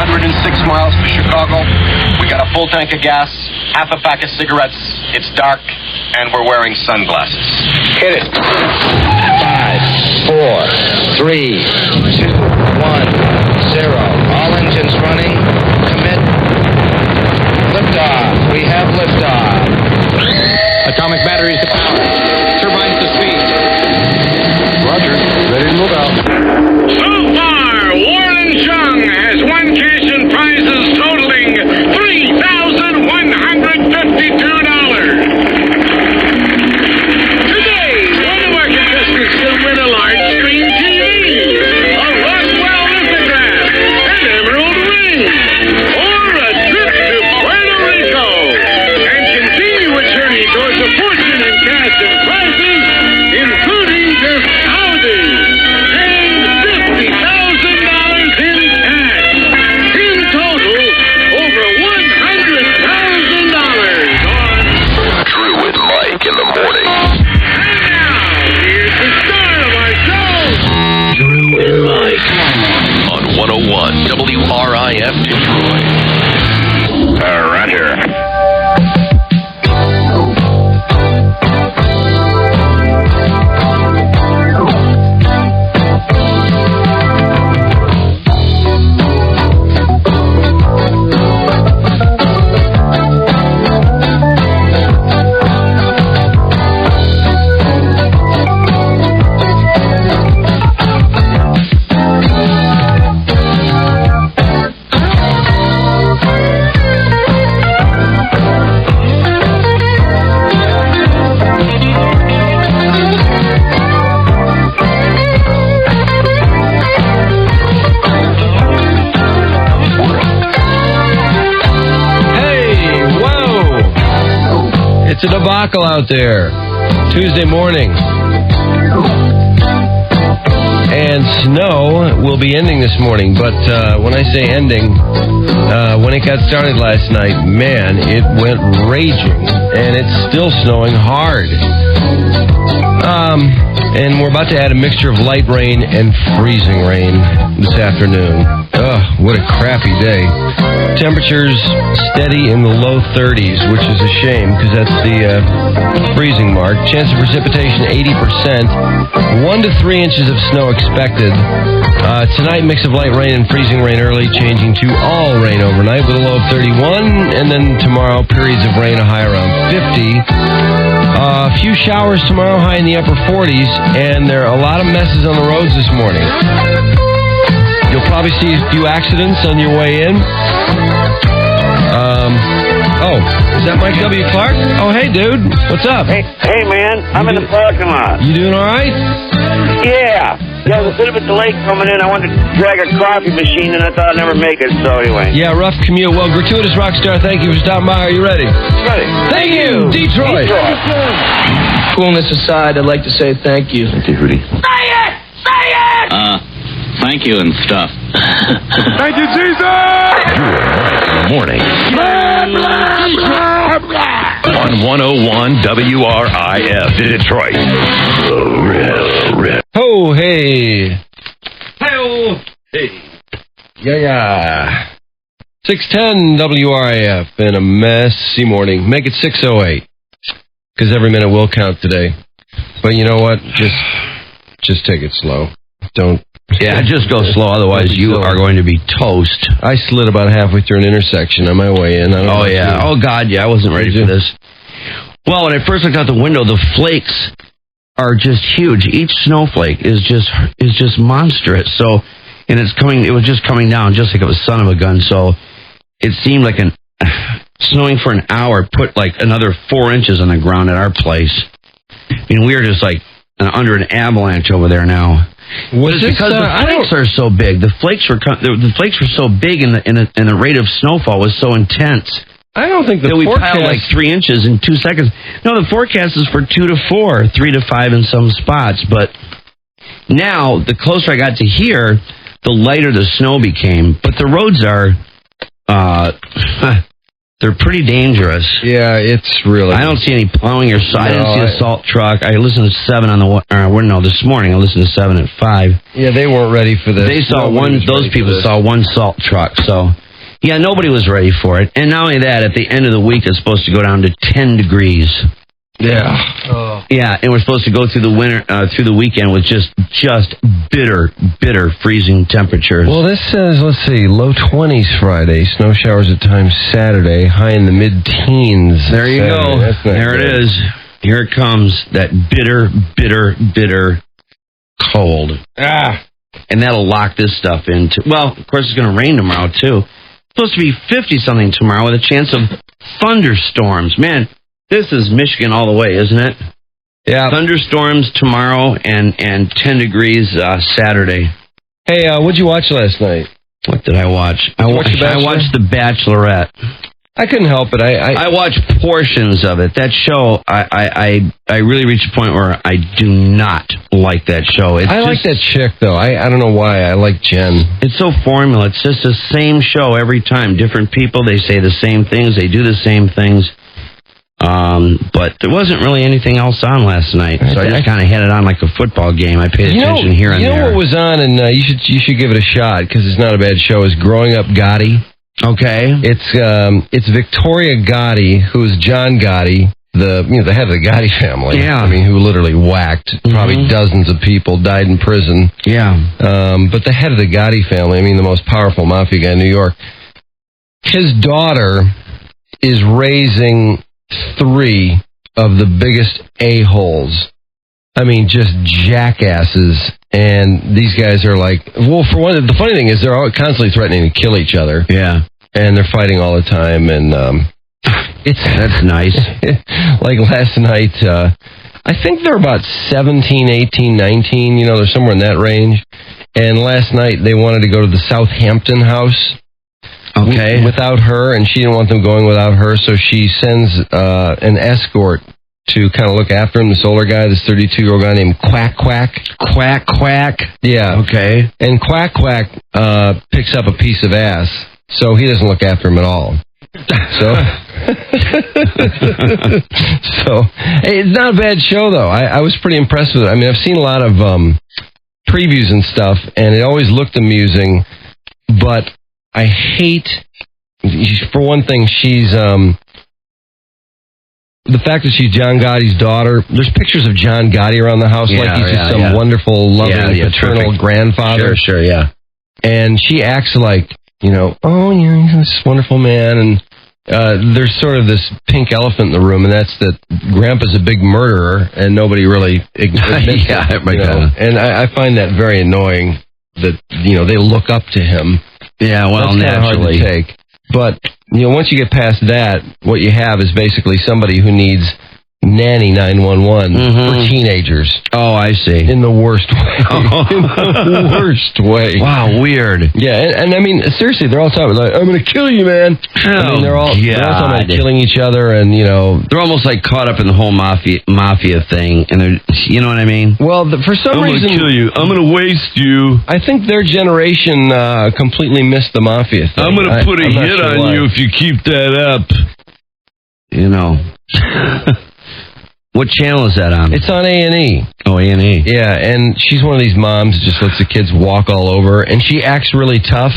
106 miles to Chicago. We got a full tank of gas, half a pack of cigarettes. It's dark, and we're wearing sunglasses. Hit it. 5, 4, 3, 2, 1, 0. All engines running. Commit. Liftoff. We have liftoff. Atomic batteries to power. Turbines to speed. Roger. Ready to move out. So far, Warren Chung has won cash and prizes totaling $3,152. Today, one of our contestants will win a large screen TV, a Roswell lithograph, an emerald ring, or a trip to Puerto Rico, and continue a journey towards a fortune in cash and prizes, including just houses and $50,000 in cash. In total, over $100,000 on Drew and Mike in the morning. And now, here's the star of our show. Drew and Mike on 101 WRIF Detroit. Roger. It's a debacle out there. Tuesday morning. And snow will be ending this morning. But when I say ending, when it got started last night, man, it went raging. And it's still snowing hard. And we're about to add a mixture of light rain and freezing rain this afternoon. Ugh, what a crappy day. Temperatures steady in the low 30s, which is a shame because that's the freezing mark. Chance of precipitation 80%. 1 to 3 inches of snow expected. Tonight, mix of light rain and freezing rain early, changing to all rain overnight with a low of 31. And then tomorrow, periods of rain, a high around 50. A few showers tomorrow, high in the upper 40s. And there are a lot of messes on the roads this morning. You'll probably see a few accidents on your way in. Is that Mike W. Clark? Oh, hey, dude. What's up? Hey, man. I'm in the parking lot. You doing all right? Yeah. There was a bit of a delay coming in. I wanted to drag a coffee machine, and I thought I'd never make it, so anyway. Yeah, rough commute. Well, gratuitous rock star, thank you for stopping by. Are you ready? Ready. Thank you, Detroit. Coolness aside, I'd like to say thank you. Thank you, Rudy. Say it! Say it! Thank you and stuff. Thank you, Jesus! Drew and Mike in the morning. On 101 WRIF Detroit. Oh, hey. Hey-oh. Hey. Yeah. 610 WRIF in a messy morning. Make it 6:08. Because every minute will count today. But you know what? Just take it slow. Don't. Yeah, just go slow, otherwise you are going to be toast. I slid about halfway through an intersection on my way in. Oh, yeah. Oh, God, yeah, I wasn't ready for this. Well, when I first looked out the window, the flakes are just huge. Each snowflake is just monstrous. So, and it was just coming down just like it was son of a gun. So, it seemed like snowing for an hour put like another 4 inches on the ground at our place. I mean, we were just like under an avalanche over there now. Was it's because the flakes are so big. The flakes were so big, and the rate of snowfall was so intense. I don't think that we piled like 3 inches in 2 seconds. No, the forecast is for 2 to 4, 3 to 5 in some spots. But now, the closer I got to here, the lighter the snow became. But the roads are They're pretty dangerous. Yeah, it's really... I don't see any plowing or I didn't see a salt truck. I listened to 7 on the this morning I listened to 7 at 5. Yeah, they weren't ready for this. They saw those people saw one salt truck, so... Yeah, nobody was ready for it. And not only that, at the end of the week, it's supposed to go down to 10 degrees. Yeah. Oh. Yeah, and we're supposed to go through the winter, through the weekend with just bitter freezing temperatures. Well, this says, let's see, low 20s Friday, snow showers at times Saturday, high in the mid-teens. There you Saturday. go. There it is. Here it comes, that bitter cold. And that'll lock this stuff into... Well, of course, it's going to rain tomorrow, too. It's supposed to be 50-something tomorrow with a chance of thunderstorms. Man, this is Michigan all the way, isn't it? Yeah. Thunderstorms tomorrow and 10 degrees Saturday. Hey, what'd you watch last night? What did I watch? I watched The Bachelorette. I couldn't help it. I watched portions of it. That show, I really reached a point where I do not like that show. I like that chick, though. I don't know why. I like Jen. It's so formula. It's just the same show every time. Different people, they say the same things. They do the same things. But there wasn't really anything else on last night, so I just kind of had it on like a football game. I paid attention here and there. You know what was on, and you should give it a shot because it's not a bad show. Is Growing Up Gotti. Okay, it's Victoria Gotti, who is John Gotti, the head of the Gotti family. Yeah, I mean, who literally whacked probably dozens of people, died in prison. Yeah, but the head of the Gotti family, I mean, the most powerful mafia guy in New York. His daughter is raising 3 of the biggest a-holes. I mean, just jackasses. And these guys are like, well, for one, the funny thing is they're all constantly threatening to kill each other. Yeah. And they're fighting all the time. And that's nice. Like last night, I think they're about 17, 18, 19. They're somewhere in that range. And last night they wanted to go to the Southampton house. Okay. Without her, and she didn't want them going without her, so she sends an escort to kind of look after him, this older guy, this 32-year-old guy named Quack Quack. Quack Quack? Yeah. Okay. And Quack Quack picks up a piece of ass, so he doesn't look after him at all. So hey, it's not a bad show, though. I was pretty impressed with it. I mean, I've seen a lot of previews and stuff, and it always looked amusing, but I hate, for one thing, she's, the fact that she's John Gotti's daughter. There's pictures of John Gotti around the house like he's just some wonderful, loving, paternal grandfather. Sure, yeah. And she acts like, he's this wonderful man, and there's sort of this pink elephant in the room, and that's that Grandpa's a big murderer, and nobody really admits it. And I find that very annoying that, they look up to him. Yeah, well, that's naturally. Hard to take. But, once you get past that, what you have is basically somebody who needs Nanny 911 for teenagers. Oh, I see. In the worst way. In the worst way. Wow, weird. Yeah, and I mean, seriously, they're all talking like, I'm going to kill you, man. I mean, they're all talking about killing each other, and, they're almost like caught up in the whole mafia thing, and they're, you know what I mean? Well, for some reason... I'm going to kill you. I'm going to waste you. I think their generation completely missed the mafia thing. I'm going to put a hit on you if you keep that up. What channel is that on? It's on A&E. Oh, A&E. Yeah, and she's one of these moms that just lets the kids walk all over, and she acts really tough,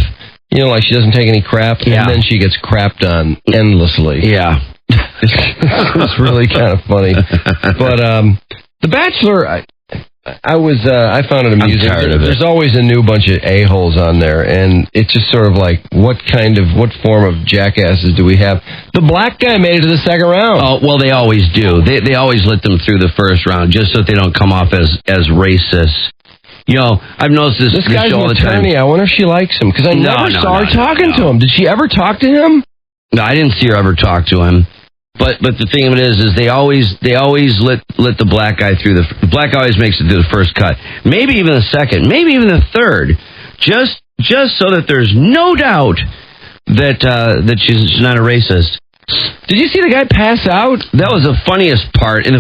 like she doesn't take any crap, and then she gets crapped on endlessly. Yeah. It's really kind of funny. But The Bachelor, I found it amusing. I'm tired of it. There's always a new bunch of a-holes on there, and it's just sort of like, what form of jackasses do we have? The black guy made it to the second round. Oh, well, they always do. They always let them through the first round, just so that they don't come off as racist. I've noticed this guy's show all the time. I wonder if she likes him, because I never saw her talking to him. Did she ever talk to him? No, I didn't see her ever talk to him. But the thing of it is they always let the black guy through. The black guy always makes it through the first cut, maybe even the second, maybe even the third, just so that there's no doubt that she's not a racist. Did you see the guy pass out? That was the funniest part. And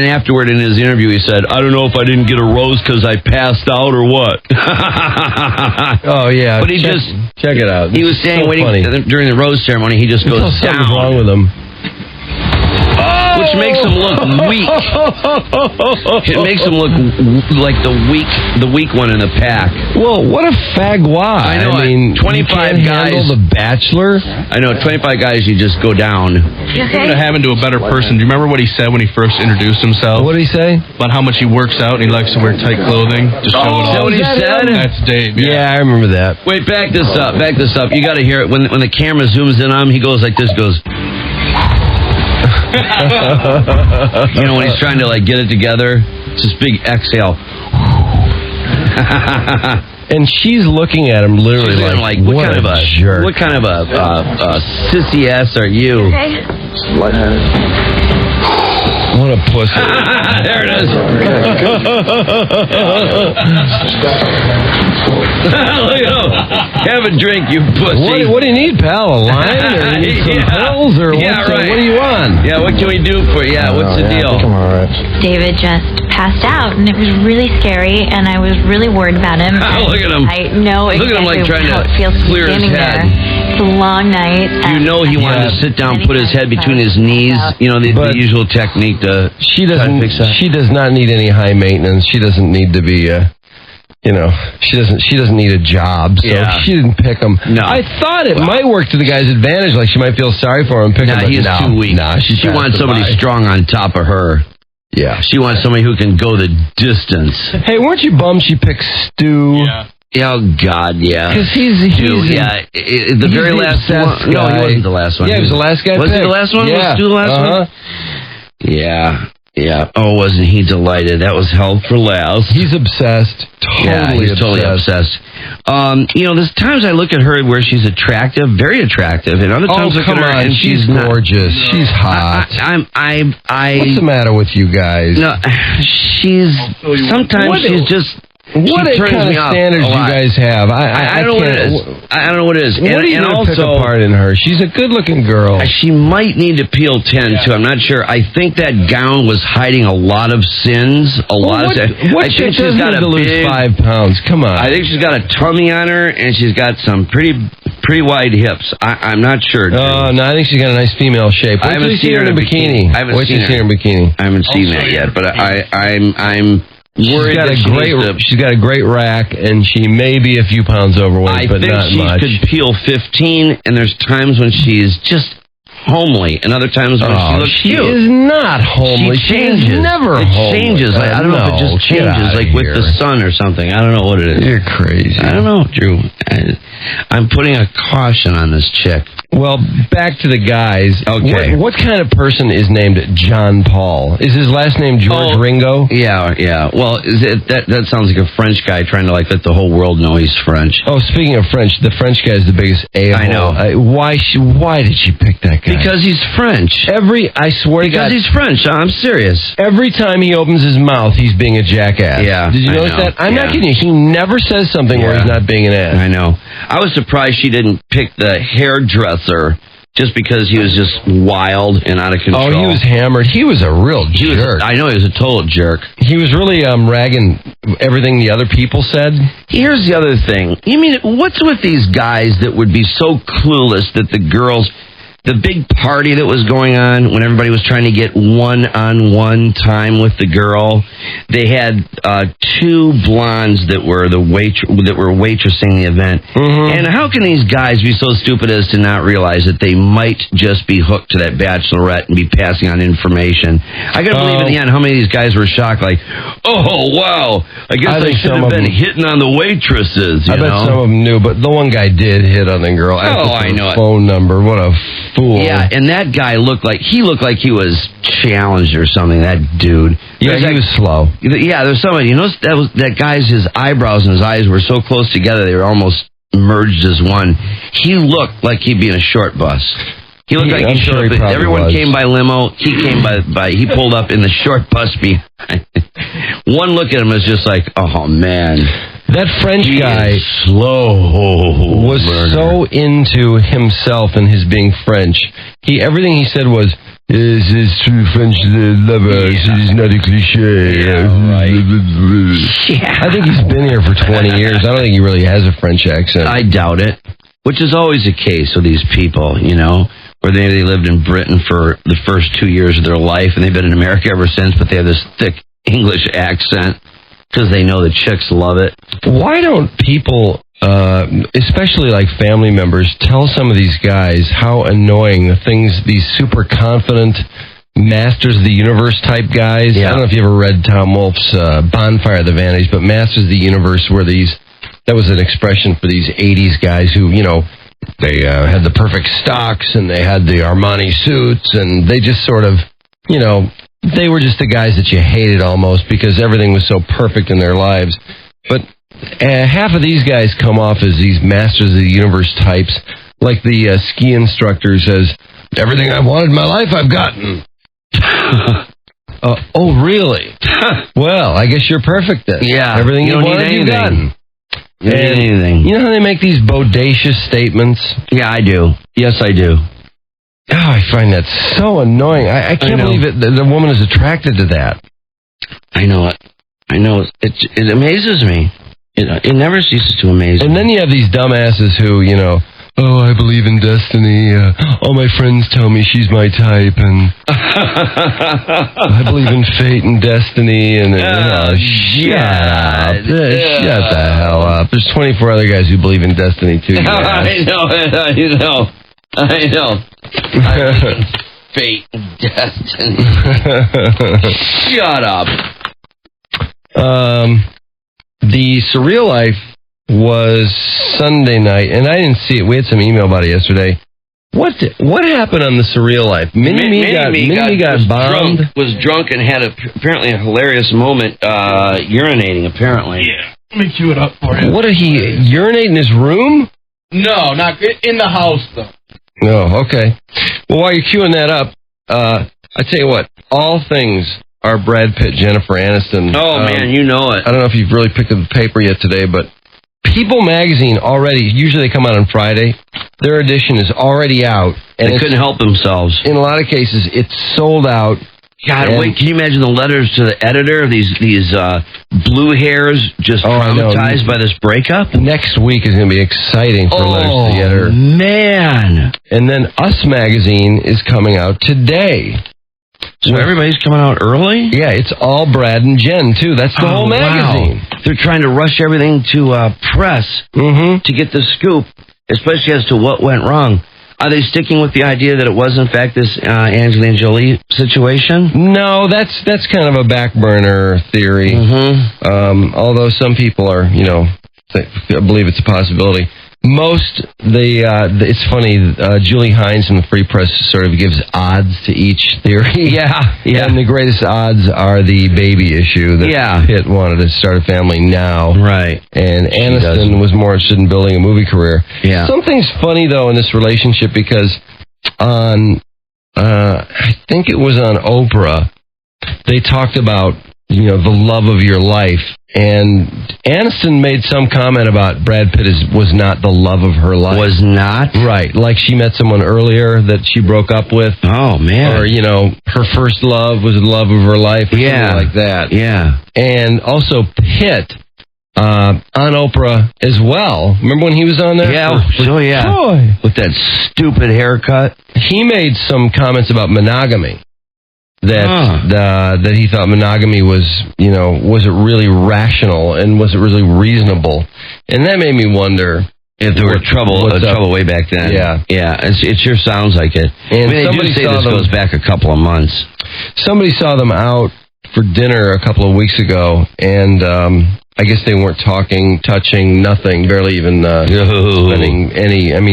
afterward in his interview, he said, "I don't know if I didn't get a rose because I passed out or what." Oh yeah, but check it out. He was saying during the rose ceremony, he just goes down. Something's wrong with him. Which makes him look weak. It makes him look like the weak one in the pack. Well, what a fagwa. I know. I mean, 25 guys. The Bachelor. I know. 25 guys, you just go down. It's going to happen to a better person. Do you remember what he said when he first introduced himself? What did he say? About how much he works out and he likes to wear tight clothing to show it off. Is that what he said? That's Dave. Yeah, I remember that. Wait, back this up. You got to hear it. When the camera zooms in on him, he goes like this. Goes. You know, when he's trying to get it together, it's this big exhale. And she's looking at him literally like what kind of a jerk. What kind of a sissy ass are you? Okay. What a pussy. There it is. Look at him. Have a drink, you pussy. What do you need, pal? A line? Or you need some pills? Or what do you want? Yeah, what can we do for you? Yeah, what's the deal? Come on, all right. David just passed out, and it was really scary, and I was really worried about him. Look at him. I know Look at him exactly trying how to it feels to be clear his standing head. there. It's a long night. You know he wanted to sit down, put his head between his knees. You know, the usual technique to She try to fix that. She does not need any high maintenance. She doesn't need to be she doesn't need a job, so she didn't pick him. No. I thought it might work to the guy's advantage, like she might feel sorry for him and pick him. He's too weak. She wants somebody strong on top of her. Yeah. She wants somebody who can go the distance. Hey, weren't you bummed she picked Stu? Yeah. Oh, God, yeah. Because the very last one. No, he wasn't the last one. Yeah, he was the last guy. Was he the last one? Yeah. Was Stu the last one? Yeah. Oh, wasn't he delighted? That was held for last. He's obsessed. Totally obsessed. There's times I look at her where she's attractive, very attractive, and other times I look at her and she's gorgeous. She's hot. What's the matter with you guys? No, sometimes she's just. What kind of standards you guys have? I don't know what it is. I don't know what it is. What are you going to pick apart in her? She's a good-looking girl. She might need to peel 10, too. I'm not sure. I think that gown was hiding a lot of sins. I think she's got to lose 5 pounds. Come on. I think she's got a tummy on her, and she's got some pretty wide hips. I'm not sure. Oh, no, I think she's got a nice female shape. I haven't seen her in a bikini. I haven't seen her in a bikini. I haven't seen that yet, but I'm worried she's got a great rack, and she may be a few pounds overweight, but not much. I think she could peel 15, and there's times when she's just homely, and other times when she looks cute. She is not homely. She changes. She is never homely. It changes. I don't know if it just changes, like with the sun or something. I don't know what it is. You're crazy. I don't know, Drew. I'm putting a caution on this chick. Well, back to the guys. Okay. What kind of person is named John Paul? Is his last name George Ringo? Yeah. Well, that sounds like a French guy trying to let the whole world know he's French. Oh, speaking of French, the French guy is the biggest a-hole. I know. Why did she pick that guy? Because he's French. I swear to God. Because he's French. I'm serious. Every time he opens his mouth, he's being a jackass. Yeah. Did you notice that? I'm not kidding you. He never says something where he's not being an ass. I know. I was surprised she didn't pick the hairdresser just because he was just wild and out of control. Oh, he was hammered. He was a real jerk. I know he was a total jerk. He was really ragging everything the other people said. Here's the other thing. You mean, what's with these guys that would be so clueless that the girls... The big party that was going on when everybody was trying to get one-on-one time with the girl, they had 2 blondes that were waitressing the event. Mm-hmm. And how can these guys be so stupid as to not realize that they might just be hooked to that bachelorette and be passing on information? I gotta believe in the end how many of these guys were shocked, like, oh wow, I guess I should have been hitting on the waitresses. I bet some of them knew, but the one guy did hit on the girl. I know. Phone number. What a fool. Yeah, and that guy looked like he was challenged or something, that dude. Yeah, he was slow. Yeah, there's somebody, that guy's, his eyebrows and his eyes were so close together, they were almost merged as one. He looked like he'd be in a short bus. He looked like he showed up. Everyone came by limo. He came by. He pulled up in the short bus behind. One look at him was just like, oh, man. That French guy slow was so into himself and his being French. Everything he said was, "Is true French lovers? It is not a cliche." Yeah. I think he's been here for 20 years. I don't think he really has a French accent. I doubt it. Which is always the case with these people, where they lived in Britain for the first 2 years of their life, and they've been in America ever since, but they have this thick English accent because they know the chicks love it. Why don't people, especially like family members, tell some of these guys how annoying these super confident Masters of the Universe type guys. Yeah. I don't know if you ever read Tom Wolfe's Bonfire of the Vanities, but Masters of the Universe were that was an expression for these 80s guys who, they had the perfect stocks and they had the Armani suits, and they just sort of, they were just the guys that you hated almost because everything was so perfect in their lives. But half of these guys come off as these Masters of the Universe types, like the ski instructor says, "Everything I wanted in my life, I've gotten." Oh, really? Well, I guess you're perfect then. Yeah. Everything you wanted, you've gotten. You don't need anything. You know how they make these bodacious statements? Yeah, I do. Yes, I do. Oh, I find that so annoying. I can't believe it. The woman is attracted to that. I know it. It amazes me. It never ceases to amaze me. And then you have these dumbasses who, "Oh, I believe in destiny. All my friends tell me she's my type, and I believe in fate and destiny." And shut up! Shut the hell up! There's 24 other guys who believe in destiny too. I know. I believe in fate and destiny. Shut up. The Surreal Life was Sunday night, and I didn't see it. We had some email about it yesterday. What happened on the Surreal Life? Mini-Me got bombed? Was drunk and had apparently a hilarious moment urinating, apparently. Yeah. Let me cue it up for you. What, did he urinate in his room? No, not in the house, though. Oh, okay. Well, while you're queuing that up, I tell you what, all things are Brad Pitt, Jennifer Aniston. Oh, man, you know it. I don't know if you've really picked up the paper yet today, but People magazine already, usually they come out on Friday, their edition is already out. And they couldn't help themselves. In a lot of cases, it's sold out. God, wait, can you imagine the letters to the editor of these blue hairs just traumatized by this breakup? Next week is going to be exciting for letters to the editor. Oh, man. And then Us magazine is coming out today. So everybody's coming out early? Yeah, it's all Brad and Jen, too. That's the whole magazine. Wow. They're trying to rush everything to press to get the scoop, especially as to what went wrong. Are they sticking with the idea that it was, in fact, this Angelina Jolie situation? No, that's kind of a back burner theory. Although some people are, believe it's a possibility. It's funny, Julie Hines from the Free Press sort of gives odds to each theory. Yeah. And the greatest odds are the baby issue that Pitt wanted to start a family now. Right. And Aniston was more interested in building a movie career. Yeah. Something's funny, though, in this relationship because I think it was on Oprah, they talked about, the love of your life. And Aniston made some comment about Brad Pitt was not the love of her life. Was not? Right. Like she met someone earlier that she broke up with. Oh, man. Or, her first love was the love of her life. Or something like that. Yeah. And also Pitt on Oprah as well. Remember when he was on there? Yeah. Boy. With that stupid haircut. He made some comments about monogamy. That he thought monogamy was it really rational and was it really reasonable? And that made me wonder if there were trouble way back then. Yeah. It sure sounds like it. And they do say this goes back a couple of months. Somebody saw them out for dinner a couple of weeks ago, and I guess they weren't talking, touching, nothing, barely even spending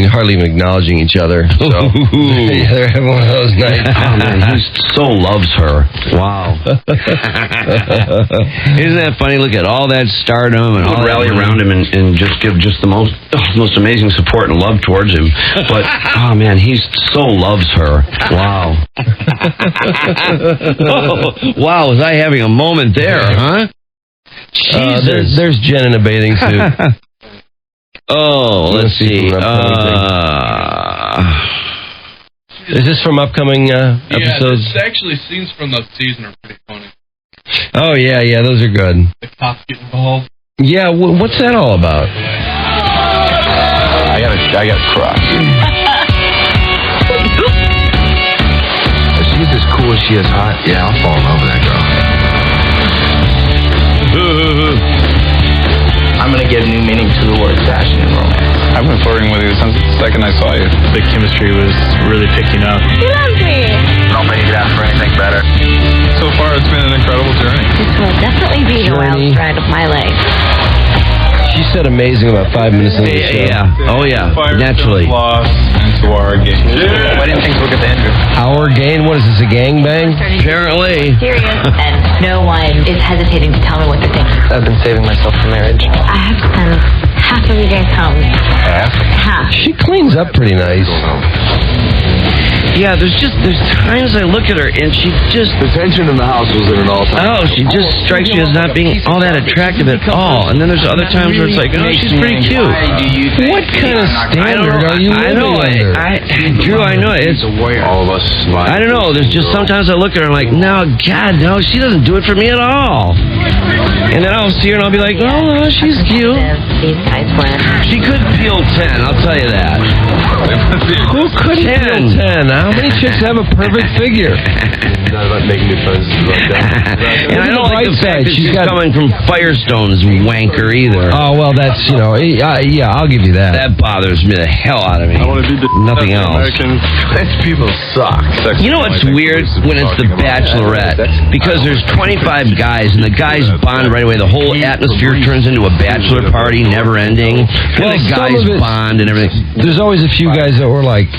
hardly even acknowledging each other. So they're having one of those nights. Oh, man, he so loves her. Wow. Isn't that funny? Look at all that stardom and all rally around him and just give just the most amazing support and love towards him. But, oh, man, he so loves her. Wow. Wow, was I having a moment there, huh? Jesus. There's Jen in a bathing suit. Let's see. Is this from upcoming episodes? Yeah, actually, scenes from the season are pretty funny. Oh, yeah, those are good. The cops get involved. Yeah, what's that all about? I got a crush. If she gets as cool as she is hot, yeah, I'll fall in love with that girl. I'm gonna give new meaning to the word fashion and romance. I've been flirting with you since the second I saw you. The chemistry was really picking up. He loves me. Don't make it out for anything better. So far, it's been an incredible journey. This will definitely be the wildest ride of my life. She said amazing about 5 minutes into the show. Yeah. Oh, yeah. Naturally. Lost into our game. Why didn't things work at the end? Our gain? What is this, a gangbang? Apparently. Serious, and no one is hesitating to tell me what to think. I've been saving myself for marriage. I have to spend half of your days home. Half. She cleans up pretty nice. Yeah, there's times I look at her and she just... The tension in the house was at an all-time. Oh, she just strikes me as not being all that attractive at all. And then there's other times where it's like, oh, she's pretty cute. What kind of standard are you living under? Drew, I know. It's All of us. I don't know. There's just sometimes I look at her and I'm like, no, God, no, she doesn't do it for me at all. And then I'll see her and I'll be like, oh, she's cute. These guys were. She could peel 10, I'll tell you that. Who couldn't 10? peel 10? How many chicks have a perfect figure? Not about making new friends like that. And I don't like the fact that she's coming from Firestone's wanker either. Oh, well, that's, yeah, I'll give you that. That bothers me the hell out of me. Nothing else. French people suck. You know what's weird? When it's the Bachelorette. Because there's 25 guys, and the guys bond right away. The whole atmosphere turns into a bachelor party, never ending. Well, And the guys bond and everything. There's always a few guys that were like,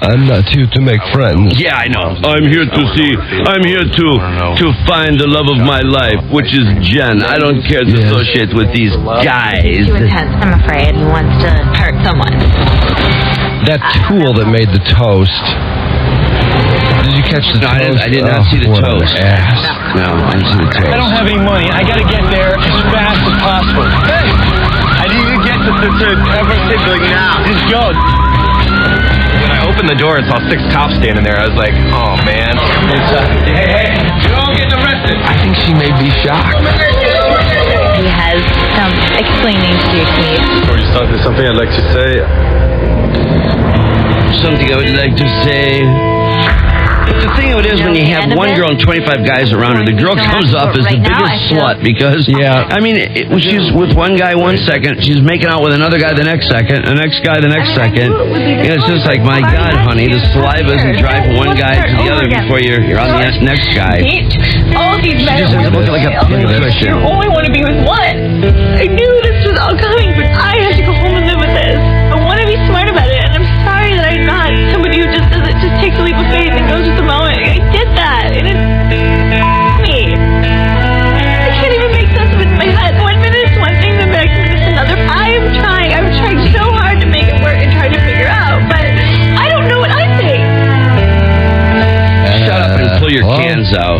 I'm not here to make friends. Yeah, I know. I'm here to find the love of my life, which is Jen. I don't care to associate with these guys. Too intense, I'm afraid. He wants to hurt someone. That tool that made the toast. Did you catch the toast? I did not see the toast. No, I didn't see the toast. I don't have any money. I gotta get there as fast as possible. Hey! I need to get to everyone's like now. Just go. When I opened the door and saw 6 cops standing there, I was like, oh, man. Hey, you're all getting arrested. I think she may be shocked. He has some explaining to do to me. Before you start, there's something I'd like to say. Something I would like to say. But the thing of it is, when you have one girl and 25 guys around her, the girl comes up as the biggest slut because, I mean, when she's with one guy 1 second, she's making out with another guy the next second, the next guy the next second. And it's just like, my God, honey, the saliva isn't dry from one guy to the other before you're on the next guy. All these men She just ends up looking like a pincushion. You only want to be with one. I knew this was all coming, but I have to go home and live with this. I want to be smart about it, and I'm sorry that I'm not somebody who just takes a leap of faith and goes with the moment. I did that, and it's me. I can't even make sense of it in my head. 1 minute it's one thing, the next minute it's another. I'm trying so hard to make it work and try to figure out, but I don't know what I think. Shut up and pull your cans out.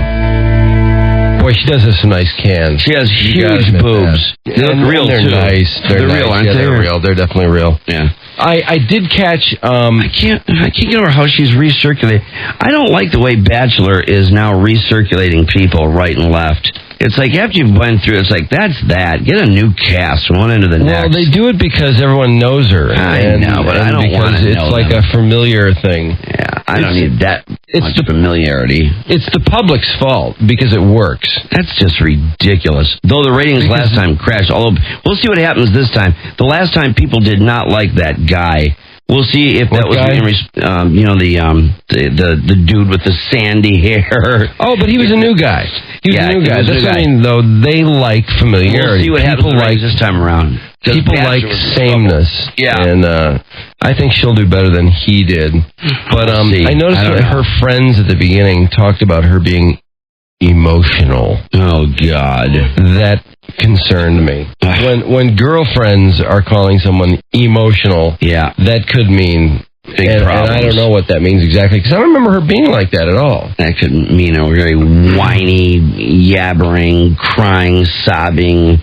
Boy, she does have some nice cans. She has huge boobs. They look real, they're too. Nice. They're real, nice. aren't they? They're real. They're definitely real. Yeah. I did catch... I can't get over how she's recirculating. I don't like the way Bachelor is now recirculating people right and left. It's like after you've went through, it's like, that's that. Get a new cast from one end to the next. Well, they do it because everyone knows her. I know, but I don't want to know it's like a familiar thing. Yeah, I don't need that much familiarity. It's the public's fault because it works. That's just ridiculous. Though the ratings last time crashed, although we'll see what happens this time. The last time people did not like that guy. We'll see if that was the dude with the sandy hair. Oh, but he was a new guy. He was a new guy. That's what I mean, though. They like familiarity. We'll see what happens this time around. People like sameness. Yeah. And I think she'll do better than he did. But I noticed that her friends at the beginning talked about her being emotional. Oh, God. That concerned me. When girlfriends are calling someone emotional, that could mean big problems. And I don't know what that means exactly, because I don't remember her being like that at all. That could mean a very whiny, yabbering, crying, sobbing,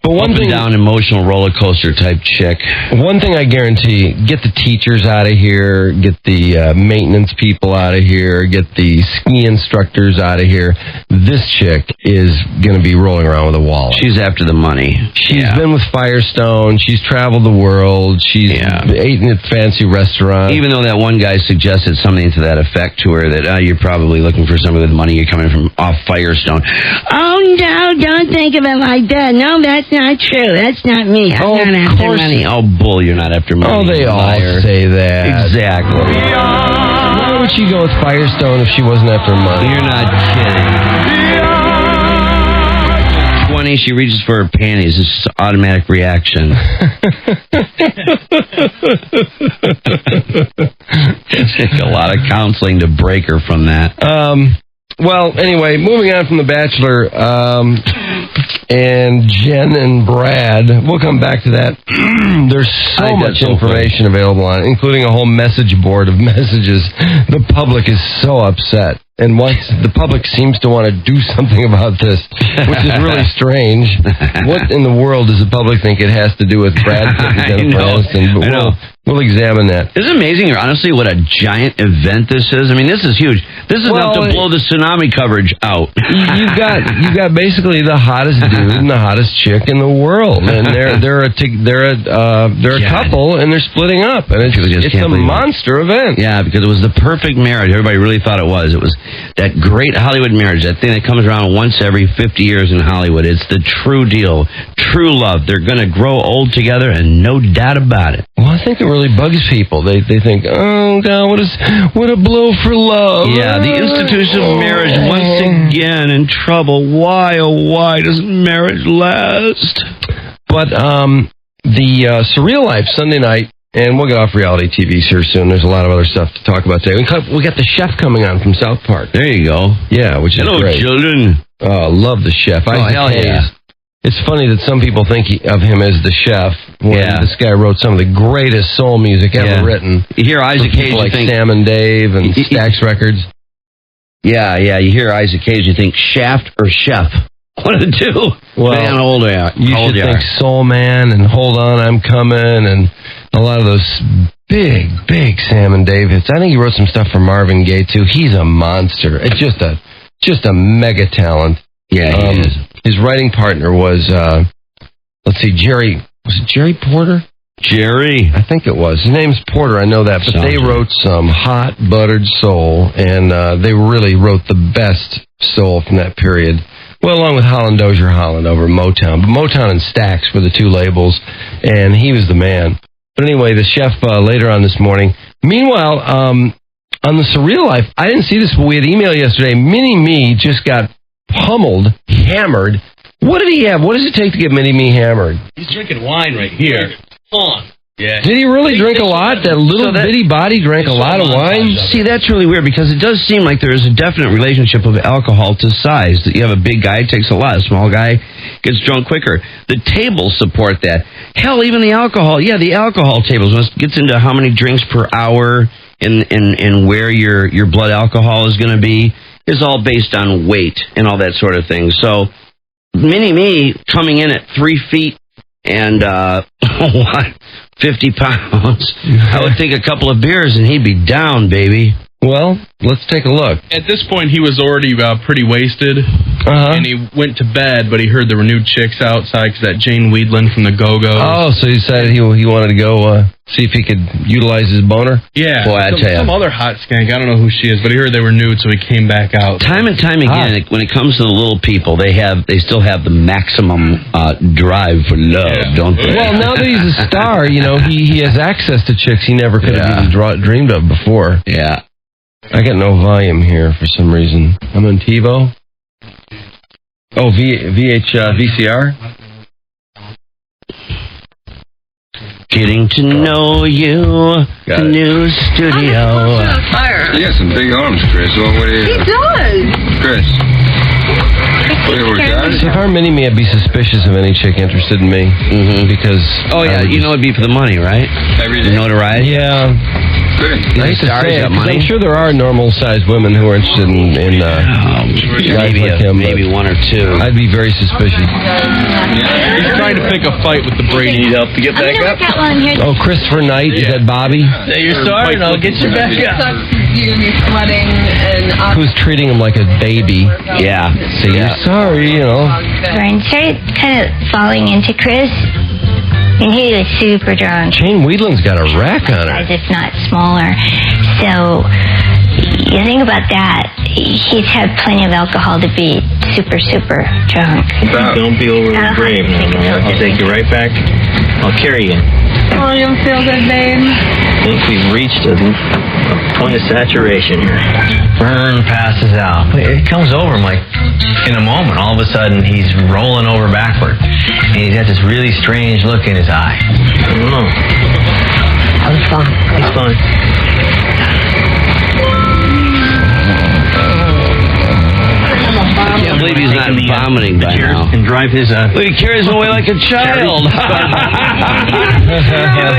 but up and down emotional roller coaster type chick. One thing I guarantee, get the teachers out of here, get the maintenance people out of here, get the ski instructors out of here. This chick is going to be rolling around with a wallet. She's after the money. She's been with Firestone. She's traveled the world. She's eaten at fancy restaurants. Even though that one guy suggested something to that effect to her, that you're probably looking for somebody with money, you're coming from off Firestone. Oh, no, don't think of it like that. No, that's not true. That's not me. I'm not after money. Oh, bull, you're not after money. Oh, they all say that. Exactly. Why would she go with Firestone if she wasn't after money? You're not kidding. 20, she reaches for her panties. It's just an automatic reaction. It takes a lot of counseling to break her from that. Well, anyway, moving on from The Bachelor, and Jen and Brad, we'll come back to that. There's so much information available on it, including a whole message board of messages. The public is so upset. And once the public seems to want to do something about this, which is really strange. What in the world does the public think it has to do with Brad Pitt and Jennifer Aniston? But we'll examine that. It's amazing, honestly, what a giant event this is. I mean, this is huge. This is enough to blow the tsunami coverage out. You've got basically the hottest dude and the hottest chick in the world, and they're a couple, and they're splitting up, and it's a monster event. Yeah, because it was the perfect marriage. Everybody really thought it was. It was that great Hollywood marriage, that thing that comes around once every 50 years in Hollywood. It's the true deal, true love. They're going to grow old together, and no doubt about it. Well, I think it really bugs people. They think, oh, God, what a blow for love. Yeah, the institution of marriage once again in trouble. Why, oh, why doesn't marriage last? But the Surreal Life Sunday night, and we'll get off reality TVs here soon. There's a lot of other stuff to talk about today. We got the chef coming on from South Park. There you go. Yeah, which is great. Hello, children. Oh, love the chef. Oh, hell yeah. It's funny that some people think of him as the chef. This guy wrote some of the greatest soul music ever written. You hear Isaac Hayes, like Sam and Dave and Stax Records. Yeah, you hear Isaac Hayes, you think Shaft or Chef. One of the two. Well, how old are you should think Soul Man and Hold On, I'm Coming, and a lot of those big Sam and Dave hits. I think he wrote some stuff for Marvin Gaye, too. He's a monster. It's just a mega talent. Yeah, he is. His writing partner was, Jerry. Was it Jerry Porter? Jerry. I think it was. His name's Porter, I know that. But they wrote some hot, buttered soul, and they really wrote the best soul from that period. Well, along with Holland Dozier Holland over Motown. But Motown and Stax were the two labels, and he was the man. But anyway, the chef later on this morning. Meanwhile, on the Surreal Life, I didn't see this, but we had email yesterday. Mini-Me just got pummeled, hammered. What did he have? What does it take to get Mini-Me hammered? He's drinking wine right here. On. Yeah. Did he really drink a lot? That little bitty body drank a lot of wine? See, that's really weird, because it does seem like there is a definite relationship of alcohol to size. That you have a big guy, it takes a lot. A small guy gets drunk quicker. The tables support that. Hell, even the alcohol. Yeah, the alcohol tables, when it gets into how many drinks per hour and where your blood alcohol is going to be, is all based on weight and all that sort of thing. So, Mini-Me coming in at 3 feet and 50 pounds. I would think a couple of beers and he'd be down, baby. Well, let's take a look. At this point, he was already pretty wasted, and he went to bed, but he heard there were new chicks outside because that Jane Weedland from the Go-Go's. Oh, so he decided he wanted to go see if he could utilize his boner? Yeah. Boy, I tell you. Some other hot skank, I don't know who she is, but he heard they were nude, so he came back out. Time and time again, when it comes to the little people, they still have the maximum drive for love, don't they? Well, now that he's a star, he has access to chicks he never could have even dreamed of before. Yeah. I got no volume here for some reason. I'm on TiVo. Oh, VCR? Getting to know you, the new studio. You got some big arms, Chris. What do you... He does. Chris. So if I'm Mini-Me, I'd be suspicious of any chick interested in me. Mm-hmm. Because... Oh, yeah, it'd be for the money, right? Every day. The notoriety? Yeah. I hate to Sorry, say it, got 'cause money. I'm sure there are normal-sized women who are interested in guys like him. Maybe one or two. I'd be very suspicious. He's trying to pick a fight with the Brady. Need help to get back up? Got one here. Oh, Christopher Knight, is that Bobby? Say you're sorry, and I'll get you back up. You're gonna be sweating and Who's treating him like a baby? Yeah. Say you're sorry, you know. Ryan started kind of falling into Chris, and he was super drunk. Jane Wheatland's got a rack on her. If not smaller. So you think about that. He's had plenty of alcohol to be super, super drunk. Don't be overly brave. I'll take you right back. I'll carry you. Oh, you don't feel good, babe? I think we've reached a point of saturation here. Vern passes out. It comes over him like in a moment. All of a sudden, he's rolling over backward. And he's got this really strange look in his eye. I don't know. He's fine. He's fine. I can't believe he's not vomiting by now. And drive his He carries him away like a child. Like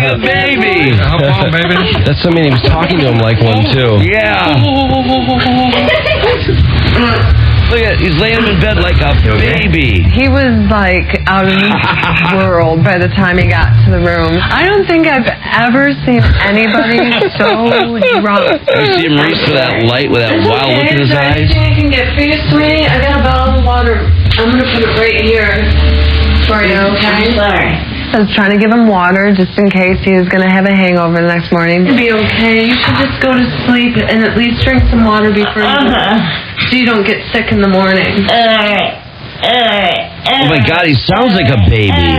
a baby. How long, baby? That's something he was talking to him like one, too. Yeah. Look at he's laying him in bed like a baby. He was like out of this world by the time he got to the room. I don't think I've ever seen anybody so drunk. You see him reach for that light with that wild look in his eyes? I can get Phish, sweetie. I got a bottle of water. I'm gonna put it right here for you, okay? Sorry. I was trying to give him water just in case he was going to have a hangover the next morning. It'll be okay. You should just go to sleep and at least drink some water before so you don't get sick in the morning. Oh my God, he sounds like a baby.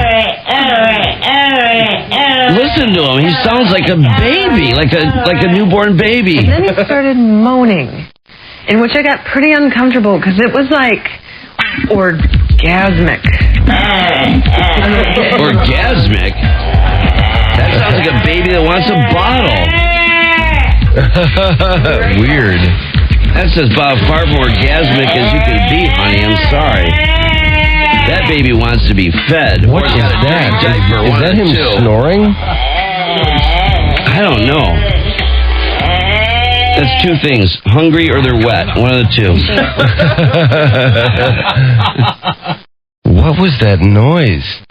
Listen to him. He sounds like a baby, like a newborn baby. And then he started moaning, in which I got pretty uncomfortable because it was like orgasmic. Orgasmic? That sounds like a baby that wants a bottle. Weird. That's as far from orgasmic as you can be, honey. I'm sorry. That baby wants to be fed. What is that? Is that him snoring? I don't know. That's two things. Hungry or they're wet. One of the two. What was that noise?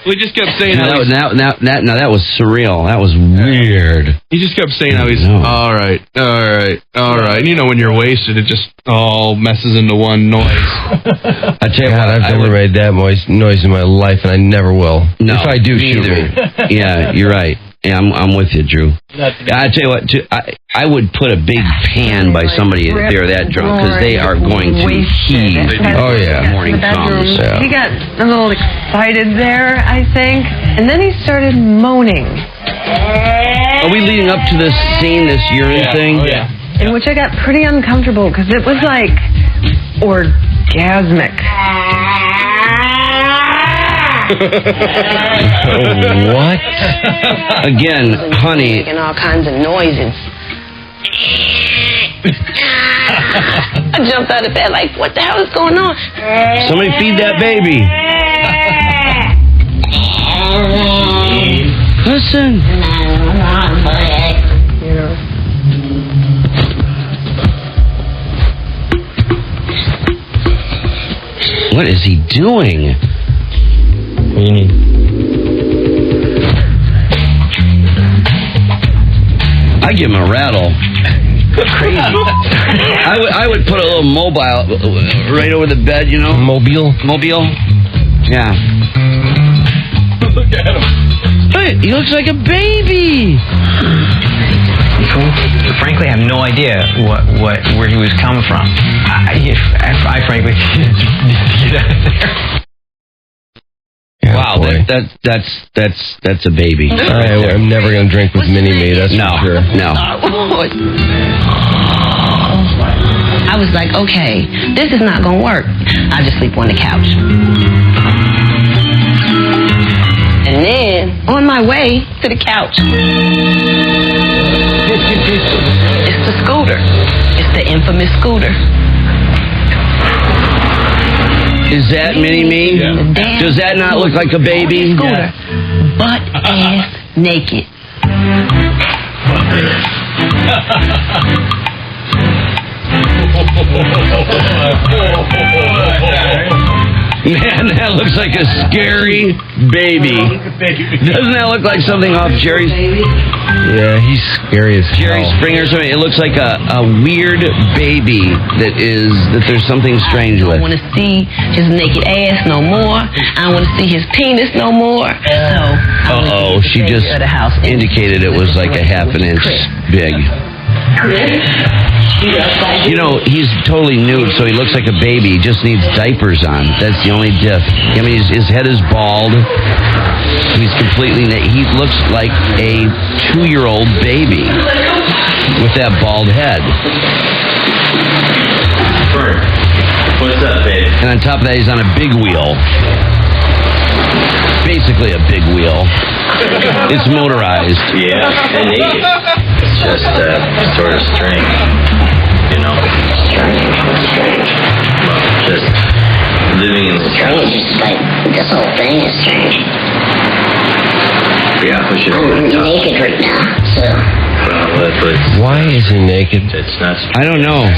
We just kept saying now that was surreal. That was weird. He just kept saying how he's all right. And you know when you're wasted, it just all messes into one noise. I tell you what, I've never made that noise in my life, and I never will. No, if I do, shoot me. Yeah, you're right. Yeah, I'm with you, Drew. I tell you what, I would put a big pan by somebody if they're that drunk, because they are going to heave. Oh, yeah. Morning comes. Yeah. He got a little excited there, I think, and then he started moaning. Are we leading up to this scene, this urine thing? Oh, yeah. In which I got pretty uncomfortable, because it was like orgasmic. What? Again, honey. Making all kinds of noises. I jumped out of bed like, what the hell is going on? Somebody feed that baby. Listen. What is he doing? What do you need? I give him a rattle. Crazy. I would put a little mobile right over the bed, you know? Mobile? Yeah. Look at him. Hey, he looks like a baby. Frankly, I have no idea where he was coming from. I frankly didn't get out of there. Yeah, wow, that's a baby. I'm never going to drink with Mini-Me, that's for sure. No. I was like, okay, this is not going to work. I just sleep on the couch. And then, on my way to the couch, it's the scooter. It's the infamous scooter. Is that Mini-Me? Yeah. Does that not look like a baby? Scooter. Butt ass naked. Man, that looks like a scary baby. Doesn't that look like something off Jerry's? Yeah, he's scary as Jerry hell. Springer or something. It looks like a weird baby that there's something strange with. I don't want to see his naked ass no more. I don't want to see his penis no more. So, She just indicated it was like a half an inch big. You know, he's totally nude, so he looks like a baby. He just needs diapers on. That's the only diff. I mean, his head is bald. He's completely... He looks like a 2-year-old baby with that bald head. What's up, babe? And on top of that, he's on a big wheel. Basically a big wheel. It's motorized. Yeah, and naked. It's just sort of strange, you know. Strange. Well, just living in the Strange is like, this whole thing is strange. Yeah, we should. I'm naked right now, so. Well, why is he naked? It's not. I don't know.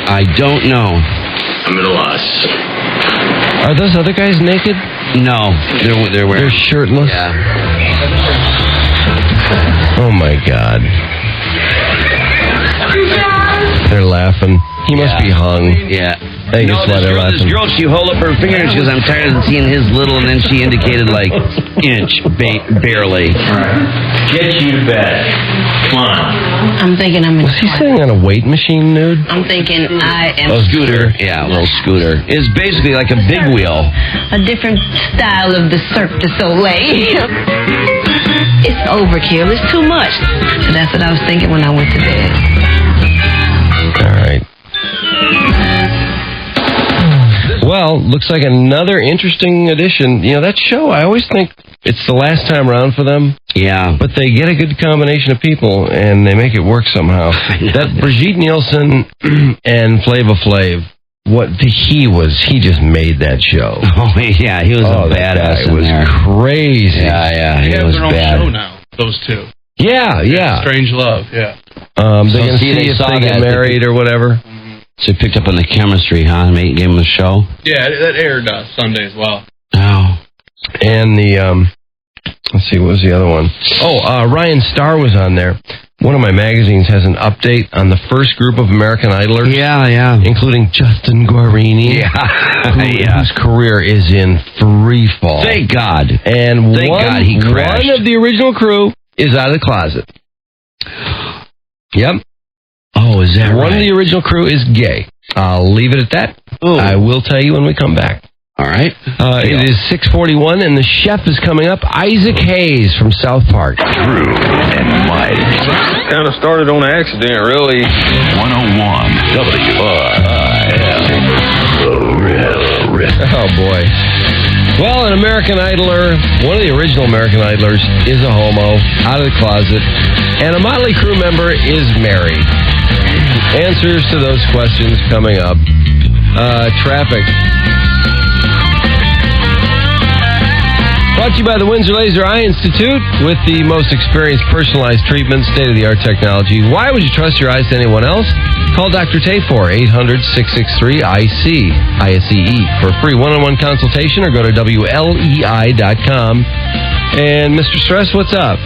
I don't know. I'm at a loss. Are those other guys naked? No, they're wearing. They're shirtless. Yeah. Oh my God. They're laughing. He must be hung. Yeah. I think that's why they're This laughing. girl, she hold up her finger and she goes, I'm tired of seeing his little, and then she indicated like inch, barely. Get you to bed. Come on. I'm thinking I'm in. Was he sitting on a weight machine nude? I'm thinking I am. A scooter. Yeah, a little scooter. It's basically like a big wheel. A different style of the Cirque du Soleil. It's overkill. It's too much. So that's what I was thinking when I went to bed. All right. Well, looks like another interesting addition. You know, that show, I always think it's the last time around for them. Yeah. But they get a good combination of people, and they make it work somehow. That Brigitte Nielsen and Flava Flav, he just made that show. Oh, yeah, he was a badass It was there. crazy. Yeah, They he have was their own bad. show now, those two. Yeah. Strange Love, yeah. They're going to So, see they if saw they get that. married or whatever. So he picked up on the chemistry, huh? And gave him a show. Yeah, that aired Sunday as well. Oh. And the, let's see, what was the other one? Oh, Ryan Starr was on there. One of my magazines has an update on the first group of American Idlers. Yeah. Including Justin Guarini. Yeah. Whose career is in free fall. Thank God. And Thank God he crashed. One of the original crew is out of the closet. Yep. Oh, is that One right? of the original crew is gay. I'll leave it at that. Ooh. I will tell you when we come back. All right. It is 6:41, and the chef is coming up, Isaac Hayes from South Park. Drew and Mike. Kind of started on accident, really. 101 WRIL. The Real Riff. Oh, boy. Well, an American Idler, one of the original American Idlers, is a homo, out of the closet, and a Motley Crue member is married. Answers to those questions coming up. Traffic. Brought to you by the Windsor Laser Eye Institute with the most experienced personalized treatment, state-of-the-art technology. Why would you trust your eyes to anyone else? Call Dr. Tafor, 800-663-ICE for a free one-on-one consultation, or go to WLEI.com. And Mr. Stress, what's up?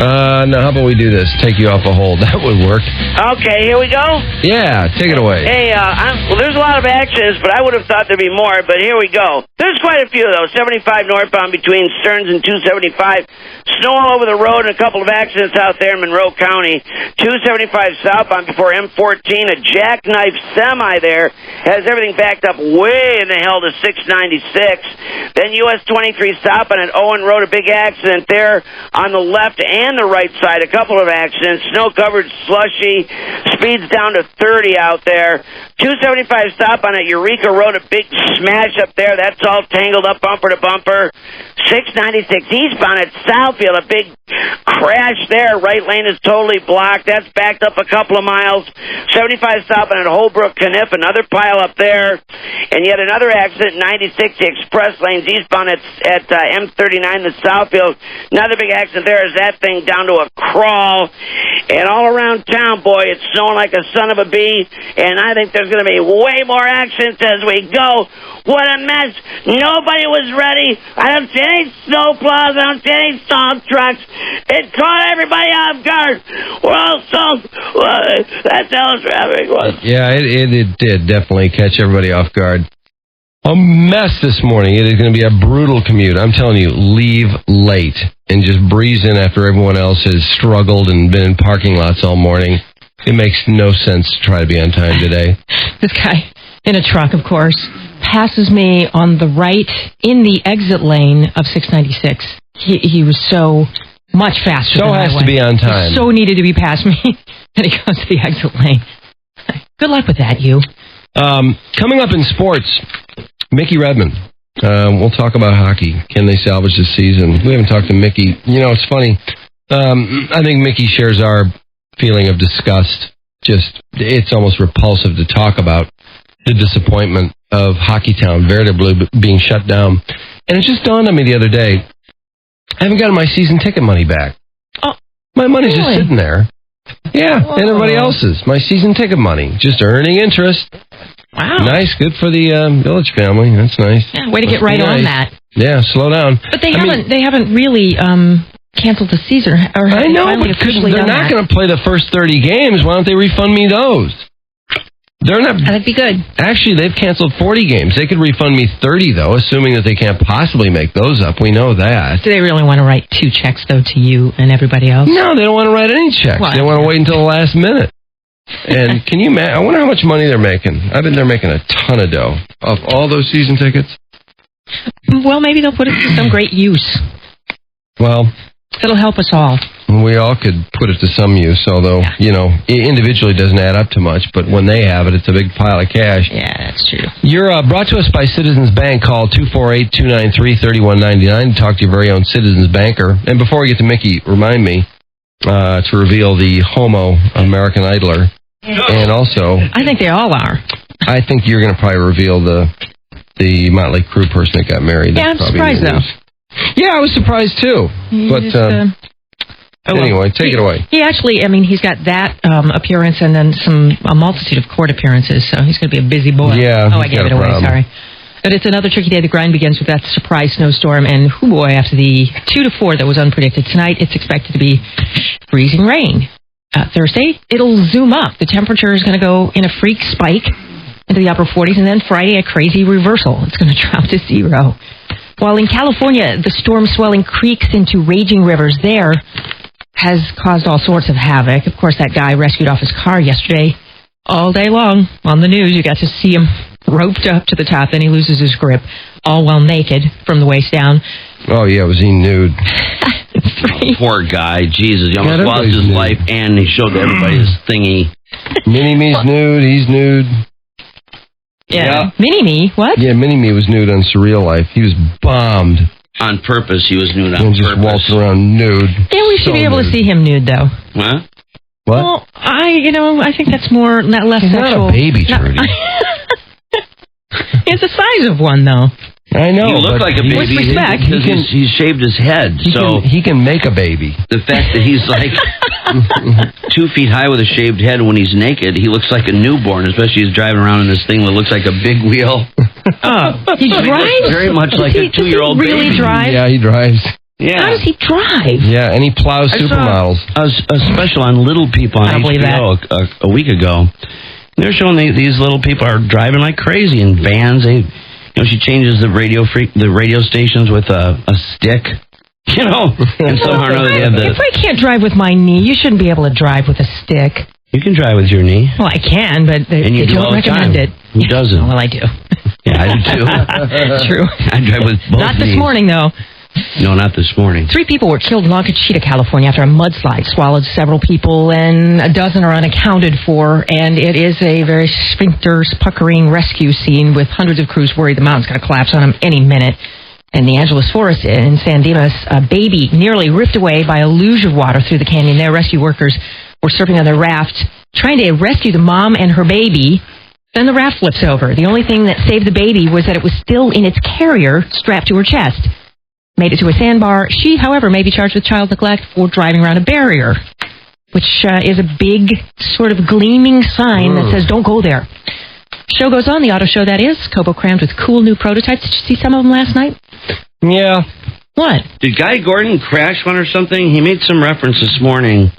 No, how about we do this? Take you off a hold. That would work. Okay, here we go. Yeah, take it away. Hey, well, there's a lot of accidents, but I would have thought there'd be more, but here we go. There's quite a few, though. 75 northbound between Stearns and 275. Snow all over the road and a couple of accidents out there in Monroe County. 275 southbound before M14. A jackknife semi there has everything backed up way in the hell to 696. Then US 23 southbound at Owen Road, a big accident there on the left and the right side. A couple of accidents. Snow-covered, slushy. Speeds down to 30 out there. 275 southbound at Eureka Road, a big smash up there. That's all tangled up bumper to bumper. 696 eastbound at Southfield, a big crash there. Right lane is totally blocked. That's backed up a couple of miles. 75 southbound at Holbrook, Caniff, another pile up there. And yet another accident, 96 express lanes eastbound at M39 at Southfield. Another big accident there is that thing down to a crawl. And all around town, boy, it's snowing like a son of a bee. And I think there's going to be way more accidents as we go. What a mess. Nobody was ready. I don't see any snow plows. I don't see any salt trucks. It caught everybody off guard. We're all so... that's how traffic was. Yeah, it did definitely catch everybody off guard. A mess this morning. It is going to be a brutal commute. I'm telling you, leave late and just breeze in after everyone else has struggled and been in parking lots all morning. It makes no sense to try to be on time today. This guy, in a truck, of course, passes me on the right in the exit lane of 696. He was so much faster than I was. So has to be on time. He so needed to be past me, and he goes to the exit lane. Good luck with that, you. Coming up in sports, Mickey Redmond. We'll talk about hockey. Can they salvage this season? We haven't talked to Mickey. You know, it's funny. I think Mickey shares our feeling of disgust. Just, it's almost repulsive to talk about the disappointment of Hockeytown, Verde Blue, being shut down. And it just dawned on me the other day, I haven't gotten my season ticket money back. Oh, my money's really? just sitting there. Yeah, and everybody else's. My season ticket money. Just earning interest. Wow. Nice, good for the Village family. That's nice. Yeah, way to get right on that. Yeah, slow down. But they haven't really canceled the season. Or I know, but they're not going to play the first 30 games. Why don't they refund me those? They're not. That'd be good. Actually, they've canceled 40 games. They could refund me 30, though, assuming that they can't possibly make those up. We know that. Do they really want to write 2 checks, though, to you and everybody else? No, they don't want to write any checks. They want to wait until the last minute. And can you imagine? I wonder how much money they're making. I bet they're making a ton of dough off all those season tickets. Well, maybe they'll put it to some great use. Well, it'll help us all. We all could put it to some use, although, you know, individually doesn't add up to much, but when they have it, it's a big pile of cash. Yeah, that's true. You're brought to us by Citizens Bank. Call 248-293-3199 to talk to your very own Citizens Banker. And before we get to Mickey, remind me to reveal the homo American Idler. And also... I think they all are. I think you're going to probably reveal the Motley Crue person that got married. Yeah, I'm surprised, though. Yeah, I was surprised, too. But anyway, take it away. He actually, I mean, he's got that appearance and then a multitude of court appearances, so he's going to be a busy boy. Yeah. Oh, I gave it away, sorry. But it's another tricky day. The grind begins with that surprise snowstorm, and after the 2 to 4 that was unpredicted tonight, it's expected to be freezing rain. Thursday, it'll zoom up. The temperature is going to go in a freak spike into the upper 40s, and then Friday, a crazy reversal. It's going to drop to 0. While in California, the storm swelling creeks into raging rivers there has caused all sorts of havoc. Of course, that guy rescued off his car yesterday all day long. On the news, you got to see him roped up to the top, then he loses his grip, all while naked from the waist down. Oh, yeah, was he nude? Poor guy. Jesus, he almost lost his life, and he showed everybody his thingy. Mini-Me's nude, he's nude. Yeah. Mini-Me? What? Yeah, Mini-Me was nude on Surreal Life. He was bombed. On purpose, he was nude on and purpose. And just waltzed around nude. Yeah, we should be able to see him nude, though. What? What? Well, I think that's less He's sexual. Not a baby, Trudy. He's the size of one, though. I know. You look like a baby. With respect. Because he's shaved his head. He can make a baby. The fact that he's like 2 feet high with a shaved head when he's naked, he looks like a newborn, especially he's driving around in this thing that looks like a big wheel. He drives? Very much like a 2-year-old baby. Does he really drive? Yeah, he drives. Yeah. How does he drive? Yeah, and he plows supermodels. A special on Little People on HBO a week ago. They're showing these little people are driving like crazy in vans. She changes the radio stations with a stick. And somehow or another they have If I can't drive with my knee, you shouldn't be able to drive with a stick. You can drive with your knee. Well, I can, but they don't recommend it. Who doesn't? Well, I do. Yeah, I do too. True. I drive with both Not this knees. morning, though. No, not this morning. 3 people were killed in La Conchita, California after a mudslide swallowed several people, and a dozen are unaccounted for. And it is a very sphincter-puckering rescue scene with hundreds of crews worried the mountain's going to collapse on them any minute. In the Angeles Forest in San Dimas, a baby nearly ripped away by a luge of water through the canyon. Their rescue workers were surfing on their raft, trying to rescue the mom and her baby. Then the raft flips over. The only thing that saved the baby was that it was still in its carrier strapped to her chest. Made it to a sandbar. She, however, may be charged with child neglect for driving around a barrier, which is a big sort of gleaming sign that says, don't go there. Show goes on, the auto show that is. Kobo crammed with cool new prototypes. Did you see some of them last night? Yeah. What? Did Guy Gordon crash one or something? He made some reference this morning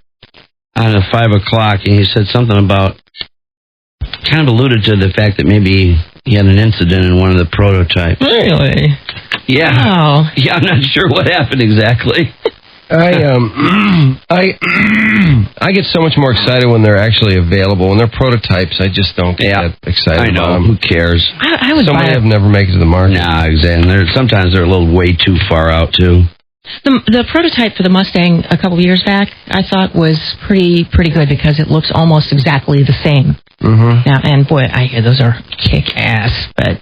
on 5 o'clock, and he said something about, kind of alluded to the fact that maybe he had an incident in one of the prototypes. Really? Yeah. Wow. Yeah, I'm not sure what happened exactly. I get so much more excited when they're actually available. When they're prototypes, I just don't get that excited. I know. About them. Who cares? I would so buy many it. of them never make it to the market. Nah, exactly. Sometimes they're a little way too far out, too. The prototype for the Mustang a couple of years back, I thought was pretty good because it looks almost exactly the same. Mm-hmm. Now, and boy, I hear those are kick-ass. But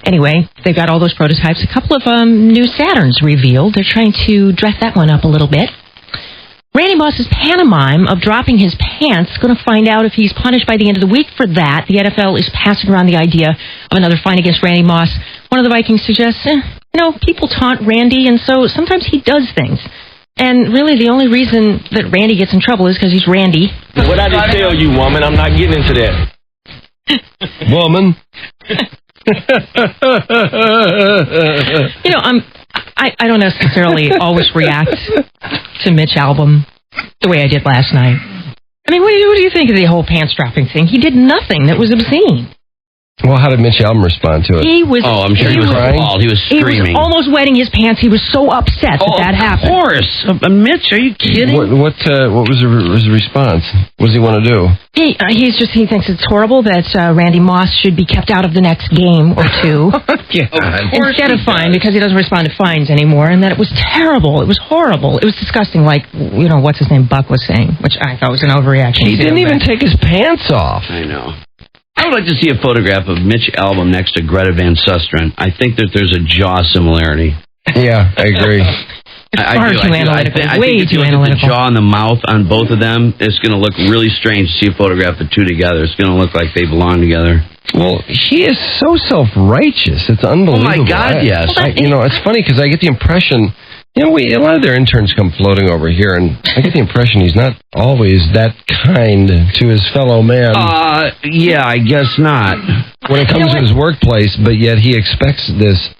anyway, they've got all those prototypes. A couple of new Saturns revealed. They're trying to dress that one up a little bit. Randy Moss's pantomime of dropping his pants, going to find out if he's punished by the end of the week for that. The NFL is passing around the idea of another fine against Randy Moss. One of the Vikings suggests, people taunt Randy, and so sometimes he does things. And really, the only reason that Randy gets in trouble is because he's Randy. What I just tell you, woman, I'm not getting into that. Woman. I don't necessarily always react to Mitch Albom the way I did last night. I mean, what do you think of the whole pants dropping thing? He did nothing that was obscene. Well, how did Mitch Albom respond to it? I'm sure he was appalled. He was screaming. He was almost wetting his pants. He was so upset that happened. Of course. Mitch, are you kidding? What was the response? What does he want to do? He thinks it's horrible that Randy Moss should be kept out of the next game or two. Instead of fine, because he doesn't respond to fines anymore, and that it was terrible. It was horrible. It was disgusting, like, what's his name, Buck was saying, which I thought was an overreaction. He didn't even take his pants off. I know. I would like to see a photograph of Mitch Albom next to Greta Van Susteren. I think that there's a jaw similarity. Yeah, I agree. It's far too analytical. I think if you look at the jaw and the mouth on both of them, it's going to look really strange to see a photograph of the two together. It's going to look like they belong together. Well, he is so self-righteous. It's unbelievable. Oh, my God, yes. It's funny because I get the impression... a lot of their interns come floating over here, and I get the impression he's not always that kind to his fellow man. Yeah, I guess not. When it comes to his workplace, but yet he expects this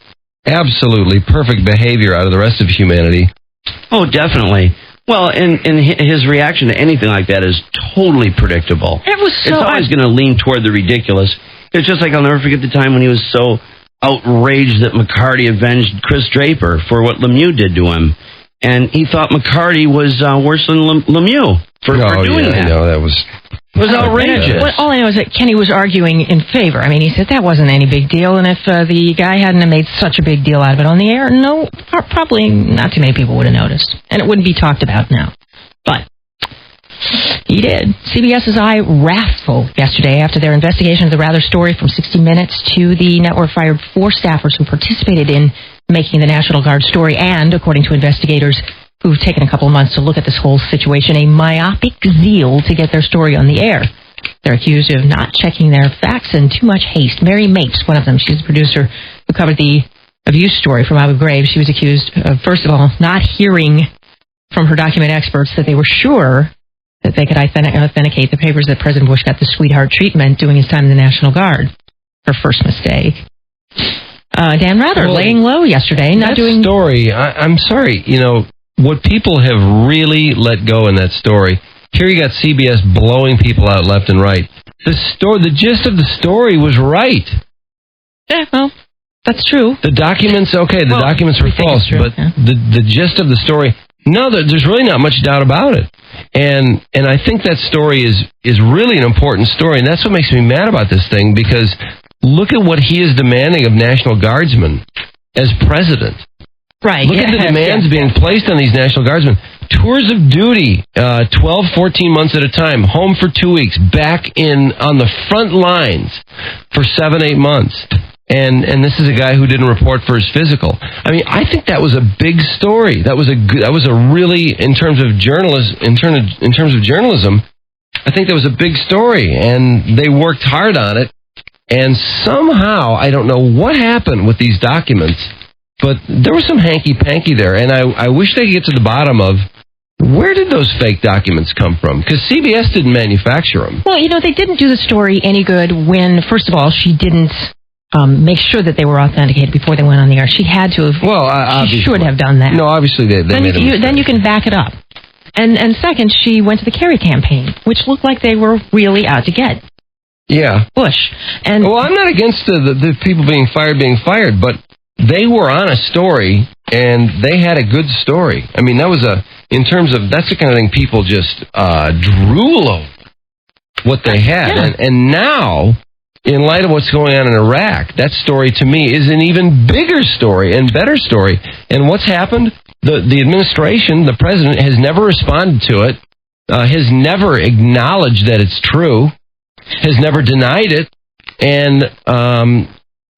absolutely perfect behavior out of the rest of humanity. Oh, definitely. Well, and his reaction to anything like that is totally predictable. It's always going to lean toward the ridiculous. It's just like I'll never forget the time when he was so outraged that McCarty avenged Chris Draper for what Lemieux did to him. And he thought McCarty was worse than Lemieux for doing that. I know, that was... It was outrageous. All I know is that Kenny was arguing in favor. I mean, he said that wasn't any big deal, and if the guy hadn't have made such a big deal out of it on the air, probably not too many people would have noticed. And it wouldn't be talked about now. But he did. CBS's eye wrathful yesterday after their investigation of the Rather story from 60 Minutes to the network fired 4 staffers who participated in making the National Guard story and, according to investigators who've taken a couple of months to look at this whole situation, a myopic zeal to get their story on the air. They're accused of not checking their facts and too much haste. Mary Mapes, one of them, she's the producer who covered the abuse story from Abu Ghraib. She was accused of, first of all, not hearing from her document experts that they were sure that they could authenticate the papers that President Bush got the sweetheart treatment doing his time in the National Guard. Her first mistake. Dan Rather laying low yesterday. Story, I'm sorry, what people have really let go in that story, here you got CBS blowing people out left and right. The gist of the story was right. Yeah, well, that's true. The documents, documents were false, but the gist of the story, no, there's really not much doubt about it. And I think that story is really an important story, and that's what makes me mad about this thing, because look at what he is demanding of National Guardsmen as president. Right. Look at the demands being placed on these National Guardsmen. Tours of duty, 12, 14 months at a time, home for 2 weeks, back on the front lines for 7, 8 months. And this is a guy who didn't report for his physical. I mean, I think that was a big story. That was a really, in terms of journalism, I think that was a big story, and they worked hard on it. And somehow, I don't know what happened with these documents, but there was some hanky-panky there, and I wish they could get to the bottom of where did those fake documents come from? Because CBS didn't manufacture them. Well, they didn't do the story any good when, first of all, she didn't make sure that they were authenticated before they went on the air. She had to have. Well, she should have done that. No, obviously they made a mistake. Then you can back it up. And second, she went to the Kerry campaign, which looked like they were really out to get. Yeah. Bush. And well, I'm not against the people being fired, but they were on a story, and they had a good story. I mean, that's the kind of thing people just drool over, what they had. Yeah. And now, in light of what's going on in Iraq, that story to me is an even bigger story and better story. And what's happened? The administration, the president, has never responded to it, has never acknowledged that it's true, has never denied it, and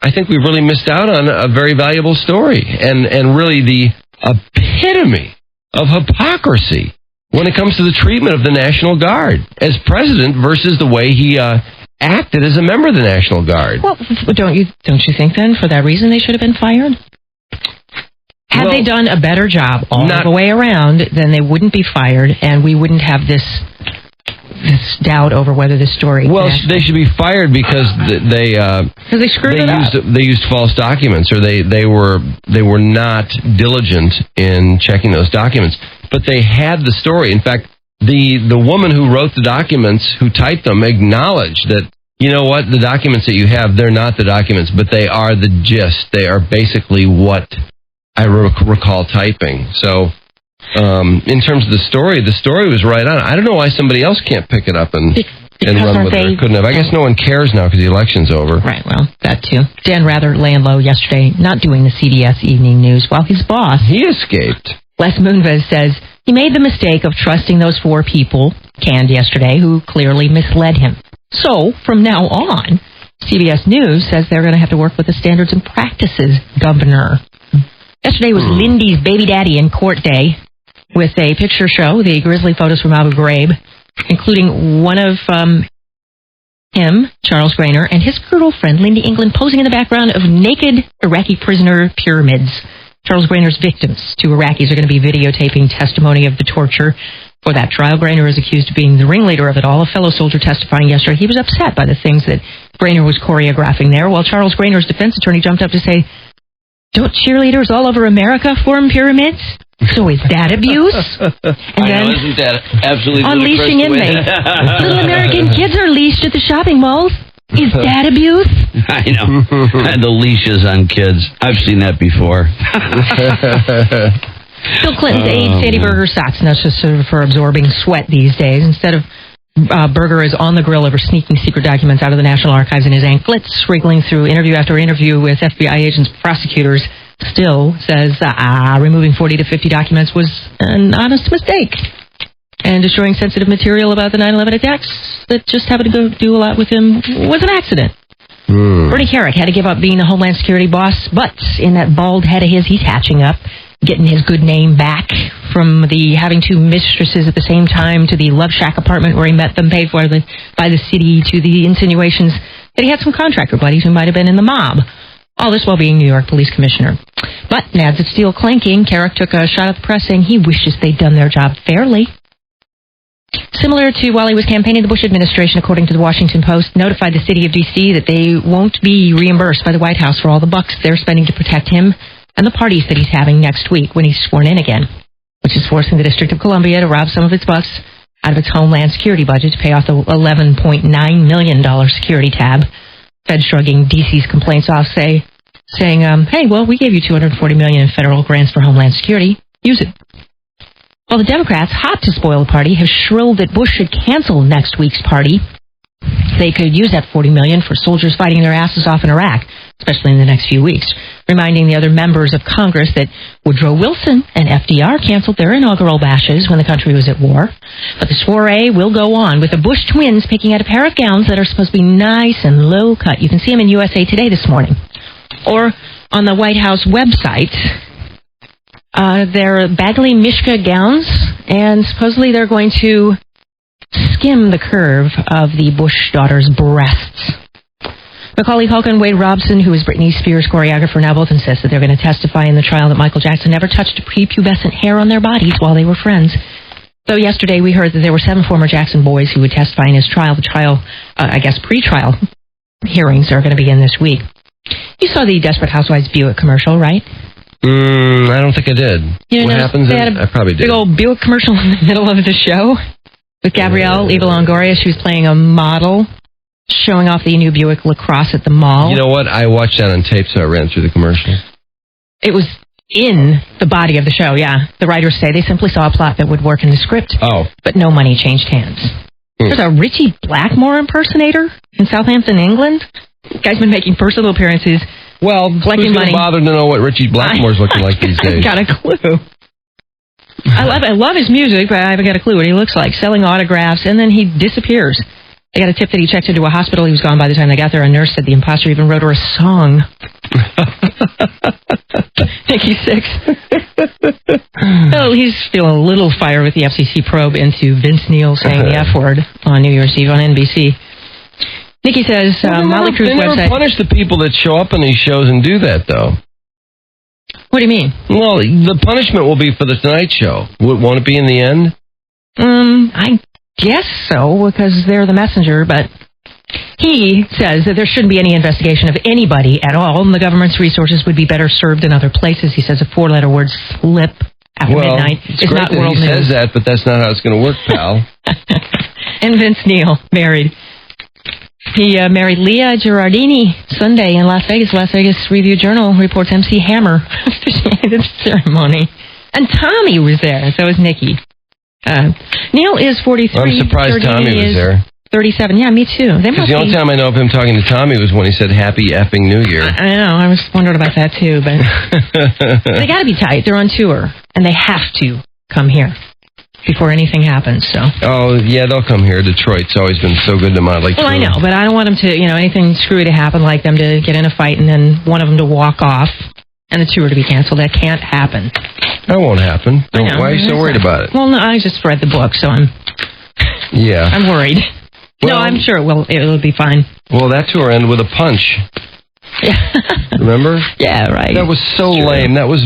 I think we really missed out on a very valuable story and really the epitome of hypocrisy when it comes to the treatment of the National Guard as president versus the way he acted as a member of the National Guard. Well, don't you think then for that reason they should have been fired? Had they done a better job all the way around, then they wouldn't be fired, and we wouldn't have this doubt over whether the story. Well, they should be fired because they screwed it up. They used false documents, or they were not diligent in checking those documents. But they had the story. In fact, the woman who wrote the documents, who typed them, acknowledged that, you know what, the documents that you have, they're not the documents, but they are the gist. They are basically what I recall typing. So, in terms of the story was right on. I don't know why somebody else can't pick it up and run with it. Couldn't have. I guess no one cares now because the election's over. Right, well, that too. Dan Rather laying low yesterday, not doing the CBS Evening News, while his boss... He escaped. Les Moonves says he made the mistake of trusting those 4 people, canned yesterday, who clearly misled him. So, from now on, CBS News says they're going to have to work with the Standards and Practices governor. Yesterday was Lindy's baby daddy in court day with a picture show, the grisly photos from Abu Ghraib, including one of him, Charles Grainer, and his girlfriend, Lindy England, posing in the background of naked Iraqi prisoner pyramids. Charles Grainer's victims, 2 Iraqis, are going to be videotaping testimony of the torture for that trial. Grainer is accused of being the ringleader of it all. A fellow soldier testifying yesterday, he was upset by the things that Grainer was choreographing there, while Charles Grainer's defense attorney jumped up to say, "Don't cheerleaders all over America form pyramids? So is that abuse?" And then, isn't that absolutely unleashing inmates. Little American kids are leashed at the shopping malls. Is that abuse? I know. The leashes on kids. I've seen that before. Bill Clinton's aide, Sandy Berger, socks nuts for absorbing sweat these days. Instead of Berger is on the grill over sneaking secret documents out of the National Archives in his anklets, wriggling through interview after interview with FBI agents, prosecutors. Still says removing 40 to 50 documents was an honest mistake. And destroying sensitive material about the 9/11 attacks that just happened to go do a lot with him was an accident. Bernie Kerik had to give up being the Homeland Security boss, but in that bald head of his, he's hatching up, getting his good name back from the having 2 mistresses at the same time to the Love Shack apartment where he met them, paid for by the city, to the insinuations that he had some contractor buddies who might have been in the mob. All this while being New York Police Commissioner. But nads of steel clanking, Kerik took a shot at the press saying he wishes they'd done their job fairly. Similar to while he was campaigning, the Bush administration, according to the Washington Post, notified the city of D.C. that they won't be reimbursed by the White House for all the bucks they're spending to protect him and the parties that he's having next week when he's sworn in again, which is forcing the District of Columbia to rob some of its bucks out of its Homeland Security budget to pay off the $11.9 million security tab. Fed shrugging D.C.'s complaints off, saying, hey, well, we gave you $240 million in federal grants for Homeland Security. Use it. Well, the Democrats, hot to spoil the party, have shrilled that Bush should cancel next week's party. They could use that $40 million for soldiers fighting their asses off in Iraq, especially in the next few weeks. reminding the other members of Congress that Woodrow Wilson and FDR canceled their inaugural bashes when the country was at war. But the soiree will go on with the Bush twins picking out a pair of gowns that are supposed to be nice and low-cut. You can see them in USA Today this morning. Or on the White House website, they're Bagley Mishka gowns, and supposedly they're going to skim the curve of the Bush daughter's breasts. Macaulay Culkin and Wade Robson, who is Britney Spears' choreographer, now both insist that they're going to testify in the trial that Michael Jackson never touched prepubescent hair on their bodies while they were friends. So yesterday we heard that there were 7 former Jackson boys who would testify in his trial. The trial, pre-trial hearings are going to begin this week. You saw the Desperate Housewives Buick commercial, right? I don't think I did. What happens? I probably did. Big old Buick commercial in the middle of the show with Gabrielle Eva Longoria. She was playing a model, showing off the new Buick LaCrosse at the mall. You know what? I watched that on tape, so I ran through the commercial. It was in the body of the show, yeah. The writers say they simply saw a plot that would work in the script, but no money changed hands. There's a Richie Blackmore impersonator in Southampton, England. The guy's been making personal appearances. Well, collecting money. Who's bothered to know what Richie Blackmore's looking like these days? I got a clue. I love his music, but I haven't got a clue what he looks like. Selling autographs, and then he disappears. They got a tip that he checked into a hospital. He was gone by the time they got there. A nurse said the imposter even wrote her a song. Nikki Sixx. Oh, he's feeling a little fire with the FCC probe into Vince Neil saying the F word on New Year's Eve on NBC. Nikki says Molly Crew's website. They never punish the people that show up on these shows and do that, though. What do you mean? Well, the punishment will be for the Tonight Show. Won't it be in the end? I guess so, because they're the messenger, but he says that there shouldn't be any investigation of anybody at all, and the government's resources would be better served in other places. He says a 4-letter word slip after midnight is not world news. He says that, but that's not how it's going to work, pal. And Vince Neil married. He married Leah Girardini Sunday in Las Vegas. Las Vegas Review-Journal reports MC Hammer officiated the ceremony. And Tommy was there, and so was Nikki. Neil is 43. I'm surprised Tommy was there. 37. Yeah, me too. Because the only time I know of him talking to Tommy was when he said Happy Effing New Year. I know. I was wondering about that too, but they got to be tight. They're on tour, and they have to come here before anything happens. So. Oh yeah, they'll come here. Detroit's always been so good to Motley Crue. Well, I know, but I don't want them to, anything screwy to happen, like them to get in a fight and then one of them to walk off and the tour to be canceled. That can't happen. That won't happen. Why are you so worried about it? Well, no, I just read the book, so I'm worried. Well, no, I'm sure it'll be fine. Well, that tour ended with a punch. Remember? Yeah, right. That was so lame. That was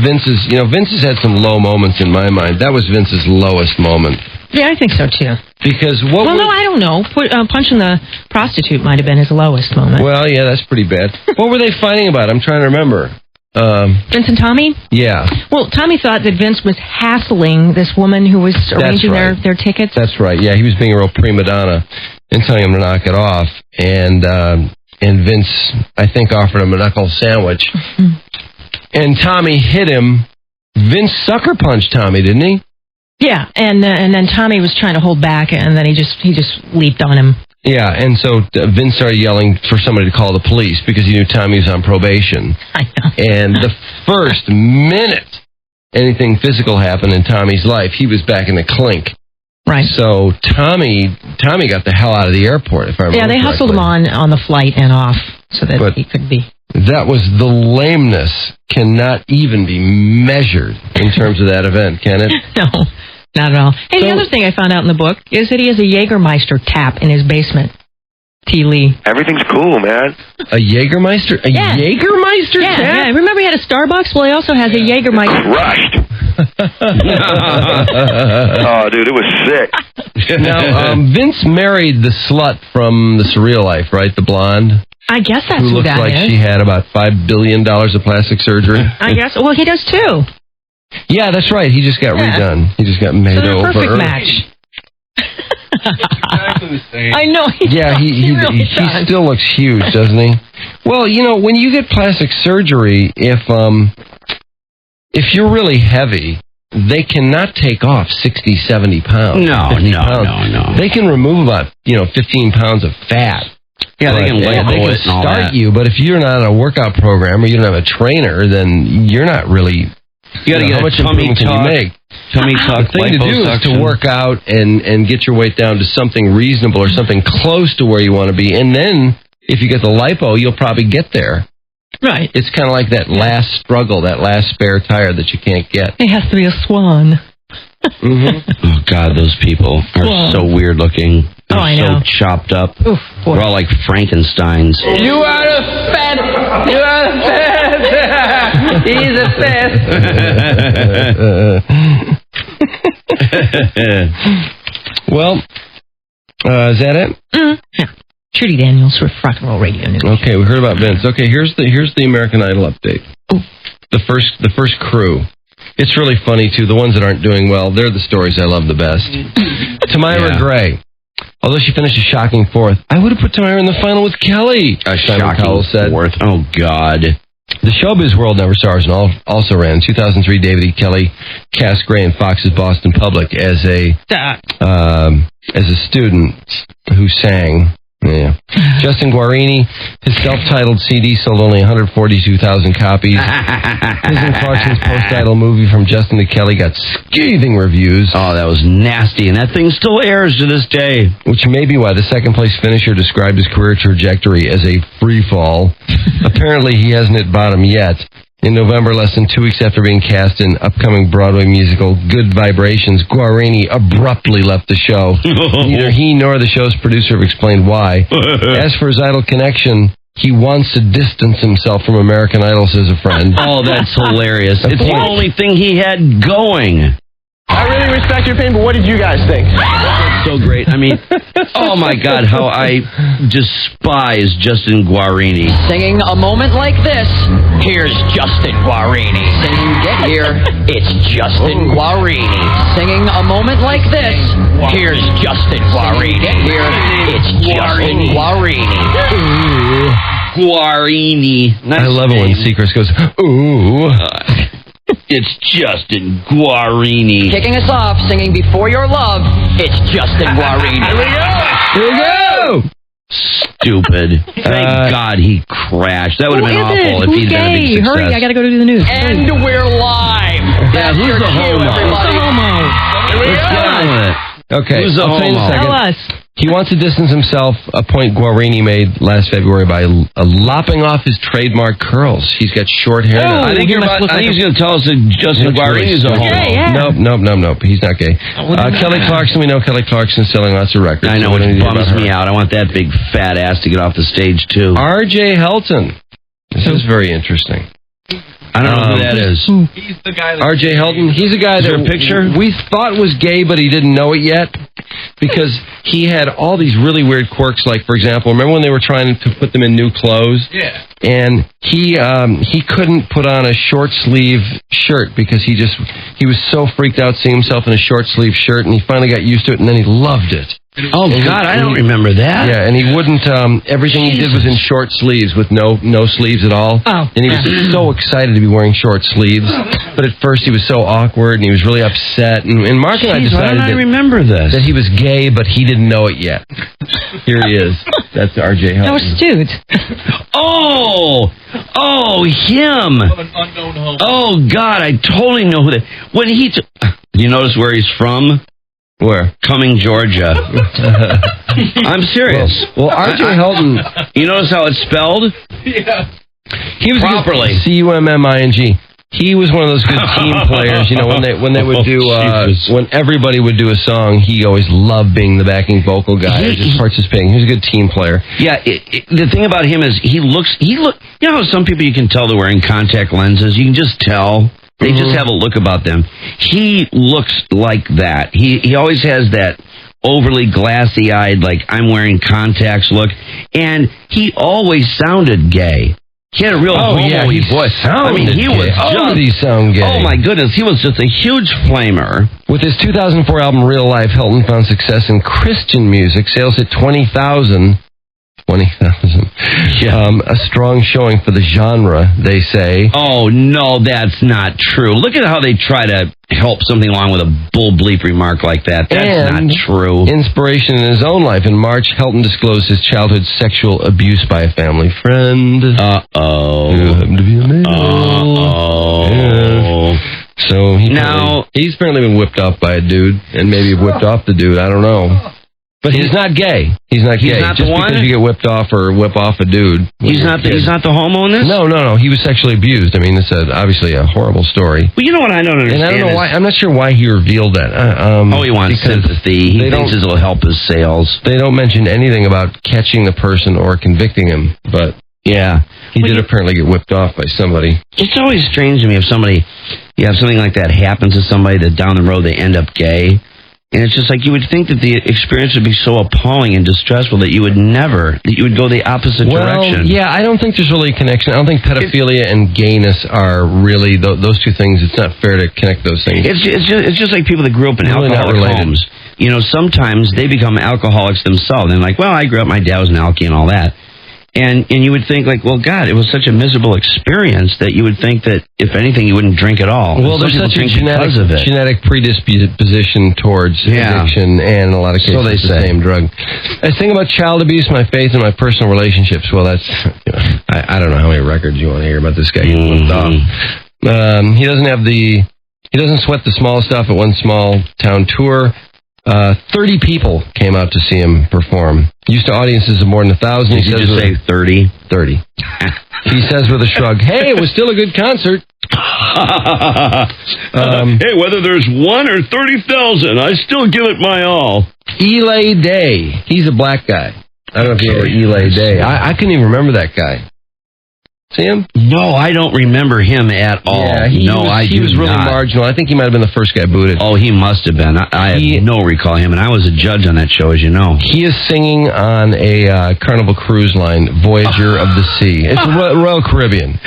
Vince's. Vince has had some low moments in my mind. That was Vince's lowest moment. Yeah, I think so too. Because no, I don't know. Punching the prostitute might have been his lowest moment. Well, yeah, that's pretty bad. What were they fighting about? I'm trying to remember. Vince and Tommy? Yeah. Well, Tommy thought that Vince was hassling this woman who was arranging their tickets. That's right. Yeah, he was being a real prima donna and telling him to knock it off. And Vince, I think, offered him a knuckle sandwich. Mm-hmm. And Tommy hit him. Vince sucker punched Tommy, didn't he? Yeah, and then Tommy was trying to hold back, and then he just leaped on him. Yeah, and so Vince started yelling for somebody to call the police because he knew Tommy was on probation. I know. And the first minute anything physical happened in Tommy's life, he was back in the clink. Right. So Tommy got the hell out of the airport, if I remember correctly. Yeah, they hustled him on the flight and off so that he could be. That was the lameness cannot even be measured in terms of that event, can it? No, not at all. Hey, the other thing I found out in the book is that he has a Jägermeister tap in his basement. T. Lee. Everything's cool, man. A Jägermeister? Jägermeister tap? Yeah. Remember he had a Starbucks? Well, he also has a Jägermeister. Crushed. Oh, dude, it was sick. Now, Vince married the slut from The Surreal Life, right? The blonde? I guess that's who looks like she had about $5 billion of plastic surgery. I guess. Well, he does too. Yeah, that's right. He just got redone. He just got made over. Perfect match. Exactly the same. I know. He still looks huge, doesn't he? Well, when you get plastic surgery, if you're really heavy, they cannot take off 60, 70 pounds. No. They can remove about 15 pounds of fat. Yeah, they can label they can it and all start that. you, but if you're not on a workout program or you don't have a trainer, then you're not really. You got to get how much a tummy improvement can you tuck. make? Tummy tuck. The thing to do is to work out and get your weight down to something reasonable or something close to where you want to be, and then if you get the lipo, you'll probably get there. Right. It's kind of like that last struggle, that last spare tire that you can't get. It has to be a swan. Oh, God, those people are so weird looking. They're I so know. chopped up. Oof, They're all like Frankensteins. You are a fat. You are a fat. He's a fat. Well, is that it? Yeah. Trudy Daniels with Rock and Roll Radio News. Okay, we heard about Vince. Okay, here's the American Idol update. The first crew. It's really funny too. The ones that aren't doing well, they're the stories I love the best. Tamira Gray. Although she finished a shocking fourth, I would have put Tamira in the final with Kelly. Simon Cowell said. Fourth. Oh, God. The Showbiz World Never Stars and also ran in 2003. David E. Kelly cast Gray in Fox's Boston Public as a student who sang. Yeah. Justin Guarini, his self-titled CD sold only 142,000 copies. His and Clarkson's post-idol movie from Justin to Kelly got scathing reviews. Oh, that was nasty, and that thing still airs to this day. Which may be why the second-place finisher described his career trajectory as a free fall. Apparently, he hasn't hit bottom yet. In November, less than 2 weeks after being cast in upcoming Broadway musical Good Vibrations, Guarini abruptly left the show. Neither he nor the show's producer have explained why. As for his Idol connection, he wants to distance himself from American Idol, says a friend. Oh, that's hilarious. It's the only thing he had going. I really respect your pain, but what did you guys think? That's so great. I mean, oh my God, how I despise Justin Guarini. Singing a moment like this, here's Justin Guarini. Singing Get Here, it's Justin Guarini. Singing a moment like this, here's Justin Guarini. Get Here, it's Justin Guarini. Guarini. Nice I love it when Seacrest goes, ooh. It's Justin Guarini. Kicking us off, singing Before Your Love, it's Justin Guarini. Here we go. Here we go. Stupid. Thank God he crashed. That would have been awful if he'd been a big success. Hurry, I gotta go to the news. And we're live. Yeah, That's who's your the cue, homo? everybody. Who's the homo? Let's get on with it. Okay, Who's the I'll tell you in a homo? second. Tell us. He wants to distance himself, a point Guarini made last February by lopping off his trademark curls. He's got short hair now. I think he's going to tell us that Justin Guarini is a homo. Nope. He's not gay. Kelly Clarkson, we know Kelly Clarkson's selling lots of records. I know, so it bums me out. I want that big fat ass to get off the stage, too. R.J. Helton. This is very interesting. I don't know who that is. He's the guy that... R.J. Helton, he's a guy Is that there a picture? we thought was gay, but he didn't know it yet. Because he had all these really weird quirks, like, for example, remember when they were trying to put them in new clothes? Yeah. And he couldn't put on a short sleeve shirt because he was so freaked out seeing himself in a short sleeve shirt, and he finally got used to it, and then he loved it. Oh, God, I don't remember that. Yeah, and he wouldn't, everything he did was in short sleeves with no sleeves at all. Oh. And he was so excited to be wearing short sleeves, but at first he was so awkward, and he was really upset. And Mark and I decided I remember this? that he was gay, but he didn't know it yet. Here he is. That's R.J. Helton. How astute. Oh, him. An unknown homo. Oh, God, I totally know who that... When he... You notice where he's from? Where? Cumming, Georgia. I'm serious. Well, R.J. Helton... You notice how it's spelled? Yeah. He was Properly. Cumming. He was one of those good team players, you know, when they would do when everybody would do a song, he always loved being the backing vocal guy, just participating. He was a good team player. Yeah, the thing about him is he looks. You know how some people you can tell they're wearing contact lenses. You can just tell. They just have a look about them. He looks like that. He always has that overly glassy-eyed, like I'm wearing contacts look, and he always sounded gay. He had a real homo-y voice. I mean, he was did he sound gay? Oh my goodness, he was just a huge flamer. With his 2004 album Real Life, Helton found success in Christian music. Sales hit 20,000 20,000. Yeah. A strong showing for the genre, they say. Oh, no, that's not true. Look at how they try to help something along with a bull bleep remark like that. That's not true. Inspiration in his own life. In March, Helton disclosed his childhood sexual abuse by a family friend. Uh-oh. Who happened to be a male. Uh-oh. Yeah. So he's apparently been whipped off by a dude, and maybe whipped off the dude. I don't know. But he's not gay. He's not gay. Not Just the one? because you get whipped off or whip off a dude. He's not the homo in this? No. He was sexually abused. I mean, it's obviously a horrible story. Well, you know what I don't understand? And I don't know why. I'm not sure why he revealed that. He wants sympathy. He thinks it'll help his sales. They don't mention anything about catching the person or convicting him. But yeah, he did apparently get whipped off by somebody. It's always strange to me if you have something like that happen to somebody that down the road they end up gay. And it's just like you would think that the experience would be so appalling and distressful that you would go the opposite direction. Yeah, I don't think there's really a connection. I don't think pedophilia and gayness are really those two things. It's not fair to connect those things. It's just like people that grew up in alcoholic homes. You know, sometimes they become alcoholics themselves. And like, well, I grew up, my dad was an alkie and all that. And you would think, like, well, God, it was such a miserable experience that you would think that, if anything, you wouldn't drink at all. Well, there's such a genetic predisposition towards addiction, and in a lot of cases, it's the same drug. I think about child abuse, my faith, and my personal relationships. Well, that's, I don't know how many records you want to hear about this guy getting whipped off. He doesn't sweat the small stuff at one small town tour. 30 people came out to see him perform. Used to audiences of more than 1,000. Did you just say 30? 30. He says with a shrug, hey, it was still a good concert. Hey, whether there's 1 or 30,000, I still give it my all. Eli Day. He's a black guy. I don't know if you know Eli Day. I couldn't even remember that guy. See him? No, I don't remember him at all. Yeah, he was really marginal. I think he might have been the first guy booted. Oh, he must have been. I have no recall him, and I was a judge on that show, as you know. He is singing on a Carnival Cruise Line, Voyager of the Sea. It's Royal Caribbean.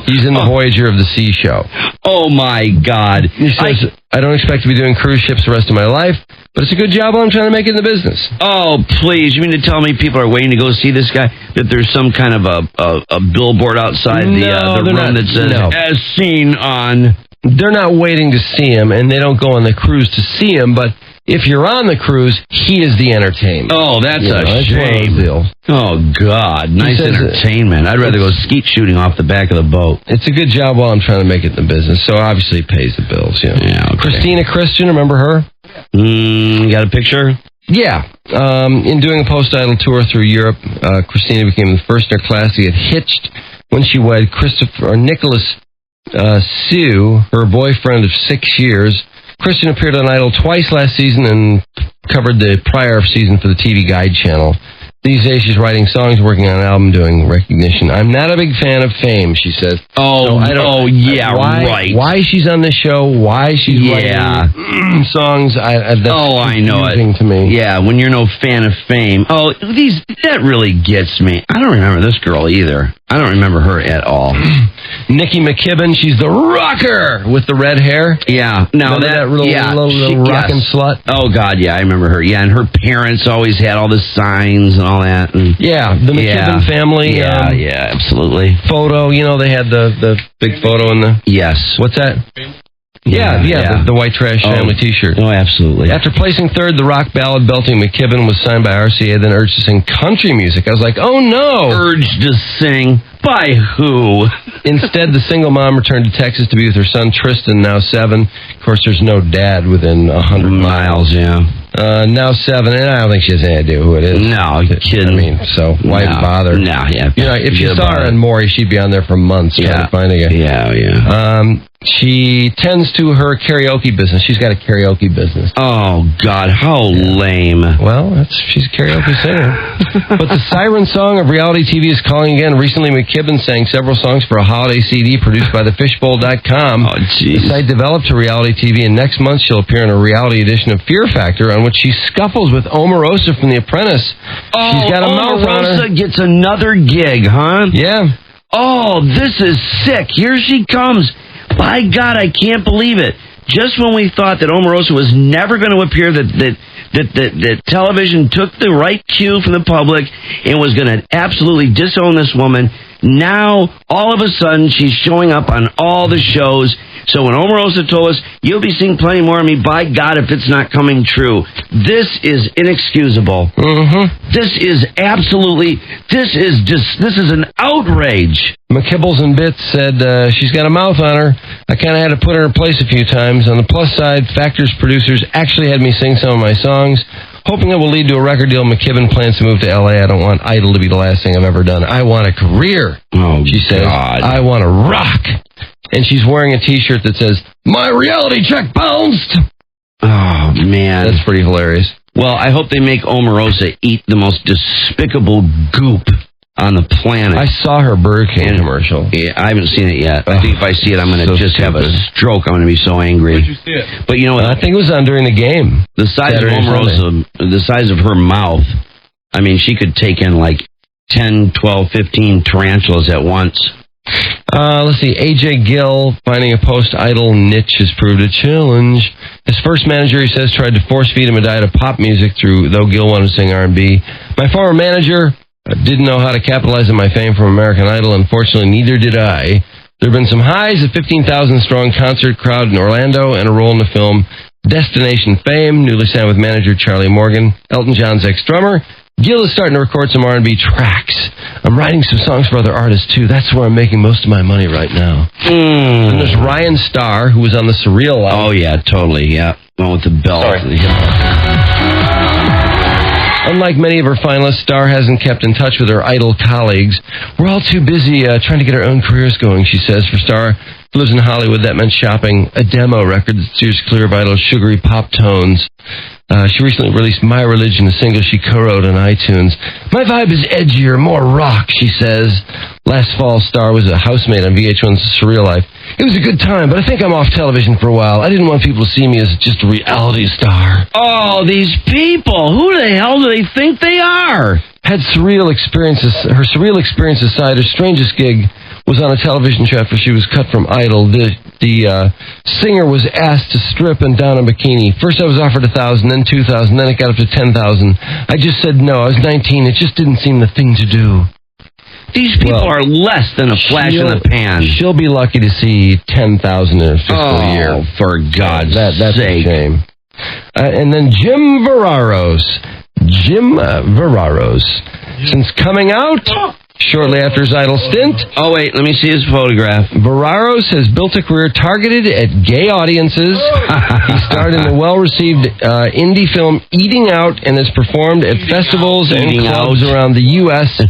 He's in the Voyager of the Sea show. Oh, my God. He says, I don't expect to be doing cruise ships the rest of my life, but it's a good job while I'm trying to make it in the business. Oh, please. You mean to tell me people are waiting to go see this guy? That there's some kind of a billboard outside the room that says, as seen on... They're not waiting to see him, and they don't go on the cruise to see him, but if you're on the cruise, he is the entertainment. Oh, that's a shame. Oh, God. Nice entertainment. I'd rather go skeet shooting off the back of the boat. It's a good job while I'm trying to make it in the business, so obviously it pays the bills. You know. Yeah, okay. Christina Christian, remember her? Got a picture? Yeah. In doing a post-idol tour through Europe, Christina became the first in her class to get hitched when she wed Nicholas Sue, her boyfriend of 6 years. Christian appeared on Idol twice last season and covered the prior season for the TV Guide channel. These days, she's writing songs, working on an album, doing recognition. I'm not a big fan of fame, she says. Right. Why she's on this show, why she's writing songs, that's I know confusing it. To me. Yeah, when you're no fan of fame. Oh, that really gets me. I don't remember this girl either. I don't remember her at all. Nikki McKibben, she's the rocker with the red hair. Yeah. Now that little rockin' slut. Oh, God, yeah, I remember her. Yeah, and her parents always had all the signs and all that. And the McKibben family. Yeah, absolutely. Photo, they had the big photo in the... Yes. What's that? Yeah. The white trash family T-shirt. Oh, absolutely. After placing third, the rock ballad belting McKibben was signed by RCA, then urged to sing country music. I was like, oh no! Urged to sing? By who? Instead, the single mom returned to Texas to be with her son Tristan, now 7. Of course, there's no dad within 100 miles. Yeah. Now 7, and I don't think she has any idea who it is. No, kidding. I mean, so why bother? No, yeah. If you saw her in Maury, she'd be on there for months trying to find a guy. Yeah. She tends to her karaoke business. She's got a karaoke business. Oh, God, how lame. Well, she's a karaoke singer. But the siren song of reality TV is calling again. Recently, McKibben sang several songs for a holiday CD produced by thefishbowl.com. Oh, jeez. The site developed her reality TV, and next month she'll appear in a reality edition of Fear Factor, on which she scuffles with Omarosa from The Apprentice. Oh, she's got a mouth on her. Omarosa gets another gig, huh? Yeah. Oh, this is sick. Here she comes. By God, I can't believe it. Just when we thought that Omarosa was never going to appear, that that television took the right cue from the public and was going to absolutely disown this woman. Now, all of a sudden, she's showing up on all the shows. So when Omarosa told us, you'll be seeing plenty more of me, by God, if it's not coming true. This is inexcusable. Mm-hmm. This is an outrage. McKibbles and Bits said she's got a mouth on her. I kind of had to put her in her place a few times. On the plus side, Factor's producers actually had me sing some of my songs. Hoping it will lead to a record deal, McKibben plans to move to L.A. I don't want Idol to be the last thing I've ever done. I want a career, she says. God. I want to rock. And she's wearing a T-shirt that says, "My reality check bounced." Oh, man. That's pretty hilarious. Well, I hope they make Omarosa eat the most despicable goop on the planet. I saw her Burger King commercial. Yeah, I haven't seen it yet. I think if I see it, I'm going to just have a stroke. I'm going to be so angry. Where'd you see it? But you know what? I think it was on during the game. The size Saturday of Omarosa, the size of her mouth, I mean, she could take in like 10, 12, 15 tarantulas at once. Let's see. AJ Gill, finding a post-Idol niche has proved a challenge. His first manager, he says, tried to force-feed him a diet of pop music though Gill wanted to sing R&B. My former manager didn't know how to capitalize on my fame from American Idol. Unfortunately, neither did I. There have been some highs, a 15,000-strong concert crowd in Orlando, and a role in the film Destination Fame, newly signed with manager Charlie Morgan, Elton John's ex-drummer. Gill is starting to record some R&B tracks. I'm writing some songs for other artists, too. That's where I'm making most of my money right now. And there's Ryan Starr, who was on the Surreal Life. Oh, yeah, totally, yeah. One with the belt. Unlike many of her finalists, Starr hasn't kept in touch with her Idol colleagues. We're all too busy trying to get our own careers going, she says. For Starr, who lives in Hollywood, that meant shopping a demo record that steers clear of Idol's sugary pop tones. She recently released My Religion, a single she co-wrote on iTunes. My vibe is edgier, more rock, she says. Last fall, Starr was a housemate on VH1's Surreal Life. It was a good time, but I think I'm off television for a while. I didn't want people to see me as just a reality star. Oh, these people! Who the hell do they think they are? Had surreal experiences. Her surreal experience aside, her strangest gig was on a television show after she was cut from Idol. The singer was asked to strip and don a bikini. First I was offered $1,000, then $2,000, then it got up to $10,000. I just said no. I was 19. It just didn't seem the thing to do. These people are less than a flash in the pan. She'll be lucky to see $10,000 in a fiscal year. Oh, for God's that's sake. a shame. And then Jim Veraros. Since coming out shortly after his Idol stint. Oh, wait, let me see his photograph. Veraros has built a career targeted at gay audiences. He starred in the well-received indie film Eating Out and has performed at festivals and clubs around the U.S.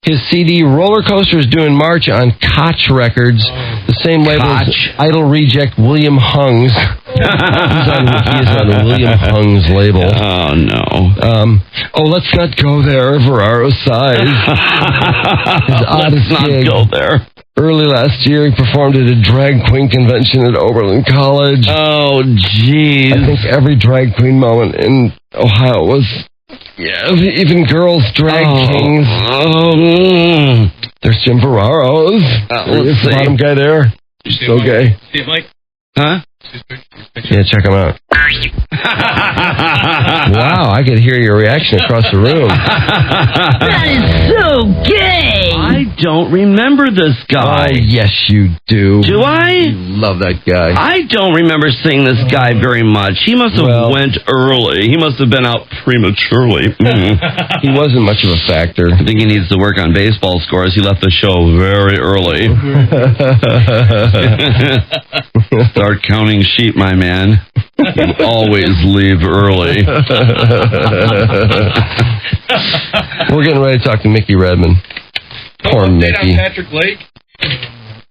His CD Roller Coaster is due in March on Koch Records, the same label as Idol reject William Hung's. He is on the William Hung's label. Oh, no. Let's not go there, Veraros sighs. His oddest gig. Let's not go there. Early last year, he performed at a drag queen convention at Oberlin College. Oh, jeez. I think every drag queen moment in Ohio was... Yeah, even girls, drag kings. There's Jim Veraros. Let's see. Bottom guy there. He's so gay. See it, Mike? Huh? Yeah, check him out. Wow, I could hear your reaction across the room. That is so gay! I don't remember this guy. Oh, yes, you do. Do I? You love that guy. I don't remember seeing this guy very much. He must have went early. He must have been out prematurely. He wasn't much of a factor. I think he needs to work on baseball scores. He left the show very early. Start counting sheep, my man. You always leave early. We're getting ready to talk to Mickey Redmond. Poor Mickey. Patrick Lake?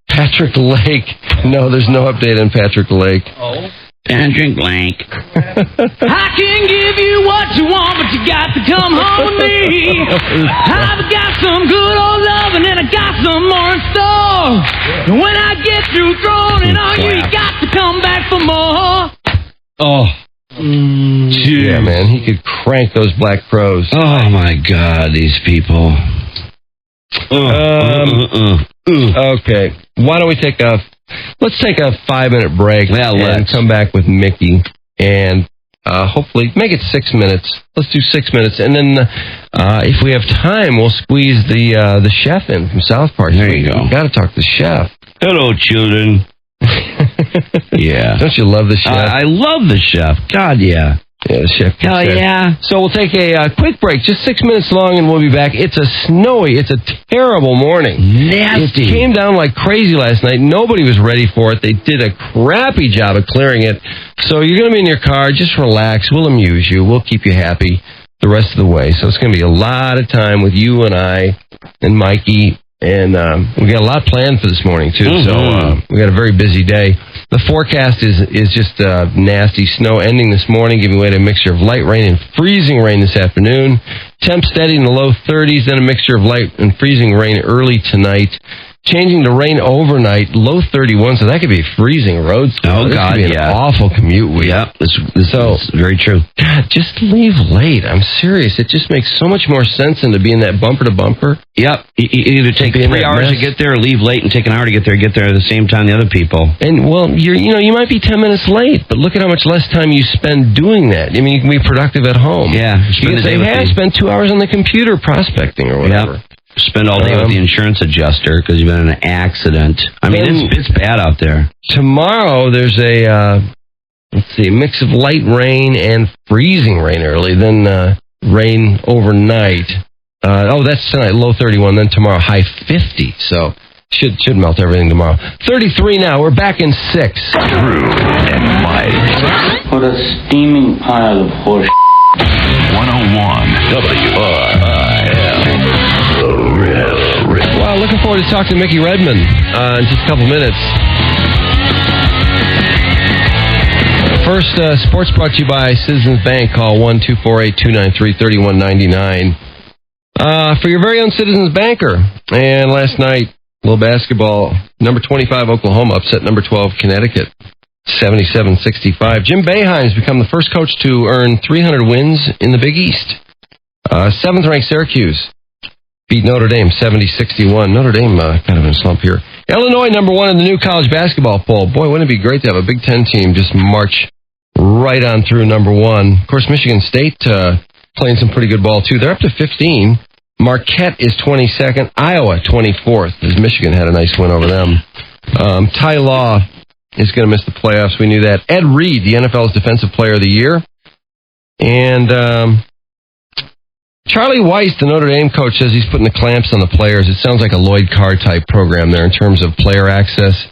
Patrick Lake. No, there's no update on Patrick Lake. Oh. Patrick Lake. I can give you what you want, but you got to come home with me. I've got some good old loving, and I got some more in store. And when I get through throwing it on you, you got to come back for more. Oh. Yeah, man, he could crank those Black Crows. Oh, my God, these people. Okay, why don't we take let's take a 5-minute break and come back with Mickey. And Hopefully, make it 6 minutes. Let's do 6 minutes. And then if we have time, we'll squeeze the chef in from South Park. There you go. We've got to talk to the chef. Hello, children. Yeah. Don't you love the chef? I love the chef. God, yeah. Yeah, the chef. Hell yeah. So we'll take a quick break, just 6 minutes long, and we'll be back. It's a terrible morning. Nasty. It came down like crazy last night. Nobody was ready for it. They did a crappy job of clearing it. So you're going to be in your car. Just relax. We'll amuse you. We'll keep you happy the rest of the way. So it's going to be a lot of time with you and I and Mikey. And we got a lot planned for this morning, too. Mm-hmm. So we got a very busy day. The forecast is just nasty. Snow ending this morning, giving way to a mixture of light rain and freezing rain this afternoon. Temp steady in the low 30s, then a mixture of light and freezing rain early tonight. Changing to rain overnight, low 31, so that could be freezing roads. Oh, God, an awful commute week. Yeah, this is very true. God, just leave late. I'm serious. It just makes so much more sense than to be in that bumper-to-bumper. Yep. You either take 3 hours to get there or leave late and take an hour to get there at the same time the other people. And, well, you might be 10 minutes late, but look at how much less time you spend doing that. I mean, you can be productive at home. Yeah. You can say, hey, spend 2 hours on the computer prospecting or whatever. Yep. Spend all day with the insurance adjuster because you've been in an accident. I mean, it's bad out there. Tomorrow, there's a mix of light rain and freezing rain early, then rain overnight. That's tonight, low 31, then tomorrow, high 50. So should melt everything tomorrow. 33 now. We're back in 6. Drew and Mike. What a steaming pile of horse. 101 WRIL. Well, looking forward to talking to Mickey Redmond in just a couple minutes. First, sports brought to you by Citizens Bank. Call 1-248-293-3199 for your very own Citizens Banker. And last night, a little basketball. Number 25, Oklahoma, upset number 12, Connecticut, 77-65. Jim Boeheim's become the first coach to earn 300 wins in the Big East. 7th-ranked Syracuse beat Notre Dame 70-61. Notre Dame kind of in a slump here. Illinois, number 1 in the new college basketball poll. Boy, wouldn't it be great to have a Big Ten team just march right on through number 1. Of course, Michigan State playing some pretty good ball, too. They're up to 15. Marquette is 22nd. Iowa, 24th, as Michigan had a nice win over them. Ty Law is going to miss the playoffs. We knew that. Ed Reed, the NFL's Defensive Player of the Year. And Charlie Weiss, the Notre Dame coach, says he's putting the clamps on the players. It sounds like a Lloyd Carr type program there in terms of player access.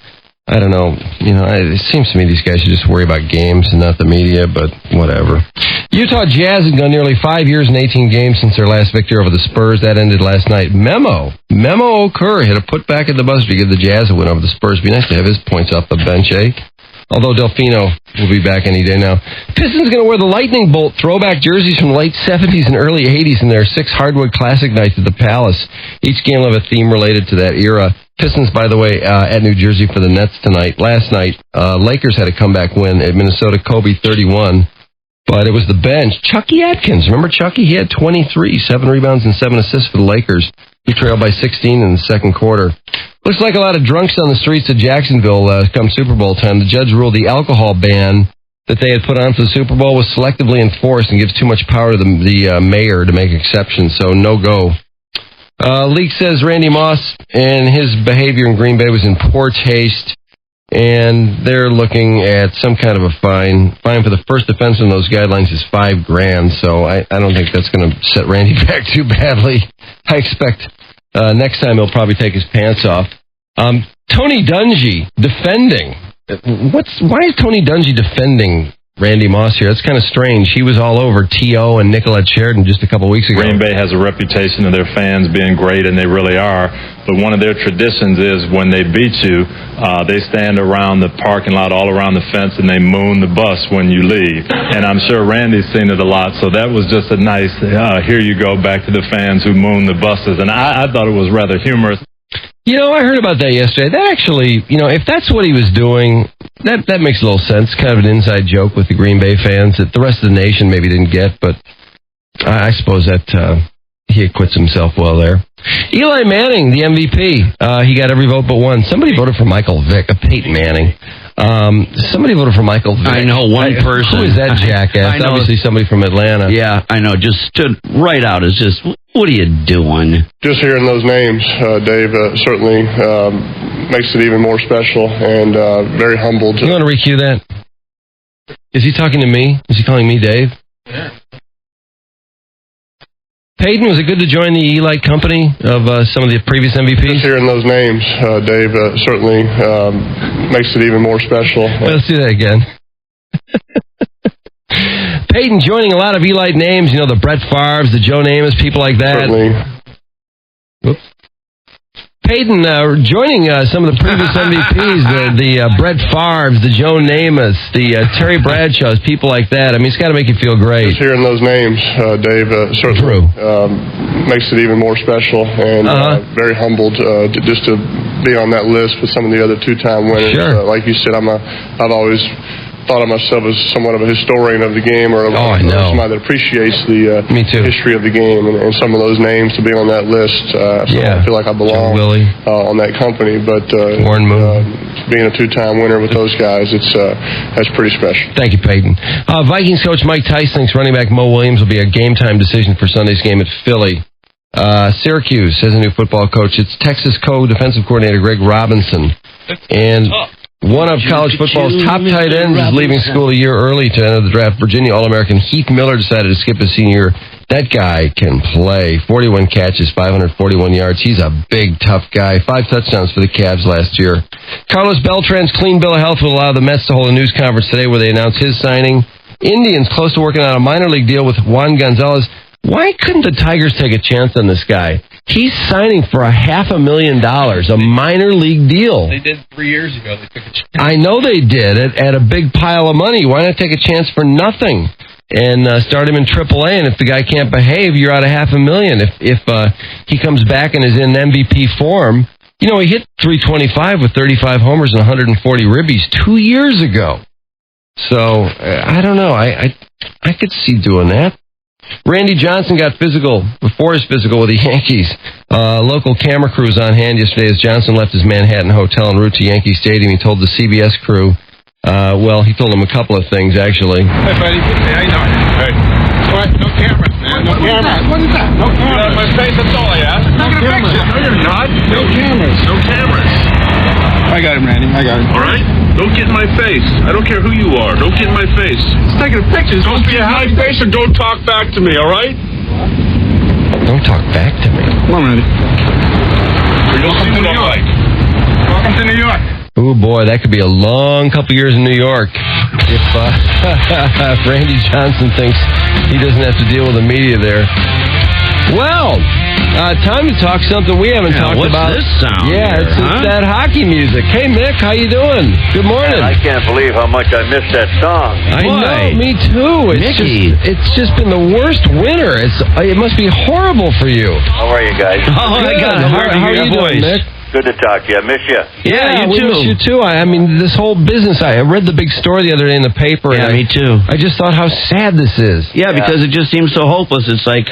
I don't know. It seems to me these guys should just worry about games and not the media, but whatever. Utah Jazz had gone nearly 5 years and 18 games since their last victory over the Spurs. That ended last night. Memo Okur hit a putback at the buzzer to give the Jazz a win over the Spurs. Be nice to have his points off the bench, eh? Although Delfino will be back any day now. Pistons going to wear the lightning bolt throwback jerseys from the late 70s and early 80s in their 6 hardwood classic nights at the Palace. Each game will have a theme related to that era. Pistons, by the way, at New Jersey for the Nets tonight. Last night, Lakers had a comeback win at Minnesota, Kobe 31. But it was the bench. Chucky Atkins. Remember Chucky? He had 23, 7 rebounds and 7 assists for the Lakers. He trailed by 16 in the second quarter. Looks like a lot of drunks on the streets of Jacksonville come Super Bowl time. The judge ruled the alcohol ban that they had put on for the Super Bowl was selectively enforced and gives too much power to the mayor to make exceptions, so no go. Leak says Randy Moss and his behavior in Green Bay was in poor taste, and they're looking at some kind of a fine. Fine for the first offense in those guidelines is $5,000, so I don't think that's going to set Randy back too badly. I expect next time he'll probably take his pants off. Tony Dungy defending. Why is Tony Dungy defending Randy Moss here? That's kind of strange. He was all over T.O. and Nicolette Sheridan just a couple weeks ago. Green Bay has a reputation of their fans being great, and they really are. But one of their traditions is when they beat you, they stand around the parking lot, all around the fence, and they moon the bus when you leave. And I'm sure Randy's seen it a lot, so that was just a nice, here you go, back to the fans who moon the buses. And I thought it was rather humorous. I heard about that yesterday. That actually, if that's what he was doing, that makes a little sense. Kind of an inside joke with the Green Bay fans that the rest of the nation maybe didn't get, but I suppose that he acquits himself well there. Eli Manning, the MVP. He got every vote but one. Somebody voted for Michael Vick, Peyton Manning. Somebody voted for Michael Vick. I know, one person. Who is that jackass? I know. Obviously somebody from Atlanta. Yeah, I know. Just stood right out as just, what are you doing? Just hearing those names, Dave, certainly makes it even more special and very humbled. You want to recue that? Is he talking to me? Is he calling me Dave? Yeah. Peyton, was it good to join the E-Light company of some of the previous MVPs? Just hearing those names, Dave, certainly makes it even more special. Let's do that again. Peyton joining a lot of E-Light names, you know, the Brett Favres, the Joe Namath, people like that. Certainly. Whoops. Peyton joining some of the previous MVPs, the Brett Favres, the Joe Namath, the Terry Bradshaws, people like that. I mean, it's got to make you feel great. Just hearing those names, Dave, certainly makes it even more special and very humbled just to be on that list with some of the other two-time winners. Sure. Like you said, I've always thought of myself as somewhat of a historian of the game, or somebody that appreciates the history of the game, and some of those names to be on that list. I feel like I belong on that company, but Warren Moon. Being a two-time winner with those guys, that's pretty special. Thank you, Peyton. Vikings coach Mike Tice thinks running back Mo Williams will be a game-time decision for Sunday's game at Philly. Syracuse has a new football coach. It's Texas co-defensive coordinator Greg Robinson. And one of college football's top tight ends is leaving school a year early to enter the draft. Virginia All-American Heath Miller decided to skip his senior year. That guy can play. 41 catches, 541 yards. He's a big, tough guy. 5 touchdowns for the Cavs last year. Carlos Beltran's clean bill of health will allow the Mets to hold a news conference today where they announce his signing. Indians close to working out a minor league deal with Juan Gonzalez. Why couldn't the Tigers take a chance on this guy? He's signing for $500,000, a minor league deal. They did 3 years ago. They took a chance. I know they did at a big pile of money. Why not take a chance for nothing and start him in AAA? And if the guy can't behave, you're out of $500,000. If he comes back and is in MVP form, you know, he hit 325 with 35 homers and 140 ribbies 2 years ago. So I don't know. I could see doing that. Randy Johnson got physical before his physical with the Yankees. Local camera crews on hand yesterday as Johnson left his Manhattan hotel en route to Yankee Stadium. He told the CBS crew, he told them a couple of things, actually. Hey, buddy. Hey, how you doing? Hey. What? No cameras, man. No cameras. What is that? No cameras. Get out of my face, that's all I ask. No cameras. No, you're not. No cameras. No cameras. I got him, Randy. I got him. All right? Don't get in my face. I don't care who you are. Don't get in my face. It's taking a picture. Don't get in my face or don't talk back to me, all right? Don't talk back to me. Come on, Randy. You'll see what I'm like. Welcome to New York. Oh, boy, that could be a long couple years in New York if Randy Johnson thinks he doesn't have to deal with the media there. Well, time to talk something we haven't talked about. What's this sound? Yeah, it's that hockey music. Hey, Mick, how you doing? Good morning. Man, I can't believe how much I missed that song. I know, me too. It's just been the worst winter. It must be horrible for you. How are you guys? Oh, my God. How are you doing, Mick? Good to talk to you. I miss you. Yeah, we miss you too. I mean, this whole business. I read the big story the other day in the paper. Yeah, and me too. I just thought how sad this is. Yeah, because it just seems so hopeless. It's like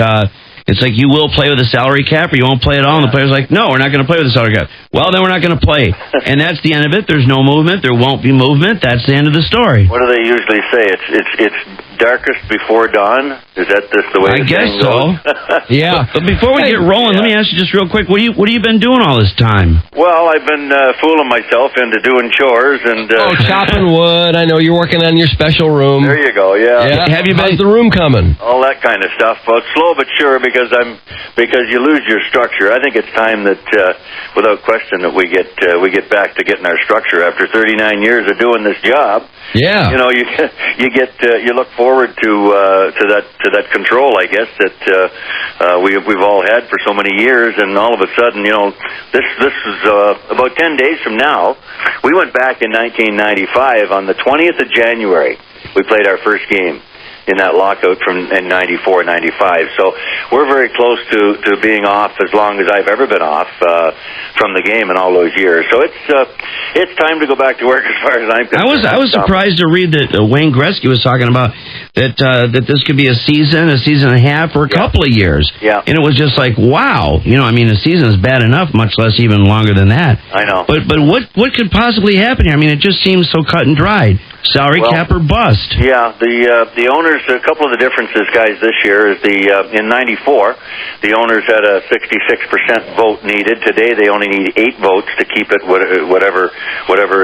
you will play with a salary cap or you won't play at all. And the player's like, no, we're not going to play with a salary cap. Well, then we're not going to play. And that's the end of it. There's no movement. There won't be movement. That's the end of the story. What do they usually say? It's darkest before dawn? Is that just the way I guess so. Yeah. But before we get rolling, let me ask you just real quick, what have you been doing all this time? Well, I've been fooling myself into doing chores and... chopping wood. I know you're working on your special room. There you go, yeah. Have you been... How's the room coming? All that kind of stuff. But slow but sure because you lose your structure. I think it's time that, without question, that we get back to getting our structure after 39 years of doing this job. Yeah. You know, you look forward to that control, I guess, that we've all had for so many years, and all of a sudden, you know, this is about 10 days from now. We went back in 1995 on the 20th of January. We played our first game in that lockout in 94, 95. So we're very close to being off as long as I've ever been off from the game in all those years. So it's time to go back to work as far as I'm concerned. I was surprised to read that Wayne Gretzky was talking about that this could be a season and a half, or a couple of years. Yeah. And it was just like, wow. A season is bad enough, much less even longer than that. I know. But what could possibly happen here? It just seems so cut and dried. Salary cap or bust. Yeah, the owners, a couple of the differences, guys, this year is in '94, the owners had a 66% vote needed. Today they only need 8 votes to keep it whatever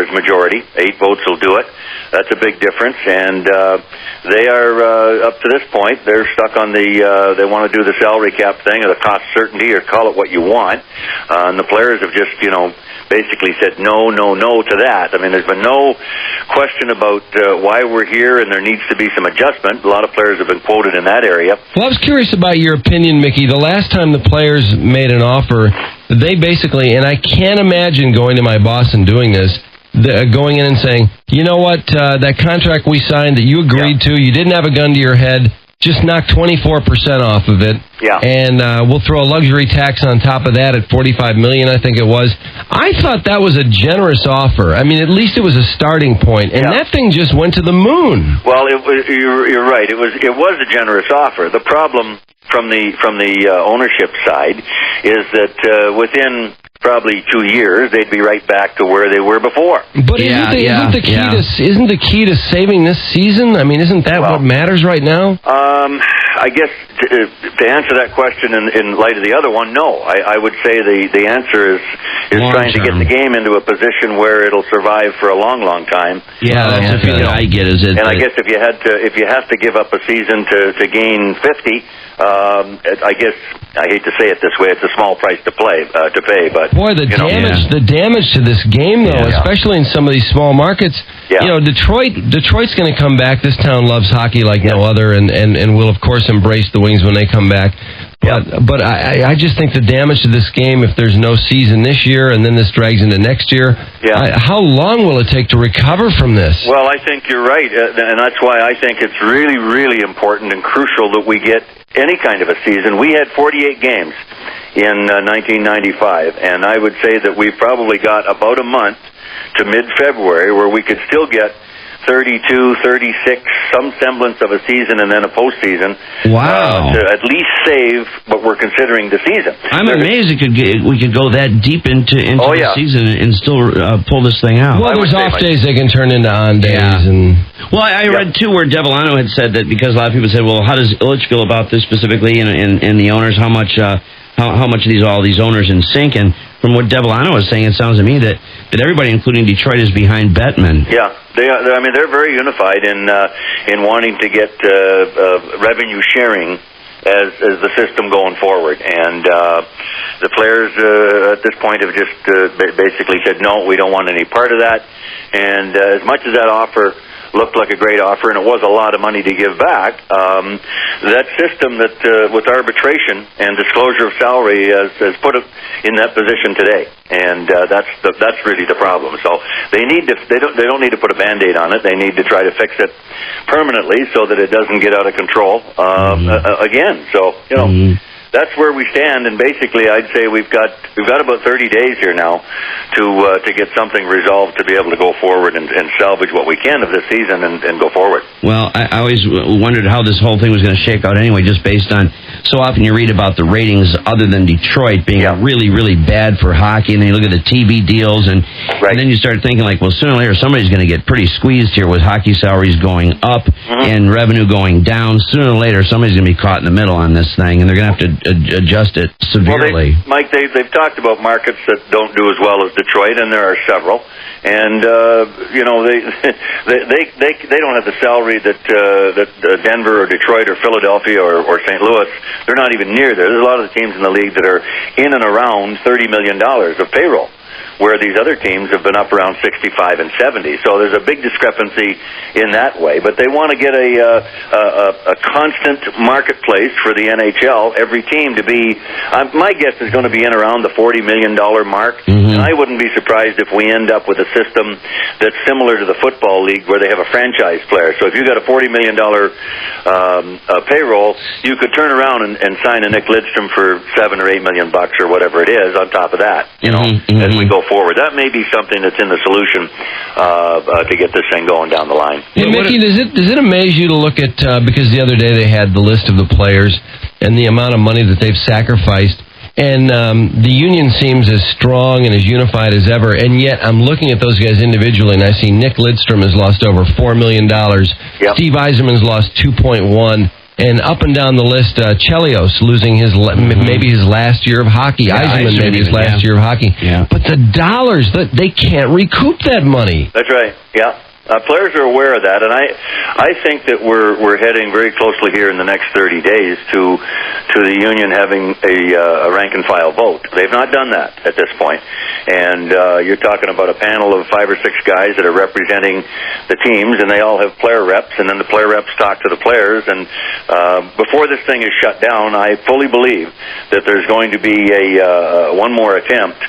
is majority. 8 votes will do it. That's a big difference, and they are up to this point. They're stuck on they want to do the salary cap thing, or the cost certainty, or call it what you want. And the players have just basically said no to that. There's been no question about why we're here, and there needs to be some adjustment. A lot of players have been quoted in that area. Well, I was curious about your opinion, Mickey. The last time the players made an offer, they basically, and I can't imagine going to my boss and doing this, going in and saying, you know what, that contract we signed that you agreed to, you didn't have a gun to your head, just knock 24% off of it. Yeah. And we'll throw a luxury tax on top of that at $45 million, I think it was. I thought that was a generous offer. At least it was a starting point, and that thing just went to the moon. Well, you're right. It was a generous offer. The problem from the ownership side is that within probably 2 years, they'd be right back to where they were before. But isn't the key to saving this season? Isn't that what matters right now? I guess to answer that question in light of the other one, no. I would say the answer is trying to get the game into a position where it'll survive for a long, long time. Yeah, that's the feeling I get. And I guess if you have to give up a season to gain 50. I guess I hate to say it this way. It's a small price to pay, but boy, the damage to this game, though, especially in some of these small markets. Yeah. Detroit's going to come back. This town loves hockey like no other, and will of course embrace the Wings when they come back. But I just think the damage to this game, if there's no season this year and then this drags into next year, how long will it take to recover from this? Well, I think you're right, and that's why I think it's really, really important and crucial that we get any kind of a season. We had 48 games in 1995, and I would say that we've probably got about a month to mid-February where we could still get 32, 36, some semblance of a season and then a postseason. Wow. To at least save what we're considering the season. I'm amazed we could go that deep into the season and still pull this thing out. Well, there's off days they can turn into on days. Well, I read, too, where Devellano had said that, because a lot of people said, well, how does Illich feel about this specifically, and the owners, how much all these owners in sync, and from what Devellano was saying, it sounds to me that everybody, including Detroit, is behind Bettman. Yeah, they're very unified in wanting to get revenue sharing as the system going forward, and the players at this point have just basically said no, we don't want any part of that. And as much as that offer looked like a great offer, and it was a lot of money to give back, that system that with arbitration and disclosure of salary has put it in that position today, and that's really the problem. So they don't need to put a Band-Aid on it. They need to try to fix it permanently so that it doesn't get out of control again. So that's where we stand, and basically I'd say we've got about 30 days here now to get something resolved to be able to go forward and salvage what we can of this season and go forward. Well, I always wondered how this whole thing was going to shake out anyway, just based on, so often you read about the ratings other than Detroit being really, really bad for hockey, and then you look at the TV deals, and then you start thinking like, well, sooner or later somebody's going to get pretty squeezed here with hockey salaries going up and revenue going down. Sooner or later somebody's going to be caught in the middle on this thing, and they're going to have to adjust it severely. Well, Mike, they've talked about markets that don't do as well as Detroit, and there are several. And they don't have the salary that Denver or Detroit or Philadelphia or St. Louis. They're not even near there. There's a lot of the teams in the league that are in and around $30 million of payroll, where these other teams have been up around 65 and 70. So there's a big discrepancy in that way. But they want to get a constant marketplace for the NHL, every team to be, my guess is going to be in around the $40 million mark. And I wouldn't be surprised if we end up with a system that's similar to the Football League, where they have a franchise player. So if you got a $40 million payroll, you could turn around and sign a Nick Lidstrom for $7 or $8 million or whatever it is on top of that, as we go forward. That may be something that's in the solution to get this thing going down the line. Hey, Mickey, does it amaze you to look at, because the other day they had the list of the players and the amount of money that they've sacrificed, and the union seems as strong and as unified as ever, and yet I'm looking at those guys individually, and I see Nick Lidstrom has lost over $4 million. Yep. Steve Yzerman's lost 2.1. And up and down the list, Chelios losing maybe his last year of hockey. Yzerman maybe his last year of hockey. Yeah. But the dollars, they can't recoup that money. That's right. Yeah. Players are aware of that, and I think that we're heading very closely here in the next 30 days to the union having a rank and file vote. They've not done that at this point, and you're talking about a panel of 5 or 6 guys that are representing the teams, and they all have player reps, and then the player reps talk to the players. And before this thing is shut down, I fully believe that there's going to be one more attempt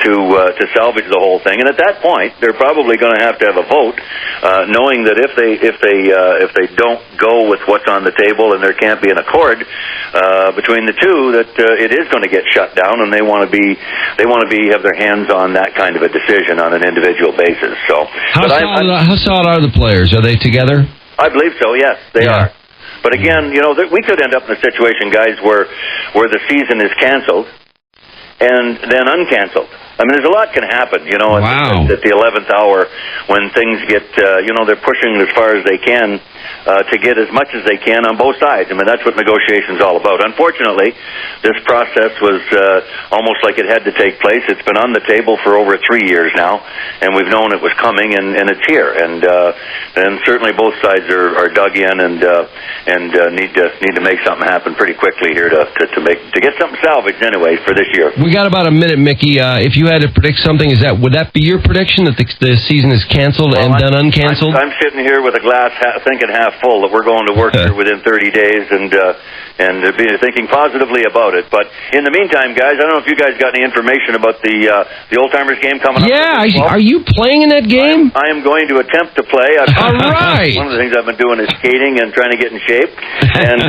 to salvage the whole thing, and at that point, they're probably going to have a vote. Knowing that if they don't go with what's on the table and there can't be an accord between the two, that it is going to get shut down, and they want to have their hands on that kind of a decision on an individual basis. So, how solid are the players? Are they together? I believe so. Yes, they are. But again, we could end up in a situation, guys, where the season is canceled and then uncanceled. I mean, there's a lot can happen, at the 11th hour when things get, they're pushing as far as they can to get as much as they can on both sides. I mean, that's what negotiation's all about. Unfortunately, this process was almost like it had to take place. It's been on the table for over 3 years now, and we've known it was coming, and it's here. And certainly both sides are dug in and need to make something happen pretty quickly here to get something salvaged anyway for this year. We got about a minute, Mickey. If you had to predict something, would that be your prediction that the season is canceled and done uncanceled? I'm sitting here with a glass thinking half full that we're going to work here within 30 days and thinking positively about it. But in the meantime, guys, I don't know if you guys got any information about the Old Timers game coming up. Yeah, are you playing in that game? I am going to attempt to play. All right. One of the things I've been doing is skating and trying to get in shape. And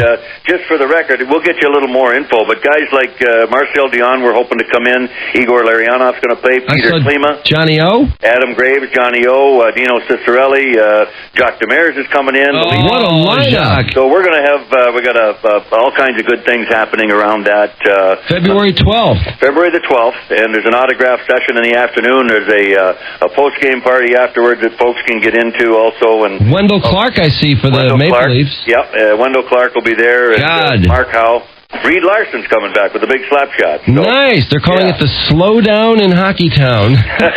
just for the record, we'll get you a little more info. But guys like Marcel Dion, we're hoping to come in. Igor Larionov's going to play. Peter Klima, Johnny O, Adam Graves, Johnny O, Dino Cicerelli, Jacques Demers is coming in. What a lineup! So we're going to have we got all kinds of good things happening around that. February 12th. February the 12th, and there's an autograph session in the afternoon. There's a post-game party afterwards that folks can get into also. And Wendell Clark, I see, for the Maple Leafs. Yep, Wendell Clark will be there. And, Mark Howe. Reed Larson's coming back with a big slap shot. So. Nice. They're calling it the slowdown in Hockey Town. That's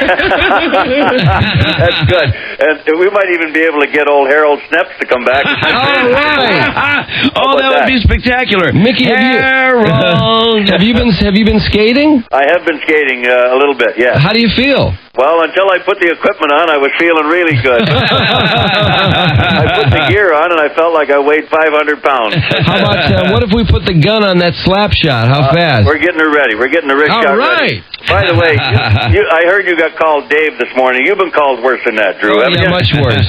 good. And we might even be able to get old Harold Sneps to come back. All right. That would be spectacular. Mickey, Harold. have you been skating? I have been skating a little bit, yeah. How do you feel? Well, until I put the equipment on, I was feeling really good. I put the gear on, and I felt like I weighed 500 pounds. How about, what if we put the gun on that slap shot? How fast? We're getting her ready. We're getting the wrist shot ready. By the way, I heard you got called Dave this morning. You've been called worse than that, Drew, haven't you? Much worse.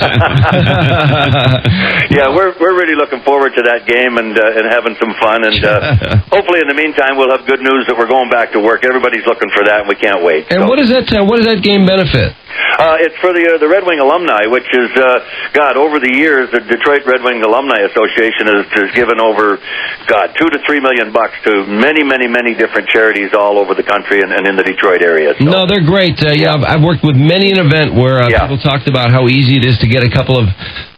Yeah, we're really looking forward to that game and having some fun. And hopefully in the meantime, we'll have good news that we're going back to work. Everybody's looking for that, and we can't wait. And what does that game benefit? It's for the Red Wing alumni, which is, over the years, the Detroit Red Wing Alumni Association has given over, $2 to $3 million to many, many, many different charities all over the country and in the Detroit area. So. No, they're great. I've worked with many an event where people talked about how easy it is to get a couple of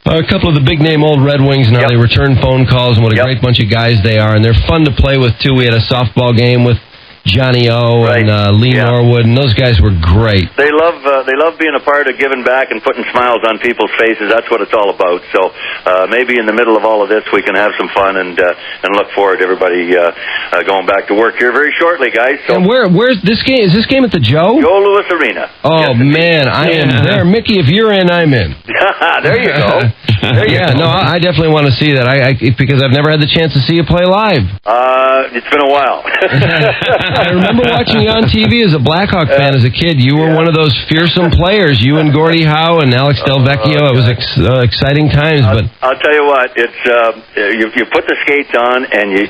the big name old Red Wings and how they return phone calls and what a great bunch of guys they are, and they're fun to play with too. We had a softball game with Johnny O and Lee Norwood, and those guys were great. They love being a part of giving back and putting smiles on people's faces. That's what it's all about. So maybe in the middle of all of this, we can have some fun and look forward to everybody going back to work here very shortly, guys. So. And where's this game? Is this game at the Joe? Joe Louis Arena. Oh, man, I am there. Mickey, if you're in, I'm in. There you go. Yeah, no, I definitely want to see that. Because I've never had the chance to see you play live. It's been a while. I remember watching you on TV as a Blackhawk fan as a kid. You were one of those fearsome players. You and Gordie Howe and Alex Del Vecchio. It was exciting times. But I'll tell you what, it's you put the skates on and you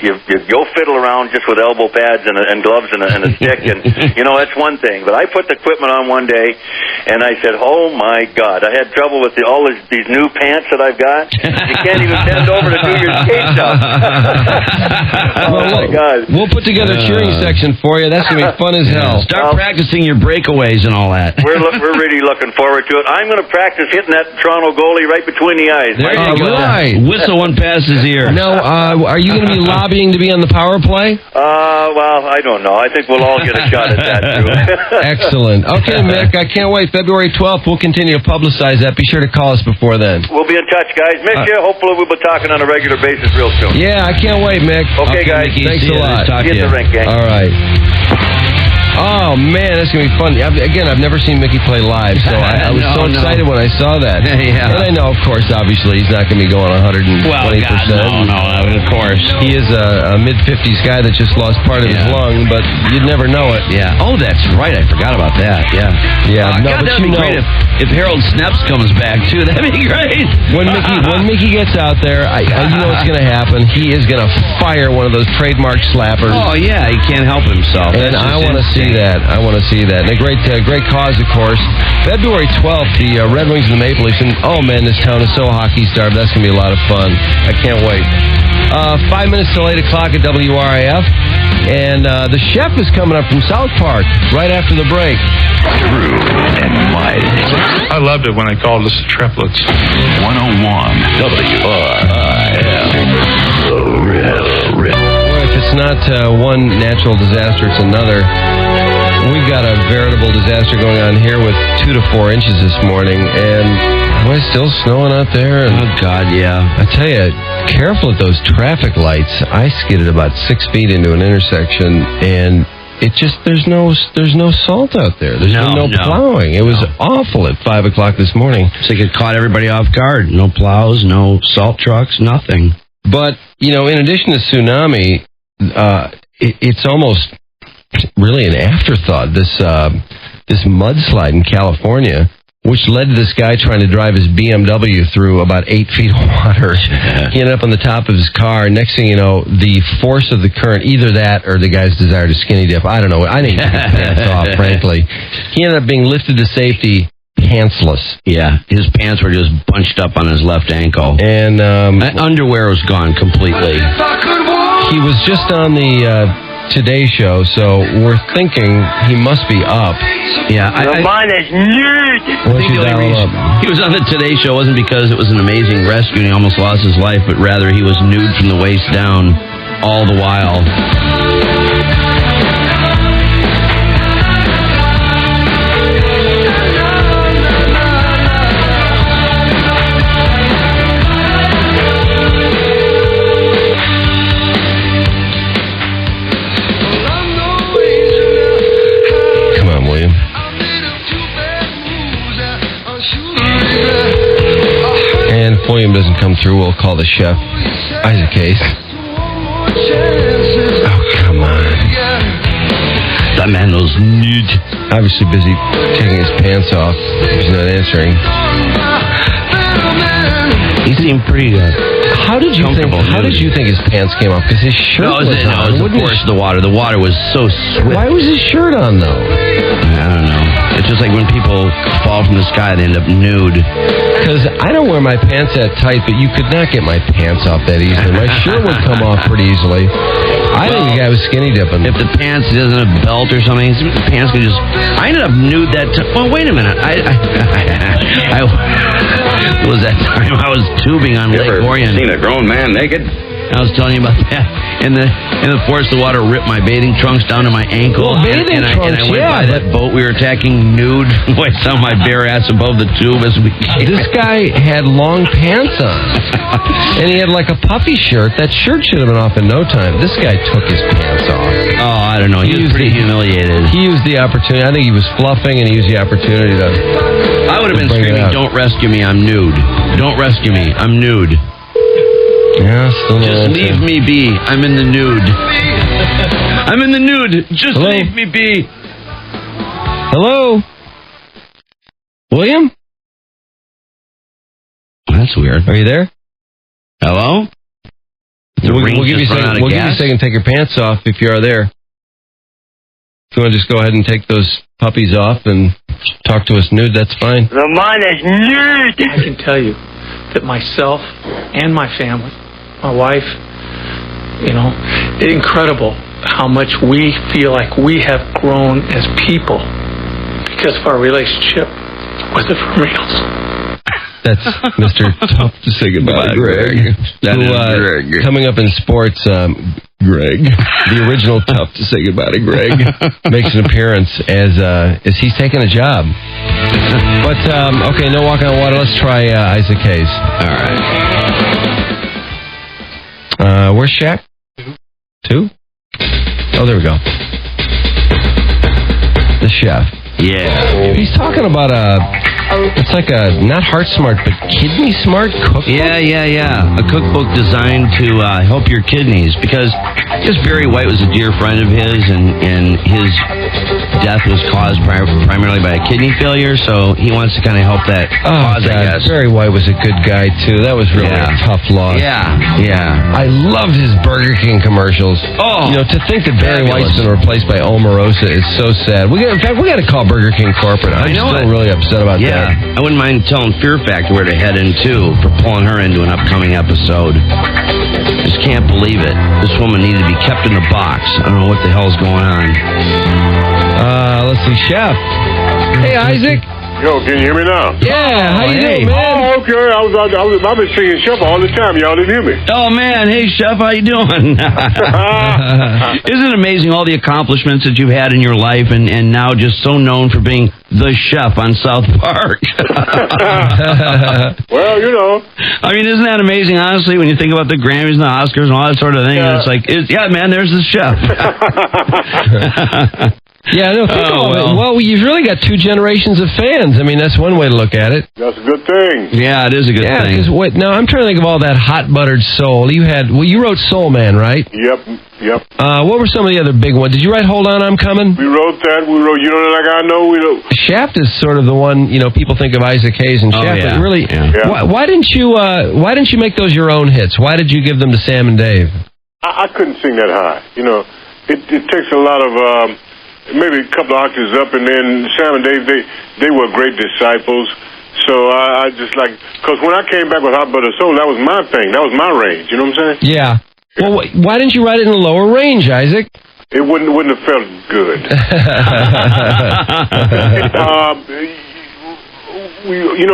go fiddle around just with elbow pads and gloves and a stick, and that's one thing. But I put the equipment on one day, and I said, "Oh my God!" I had trouble with all these new pants that I've got. You can't even bend over to do your skate stuff. My God. We'll put together a cheering section for you. That's going to be fun as hell. Start practicing your breakaways and all that. We're really looking forward to it. I'm going to practice hitting that Toronto goalie right between the eyes. There you go. Right. Whistle one past his ear. Now, are you going to be lobbying to be on the power play? Well, I don't know. I think we'll all get a shot at that, too. Excellent. Okay, Mick, I can't wait. February 12th, we'll continue to publicize that. Be sure to call us before then. We'll be in touch, guys. Miss you. Hopefully we'll be talking on a regular basis real soon. Yeah, I can't wait, Mick. Okay, guys. Mickey, thanks a lot. See you at the rink, gang. All right. Oh, man, that's going to be fun. Again, I've never seen Mickey play live, so I was so excited when I saw that. Yeah. And I know, of course, obviously, he's not going to be going 120%. Well, God, no, of course. He is a mid-50s guy that just lost part of his lung, but you'd never know it. Yeah. Oh, that's right. I forgot about that. Yeah. Yeah. No, God, but that would be great if Harold Snepps comes back, too. That'd be great. When Mickey gets out there, I know what's going to happen. He is going to fire one of those trademark slappers. Oh, yeah. He can't help himself. And I want to see that. I want to see that. And a great cause, of course. February 12th, the Red Wings and the Maple Leafs. And, oh, man, this town is so hockey-starved. That's going to be a lot of fun. I can't wait. 5 minutes till 8 o'clock at WRIF. And the chef is coming up from South Park right after the break. True and Mike. I loved it when I called us the triplets. 101 WRIF. The Riff. Boy, if it's not one natural disaster, it's another. We've got a veritable disaster going on here with 2 to 4 inches this morning, and boy, it's still snowing out there. And, oh, God, yeah. I tell you, careful at those traffic lights. I skidded about 6 feet into an intersection, and it just, there's no salt out there. There's no plowing. It was awful at 5 o'clock this morning. It's like it caught everybody off guard. No plows, no salt trucks, nothing. But, in addition to tsunami, it's almost really an afterthought, this mudslide in California, which led to this guy trying to drive his BMW through about 8 feet of water. He ended up on the top of his car. Next thing you know, the force of the current, either that or the guy's desire to skinny dip, I don't know. I didn't take his pants off, frankly. He ended up being lifted to safety pantsless. Yeah, his pants were just bunched up on his left ankle. And underwear was gone completely. He was just on the Today Show, so we're thinking he must be up. Yeah, mine is nude. I think the only reason he was on the Today Show wasn't because it was an amazing rescue and he almost lost his life, but rather he was nude from the waist down all the while. And if William doesn't come through, we'll call the chef, Isaac Case. Oh, come on. That man was nude. Obviously busy taking his pants off. He's not answering. He seemed pretty How did you think his pants came off? Because his shirt was on. No, it was the force of the water. The water was so swift. Why was his shirt on, though? I don't know. It's just like when people fall from the sky, they end up nude. Because I don't wear my pants that tight, but you could not get my pants off that easily. My shirt would come off pretty easily. I think the guy was skinny dipping. If the pants doesn't have a belt or something, the pants could just... I ended up nude that time. Well, wait a minute. It was that time I was tubing on Lake Orion. Seen a grown man naked? I was telling you about that. And the force of the water ripped my bathing trunks down to my ankle. Well, bathing trunks, and I went by that boat we were attacking nude. I saw my bare ass above the tube as we came. This guy had long pants on. And he had like a puffy shirt. That shirt should have been off in no time. This guy took his pants off. Oh, I don't know. He was pretty humiliated. He used the opportunity. I think he was fluffing and he used the opportunity to... I would have been screaming, "Don't rescue me, I'm nude." Don't rescue me. I'm nude. Yeah, still no Just answer. leave me be. I'm in the nude. I'm in the nude. Just Hello? leave me be. Hello? William? That's weird. Are you there? Hello? We'll give you a second. We'll give you a second to take your pants off if you are there. If you want to just go ahead and take those puppies off and talk to us nude, that's fine. The mind is nude. I can tell you that myself and my family, my wife, it's incredible how much we feel like we have grown as people because of our relationship with the Reals. That's Mr. Tough to Say Goodbye, Greg. That is Greg. Coming up in sports, Greg, the original Tough to Say Goodbye to Greg, makes an appearance as he's taking a job. But, okay, no walking on water. Let's try Isaac Hayes. All right. Where's Shaq? 2? Oh, there we go. The chef. Yeah. He's talking about it's like a, not heart smart, but kidney smart cookbook? Yeah. A cookbook designed to help your kidneys, because Barry White was a dear friend of his, and his death was caused primarily by a kidney failure, so he wants to kind of help that cause, I guess. Barry White was a good guy, too. That was really a tough loss. Yeah. I loved his Burger King commercials. Oh, to think that Barry White's been replaced by Omarosa is so sad. In fact, we got to call Burger King corporate. I'm still really upset about that. I wouldn't mind telling Fear Factor where to head into for pulling her into an upcoming episode. Just can't believe it. This woman needed to be kept in the box. I don't know what the hell's going on. Let's see, Chef. Hey, Isaac. Yo, can you hear me now? Yeah, how you doing, man? Oh, okay. I've been singing Chef all the time. Y'all didn't hear me. Oh, man. Hey, Chef, how you doing? Isn't it amazing all the accomplishments that you've had in your life, and now just so known for being the chef on South Park? Well, I mean, isn't that amazing, honestly, when you think about the Grammys and the Oscars and all that sort of thing? Yeah. And it's like, man, there's the chef. Yeah, no, think about it. Well, you've really got 2 generations of fans. I mean, that's one way to look at it. That's a good thing. Yeah, it is a good thing. Yeah, now I'm trying to think of all that hot buttered soul. You wrote Soul Man, right? Yep. What were some of the other big ones? Did you write Hold On, I'm Coming? We wrote that. We wrote You Know Like I Know. Shaft is sort of the one, people think of Isaac Hayes and Shaft, but really, why didn't you make those your own hits? Why did you give them to Sam and Dave? I couldn't sing that high. It takes a lot of... maybe a couple of octaves up, and then Sam and Dave, they were great disciples. So I just because when I came back with Hot Butter Soul, that was my thing. That was my range. You know what I'm saying? Yeah. Well, why didn't you write it in a lower range, Isaac? It wouldn't have felt good.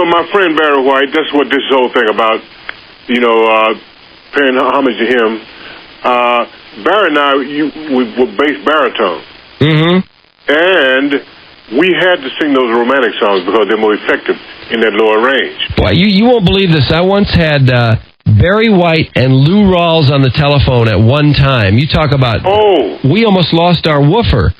My friend Barry White, that's what this whole thing about, paying homage to him. Barry and I, we were bass baritone. Mm-hmm. And we had to sing those romantic songs because they're more effective in that lower range. Well, you won't believe this. I once had Barry White and Lou Rawls on the telephone at one time. You talk about... Oh! We almost lost our woofer.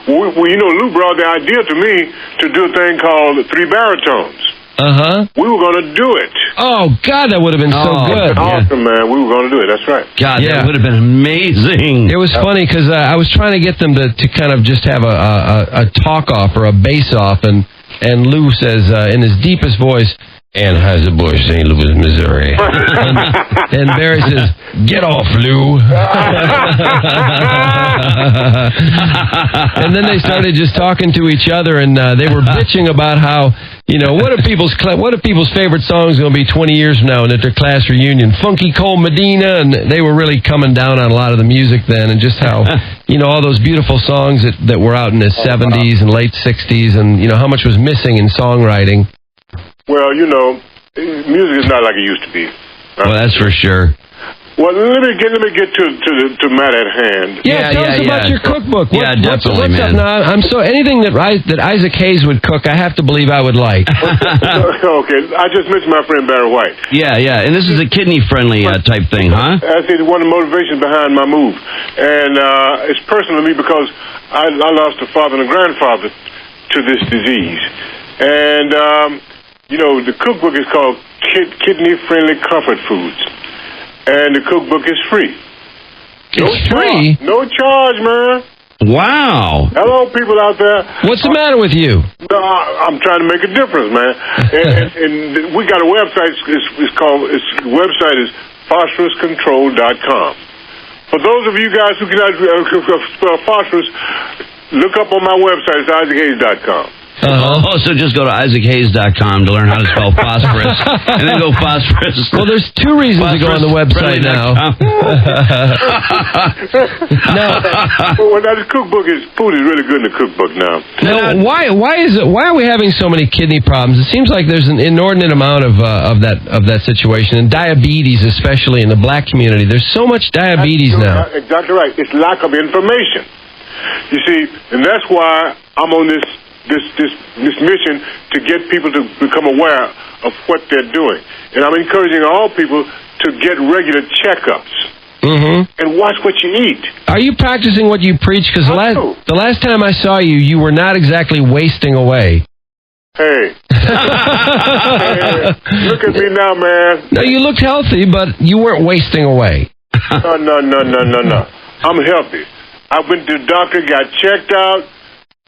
Well, Lou brought the idea to me to do a thing called 3 baritones. Uh-huh. We were going to do it. Oh, God, that would have been so good. Awesome, man. We were going to do it. That's right. God, that would have been amazing. It was funny because I was trying to get them to kind of just have a talk-off or a bass-off, and Lou says in his deepest voice, Anheuser-Busch, St. Louis, Missouri. and Barry says, get off, Lou. And then they started just talking to each other, and they were bitching about how, what are people's favorite songs going to be 20 years from now and at their class reunion? Funky Cole Medina, and they were really coming down on a lot of the music then, and just how, all those beautiful songs that were out in the 70s and late 60s, and, how much was missing in songwriting. Well, music is not like it used to be. Well, that's for sure. Well, let me get to Matt at hand. Yeah, tell us about your cookbook. Definitely, what's man. Up now? Anything that Isaac Hayes would cook, I have to believe I would like. Okay, I just mentioned my friend Barry White. Yeah, and this is a kidney-friendly type thing, huh? I say one of the motivations behind my move, and it's personal to me because I lost a father and a grandfather to this disease, and You know, the cookbook is called Kidney-Friendly Comfort Foods. And the cookbook is free. It's free? No charge, man. Wow. Hello, people out there. What's the matter with you? No, I'm trying to make a difference, man. and we got a website. The website is phosphoruscontrol.com. For those of you guys who cannot spell phosphorus, look up on my website. It's IsaacHayes.com. Oh, so just go to IsaacHayes.com to learn how to spell phosphorus, and then go phosphorus. Well, there's two reasons to go on the website now. Well, now the cookbook food is really good in the cookbook now. Now, why are we having so many kidney problems? It seems like there's an inordinate amount of that situation, and diabetes, especially in the black community. There's so much diabetes now. Exactly right. It's lack of information. You see, and that's why I'm on this mission to get people to become aware of what they're doing. And I'm encouraging all people to get regular checkups. Mm-hmm. And watch what you eat. Are you practicing what you preach? Because the last time I saw you, you were not exactly wasting away. Hey. Look at me now, man. No, you looked healthy, but you weren't wasting away. No. I'm healthy. I went to the doctor, got checked out.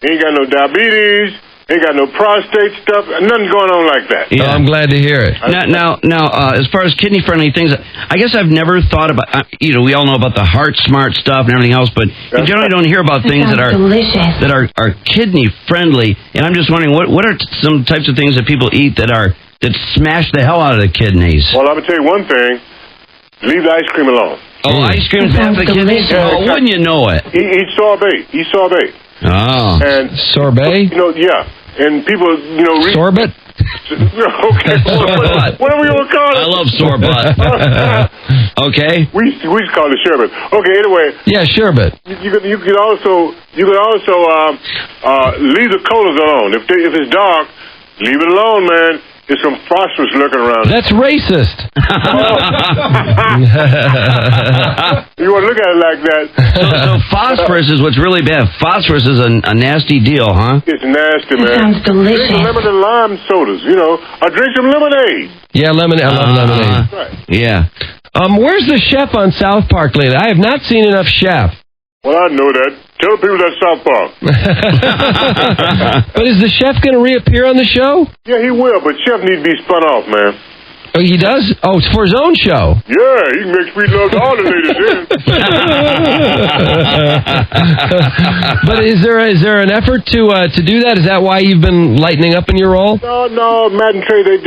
Ain't got no diabetes, ain't got no prostate stuff, nothing going on like that. Yeah, I'm glad to hear it. Now, as far as kidney-friendly things, I guess I've never thought about, we all know about the Heart Smart stuff and everything else, but you generally don't hear about things that are kidney-friendly, and I'm just wondering, what are some types of things that people eat that smash the hell out of the kidneys? Well, I'm going to tell you one thing, leave the ice cream alone. Oh, ice cream's bad for the kidneys? Yeah, wouldn't you know it? Eat sorbet. Oh. And sorbet? Yeah. And people, sorbet? Okay. Whatever you want to call it. I love sorbet. Okay. We used to call it sherbet. Okay, anyway. Yeah, sherbet. You could also leave the colors alone. If it's dark, leave it alone, man. There's some phosphorus lurking around. That's racist. You want to look at it like that. So phosphorus is what's really bad. Phosphorus is a nasty deal, huh? It's nasty, man. It sounds delicious. Drink some lemon and lime sodas, or drink some lemonade. Yeah, lemonade. I love lemonade. Right. Yeah. Where's the chef on South Park lately? I have not seen enough chef. Well, I know that. Tell people that's South Park. But is the chef going to reappear on the show? Yeah, he will, but Chef needs to be spun off, man. Oh, he does? Oh, it's for his own show. Yeah, he can make sweet love to all the ladies in. But is there an effort to do that? Is that why you've been lightening up in your role? No, Matt and Trey, they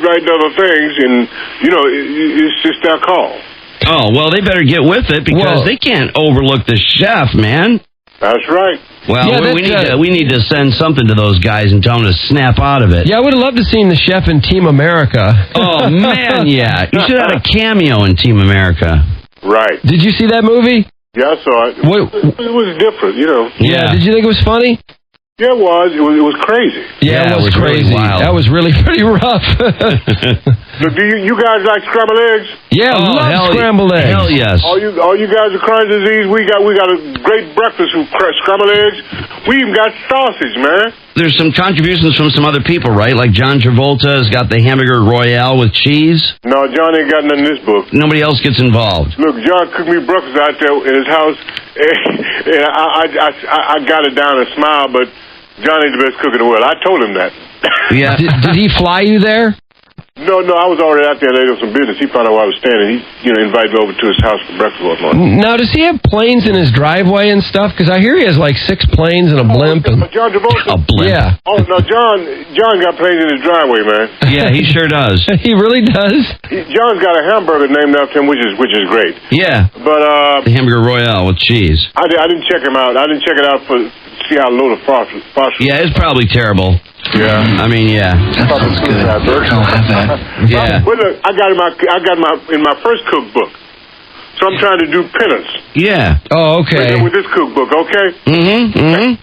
write other things, and, it's just their call. Oh, well, they better get with it because they can't overlook the chef, man. That's right. Well, yeah, we need to send something to those guys and tell them to snap out of it. Yeah, I would have loved to seen the chef in Team America. Oh, man, yeah. You should have had a cameo in Team America. Right. Did you see that movie? Yeah, I saw it. It was different, Yeah. Did you think it was funny? Yeah, it was. It was crazy. Yeah, it was crazy. Really wild. That was really pretty rough. Look, do you guys like scrambled eggs? Yeah, love scrambled eggs. Hell yes. All you guys with Crohn's disease, we got a great breakfast with scrambled eggs. We even got sausage, man. There's some contributions from some other people, right? Like John Travolta has got the hamburger royale with cheese. No, John ain't got none in this book. Nobody else gets involved. Look, John cooked me breakfast out there in his house, and I got it down and smiled, but John ain't the best cook in the world. I told him that. Yeah. Did he fly you there? No, I was already out there later on some business. He found out where I was standing. He, invited me over to his house for breakfast one morning. Now, does he have planes in his driveway and stuff? Because I hear he has like 6 planes and a blimp. John Travolta? A blimp? Yeah. Oh, no, John got planes in his driveway, man. Yeah, he sure does. He really does? John's got a hamburger named after him, which is great. Yeah. But, the hamburger royale with cheese. I didn't check him out. I didn't check it out to see how low the phosphorus. Yeah, it's probably terrible. Yeah. I mean, yeah. That sounds good. I'll have that. Yeah. But look, I got in my first cookbook. So I'm trying to do penance. Yeah. Oh, okay. With this cookbook, okay? Mm-hmm.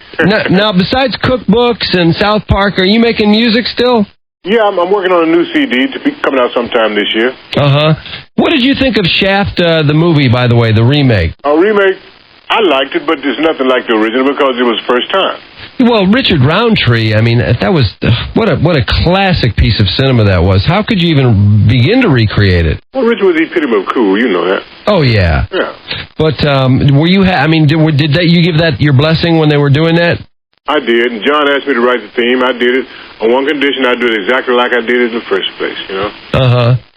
Now, besides cookbooks and South Park, are you making music still? Yeah, I'm working on a new CD to be coming out sometime this year. Uh-huh. What did you think of Shaft, the movie, by the way, the remake? A remake? I liked it, but there's nothing like the original because it was first time. Well, Richard Roundtree, I mean, that was what a classic piece of cinema that was. How could you even begin to recreate it? Well, Richard was epitome of cool, you know that. Oh yeah. Yeah. But were you? Did you give that your blessing when they were doing that? I did, and John asked me to write the theme. I did it on one condition: I do it exactly like I did it in the first place. You know.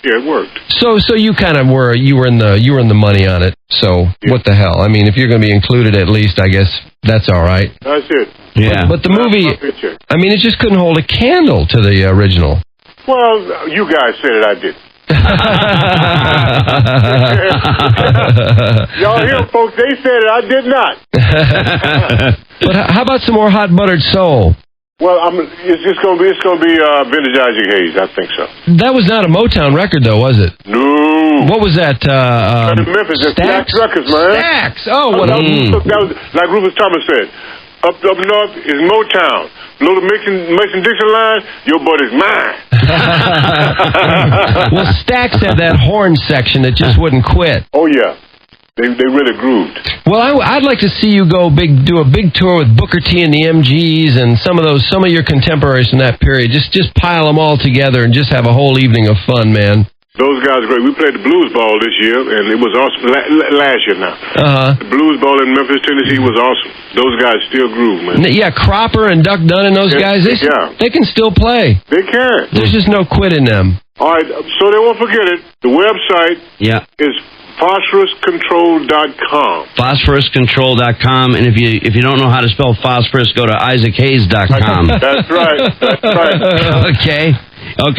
Yeah, it worked. So you kind of were in the money on it. So what the hell? I mean, if you're going to be included, at least I guess that's all right. That's it. Yeah. But the movie, I mean, it just couldn't hold a candle to the original. Well, you guys said it. I did. Y'all hear, folks? They said it. I did not. But how about some more hot buttered soul? Well, it's gonna be Vintage Isaac Hayes. I think so. That was not a Motown record, though, was it? No. What was that? Memphis. It's Stax Records, man. Stax. Oh, what? That was like Rufus Thomas said. Up north is Motown. Below the Mason-Dixon line, your buddy's mine. Well, Stax had that horn section that just wouldn't quit. Oh yeah. They really grooved. Well, I'd like to see you do a big tour with Booker T and the MGs and some of your contemporaries from that period. Just pile them all together and just have a whole evening of fun, man. Those guys are great. We played the Blues Ball this year, and it was awesome. Last year now. The Blues Ball in Memphis, Tennessee was awesome. Those guys still groove, man. Yeah, Cropper and Duck Dunn and those guys, they can still play. They can. There's just no quit in them. All right, so they won't forget it. The website is PhosphorusControl.com. PhosphorusControl.com, and if you don't know how to spell phosphorus, go to IsaacHayes.com. That's right. Okay,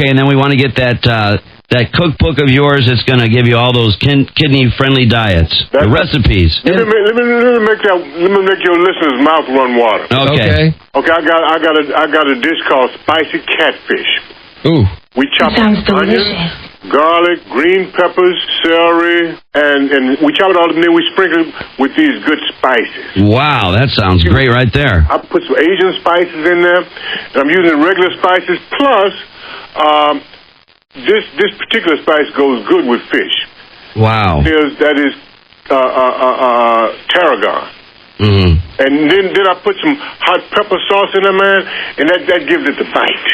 and then we want to get that cookbook of yours that's going to give you all those kidney-friendly diets, the recipes. Let me make your listeners' mouth run water. Okay. I got a dish called spicy catfish. Ooh. We chop up onions, garlic, green peppers, celery, and we chop it all up, and then we sprinkle it with these good spices. Wow, that sounds great right there. I put some Asian spices in there, and I'm using regular spices, plus this particular spice goes good with fish. Wow. That is tarragon. Mm-hmm. And then I put some hot pepper sauce in there, man, and that gives it the bite.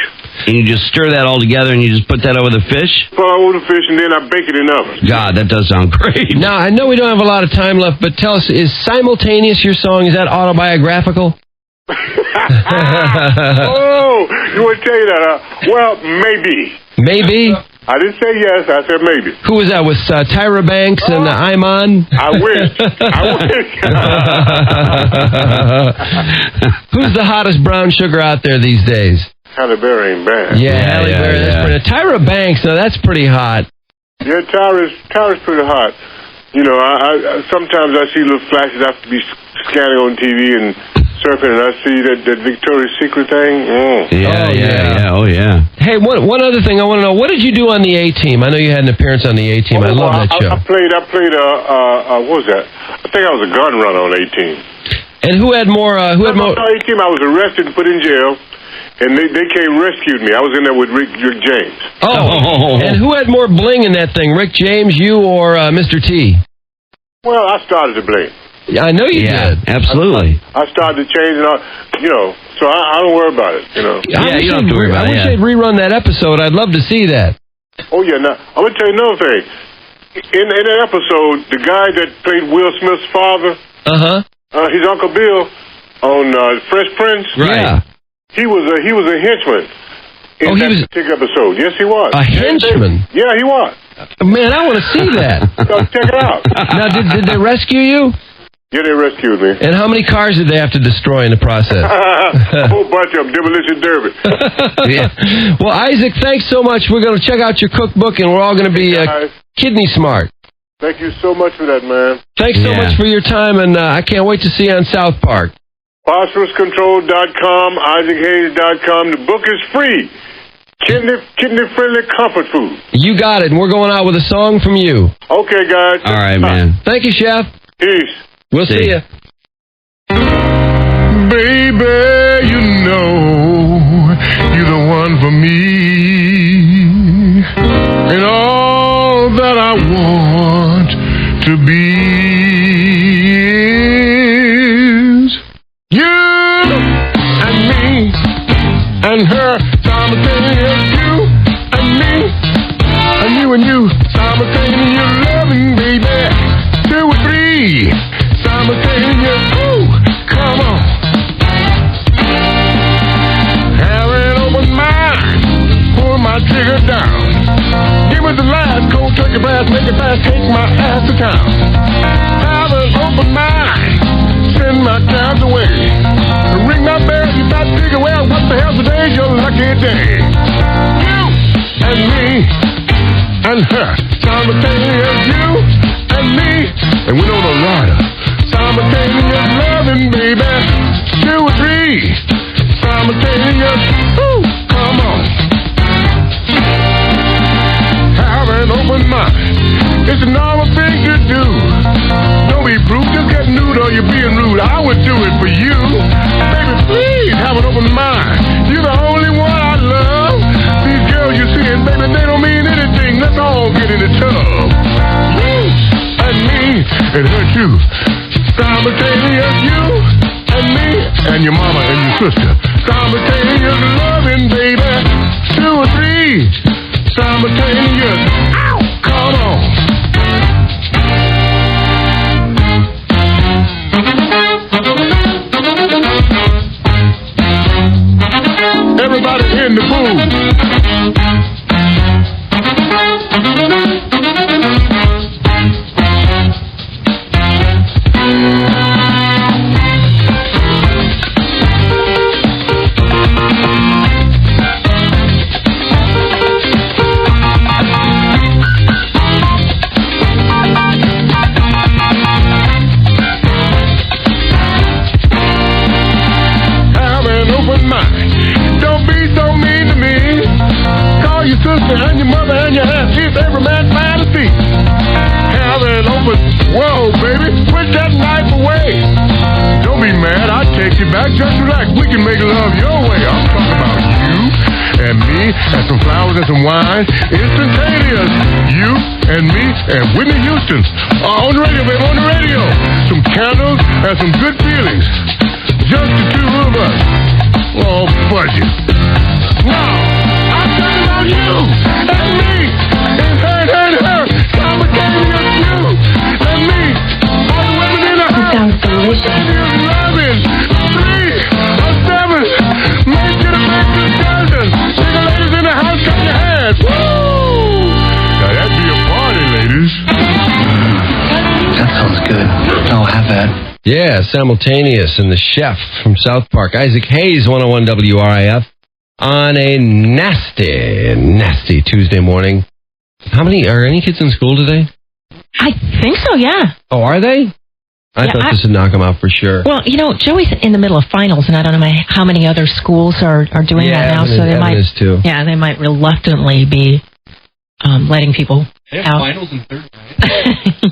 And you just stir that all together and you just put that over the fish? Put it over the fish, and then I bake it in the oven. God, that does sound great. Now, I know we don't have a lot of time left, but tell us, is Simultaneous your song? Is that autobiographical? Oh, you would tell you that, Well, maybe. Maybe? I didn't say yes, I said maybe. Who was that, with Tyra Banks and Iman? I wish. Who's the hottest brown sugar out there these days? Halle Berry ain't bad. Yeah, Halle Berry, that's pretty. Tyra Banks, now that's pretty hot. Yeah, Tyra's pretty hot. You know, I sometimes I see little flashes. I have to be scanning on TV and surfing, and I see that Victoria's Secret thing. Oh, yeah. Hey, one other thing I want to know. What did you do on the A-Team? I know you had an appearance on the A-Team. I love that show. I played, what was that? I think I was a gun runner on A-Team. And who had more? On A-Team, I was arrested and put in jail. And they came rescued me. I was in there with Rick James. Oh. And who had more bling in that thing? Rick James, you, or Mr. T? Well, I started to bling. Yeah, I know you did. Absolutely. I started to change, and so I don't worry about it, you know. Yeah, you don't have to worry about it. I wish they'd rerun that episode. I'd love to see that. Oh, yeah. Now, I'm going to tell you another thing. In that episode, the guy that played Will Smith's father, his Uncle Bill on Fresh Prince. Right. Yeah. He was a henchman in that particular episode. Yes, he was. A henchman? Yeah, he was. Man, I want to see that. Check it out. Now, did they rescue you? Yeah, they rescued me. And how many cars did they have to destroy in the process? A whole bunch of them. Demolition Derby. Yeah. Well, Isaac, thanks so much. We're going to check out your cookbook, and we're all going to be kidney smart. Thank you so much for that, man. Thanks so much for your time, and I can't wait to see you on South Park. PhosphorusControl.com, IsaacHayes.com. The book is free. Kidney-friendly comfort food. You got it, and we're going out with a song from you. Okay, guys. All right, man. Thank you, Chef. Peace. We'll see you. Baby, you know you're the one for me. And all that I want to be is you and her. Simultaneous, you and me, and you and you. Simultaneous loving, baby. 2 or 3. Simultaneous, ooh, come on. Have an open mind, pull my trigger down. Give it the last cold turkey blast, make it fast, take my ass to town. Have an open mind, send my cabs away. Ring my bell, you got to figure, well, what the hell today's your lucky day. You and me and her, simultaneous, you and me, and we know the rider. Simultaneous loving, baby, 2 or 3. Simultaneous, woo, come on. Have an open mind, it's a normal thing to do. Don't be brute, just get nude or you're being rude. I would do it for you. Baby, please have an open mind. You're the only one I love. These girls you see, and baby, they don't mean anything. Let's all get in the tub. You and me and her too. Simultaneous, you and me and your mama and your sister. Simultaneous loving, baby. 2 or 3. Simultaneous. Ow! Come on. Everybody in the booth. Your sister and your mother and your aunt, keep every man fantasy. Have an open, whoa, baby, put that knife away. Don't be mad, I'll take you back, just relax. We can make love your way. I'm talking about you and me and some flowers and some wine. Instantaneous, you and me and Whitney Houston. On the radio, baby, on the radio. Some candles and some good feelings. Just the 2 of us. Oh, fudge it. Now, I'm talking about you and me and her and her. Simultaneous, you and me. All the women in the house. That sounds delicious. 3 or 7. Make it a dozen. Single ladies in the house, cut your hands. Woo! Now that'd be a party, ladies. That sounds good. I'll have that. Yeah, Simultaneous and the Chef from South Park. Isaac Hayes, 101 WRIF. On a nasty Tuesday morning. Are any kids in school today? I think so, yeah. Oh, are they? I thought this would knock them out for sure. Well, Joey's in the middle of finals, and I don't know how many other schools are doing that now. So they might, too. Yeah, they might reluctantly be letting people out. Finals in third grade.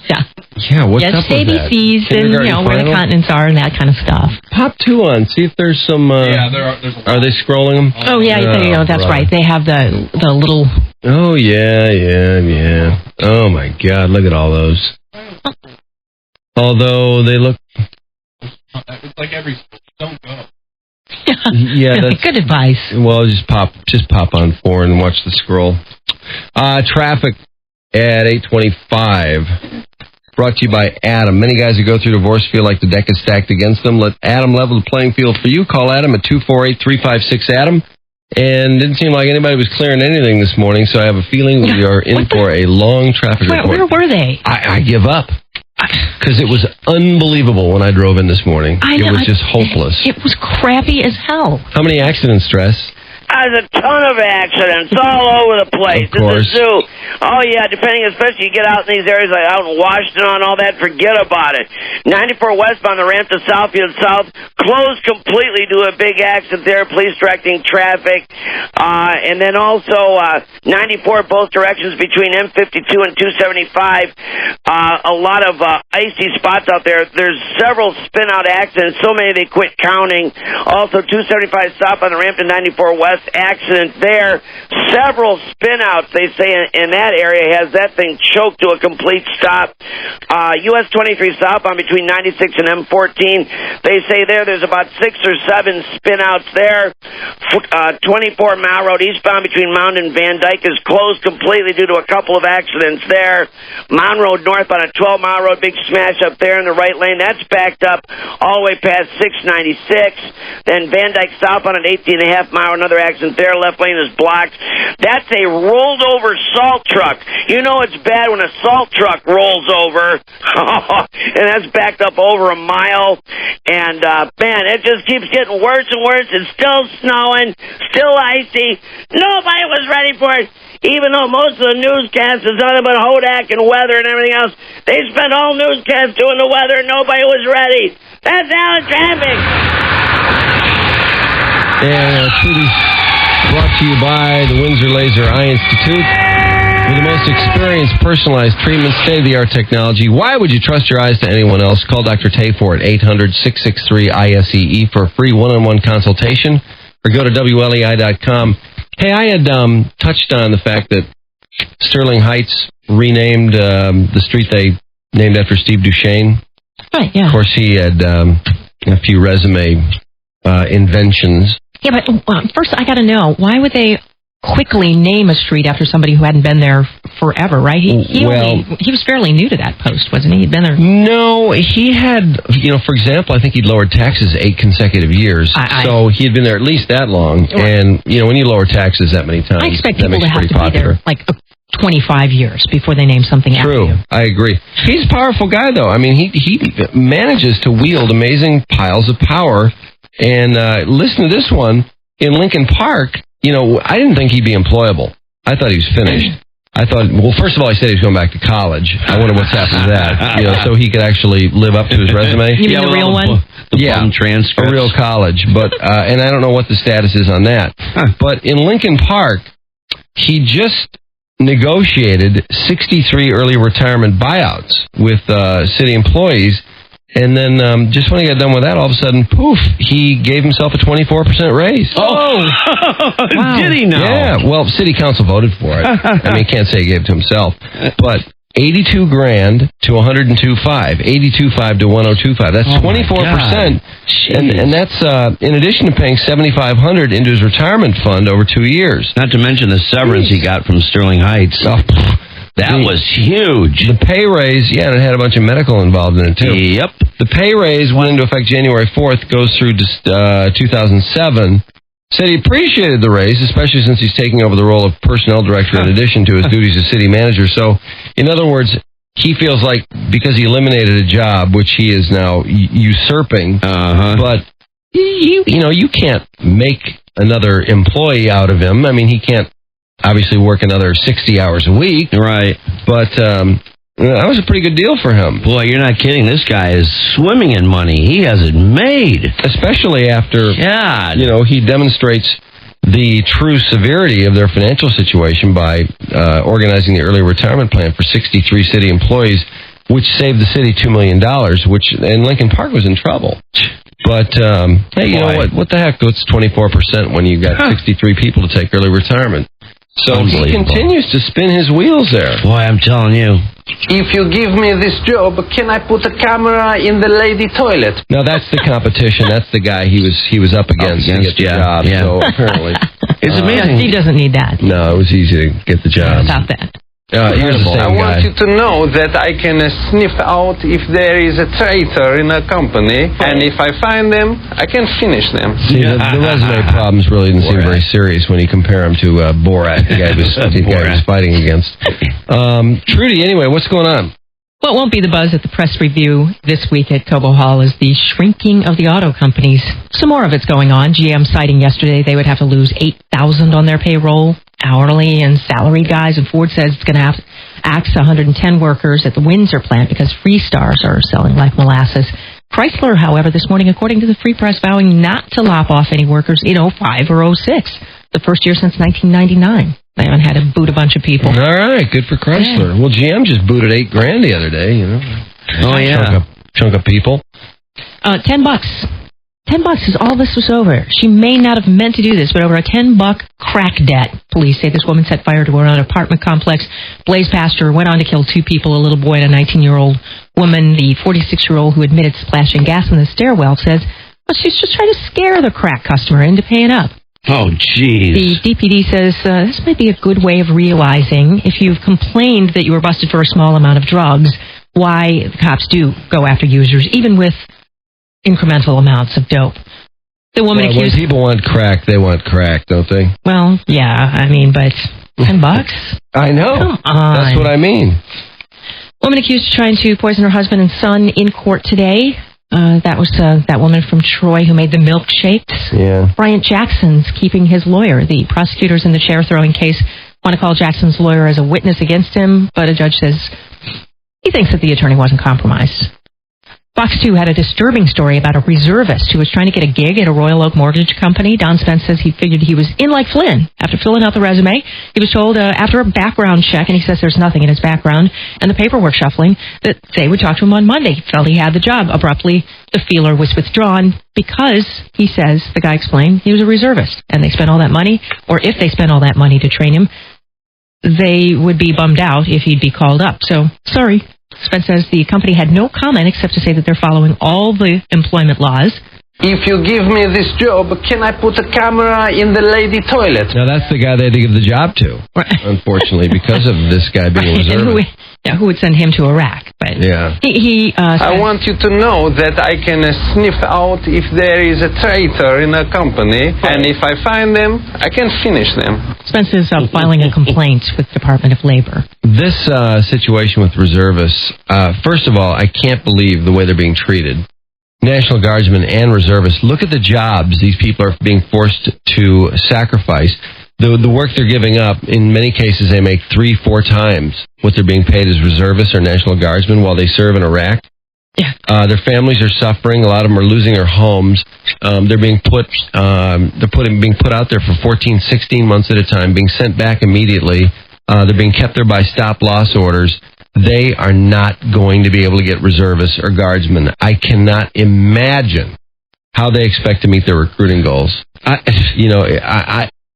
Yeah. Yeah, what's up with that? ABCs and where the continents are and that kind of stuff. Pop 2 on, see if there's some. There's a lot. Are they scrolling them? Oh yeah, that's right. They have the little. Oh yeah. Oh my God, look at all those. Although they look. It's like every school. Don't go. Yeah, that's good advice. Well, just pop on 4 and watch the scroll. Traffic at 8:25. Brought to you by Adam. Many guys who go through divorce feel like the deck is stacked against them. Let Adam level the playing field for you. Call Adam at 248-356-ADAM. And didn't seem like anybody was clearing anything this morning, so I have a feeling we are in for a long traffic report. Where were they? I give up. Because it was unbelievable when I drove in this morning. I know. It was just hopeless. It was crappy as hell. How many accidents, Stress? There's a ton of accidents all over the place. Of course. It's a zoo. Oh, yeah, especially you get out in these areas like out in Washington and all that, forget about it. 94 westbound, the ramp to Southfield South, closed completely due to a big accident there, police directing traffic. And then also 94 both directions between M52 and 275. A lot of icy spots out there. There's several spin-out accidents, so many they quit counting. Also, 275 stop on the ramp to 94 west. Accident there, several spin-outs, they say, in that area has that thing choked to a complete stop. US 23 southbound between 96 and M14. They say there's about 6 or 7 spinouts there. 24 Mile Road eastbound between Mound and Van Dyke is closed completely due to a couple of accidents there. Mound Road north on a 12 Mile Road, big smash up there in the right lane. That's backed up all the way past 696. Then Van Dyke south on an 18.5 mile, another accident there. Left lane is blocked. That's a rolled over salt truck. You know it's bad when a salt truck rolls over. And that's backed up over a mile. And, man, it just keeps getting worse and worse. It's still snowing, still icy. Nobody was ready for it. Even though most of the newscasts is nothing but Hodak and weather and everything else, they spent all newscasts doing the weather and nobody was ready. That's Alan Traffic. And Trudy, brought to you by the Windsor Laser Eye Institute. With the most experienced, personalized treatment, state-of-the-art technology. Why would you trust your eyes to anyone else? Call Dr. Tayfor at 800-663-ISEE for a free one-on-one consultation, or go to WLEI.com. Hey, I had touched on the fact that Sterling Heights renamed the street they named after Steve Duchesne. Right, yeah. Of course, he had a few resume inventions. Yeah, but first I got to know, why would they quickly name a street after somebody who hadn't been there forever, right? He was fairly new to that post, wasn't he? He'd been there. No, he had, for example, I think he'd lowered taxes 8 consecutive years. So he had been there at least that long. Right. And, when you lower taxes that many times, I expect that people makes to have pretty to popular. be there, 25 years before they name something after you. True, I agree. He's a powerful guy, though. I mean, he manages to wield amazing piles of power. And listen to this one. In Lincoln Park, I didn't think he'd be employable. I thought he was finished. I thought, first of all, he said he was going back to college. I wonder what's happened to that. So he could actually live up to his resume. You mean the real one? A real college. But and I don't know what the status is on that. But in Lincoln Park, he just negotiated 63 early retirement buyouts with city employees. And then just when he got done with that, all of a sudden, poof, he gave himself a 24% raise. Oh! Wow. Did he now? Yeah, well, city council voted for it. I mean, he can't say he gave it to himself. But $82,000 to $102,500. $82,500 to $102,500. That's 24%. And that's in addition to paying $7,500 into his retirement fund over 2 years. Not to mention the severance he got from Sterling Heights. That was huge. The pay raise, and it had a bunch of medical involved in it, too. Yep. The pay raise went into effect January 4th, goes through 2007. Said he appreciated the raise, especially since he's taking over the role of personnel director in addition to his duties as city manager. So, in other words, he feels like because he eliminated a job, which he is now usurping, but you can't make another employee out of him. I mean, he can't obviously work another 60 hours a week. Right. But that was a pretty good deal for him. Boy, you're not kidding. This guy is swimming in money. He has it made. Especially after, he demonstrates the true severity of their financial situation by organizing the early retirement plan for 63 city employees, which saved the city $2 million, and Lincoln Park was in trouble. But, hey, you know what? What the heck? It's 24% when you got 63 people to take early retirement. So he continues to spin his wheels there. Boy, I'm telling you. If you give me this job, can I put a camera in the lady toilet? No, that's the competition. That's the guy he was up against to get the job. Yeah. So apparently, it's amazing. Steve doesn't need that. No, it was easy to get the job. Stop that. Here's the same I want guy. you to know that I can sniff out if there is a traitor in a company, and if I find them, I can finish them. See, the resume problems really didn't seem very serious when you compare him to Borat, the guy he was fighting against. Trudy, anyway, what's going on? Well, it won't be the buzz at the press review this week at Cobo Hall is the shrinking of the auto companies. Some more of it's going on. GM citing yesterday they would have to lose $8,000 on their payroll, hourly and salaried guys, and Ford says it's going to have to axe 110 workers at the Windsor plant because Freestars are selling like molasses. Chrysler, however, this morning, according to the Free Press, vowing not to lop off any workers in 05 or 06, the first year since 1999. They haven't had to boot a bunch of people. All right, good for Chrysler. Yeah. Well, GM just booted $8,000 the other day, Oh, yeah. Chunk of people. $10. $10 is all this was over. She may not have meant to do this, but over a $10 crack debt. Police say this woman set fire to her own apartment complex, blazed past her, went on to kill 2 people, a little boy and a 19-year-old woman. The 46-year-old who admitted splashing gas in the stairwell says, well, she's just trying to scare the crack customer into paying up. Oh, jeez. The DPD says this might be a good way of realizing if you've complained that you were busted for a small amount of drugs, why the cops do go after users, even with incremental amounts of dope. The woman accused... When people want crack, they want crack, don't they? Well, yeah, I mean, but $10? I know. Come on. That's what I mean. Woman accused of trying to poison her husband and son in court today. That was that woman from Troy who made the milkshakes. Yeah. Bryant Jackson's keeping his lawyer. The prosecutors in the chair-throwing case want to call Jackson's lawyer as a witness against him, but a judge says he thinks that the attorney wasn't compromised. Fox 2 had a disturbing story about a reservist who was trying to get a gig at a Royal Oak Mortgage Company. Don Spence says he figured he was in like Flynn. After filling out the resume, he was told after a background check, and he says there's nothing in his background, and the paperwork shuffling, that they would talk to him on Monday. He felt he had the job. Abruptly, the feeler was withdrawn because, he says, the guy explained, he was a reservist, and they spent all that money, or if they spent all that money to train him, they would be bummed out if he'd be called up. So, sorry. Spence says the company had no comment except to say that they're following all the employment laws. If you give me this job, can I put a camera in the lady toilet? Now, that's the guy they had to give the job to, unfortunately, because of this guy being a reservist. Who would send him to Iraq? But yeah. I want you to know that I can sniff out if there is a traitor in a company, and if I find them, I can finish them. Spence is filing a complaint with Department of Labor. This situation with reservists, first of all, I can't believe the way they're being treated. National Guardsmen and reservists, look at the jobs these people are being forced to sacrifice. The work they're giving up, in many cases, they make 3-4 times what they're being paid as reservists or National Guardsmen while they serve in Iraq. Yeah. Their families are suffering. A lot of them are losing their homes. They're being put out there for 14, 16 months at a time, being sent back immediately. They're being kept there by stop-loss orders. They are not going to be able to get reservists or guardsmen. I cannot imagine how they expect to meet their recruiting goals.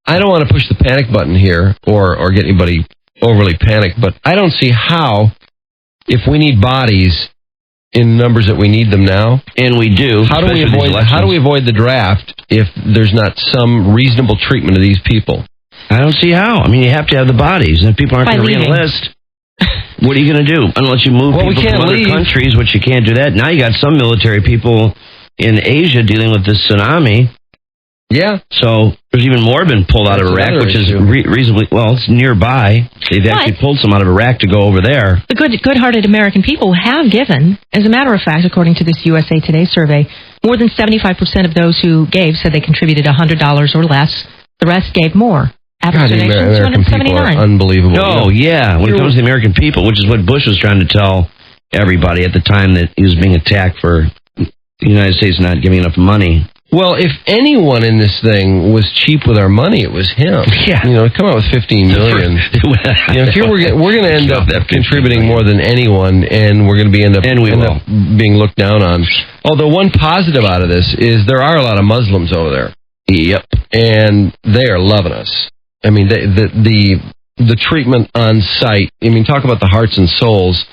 I don't want to push the panic button here or get anybody overly panicked, but I don't see how, if we need bodies in numbers that we need them now, and we do, how do we avoid the draft if there's not some reasonable treatment of these people? I don't see how. I mean, you have to have the bodies, and if people aren't going to re-enlist, what are you going to do? Unless you move people from other countries, which you can't do that. Now you got some military people in Asia dealing with this tsunami. Yeah. So there's even more been pulled out of Iraq, which is reasonably, well, it's nearby. They've actually pulled some out of Iraq to go over there. The good-hearted American people have given. As a matter of fact, according to this USA Today survey, more than 75% of those who gave said they contributed $100 or less. The rest gave more. God, the American people are unbelievable. Oh, yeah. When it comes to the American people, which is what Bush was trying to tell everybody at the time that he was being attacked for the United States not giving enough money. Well, if anyone in this thing was cheap with our money, it was him. Yeah. Come out with $15 million. Here we're going to end up contributing more than anyone, and we're going to end up being looked down on. Although one positive out of this is there are a lot of Muslims over there. Yep. And they are loving us. I mean, the treatment on site. I mean, talk about the hearts and souls.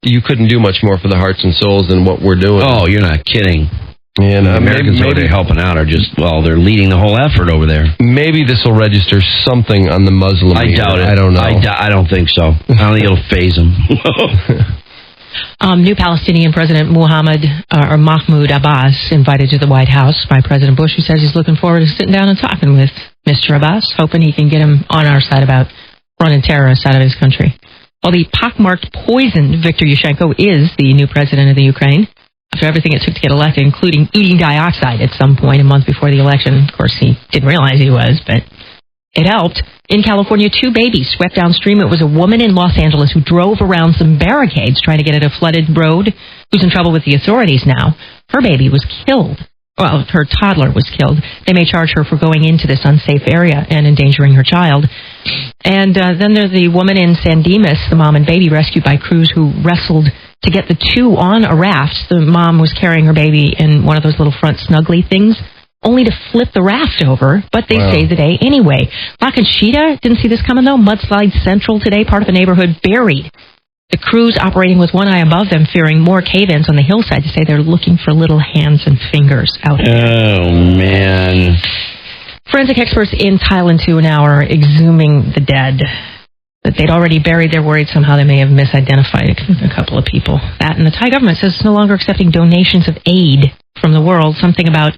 You couldn't do much more for the hearts and souls than what we're doing. Oh, you're not kidding. And Americans over there helping out are they're leading the whole effort over there. Maybe this will register something on the Muslim. I doubt it. I don't know. I don't think so. I don't think it'll phase them. New Palestinian President Mahmoud Abbas invited to the White House by President Bush, who says he's looking forward to sitting down and talking with Mr. Abbas, hoping he can get him on our side about running terrorists out of his country. Well, the pockmarked, poisoned Viktor Yushchenko is the new president of the Ukraine. After everything it took to get elected, including eating dioxide at some point a month before the election. Of course, he didn't realize he was, but it helped. In California, 2 babies swept downstream. It was a woman in Los Angeles who drove around some barricades trying to get at a flooded road, who's in trouble with the authorities now. Her baby was killed. Well, her toddler was killed. They may charge her for going into this unsafe area and endangering her child. And then there's the woman in San Dimas, the mom and baby rescued by crews who wrestled to get the two on a raft. The mom was carrying her baby in one of those little front snuggly things, only to flip the raft over, but they saved the day anyway. Rock and Sheeta didn't see this coming, though. Mudslide Central today, part of a neighborhood buried. The crews operating with one eye above them, fearing more cave-ins on the hillside, to say they're looking for little hands and fingers out there. Oh, man. Forensic experts in Thailand, too, now are exhuming the dead that they'd already buried. They're worried somehow they may have misidentified a couple of people. That, and the Thai government says it's no longer accepting donations of aid from the world, something about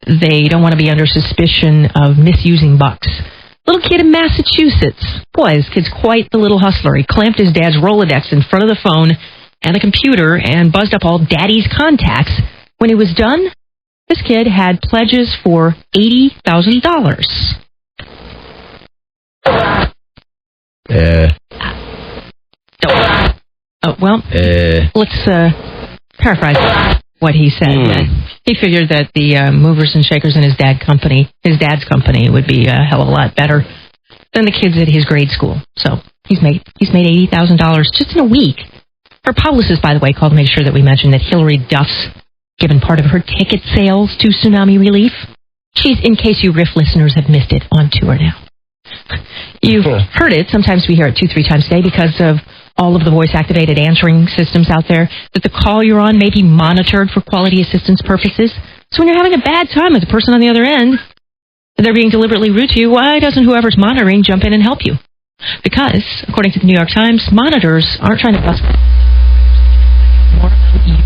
they don't want to be under suspicion of misusing bucks. Little kid in Massachusetts. Boy, this kid's quite the little hustler. He clamped his dad's Rolodex in front of the phone and the computer and buzzed up all daddy's contacts. When he was done, this kid had pledges for $80,000. Let's paraphrase what he said. He figured that the movers and shakers in his dad's company, would be a hell of a lot better than the kids at his grade school. So he's made $80,000 just in a week. Her publicist, by the way, called to make sure that we mentioned that Hillary Duff's given part of her ticket sales to tsunami relief. She's, in case you Riff listeners have missed it, on tour now. You've heard it. Sometimes we hear it 2-3 times a day because of all of the voice-activated answering systems out there, that the call you're on may be monitored for quality assistance purposes. So when you're having a bad time with the person on the other end, they're being deliberately rude to you, why doesn't whoever's monitoring jump in and help you? Because, according to the New York Times, monitors aren't trying to bust more about you.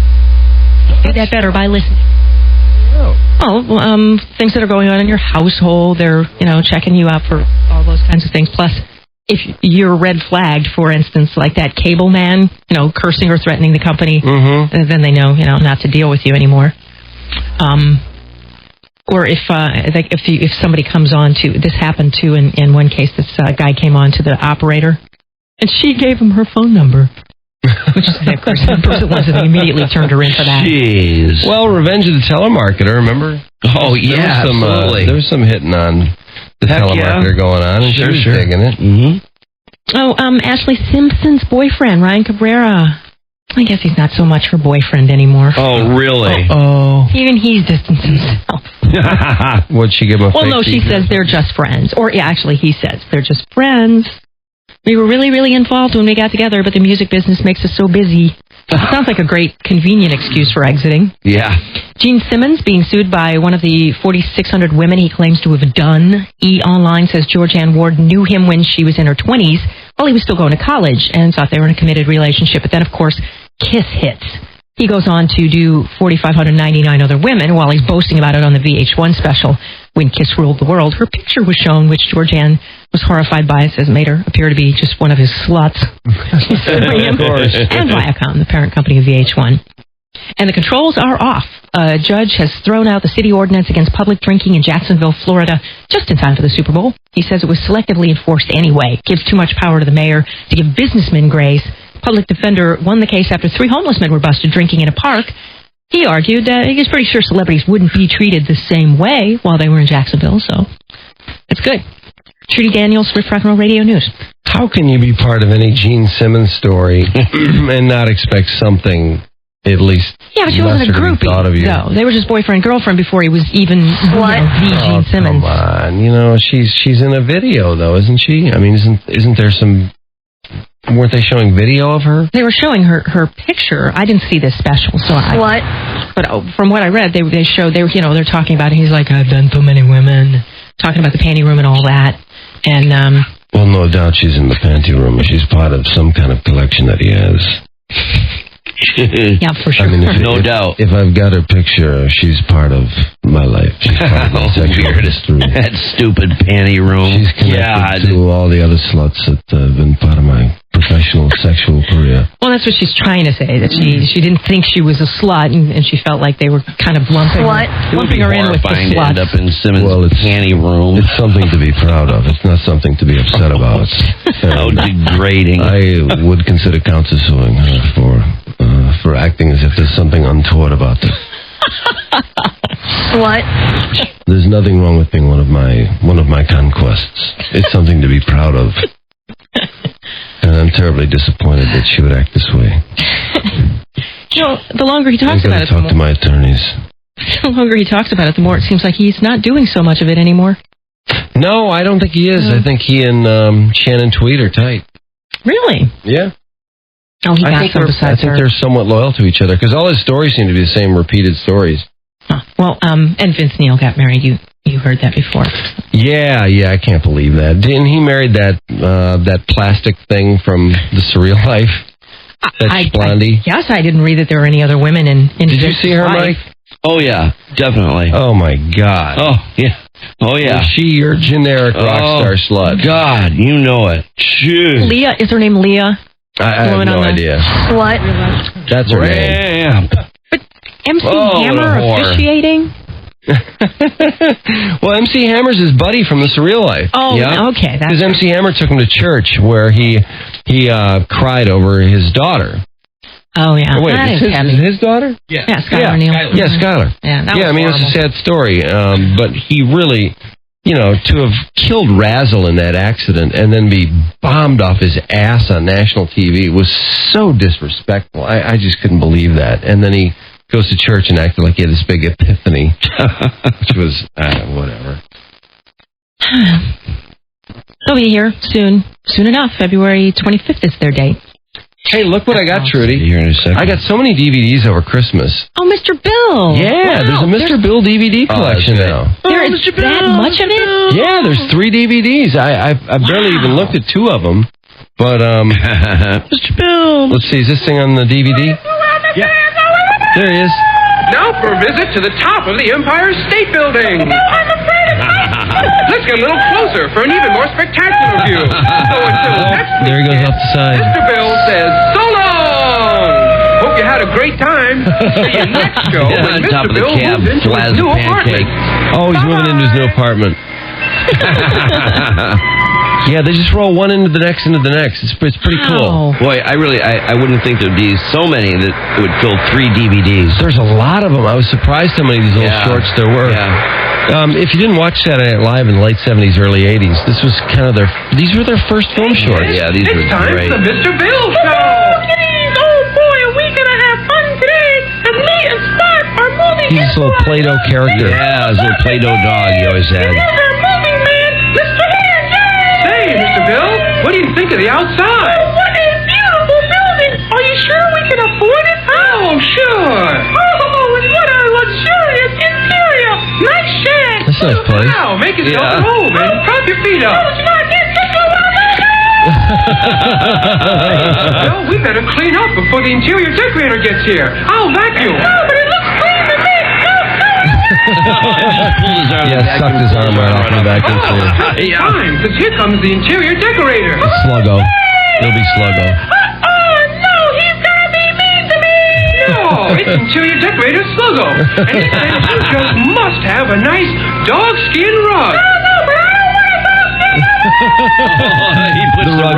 Do that better by listening. Things that are going on in your household, they're, checking you out for all those kinds of things. Plus, if you're red flagged, for instance, like that cable man, cursing or threatening the company, then they know, not to deal with you anymore. Or if somebody comes on to, this happened too in one case, this guy came on to the operator, and she gave him her phone number. Which is, of course, the person was that immediately turned her in for that. Jeez. Well, Revenge of the Telemarketer, remember? Oh, yeah, absolutely. There was some hitting on the telemarketer going on, and she was digging it. Ashley Simpson's boyfriend, Ryan Cabrera. I guess he's not so much her boyfriend anymore. Oh, really? Even he's distanced himself. Would she give him a Well, no, she says they're just friends. Or, actually, he says they're just friends. We were really, really involved when we got together, but the music business makes us so busy. It sounds like a great, convenient excuse for exiting. Yeah. Gene Simmons being sued by one of the 4,600 women he claims to have done. E! Online says Georgianne Ward knew him when she was in her 20s, while he was still going to college, and thought they were in a committed relationship. But then, of course, Kiss hits. He goes on to do 4,599 other women while he's boasting about it on the VH1 special, When Kiss Ruled the World. Her picture was shown, which Georgianne was horrified by. It says it made her appear to be just one of his sluts. Of course. And Viacom, the parent company of VH1. And the controls are off. A judge has thrown out the city ordinance against public drinking in Jacksonville, Florida, just in time for the Super Bowl. He says it was selectively enforced anyway. Gives too much power to the mayor to give businessmen grace. Public defender won the case after 3 homeless men were busted drinking in a park. He argued that he was pretty sure celebrities wouldn't be treated the same way while they were in Jacksonville, so it's good. Trudy Daniels, Riff Rock and Roll Radio News. How can you be part of any Gene Simmons story and not expect something at least? Yeah, but she wasn't a groupie. No, they were just boyfriend girlfriend before he was even the Gene Simmons. Come on, she's in a video though, isn't she? I mean, isn't there some? Weren't they showing video of her? They were showing her picture. I didn't see this special, so But from what I read, they're talking about it. He's like, I've done so many women, talking about the panty room and all that. And well, no doubt she's in the panty room. She's part of some kind of collection that he has. Yeah, for sure. I mean, no doubt. If I've got her picture, she's part of my life. She's part of my sexual history. That stupid panty room. She's connected to all the other sluts that have been part of my professional sexual career. Well, that's what she's trying to say, that she didn't think she was a slut, and she felt like they were kind of lumping her in with the sluts. To end up in Simmons' panty room. It's something to be proud of. It's not something to be upset about. How degrading. I would consider countersuing her for acting as if there's something untoward about this. There's nothing wrong with being one of my conquests. It's something to be proud of. And I'm terribly disappointed that she would act this way. The longer he talks about it, talk to my attorneys. The longer he talks about it, the more it seems like he's not doing so much of it anymore. No, I don't think he is. I think he and Shannon Tweed are tight. Really? Yeah. Oh, he got some besides her. I think they're somewhat loyal to each other because all his stories seem to be the same repeated stories. Huh. Well, and Vince Neil got married. You heard that before. Yeah, I can't believe that. Didn't he marry that plastic thing from The Surreal Life? That Blondie? Yes, I didn't read that there were any other women in Did you see her, life. Mike? Oh, yeah, definitely. Oh, my God. Oh, yeah. Oh, yeah. Is she your generic rock star slut? God, you know it. Jeez. Leah, is her name Leah? I have no idea. What? That's her name. But MC Hammer officiating? Well, MC Hammer's his buddy from The Surreal Life. Oh, okay. Because MC Hammer took him to church where he cried over his daughter. Oh, yeah. Oh, wait, is his daughter? Yeah, Skylar Neal. Yeah, Skylar. Yeah, I mean, it's a sad story. But he really, to have killed Razzle in that accident and then be bombed off his ass on national TV was so disrespectful. I just couldn't believe that. And then he goes to church and acted like he had this big epiphany, which was, whatever. They'll be here soon. Soon enough. February 25th is their date. Hey, look what I got, Trudy. Here in a second. I got so many DVDs over Christmas. Oh, Mr. Bill. Yeah, there's a Mr. Bill DVD collection now. There is that much of it? Yeah, there's 3 DVDs. I barely even looked at 2 of them. But, Mr. Bill. Let's see, is this thing on the DVD? Yeah. There he is. Now for a visit to the top of the Empire State Building. Let's get a little closer for an even more spectacular view. So until next week, there he goes off the side. Mr. Bill says, so long! Hope you had a great time. See you next show when on top Mr. of the Bill cab, moves into flies his a new pancake. apartment. Oh, he's moving into his new apartment. Yeah, they just roll one into the next. It's pretty cool. Boy, I wouldn't think there'd be so many that it would fill 3 DVDs. There's a lot of them. I was surprised how many of these little shorts there were. Yeah. If you didn't watch Saturday Night Live in the late 70s, early 80s, these were their first film shorts. Yeah, these were great. It's time for the Mr. Bill Show. Oh boy, are we gonna have fun today? And me and Spot are moving. He's this little Play-Doh character. Yeah, his little Play-Doh dog he always had. Mr. Bill, what do you think of the outside? Oh, what a beautiful building! Are you sure we can afford it? Oh, sure. Oh, and what a luxurious interior! Nice shed! That's a nice place. Wow, make yourself at home and prop your feet up. Well, we better clean up before the interior decorator gets here. I'll vacuum. No, but it looks clean to me! Sucked his arm right off the vacuum cleaner. Time, because here comes the interior decorator. Sluggo. He'll be Sluggo. Oh, no, he's gonna be mean to me! No, it's interior decorator Sluggo. And he says you just must have a nice dog skin rug. No, but I don't want a dog skin rug! He puts the rug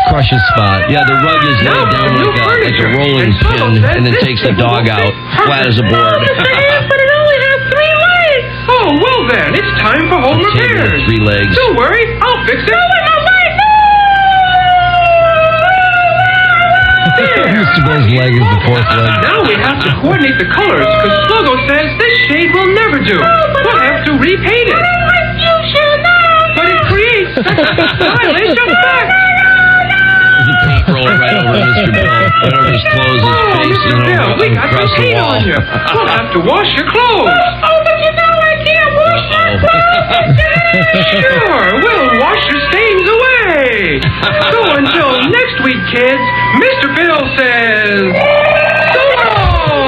crushes Spot. Yeah, the rug is laid down like a rolling pin and then takes the dog out flat as a board. But it only has 3 legs! Oh, well then, it's time for home repairs. 3 legs. Don't worry, I'll fix it. Mr. Bill's leg is the 4th leg. Now we have to coordinate the colors, because Sluggo says this shade will never do. We'll have to repaint it. But it creates stylish effect. The paint roller right over Mr. Bill, right over his clothes, his face, Mr. Bill, we got across some the paint wall. on you. We'll have to wash your clothes. Oh, but you know I can't wash my clothes! Sure, we'll wash your stains away. So until next week, kids, Mr. Bill says, so long!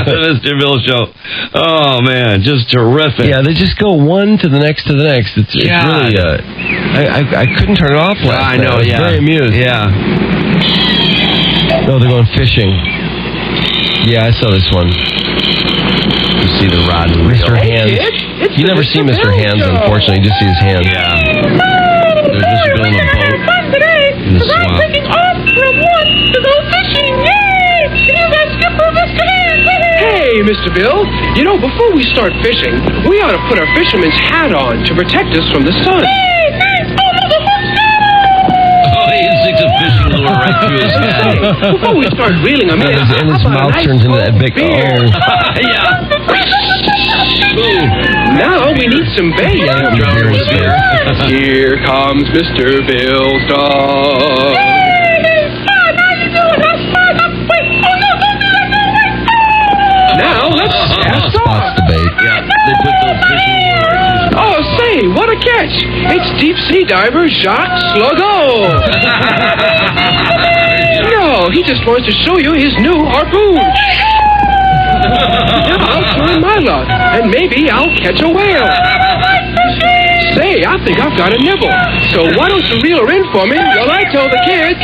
Mr. Bill Show. Oh, man, just terrific. Yeah, they just go one to the next to the next. It's really, I couldn't turn it off last night. I was very amused. Yeah. No, they're going fishing. Yeah, I saw this one. You see the rod and reel. Mr. Hands. You never see Mr. Hands, unfortunately. You just see his hands. Yeah. They're just building a boat in the swamp. I'm taking off from one to go fishing! Yay! Here's our skipper, Mr. Hands! Hey, Mr. Bill, you know, before we start fishing, we ought to put our fisherman's hat on to protect us from the sun. Hey, thanks! Oh, no, the hook's right through his head. Before we start reeling him in, And his mouth turns into that big... beer? Yeah. Now we need some bass. Here comes Mr. Bill's dog. Now let's ask Spot's debate. Yeah, they put those fishing lures. Oh, say, what a catch! It's deep sea diver Jacques Sluggo. No, he just wants to show you his new harpoon. Now I'll try my luck, and maybe I'll catch a whale. Say, I think I've got a nibble. So why don't you reel her in for me while I tell the kids,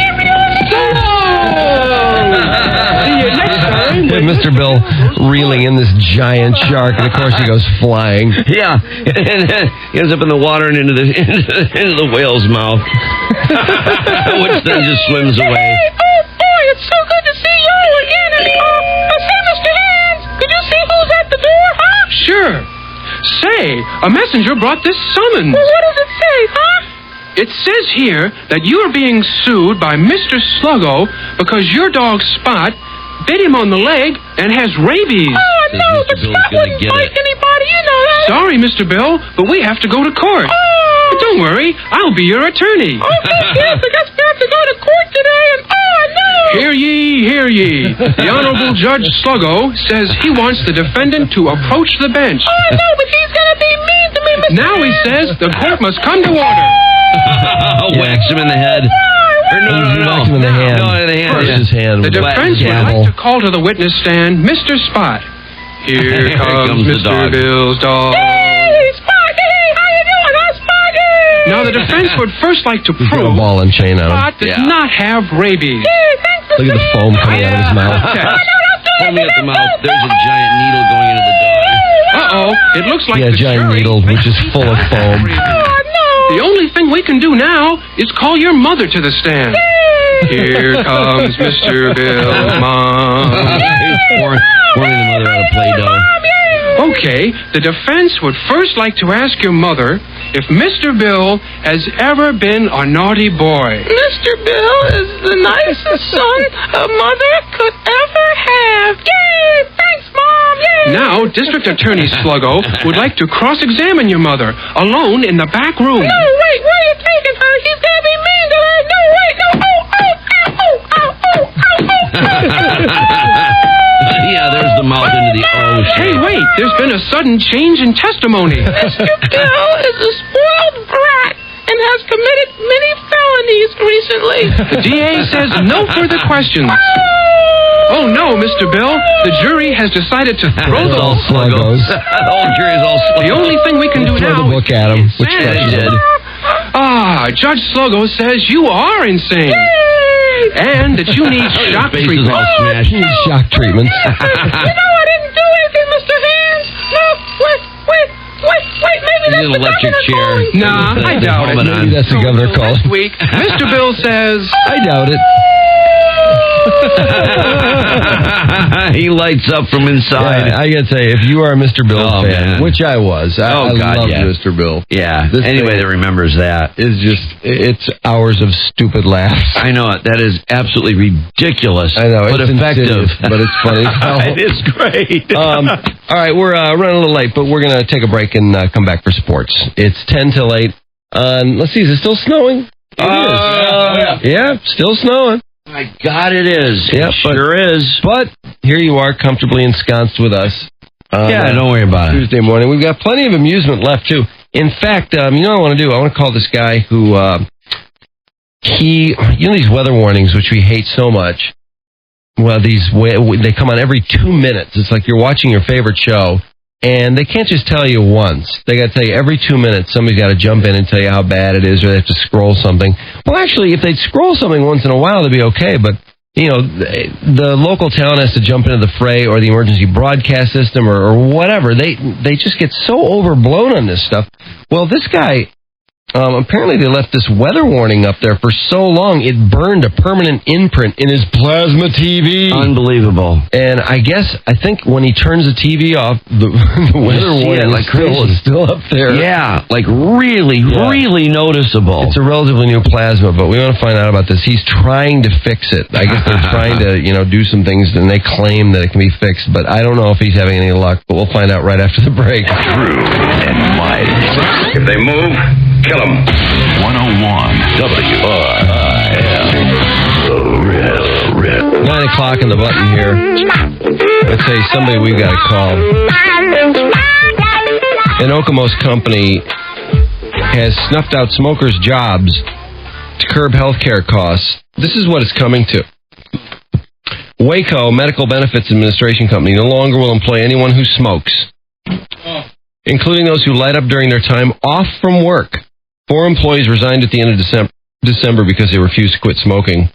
so long! See you next time. And Mr. Bill reeling in this giant shark, and of course he goes flying. Yeah, and he ends up in the water and into the whale's mouth, which then just swims away. Oh boy, it's so good to see y'all again. And say, Mr. Hands, could you see who's at the door, huh? Sure. Say, a messenger brought this summons. Well, what does it say, huh? It says here that you are being sued by Mr. Sluggo because your dog Spot bit him on the leg and has rabies. Oh, no, but Spot wouldn't bite anybody, you know that. Sorry, Mr. Bill, but we have to go to court. Oh. But don't worry, I'll be your attorney. Okay, yes, I guess we have to go to court today, and no. Hear ye, hear ye. The Honorable Judge Sluggo says he wants the defendant to approach the bench. Oh, no, but he's going to be mean to me, Mr. Now he says the court must come to order. Wax him in the head. No, Wax him in the hand. No, in the hand. First his hand. The defense would like to call to the witness stand Mr. Spot. Here comes Mr. Bill's dog. Hey, Spotty! How you doing, huh, Spotty? Now, the defense would first like to prove a ball and chain on him. Spot does not have rabies. Look at the foam coming out of his mouth. Foaming at the mouth. There's a giant needle going into the dog. Uh-oh, it looks like Yeah, the giant jury needle, which is full of foam. The only thing we can do now is call your mother to the stand. Here comes Mr. Bill's mom. Pouring the mother out of Play-Doh. Okay, the defense would first like to ask your mother if Mr. Bill has ever been a naughty boy. Mr. Bill is the nicest son a mother could ever have. Yay! Thanks, Mom! Yay! Now, District Attorney Sluggo would like to cross-examine your mother alone in the back room. No, wait, where are you taking her? He's going to be mean to her. No, wait, no. Yeah, there's the mouth into the O shape. Hey, wait, there's been a sudden change in testimony. Mr. Bill is a spoiled brat and has committed many felonies recently. The DA says no further questions. Oh, no, Mr. Bill. The jury has decided to throw the all Sluggos. The whole jury's all Sluggos. The only thing we can do Throw now the book at him, is which insanity. they did. Judge Sluggo says you are insane. And that you need shock Face is treatment. all smashed. He needs shock treatments. You know I didn't do anything, Mr. Hands. No, wait, maybe He's an electric chair. Nah, I doubt it. Maybe that's the governor calling. Next week, Mr. Bill says... I doubt it. He lights up from inside. Yeah, I gotta say, if you are a Mr. Bill fan, man. which I was, I love Mr. Bill. Yeah, anybody that remembers that is just, it's hours of stupid laughs. I know it. That is absolutely ridiculous. I know, but it's effective. Insidious, but it's funny. It is great. All right, we're running a little late, but we're gonna take a break and come back for sports. It's 10 till 8. Let's see, is it still snowing? Yeah, still snowing. My God, it is. Yep, sure is. But here you are, comfortably ensconced with us. Don't worry about it. Tuesday morning. We've got plenty of amusement left, too. In fact, you know what I want to do? I want to call this guy who, you know these weather warnings, which we hate so much? Well, they come on every 2 minutes. It's like you're watching your favorite show, and they can't just tell you once. They got to tell you every 2 minutes. Somebody's got to jump in and tell you how bad it is, or they have to scroll something. Well, actually, if they'd scroll something once in a while, it'd be okay. But you know, the local town has to jump into the fray, or the emergency broadcast system, or whatever. They just get so overblown on this stuff. Well, this guy Apparently they left this weather warning up there for so long, it burned a permanent imprint in his plasma TV. Unbelievable. And I think when he turns the TV off, the weather warning is still up there. Yeah, like really noticeable. It's a relatively new plasma, but we want to find out about this. He's trying to fix it. I guess they're trying to, do some things, and they claim that it can be fixed, but I don't know if he's having any luck, but we'll find out right after the break. True and mighty. If they move, kill them. 101 WRIL. The Real. 9 o'clock on the button here. Let's say somebody we've got to call. An Okemos company has snuffed out smokers' jobs to curb health care costs. This is what it's coming to. Waco Medical Benefits Administration Company no longer will employ anyone who smokes, including those who light up during their time off from work. 4 employees resigned at the end of December because they refused to quit smoking.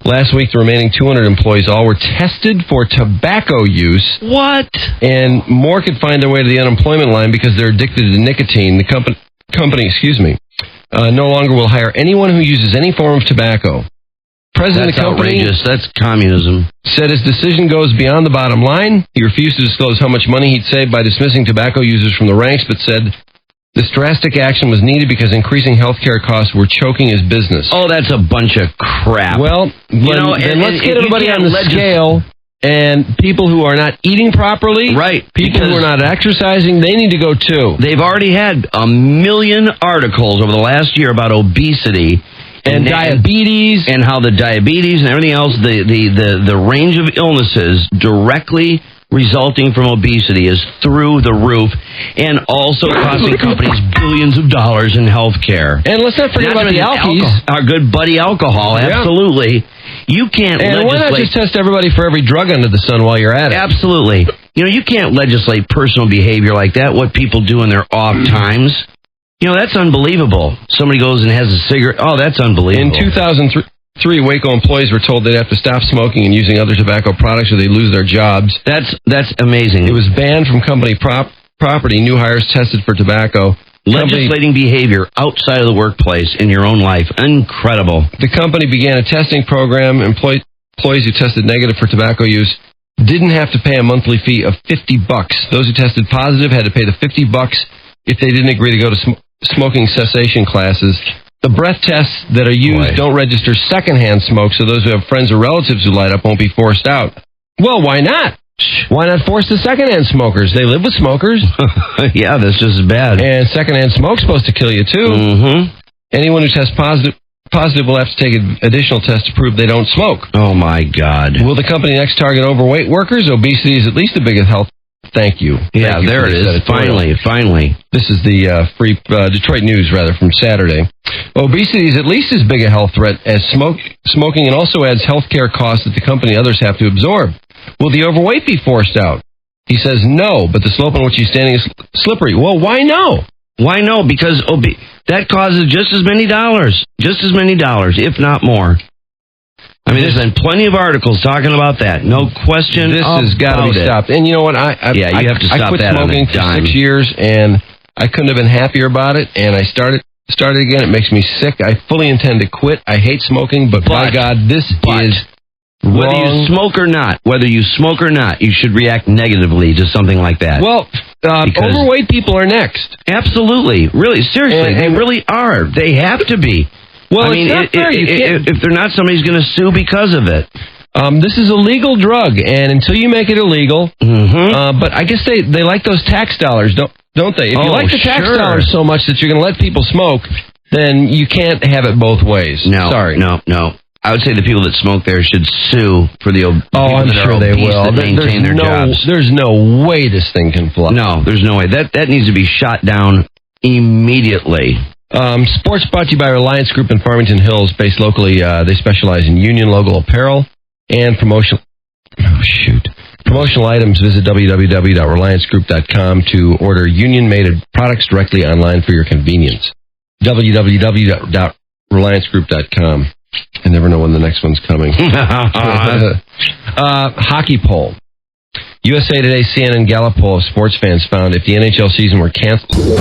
Last week, the remaining 200 employees all were tested for tobacco use. What? And more could find their way to the unemployment line because they're addicted to nicotine. The company, no longer will hire anyone who uses any form of tobacco. President of the company, outrageous. That's communism. Said his decision goes beyond the bottom line. He refused to disclose how much money he'd saved by dismissing tobacco users from the ranks, but said this drastic action was needed because increasing healthcare costs were choking his business. Oh, that's a bunch of crap. Well, then let's get everybody on the scale. And people who are not eating properly, right? People who are not exercising, they need to go too. They've already had 1 million articles over the last year about obesity. And diabetes. And how the diabetes and everything else, the range of illnesses directly resulting from obesity is through the roof, and also costing companies billions of dollars in health care. And let's not forget about the alkies. Our good buddy alcohol, absolutely. You can't legislate. And why not just test everybody for every drug under the sun while you're at it? Absolutely. You can't legislate personal behavior like that, what people do in their off times. That's unbelievable. Somebody goes and has a cigarette. Oh, that's unbelievable. In 2003, Waco employees were told they'd have to stop smoking and using other tobacco products or they'd lose their jobs. That's amazing. It was banned from company property. New hires tested for tobacco. Legislating behavior outside of the workplace in your own life. Incredible. The company began a testing program. Employees who tested negative for tobacco use didn't have to pay a monthly fee of $50. Those who tested positive had to pay the $50 if they didn't agree to go to smoking cessation classes. The breath tests that are used don't register secondhand smoke, so those who have friends or relatives who light up won't be forced out. Well, why not? Why not force the secondhand smokers? They live with smokers. Yeah, that's just as bad. And secondhand smoke's supposed to kill you, too. Mm-hmm. Anyone who tests positive will have to take additional tests to prove they don't smoke. Oh, my God. Will the company next target overweight workers? Obesity is at least the biggest health. Thank you. Yeah, there it is. Finally. This is the free Detroit News, from Saturday. Obesity is at least as big a health threat as smoking, and also adds health care costs that the company and others have to absorb. Will the overweight be forced out? He says no, but the slope on which he's standing is slippery. Well, why no? Why no? Because that causes just as many dollars, if not more. I mean, there's been plenty of articles talking about that. No question. This has got to be stopped. And you know what? You have to stop that on a dime. I quit smoking for 6 years, and I couldn't have been happier about it. And I started again. It makes me sick. I fully intend to quit. I hate smoking, but by God, this is wrong. Whether you smoke or not, you should react negatively to something like that. Well, overweight people are next. Absolutely. Really, seriously, they really are. They have to be. Well, I mean, if they're not, somebody's going to sue because of it. This is a legal drug, and until you make it illegal, but I guess they like those tax dollars, don't they? If you like the tax dollars so much that you're going to let people smoke, then you can't have it both ways. No, sorry. No. I would say the people that smoke there should sue for the I'm sure they will. Maintain their jobs. There's no way this thing can fly. No, there's no way. That needs to be shot down immediately. Sports brought to you by Reliance Group in Farmington Hills, based locally. They specialize in union logo apparel and promotional items. Visit www.reliancegroup.com to order union-made products directly online for your convenience. www.reliancegroup.com. I never know when the next one's coming. Hockey poll. USA Today CNN Gallup poll of sports fans found if the NHL season were canceled...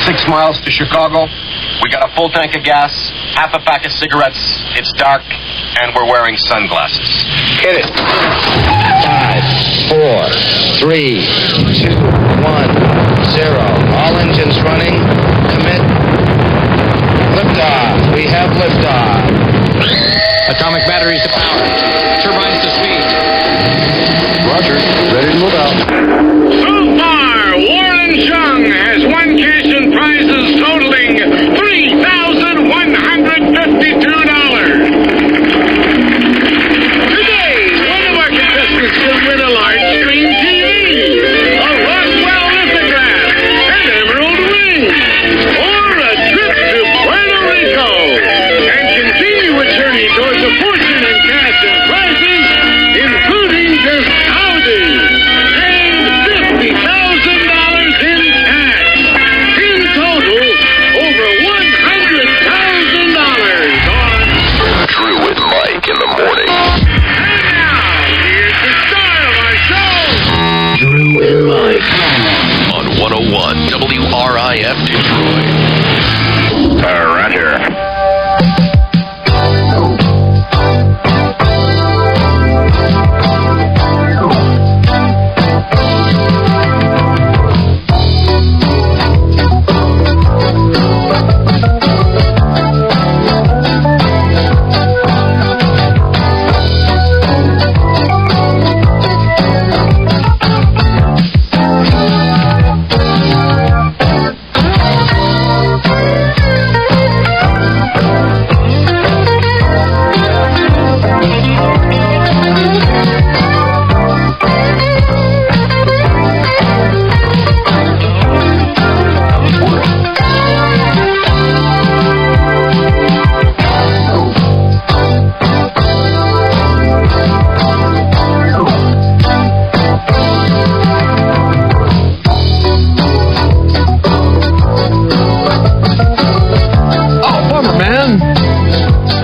6 miles to Chicago. We got a full tank of gas, half a pack of cigarettes. It's dark, and we're wearing sunglasses. Hit it. 5, 4, 3, 2, 1, 0. All engines running. Commit. Liftoff. We have liftoff. Atomic batteries to power. Turbines to speed. Roger. Ready to move out. So far, Warren Chung has won cash and prizes totaling $3,152. Today, one of our contestants will win a large screen TV, a Roswell lithograph, an emerald ring, or a trip to Puerto Rico, and continue a journey towards a fortune in cash and prizes, including just Audi and $50,000 in cash. In total, over $100,000 on Drew and Mike in the morning. And now, here's the star of our show, Drew and Mike on 101 WRIF Detroit. Roger.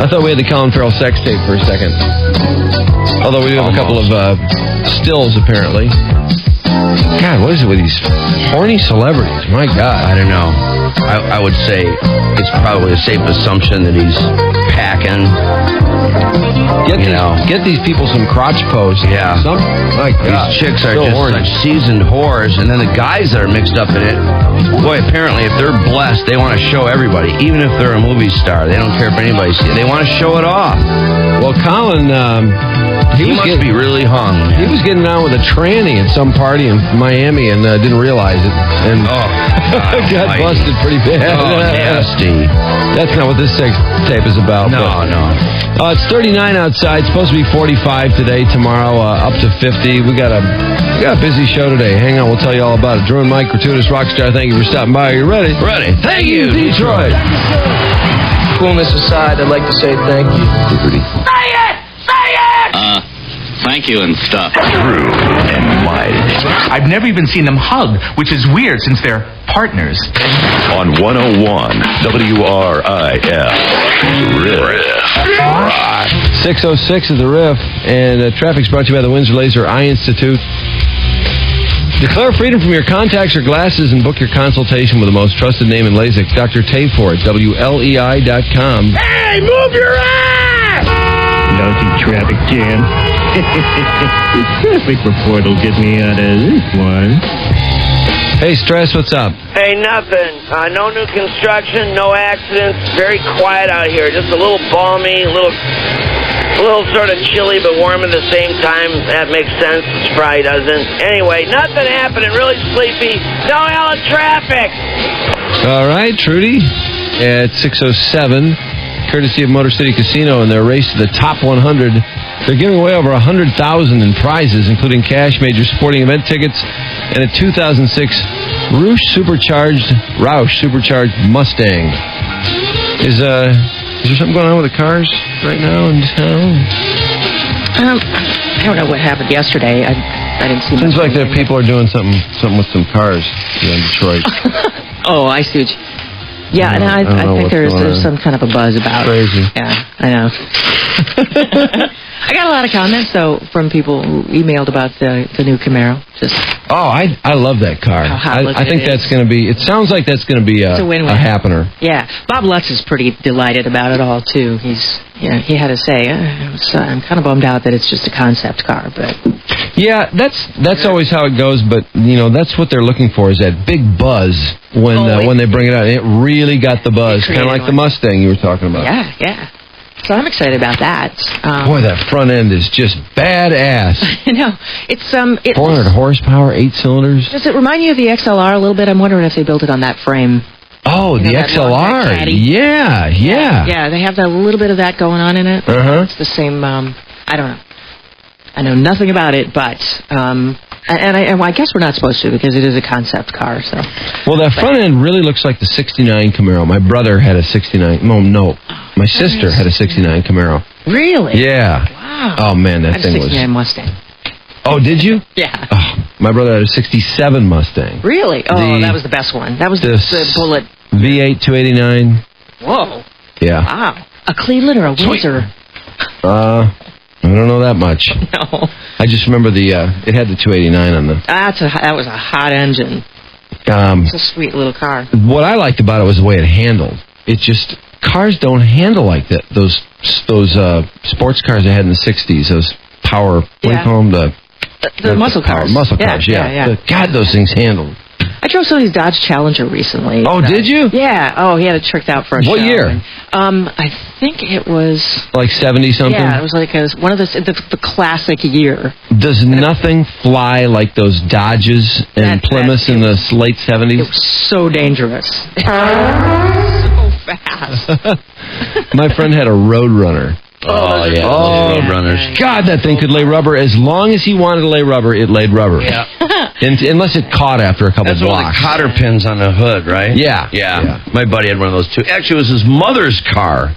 I thought we had the Colin Farrell sex tape for a second. Although we do have a couple of stills, apparently. God, what is it with these horny celebrities? My God. I don't know. I would say it's probably a safe assumption that he's packing. Get these people some crotch posts. Yeah. My God. These chicks are So just horny. such seasoned whores, and then the guys that are mixed up in it, boy, apparently if they're blessed, they want to show everybody, even if they're a movie star. They don't care if anybody sees it. They want to show it off. Well, Colin, he must be really hung. He was getting on with a tranny at some party in Miami and didn't realize it. And got busted pretty bad. Oh, nasty. That's not what this sex tape is about. No. It's 39 outside. It's supposed to be 45 today. Tomorrow, up to 50. We got a busy show today. Hang on, we'll tell you all about it. Drew and Mike, gratuitous rockstar. Thank you for stopping by. Are you ready? Ready. Thank you, Detroit. Coolness aside, I'd like to say thank you. Thank you and stuff. Drew and Mike. I've never even seen them hug, which is weird since they're partners. On 101 WRIF. Riff. 6:06 is the Riff, and traffic's brought to you by the Windsor Laser Eye Institute. Declare freedom from your contacts or glasses and book your consultation with the most trusted name in LASIK, Dr. Tayford, WLEI.com. Hey, move your ass! Lousy traffic jam. The traffic report will get me out of this one. Hey, Stress, what's up? Hey, nothing. No new construction, no accidents. Very quiet out here. Just a little balmy, a little sort of chilly but warm at the same time. That makes sense. Probably doesn't. Anyway, nothing happening. Really sleepy. No hell of traffic. All right, Trudy, at 6:07, courtesy of Motor City Casino and their race to the top 100. They're giving away over $100,000 in prizes, including cash, major sporting event tickets, and a 2006 Roush Supercharged Mustang. Is there something going on with the cars right now in town? I don't know what happened yesterday. I didn't see. Seems like that people are doing something with some cars here in Detroit. Oh, I see. Yeah, and I think there's some kind of a buzz about it. Crazy. Yeah, I know. I got a lot of comments, though, from people who emailed about the new Camaro. I love that car. I think that's going to be, it sounds like that's going to be a win-win. happener. Yeah, Bob Lutz is pretty delighted about it all, too. He had to say, I'm kind of bummed out that it's just a concept car, but... Yeah, that's always how it goes, but, that's what they're looking for, is that big buzz when they bring it out. It really got the buzz, kind of like the Mustang you were talking about. Yeah. So I'm excited about that. Boy, that front end is just badass. I know. It's 400 horsepower, 8 cylinders. Does it remind you of the XLR a little bit? I'm wondering if they built it on that frame. Oh, the XLR. Yeah. Yeah, they have a little bit of that going on in it. Uh-huh. It's the same, I don't know. I know nothing about it, but... I guess we're not supposed to because it is a concept car. So. Well, that front end really looks like the 69 Camaro. My brother had a 69. No. My sister had a 69 Camaro. Really? Yeah. Wow. Oh, man, that thing was... I had a 69 Mustang. Oh, did you? Yeah. Oh, my brother had a 67 Mustang. Really? Oh, that was the best one. That was the Bullet. V8 289. Whoa. Yeah. Wow. A Cleveland or a Windsor? I don't know that much. No. I just remember it had the 289 on the... That was a hot engine. It's a sweet little car. What I liked about it was the way it handled. It's just, cars don't handle like that. Those sports cars they had in the 60s, those power, what do you call them? The muscle cars. Muscle cars, yeah. God, those things handled. I drove some of these Dodge Challenger recently. Oh, did you? Yeah. Oh, he had it tricked out for a show. What year? I think it was... Like 70-something? Yeah, it was like one of the classic year. Does nothing fly like those Dodges and Plymouths in the late 70s? It was so dangerous. So fast. My friend had a Roadrunner. Oh, yeah, those Roadrunners. God, that thing could lay rubber. As long as he wanted to lay rubber, it laid rubber. Yeah. Unless it caught after a couple blocks. That's one of the cotter pins on the hood, right? Yeah. My buddy had one of those, too. Actually, it was his mother's car.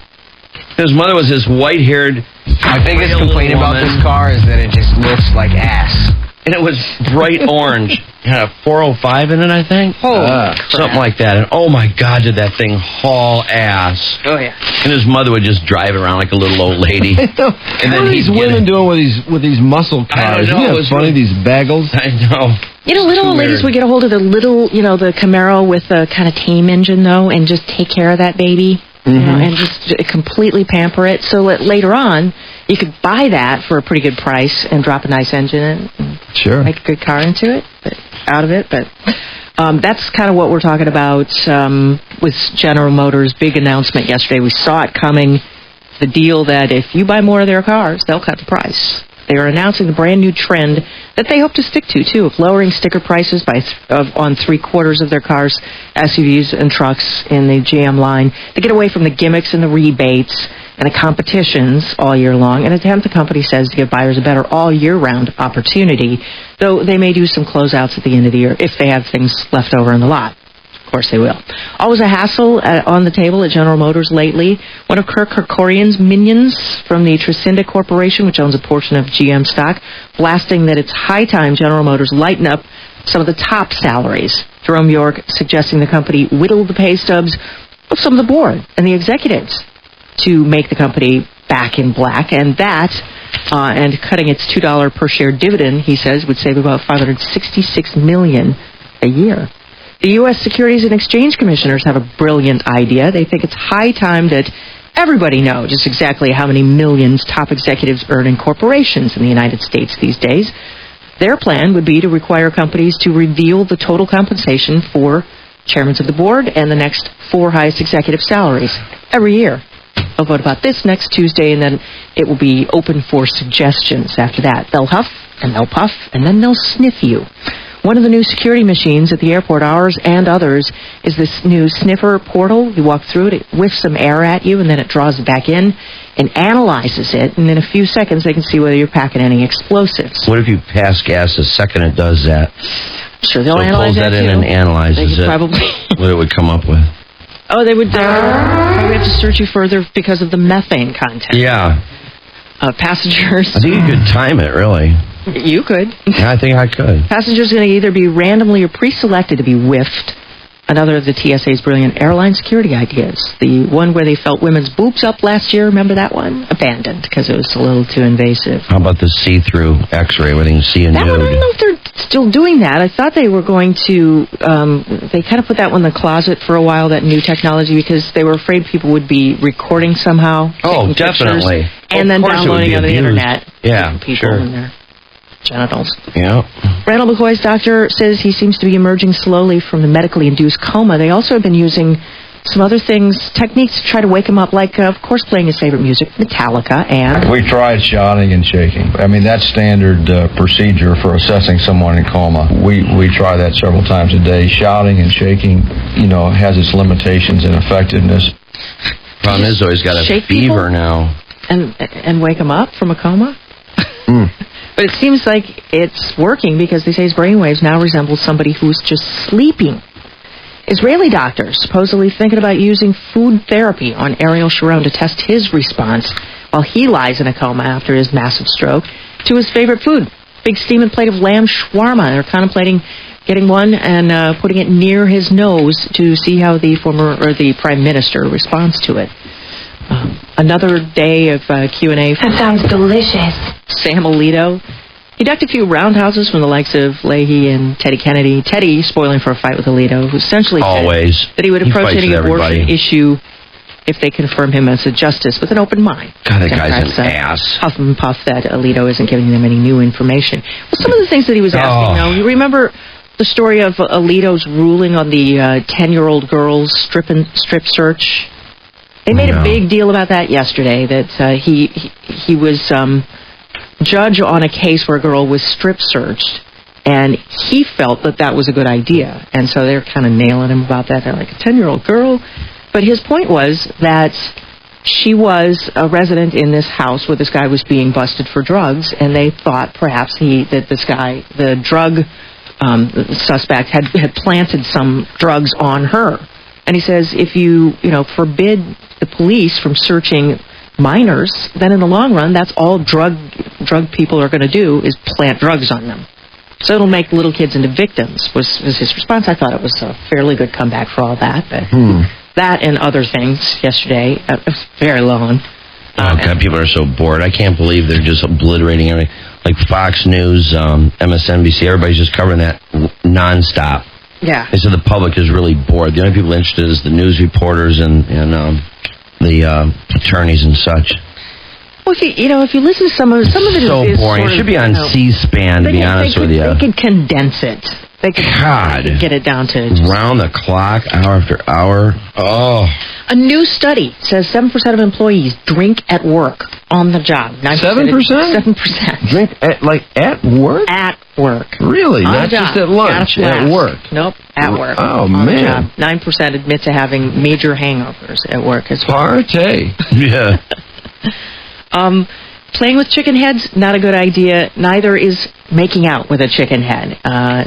His mother was this white-haired... My biggest complaint about this car is that it just looks like ass. And it was bright orange. It had a 405 in it, I think. Something like that. And oh my God, did that thing haul ass. Oh, yeah. And his mother would just drive around like a little old lady. And then these women doing with these muscle cars. I know. Isn't that funny, these bagels? I know. Little old ladies would get a hold of the little, the Camaro with the kind of tame engine, though, and just take care of that baby. And just completely pamper it so that later on, You could buy that for a pretty good price and drop a nice engine in it and make a good car out of it. But that's kind of what we're talking about with General Motors' big announcement yesterday. We saw it coming, the deal that if you buy more of their cars, they'll cut the price. They are announcing the brand new trend that they hope to stick to, too, of lowering sticker prices on 3/4 of their cars, SUVs, and trucks in the GM line. They get away from the gimmicks and the rebates and the competitions all year long, an attempt, the company says, to give buyers a better all-year-round opportunity, though they may do some closeouts at the end of the year if they have things left over in the lot. Of course they will. Always a hassle on the table at General Motors lately. One of Kirk Kerkorian's minions from the Trescinda Corporation, which owns a portion of GM stock, blasting that it's high time General Motors lighten up some of the top salaries. Jerome York suggesting the company whittle the pay stubs of some of the board and the executives to make the company back in black, and and cutting its $2 per share dividend, he says, would save about $566 million a year. The U.S. Securities and Exchange Commissioners have a brilliant idea. They think it's high time that everybody know just exactly how many millions top executives earn in corporations in the United States these days. Their plan would be to require companies to reveal the total compensation for chairmen of the board and the next 4 highest executive salaries every year. They'll vote about this next Tuesday, and then it will be open for suggestions after that. They'll huff, and they'll puff, and then they'll sniff you. One of the new security machines at the airport, ours and others, is this new sniffer portal. You walk through it, it whiffs some air at you, and then it draws it back in and analyzes it, and in a few seconds they can see whether you're packing any explosives. What if you pass gas the second it does that? Sure, they'll so analyze that too. in and analyzes it. Probably. What it would come up with. Oh, they would probably have to search you further because of the methane content. Yeah. Passengers. I think you could time it, really. You could. Yeah, I think I could. Passengers are going to either be randomly or pre-selected to be whiffed. Another of the TSA's brilliant airline security ideas. The one where they felt women's boobs up last year, remember that one? Abandoned because it was a little too invasive. How about the see-through x-ray where they can see a nude? That one, I don't know if they're still doing that. I thought they were going to, they kind of put that one in the closet for a while, that new technology, because they were afraid people would be recording somehow. Oh, definitely. And then downloading on the internet. Yeah, people in their genitals. Yeah. Randall McCoy's doctor says he seems to be emerging slowly from the medically induced coma. They also have been using some other techniques to try to wake him up, like, of course, playing his favorite music, Metallica, and... We tried shouting and shaking. I mean, that's standard procedure for assessing someone in coma. We try that several times a day. Shouting and shaking, has its limitations and effectiveness. Problem is, though, he's got a fever now. And wake him up from a coma? But it seems like it's working because they say his brainwaves now resemble somebody who's just sleeping. Israeli doctors supposedly thinking about using food therapy on Ariel Sharon to test his response while he lies in a coma after his massive stroke to his favorite food, big steaming plate of lamb shawarma. They're contemplating getting one and putting it near his nose to see how the prime minister responds to it. Another day of Q&A. That sounds delicious. Sam Alito. He ducked a few roundhouses from the likes of Leahy and Teddy Kennedy. Teddy spoiling for a fight with Alito, who essentially said that he would approach any abortion issue if they confirm him as a justice with an open mind. God, that guy's an ass. Huff and puff that Alito isn't giving them any new information. Well, some of the things that he was asking, though, you remember the story of Alito's ruling on the 10-year-old girl's strip search? They made a big deal about that yesterday, that he was judge on a case where a girl was strip searched, and he felt that was a good idea. And so they're kind of nailing him about that. They're like, a 10-year-old girl? But his point was that she was a resident in this house where this guy was being busted for drugs, and they thought perhaps that this guy, the drug suspect, had planted some drugs on her. And he says, if you forbid the police from searching minors, then in the long run, that's all drug people are going to do is plant drugs on them. So it'll make little kids into victims, was his response. I thought it was a fairly good comeback for all that. But that and other things yesterday, it was very long. Oh, God, people are so bored. I can't believe they're just obliterating everything. Like Fox News, MSNBC, everybody's just covering that nonstop. Yeah. They said the public is really bored. The only people interested is the news reporters and the attorneys and such. Well, if you listen to some of it so is boring. sort It of, should be on C-SPAN, to be honest with you. They could condense it. They could get it down to round the clock, hour after hour. Oh. A new study says 7% of employees drink at work on the job. 7%? 7%. Drink at work? At work. Really? On Not the just job. at lunch, Got a at flask. work. Nope, at work. Oh, on man. The job. 9% admit to having major hangovers at work as well. Partay. Yeah. Playing with chicken heads, not a good idea. Neither is making out with a chicken head.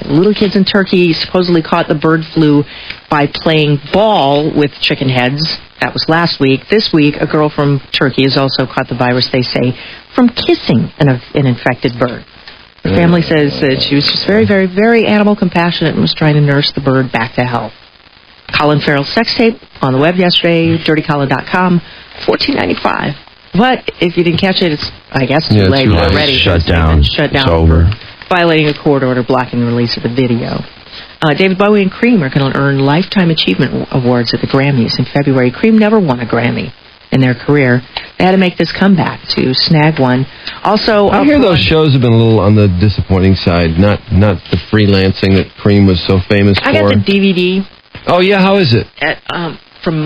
Little kids in Turkey supposedly caught the bird flu by playing ball with chicken heads. That was last week. This week, a girl from Turkey has also caught the virus, they say, from kissing an infected bird. The family says that she was just very, very, very animal compassionate and was trying to nurse the bird back to health. Colin Farrell's sex tape on the web yesterday, dirtycolin.com, $14.95. But if you didn't catch it, it's, I guess, too late already. It's shut down. Shut down. It's over. Violating a court order blocking the release of the video. David Bowie and Cream are going to earn Lifetime Achievement Awards at the Grammys in February. Cream never won a Grammy in their career. They had to make this comeback to snag one. Also, I hear those shows have been a little on the disappointing side. Not the freelancing that Cream was so famous for. I got the DVD. Oh, yeah, how is it? From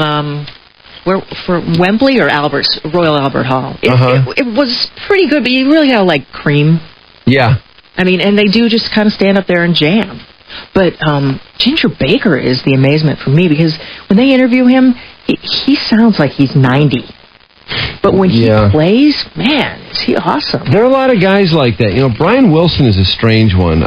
Wembley or Royal Albert Hall. It was pretty good, but you really gotta like Cream. Yeah. I mean, and they do just kind of stand up there and jam. But Ginger Baker is the amazement for me because when they interview him, he sounds like he's 90. But when he plays, man, is he awesome. There are a lot of guys like that. Brian Wilson is a strange one.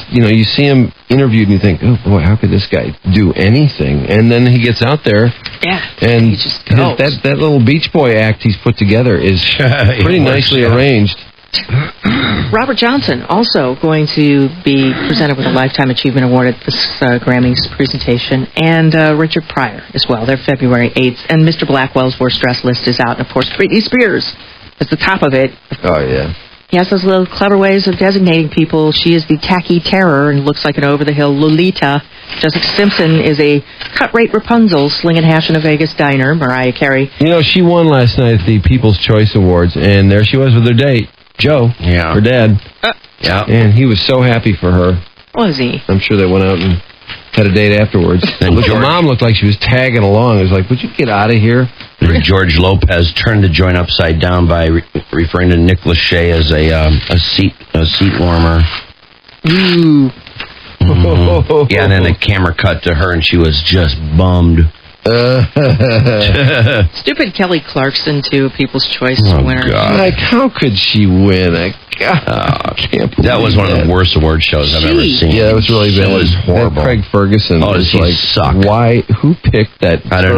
You see him interviewed and you think, oh boy, how could this guy do anything? And then he gets out there. Yeah. And he just goes. that little Beach Boy act he's put together is pretty nicely arranged. Robert Johnson also going to be presented with a Lifetime Achievement Award at this Grammys presentation, and Richard Pryor as well. They're February 8th, and Mr. Blackwell's worst dress list is out, and of course Britney Spears is the top of it. Oh, yeah. He has those little clever ways of designating people. She is the tacky terror and looks like an over-the-hill Lolita. Jessica Simpson is a cut-rate Rapunzel slinging hash in a Vegas diner. Mariah Carey. She won last night at the People's Choice Awards, and there she was with her date. Joe, her dad. And he was so happy for her. Was he? I'm sure they went out and had a date afterwards. And the mom looked like she was tagging along. It was like, would you get out of here? George Lopez turned the joint upside down by referring to Nick Lachey as a seat warmer. Ooh. Mm-hmm. Yeah, and then the camera cut to her, and she was just bummed. Stupid Kelly Clarkson, too, People's Choice winner. God. Like, how could she win? I can't believe that was one of the worst award shows I've ever seen. Yeah, that was really bad. It was horrible. Craig Ferguson was he like, suck. Why? Who picked that? I don't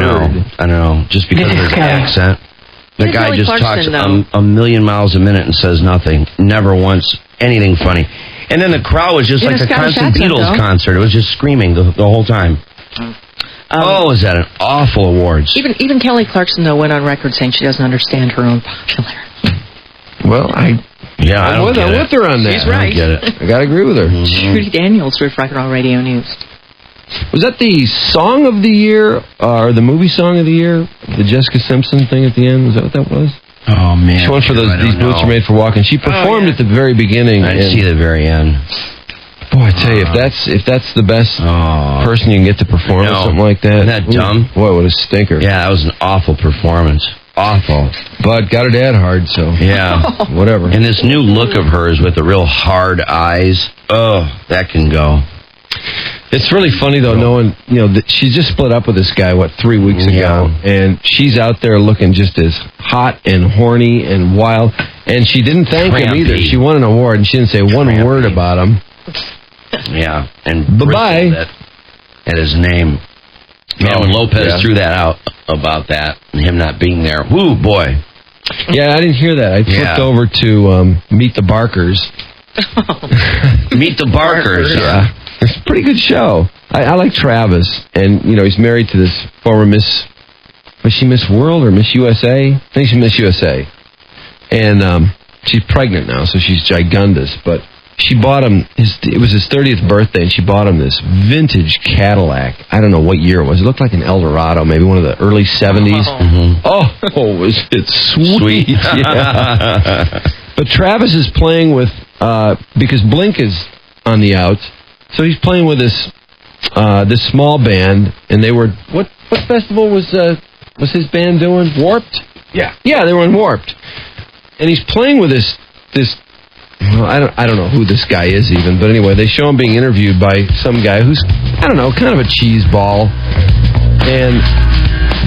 know. Just because of his accent. The guy just talks a million miles a minute and says nothing. Never once anything funny. And then the crowd was just like a constant Beatles concert. It was just screaming the whole time. Was that an awful awards? Even Kelly Clarkson, though, went on record saying she doesn't understand her own popularity. Well, I'm with her on that. She's right. I get it. I gotta agree with her. Judy Daniels with Rock and Roll Radio News. Was that the song of the year or the movie song of the year? The Jessica Simpson thing at the end? Was that what that was? Oh man! She went for these boots are made for walking. She performed at the very beginning. I didn't see the very end. Boy, I tell you, if that's the best person you can get to perform or something like that. Isn't that dumb? Boy, what a stinker. Yeah, that was an awful performance. Awful. But got her dad hard, so. Yeah. Whatever. And this new look of hers with the real hard eyes. Oh, that can go. It's really funny, though, knowing, that she just split up with this guy, 3 weeks ago, and she's out there looking just as hot and horny and wild, and she didn't thank him either. She won an award, and she didn't say one word about him. Yeah, and bye-bye at his name. Man, when Lopez threw that out about that and him not being there, whoo, boy. Yeah, I didn't hear that. I flipped over to Meet the Barkers. Meet the Barkers. Yeah, it's a pretty good show. I like Travis, and he's married to this former Miss. Was she Miss World or Miss USA? I think she's Miss USA, and she's pregnant now, so she's gigundous, but. she bought him, it was his 30th birthday, and she bought him this vintage Cadillac. I don't know what year it was. It looked like an Eldorado, maybe one of the early 70s. Oh, was it sweet. Yeah. But Travis is playing with, because Blink is on the outs, so he's playing with this small band, and they were, what festival was his band doing? Warped? Yeah, they were in Warped. And he's playing with this well, I don't know who this guy is even, but anyway, they show him being interviewed by some guy who's, I don't know, kind of a cheese ball. And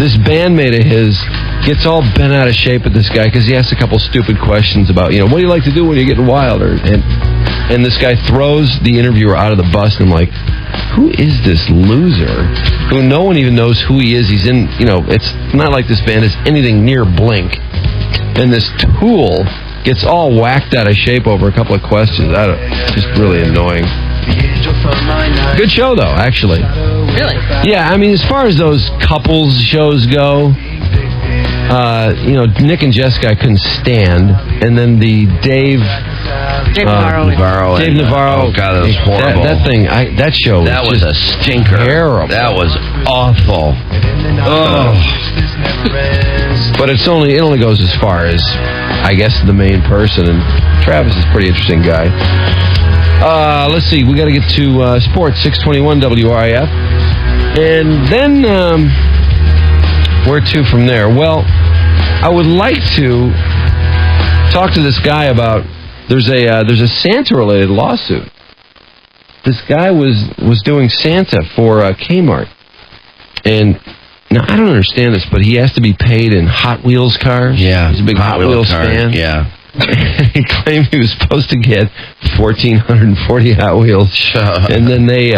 this bandmate of his gets all bent out of shape at this guy because he asks a couple stupid questions about, what do you like to do when you're getting wild? And this guy throws the interviewer out of the bus, and I'm like, who is this loser who no one even knows who he is? He's in, it's not like this band is anything near Blink. And this tool gets all whacked out of shape over a couple of questions. Just really annoying. Good show, though, actually. Really? Yeah, I mean, as far as those couples shows go, Nick and Jessica I couldn't stand. And then the Dave Navarro. Oh, God, that was horrible. That thing, that show that was a stinker. Terrible. That was awful. Oh. But it only goes as far as, I guess, the main person, and Travis is a pretty interesting guy. Let's see, we got to get to sports, 621 WRIF. And then, where to from there? Well, I would like to talk to this guy about, there's a Santa-related lawsuit. This guy was doing Santa for Kmart. And now, I don't understand this, but he has to be paid in Hot Wheels cars. Yeah. He's a big Hot Wheels fan. Yeah. He claimed he was supposed to get 1,440 Hot Wheels. And then they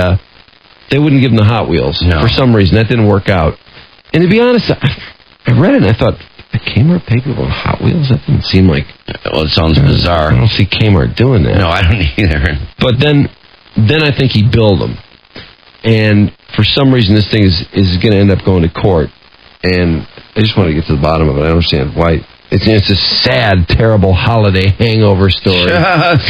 wouldn't give him the Hot Wheels. No. For some reason. That didn't work out. And to be honest, I read it and I thought, Kmart pay people Hot Wheels? That didn't seem like... Well, it sounds bizarre. I don't see Kmart doing that. No, I don't either. But then I think he billed them. And for some reason, this thing is going to end up going to court. And I just want to get to the bottom of it. I don't understand why. It's a sad, terrible holiday hangover story.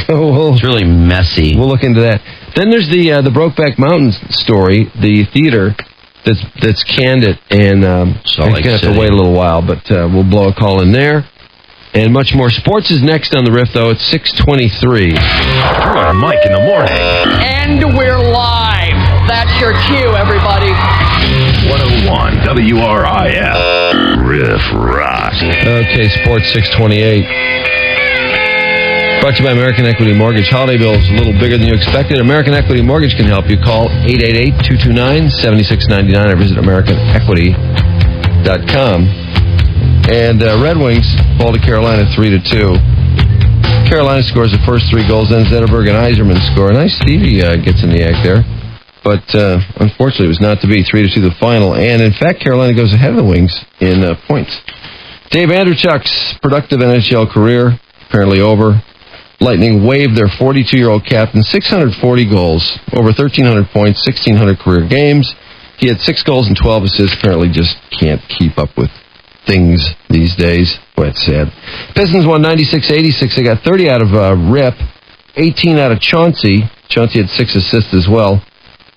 So it's really messy. We'll look into that. Then there's the Brokeback Mountain story, the theater that's canned it, and I'm going to have to wait a little while, but we'll blow a call in there. And much more. Sports is next on the riff, though. It's 6:23. Drew and Mike in the morning. And we're live. That's your cue, everybody. 101 WRIF. Riff Rock. Okay, Sports 628. Brought to you by American Equity Mortgage. Holiday bills a little bigger than you expected. American Equity Mortgage can help you. Call 888-229-7699 or visit AmericanEquity.com. And Red Wings fall to Carolina 3-2. Carolina scores the first 3 goals, then Zetterberg and Yzerman score. Nice Stevie gets in the act there. But unfortunately, it was not to be. 3-2 the final. And in fact, Carolina goes ahead of the Wings in points. Dave Andrechuk's productive NHL career apparently over. Lightning waived their 42-year-old captain, 640 goals, over 1,300 points, 1,600 career games. He had 6 goals and 12 assists. Apparently just can't keep up with things these days. Boy, it's sad. Pistons won 96-86. They got 30 out of Rip, 18 out of Chauncey. Chauncey had 6 assists as well,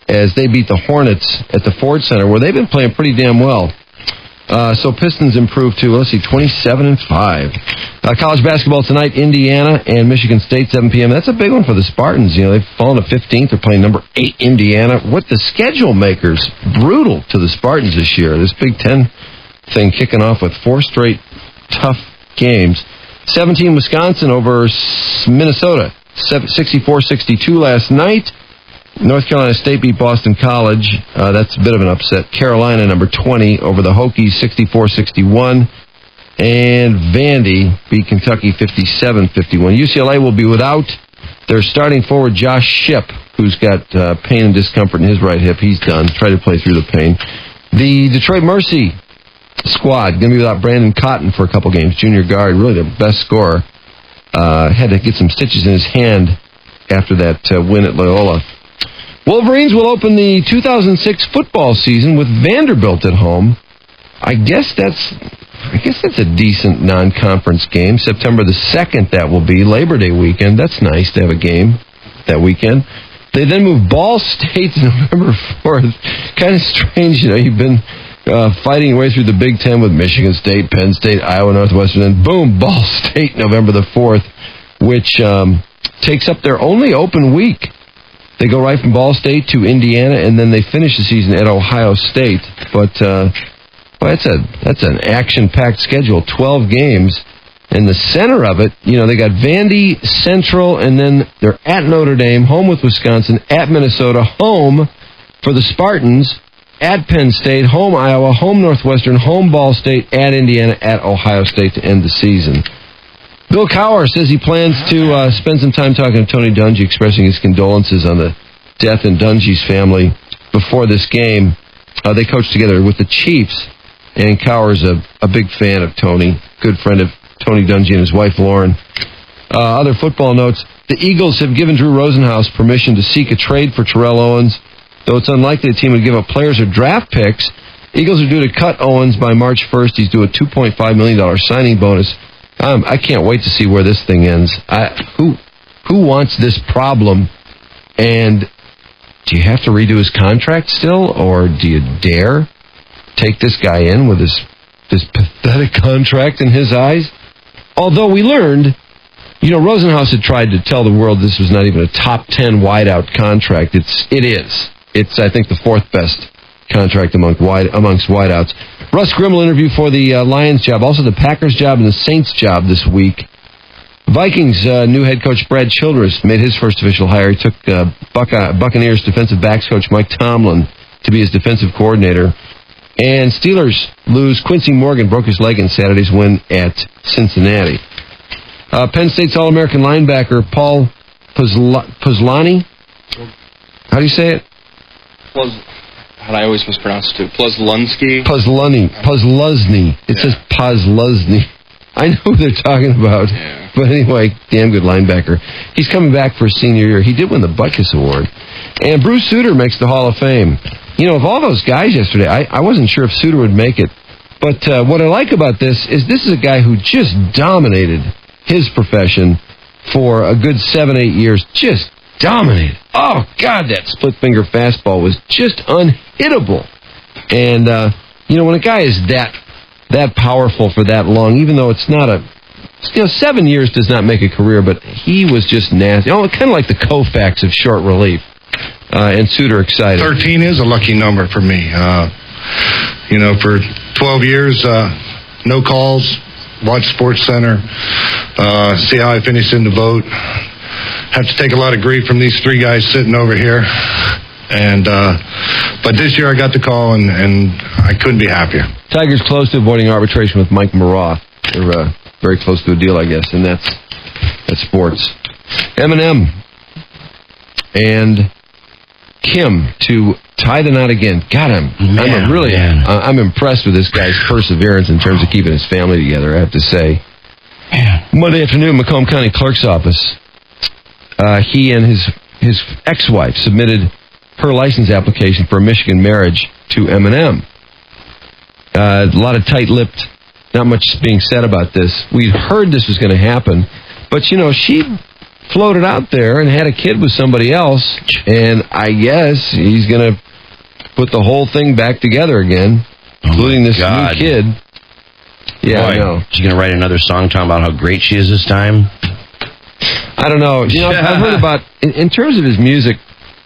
as they beat the Hornets at the Ford Center, where they've been playing pretty damn well. So Pistons improved to, 27-5. College basketball tonight, Indiana and Michigan State, 7 p.m. That's a big one for the Spartans. They've fallen to 15th. They're playing number 8 Indiana. What the schedule makers, brutal to the Spartans this year. This Big Ten thing kicking off with 4 straight tough games. 17 Wisconsin over Minnesota, 64-62 last night. North Carolina State beat Boston College. That's a bit of an upset. Carolina, number 20, over the Hokies, 64-61. And Vandy beat Kentucky 57-51. UCLA will be without their starting forward, Josh Shipp, who's got pain and discomfort in his right hip. He's done. Try to play through the pain. The Detroit Mercy squad going to be without Brandon Cotton for a couple games. Junior guard, really their best scorer. Had to get some stitches in his hand after that win at Loyola. Wolverines will open the 2006 football season with Vanderbilt at home. I guess that's a decent non-conference game. September the 2nd, that will be Labor Day weekend. That's nice to have a game that weekend. They then moved Ball State to November 4th. Kind of strange, you've been fighting your way through the Big Ten with Michigan State, Penn State, Iowa, Northwestern, and boom, Ball State, November the 4th, which takes up their only open week. They go right from Ball State to Indiana, and then they finish the season at Ohio State. But that's an action-packed schedule, 12 games. In the center of it, they got Vandy, Central, and then they're at Notre Dame, home with Wisconsin, at Minnesota, home for the Spartans, at Penn State, home Iowa, home Northwestern, home Ball State, at Indiana, at Ohio State to end the season. Bill Cowher says he plans to spend some time talking to Tony Dungy, expressing his condolences on the death in Dungy's family before this game. They coached together with the Chiefs, and Cowher's a big fan of Tony, good friend of Tony Dungy and his wife, Lauren. Other football notes, the Eagles have given Drew Rosenhaus permission to seek a trade for Terrell Owens. Though it's unlikely the team would give up players or draft picks, Eagles are due to cut Owens by March 1st. He's due a $2.5 million signing bonus. I can't wait to see where this thing ends. Who wants this problem? And do you have to redo his contract still, or do you dare take this guy in with this pathetic contract in his eyes? Although we learned, Rosenhaus had tried to tell the world this was not even a top 10 wideout contract. It is. It's, I think, the fourth best contract amongst wideouts. Russ Grimmel interview for the Lions job, also the Packers job and the Saints job this week. Vikings new head coach Brad Childress made his first official hire. He took Buccaneers defensive backs coach Mike Tomlin to be his defensive coordinator. And Steelers lose Quincy Morgan, broke his leg in Saturday's win at Cincinnati. Penn State's All-American linebacker Paul Puslani. How do you say it? I always mispronounce it too. Puslunski. Pusluzny. It says Pusluzny. I know who they're talking about. Yeah. But anyway, damn good linebacker. He's coming back for his senior year. He did win the Butkus Award. And Bruce Sutter makes the Hall of Fame. Of all those guys yesterday, I wasn't sure if Sutter would make it. But what I like about this is a guy who just dominated his profession for a good 7-8 years. Just dominated. Oh, God, that split-finger fastball was just unhittable. And, when a guy is that powerful for that long, even though it's not 7 years does not make a career, but he was just nasty. Kind of like the Koufax of short relief. And Suter excited. 13 is a lucky number for me. For 12 years, no calls, watch Sports Center, see how I finished in the vote. Have to take a lot of grief from these three guys sitting over here. And but this year I got the call, and I couldn't be happier. Tigers close to avoiding arbitration with Mike Maroth. They're very close to a deal, I guess, and that's sports. Eminem and Kim to tie the knot again. God, I'm impressed with this guy's perseverance in terms of keeping his family together, I have to say. Man. Monday afternoon, Macomb County Clerk's Office. He and his ex-wife submitted her license application for a Michigan marriage to Eminem. A lot of tight-lipped, not much being said about this. We'd heard this was going to happen, but she floated out there and had a kid with somebody else, and I guess he's going to put the whole thing back together again, including this new kid. Yeah, I know. She's going to write another song talking about how great she is this time? I don't know. I've heard about, in terms of his music,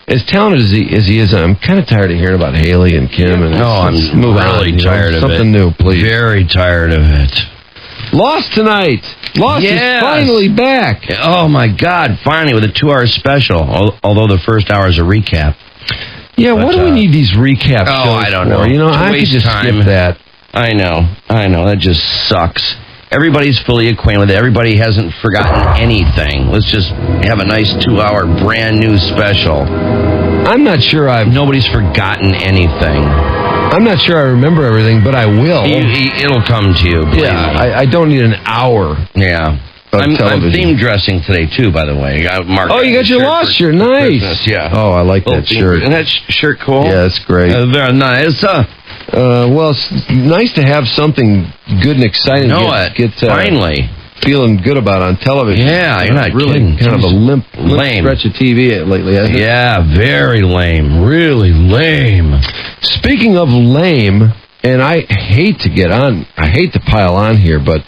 as talented as he is, I'm kind of tired of hearing about Haley and Kim. And I'm really tired of it. Something new, please. Very tired of it. Lost tonight. Lost is finally back. Oh, my God, finally, with a 2-hour special, although the first hour is a recap. Yeah, what do we need these recaps shows I don't know. I could just skip that. I know. That just sucks. Everybody's fully acquainted with it. Everybody hasn't forgotten anything. Let's just have a nice 2-hour brand new special. I'm not sure Nobody's forgotten anything. I'm not sure I remember everything, but I will. It'll come to you. Yeah, I don't need an hour. Yeah. I'm theme dressing today, too, by the way. You got your Lost shirt. Nice. Christmas, yeah. Oh, I like that shirt. Isn't that shirt cool? Yeah, it's great. Very nice. Well, it's nice to have something good and exciting. Finally. feeling good about on television. Yeah, you're not really kidding. kind of a limp Lame. stretch of TV lately, hasn't it? Yeah, very lame. Really lame. Speaking of lame, and I hate to pile on here, but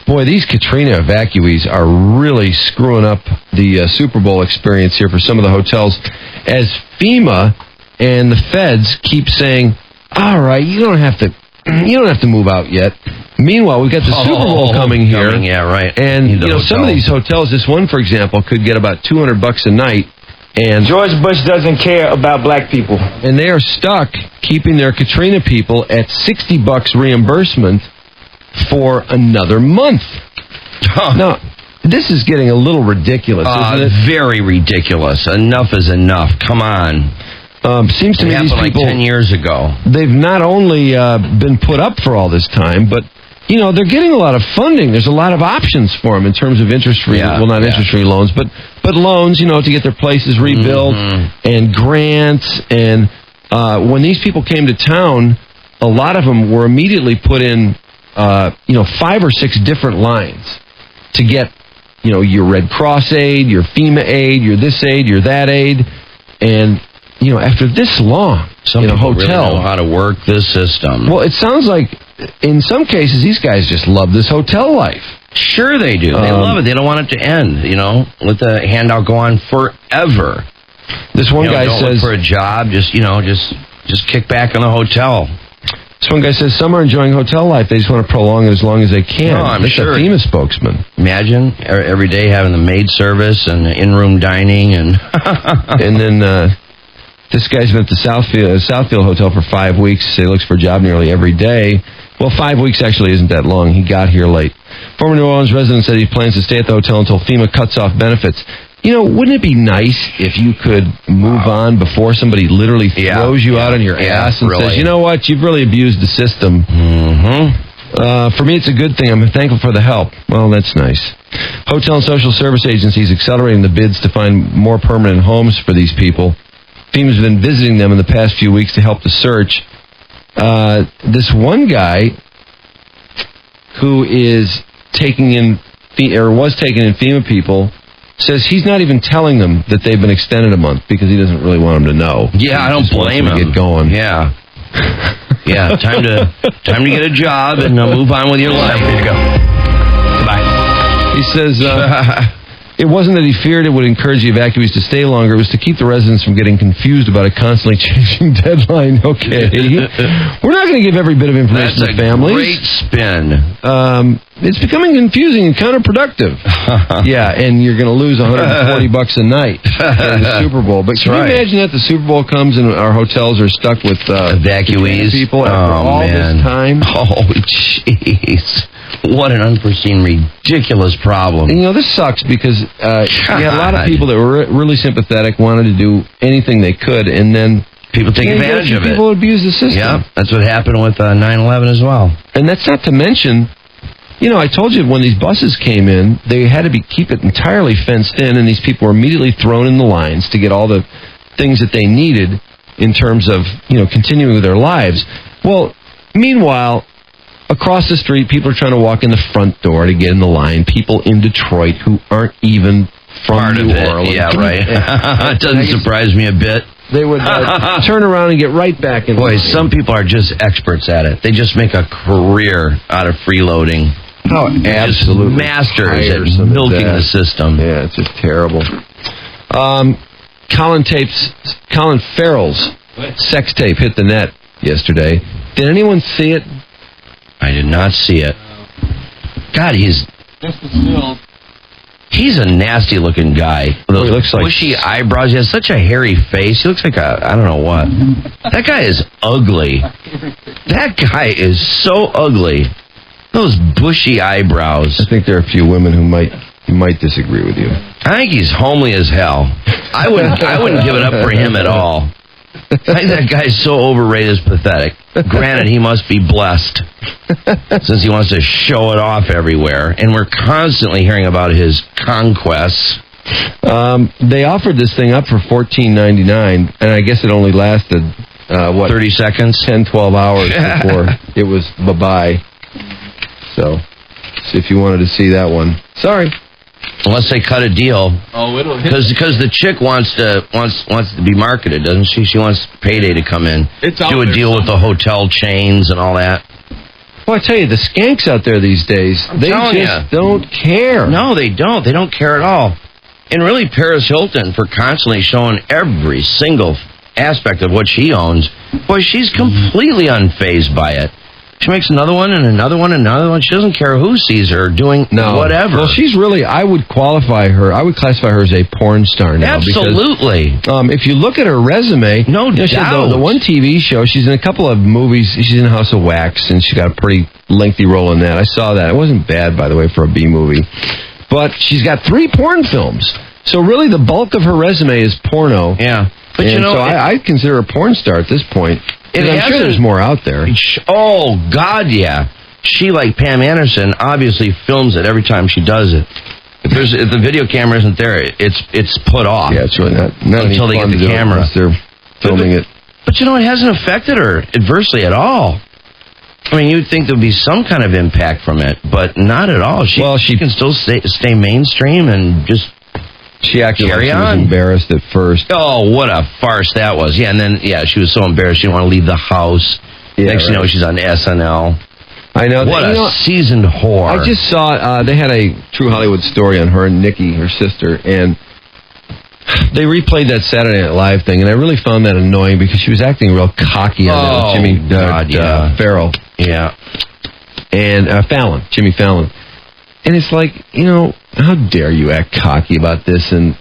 boy, these Katrina evacuees are really screwing up the Super Bowl experience here for some of the hotels, as FEMA and the feds keep saying, all right, you don't have to move out yet. Meanwhile, we've got the Super Bowl coming here. Yeah, right. And some of these hotels, this one, for example, could get about $200 a night. And George Bush doesn't care about black people. And they are stuck keeping their Katrina people at $60 reimbursement for another month. Now, this is getting a little ridiculous, isn't it? Very ridiculous. Enough is enough. Come on. Seems to me these people, like 10 years ago. They've not only been put up for all this time, but they're getting a lot of funding. There's a lot of options for them in terms of interest-free, interest-free loans, but loans, to get their places rebuilt, and grants. And when these people came to town, a lot of them were immediately put in, 5 or 6 different lines to get, your Red Cross aid, your FEMA aid, your this aid, your that aid, and after this long in a hotel, really know how to work this system. Well, it sounds like in some cases these guys just love this hotel life. Sure, they do. They love it. They don't want it to end. Let the handout go on forever. This one guy don't says, look for a job. Just kick back in the hotel. This one guy says some are enjoying hotel life. They just want to prolong it as long as they can. No, I'm That's sure. a FEMA spokesman. Imagine every day having the maid service and the in-room dining and and then. This guy's been at the Southfield Hotel for 5 weeks. He looks for a job nearly every day. Well, 5 weeks actually isn't that long. He got here late. Former New Orleans resident said he plans to stay at the hotel until FEMA cuts off benefits. Wouldn't it be nice if you could move on before somebody literally throws you out on your ass and says, you know what, you've really abused the system. For me, it's a good thing. I'm thankful for the help. Well, that's nice. Hotel and social service agencies accelerating the bids to find more permanent homes for these people. FEMA's been visiting them in the past few weeks to help the search. This one guy who is taking in FEMA people says he's not even telling them that they've been extended a month because he doesn't really want them to know. Yeah, I don't blame him. Get going. Yeah. Yeah, time to get a job and move on with your life. Way to go. Bye. He says it wasn't that he feared it would encourage the evacuees to stay longer. It was to keep the residents from getting confused about a constantly changing deadline. Okay. We're not going to give every bit of information to families. Great spin. It's becoming confusing and counterproductive. Yeah, and you're going to lose $140 a night for the Super Bowl. But can you imagine that the Super Bowl comes and our hotels are stuck with evacuees people after all this time? Oh, jeez. What an unforeseen, ridiculous problem. And, this sucks because you had a lot of people that were really sympathetic, wanted to do anything they could, and then people take advantage of it. People abuse the system. Yeah, that's what happened with 9/11 as well. And that's not to mention, I told you when these buses came in, they had to keep it entirely fenced in, and these people were immediately thrown in the lines to get all the things that they needed in terms of, continuing with their lives. Well, meanwhile, across the street, people are trying to walk in the front door to get in the line. People in Detroit who aren't even from New Orleans. Yeah, right. It doesn't surprise me a bit. They would turn around and get right back in. Boy, some people are just experts at it. They just make a career out of freeloading. Oh, absolutely. Just masters at milking the system. Yeah, it's just terrible. Colin Farrell's sex tape hit the net yesterday. Did anyone see it? I did not see it. God, he's a nasty-looking guy. Those he looks like bushy eyebrows. He has such a hairy face. He looks like I don't know what. That guy is ugly. That guy is so ugly. Those bushy eyebrows. I think there are a few women who might disagree with you. I think he's homely as hell. I wouldn't give it up for him at all. I think that guy's so overrated, it's pathetic. Granted, he must be blessed, since he wants to show it off everywhere, and we're constantly hearing about his conquests. They offered this thing up for $14.99, and I guess it only lasted, 30 seconds? 10, 12 hours before it was bye-bye. So, if you wanted to see that one. Sorry. Unless they cut a deal. Oh, it'll hit. Because the chick wants to be marketed, doesn't she? She wants Payday to come in, do a deal with the hotel chains and all that. Well, I tell you, the skanks out there these days, they just don't care. No, they don't. They don't care at all. And really, Paris Hilton, for constantly showing every single aspect of what she owns, boy, she's completely unfazed by it. She makes another one and another one and another one. She doesn't care who sees her doing whatever. Well, she's really, I would classify her as a porn star now. Absolutely. Because, if you look at her resume, she had the one TV show, she's in a couple of movies. She's in House of Wax, and she got a pretty lengthy role in that. I saw that. It wasn't bad, by the way, for a B movie. But she's got 3 porn films. So really the bulk of her resume is porno. Yeah. But and I consider her a porn star at this point. I'm sure there's more out there. Oh, God, yeah. She, like Pam Anderson, obviously films it every time she does it. If the video camera isn't there, it's put off. Yeah, it's really not until they get the camera. They're filming it. But it hasn't affected her adversely at all. I mean, you'd think there'd be some kind of impact from it, but not at all. She can still stay mainstream and just She acted carry like she on. was embarrassed at first. Oh, what a farce that was. Yeah, and then, she was so embarrassed she didn't want to leave the house. Yeah, Next you know, she's on SNL. I know. What a seasoned whore. I just saw, they had a True Hollywood story on her and Nikki, her sister, and they replayed that Saturday Night Live thing, and I really found that annoying because she was acting real cocky on that with Jimmy Farrell. Yeah. And Jimmy Fallon. And it's like, how dare you act cocky about this and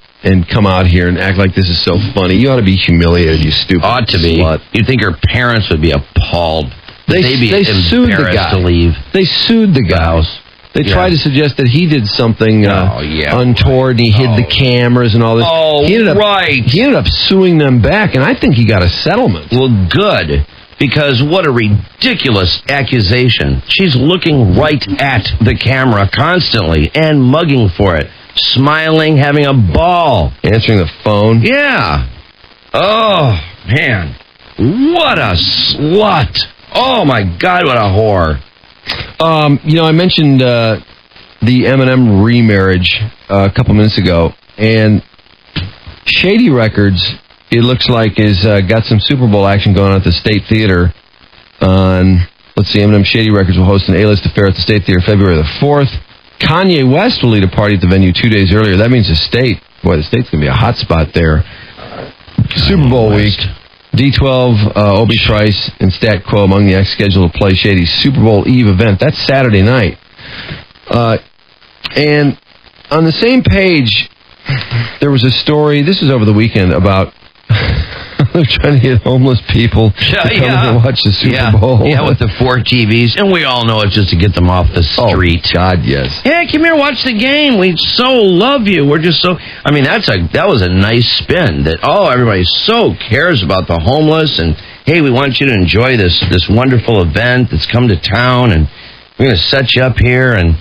come out here and act like this is so funny? You ought to be humiliated, you stupid Ought to be. slut. You'd think her parents would be appalled. They'd be sued the embarrassed guy. to leave. They sued the guy. They tried to suggest that he did something untoward, and he hid the cameras and all this. Oh, He ended up suing them back, and I think he got a settlement. Well, good. Because what a ridiculous accusation. She's looking right at the camera constantly and mugging for it. Smiling, having a ball. Answering the phone. Yeah. Oh, man. What a slut. Oh, my God, what a whore. I mentioned the Eminem remarriage a couple minutes ago, and Shady Records, it looks like, is got some Super Bowl action going on at the State Theater on, Eminem Shady Records will host an A-list affair at the State Theater February the 4th. Kanye West will lead a party at the venue 2 days earlier. That means the State's going to be a hot spot there. Super Bowl week. D12, Obi Trice, and Stat Quo among the acts scheduled to play Shady's Super Bowl Eve event. That's Saturday night. And on the same page, there was a story, this was over the weekend, about they're trying to get homeless people to come and watch the Super Bowl. Yeah, with the 4 TVs. And we all know it's just to get them off the street. Oh, God, yes. Hey, come here, watch the game. We so love you. We're just so... I mean, that was a nice spin. That, everybody so cares about the homeless. And, hey, we want you to enjoy this wonderful event that's come to town. And we're going to set you up here. And,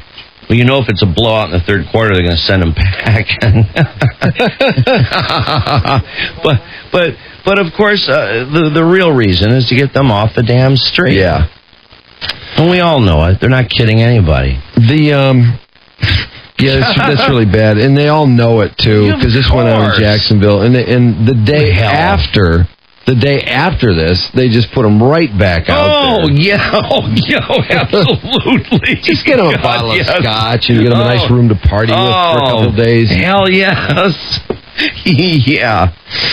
if it's a blowout in the third quarter, they're going to send them back. But of course, the real reason is to get them off the damn street. Yeah. And we all know it. They're not kidding anybody. That's really bad. And they all know it, too, because this went on in Jacksonville. And the day after this, they just put them right back out there. Absolutely. Just get them a bottle of scotch and get them a nice room to party with for a couple of days. Hell yes. Yeah.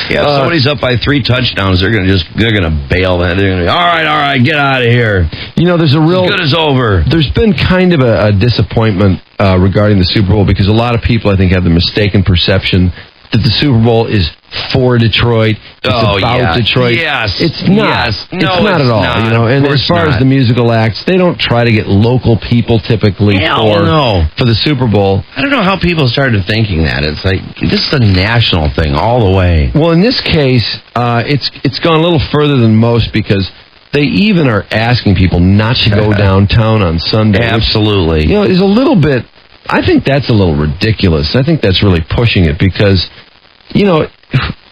If somebody's up by 3 touchdowns, they're gonna bail. They're gonna be all right, get out of here. There's a real as good as over. There's been kind of a disappointment regarding the Super Bowl because a lot of people, I think, have the mistaken perception that the Super Bowl is for Detroit. It's about Detroit. Yes. It's not. Yes. It's not at all. And as far as the musical acts, they don't try to get local people typically for the Super Bowl. I don't know how people started thinking that. It's like, this is a national thing all the way. Well, in this case, it's gone a little further than most because they even are asking people not to go downtown on Sunday. Absolutely. Which, is a little bit... I think that's a little ridiculous. I think that's really pushing it because,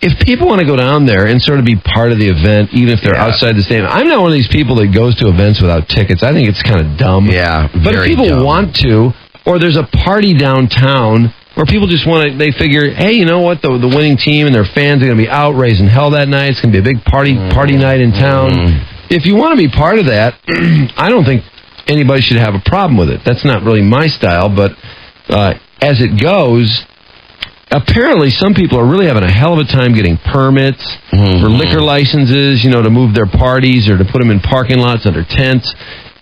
if people want to go down there and sort of be part of the event, even if they're outside the stadium, I'm not one of these people that goes to events without tickets. I think it's kind of dumb. Yeah, but if people want to, or there's a party downtown where people just want to, they figure, hey, you know what, the winning team and their fans are going to be out raising hell that night. It's going to be a big party night in town. If you want to be part of that, I don't think anybody should have a problem with it. That's not really my style, but as it goes, apparently some people are really having a hell of a time getting permits for liquor licenses, to move their parties or to put them in parking lots under tents.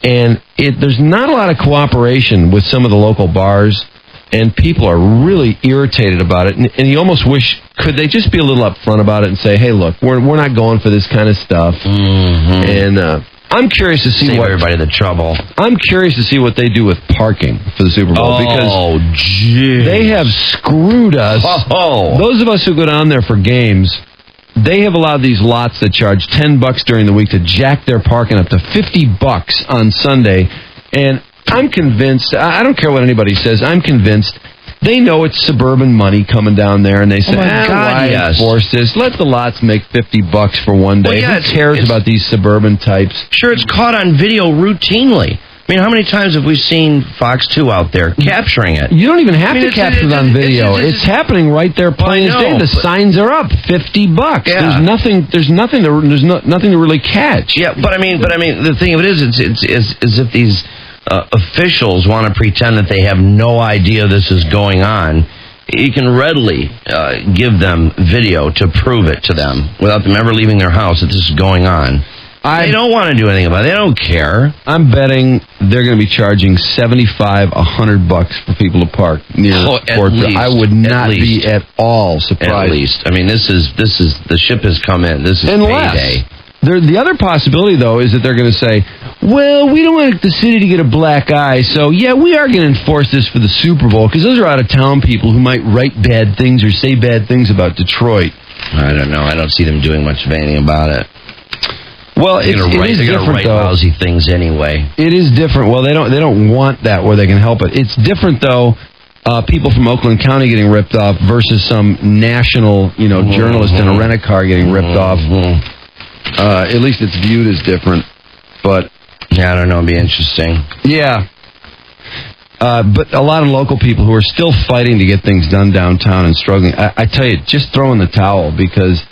And there's not a lot of cooperation with some of the local bars, and people are really irritated about it. And you almost wish, could they just be a little upfront about it and say, hey, look, we're not going for this kind of stuff. And I'm curious to see save everybody the trouble. I'm curious to see what they do with parking for the Super Bowl, because they have screwed us. Those of us who go down there for games, they have allowed these lots that charge $10 during the week to jack their parking up to $50 on Sunday. And I'm convinced, I don't care what anybody says, I'm convinced they know it's suburban money coming down there, and they say, why enforce this? Let the lots make $50 for one day. Who cares about these suburban types? Sure, it's caught on video routinely. I mean, how many times have we seen Fox 2 out there capturing it? You don't even have to capture it on video. It's happening right there plain as day. The signs are up, $50. Yeah. There's nothing to really catch. Yeah, but I mean, the thing of it is, it's if these officials want to pretend that they have no idea this is going on. You can readily give them video to prove it to them without them ever leaving their house that this is going on. They don't want to do anything about it. They don't care. I'm betting they're going to be charging $75, $100 for people to park near Fort Worth. I would not be at all surprised. At least. I mean, this is the ship has come in. This is payday. The other possibility, though, is that they're going to say, well, we don't want the city to get a black eye, so, yeah, we are going to enforce this for the Super Bowl, because those are out-of-town people who might write bad things or say bad things about Detroit. I don't know. I don't see them doing much of anything about it. Well, they're going to write lousy things anyway. It is different. Well, they don't want that where they can help it. It's different, though, people from Oakland County getting ripped off versus some national, journalist in a rent-a-car getting ripped off. At least it's viewed as different. But yeah, I don't know. It'd be interesting. Yeah. But a lot of local people who are still fighting to get things done downtown and struggling. I tell you, just throw in the towel, because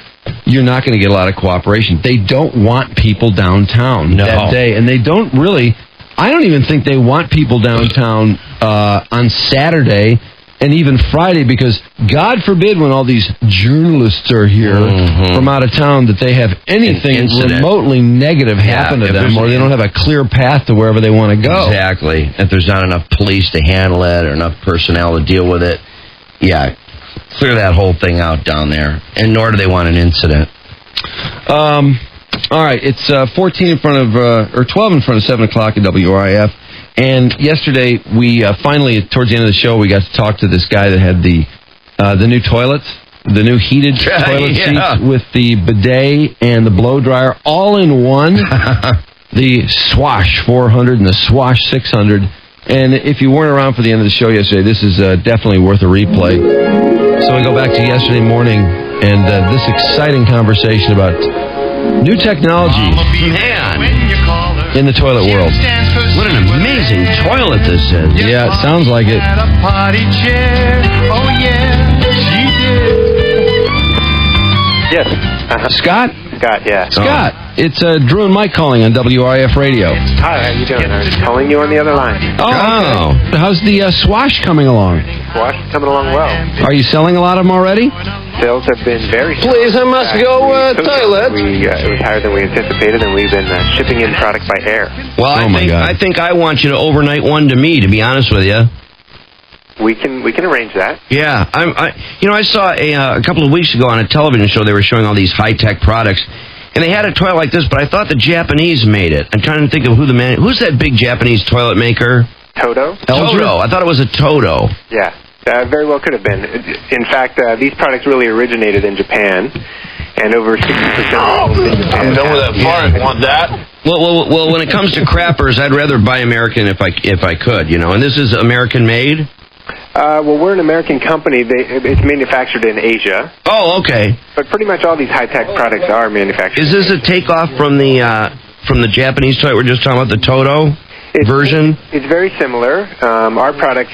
you're not going to get a lot of cooperation. They don't want people downtown that day. And they don't really, I don't even think they want people downtown on Saturday and even Friday, because God forbid when all these journalists are here from out of town that they have anything remotely negative happen to them, or they don't have a clear path to wherever they want to go. Exactly. If there's not enough police to handle it or enough personnel to deal with it, clear that whole thing out down there. And nor do they want an incident. All right, it's 14 in front of, or 12 in front of 7 o'clock at WRIF. And yesterday, we finally, towards the end of the show, we got to talk to this guy that had the new toilets, the new heated toilet seats with the bidet and the blow dryer all in one. The Swash 400 and the Swash 600. And if you weren't around for the end of the show yesterday, this is definitely worth a replay. So we go back to yesterday morning and this exciting conversation about new technology in the toilet world. What an amazing toilet this is. Yeah, it sounds like it. Yes. Scott? Scott, yeah. Scott, it's Drew and Mike calling on WRIF Radio. Hi, how you doing? I was calling you on the other line. Oh, how's the Swash coming along? Swash is coming along well. Are you selling a lot of them already? Sales have been very strong. Please, I must go toilet. It was higher than we anticipated, and we've been shipping in product by air. Well, I think I want you to overnight one to me, to be honest with you. We can arrange that. Yeah, I saw a couple of weeks ago on a television show they were showing all these high-tech products, and they had a toilet like this, but I thought the Japanese made it. I'm trying to think of who's that big Japanese toilet maker? Toto? Toto. I thought it was a Toto. Yeah, very well could have been. In fact, these products really originated in Japan, and over 60% of in Japan. I'm done with that part. Want that? Well, when it comes to crappers, I'd rather buy American if I could, and this is American made. Well, we're an American company. It's manufactured in Asia. Oh, okay. But pretty much all these high-tech products are manufactured. Is this a takeoff from the Japanese toilet we're just talking about, the Toto version? It's very similar. Our products,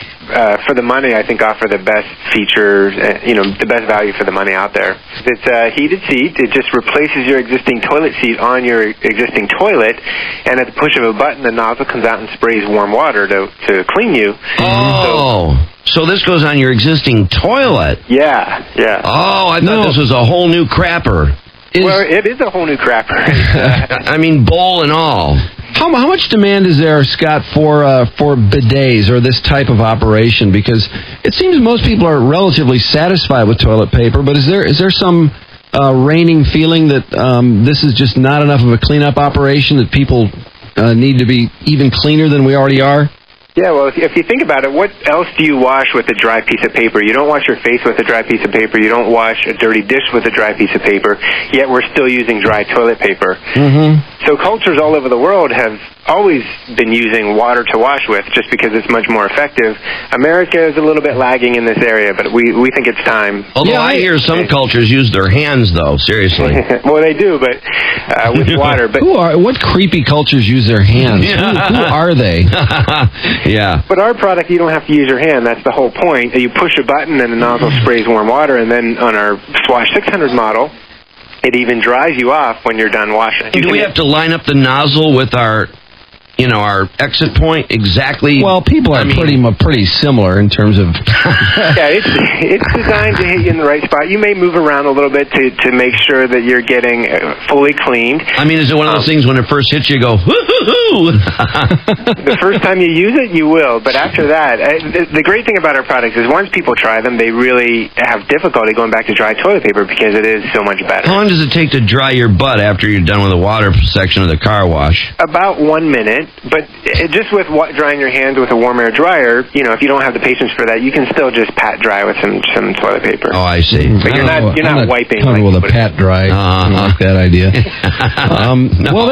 for the money, I think offer the best features, the best value for the money out there. It's a heated seat. It just replaces your existing toilet seat on your existing toilet, and at the push of a button, the nozzle comes out and sprays warm water to clean you. Oh. So this goes on your existing toilet? Yeah. Oh, I thought this was a whole new crapper. Well, it is a whole new crapper. I mean, bowl and all. How much demand is there, Scott, for bidets or this type of operation? Because it seems most people are relatively satisfied with toilet paper, but is there some reigning feeling that this is just not enough of a cleanup operation, that people need to be even cleaner than we already are? Yeah, well, if you think about it, what else do you wash with a dry piece of paper? You don't wash your face with a dry piece of paper. You don't wash a dirty dish with a dry piece of paper, yet we're still using dry toilet paper. Mm-hmm. So cultures all over the world have always been using water to wash with just because it's much more effective. America is a little bit lagging in this area, but we think it's time. Although I hear some cultures use their hands, though, seriously. Well, they do, but with water. But what creepy cultures use their hands? Who are they? Yeah. But our product, you don't have to use your hand. That's the whole point. You push a button and the nozzle sprays warm water, and then on our Swash 600 model, it even dries you off when you're done washing. Do we have to line up the nozzle with our exit point exactly? Well, people are pretty similar in terms of... Yeah, it's designed to hit you in the right spot. You may move around a little bit to make sure that you're getting fully cleaned. I mean, is it one of those things when it first hits you go, hoo-hoo-hoo? The first time you use it, you will. But after that, the great thing about our products is once people try them, they really have difficulty going back to dry toilet paper because it is so much better. How long does it take to dry your butt after you're done with the water section of the car wash? About 1 minute. But just with drying your hands with a warm air dryer, if you don't have the patience for that, you can still just pat dry with some toilet paper. Oh, I see. But you're not wiping. With a pat dry. I like that idea. No. Well,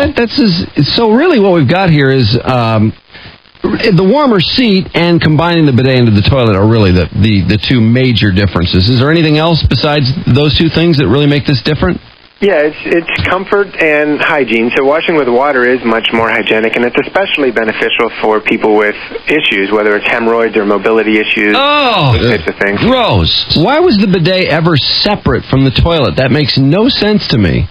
so really what we've got here is the warmer seat and combining the bidet into the toilet are really the two major differences. Is there anything else besides those two things that really make this different? Yeah, it's comfort and hygiene. So washing with water is much more hygienic, and it's especially beneficial for people with issues, whether it's hemorrhoids or mobility issues, those types of things. Gross. Why was the bidet ever separate from the toilet? That makes no sense to me.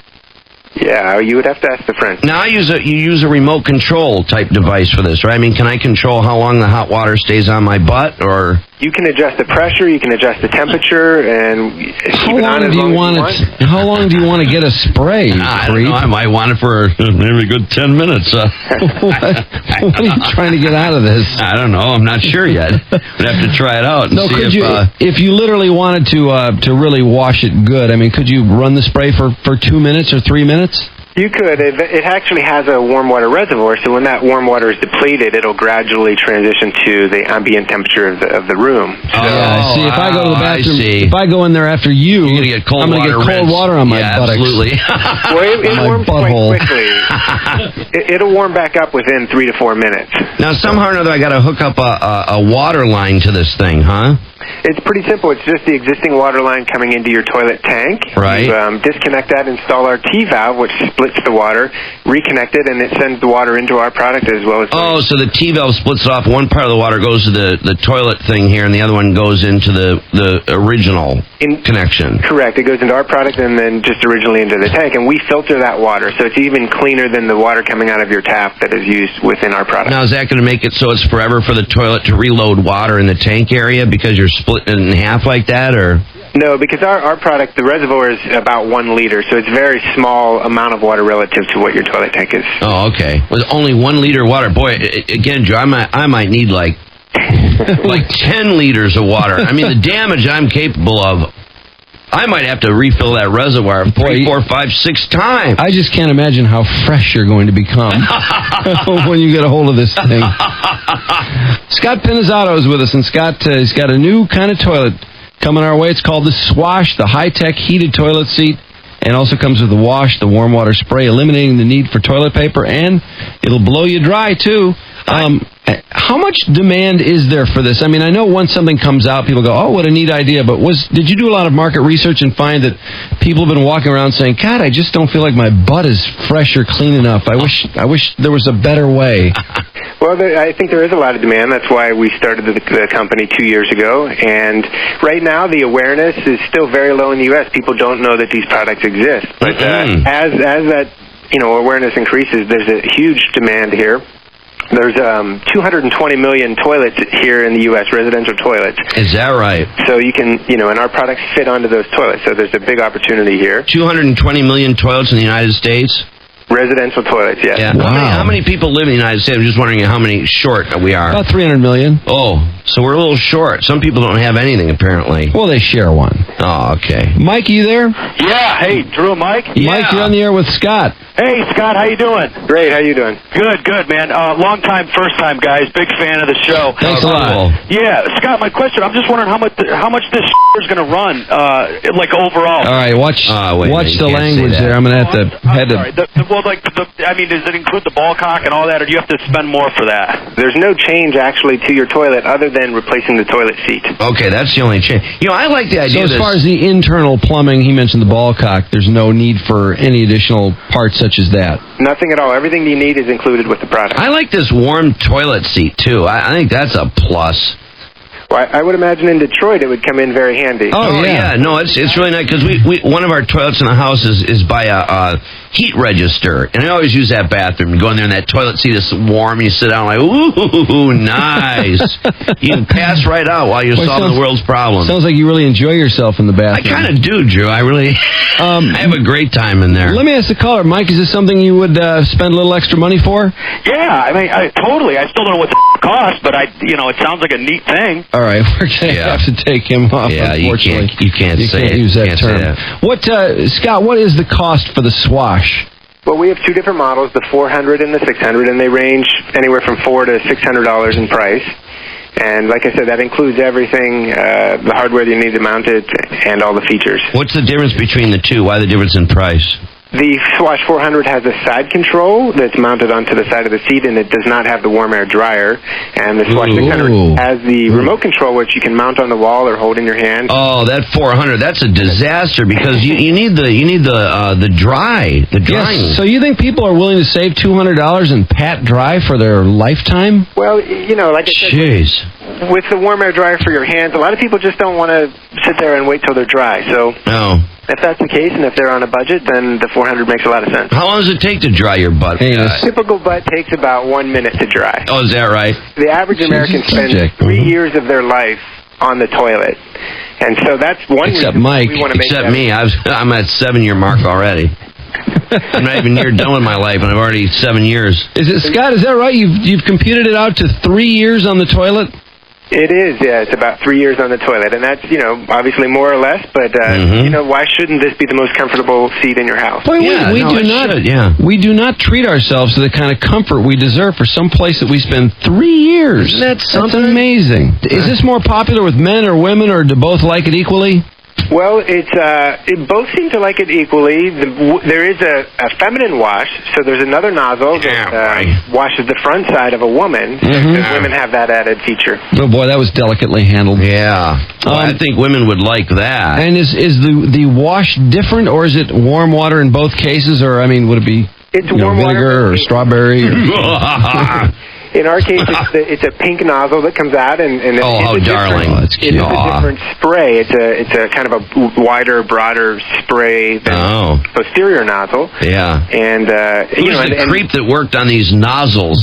Yeah, you would have to ask the French. Now you use a remote control type device for this, right? I mean, can I control how long the hot water stays on my butt, or? You can adjust the pressure, you can adjust the temperature, and keep it on as long as you want. How long do you want to get a spray? I don't know. I might want it for maybe a good 10 minutes. What are you trying to get out of this? I don't know. I'm not sure yet. We'd have to try it out and see if you literally wanted to really wash it good, I mean, could you run the spray for 2 minutes or 3 minutes? You could. It actually has a warm water reservoir, so when that warm water is depleted, it'll gradually transition to the ambient temperature of the room. So, see, if I go to the bathroom, if I go in there after you, you're gonna get cold I'm going to get cold water on my buttocks. Absolutely. Well, it warms quite quickly. It'll warm back up within 3 to 4 minutes. Now, somehow or another, I got to hook up a water line to this thing, huh? It's pretty simple. It's just the existing water line coming into your toilet tank. Right. You disconnect that, install our T-valve, which splits the water, reconnect it, and it sends the water into our product as well as... Oh, so the T-valve splits off. One part of the water goes to the toilet thing here, and the other one goes into the original connection. Correct. It goes into our product and then just originally into the tank, and we filter that water, so it's even cleaner than the water coming out of your tap that is used within our product. Now, is that going to make it so it's forever for the toilet to reload water in the tank area because you're splitting it in half like that, or? No, because our product, the reservoir is about 1 liter, so it's a very small amount of water relative to what your toilet tank is. Oh, okay. With only 1 liter of water. Boy, again, Joe, I might need like 10 liters of water. I mean, the damage I'm capable of, I might have to refill that reservoir 3, 4, 5, 6 times. I just can't imagine how fresh you're going to become when you get a hold of this thing. Scott Pinizzato is with us, and Scott has got a new kind of toilet coming our way. It's called the Swash, the high-tech heated toilet seat, and also comes with the wash, the warm water spray, eliminating the need for toilet paper, and it'll blow you dry, too. How much demand is there for this? I mean, I know once something comes out, people go, "Oh, what a neat idea!" But did you do a lot of market research and find that people have been walking around saying, "God, I just don't feel like my butt is fresh or clean enough. I wish there was a better way." Well, I think there is a lot of demand. That's why we started the company 2 years ago. And right now, the awareness is still very low in the U.S. People don't know that these products exist. But as that awareness increases, there's a huge demand here. There's 220 million toilets here in the U.S., residential toilets. Is that right? So you can, and our products fit onto those toilets. So there's a big opportunity here. 220 million toilets in the United States? Residential toilets, yes. Yeah. Wow. How many people live in the United States? I'm just wondering how many short we are. About 300 million. Oh, so we're a little short. Some people don't have anything, apparently. Well, they share one. Oh, okay. Mike, you there? Yeah. Hey, Drew and Mike. Yeah. Mike, you're on the air with Scott. Hey, Scott, how you doing? Great, how you doing? Good, man. Long time, first time, guys. Big fan of the show. Thanks a lot. Yeah, Scott, my question, I'm just wondering how much this is going to run, like overall. All right, watch the language there. I'm going to have to head to... Does it include the ball cock and all that, or do you have to spend more for that? There's no change, actually, to your toilet other than replacing the toilet seat. Okay, that's the only change. I like the idea. So as far as the internal plumbing, he mentioned the ball cock, there's no need for any additional parts such as that. Nothing at all. Everything you need is included with the product. I like this warm toilet seat, too. I think that's a plus. Well, I would imagine in Detroit it would come in very handy. Oh yeah. No, it's really nice because we one of our toilets in the house is by a heat register, and I always use that bathroom. You go in there and that toilet seat is warm, and you sit down like, ooh, nice. You pass right out while you're solving the world's problems. Sounds like you really enjoy yourself in the bathroom. I kind of do, Drew. I really I have a great time in there. Let me ask the caller, Mike, is this something you would spend a little extra money for? Yeah, totally. I still don't know what the cost, but it sounds like a neat thing. All right, we're going to have to take him off, unfortunately. You can't use that term. Scott, what is the cost for the Swash? Well, we have two different models, the 400 and the 600, and they range anywhere from $400 to $600 in price. And like I said, that includes everything, the hardware that you need to mount it, and all the features. What's the difference between the two? Why the difference in price? The Swash 400 has a side control that's mounted onto the side of the seat, and it does not have the warm air dryer. And the Swash 600 has the remote control, which you can mount on the wall or hold in your hand. Oh, that 400, that's a disaster because you need the drying. Yes. So you think people are willing to save $200 and pat dry for their lifetime? Well, like I said, with the warm air dryer for your hands, a lot of people just don't want to sit there and wait till they're dry. So. No. If that's the case, and if they're on a budget, then the 400 makes a lot of sense. How long does it take to dry your butt? A typical butt takes about 1 minute to dry. Oh, is that right? The average American spends 3 years of their life on the toilet. And so that's one reason Mike. we want to make Except me. I'm at 7-year mark already. I'm not even near done with my life, and I've already 7 years. Scott, is that right? You've computed it out to 3 years on the toilet? It is, yeah. It's about 3 years on the toilet, and that's, obviously more or less, but, why shouldn't this be the most comfortable seat in your house? Boy, we do not treat ourselves to the kind of comfort we deserve for some place that we spend 3 years. Isn't that something? That's amazing. Is this more popular with men or women, or do both like it equally? Well, it both seem to like it equally. There is a feminine wash, so there's another nozzle that washes the front side of a woman. Women have that added feature. Oh boy, that was delicately handled. Yeah, I think women would like that. And is the wash different, or is it warm water in both cases, or would it be warm vinegar or strawberry? In our case, it's a pink nozzle that comes out, and how darling! It's a different spray. It's a kind of a wider, broader spray than posterior nozzle. Yeah. And who's the creep that worked on these nozzles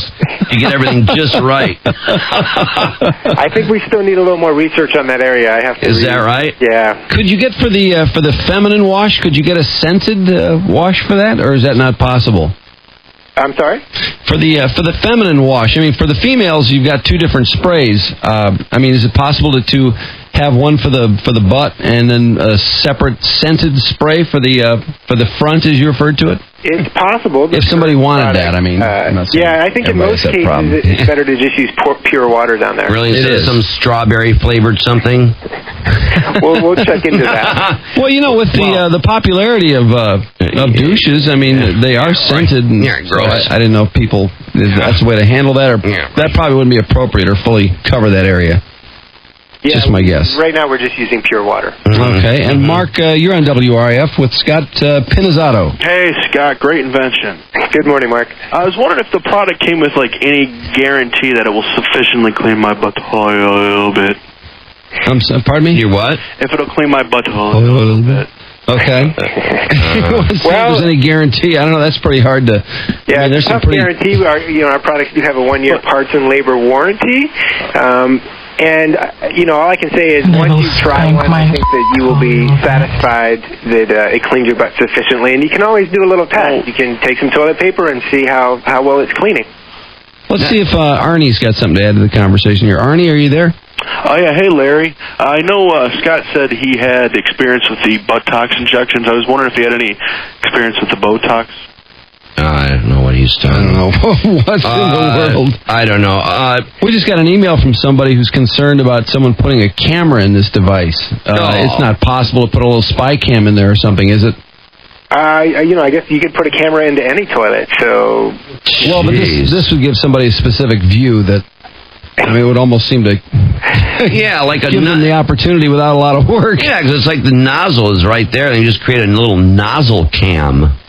to get everything just right? I think we still need a little more research on that area. I have to. Is that right? Yeah. Could you get for the feminine wash? Could you get a scented wash for that, or is that not possible? I'm sorry? For the feminine wash, for the females, you've got two different sprays. Is it possible to have one for the butt and then a separate scented spray for the front, as you referred to it? It's possible. If somebody wanted that, I mean. I'm not saying I think in everybody most has that cases problem. it's better to just use pure water down there. Really, instead of some strawberry flavored something. We'll check into that. Well, with the popularity of douches, I mean, they are scented. And gross. I didn't know if people. That's the way to handle that, or that probably wouldn't be appropriate, or fully cover that area. Yeah, just my guess. Right now we're just using pure water. Okay, and Mark, you're on WRIF with Scott Pinizzato. Hey, Scott, great invention. Good morning, Mark. I was wondering if the product came with, any guarantee that it will sufficiently clean my butthole a little bit. Pardon me? Your what? If it'll clean my butthole a little bit. Okay. If there's any guarantee, I don't know. That's pretty hard to. Yeah, there's some pretty guarantee. Our products do have a 1-year parts and labor warranty. And, all I can say is once you try one, I think that you will be satisfied that it cleans your butt sufficiently. And you can always do a little test. You can take some toilet paper and see how well it's cleaning. Let's see if Arnie's got something to add to the conversation here. Arnie, are you there? Oh, yeah. Hey, Larry. I know Scott said he had experience with the Botox injections. I was wondering if he had any experience with the Botox. I don't know what he's talking about. I don't know. What's in the world? I don't know. We just got an email from somebody who's concerned about someone putting a camera in this device. It's not possible to put a little spy cam in there or something, is it? I guess you could put a camera into any toilet, so... Well, but this would give somebody a specific view that... it would almost seem to... give them the opportunity without a lot of work. Yeah, because it's like the nozzle is right there, and you just create a little nozzle cam.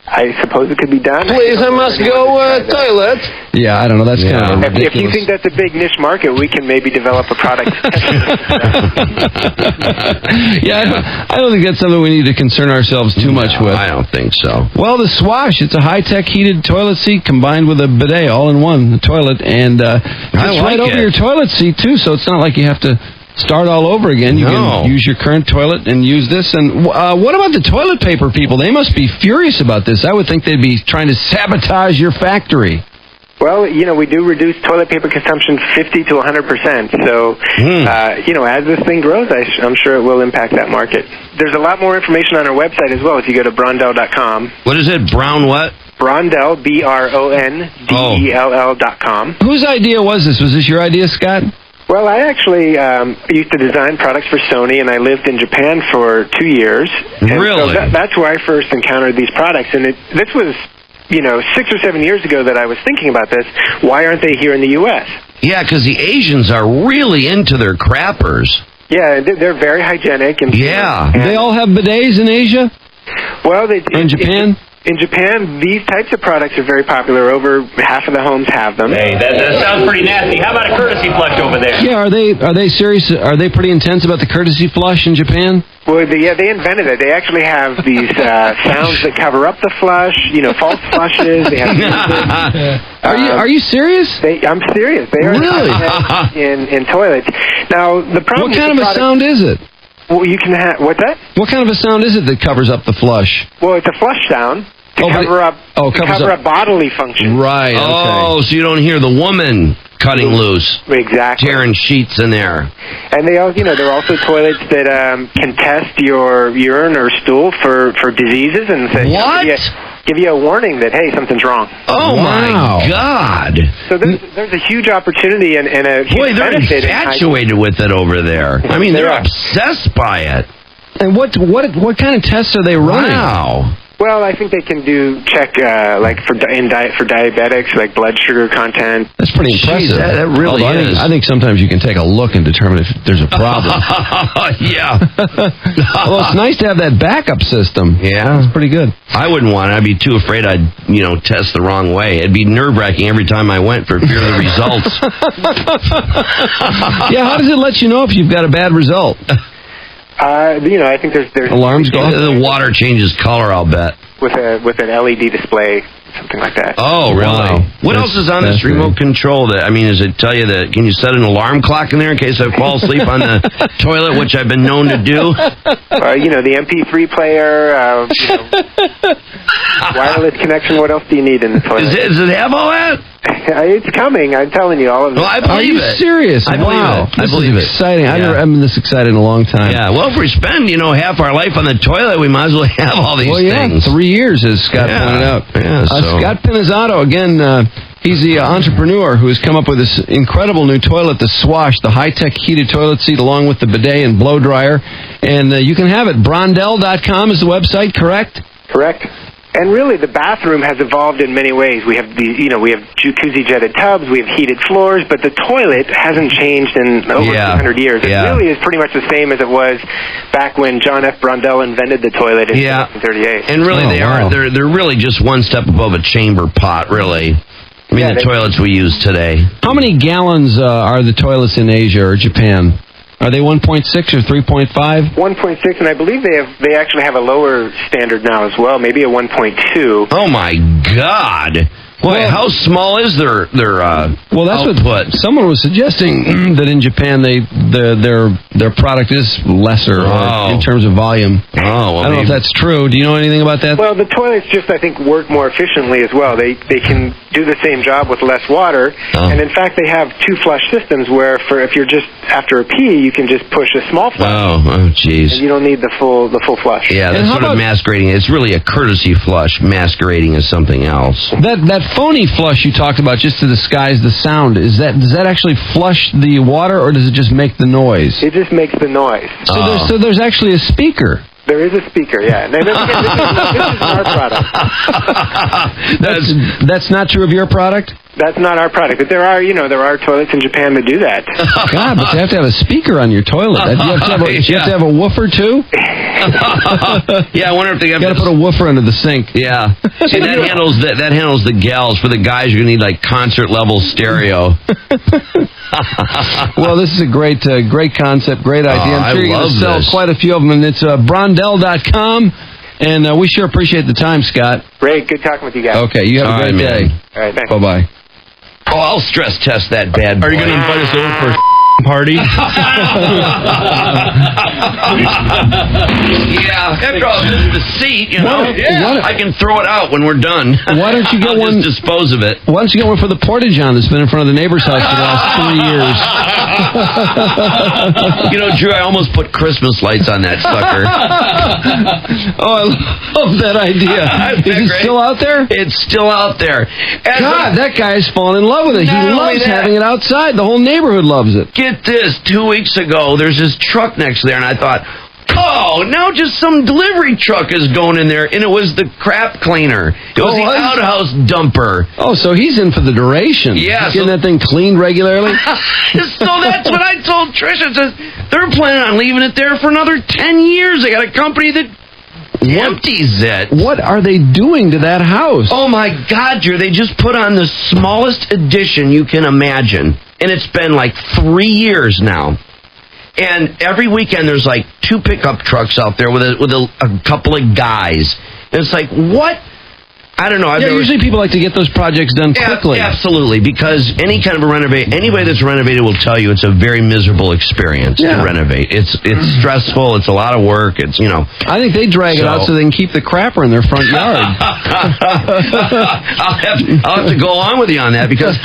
I suppose it could be done. Please, I must go toilet. Yeah, I don't know. That's kind of ridiculous. If you think that's a big niche market, we can maybe develop a product. I don't think that's something we need to concern ourselves too much with. I don't think so. Well, the Swash, it's a high-tech heated toilet seat combined with a bidet all in one, the toilet, and it's right over your toilet seat, too, so it's not like you have to start all over again. You can use your current toilet and use this. And what about the toilet paper people? They must be furious about this. I would think they'd be trying to sabotage your factory. Well, we do reduce toilet paper consumption 50 to 100%. So, as this thing grows, I'm sure it will impact that market. There's a lot more information on our website as well if you go to brondell.com. What is it? Brown what? Brondell, BRONDELL.com. Whose idea was this? Was this your idea, Scott? Well, I actually used to design products for Sony, and I lived in Japan for 2 years. Really? So that's where I first encountered these products. And this was, 6 or 7 years ago that I was thinking about this. Why aren't they here in the U.S.? Yeah, because the Asians are really into their crappers. Yeah, they're very hygienic. And they all have bidets in Asia? Well, they do. In Japan? In Japan, these types of products are very popular. Over half of the homes have them. Hey, that sounds pretty nasty. How about a courtesy flush over there? Yeah, are they serious? Are they pretty intense about the courtesy flush in Japan? Well, they invented it. They actually have these sounds that cover up the flush. False flushes. They have Are you serious? I'm serious. They are really in toilets. Now the problem. What kind of a sound is it? Well, you can have what's that? What kind of a sound is it that covers up the flush? Well, it's a flush sound to cover up bodily functions. Right. Okay. Oh, so you don't hear the woman cutting loose. Exactly. Tearing sheets in there. And they all, there are also toilets that can test your urine or stool for diseases and say, give you a warning that, hey, something's wrong. Oh, my God. So there's a huge opportunity and a huge Boy, they're benefit infatuated with it over there. I mean, they're obsessed by it. And what kind of tests are they running? Wow. Well, I think they can check for diabetics, like blood sugar content. That's pretty impressive. Jeez, that really is. I think sometimes you can take a look and determine if there's a problem. Yeah. Well, it's nice to have that backup system. Yeah. It's pretty good. I wouldn't want it. I'd be too afraid I'd, test the wrong way. It'd be nerve-wracking every time I went for fear of the results. Yeah, how does it let you know if you've got a bad result? I think there's alarms go off. The water changes color, I'll bet. With an LED display. something like that. Oh, really? Wow. What else is on this remote control? That, I mean, does it tell you that, can you set an alarm clock in there in case I fall asleep on the toilet, which I've been known to do? The MP3 player, wireless connection. What else do you need in the toilet? Does it have all that? It's coming. I'm telling you, all of it. Well, I believe Are you serious? I believe wow. it. I This believe is it. exciting. I've Yeah. never been this excited in a long time. Yeah, well, if we spend, half our life on the toilet, we might as well have all these things. 3 years, as Scott pointed out. Yeah, so. Scott Pinizzato, again, he's the entrepreneur who has come up with this incredible new toilet, the Swash, the high-tech heated toilet seat, along with the bidet and blow dryer. And you can have it. Brondell.com is the website, correct? Correct. And really, the bathroom has evolved in many ways. We have we have jacuzzi jetted tubs, we have heated floors, but the toilet hasn't changed in over 200 years. It really is pretty much the same as it was back when John F. Brondell invented the toilet in 1938. And really, they're really just one step above a chamber pot, really. I mean, the toilets we use today. How many gallons are the toilets in Asia or Japan? Are they 1.6 or 3.5? 1.6, and I believe they actually have a lower standard now as well, maybe a 1.2. Oh my God! Boy, how small is their well, that's output? what someone was suggesting, that in Japan their product is lesser in terms of volume. Oh, well, I don't know if that's true. Do you know anything about that? Well, the toilets just, I think, work more efficiently as well. They can do the same job with less water, and in fact, they have two flush systems where, if you're just after a pee, you can just push a small flush. Oh, jeez. And you don't need the full flush. Yeah, that's sort of masquerading. It's really a courtesy flush, masquerading as something else. That phony flush you talked about, just to disguise the sound, does that actually flush the water, or does it just make the noise? It just makes the noise. So there's actually a speaker. There is a speaker, yeah. And then again, this is our product. That's not true of your product? That's not our product, but there are toilets in Japan that do that. God, but you have to have a speaker on your toilet. You have to have a woofer too. Yeah, I wonder if they got to put a woofer under the sink. Yeah, see, that handles the gals. For the guys, you're gonna need like concert level stereo. Well, this is a great concept, great idea. I'm sure you're going to sell quite a few of them, and it's Brondell.com. And we sure appreciate the time, Scott. Great, good talking with you guys. Okay, you have a great day. All right, thanks. Bye-bye. Oh, I'll stress test that bad boy. Are you going to invite us over for a party? Yeah, after all, this is the seat, I can throw it out when we're done. Why don't you get one? Just dispose of it. Why don't you get one for the porta-john that's been in front of the neighbor's house for the last 3 years? Drew, I almost put Christmas lights on that sucker. Oh, I love that idea. Is it still out there? It's still out there. God, that guy's fallen in love with it. He loves having it outside. The whole neighborhood loves it. Get this, 2 weeks ago, there's this truck next there, and I thought, now just some delivery truck is going in there, and it was the crap cleaner. It was the outhouse dumper. Oh, so he's in for the duration. Yeah. Getting that thing cleaned regularly? So that's what I told Tricia. They're planning on leaving it there for another 10 years. They got a company that empties it. What are they doing to that house? Oh, my God, Drew. They just put on the smallest addition you can imagine. And it's been like 3 years now. And every weekend there's like 2 pickup trucks out there with a couple of guys. And it's like, what? I don't know. Usually people like to get those projects done quickly. Absolutely, because anybody that's renovated will tell you it's a very miserable experience to renovate. It's stressful. It's a lot of work. I think they drag it out so they can keep the crapper in their front yard. I'll have to go along with you on that because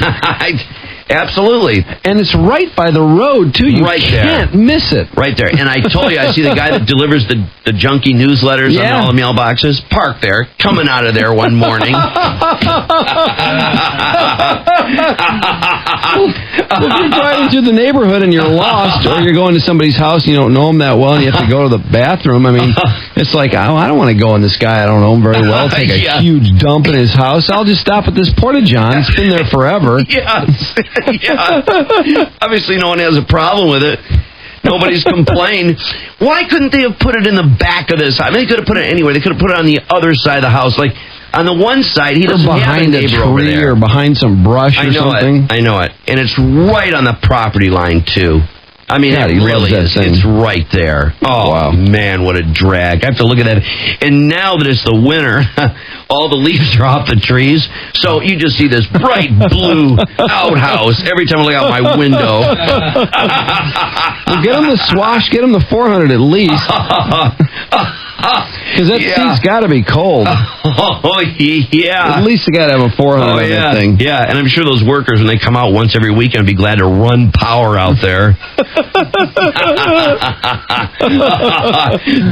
absolutely. And it's right by the road, too. You can't miss it. Right there. And I told you, I see the guy that delivers the junky newsletters on all the mailboxes parked there, coming out of there one morning. If you're driving through the neighborhood and you're lost, or you're going to somebody's house and you don't know them that well and you have to go to the bathroom, I mean, it's like, I don't want to go in this guy I don't know him very well, take a huge dump in his house. I'll just stop at this porta-john. It's been there forever. Yeah. Obviously, no one has a problem with it. Nobody's complained. Why couldn't they have put it in the back of this house? I mean, they could have put it anywhere. They could have put it on the other side of the house. Like, on the one side, he doesn't have a neighbor over there. Or behind some brush or something. I know it. And it's right on the property line, too. I mean, God, it he really loves is. that thing. It's right there. Oh, Wow. man, what a drag. I have to look at that. And now that it's the winter, all the leaves are off the trees. So you just see this bright blue outhouse every time I look out my window. Well, get him the Swash, get him the 400 at least. Because that seat's got to be cold. Oh, yeah. At least you got to have a 400 on that thing. Yeah, and I'm sure those workers, when they come out once every weekend, be glad to run power out there.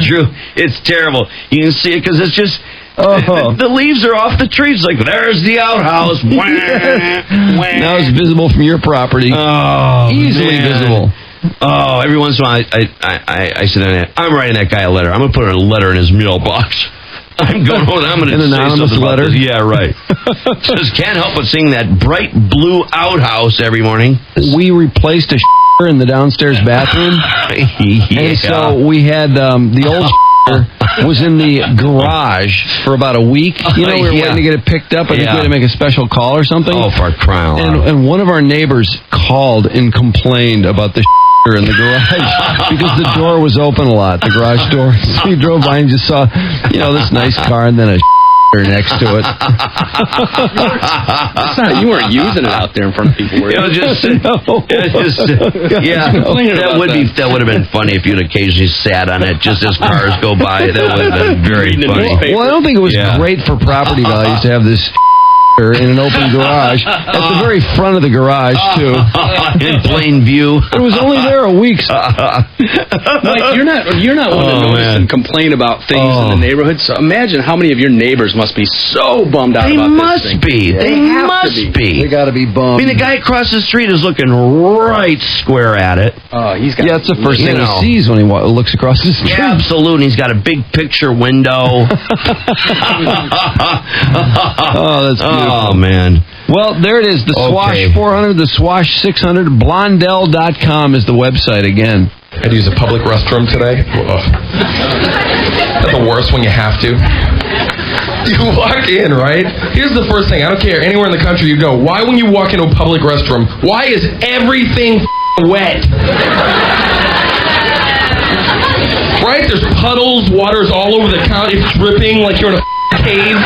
Drew, it's terrible. You can see it because it's just... The leaves are off the trees. Like, there's the outhouse. Now it's visible from your property. Oh, easily visible. Oh, every once in a while, I sit there, I'm writing that guy a letter. I'm going to put a letter in his mailbox. I'm going to An anonymous say letter? This. Yeah, right. Just can't help but seeing that bright blue outhouse every morning. We replaced a in the downstairs bathroom. And so we had the old was in the garage for about a week. You know, we were waiting to get it picked up. I think we had to make a special call or something. Oh, for crying out loud. And one of our neighbors called and complained about the in the garage because the door was open a lot, the garage door. So he drove by and just saw, this nice car and then a next to it. You weren't using it out there in front of people, were you? That would have been funny if you'd occasionally sat on it just as cars go by. That would have been very funny. Well, I don't think it was great for property values to have this in an open garage at the very front of the garage too, in plain view. It was only there a week. Mike, you're not one to notice and complain about things in the neighborhood. So imagine how many of your neighbors must be so bummed out about this thing. They must be. They got to be bummed. I mean, the guy across the street is looking right square at it. That's the first thing he sees when he looks across the street. Yeah, absolutely. He's got a big picture window. Oh, that's beautiful. Oh, man. Well, there it is. The Swash 400, the Swash 600. Blondell.com is the website again. I had to use a public restroom today. That's the worst when you have to. You walk in, right? Here's the first thing. I don't care. Anywhere in the country you go. Why when you walk into a public restroom, why is everything wet? Right? There's puddles, water's all over the counter. It's dripping like you're in a cave.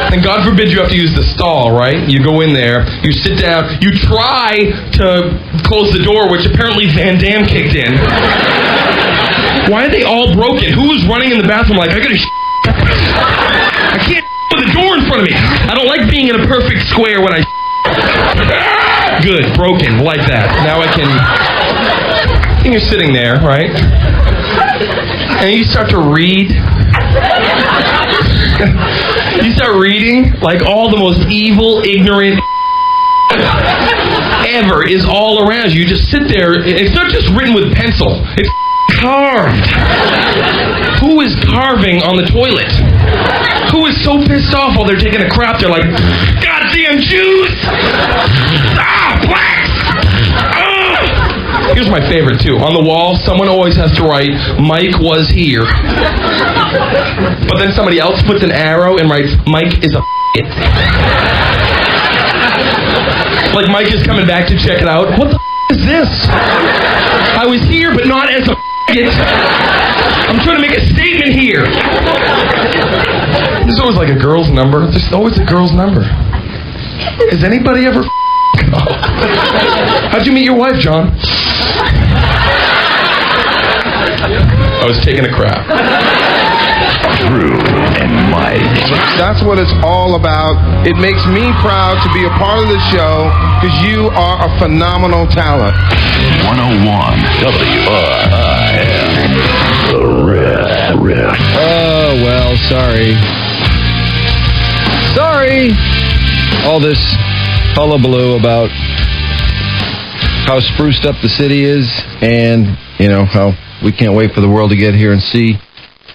And God forbid you have to use the stall, right? You go in there, you sit down, you try to close the door, which apparently Van Damme kicked in. Why are they all broken? Who was running in the bathroom like, I can't with the door in front of me. I don't like being in a perfect square when I Good, broken, like that. Now I can... And you're sitting there, right? And you start to read... You start reading, like all the most evil, ignorant ever is all around you. You just sit there. It's not just written with pencil. It's carved. Who is carving on the toilet? Who is so pissed off while they're taking a crap? They're like, goddamn Jews! Blacks! Here's my favorite, too. On the wall, someone always has to write, Mike was here. But then somebody else puts an arrow and writes, Mike is a Like Mike is coming back to check it out. What the is this? I was here, but not as a I'm trying to make a statement here. There's always like a girl's number. There's always a girl's number. Has anybody ever How'd you meet your wife, John? I was taking a crap. Drew and Mike. That's what it's all about. It makes me proud to be a part of the show because you are a phenomenal talent. 101 WRIF. The Riff. Oh, well, sorry. Sorry. All this hullabaloo about how spruced up the city is and, how we can't wait for the world to get here and see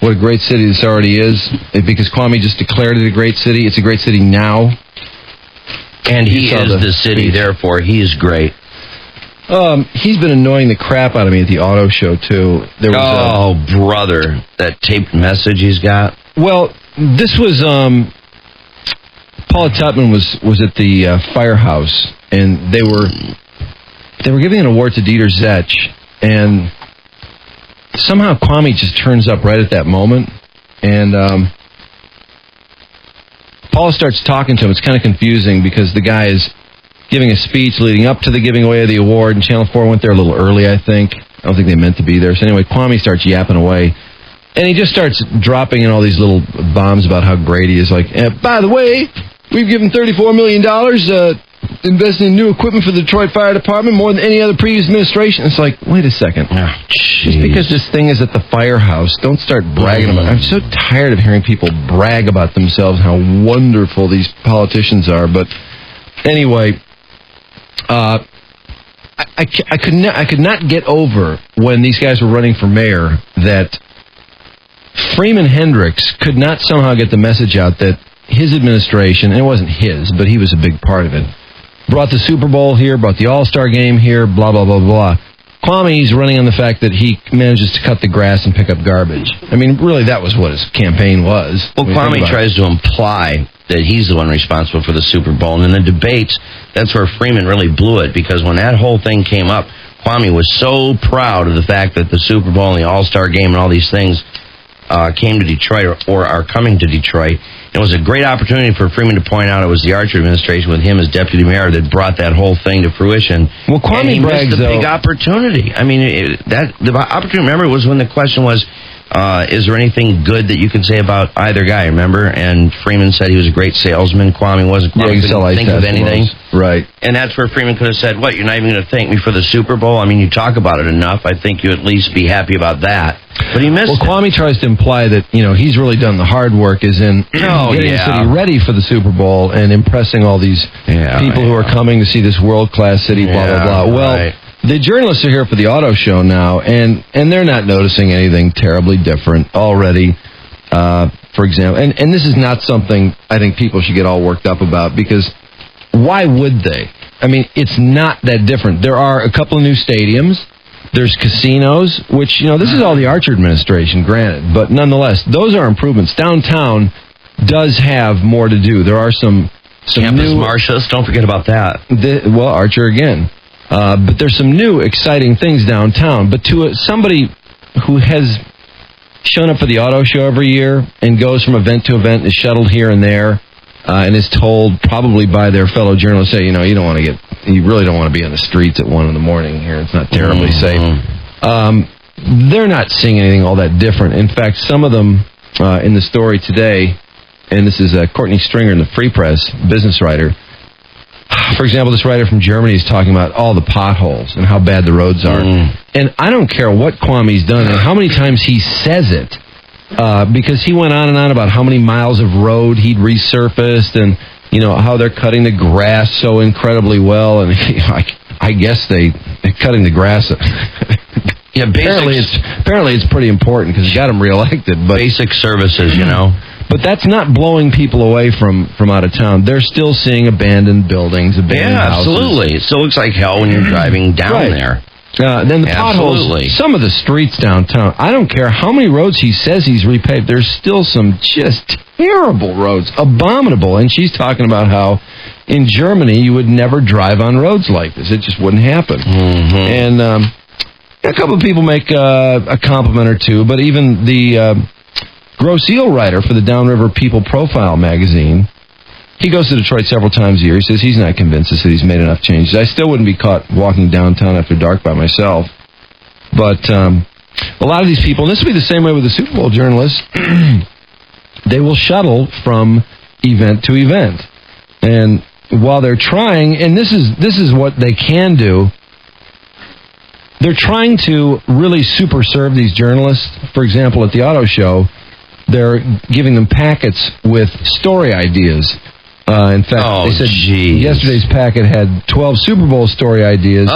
what a great city this already is. Because Kwame just declared it a great city. It's a great city now. And he is the city, therefore he's great. He's been annoying the crap out of me at the auto show, too. There was brother, that taped message he's got. Well, this was... Paula Tutman was at the firehouse, and they were they were giving an award to Dieter Zetch, and somehow Kwame just turns up right at that moment, and Paul starts talking to him. It's kind of confusing because the guy is giving a speech leading up to the giving away of the award, and Channel 4 went there a little early, I think. I don't think they meant to be there. So anyway, Kwame starts yapping away, and he just starts dropping in all these little bombs about how great he is. Like, by the way, we've given $34 million investing in new equipment for the Detroit Fire Department, more than any other previous administration. It's like, wait a second. Just because this thing is at the firehouse, don't start bragging about it. I'm so tired of hearing people brag about themselves, how wonderful these politicians are. But anyway, I could not get over when these guys were running for mayor that Freeman Hendricks could not somehow get the message out that his administration, and it wasn't his, but he was a big part of it, brought the Super Bowl here, brought the All-Star game here, blah, blah, blah, blah. Kwame's running on the fact that he manages to cut the grass and pick up garbage. I mean, really, that was what his campaign was. Well, Kwame tries to imply that he's the one responsible for the Super Bowl. And in the debates, that's where Freeman really blew it, because when that whole thing came up, Kwame was so proud of the fact that the Super Bowl and the All-Star game and all these things came to Detroit or are coming to Detroit. It was a great opportunity for Freeman to point out it was the Archer administration with him as deputy mayor that brought that whole thing to fruition. Well, Kwame and he brags, missed the big opportunity. I mean, the opportunity, remember, was when the question was, is there anything good that you can say about either guy, remember? And Freeman said he was a great salesman. Kwame wasn't. Kwame couldn't think of anything. Right. And that's where Freeman could have said, what, you're not even going to thank me for the Super Bowl? I mean, you talk about it enough. I think you at least be happy about that. But he missed it. Kwame tries to imply that, he's really done the hard work, is in getting the city ready for the Super Bowl and impressing all these people who are coming to see this world-class city, blah, blah, blah. Well, the journalists are here for the auto show now, and they're not noticing anything terribly different already. For example, and this is not something I think people should get all worked up about, because why would they? I mean, it's not that different. There are a couple of new stadiums. There's casinos, which, this is all the Archer administration, granted, but nonetheless, those are improvements. Downtown does have more to do. There are some Campus new Martias, don't forget about that. Archer again. But there's some new, exciting things downtown. But to somebody who has shown up for the auto show every year and goes from event to event, is shuttled here and there, and is told probably by their fellow journalists, hey, you really don't want to be on the streets at 1 a.m. here. It's not terribly safe. They're not seeing anything all that different. In fact, some of them in the story today, and this is Courtney Stringer in the Free Press, business writer. For example, this writer from Germany is talking about all the potholes and how bad the roads are. And I don't care what Kwame's done and how many times he says it, because he went on and on about how many miles of road he'd resurfaced and, how they're cutting the grass so incredibly well. And I guess they're cutting the grass. Yeah, apparently it's pretty important because he got him reelected. But basic services, But that's not blowing people away from out of town. They're still seeing abandoned buildings, abandoned houses. Yeah, absolutely. It still looks like hell when you're driving down there. Then the potholes, some of the streets downtown, I don't care how many roads he says he's repaved, there's still some just terrible roads, abominable. And she's talking about how in Germany you would never drive on roads like this. It just wouldn't happen. And a couple of people make a compliment or two, but even the Grosse Ile writer for the Downriver People Profile magazine, he goes to Detroit several times a year. He says he's not convinced that he's made enough changes. I still wouldn't be caught walking downtown after dark by myself. But a lot of these people, and this will be the same way with the Super Bowl journalists, they will shuttle from event to event. And while they're trying, and this is what they can do, they're trying to really super serve these journalists. For example, at the auto show, they're giving them packets with story ideas. In fact, they said yesterday's packet had 12 Super Bowl story ideas.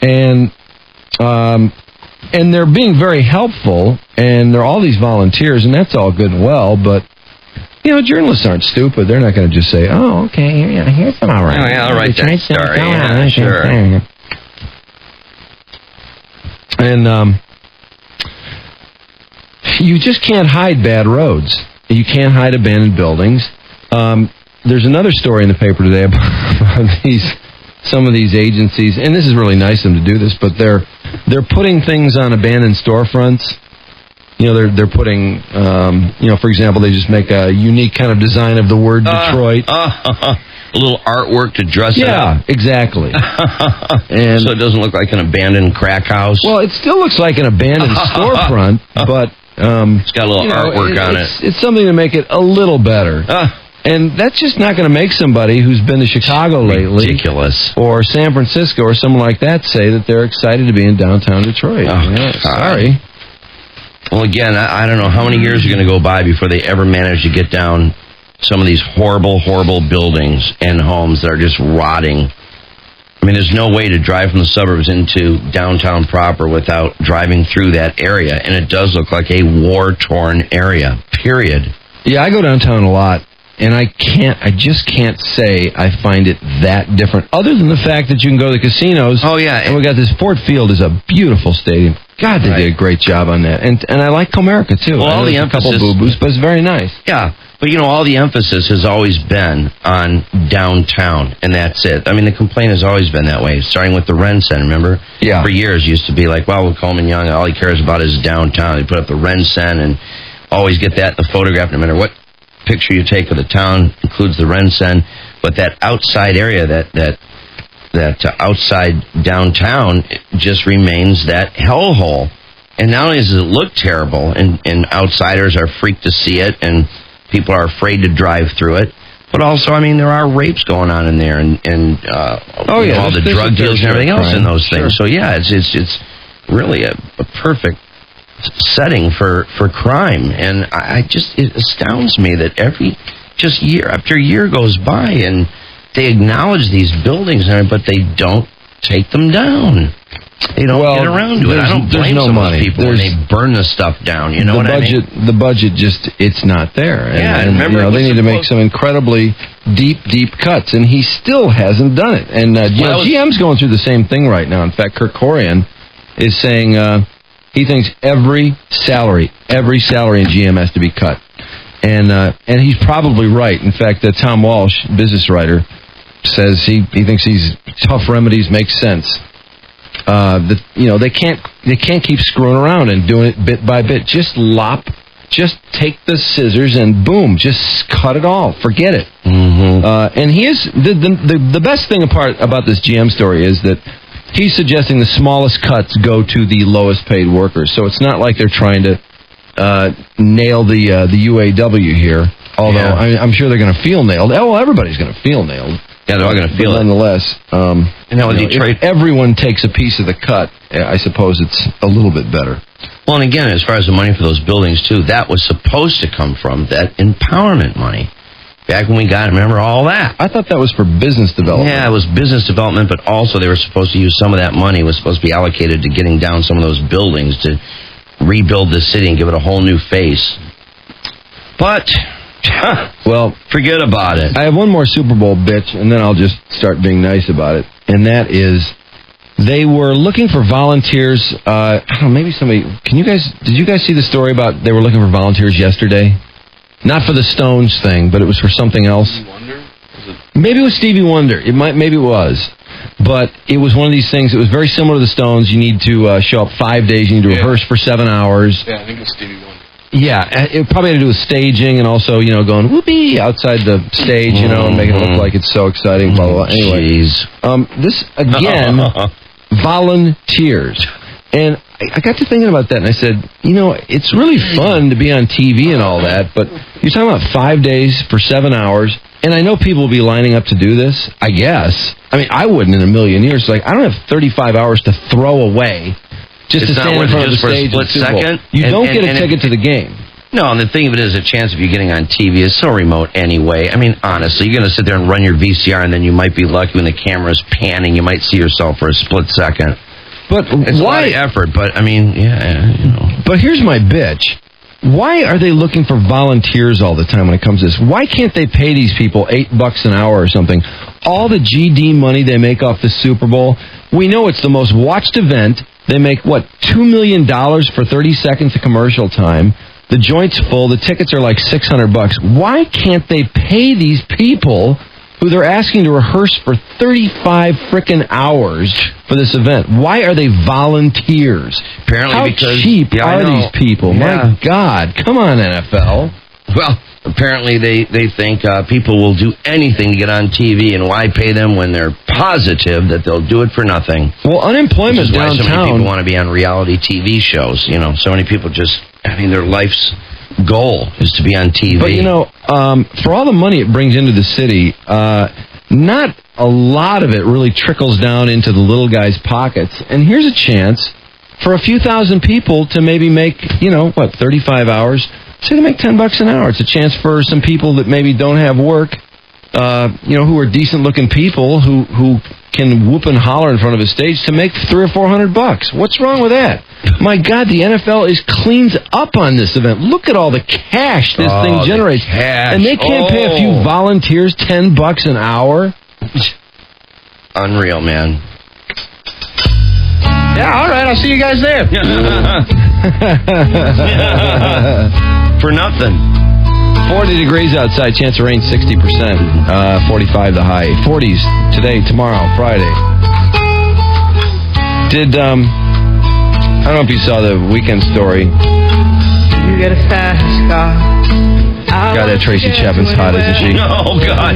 And they're being very helpful, and there are all these volunteers, and that's all good and well, but journalists aren't stupid. They're not going to just say, oh, okay, here's some all right. Oh, yeah, I'll write that story. Yeah, sure. And you just can't hide bad roads. You can't hide abandoned buildings. There's another story in the paper today about these some of these agencies, and this is really nice of them to do this, but they're putting things on abandoned storefronts. They're putting, for example, they just make a unique kind of design of the word Detroit. A little artwork to dress it up. Yeah, exactly. And so it doesn't look like an abandoned crack house. Well, it still looks like an abandoned storefront, but it's got a little artwork on it. It's something to make it a little better. And that's just not going to make somebody who's been to Chicago lately, ridiculous, or San Francisco, or someone like that say that they're excited to be in downtown Detroit. Sorry. Well, again, I don't know how many years are going to go by before they ever manage to get down some of these horrible, horrible buildings and homes that are just rotting. I mean, there's no way to drive from the suburbs into downtown proper without driving through that area, and it does look like a war-torn area, period. Yeah, I go downtown a lot, and I just can't say I find it that different, other than the fact that you can go to the casinos. Oh, yeah. And we got this Ford Field is a beautiful stadium. God, they did a great job on that. And I like Comerica, too. Well, all the emphasis, a couple boo-boos, but it's very nice. Yeah. But, all the emphasis has always been on downtown, and that's it. I mean, the complaint has always been that way, starting with the Ren Center, remember? Yeah. For years, it used to be like, well, with Coleman Young, all he cares about is downtown. They put up the Ren Center and always get that in the photograph, no matter what picture you take of the town, includes the Ren Center. But that outside area, that outside downtown, just remains that hellhole. And not only does it look terrible, and outsiders are freaked to see it, and people are afraid to drive through it. But also, I mean, there are rapes going on in there, and all the drug deals and everything else in those things. Sure. So yeah, it's really a perfect setting for crime, and it astounds me that year after year goes by, and they acknowledge these buildings, but they don't take them down. They don't get around to it. I don't blame some of those people when they burn the stuff down. You know what I mean? The budget it's not there. And remember, they need to make some incredibly deep cuts, and he still hasn't done it. And GM's going through the same thing right now. In fact, Kirk Corian is saying he thinks every salary in GM has to be cut. And he's probably right. In fact, Tom Walsh, business writer, says he thinks these tough remedies make sense. They can't keep screwing around and doing it bit by bit. Just take the scissors and boom, just cut it all. Forget it. Mm-hmm. And he is the best thing about this GM story is that he's suggesting the smallest cuts go to the lowest paid workers. So it's not like they're trying to nail the UAW here. Although I'm sure they're going to feel nailed. Well, everybody's going to feel nailed. Yeah, they're all going to feel it. Nonetheless, if everyone takes a piece of the cut, I suppose it's a little bit better. Well, and again, as far as the money for those buildings, too, that was supposed to come from that empowerment money. Back when we got it, remember all that? I thought that was for business development. Yeah, it was business development, but also they were supposed to use some of that money. Was supposed to be allocated to getting down some of those buildings to rebuild the city and give it a whole new face. But... well, forget about it. I have one more Super Bowl bitch, and then I'll just start being nice about it. And that is, they were looking for volunteers. I don't know, maybe somebody. Did you guys see the story about they were looking for volunteers yesterday? Not for the Stones thing, but it was for something else. Maybe it was Stevie Wonder. Maybe it was. But it was one of these things. It was very similar to the Stones. You need to show up 5 days. You need to rehearse for 7 hours. Yeah, I think it was Stevie Wonder. Yeah, it probably had to do with staging and also, going whoopee outside the stage, and making it look like it's so exciting, blah, blah, blah. Anyway, this, again, volunteers. And I got to thinking about that, and I said, it's really fun to be on TV and all that, but you're talking about 5 days for 7 hours, and I know people will be lining up to do this, I guess. I mean, I wouldn't in a million years. Like, I don't have 35 hours to throw away. Just to stand in front of the stage for a split second. You don't get a ticket to the game. No, and the thing of it is, the chance of you getting on TV is so remote anyway. I mean, honestly, you're going to sit there and run your VCR, and then you might be lucky when the camera's panning. You might see yourself for a split second. But it's a lot of effort, but I mean, But here's my bitch. Why are they looking for volunteers all the time when it comes to this? Why can't they pay these people $8 an hour or something? All the GD money they make off the Super Bowl, we know it's the most watched event. They make, $2 million for 30 seconds of commercial time. The joint's full. The tickets are like $600. Why can't they pay these people who they're asking to rehearse for 35 frickin' hours for this event. Why are they volunteers? Apparently How because... cheap Yeah, I are know. these people? Yeah. My God. Come on, NFL. Well, apparently they think people will do anything to get on TV, and why pay them when they're positive that they'll do it for nothing? Well, unemployment Which is why so many downtown... people want to be on reality TV shows. You know, so many people just... I mean, their life's goal is to be on TV. But, you know, for all the money it brings into the city, not a lot of it really trickles down into the little guy's pockets. And here's a chance for a few thousand people to maybe make, 35 hours? Say they make $10 an hour. It's a chance for some people that maybe don't have work, who are decent-looking people who can whoop and holler in front of a stage to make $300 or $400. What's wrong with that? My God, the NFL cleans up on this event. Look at all the cash this thing generates, and they can't pay a few volunteers $10 an hour. Unreal, man. Yeah, all right. I'll see you guys there. For nothing. 40 degrees outside, chance of rain 60%, 45 the high. 40s today, tomorrow, Friday. I don't know if you saw the weekend story. You get a fast car. God, that Tracy Chapman's hot, isn't she? Oh, God.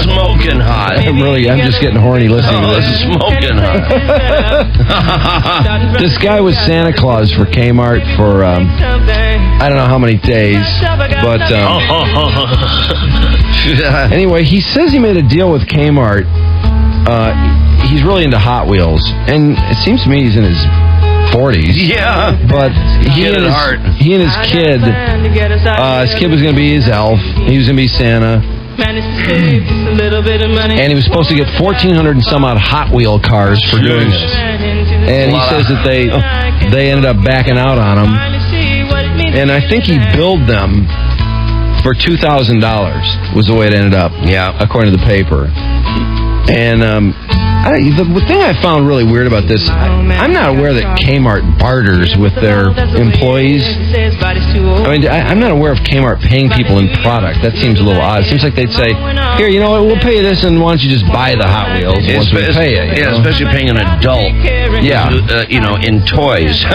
Smoking hot. I'm just getting horny listening to this. Smoking hot. This guy was Santa Claus for Kmart for, I don't know how many days, but anyway, he says he made a deal with Kmart. He's really into Hot Wheels, and it seems to me he's in his 40s. Yeah. But he and his kid, his kid was going to be his elf. He was going to be Santa. And he was supposed to get 1,400 and some odd Hot Wheel cars for doing this. And he says that they ended up backing out on him. And I think he billed them for $2,000 was the way it ended up. Yeah. According to the paper. And the thing I found really weird about this, I'm not aware that Kmart barters with their employees. I mean, I'm not aware of Kmart paying people in product. That seems a little odd. It seems like they'd say, here, you know what, we'll pay you this, and why don't you just buy the Hot Wheels once we pay you? Yeah, especially paying an adult. Yeah. In toys.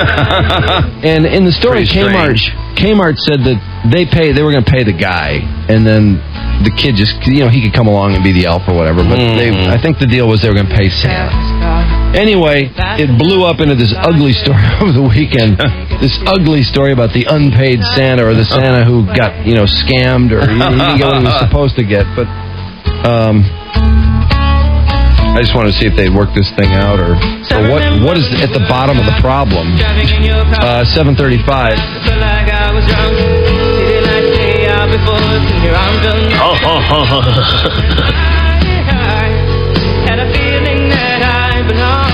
And in the story, Kmart said that they were going to pay the guy, and then the kid just, he could come along and be the elf or whatever, but I think the deal was they were going to pay Santa. Anyway, it blew up into this ugly story over the weekend. This ugly story about the unpaid Santa, or the Santa who got, scammed, or he didn't get what he was supposed to get. But I just wanted to see if they'd work this thing out, or what is at the bottom of the problem. 7:35.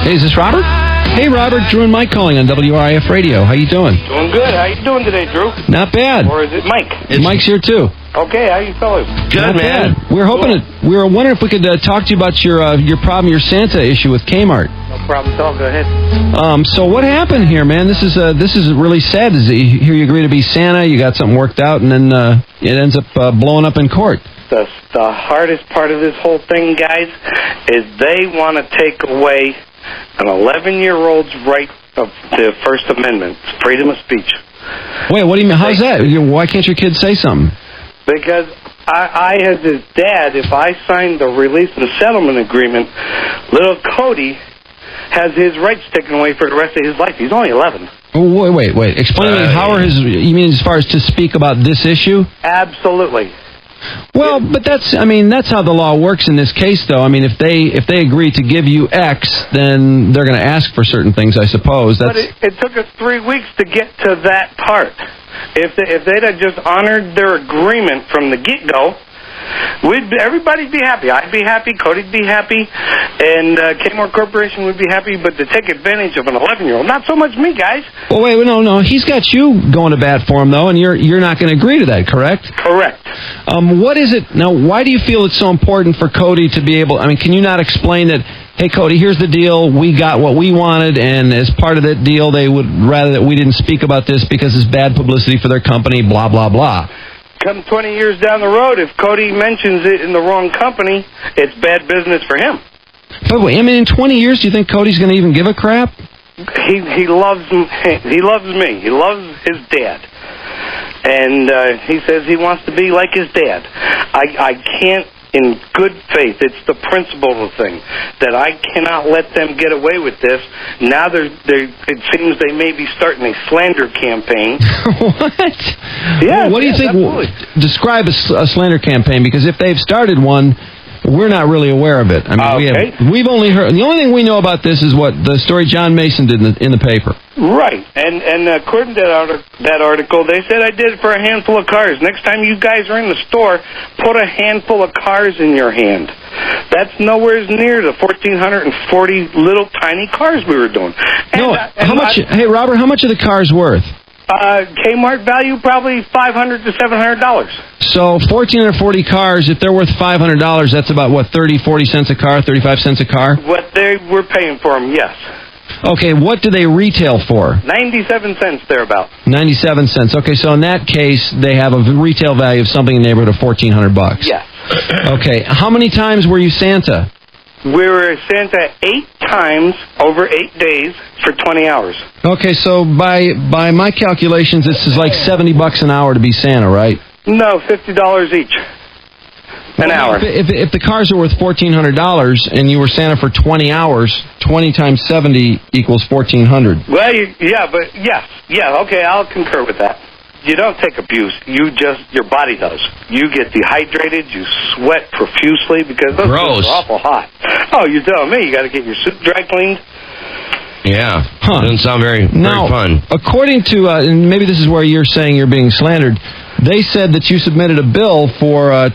Hey, is this Robert? Hey, Robert, Drew and Mike calling on WRIF Radio. How you doing? Doing good. How you doing today, Drew? Not bad. Or is it Mike? Mike's here too. Okay, how you fellas? Good, man. We were wondering if we could talk to you about your problem, your Santa issue with Kmart. No problem at all. Go ahead. So what happened here, man? This is really sad. Here you agree to be Santa, you got something worked out, and then it ends up blowing up in court. The hardest part of this whole thing, guys, is they want to take away an 11-year-old's right of the First Amendment, freedom of speech. Wait, what do you mean? How's that? Why can't your kid say something? Because I, as his dad, if I signed the release and settlement agreement, little Cody has his rights taken away for the rest of his life. He's only 11. Wait. Explain to me, how are you mean as far as to speak about this issue? Absolutely. Well, but that's how the law works in this case, though. I mean, if they agree to give you X, then they're going to ask for certain things, I suppose. But it took us 3 weeks to get to that part. If they'd have just honored their agreement from the get-go, everybody'd be happy. I'd be happy, Cody'd be happy, and Kmart Corporation would be happy, but to take advantage of an 11-year-old, not so much me, guys. Well, wait, no. He's got you going to bat for him, though, and you're not going to agree to that, correct? Correct. What is it? Now, why do you feel it's so important for Cody to be able... can you not explain that, hey, Cody, here's the deal, we got what we wanted, and as part of that deal, they would rather that we didn't speak about this because it's bad publicity for their company, blah, blah, blah. come 20 years down the road, if Cody mentions it in the wrong company, it's bad business for him. But wait, I mean, in 20 years, do you think Cody's going to even give a crap? He loves me. He loves his dad. And he says he wants to be like his dad. I can't, in good faith, it's the principle thing, that I cannot let them get away with this. Now it seems they may be starting a slander campaign. What? Yeah. What do you think? Absolutely. Describe a slander campaign, because if they've started one, we're not really aware of it. I mean, we've only heard. The only thing we know about this is what the story John Mason did in the paper. Right, and according to that article, they said I did it for a handful of cars. Next time you guys are in the store, put a handful of cars in your hand. That's nowhere near the 1,440 little tiny cars we were doing. How much? Hey, Robert, how much are the cars worth? Kmart value probably $500 to $700. So 1,440 cars, if they're worth $500, that's about, what, 40 cents a car, 35 cents a car? What they were paying for them, yes. Okay, what do they retail for? 97 cents thereabout. 97 cents. Okay, so in that case, they have a retail value of something in the neighborhood of $1,400. Yes. Okay, how many times were you Santa? We were Santa 8 times over 8 days for 20 hours. Okay, so by my calculations, this is like $70 an hour to be Santa, right? No, $50 each. An hour. If the cars are worth $1,400 and you were Santa for 20 hours, 20 times 70 equals $1,400. Well, okay, I'll concur with that. You don't take abuse. Your body does. You get dehydrated. You sweat profusely because those things are awful hot. Oh, you're telling me you got to get your suit dry cleaned? Yeah. Doesn't sound very fun. According to, and maybe this is where you're saying you're being slandered, they said that you submitted a bill for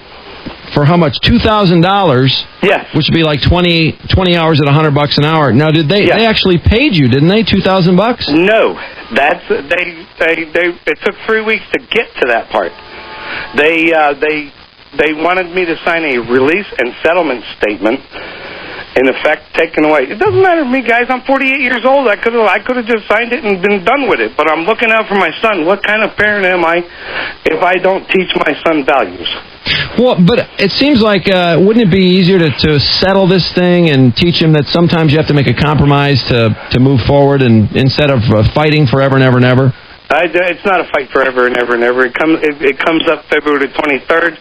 how much? $2,000. Yes. Which would be like 20 hours at $100 an hour. Now, did they actually paid you, didn't they? $2,000? No. It took 3 weeks to get to that part. They wanted me to sign a release and settlement statement, in effect taken away. It doesn't matter to me, guys. I'm 48 years old. I could have just signed it and been done with it. But I'm looking out for my son. What kind of parent am I if I don't teach my son values? Well, but it seems like, wouldn't it be easier to settle this thing and teach him that sometimes you have to make a compromise to move forward, and instead of fighting forever and ever and ever? It's not a fight forever and ever and ever. It comes up February the 23rd.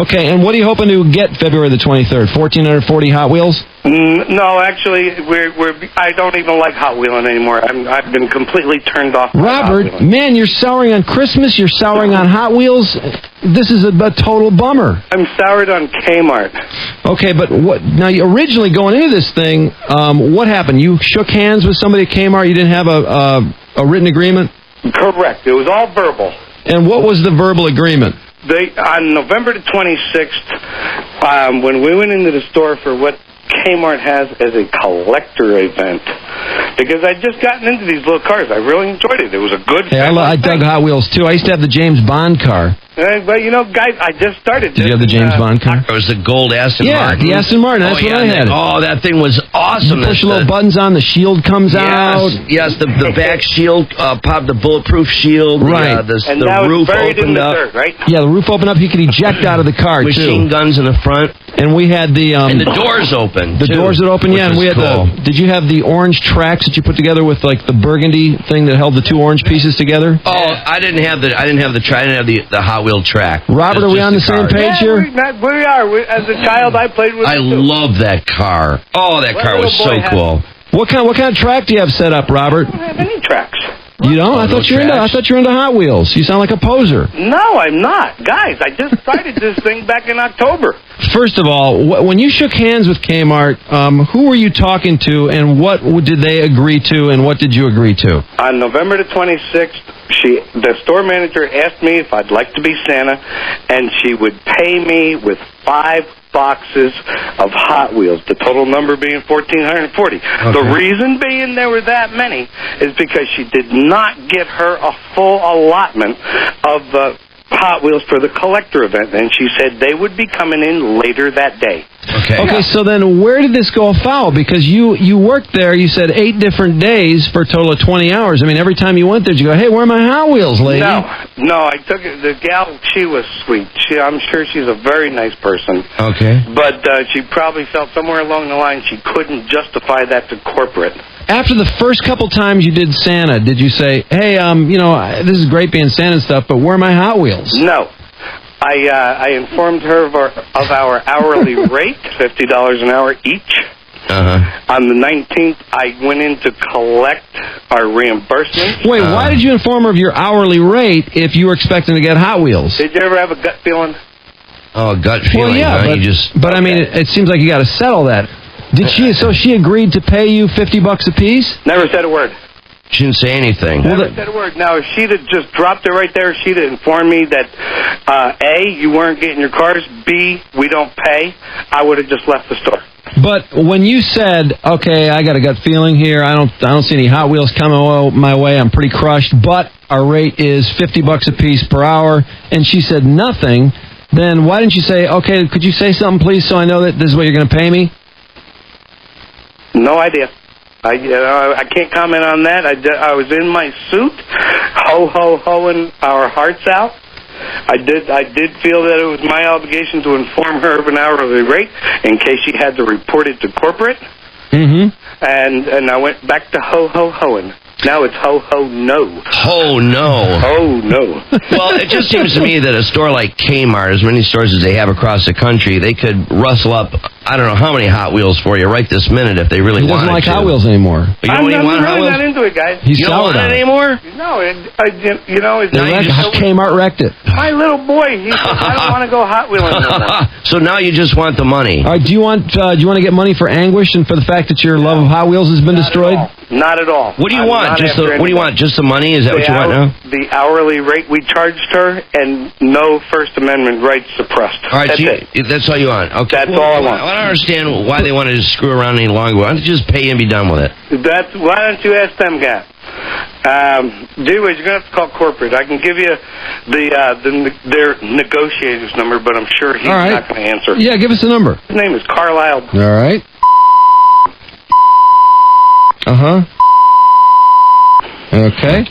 Okay, and what are you hoping to get February the 23rd? 1,440 Hot Wheels? No, actually, I don't even like Hot Wheeling anymore. I've been completely turned off. Robert, man, you're souring on Christmas. You're souring on Hot Wheels. This is a total bummer. I'm soured on Kmart. Okay, but what? Now, originally going into this thing, what happened? You shook hands with somebody at Kmart. You didn't have a written agreement? Correct. It was all verbal. And what was the verbal agreement? On November the 26th, when we went into the store for what Kmart has as a collector event, because I'd just gotten into these little cars. I really enjoyed it. It was a good I dug Hot Wheels, too. I used to have the James Bond car. But, guys, I just started. Did you have the James Bond car? It was the gold Aston Martin. Yeah, the Aston Martin. That's what I had. That thing was awesome. You push little buttons on, the shield comes out. Yes, the back shield, the bulletproof shield. Right. The roof opened up. Dirt, right? Yeah, the roof opened up. He could eject out of the car, Machine guns in the front. And we had and the doors open. The doors that open, yeah. And we had did you have the orange tracks that you put together with like the burgundy thing that held the two orange pieces together? Oh, I didn't have the Hot Wheel track. Robert, are we on the same page here? We are. As a child, I played with it, too. love that car. Oh, that car was so cool. What kind of track do you have set up, Robert? I don't have any tracks. You don't? I thought you were into Hot Wheels. You sound like a poser. No, I'm not. Guys, I just started this thing back in October. First of all, when you shook hands with Kmart, who were you talking to, and what did they agree to, and what did you agree to? On November the 26th, the store manager asked me if I'd like to be Santa, and she would pay me with 5 boxes of Hot Wheels, the total number being 1,440. Okay. The reason being there were that many is because she did not get her a full allotment of Hot Wheels for the collector event, and she said they would be coming in later that day. Okay, so then where did this go afoul? Because you worked there, you said 8 different days for a total of 20 hours. I mean, every time you went there, you go, hey, where are my Hot Wheels, lady? No, I took it. The gal, she was sweet. I'm sure she's a very nice person. Okay. But she probably felt somewhere along the line she couldn't justify that to corporate. After the first couple times you did Santa, did you say, hey, this is great being Santa and stuff, but where are my Hot Wheels? No. I informed her of our hourly rate, $50 an hour each. On the 19th, I went in to collect our reimbursement. Wait, why did you inform her of your hourly rate if you were expecting to get Hot Wheels? Did you ever have a gut feeling? Oh, gut feeling. Well, yeah, but I mean, it seems like you got to settle that. Did she? So she agreed to pay you $50 a piece? Never said a word. She didn't say anything. Never said a word. Now, if she'd have just dropped it right there, she'd have informed me that, A, you weren't getting your cars, B, we don't pay, I would have just left the store. But when you said, okay, I got a gut feeling here, I don't see any Hot Wheels coming my way, I'm pretty crushed, but our rate is $50 a piece per hour, and she said nothing, then why didn't you say, okay, could you say something, please, so I know that this is what you're going to pay me? No idea. I can't comment on that. I was in my suit, ho-ho-hoing our hearts out. I did feel that it was my obligation to inform her of an hourly rate in case she had to report it to corporate. Mm-hmm. And I went back to ho-ho-hoing. Now it's ho-ho-no. Oh, no. Oh, no. Well, it just seems to me that a store like Kmart, as many stores as they have across the country, they could rustle up, I don't know how many Hot Wheels for you right this minute if they really wanted to. He doesn't like Hot Wheels anymore. I'm really not into it, guys. He's you don't want it anymore? No, it's not. Kmart wrecked it. My little boy, he said, I don't want to go Hot Wheeling no more. So now you just want the money. All right, do you want to get money for anguish and for the fact that your love of Hot Wheels has been destroyed? Not at all. What do you want? What do you want? Just the money? Is that what you want now? The hourly rate we charged her, and no First Amendment rights suppressed. All right, that's it. That's all you want. Okay. That's all I want. I don't understand why they wanted to screw around any longer. Why don't you just pay and be done with it? Why don't you ask them, guys? Anyways, you're going to have to call corporate. I can give you their negotiator's number, but I'm sure he's not going to answer. Yeah, give us the number. His name is Carlisle. All right. Uh-huh. Okay.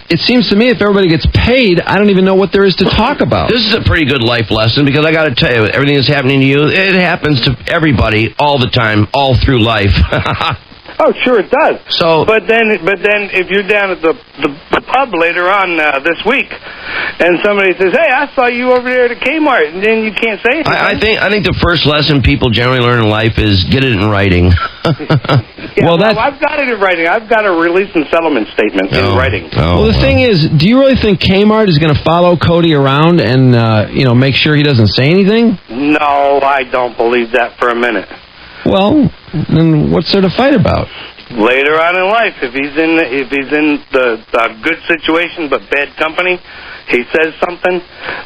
It seems to me if everybody gets paid, I don't even know what there is to talk about. This is a pretty good life lesson because I got to tell you, everything that's happening to you, it happens to everybody all the time, all through life. Oh, sure it does. So, but then, if you're down at the pub later on this week, and somebody says, "Hey, I saw you over there at Kmart," and then you can't say anything. I think the first lesson people generally learn in life is get it in writing. Well, I've got it in writing. I've got a release and settlement statement in writing. Well, the thing is, do you really think Kmart is going to follow Cody around and make sure he doesn't say anything? No, I don't believe that for a minute. Well, then what's there to fight about? Later on in life, if he's in the good situation but bad company, he says something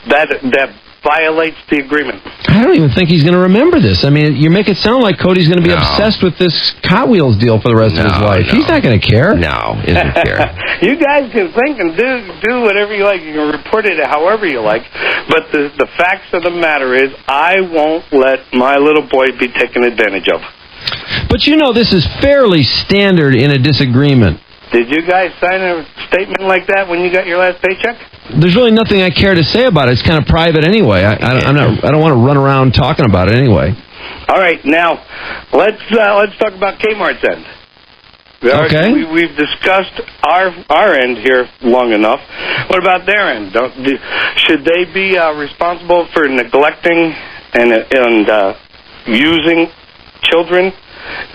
that violates the agreement. I don't even think he's going to remember this. I mean, you make it sound like Cody's going to be obsessed with this Hot Wheels deal for the rest of his life. No. He's not going to care. No, he doesn't care. You guys can think and do whatever you like. You can report it however you like. But the facts of the matter is, I won't let my little boy be taken advantage of. But this is fairly standard in a disagreement. Did you guys sign a statement like that when you got your last paycheck? There's really nothing I care to say about it. It's kind of private anyway. I don't want to run around talking about it anyway. All right, now let's talk about Kmart's end. Okay. We've discussed our end here long enough. What about their end? Should they be responsible for neglecting and using children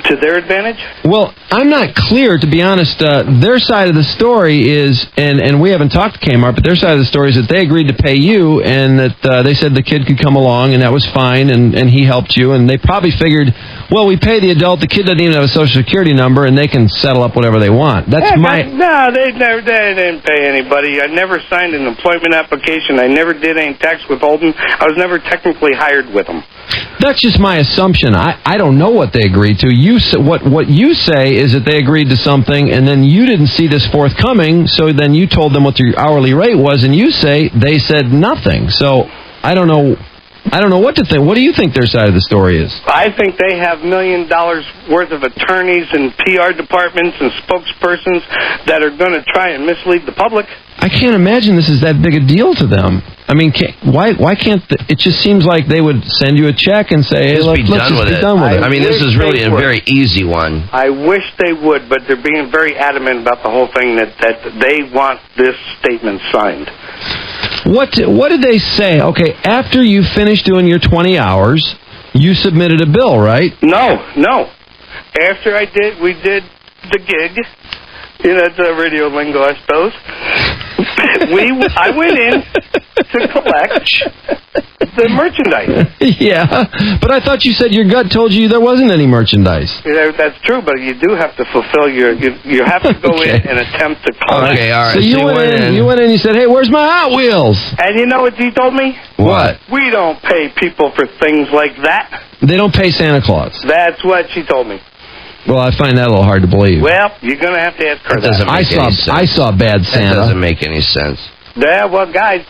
to their advantage? Well, I'm not clear, to be honest. Their side of the story is, and we haven't talked to Kmart, but their side of the story is that they agreed to pay you, and that they said the kid could come along, and that was fine, and he helped you, and they probably figured, well, we pay the adult, the kid doesn't even have a Social Security number, and they can settle up whatever they want. That's No, they didn't pay anybody. I never signed an employment application. I never did any tax withholding. I was never technically hired with them. That's just my assumption. I don't know what they agreed to. What you say is that they agreed to something, and then you didn't see this forthcoming, so then you told them what your hourly rate was, and you say they said nothing. So I don't know I don't know what to think. What do you think their side of the story is? I think they have $1 million worth of attorneys and PR departments and spokespersons that are going to try and mislead the public. I can't imagine this is that big a deal to them. I mean, why can't... it just seems like they would send you a check and say, hey, let's just be done with it. I mean, this is really a very easy one. I wish they would, but they're being very adamant about the whole thing that they want this statement signed. What did they say? Okay, after you finished doing your 20 hours, you submitted a bill, right? No. After we did the gig, that's a radio lingo, I suppose. I went in to collect the merchandise. Yeah, but I thought you said your gut told you there wasn't any merchandise. Yeah, that's true, but you do have to fulfill you have to go in and attempt to collect. Okay, all right. So you went in and you said, hey, where's my Hot Wheels? And you know what he told me? What? We don't pay people for things like that. They don't pay Santa Claus. That's what she told me. Well, I find that a little hard to believe. Well, you're going to have to ask her that. I saw Bad Santa. That doesn't make any sense. Yeah, well, guys,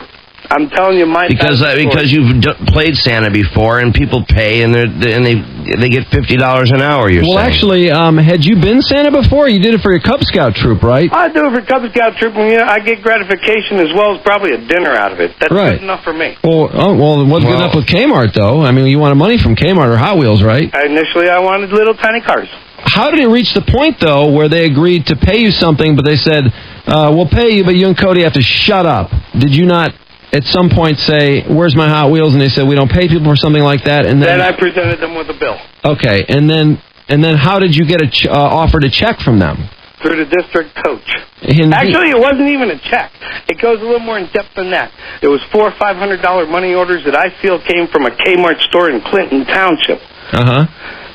I'm telling you, because you've played Santa before, and people pay, and they get $50 an hour. Well, actually, had you been Santa before? You did it for your Cub Scout troop, right? I do it for Cub Scout troop, and I get gratification as well as probably a dinner out of it. That's right. Good enough for me. Well, it wasn't good enough with Kmart, though. I mean, you wanted money from Kmart or Hot Wheels, right? Initially, I wanted little tiny cars. How did it reach the point, though, where they agreed to pay you something, but they said, we'll pay you, but you and Cody have to shut up? Did you not at some point say, where's my Hot Wheels? And they said, we don't pay people for something like that. And then I presented them with a bill. Okay, and then how did you get offered a check from them? Through the district coach. Indeed. Actually, it wasn't even a check. It goes a little more in depth than that. It was $400 or $500 money orders that I feel came from a Kmart store in Clinton Township.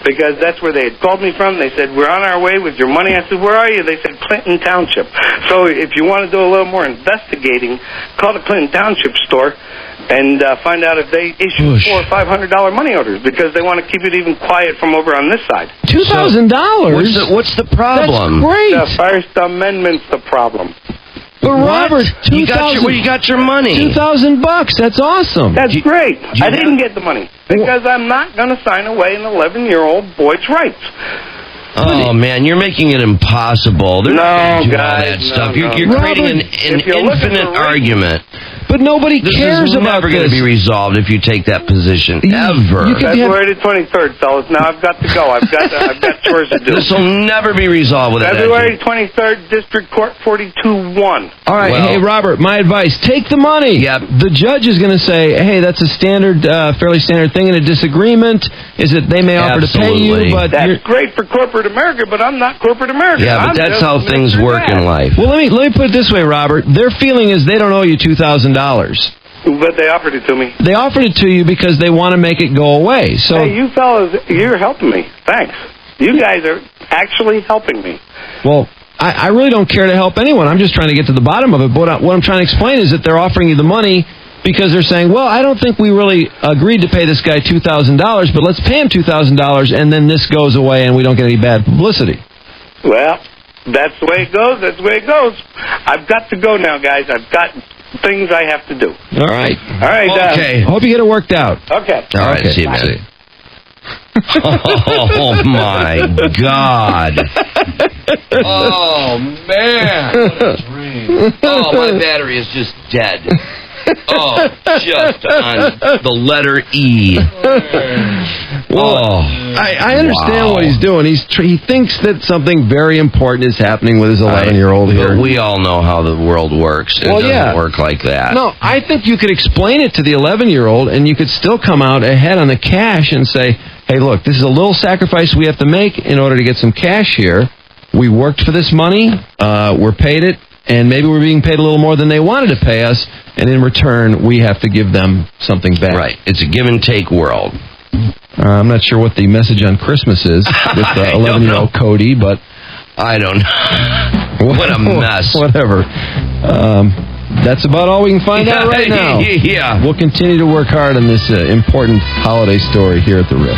Because that's where they had called me from. They said, we're on our way with your money. I said, where are you? They said, Clinton Township. So if you want to do a little more investigating, call the Clinton Township store and find out if they issue $400 or $500 money orders, because they want to keep it even quiet from over on this side. $2,000? What's the problem? That's great. The First Amendment's the problem. But Robert, you got your money. $2,000. That's awesome. That's great. I didn't get the money because I'm not going to sign away an 11-year-old boy's rights. Oh man, you're making it impossible. They're not gonna do all that stuff. You're creating an infinite argument. But nobody cares about this. This is never going to be resolved if you take that position, ever. February the 23rd, fellas. Now I've got to go. I've got chores to do. This will never be resolved with that. February 23rd, District Court 42-1. All right, hey, Robert, my advice, take the money. Yep. The judge is going to say, hey, that's a fairly standard thing in a disagreement. Is that they may offer to pay you, but that's great for corporate America, but I'm not corporate America. Yeah, but that's how things work in life. Well, let me put it this way, Robert. Their feeling is they don't owe you $2,000. But they offered it to me. They offered it to you because they want to make it go away. So, hey, you fellas, you're helping me. Thanks. You guys are actually helping me. Well, I really don't care to help anyone. I'm just trying to get to the bottom of it. But what I'm trying to explain is that they're offering you the money because they're saying, well, I don't think we really agreed to pay this guy $2,000, but let's pay him $2,000, and then this goes away and we don't get any bad publicity. Well, that's the way it goes. That's the way it goes. I've got to go now, guys. I've got things I have to do. All right. Okay. Hope you get it worked out. Okay. All right. See you, man. Oh, my God. Oh, man. What a dream. Oh, my battery is just dead. Oh, just on the letter E. Well, I understand what he's doing. He thinks that something very important is happening with his 11-year-old here. But we all know how the world works. It doesn't work like that. No, I think you could explain it to the 11-year-old, and you could still come out ahead on the cash and say, hey, look, this is a little sacrifice we have to make in order to get some cash here. We worked for this money. We're paid it. And maybe we're being paid a little more than they wanted to pay us, and in return, we have to give them something back. Right. It's a give-and-take world. I'm not sure what the message on Christmas is with 11-year-old Cody, but... I don't know. What a mess. Whatever. That's about all we can find out right now. Yeah. We'll continue to work hard on this important holiday story here at The Riff.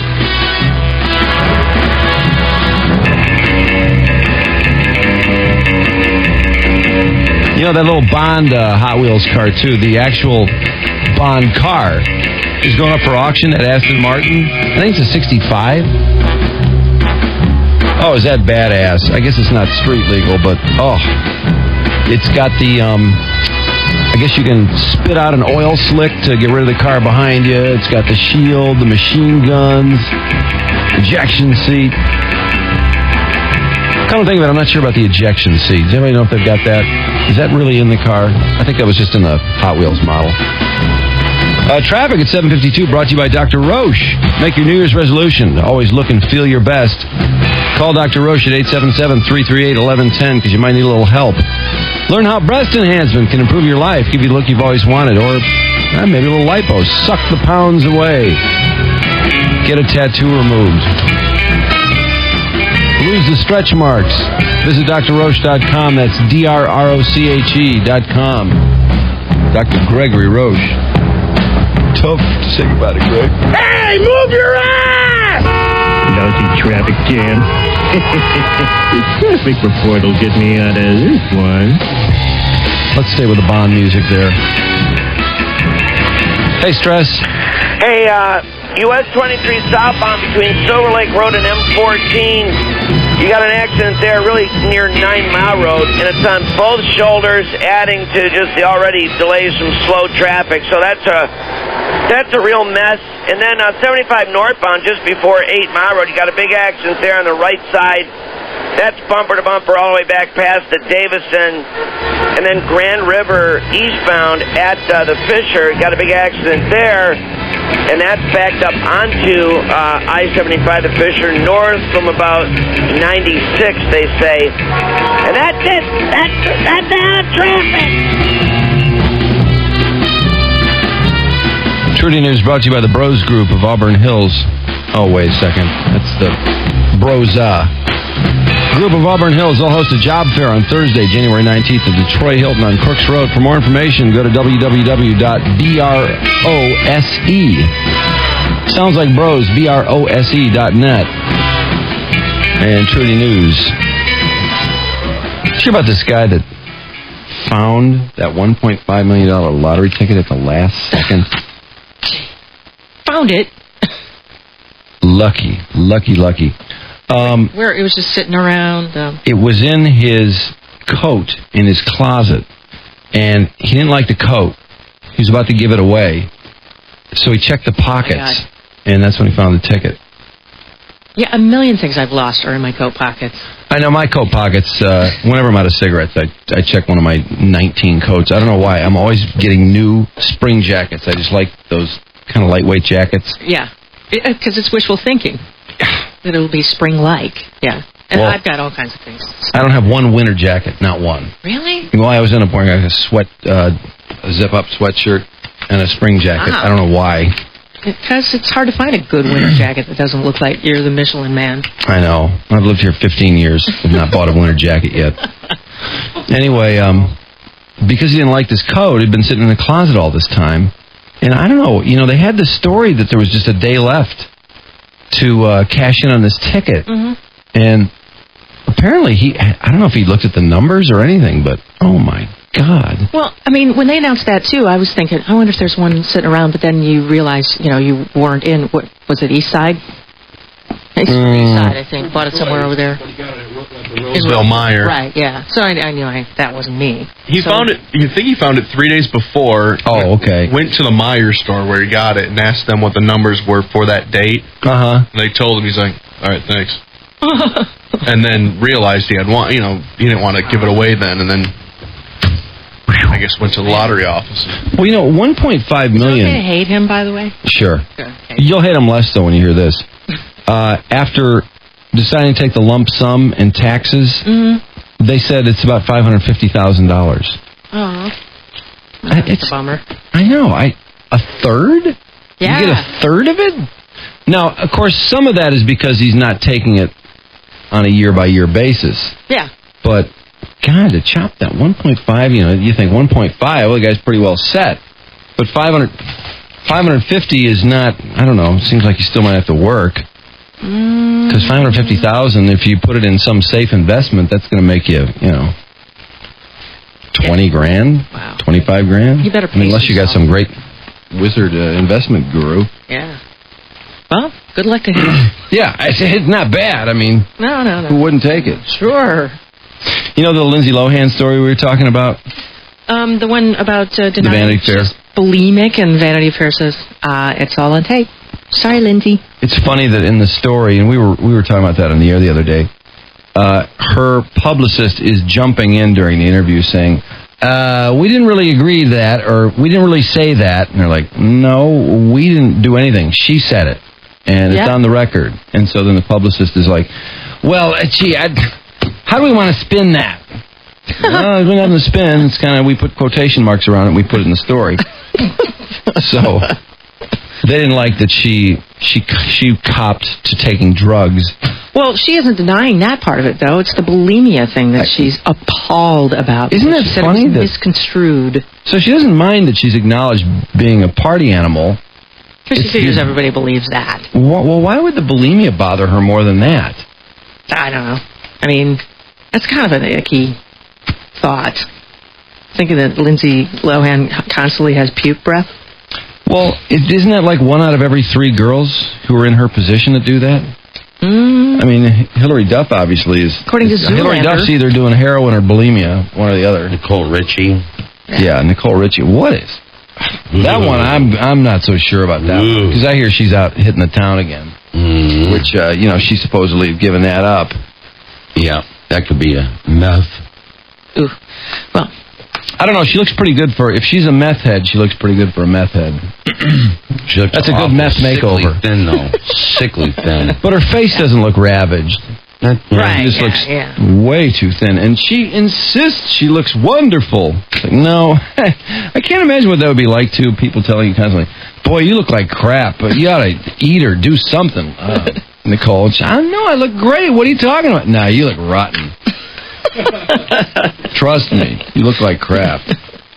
You know, that little Bond Hot Wheels car, too, the actual Bond car is going up for auction at Aston Martin. I think it's a 65. Oh, is that badass? I guess it's not street legal, but it's got the I guess you can spit out an oil slick to get rid of the car behind you. It's got the shield, the machine guns, ejection seat. Come to think of it, I'm not sure about the ejection seat. Does anybody know if they've got that? Is that really in the car? I think that was just in the Hot Wheels model. Traffic at 7:52 brought to you by Dr. Roche. Make your New Year's resolution. Always look and feel your best. Call Dr. Roche at 877-338-1110 because you might need a little help. Learn how breast enhancement can improve your life, give you the look you've always wanted, or maybe a little lipo. Suck the pounds away. Get a tattoo removed. Lose the stretch marks. Visit drroche.com. That's drroche.com. Dr. Gregory Roche. Tough to say goodbye to Greg. Hey, move your ass! Lousy traffic jam. The traffic report will get me out of this one. Let's stay with the Bond music there. Hey, Stress. Hey, US 23 southbound between Silver Lake Road and M14. You got an accident there really near 9 Mile Road, and it's on both shoulders, adding to just the already delays from slow traffic. So that's a real mess. And then 75 northbound, just before 8 Mile Road, you got a big accident there on the right side. That's bumper to bumper all the way back past the Davison. And then Grand River eastbound at the Fisher, got a big accident there. And that's backed up onto I-75, the Fisher, north from about 96, they say. And that's it. That's out of traffic. Trudy News brought to you by the Bros Group of Auburn Hills. Oh, wait a second. That's the Broza. Group of Auburn Hills will host a job fair on Thursday, January 19th at Detroit Hilton on Crooks Road. For more information, go to www.brose. Sounds like bros, brose.net. And Trudy News. Sure about this guy that found that $1.5 million lottery ticket at the last second? Found it. Lucky. Where it was just sitting around. It was in his coat in his closet, and he didn't like the coat. He was about to give it away, so he checked the pockets, and that's when he found the ticket. Yeah, a million things I've lost are in my coat pockets. I know my coat pockets. Whenever I'm out of cigarettes, I check one of my 19 coats. I don't know why. I'm always getting new spring jackets. I just like those kind of lightweight jackets. Yeah, because it's wishful thinking. That it'll be spring-like. Yeah. And I've got all kinds of things. I don't have one winter jacket, not one. Really? Well, I was in a wearing a zip-up sweatshirt and a spring jacket. I don't know why. Because it's hard to find a good winter jacket that doesn't look like you're the Michelin Man. I know. I've lived here 15 years and not bought a winter jacket yet. Anyway, because he didn't like this coat, he'd been sitting in the closet all this time. And I don't know, they had the story that there was just a day left to cash in on this ticket. Mm-hmm. And apparently I don't know if he looked at the numbers or anything, but oh my God. Well, I mean, when they announced that too, I was thinking, I wonder if there's one sitting around, but then you realize, you weren't in, what was it, East Side? East Side, I think. Bought it somewhere over there. Roseville Meyer. Right, yeah. So I knew that wasn't me. Found it, you think he found it 3 days before. Oh, okay. Went to the Meyer store where he got it and asked them what the numbers were for that date. Uh-huh. And they told him, he's like, all right, thanks. And then realized he didn't want to give it away then, and then I guess went to the lottery office. Well, $1.5 million. Is it okay to hate him, by the way? Sure. Okay. You'll hate him less, though, when you hear this. After deciding to take the lump sum and taxes, they said it's about $550,000. Oh. It's a bummer. I know. A third? Yeah. You get a third of it? Now, of course, some of that is because he's not taking it on a year-by-year basis. Yeah. But, God, to chop that 1.5, you think 1.5, well, the guy's pretty well set. But 550 is not, I don't know, it seems like you still might have to work. Because $550,000, if you put it in some safe investment, that's going to make you, $20 grand, wow. $25 grand. You better pay unless you got some great wizard investment guru. Yeah. Well, good luck to him. Yeah, it's not bad. I mean, No. who wouldn't take it? Sure. You know the Lindsay Lohan story we were talking about? The one about The denying Vanity Fair. she's bulimic, and Vanity Fair says, it's all on tape. Sorry, Lindsay. It's funny that in the story, and we were talking about that on the air the other day, her publicist is jumping in during the interview saying, we didn't really agree to that, or we didn't really say that. And they're like, no, we didn't do anything. She said it, and it's on the record. And so then the publicist is like, well, gee, how do we want to spin that? Well, we have to spin. It's kind of, we put quotation marks around it, we put it in the story. So they didn't like that she copped to taking drugs. Well, she isn't denying that part of it, though. It's the bulimia thing that she's appalled about. Isn't it funny that misconstrued? So she doesn't mind that she's acknowledged being a party animal. Because she figures everybody believes that. Well, why would the bulimia bother her more than that? I don't know. I mean, that's kind of an icky thought. Thinking that Lindsay Lohan constantly has puke breath. Well, isn't that like 1 out of every 3 girls who are in her position that do that? I mean, Hillary Duff obviously is. According to Hillary Duff's either doing heroin or bulimia, one or the other. Nicole Richie. Yeah, Nicole Richie. What is that one? I'm not so sure about that one, because I hear she's out hitting the town again, which she's supposedly given that up. Yeah, that could be a meth. Ooh, well. I don't know. She looks pretty good if she's a meth head. She looks pretty good for a meth head. That's a good meth makeover. Sickly thin, though. Sickly thin. But her face doesn't look ravaged. Right. She just looks way too thin, and she insists she looks wonderful. It's like, no, I can't imagine what that would be like. Too, people telling you constantly, "Boy, you look like crap, but you ought to eat or do something." Nicole, I know I look great. What are you talking about? Nah, you look rotten. Trust me, you look like crap.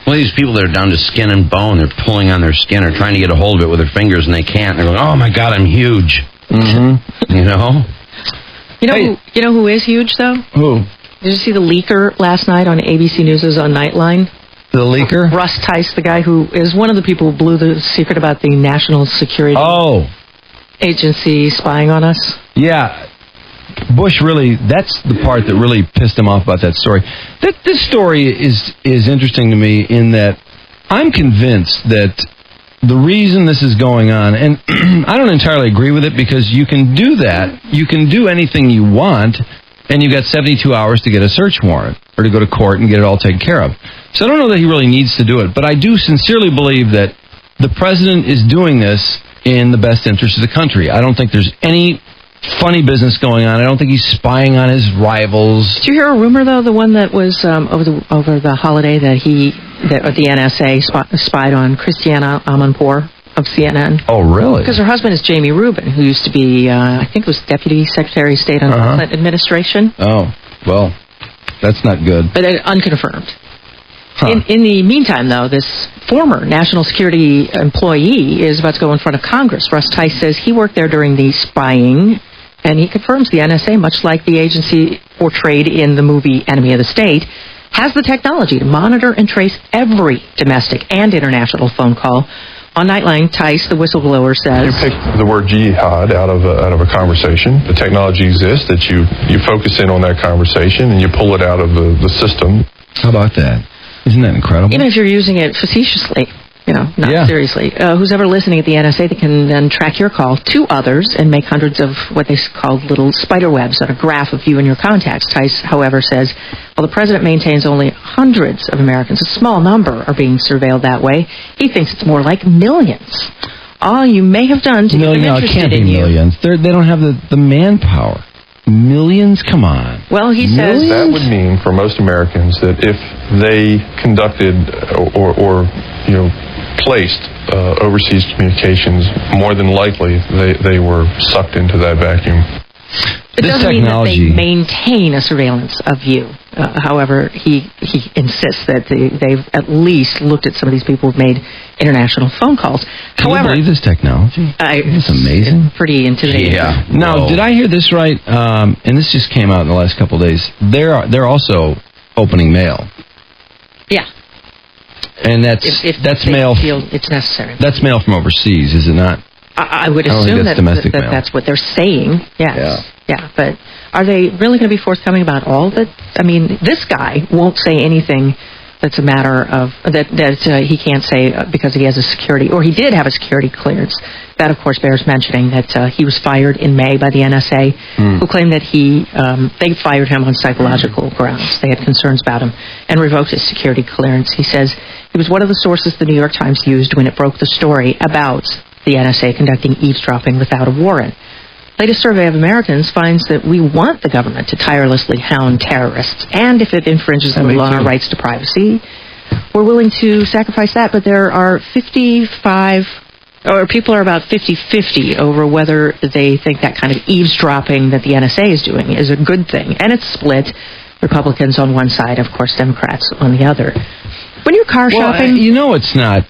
Well, these people that are down to skin and bone, they're pulling on their skin or trying to get a hold of it with their fingers, and they can't. They're going, "Oh my God, I'm huge." Mm-hmm. You know. You know who is huge though? Who? Did you see the leaker last night on ABC News' on Nightline? The leaker? Russ Tice, the guy who is one of the people who blew the secret about the National Security Agency spying on us. Yeah. Bush really, that's the part that really pissed him off about that story. This story is interesting to me in that I'm convinced that the reason this is going on, and I don't entirely agree with it, because you can do that, you can do anything you want, and you've got 72 hours to get a search warrant, or to go to court and get it all taken care of. So I don't know that he really needs to do it, but I do sincerely believe that the president is doing this in the best interest of the country. I don't think there's any funny business going on. I don't think he's spying on his rivals. Did you hear a rumor, though, the one that was over the holiday that the NSA spied on Christiana Amanpour of CNN? Oh, really? Because her husband is Jamie Rubin, who used to be, I think it was Deputy Secretary of State under the Clinton administration. Oh, well, that's not good. But unconfirmed. In the meantime, though, this former national security employee is about to go in front of Congress. Russ Tice says he worked there during the spying, and he confirms the NSA, much like the agency portrayed in the movie Enemy of the State, has the technology to monitor and trace every domestic and international phone call. On Nightline, Tice, the whistleblower, says... You pick the word jihad out of a conversation. The technology exists that you focus in on that conversation and you pull it out of the system. How about that? Isn't that incredible? Even if you're using it facetiously, not seriously. Who's ever listening at the NSA, they can then track your call to others and make hundreds of what they call little spider webs on a graph of you and your contacts. Tice, however, says, while the president maintains only hundreds of Americans, a small number are being surveilled that way, he thinks it's more like millions. All you may have done to get them interested in you. It can't be millions. They don't have the manpower. Millions? Come on. Well, he says... That would mean for most Americans that if they conducted or placed overseas communications, more than likely they were sucked into that vacuum. It doesn't mean that they maintain a surveillance of you. However, he insists that they've at least looked at some of these people who've made international phone calls. Can you believe this technology? It's amazing. It's pretty intimidating. Yeah. Now, did I hear this right? And this just came out in the last couple of days. They're also opening mail. Yeah. And that's if mail. They feel it's necessary. That's mail from overseas, is it not? I would I don't assume think that's domestic mail. that's what they're saying. Yes. Yeah. But are they really going to be forthcoming about all that? I mean, this guy won't say anything that's a matter of that he can't say because he has a security, or he did have a security clearance. That, of course, bears mentioning that he was fired in May by the NSA, who claimed that they fired him on psychological grounds. They had concerns about him and revoked his security clearance. He says he was one of the sources the New York Times used when it broke the story about the NSA conducting eavesdropping without a warrant. Latest survey of Americans finds that we want the government to tirelessly hound terrorists, and if it infringes on our rights to privacy, we're willing to sacrifice that. But there are people are about 50-50 over whether they think that kind of eavesdropping that the NSA is doing is a good thing. And it's split. Republicans on one side, of course, Democrats on the other. When you're car shopping... it's not...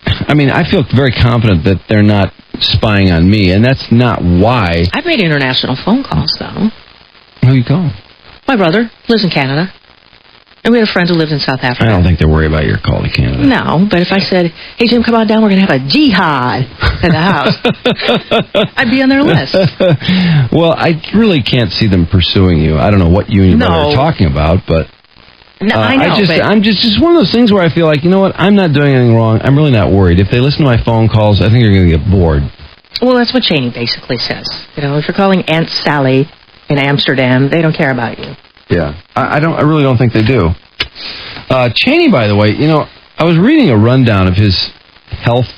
I mean, I feel very confident that they're not spying on me, and that's not why... I've made international phone calls, though. Who you call? My brother lives in Canada. And we had a friend who lived in South Africa. I don't think they're worried about your call to Canada. No, but if I said, hey, Jim, come on down, we're going to have a jihad at the house, I'd be on their list. Well, I really can't see them pursuing you. I don't know what you and your brother are talking about, but... No, I know, I'm just one of those things where I feel like, you know what, I'm not doing anything wrong. I'm really not worried. If they listen to my phone calls, I think they're going to get bored. Well, that's what Cheney basically says. You know, if you're calling Aunt Sally in Amsterdam, they don't care about you. Yeah, I really don't think they do. Cheney, by the way, you know, I was reading a rundown of his health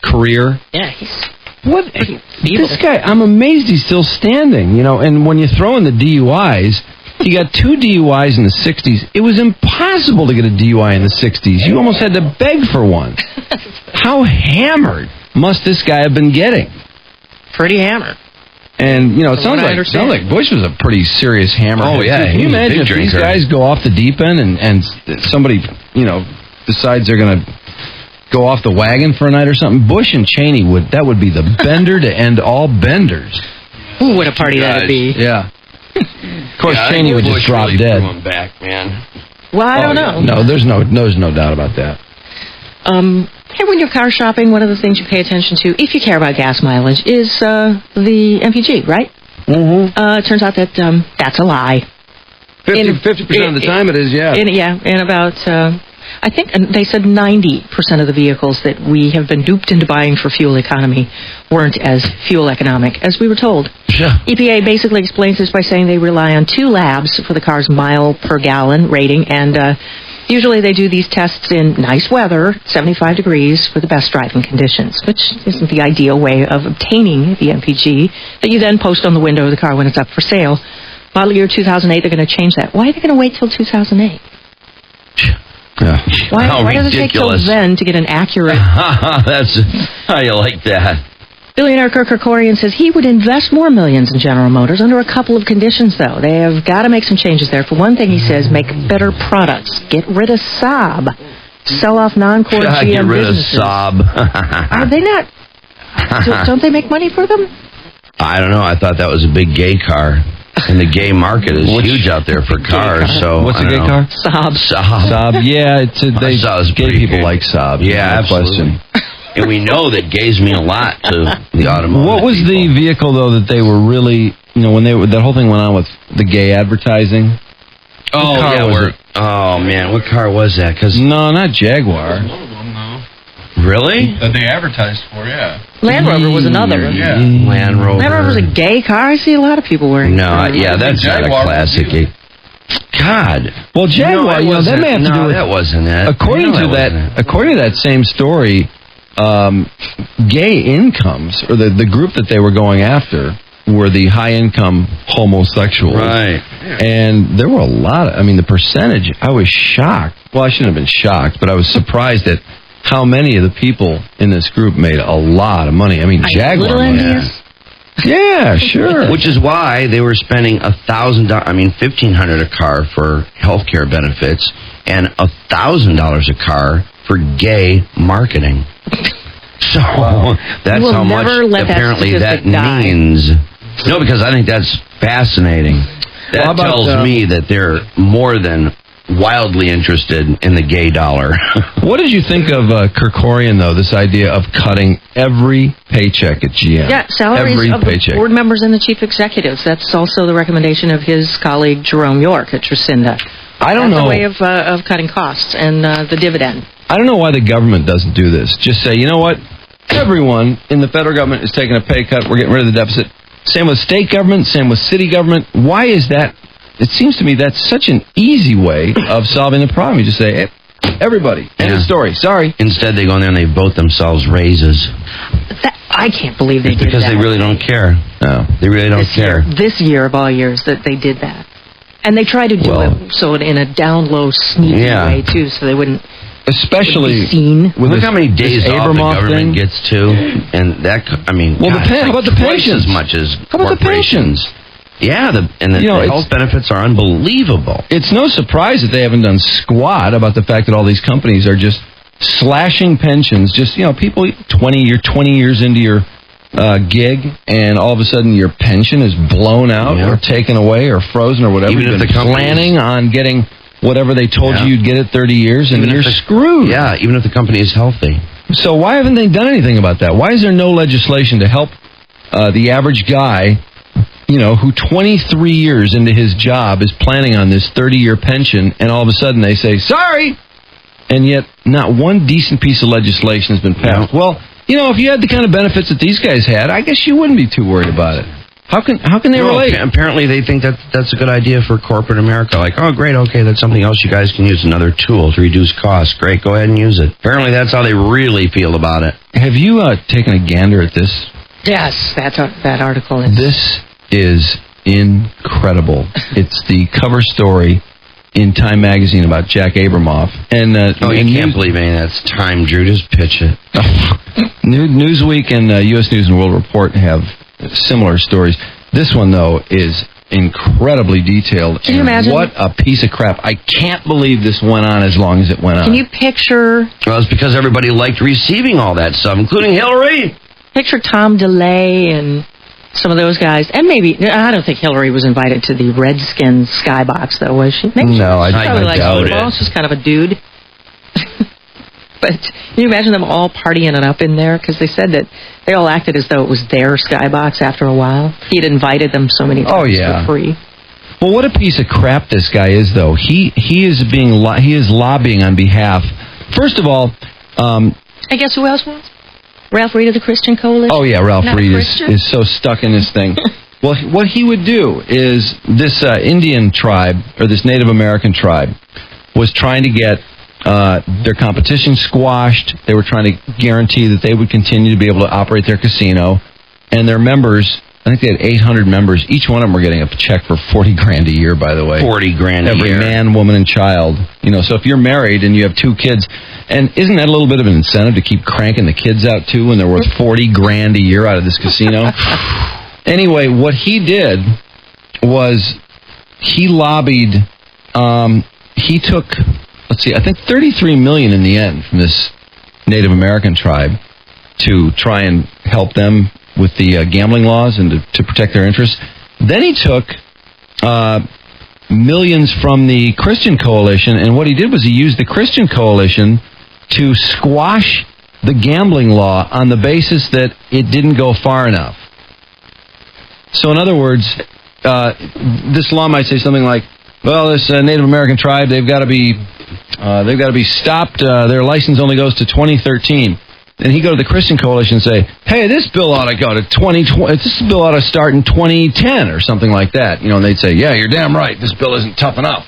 career. Yeah, he's this guy, I'm amazed he's still standing, you know, and when you throw in the DUIs, he got 2 DUIs in the 60s. It was impossible to get a DUI in the 60s. You almost had to beg for one. How hammered must this guy have been getting? Pretty hammered. And, you know, it sounds like Bush was a pretty serious hammer. Oh, yeah. Can you imagine if these guys go off the deep end and somebody, you know, decides they're going to go off the wagon for a night or something? Bush and Cheney that would be the bender to end all benders. Ooh, what a party that would be. Yeah. Of course, Cheney would just drop dead. Threw him back, man. Well, I don't know. No, there's no doubt about that. Hey, when you're car shopping, one of the things you pay attention to, if you care about gas mileage, is the MPG, right? Mm-hmm. It turns out that that's a lie. 50% of the time it is, yeah. In about, I think they said 90% of the vehicles that we have been duped into buying for fuel economy weren't as fuel economic as we were told. Yeah. EPA basically explains this by saying they rely on 2 labs for the car's mile per gallon rating, and usually they do these tests in nice weather, 75 degrees, for the best driving conditions, which isn't the ideal way of obtaining the MPG that you then post on the window of the car when it's up for sale. Model year 2008, they're going to change that. Why are they going to wait till 2008? Yeah. Why does it take till then to get an accurate... That's how you like that. Billionaire Kirk Kerkorian says he would invest more millions in General Motors under a couple of conditions, though. They have got to make some changes there. For one thing, he says, make better products. Get rid of Saab. Sell off non-core GM Get rid businesses. of Saab. Are they not... don't they make money for them? I don't know. I thought that was a big gay car. And the gay market is huge out there for cars. So what's a gay car? Saab. Yeah, gay people like Saab. Yeah, absolutely. And we know that gays mean a lot to the automotive. What was the vehicle, though, that they were really, you know, when that whole thing went on with the gay advertising? Oh, yeah. Oh, man, what car was that? No, not Jaguar. Really? That they advertised for, yeah. Land Rover was another. Yeah. Land Rover. Land Rover was a gay car. I see a lot of people wearing. No, yeah, that's not a classic. God. Well, Jaguar, that may have to do with... that wasn't it. According to that same story, gay incomes, or the group that they were going after, were the high-income homosexuals. Right. And there were a lot of... I mean, the percentage, I was shocked. Well, I shouldn't have been shocked, but I was surprised at how many of the people in this group made a lot of money. I mean, Jaguar money. Yeah, sure. Which is why they were spending $1,000. I mean, $1,500 a car for healthcare benefits and $1,000 a car for gay marketing. So that's how much apparently that means. No, because I think that's fascinating. That tells me that they're more than wildly interested in the gay dollar. What did you think of Kerkorian, though, this idea of cutting every paycheck at GM? Yeah, salaries of the board members and the chief executives. That's also the recommendation of his colleague Jerome York at Trescinda. I don't know. That's a way of cutting costs and the dividend. I don't know why the government doesn't do this. Just say, you know what? Everyone in the federal government is taking a pay cut. We're getting rid of the deficit. Same with state government, same with city government. Why is that? It seems to me that's such an easy way of solving the problem. You just say, hey, everybody, end of story. Sorry. Instead, they go in there and they vote themselves raises. I can't believe they did because that. Because they really don't care. No, they really don't care. This year of all years that they did that. And they try to do it so in a down-low, sneaky way, too, so they wouldn't... Especially be seen. Look how many days off the government gets to, and that how about the pensions? As much as how about the pensions? Yeah, the health benefits are unbelievable. It's no surprise that they haven't done squat about the fact that all these companies are just slashing pensions. Just people, 20 years into your gig, and all of a sudden your pension is blown out or taken away or frozen or whatever. Even if the planning on getting whatever they told you you'd get at 30 years, and you're screwed. Yeah, even if the company is healthy. So why haven't they done anything about that? Why is there no legislation to help the average guy, who 23 years into his job is planning on this 30-year pension, and all of a sudden they say, sorry, and yet not one decent piece of legislation has been passed. Yeah. Well, if you had the kind of benefits that these guys had, I guess you wouldn't be too worried about it. How can they relate? Apparently they think that's a good idea for corporate America. Like, oh, great, okay, that's something else you guys can use, another tool to reduce costs. Great, go ahead and use it. Apparently that's how they really feel about it. Have you taken a gander at this? Yes, that article is... This is incredible. It's the cover story in Time magazine about Jack Abramoff. And you can't believe any of that's Time, Drew. Just pitch it. Newsweek and U.S. News and World Report have similar stories. This one, though, is incredibly detailed. Can you imagine? What a piece of crap. I can't believe this went on as long as it went on. Can you picture... Well, it's because everybody liked receiving all that stuff, including Hillary. Picture Tom DeLay and some of those guys. And maybe... I don't think Hillary was invited to the Redskins skybox, though, was she? Maybe no, I doubt it. She's kind of a dude. But can you imagine them all partying it up in there? Because they said that they all acted as though it was their skybox after a while. He had invited them so many times for free. Well, what a piece of crap this guy is, though. He is lobbying on behalf. First of all, I guess who else was? Ralph Reed of the Christian Coalition. Oh yeah, Ralph Reed is so stuck in this thing. Well, what he would do is this Indian tribe or this Native American tribe was trying to get their competition squashed. They were trying to guarantee that they would continue to be able to operate their casino. And their members, I think they had 800 members. Each one of them were getting a check for $40,000 a year, by the way. $40,000 a Every year. man, woman, and child. So if you're married and you have 2 kids, and isn't that a little bit of an incentive to keep cranking the kids out, too, when they're worth $40,000 a year out of this casino? Anyway, what he did was he lobbied, he took... Let's see, I think $33 million in the end from this Native American tribe to try and help them with the gambling laws and to protect their interests. Then he took millions from the Christian Coalition, and what he did was he used the Christian Coalition to squash the gambling law on the basis that it didn't go far enough. So in other words, this law might say something like, well, this Native American tribe, they've got to be stopped. Their license only goes to 2013. And he go to the Christian Coalition and say, hey, this bill ought to go to 2020. This bill ought to start in 2010 or something like that. And they'd say, yeah, you're damn right. This bill isn't tough enough.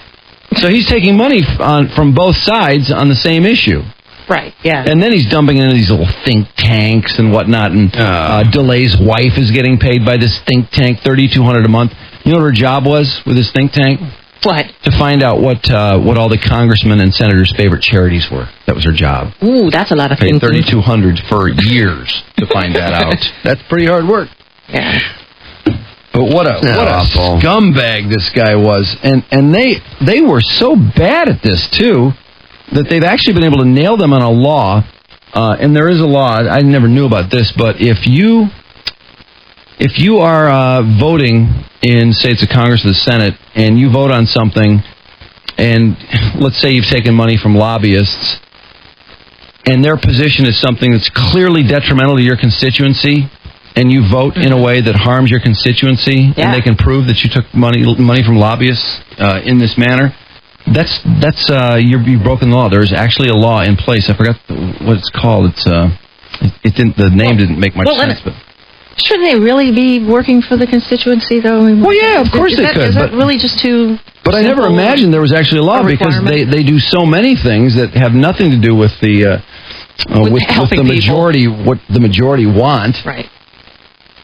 So he's taking money from both sides on the same issue. Right, yeah. And then he's dumping into these little think tanks and whatnot. And DeLay's wife is getting paid by this think tank, $3,200 a month. You know what her job was with this think tank? What? To find out what all the congressmen and senators' favorite charities were. That was her job. Ooh, that's a lot of thinking. Paid $3,200 for years to find that out. That's pretty hard work. Yeah. But what a scumbag this guy was, and they were so bad at this too that they've actually been able to nail them on a law. And there is a law. I never knew about this, but if you are voting in, say, it's a Congress or the Senate, and you vote on something, and let's say you've taken money from lobbyists, and their position is something that's clearly detrimental to your constituency, and you vote in a way that harms your constituency, and they can prove that you took money from lobbyists in this manner, that's you've broken the law. There's actually a law in place. I forgot what it's called. The name didn't make much sense, but. Shouldn't they really be working for the constituency, though? Well, yeah, of course they could. Is that really just too? But I never imagined there was actually a law because they do so many things that have nothing to do with the with the majority, what the majority want. Right.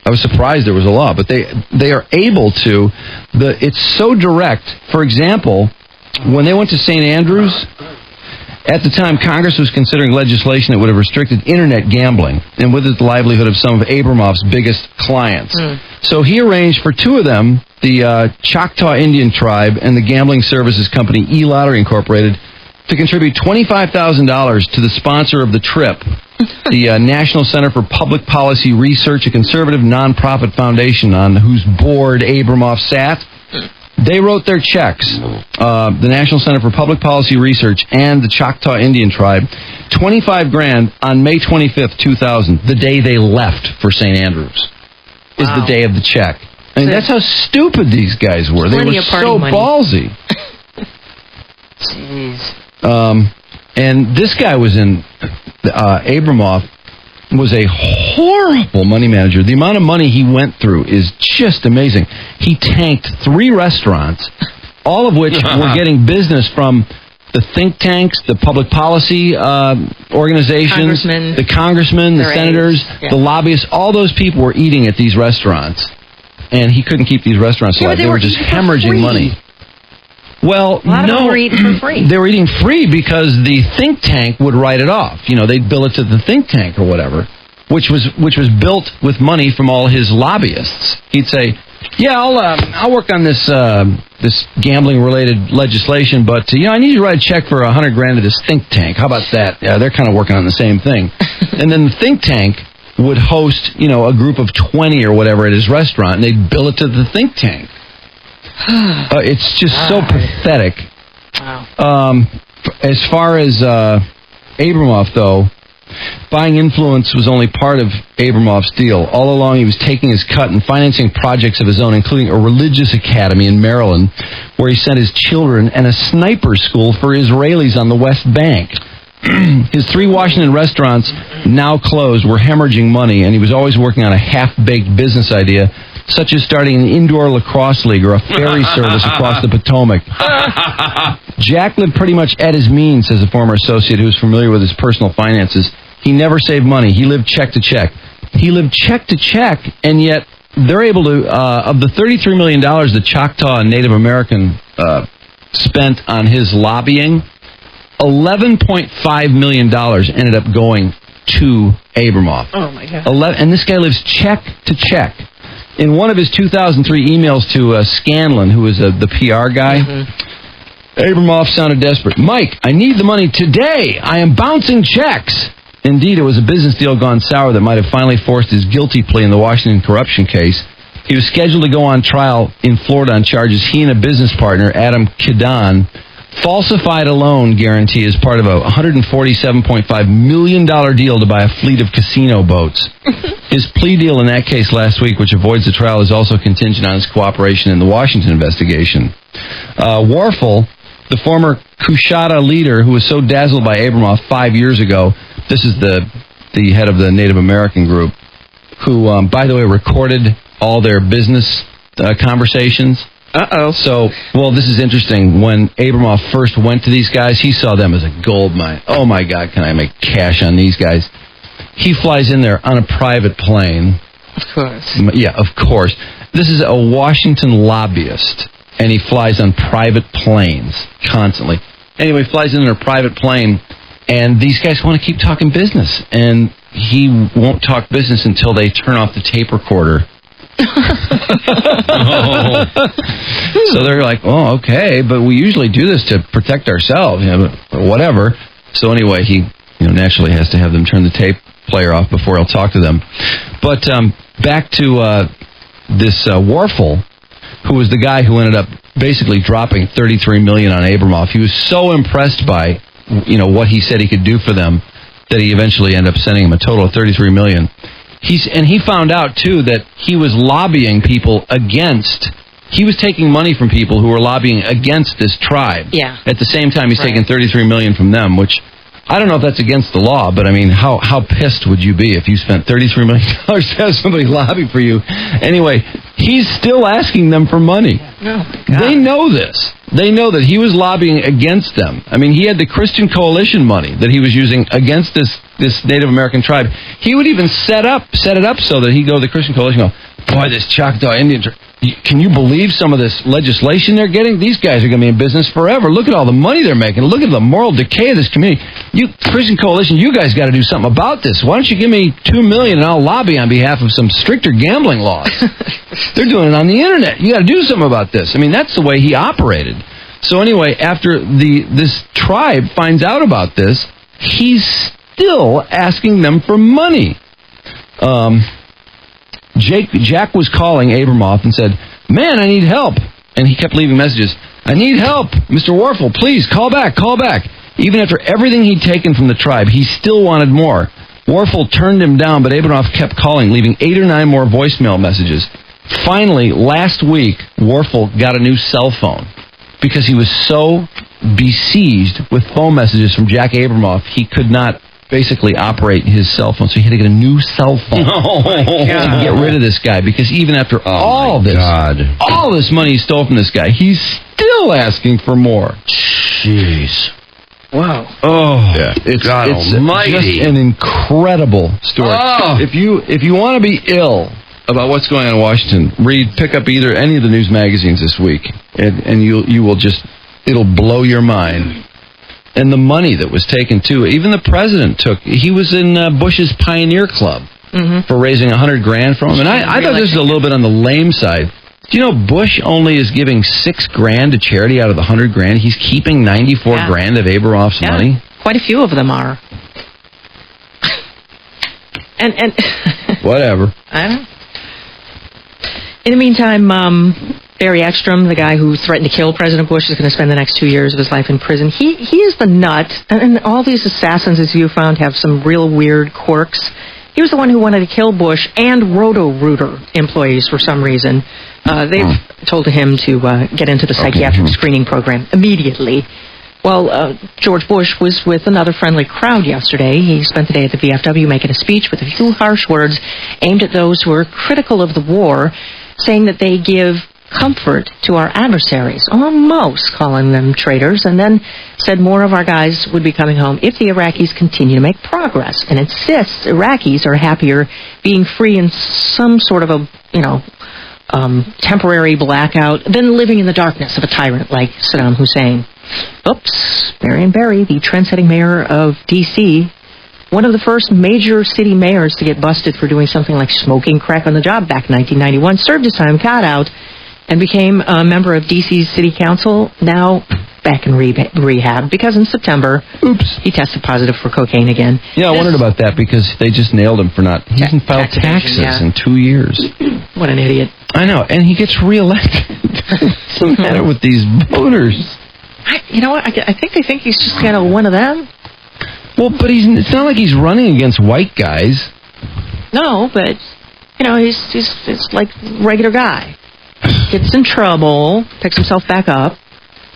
I was surprised there was a law, but they are able to. It's so direct. For example, when they went to St. Andrews. At the time, Congress was considering legislation that would have restricted internet gambling, and with it the livelihood of some of Abramoff's biggest clients. So he arranged for two of them, the Choctaw Indian Tribe and the gambling services company E-Lottery Incorporated, to contribute $25,000 to the sponsor of the trip, the National Center for Public Policy Research, a conservative nonprofit foundation on whose board Abramoff sat. They wrote their checks, the National Center for Public Policy Research and the Choctaw Indian Tribe, $25,000 on May 25th, 2000, the day they left for St. Andrews, is the day of the check. I mean, that's how stupid these guys were. They were so ballsy. Jeez. And this guy was in, Abramoff was a horrible money manager. The amount of money he went through is just amazing. He tanked 3 restaurants, all of which were getting business from the think tanks, the public policy organizations, the congressmen, the senators, the lobbyists. All those people were eating at these restaurants, and he couldn't keep these restaurants alive. They were just hemorrhaging money. Well, a lot of them were eating for free. They were eating free because the think tank would write it off. You know, they'd bill it to the think tank or whatever, which was built with money from all his lobbyists. He'd say, "Yeah, I'll work on this gambling related legislation, but I need you to write a check for $100,000 to this think tank. How about that? Yeah, they're kind of working on the same thing." And then the think tank would host, a group of 20 or whatever at his restaurant, and they'd bill it to the think tank. It's just so pathetic. Wow. As far as Abramoff, though, buying influence was only part of Abramoff's deal. All along, he was taking his cut and financing projects of his own, including a religious academy in Maryland, where he sent his children, and a sniper school for Israelis on the West Bank. His 3 Washington restaurants, now closed, were hemorrhaging money, and he was always working on a half-baked business idea, such as starting an indoor lacrosse league or a ferry service across the Potomac. Jack lived pretty much at his means, says a former associate who is familiar with his personal finances. He never saved money. He lived check to check. And yet they're able to, of the $33 million the Choctaw and Native American spent on his lobbying, $11.5 million ended up going to Abramoff. Oh, my God. And this guy lives check to check. In one of his 2003 emails to Scanlon, who was the PR guy, Abramoff sounded desperate. "Mike, I need the money today. I am bouncing checks." Indeed, it was a business deal gone sour that might have finally forced his guilty plea in the Washington corruption case. He was scheduled to go on trial in Florida on charges he and a business partner, Adam Kidan, falsified a loan guarantee as part of a $147.5 million deal to buy a fleet of casino boats. His plea deal in that case last week, which avoids the trial, is also contingent on his cooperation in the Washington investigation. Warfel, the former Coushatta leader who was so dazzled by Abramoff 5 years ago, this is the head of the Native American group, who, by the way, recorded all their business conversations. So, this is interesting. When Abramoff first went to these guys, he saw them as a gold mine. Oh, my God, can I make cash on these guys? He flies in there on a private plane. Of course. Yeah, of course. This is a Washington lobbyist, and he flies on private planes constantly. Anyway, flies in a private plane, and these guys want to keep talking business, and he won't talk business until they turn off the tape recorder. So they're like, "Oh, okay, but we usually do this to protect ourselves, but whatever." So anyway, he naturally has to have them turn the tape player off before he'll talk to them. But back to this Warfel. who was the guy who ended up basically dropping $33 million on Abramoff. He was so impressed by, what he said he could do for them that he eventually ended up sending him a total of $33 million. He found out, too, that he was lobbying people against... He was taking money from people who were lobbying against this tribe. Yeah. At the same time, he's taking $33 million from them, which... I don't know if that's against the law, but I mean, how pissed would you be if you spent $33 million to have somebody lobby for you? Anyway, he's still asking them for money. Oh, they know this. They know that he was lobbying against them. I mean, he had the Christian Coalition money that he was using against this Native American tribe. He would even set it up so that he'd go to the Christian Coalition and go, boy, this Choctaw Indian tribe. Can you believe some of this legislation they're getting? These guys are going to be in business forever. Look at all the money they're making. Look at the moral decay of this community. You, Christian Coalition, you guys got to do something about this. Why don't you give me $2 million and I'll lobby on behalf of some stricter gambling laws? They're doing it on the internet. You got to do something about this. I mean, that's the way he operated. So anyway, after this tribe finds out about this, he's still asking them for money. Jack was calling Abramoff and said, man, I need help. And he kept leaving messages. I need help. Mr. Warfel, please, call back. Even after everything he'd taken from the tribe, he still wanted more. Warfel turned him down, but Abramoff kept calling, leaving 8 or 9 more voicemail messages. Finally, last week, Warfel got a new cell phone because he was so besieged with phone messages from Jack Abramoff, he could not basically operate his cell phone, so he had to get a new cell phone to get rid of this guy, because even after all this money he stole from this guy, he's still asking for more. Jeez. Wow. Oh, yeah. It's just an incredible story. Oh. If you want to be ill about what's going on in Washington, pick up any of the news magazines this week, and you will just, it'll blow your mind. And the money that was taken, too. Even the president he was in Bush's Pioneer Club for raising $100,000 from him. And I thought this was a little bit on the lame side. Do you know Bush only is giving $6,000 to charity out of the $100,000? He's keeping $94,000 of Abramoff's money. Quite a few of them are. and whatever. I don't know. In the meantime, Barry Eckstrom, the guy who threatened to kill President Bush, is going to spend the next 2 years of his life in prison. He is the nut, and all these assassins, as you found, have some real weird quirks. He was the one who wanted to kill Bush and Roto-Rooter employees for some reason. They've told him to get into the psychiatric screening program immediately. Well, George Bush was with another friendly crowd yesterday. He spent the day at the VFW making a speech with a few harsh words aimed at those who are critical of the war, saying that they give comfort to our adversaries, almost calling them traitors, and then said more of our guys would be coming home if the Iraqis continue to make progress, and insists Iraqis are happier being free in some sort of a, temporary blackout than living in the darkness of a tyrant like Saddam Hussein. Oops, Marion Barry, the trend-setting mayor of D.C., one of the first major city mayors to get busted for doing something like smoking crack on the job back in 1991, served his time, got out, and became a member of D.C.'s city council, now back in rehab, because in September, he tested positive for cocaine again. Yeah, I wondered about that, because they just nailed him for he hasn't filed taxes in 2 years. What an idiot. I know, and he gets reelected. What's the matter with these voters? You know what, I think they think he's just kind of one of them. Well, but it's not like he's running against white guys. No, but, he's like a regular guy. Gets in trouble, picks himself back up.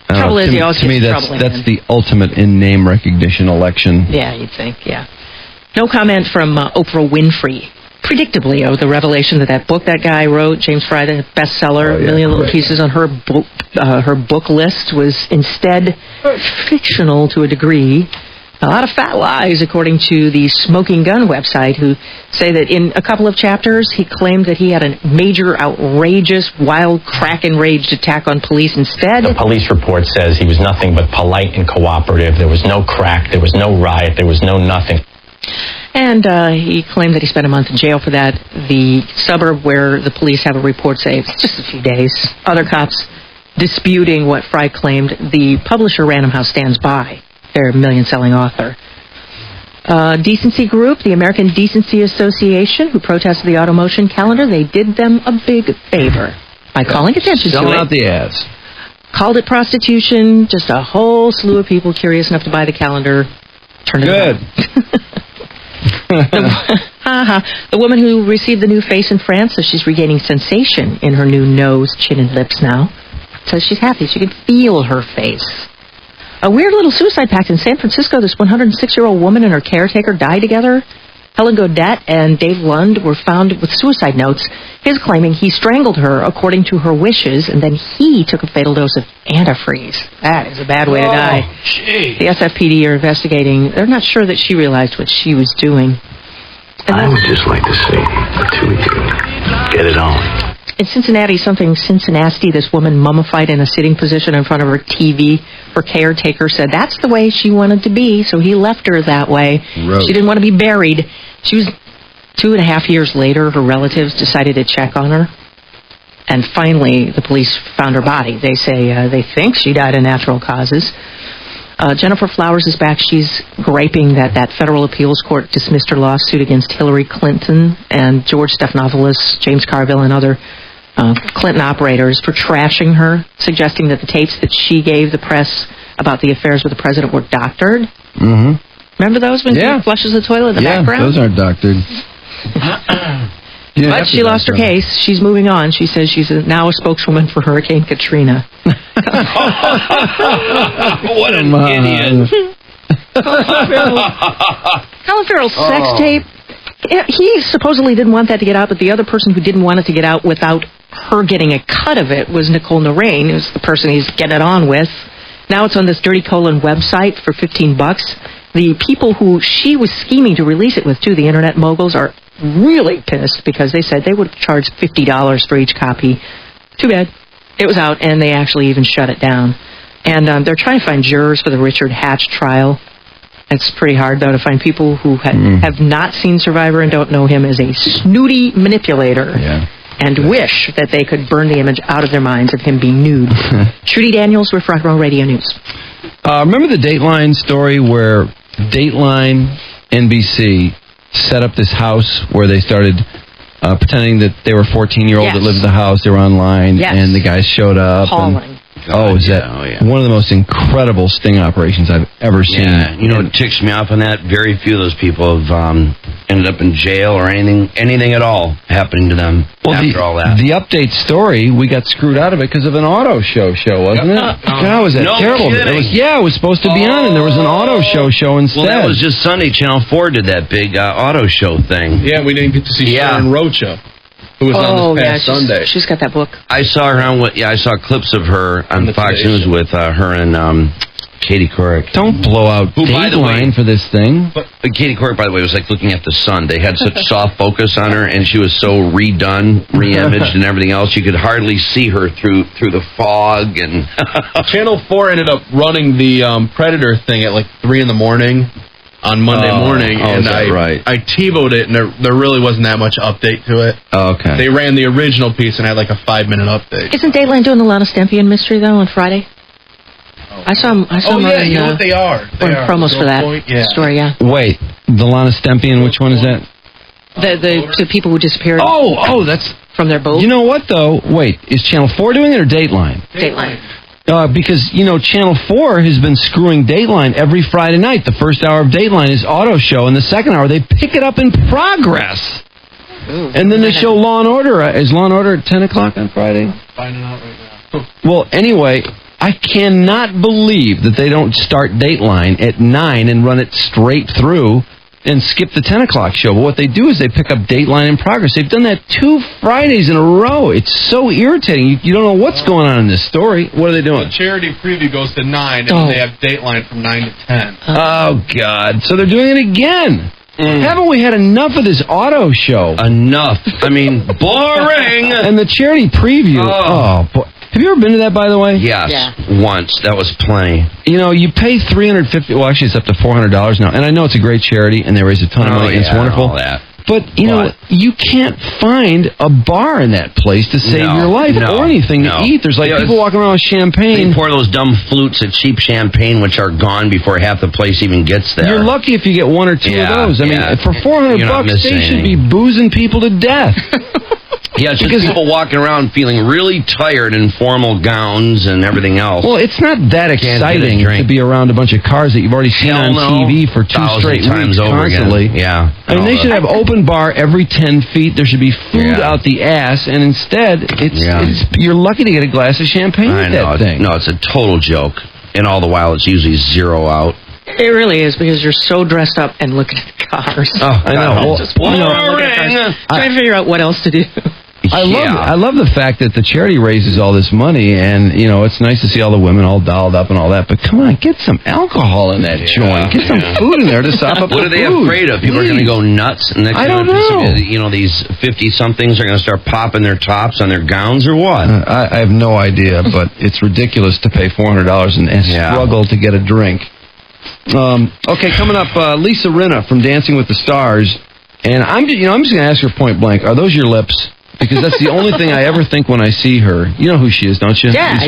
Trouble is, he always gets in trouble. To me, that's the ultimate in name recognition election. Yeah, you'd think, yeah. No comment from Oprah Winfrey. Predictably, the revelation that book that guy wrote, James Fry, the bestseller, A Million Little Pieces on her book list, was instead fictional to a degree. A lot of fat lies, according to the Smoking Gun website, who say that in a couple of chapters, he claimed that he had a major, outrageous, wild, crack-enraged attack on police instead. The police report says he was nothing but polite and cooperative. There was no crack, there was no riot, there was no nothing. And he claimed that he spent a month in jail for that. The suburb where the police have a report say it's just a few days. Other cops disputing what Fry claimed. The publisher Random House stands by their million-selling author. Decency Group, the American Decency Association, who protested the automotion calendar, they did them a big favor. by calling attention to Selling it. out the ads. Called it prostitution. Just a whole slew of people curious enough to buy the calendar. Turned it Good. The woman who received the new face in France says she's regaining sensation in her new nose, chin, and lips now. Says she's happy. She can feel her face. A weird little suicide pact in San Francisco. This 106-year-old woman and her caretaker died together. Helen Godette and Dave Lund were found with suicide notes, his claiming he strangled her according to her wishes, and then he took a fatal dose of antifreeze. That is a bad way to die. Gee. The SFPD are investigating. They're not sure that she realized what she was doing. I would just like to see the two of you get it on. In Cincinnati, something Cincinnati, this woman mummified in a sitting position in front of her TV. Her caretaker said that's the way she wanted to be, so he left her that way. Roach. She didn't want to be buried. She was 2.5 years later, her relatives decided to check on her. And finally, the police found her body. They say they think she died of natural causes. Jennifer Flowers is back. She's griping that federal appeals court dismissed her lawsuit against Hillary Clinton and George Stephanopoulos, James Carville, and other Clinton operators for trashing her, suggesting that the tapes that she gave the press about the affairs with the president were doctored. Mm-hmm. Remember those when she flushes the toilet in the background? Those aren't doctored. But she lost her case. She's moving on. She says she's now a spokeswoman for Hurricane Katrina. What an idiot. Colin Farrell's sex tape. He supposedly didn't want that to get out, but the other person who didn't want it to get out without her getting a cut of it was Nicole Narain, who's the person he's getting it on with. Now it's on this Dirty Colon website for $15. The people who she was scheming to release it with, too, the internet moguls, are really pissed because they said they would have charged $50 for each copy. Too bad. It was out, and they actually even shut it down. And they're trying to find jurors for the Richard Hatch trial. It's pretty hard, though, to find people who have not seen Survivor and don't know him as a snooty manipulator and wish that they could burn the image out of their minds of him being nude. Trudy Daniels with Rock and Roll Radio News. Remember the Dateline story where Dateline NBC set up this house where they started pretending that they were 14-year-olds that lived in the house. They were online, and the guys showed up. Calling. One of the most incredible sting operations I've ever seen. Yeah, you know what ticks me off on that? Very few of those people have ended up in jail or anything at all happening to them after all that. The update story, we got screwed out of it because of an auto show, wasn't it? God, was that terrible? It was supposed to be on, and there was an auto show instead. Well, that was just Sunday. Channel 4 did that big auto show thing. Yeah, we didn't get to see Sharon Rocha, who was on this past Sunday. She's got that book. I saw her I saw clips of her on Fox News with her and Katie Couric. Don't blow out Dateline for this thing. But Katie Couric, by the way, was like looking at the sun. They had such soft focus on her, and she was so re-imaged and everything else. You could hardly see her through the fog. And Channel 4 ended up running the Predator thing at like 3 in the morning on Monday morning, and I TiVo'd it, and there really wasn't that much update to it. Oh, okay. They ran the original piece and had like a 5-minute update. Isn't Dateline doing the Lana Stempian mystery, though, on Friday? I saw them running, you know what they are. promos for that story, Wait, the Lana Stempian, which one is that? The people who disappeared. Oh, that's from their boat. You know what, though? Wait, is Channel 4 doing it or Dateline? Dateline. Because, Channel 4 has been screwing Dateline every Friday night. The first hour of Dateline is auto show, and the second hour they pick it up in progress. Ooh, and then they show Law & Order. Is Law & Order at 10 o'clock on Friday? Finding out right now. Well, anyway, I cannot believe that they don't start Dateline at 9 and run it straight through and skip the 10 o'clock show. But what they do is they pick up Dateline in progress. They've done that 2 Fridays in a row. It's so irritating. You don't know what's going on in this story. What are they doing? The charity preview goes to 9, and then they have Dateline from 9 to 10. Oh, God. So they're doing it again. Haven't we had enough of this auto show? Enough. I mean, boring. And the charity preview. Oh, boy. Have you ever been to that, by the way? Yes, once. That was plenty. You pay $350. Well, actually, it's up to $400 now. And I know it's a great charity, and they raise a ton of money. It's wonderful. All that. But, you can't find a bar in that place to save your life or anything to eat. There's people walking around with champagne. They pour those dumb flutes of cheap champagne, which are gone before half the place even gets there. You're lucky if you get 1 or 2 of those. I mean, for $400, they should be boozing people to death. Yeah, it's just people walking around feeling really tired in formal gowns and everything else. Well, it's not that exciting to be around a bunch of cars that you've already seen on TV for 2 straight weeks constantly. Again. Yeah. I mean, they should have open bar every 10 feet. There should be food out the ass, and instead, you're lucky to get a glass of champagne with that thing. No, it's a total joke. And all the while, it's usually zero out. It really is, because you're so dressed up and looking at the cars. Oh, I know. Trying to figure out what else to do. I love the fact that the charity raises all this money, and it's nice to see all the women all dolled up and all that. But come on, get some alcohol in that joint. Get some food in there to sop up. What are they afraid of? People are going to go nuts, and I don't know. These 50-somethings are going to start popping their tops on their gowns, or what? I have no idea, but it's ridiculous to pay $400 and struggle to get a drink. Okay, coming up, Lisa Rinna from Dancing with the Stars, and I'm just going to ask her point blank: are those your lips? Because that's the only thing I ever think when I see her. You know who she is, don't you? Yeah,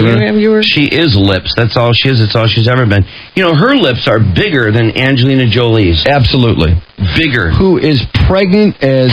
she is lips. That's all she is. That's all she's ever been. Her lips are bigger than Angelina Jolie's. Absolutely. Bigger. Who is pregnant as...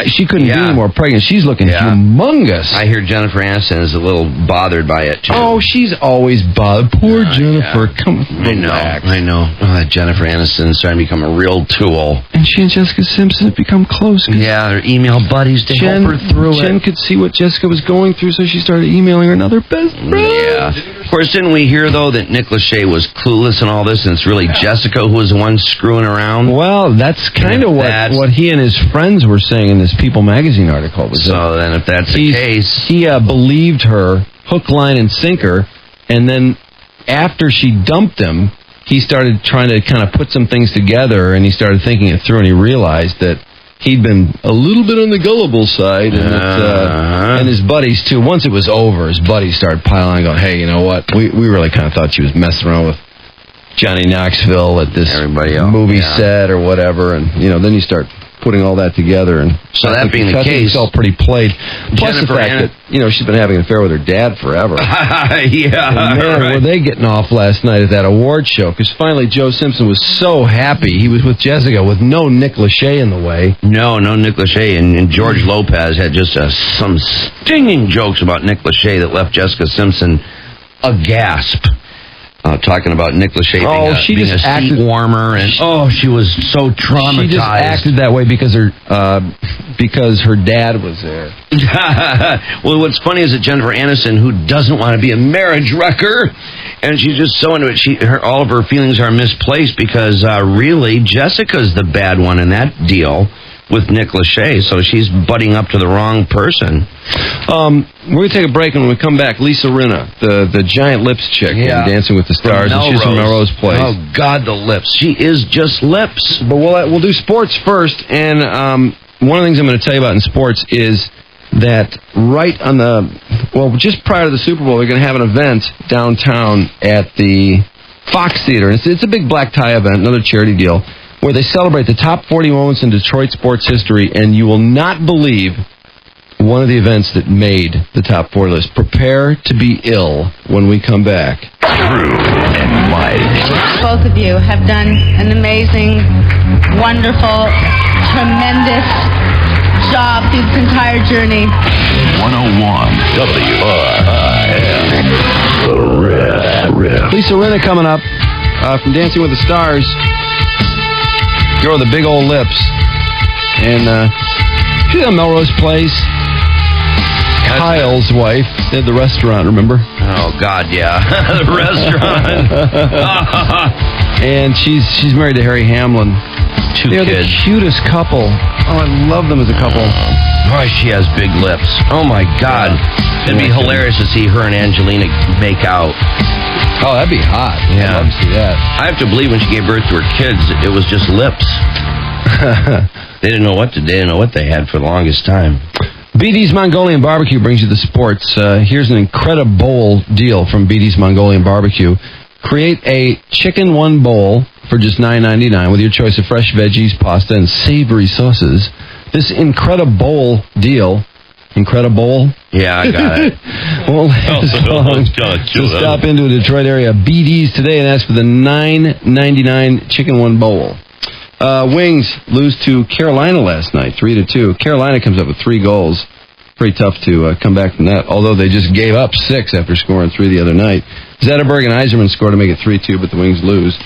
she couldn't be more pregnant. She's looking humongous. I hear Jennifer Aniston is a little bothered by it, too. Oh, she's always bothered. Poor Jennifer. Come relax. I know. That Jennifer Aniston is starting to become a real tool. And she and Jessica Simpson have become close. Yeah, they're email buddies to help her through it. Jen could see what Jessica was going through, so she started emailing her another best friend. Yeah. Of course, didn't we hear, though, that Nick Lachey was clueless in all this, and it's really Jessica who was the one screwing around? Well, that's kind of what he and his friends were saying in this People magazine article. Then if that's the case... He believed her, hook, line, and sinker, and then after she dumped him, he started trying to kind of put some things together, and he started thinking it through, and he realized that he'd been a little bit on the gullible side, and his buddies, too. Once it was over, his buddies started piling on, going, hey, you know what? We really kind of thought she was messing around with Johnny Knoxville at this movie set or whatever, and, then you start putting all that together, and so that being the case, it's all pretty played. Plus the fact that she's been having an affair with her dad forever. Man, were they getting off last night at that award show? Because finally Joe Simpson was so happy he was with Jessica with no Nick Lachey in the way. No Nick Lachey, and George Lopez had just some stinging jokes about Nick Lachey that left Jessica Simpson aghast. Talking about Nick Lachey being a seat warmer, and she was so traumatized. She just acted that way because her dad was there. Well, what's funny is that Jennifer Aniston, who doesn't want to be a marriage wrecker, and she's just so into it. All of her feelings are misplaced because really Jessica's the bad one in that deal with Nick Lachey, so she's butting up to the wrong person. We're going to take a break, and when we come back, Lisa Rinna, the giant lips chick in Dancing with the Stars, and she's from Melrose Place. Oh, God, the lips. She is just lips. But we'll do sports first, and one of the things I'm going to tell you about in sports is that just prior to the Super Bowl, they're going to have an event downtown at the Fox Theater. It's a big black tie event, another charity deal, where they celebrate the top 40 moments in Detroit sports history, and you will not believe one of the events that made the top 40 list. Prepare to be ill when we come back. Drew and Mike. Both of you have done an amazing, wonderful, tremendous job through this entire journey. 101 WRIF. The Riff. Lisa Rinna coming up from Dancing with the Stars. Girl with the big old lips. And she's at Melrose Place. Kyle's wife did the restaurant, remember? Oh, God, yeah. The restaurant. And she's married to Harry Hamlin. They're the cutest couple. Oh, I love them as a couple. Boy, she has big lips. Oh, my God. It'd be hilarious to see her and Angelina make out. Oh, that'd be hot. Yeah. I'd love to see that. I have to believe when she gave birth to her kids, it was just lips. They didn't know what they had for the longest time. BD's Mongolian Barbecue brings you the sports. Here's an incredible deal from BD's Mongolian Barbecue. Create a chicken one bowl for just $9.99 with your choice of fresh veggies, pasta, and savory sauces. This incredible deal. Incredible? Yeah, I got it. Won't last long. So stop into a Detroit area BD's today and ask for the $9.99 chicken one bowl. Wings lose to Carolina last night, 3-2. Carolina comes up with 3 goals. pretty tough to come back from that, although they just gave up 6 after scoring 3 the other night. Zetterberg and Yzerman scored to make it 3-2, but the Wings lose.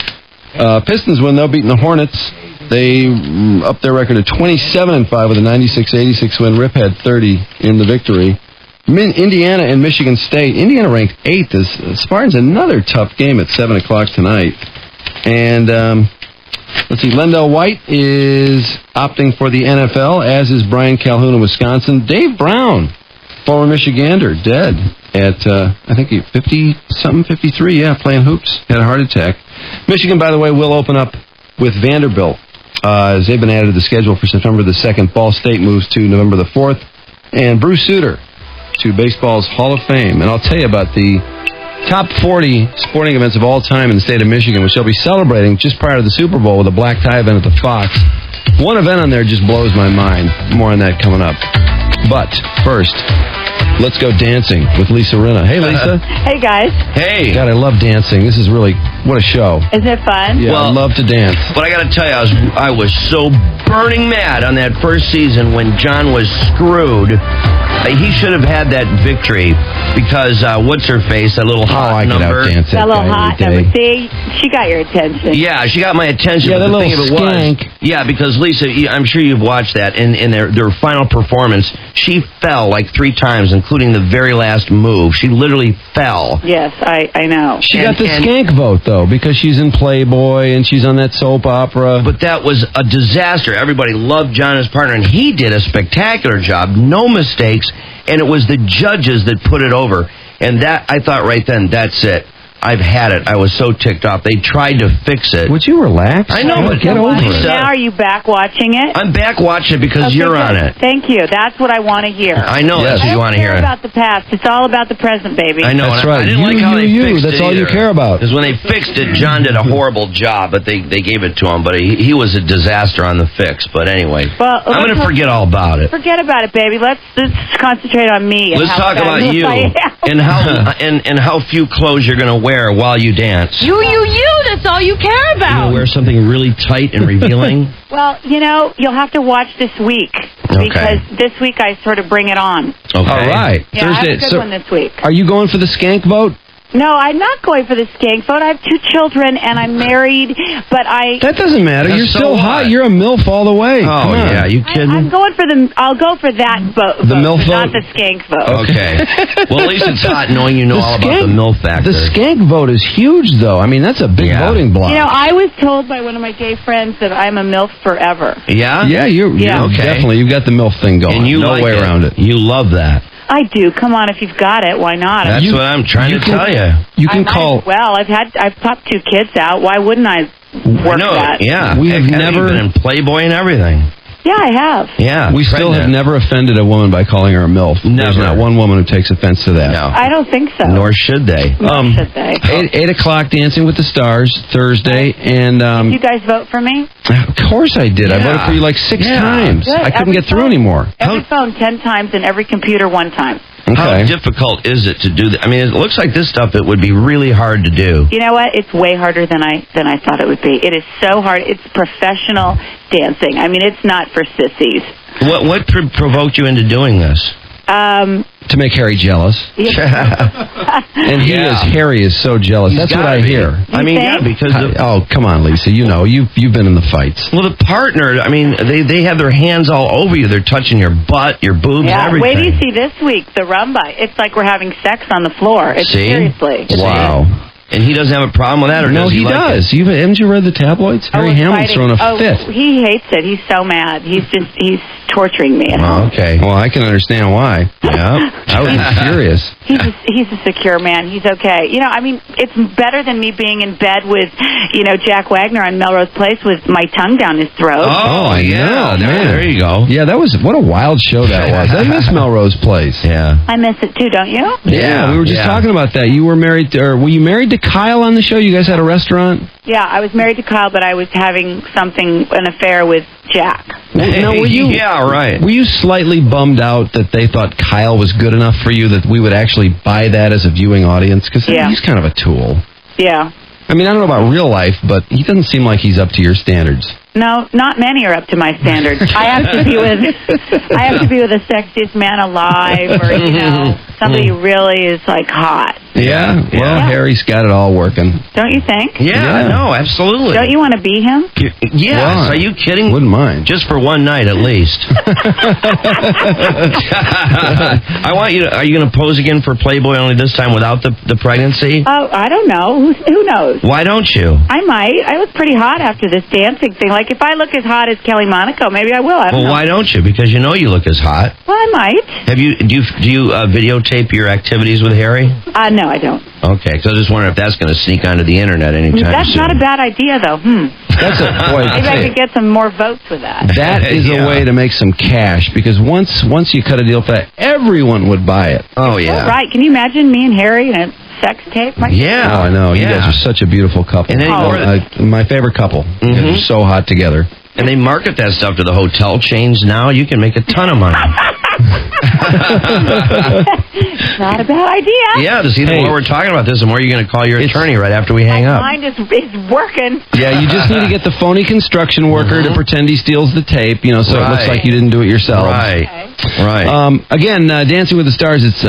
Pistons win, though, beating the Hornets. They up their record to 27-5 with a 96-86 win. Rip had 30 in the victory. Indiana and Michigan State. Indiana ranked 8th. As Spartans, another tough game at 7 o'clock tonight. And let's see, Lendell White is opting for the NFL, as is Brian Calhoun of Wisconsin. Dave Brown, former Michigander, dead at, I think, 50-something, 53, playing hoops. Had a heart attack. Michigan, by the way, will open up with Vanderbilt, as they've been added to the schedule for September the 2nd. Ball State moves to November the 4th. And Bruce Sutter to baseball's Hall of Fame. And I'll tell you about the top 40 sporting events of all time in the state of Michigan, which they'll be celebrating just prior to the Super Bowl with a black tie event at the Fox. One event on there just blows my mind. More on that coming up. But first, let's go dancing with Lisa Rinna. Hey, Lisa. Hey, guys. Hey. God, I love dancing. This is really, what a show. Isn't it fun? Yeah, I love to dance. But I got to tell you, I was so burning mad on that first season when John was screwed. He should have had that victory because what's her face, that little hot number. That little hot number. See, she got your attention. Yeah, she got my attention. Yeah, but that the thing little of it was, skank. because Lisa, I'm sure you've watched that. In their final performance, she fell like 3 times, including the very last move. She literally fell. Yes, I know. She got the skank vote, though, because she's in Playboy and she's on that soap opera. But that was a disaster. Everybody loved John as partner, and he did a spectacular job. No mistakes. And it was the judges that put it over. And that, I thought right then, that's it. I've had it. I was so ticked off. They tried to fix it. Would you relax? I know, but get over it. Now are you back watching it? I'm back watching it because you're on it. Thank you. That's what I want to hear. I know that's what you want to hear. I don't care about the past. It's all about the present, baby. I know. That's and right. I didn't like how they fixed it. That's all you care about. Because when they fixed it, John did a horrible job, but they gave it to him. But he was a disaster on the fix. But anyway, well, I'm going to forget all about it. Forget about it, baby. Let's concentrate on me. Let's talk about you and how few clothes you're going to wear while you dance. You. That's all you care about. You're going to wear something really tight and revealing? Well, you'll have to watch this week. Because this week I sort of bring it on. Okay. All right. Yeah, Thursday. I have a good one this week. Are you going for the skank vote? No, I'm not going for the skank vote. I have 2 children, and I'm married, but That doesn't matter. You're still hot. You're a MILF all the way. Oh, Come on. yeah. You kidding? I'm going for I'll go for that vote. The MILF not vote? the skank vote. Okay. Well, at least it's hot knowing you know all about the MILF factor. The skank vote is huge, though. I mean, that's a big voting block. I was told by one of my gay friends that I'm a MILF forever. Yeah? Yeah, you're definitely. You've got the MILF thing going. And you no like way it. around it. You love that. I do. Come on, if you've got it, why not? That's what I'm trying to tell you. You can call. Well, I've popped 2 kids out. Why wouldn't I work that? Yeah. We've never been in Playboy and everything. Yeah, I have. Yeah. We still have never offended a woman by calling her a MILF. Never. There's not one woman who takes offense to that. No. I don't think so. Nor should they. Should they? 8 o'clock, Dancing with the Stars, Thursday, and Did you guys vote for me? of course I did. I voted for you like 6 times. Good. I couldn't Every get through phone. anymore. Every phone 10 times and every computer 1 time. How difficult is it to do that? I mean, it looks like this stuff, it would be really hard to do. You know what? It's way harder than I thought it would be. It is so hard. It's professional dancing. I mean, it's not for sissies. What provoked you into doing this? To make Harry jealous. And Harry is so jealous. That's what I hear. I mean, yeah, because oh, come on, Lisa. You know, you've been in the fights. Well, the partner, I mean, they have their hands all over you. They're touching your butt, your boobs, everything. Wait till you see this week, the rumba. It's like we're having sex on the floor. Seriously. Wow. And he doesn't have a problem with that, or no, does he like does. it? Haven't you read the tabloids? Harry Hamlin's throwing a fit. He hates it. He's so mad. He's torturing me at home. Okay. Well, I can understand why. Yeah. I would be furious. He's a secure man. He's okay. I mean, it's better than me being in bed with, Jack Wagner on Melrose Place with my tongue down his throat. Oh, yeah. There you go. Yeah, what a wild show that was. I miss Melrose Place. Yeah. I miss it too, don't you? Yeah, we were just talking about that. You were married, were you married to Kyle on the show? You guys had a restaurant? Yeah, I was married to Kyle, but I was having an affair with Jack. Now, were you? Yeah, right. Were you slightly bummed out that they thought Kyle was good enough for you that we would actually buy that as a viewing audience? Because he's kind of a tool. Yeah. I mean, I don't know about real life, but he doesn't seem like he's up to your standards. No, not many are up to my standards. I have to be with the sexiest man alive, or somebody who really is like hot. Yeah. Well, Harry's got it all working. Don't you think? Yeah, no, absolutely. Don't you want to be him? Yes. Why? Are you kidding? Wouldn't mind. Just for one night at least. I want you to, are you going to pose again for Playboy, only this time without the pregnancy? Oh, I don't know. Who knows? Why don't you? I might. I look pretty hot after this dancing thing. Like, if I look as hot as Kelly Monaco, maybe I will. I don't know. Why don't you? Because you know you look as hot. Well, I might. Do you videotape your activities with Harry? No, I don't. Okay, because I was just wondering if that's going to sneak onto the internet anytime That's soon. not a bad idea, though. That's a boy. Maybe I could get some more votes with that. That is a way to make some cash, because once you cut a deal for that, everyone would buy it. Oh, yeah. Right. Can you imagine me and Harry in a sex tape? Yeah. Oh, I know. You guys are such a beautiful couple. And my favorite couple. You guys are so hot together. And they market that stuff to the hotel chains now. You can make a ton of money. It's not a bad idea. Yeah, the more we're talking about this, the more you're going to call your attorney right after we hang up. My mind is working. Yeah, you just need to get the phony construction worker to pretend he steals the tape, so it looks like you didn't do it yourself. Right. Right. Again, Dancing with the Stars, it's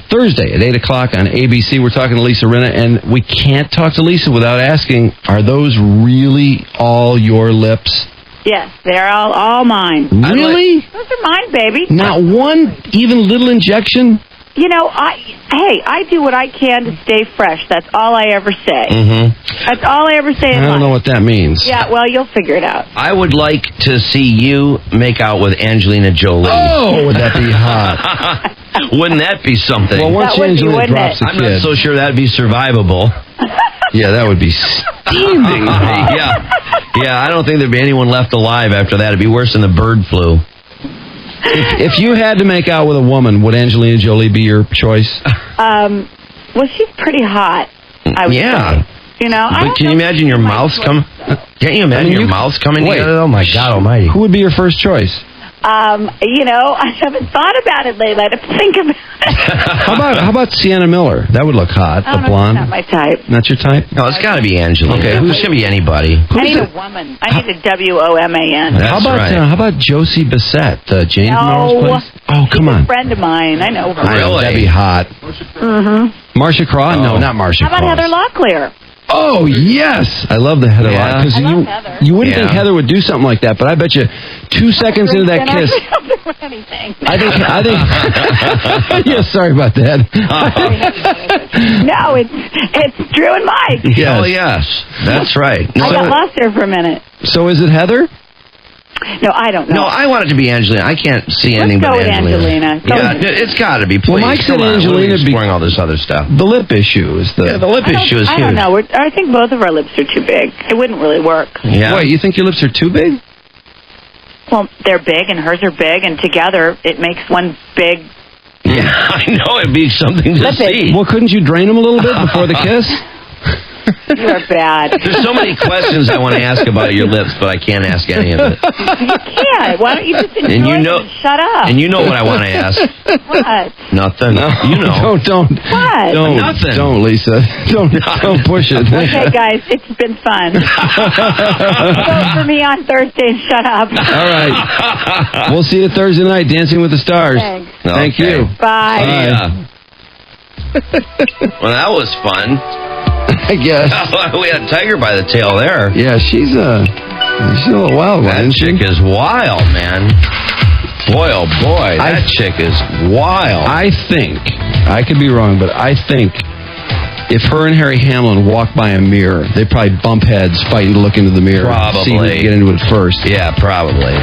Thursday at 8 o'clock on ABC. We're talking to Lisa Rinna, and we can't talk to Lisa without asking, are those really all your lips? Yes, they're all mine. Really? Those are mine, baby. Not one even little injection? I do what I can to stay fresh. That's all I ever say. That's all I ever say in life. I don't know what that means. Yeah, well, you'll figure it out. I would like to see you make out with Angelina Jolie. Oh, would that be hot? Wouldn't that be something? Well, once Angelina drops the I'm kid. not so sure that'd be survivable. Yeah, that would be steaming. Yeah, I don't think there'd be anyone left alive after that. It'd be worse than the bird flu. If you had to make out with a woman, would Angelina Jolie be your choice? Well, she's pretty hot, I would say. But can you imagine your mouths coming? Can't you imagine your mouths coming together? Oh, my God almighty. Who would be your first choice? I haven't thought about it lately. I have to think about it. How about Sienna Miller? That would look hot. I don't the know, blonde. Not my type. Not your type? No, it's got to be Angelina. Okay, who's going to be anybody? I need a woman. I need a WOMAN. How about Josie Bissett, Jane from Melrose Place? Oh, come on. She's a friend of mine. I know her. Really? That'd be hot. Marcia Craw? No, not Marcia How about Craw. Heather Locklear? Oh, yes. I love the Heather Locklear. Because you wouldn't think Heather would do something like that, but I bet you 2 seconds into that kiss. I think. Yeah, sorry about that. No, it's Drew and Mike. Yes. Oh, yes. That's right. I got lost there for a minute. So is it Heather? No, I don't know. No, I want it to be Angelina. I can't see anything Let's but go with Angelina. Angelina. Yeah, it's got to be. Please. Well, Mike said Come on. Angelina What are you exploring all this other stuff. The lip issue is the... Yeah, the lip issue is I huge. don't know. I think both of our lips are too big. It wouldn't really work. Yeah. Wait, you think your lips are too big? Well, they're big and hers are big, and together it makes one big... Yeah, I know. It'd be something to see. Well, couldn't you drain them a little bit before the kiss? You are bad. There's so many questions I want to ask about your lips, but I can't ask any of it. You can't. Why don't you just enjoy And you it know, and shut up? And you know what I want to ask. What? Nothing. No, you know. Don't. What? Nothing. Don't, Lisa. Don't push it. Okay, guys, it's been fun. Vote for me on Thursday and shut up. All right. We'll see you Thursday night, Dancing with the Stars. Thanks. Thank you. Bye. Yeah. Well, that was fun. I guess. We had a tiger by the tail there. Yeah, she's a little wild one, That isn't she? chick is wild, man. Boy, oh boy, that chick is wild. I think, I could be wrong, but I think if her and Harry Hamlin walk by a mirror, they probably bump heads fighting to look into the mirror. Probably. See who can get into it first. Yeah, probably.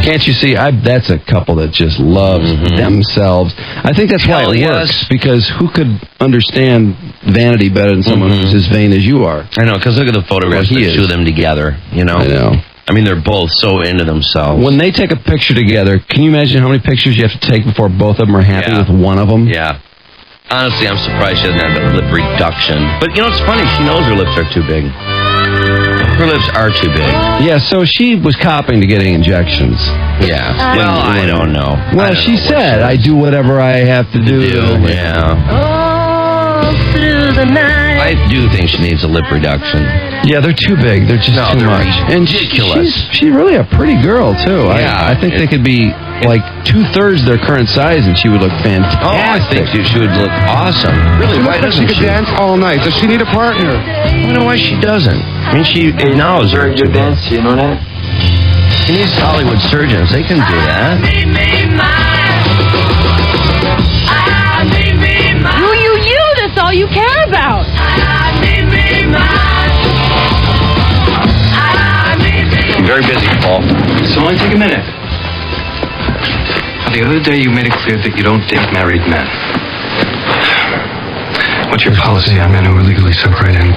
Can't you see? That's a couple that just loves themselves. I think that's why it works, because who could understand vanity better than someone who's as vain as you are? I know, because look at the photographs Well, of the two of them together, you know? I know. I mean, they're both so into themselves. When they take a picture together, can you imagine how many pictures you have to take before both of them are happy with one of them? Yeah. Honestly, I'm surprised she doesn't have a lip reduction. But, you know, it's funny. She knows her lips are too big. Her lips are too big. Yeah, so she was copying to getting injections. Yeah. Well, I don't know. Well, she said, I do whatever I have to do. Yeah. I do think she needs a lip reduction. Yeah, they're too big. They're just too much. And she's really a pretty girl, too. Yeah. I think they could be like 2/3 their current size, and she would look fantastic. Oh, I think she would look awesome. Really, why doesn't she could dance all night? Does she need a partner? I don't know why she doesn't. I mean, she knows her. Very good dance, you know that? She needs Hollywood surgeons. They can do that. You, that's all you care about. I'm very busy, Paul. So only take a minute. The other day you made it clear that you don't date married men. What's your policy on men who are legally separated?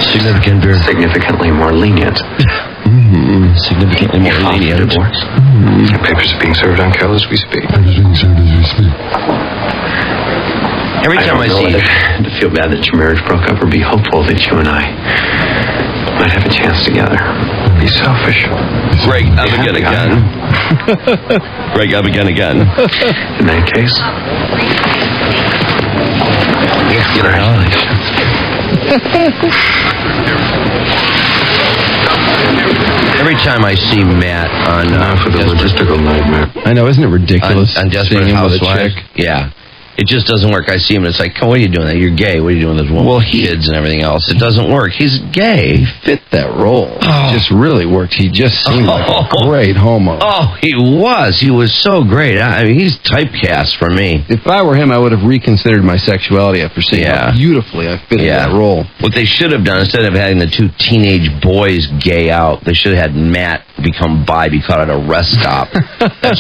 Significantly more lenient. Significantly more lenient. Divorce. Papers are being served on Cal as we speak. Every time I see you, to feel bad that your marriage broke up, or be hopeful that you and I might have a chance together. Be selfish. Greg, up again. Greg, up again. In that case, congratulations. Every time I see Matt on for the logistical nightmare. I know, isn't it ridiculous? On Desperate Housewives. Yeah. It just doesn't work. I see him, and it's like, what are you doing? You're gay. What are you doing with those women, kids and everything else? It doesn't work. He's gay. He fit that role. It just really worked. He just seemed like a great homo. Oh, he was. He was so great. I mean, he's typecast for me. If I were him, I would have reconsidered my sexuality after seeing how beautifully I fit in that role. What they should have done, instead of having the two teenage boys gay out, they should have had Matt become bi, be caught at a rest stop. That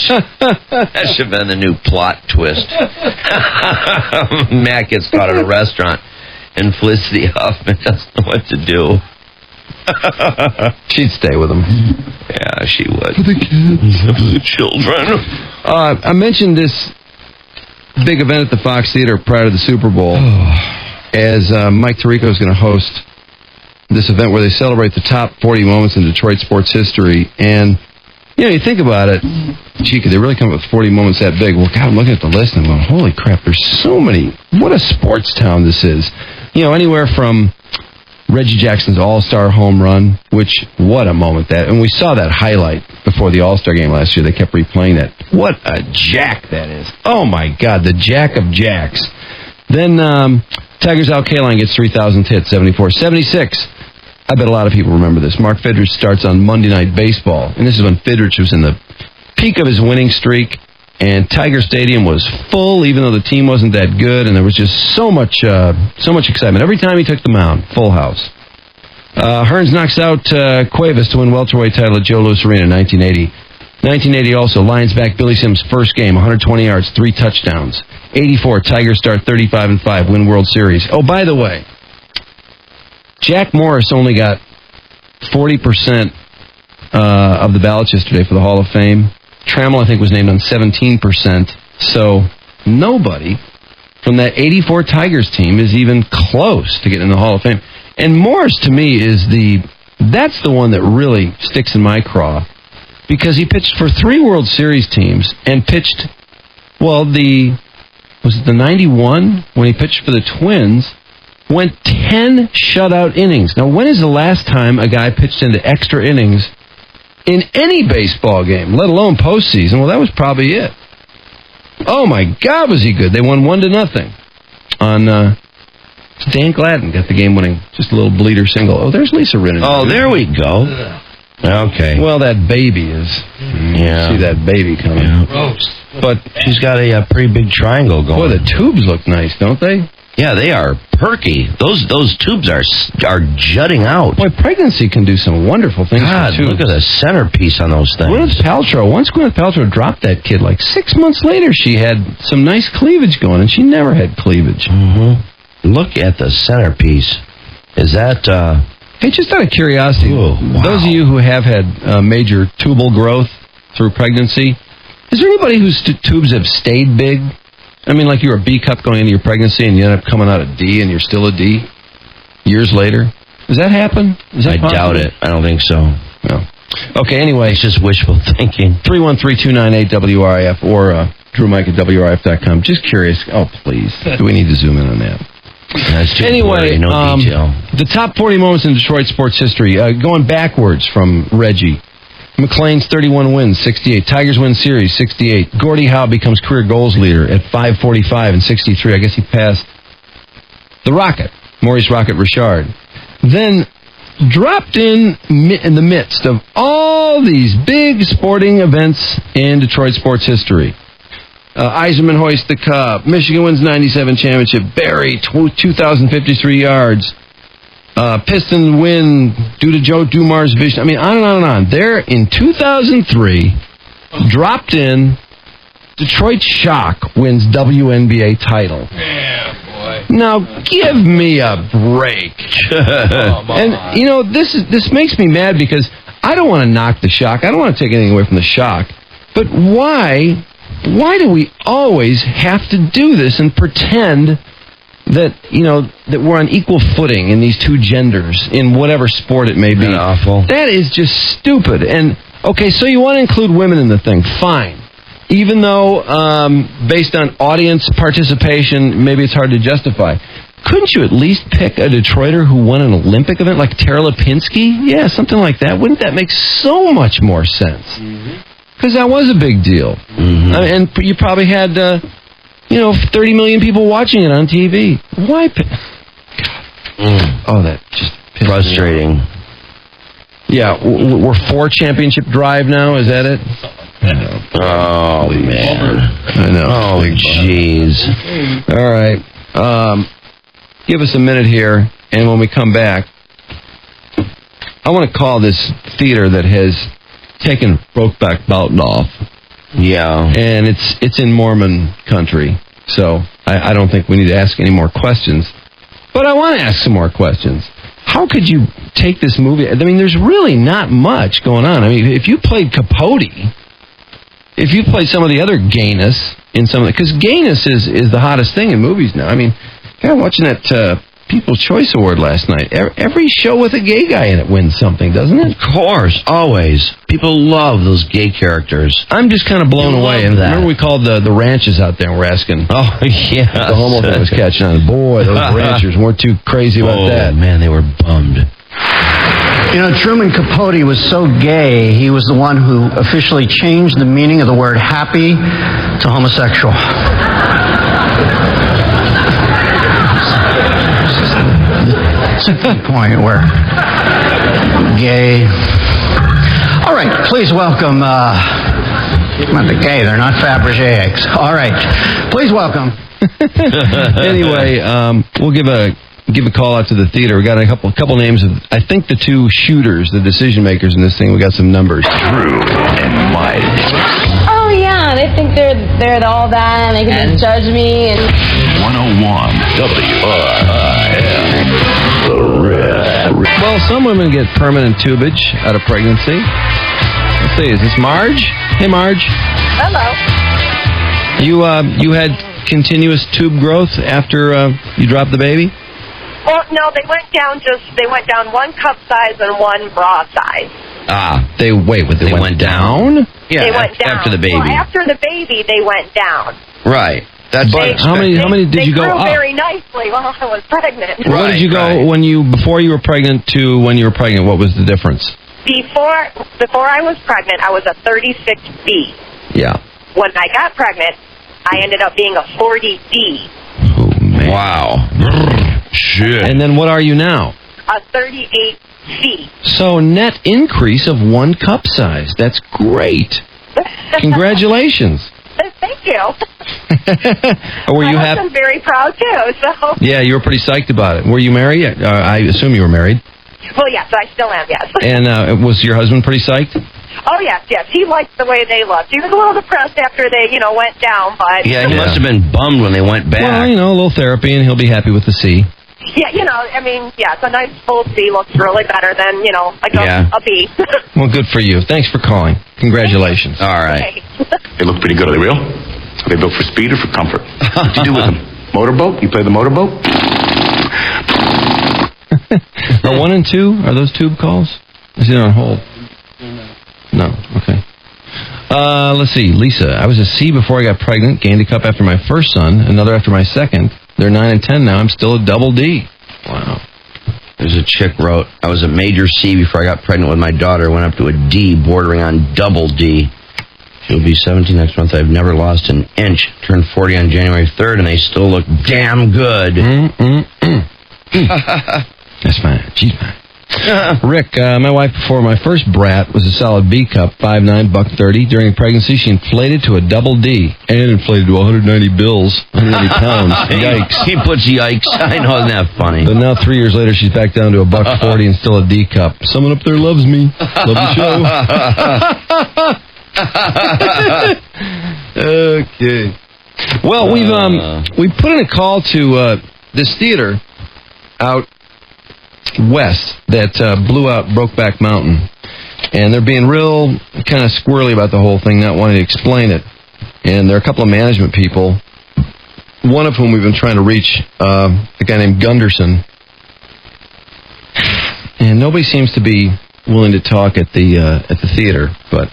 should have been the new plot twist. Matt gets caught at a restaurant, and Felicity Huffman doesn't know what to do. She'd stay with him. Yeah, she would. For the kids. For the children. I mentioned this big event at the Fox Theater prior to the Super Bowl, as Mike Tirico is going to host this event where they celebrate the top 40 moments in Detroit sports history. And, you think about it, gee, could they really come up with 40 moments that big? Well, God, I'm looking at the list and I'm going, holy crap, there's so many. What a sports town this is. Anywhere from Reggie Jackson's All-Star home run, which, what a moment that. And we saw that highlight before the All-Star game last year. They kept replaying that. What a jack that is. Oh, my God, the jack of jacks. Then Tigers Al Kaline gets 3,000th hit, 74. 76. I bet a lot of people remember this. Mark Fidrich starts on Monday Night Baseball. And this is when Fidrich was in the peak of his winning streak. And Tiger Stadium was full, even though the team wasn't that good. And there was just so much excitement. Every time he took the mound, full house. Hearns knocks out Cuevas to win welterweight title at Joe Louis Arena in 1980. 1980 also, Lions back Billy Sims' first game, 120 yards, 3 touchdowns. 84, Tigers start 35-5, win World Series. Oh, by the way, Jack Morris only got 40% of the ballots yesterday for the Hall of Fame. Trammell, I think, was named on 17%. So nobody from that 84 Tigers team is even close to getting in the Hall of Fame. And Morris, to me, that's the one that really sticks in my craw. Because he pitched for 3 World Series teams and pitched, was it the 91 when he pitched for the Twins? Went 10 shutout innings. Now, when is the last time a guy pitched into extra innings in any baseball game, let alone postseason? Well, that was probably it. Oh, my God, was he good. They won 1-0 on Dan Gladden got the game-winning, just a little bleeder single. Oh, there's Lisa Rinnan. Oh, there we go. Okay. Well, that baby is. Yeah. See that baby coming. Yeah. But she's got a pretty big triangle going. Boy, the tubes look nice, don't they? Yeah, they are perky. Those tubes are jutting out. Boy, pregnancy can do some wonderful things. God, look at the centerpiece on those things. Once Gwyneth Paltrow dropped that kid, like 6 months later, she had some nice cleavage going, and she never had cleavage. Mm-hmm. Look at the centerpiece. Is that... Hey, just out of curiosity, those of you who have had major tubal growth through pregnancy, is there anybody whose tubes have stayed big? I mean, like you were a B cup going into your pregnancy and you end up coming out a D and you're still a D years later? Does that happen? Is that possible? Doubt it. I don't think so. No. Okay, anyway. It's just wishful thinking. 313-298-WRIF or DrewMike at WRIF.com. Just curious. Oh, please. Do we need to zoom in on that? Anyway, no detail. The top 40 moments in Detroit sports history. Going backwards from Reggie. McLean's 31 wins, 68. Tigers win series, 68. Gordie Howe becomes career goals leader at 545 and 63. I guess he passed the Rocket, Maurice Rocket Richard. Then dropped in the midst of all these big sporting events in Detroit sports history. Eiserman hoists the cup. Michigan wins 97 championship. Barry, 2,053 yards. Pistons win due to Joe Dumar's vision. I mean, on and on and on. There in 2003, dropped in, Detroit Shock wins WNBA title. Yeah, boy. Now, give me a break. And, you know, this makes me mad because I don't want to knock the Shock. I don't want to take anything away from the Shock. But why do we always have to do this and pretend that, you know, that we're on equal footing in these two genders in whatever sport it may be? Awful. That is just stupid. And, okay, so you want to include women in the thing. Fine. Even though, based on audience participation, maybe it's hard to justify. Couldn't you at least pick a Detroiter who won an Olympic event, like Tara Lipinski? Yeah, something like that. Wouldn't that make so much more sense? Because that was a big deal. And you probably had, 30 million people watching it on TV. Why pick? Oh, that just pissed frustrating. me off. Yeah, we're 4 championship drive now. Is that it? Oh, man. I know. Oh, jeez. All right. Give us a minute here, and when we come back, I want to call this theater that has taken Brokeback Mountain off. Yeah. And it's in Mormon country, so I don't think we need to ask any more questions. But I want to ask some more questions. How could you take this movie? I mean, there's really not much going on. I mean, if you played Capote, if you played some of the other gayness in some of the... Because gayness is the hottest thing in movies now. I mean, God, watching that People's Choice Award last night, every show with a gay guy in it wins something, doesn't it? Of course, always. People love those gay characters. I'm just kind of blown away. And remember we called the ranches out there and we're asking... Oh, yeah. The homo thing was catching on. Boy, those ranchers weren't too crazy about that. Oh, man, they were bummed. You know, Truman Capote was so gay, he was the one who officially changed the meaning of the word happy to homosexual. It's a good point where gay... All right, please welcome... not the gay, they're not Fabergé eggs. All right, please welcome... Anyway, we'll give a call out to the theater. We got a couple names of, I think, the 2 shooters, the decision makers in this thing. We got some numbers. Drew and Mike. Oh yeah, they think they're all that, and they can just judge me. And 101 WRIF. The Riff. Well, some women get permanent tubage out of pregnancy. Let's see, is this Marge? Hey, Marge. Hello. You had continuous tube growth after you dropped the baby? Well, no, they went down 1 cup size and 1 bra size. They went down? Yeah, they went down. After the baby. Well, after the baby, they went down. Right. That's how many did you go up? They grew very nicely while I was pregnant. What did you go before you were pregnant to when you were pregnant? What was the difference? Before I was pregnant, I was a 36B. Yeah. When I got pregnant, I ended up being a 40D. Oh, man. Wow. Shit. And then what are you now? A 38C. So net increase of 1 cup size. That's great. Congratulations. Thank you. Were you I'm very proud too. So. Yeah, you were pretty psyched about it. Were you married? I assume you were married. Well, yes, I still am. Yes. And was your husband pretty psyched? Oh yes. He liked the way they looked. He was a little depressed after they, went down, but yeah, he must have been bummed when they went back. Well, a little therapy, and he'll be happy with the C. Yeah, it's a nice full C. Looks really better than a B. Well, good for you. Thanks for calling. Congratulations. All right. They look pretty good. Are they real? Are they built for speed or for comfort? What you do with them? Motorboat? You play the motorboat? Are 1 and 2, are those tube calls? Is it on hold? Let's see. Lisa, I was a C before I got pregnant, gained a cup after my first son, another after my second. They're 9 and 10 now. I'm still a double D. Wow. There's a chick wrote, I was a major C before I got pregnant with my daughter, went up to a D, bordering on double D. She'll be 17 next month. I've never lost an inch. Turned 40 on January 3rd, and they still look damn good. That's fine. She's fine. Rick, my wife before my first brat was a solid B cup, 5'9", $130. During pregnancy, she inflated to a double D and inflated to 190 bills, 190 pounds. Yikes. He puts yikes. I know, isn't that funny? But now 3 years later, she's back down to a $140 and still a D cup. Someone up there loves me. Love the show. Okay. Well, we've put in a call to this theater out west that blew out Brokeback Mountain, and they're being real kind of squirrely about the whole thing, not wanting to explain it. And there are a couple of management people, one of whom we've been trying to reach, a guy named Gunderson, and nobody seems to be willing to talk at the theater. But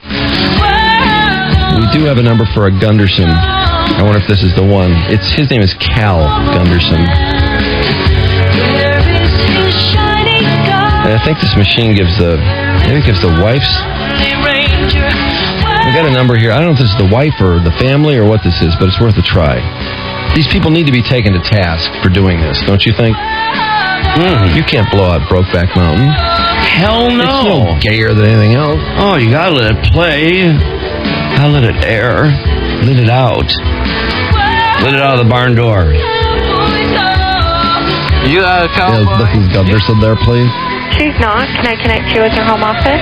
we do have a number for a Gunderson. I wonder if this is the one. His name is Cal Gunderson. And I think this machine gives the wife's. We got a number here. I don't know if this is the wife or the family or what this is, but it's worth a try. These people need to be taken to task for doing this, don't you think? You can't blow out Brokeback Mountain. Hell no. It's no gayer than anything else. Oh, you gotta let it play. Gotta let it air. Let it out. Let it out of the barn door. You cowboy. This is Gunderson there, please. She's not. Can I connect you with her home office?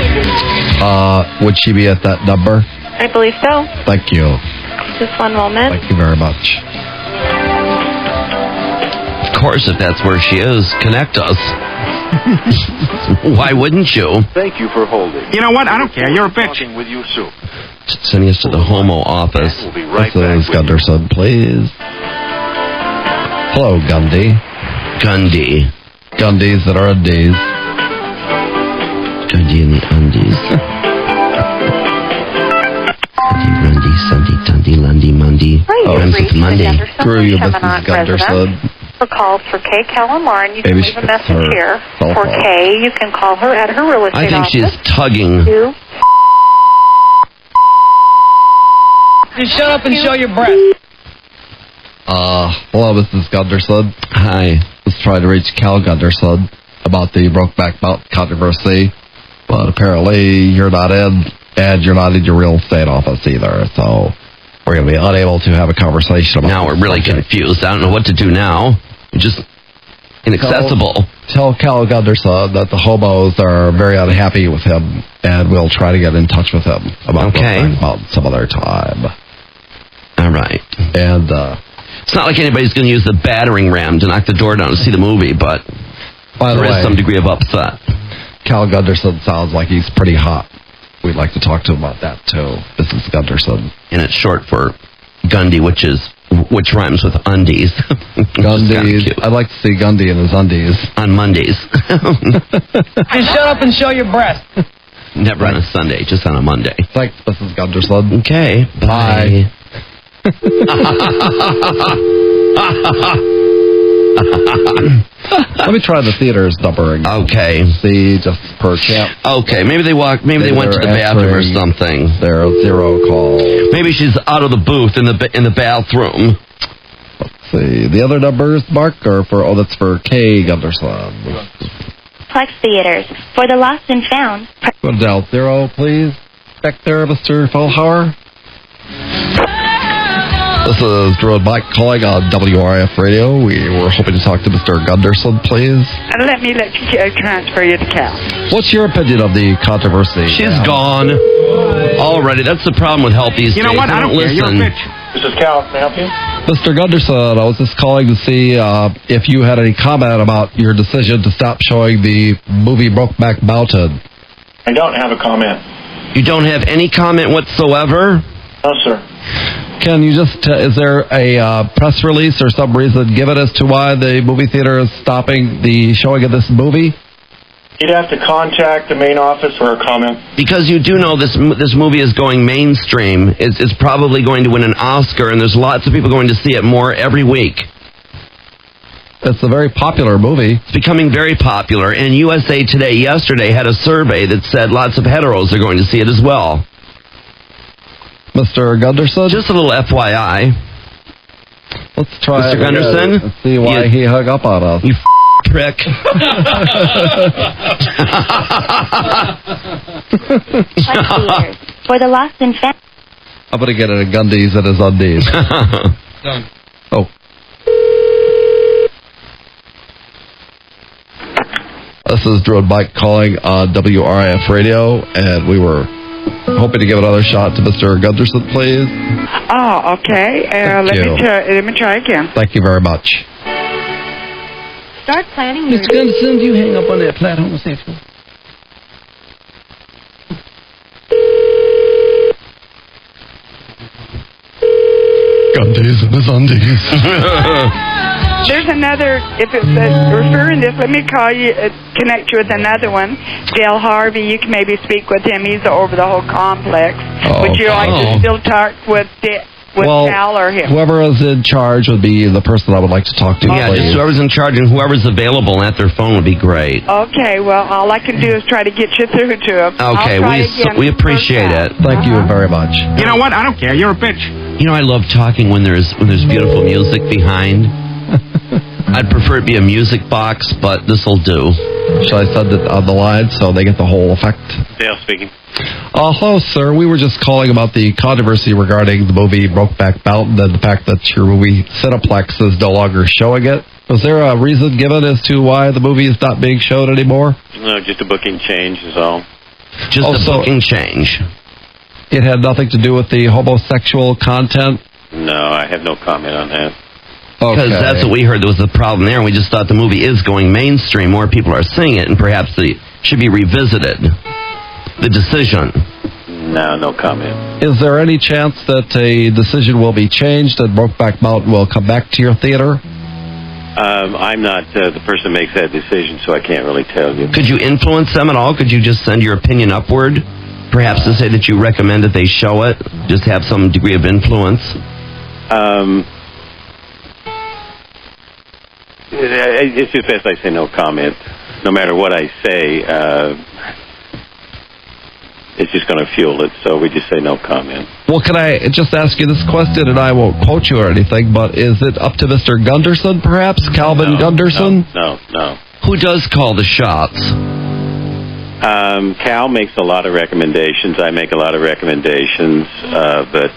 Would she be at that number? I believe so. Thank you. Just one moment. Thank you very much. Of course, if that's where she is, connect us. Why wouldn't you? Thank you for holding. You know what? I don't care. You're a bitch. With you soon. Sending us to the homo office. We'll be right This is Gunderson, please. Hello, Gundy. Gundy. Gundies that are undies. Gundy and the undies. Gundy, Sunday, Tundy, Lundy, Monday. Rhymes with Monday. Screw you, Mrs. Gunderson. For calls for Kay, Cal, and Lauren, you Maybe can leave a message here. cell For phone. Kay, you can call her at her real estate I think office. she's tugging. Just shut up and show your breath. Hello, Mrs. Gunderson. Hi. Let's try to reach Cal Gunderson about the Brokeback Mountain controversy, but apparently you're not in, and you're not in your real estate office either, so we're going to be unable to have a conversation about Now we're really confused. I don't know what to do now. We're just inaccessible. Tell Cal Gunderson that the hobos are very unhappy with him, and we'll try to get in touch with him about Brokeback Mountain some other time. All right. And it's not like anybody's going to use the battering ram to knock the door down to see the movie, but there is some degree of upset. Cal Gunderson sounds like he's pretty hot. We'd like to talk to him about that, too. Mrs. Gunderson. And it's short for Gundy, which rhymes with undies. Gundies. I'd like to see Gundy in his undies. On Mondays. Just shut up and show your breath. Never on a Sunday, just on a Monday. Thanks, Mrs. Gunderson. Okay. Bye. Let me try the theater's number again. Okay. See, just per chance. Okay, maybe they went to the bathroom or something. 0 call. Maybe she's out of the booth in the bathroom. Let's see. The other numbers, Mark, are that's for K Gunderson. Plex Theaters. For the lost and found. Go to dial 0, please. Back there, Mr. Feldhauer. This is Drew Mike calling on WRF Radio. We were hoping to talk to Mr. Gunderson, please. Let me transfer you to Cal. What's your opinion of the controversy? She's gone already. That's the problem with help these days. You know what? They I don't care. You're a bitch. This is Cal. Can I help you? Mr. Gunderson, I was just calling to see if you had any comment about your decision to stop showing the movie Brokeback Mountain. I don't have a comment. You don't have any comment whatsoever? No, sir. Can you just, is there a press release or some reason given as to why the movie theater is stopping the showing of this movie? You'd have to contact the main office for a comment. Because you do know this movie is going mainstream. It's probably going to win an Oscar, and there's lots of people going to see it more every week. It's a very popular movie. It's becoming very popular, and USA Today yesterday had a survey that said lots of heteros are going to see it as well. Mr. Gunderson? Just a little FYI. Let's try Mr. Gunderson? Let's see why he hung up on us. You prick. For the lost and found. I'm going to get it at Gundy's and his undies. Done. Oh. This is Drew and Mike calling on WRIF Radio, and we were hoping to give another shot to Mr. Gunderson, please. Oh, okay. Let me try again. Thank you very much. Start planning your... Mr. Gunderson, do you hang up on that flat homosexual? Gundies and his undies. There's another, if it says referring this, let me call you, connect you with another one. Dale Harvey, you can maybe speak with him. He's over the whole complex. Would you like to still talk with Cal or him? Whoever is in charge would be the person I would like to talk to. Yeah, just whoever's in charge and whoever's available at their phone would be great. Okay, well, all I can do is try to get you through to him. Okay, we appreciate it. Thank you very much. You know what? I don't care. You're a bitch. You know, I love talking when there's beautiful music behind. I'd prefer it be a music box, but this'll do. Shall I send it on the line so they get the whole effect? Dale speaking. Hello, sir. We were just calling about the controversy regarding the movie Brokeback Mountain and the fact that your movie Cineplex is no longer showing it. Was there a reason given as to why the movie is not being shown anymore? No, just a booking change is all. Just a booking change. It had nothing to do with the homosexual content? No, I have no comment on that. Because that's what we heard was the problem there, and we just thought the movie is going mainstream. More people are seeing it, and perhaps it should be revisited. The decision. No comment. Is there any chance that a decision will be changed and Brokeback Mountain will come back to your theater? I'm not the person who makes that decision, so I can't really tell you. Could you influence them at all? Could you just send your opinion upward? Perhaps to say that you recommend that they show it? Just have some degree of influence? It's just best I say no comment. No matter what I say, it's just going to fuel it, so we just say no comment. Well, can I just ask you this question, and I won't quote you or anything, but is it up to Mr. Gunderson, perhaps? Calvin Gunderson? No. Who does call the shots? Cal makes a lot of recommendations. I make a lot of recommendations, but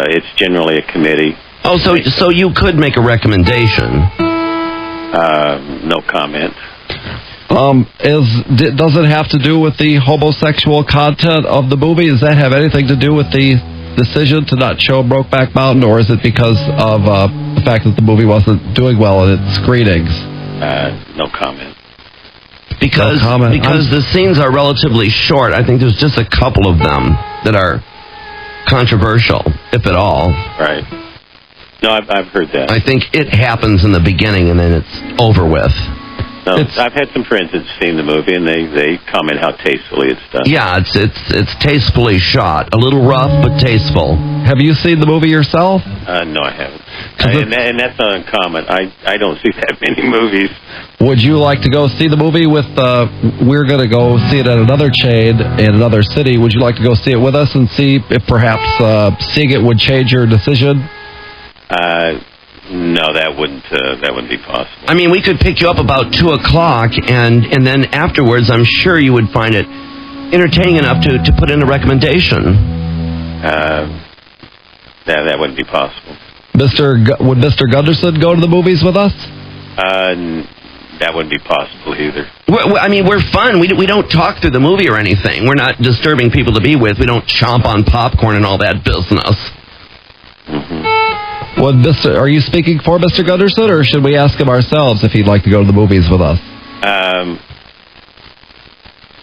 it's generally a committee. Oh, so you could make a recommendation? No comment. Does it have to do with the homosexual content of the movie? Does that have anything to do with the decision to not show Brokeback Mountain, or is it because of the fact that the movie wasn't doing well in its screenings? No comment. Because the scenes are relatively short. I think there's just a couple of them that are controversial, if at all. Right. No, I've heard that. I think it happens in the beginning and then it's over with. No, I've had some friends that've seen the movie and they comment how tastefully it's done. Yeah, it's tastefully shot. A little rough, but tasteful. Have you seen the movie yourself? No, I haven't. And that's not uncommon. I don't see that many movies. Would you like to go see the movie with, we're going to go see it at another chain in another city. Would you like to go see it with us and see if perhaps seeing it would change your decision? No, that wouldn't be possible. I mean, we could pick you up about 2 o'clock, and then afterwards, I'm sure you would find it entertaining enough to put in a recommendation. That wouldn't be possible. Would Mr. Gunderson go to the movies with us? That wouldn't be possible either. We're fun. We don't talk through the movie or anything. We're not disturbing people to be with. We don't chomp on popcorn and all that business. Mm-hmm. Are you speaking for Mr. Gunderson, or should we ask him ourselves if he'd like to go to the movies with us?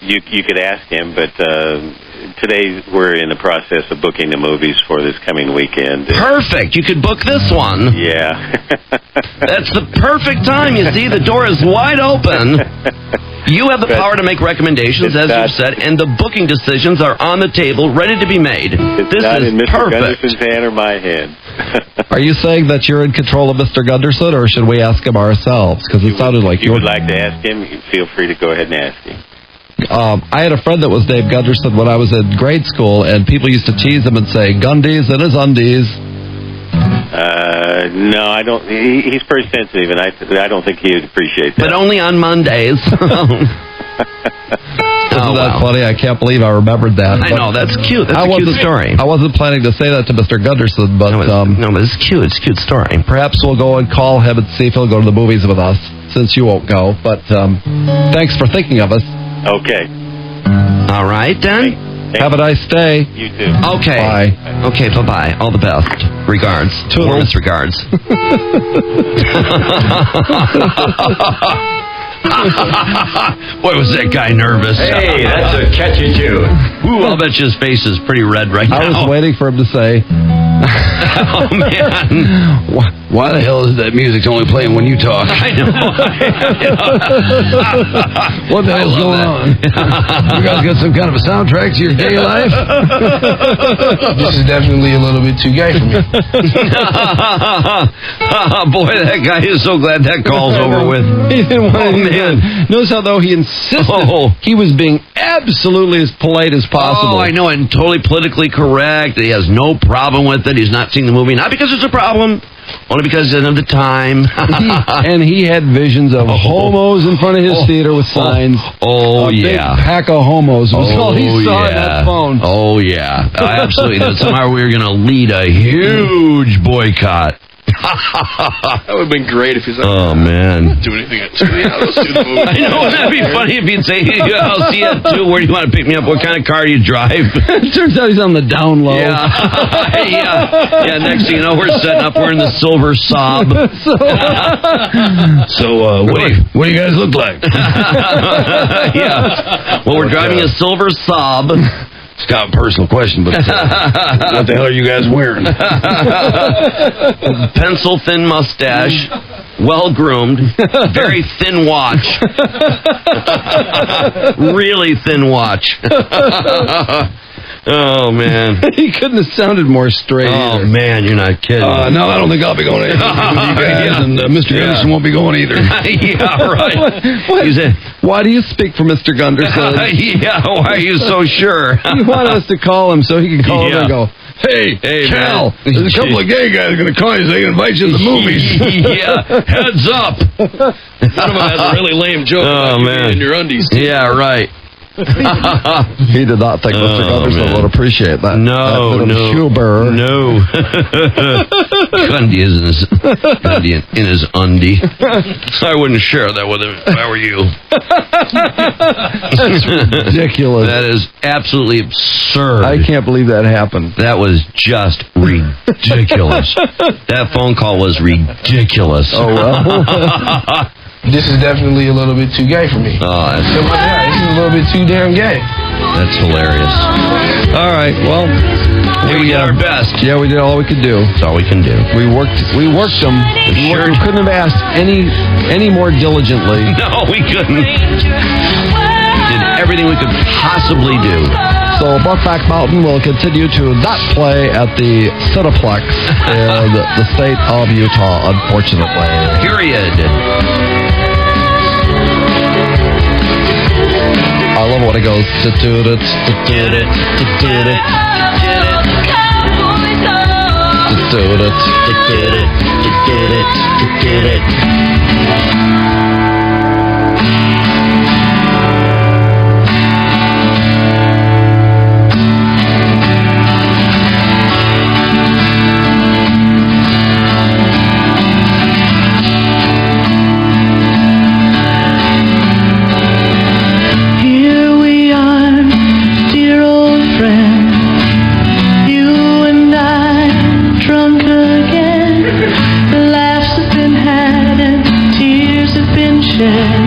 You could ask him, but today we're in the process of booking the movies for this coming weekend. Perfect. You could book this one. Yeah. That's the perfect time. You see, the door is wide open. You have the power to make recommendations, as you've said, and the booking decisions are on the table, ready to be made. It's not in Mr. Gunderson's hand or my hand. Are you saying that you're in control of Mr. Gunderson, or should we ask him ourselves? Because it sounded like you would like to ask him. Feel free to go ahead and ask him. I had a friend that was named Gunderson when I was in grade school, and people used to tease him and say, Gundies and his undies. No, I don't. He's pretty sensitive, and I don't think he would appreciate that. But only on Mondays. Isn't that funny? I can't believe I remembered that. I know, that's cute. That's a cute story. I wasn't planning to say that to Mr. Gunderson, but... No, but it's cute. It's a cute story. Perhaps we'll go and call him and see if he'll go to the movies with us, since you won't go. But thanks for thinking of us. Okay. All right, then. Have a nice day. You too. Okay. Bye. Okay, bye-bye. All the best. Regards. Warmest regards. Boy, was that guy nervous. Hey, that's a catchy tune. Ooh, I'll bet his face is pretty red right now. I was waiting for him to say... Oh, man. Why the hell is that music's only playing when you talk? I know. What the hell's going on? You guys got some kind of a soundtrack to your daily life? This is definitely a little bit too gay for me. Boy, that guy is so glad that call's over with. He didn't want man. Notice how, though, he insisted he was being absolutely as polite as possible. Oh, I know, and totally politically correct. He has no problem with it. He's not seeing the movie, not because it's a problem, only because of the time. And he had visions of homos in front of his theater with signs. A big pack of homos was all he saw on that phone. Oh, yeah. Absolutely. That somehow we were going to lead a huge boycott. That would have been great if he's like, oh, man. Do anything at 2. Yeah, let's do the movie. I know, wouldn't that be funny if he'd say, I'll see you at 2. Where do you want to pick me up? What kind of car do you drive? It turns out he's on the down low. Yeah. Yeah, next thing you know, we're setting up. We're in the Silver Sob. What do you guys look like? Yeah. Well, we're driving a Silver Sob. It's kind of a personal question, but what the hell are you guys wearing? Pencil thin mustache, well groomed, very thin watch. Really thin watch. Oh, man. He couldn't have sounded more straight either. Man, you're not kidding. No, I don't think I'll be going with you guys, and Mr. Gunderson won't be going either. Yeah, right. Why do you speak for Mr. Gunderson? Yeah, why are you so sure? You wanted us to call him so he could call him and go, Hey, Cal, man. there's a couple of gay guys going to call you so they can invite you to the movies. Yeah, heads up. One of them has a really lame joke about you being in your undies. Yeah, right. He did not think Mr. Gunderson would appreciate that. No. Gundy is in his undie. I wouldn't share that with him if I were you. That's ridiculous. That is absolutely absurd. I can't believe that happened. That was just ridiculous. That phone call was ridiculous. Oh, well. This is definitely a little bit too gay for me. Oh, this is a little bit too damn gay. That's hilarious. All right, well, we did our best. Yeah, we did all we could do. That's all we can do. We worked them. We couldn't have asked any more diligently. No, we couldn't. Did everything we could possibly do. So Buckback Mountain will continue to not play at the Cineplex in the state of Utah, unfortunately. Period. I love when it goes. Laughs have been had and tears have been shed.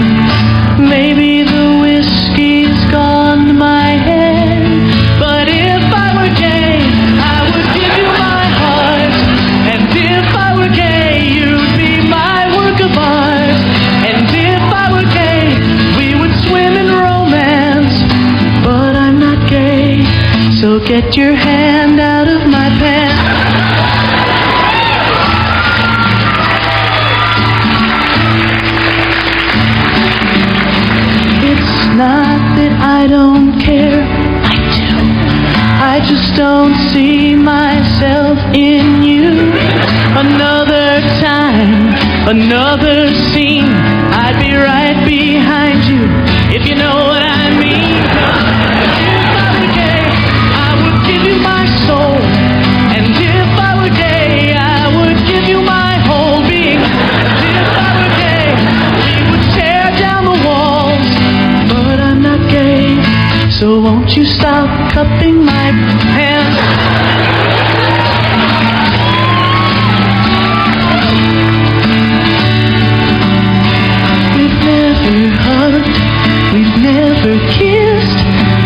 get your hand out of my pants. It's not that I don't care, I do. I just don't see myself in you. Another time, another scene, I'd be right behind you, if you know what I mean. If I were gay, I would give you my soul. And if I were gay, I would give you my whole being. And if I were gay, we would tear down the walls. But I'm not gay, so won't you stop cupping my hands? We've never kissed.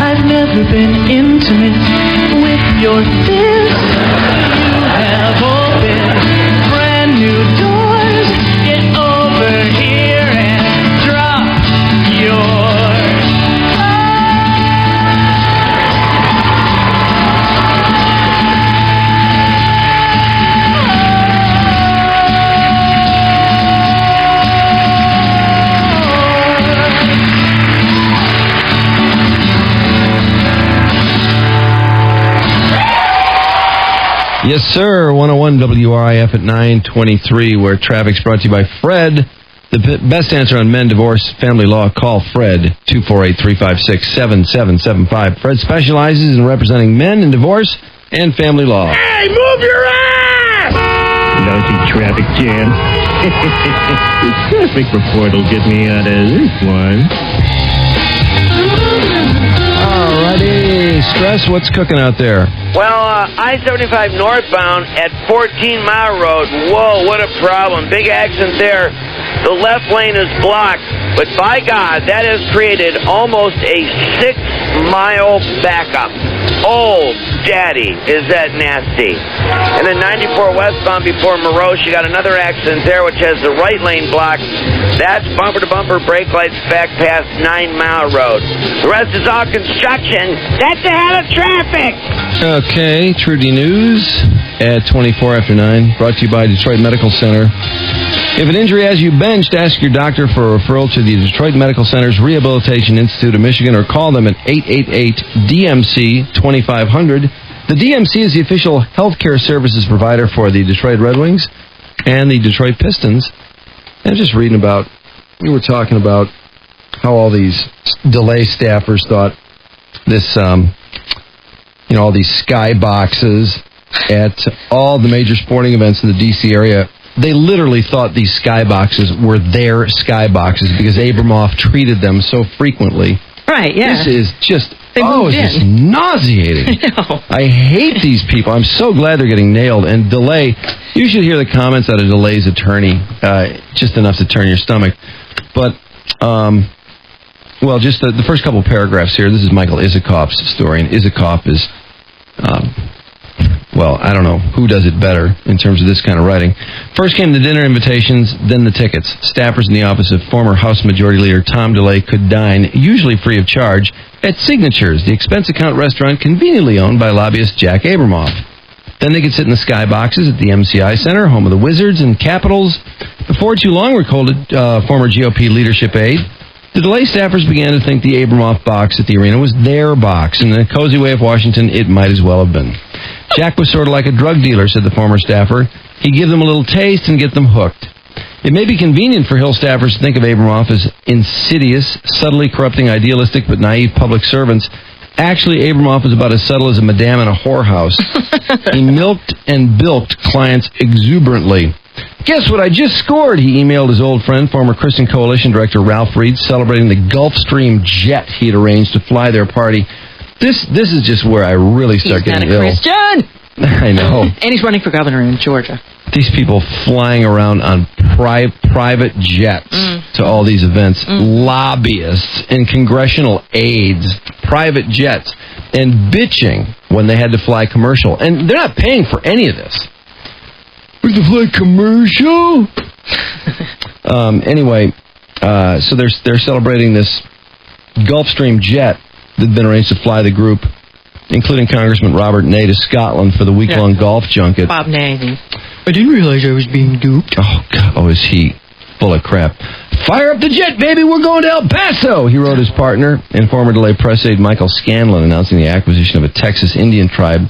I've never been intimate with your fist. You have opened brand new doors. Get over here and drop your. Yes, sir. 101 WRIF at 9:23, where traffic's brought to you by Fred. The best answer on men, divorce, family law. Call Fred, 248-356-7775. Fred specializes in representing men in divorce and family law. Hey, move your ass! Lousy traffic jam. The traffic report will get me out of this one. Alrighty. Stress, what's cooking out there? Well, I-75 northbound at 14 Mile Road. Whoa, what a problem. Big accident there. The left lane is blocked. But by God, that has created almost a 6-mile backup. Oh, daddy, is that nasty. And then 94 westbound before Moreau, you got another accident there, which has the right lane blocked. That's bumper-to-bumper brake lights back past 9 Mile Road. The rest is all construction. That's a hell of traffic. Okay, Trudy News at 24 after 9, brought to you by Detroit Medical Center. If an injury has you benched, ask your doctor for a referral to the Detroit Medical Center's Rehabilitation Institute of Michigan or call them at 888-DMC-2500. The DMC is the official healthcare services provider for the Detroit Red Wings and the Detroit Pistons. And just reading about, we were talking about how all these delay staffers thought this, all these sky boxes at all the major sporting events in the D.C. area. They literally thought these sky boxes were their sky boxes because Abramoff treated them so frequently. Right, yeah. This is just, it's just nauseating. I hate these people. I'm so glad they're getting nailed. And Delay, you should hear the comments out of Delay's attorney, just enough to turn your stomach. But, just the first couple paragraphs here. This is Michael Isikoff's story, and Isikoff is... I don't know who does it better in terms of this kind of writing. First came the dinner invitations, then the tickets. Staffers in the office of former House Majority Leader Tom DeLay could dine, usually free of charge, at Signatures, the expense account restaurant conveniently owned by lobbyist Jack Abramoff. Then they could sit in the skyboxes at the MCI Center, home of the Wizards and Capitals. Before too long, recorded former GOP leadership aide. The DeLay staffers began to think the Abramoff box at the arena was their box, and in a cozy way of Washington, it might as well have been. Jack was sort of like a drug dealer, said the former staffer. He'd give them a little taste and get them hooked. It may be convenient for Hill staffers to think of Abramoff as insidious, subtly corrupting idealistic but naive public servants. Actually, Abramoff is about as subtle as a madame in a whorehouse. He milked and bilked clients exuberantly. Guess what I just scored, he emailed his old friend, former Christian Coalition Director Ralph Reed, celebrating the Gulfstream jet he'd arranged to fly their party. This is just where I really start getting ill. He's not a Christian! I know. And he's running for governor in Georgia. These people flying around on private jets to all these events. Lobbyists and congressional aides, private jets, and bitching when they had to fly commercial. And they're not paying for any of this. We have to fly commercial? So they're celebrating this Gulfstream jet that had been arranged to fly the group including Congressman Robert Ney, to Scotland for the week-long golf junket. Bob Ney. I didn't realize I was being duped. Oh, God. Oh, is he full of crap. Fire up the jet, baby. We're going to El Paso, he wrote his partner, and former delay press aide Michael Scanlon, announcing the acquisition of a Texas Indian tribe,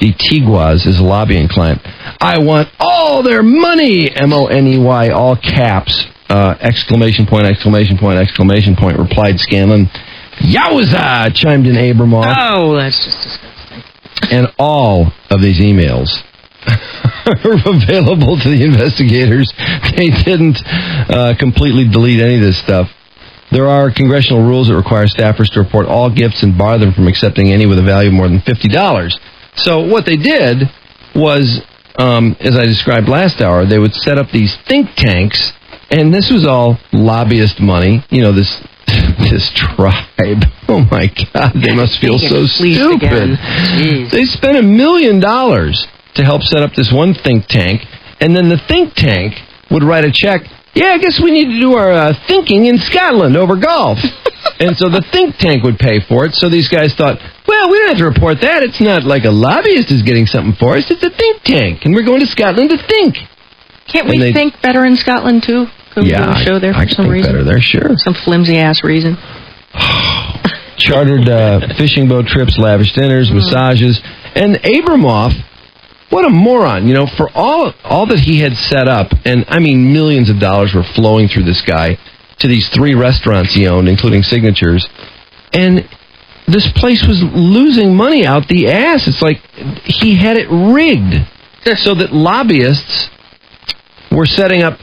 the Tiguas, as a lobbying client. I want all their money, M-O-N-E-Y, all caps, exclamation point, replied Scanlon. Yowza, chimed in Abramoff. Oh, that's just disgusting. And all of these emails are available to the investigators. They didn't completely delete any of this stuff. There are congressional rules that require staffers to report all gifts and bar them from accepting any with a value of more than $50. So what they did was, as I described last hour, they would set up these think tanks, and this was all lobbyist money. You know, this tribe. Oh, my God. They must feel so stupid. They spent $1 million to help set up this one think tank, and then the think tank would write a check. Yeah, I guess we need to do our thinking in Scotland over golf. And so the think tank would pay for it. So these guys thought, well, we don't have to report that. It's not like a lobbyist is getting something for us. It's a think tank, and we're going to Scotland to think. Can't we think better in Scotland, too? Could we do a show there for some reason? Better there, sure. Some flimsy-ass reason. Chartered fishing boat trips, lavish dinners, massages. And Abramoff, what a moron. You know, for all that he had set up, and I mean millions of dollars were flowing through this guy to these 3 restaurants he owned, including Signatures. And this place was losing money out the ass. It's like he had it rigged so that lobbyists were setting up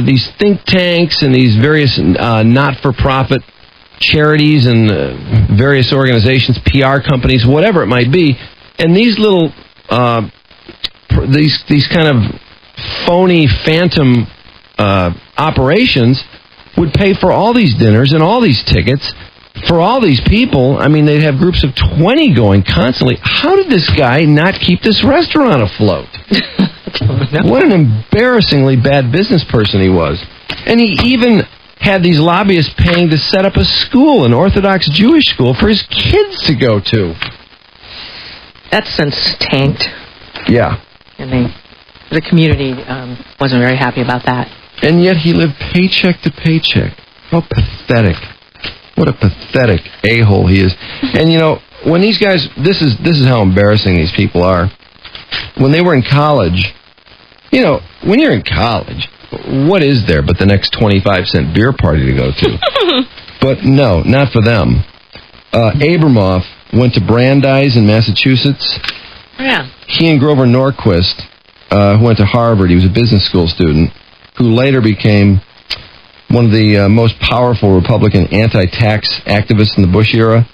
these think tanks and these various not-for-profit charities and various organizations, PR companies, whatever it might be. And these little, these kind of phony phantom operations would pay for all these dinners and all these tickets for all these people. I mean, they'd have groups of 20 going constantly. How did this guy not keep this restaurant afloat? What an embarrassingly bad business person he was. And he even had these lobbyists paying to set up a school, an Orthodox Jewish school, for his kids to go to. That's since tanked. Yeah. And the community wasn't very happy about that. And yet he lived paycheck to paycheck. How pathetic. What a pathetic a-hole he is. And, you know, when these guys, this is how embarrassing these people are. When they were in college, you know, when you're in college, what is there but the next 25-cent beer party to go to? But no, not for them. Abramoff went to Brandeis in Massachusetts. Yeah. He and Grover Norquist, who went to Harvard, he was a business school student, who later became one of the most powerful Republican anti-tax activists in the Bush era.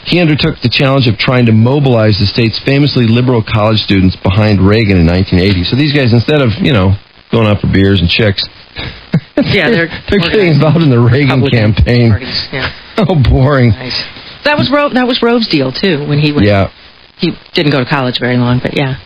He undertook the challenge of trying to mobilize the state's famously liberal college students behind Reagan in 1980. So these guys, instead of, you know, going out for beers and chicks, yeah, they're getting involved in the Reagan campaign. Parties, yeah. Oh, boring. Nice. That was Rove's deal, too, when he went. Yeah. He didn't go to college very long, but yeah.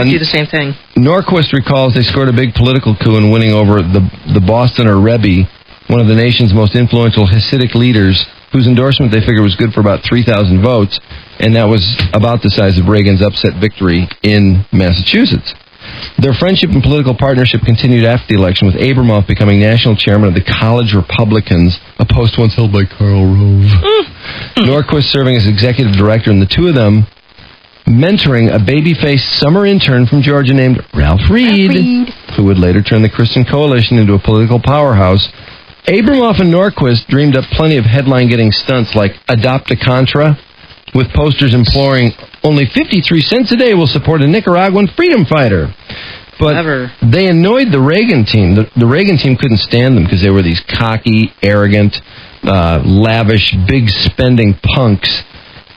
He do the same thing. Norquist recalls they scored a big political coup in winning over the Bostoner Rebbe, one of the nation's most influential Hasidic leaders, whose endorsement they figured was good for about 3,000 votes, and that was about the size of Reagan's upset victory in Massachusetts. Their friendship and political partnership continued after the election, with Abramoff becoming national chairman of the College Republicans, a post once held by Karl Rove. Norquist serving as executive director, and the two of them mentoring a baby-faced summer intern from Georgia named Ralph Reed, who would later turn the Christian Coalition into a political powerhouse. Abramoff and Norquist dreamed up plenty of headline-getting stunts like Adopt a Contra, with posters imploring only 53 cents a day will support a Nicaraguan freedom fighter. But they annoyed the Reagan team. The Reagan team couldn't stand them because they were these cocky, arrogant, lavish, big-spending punks.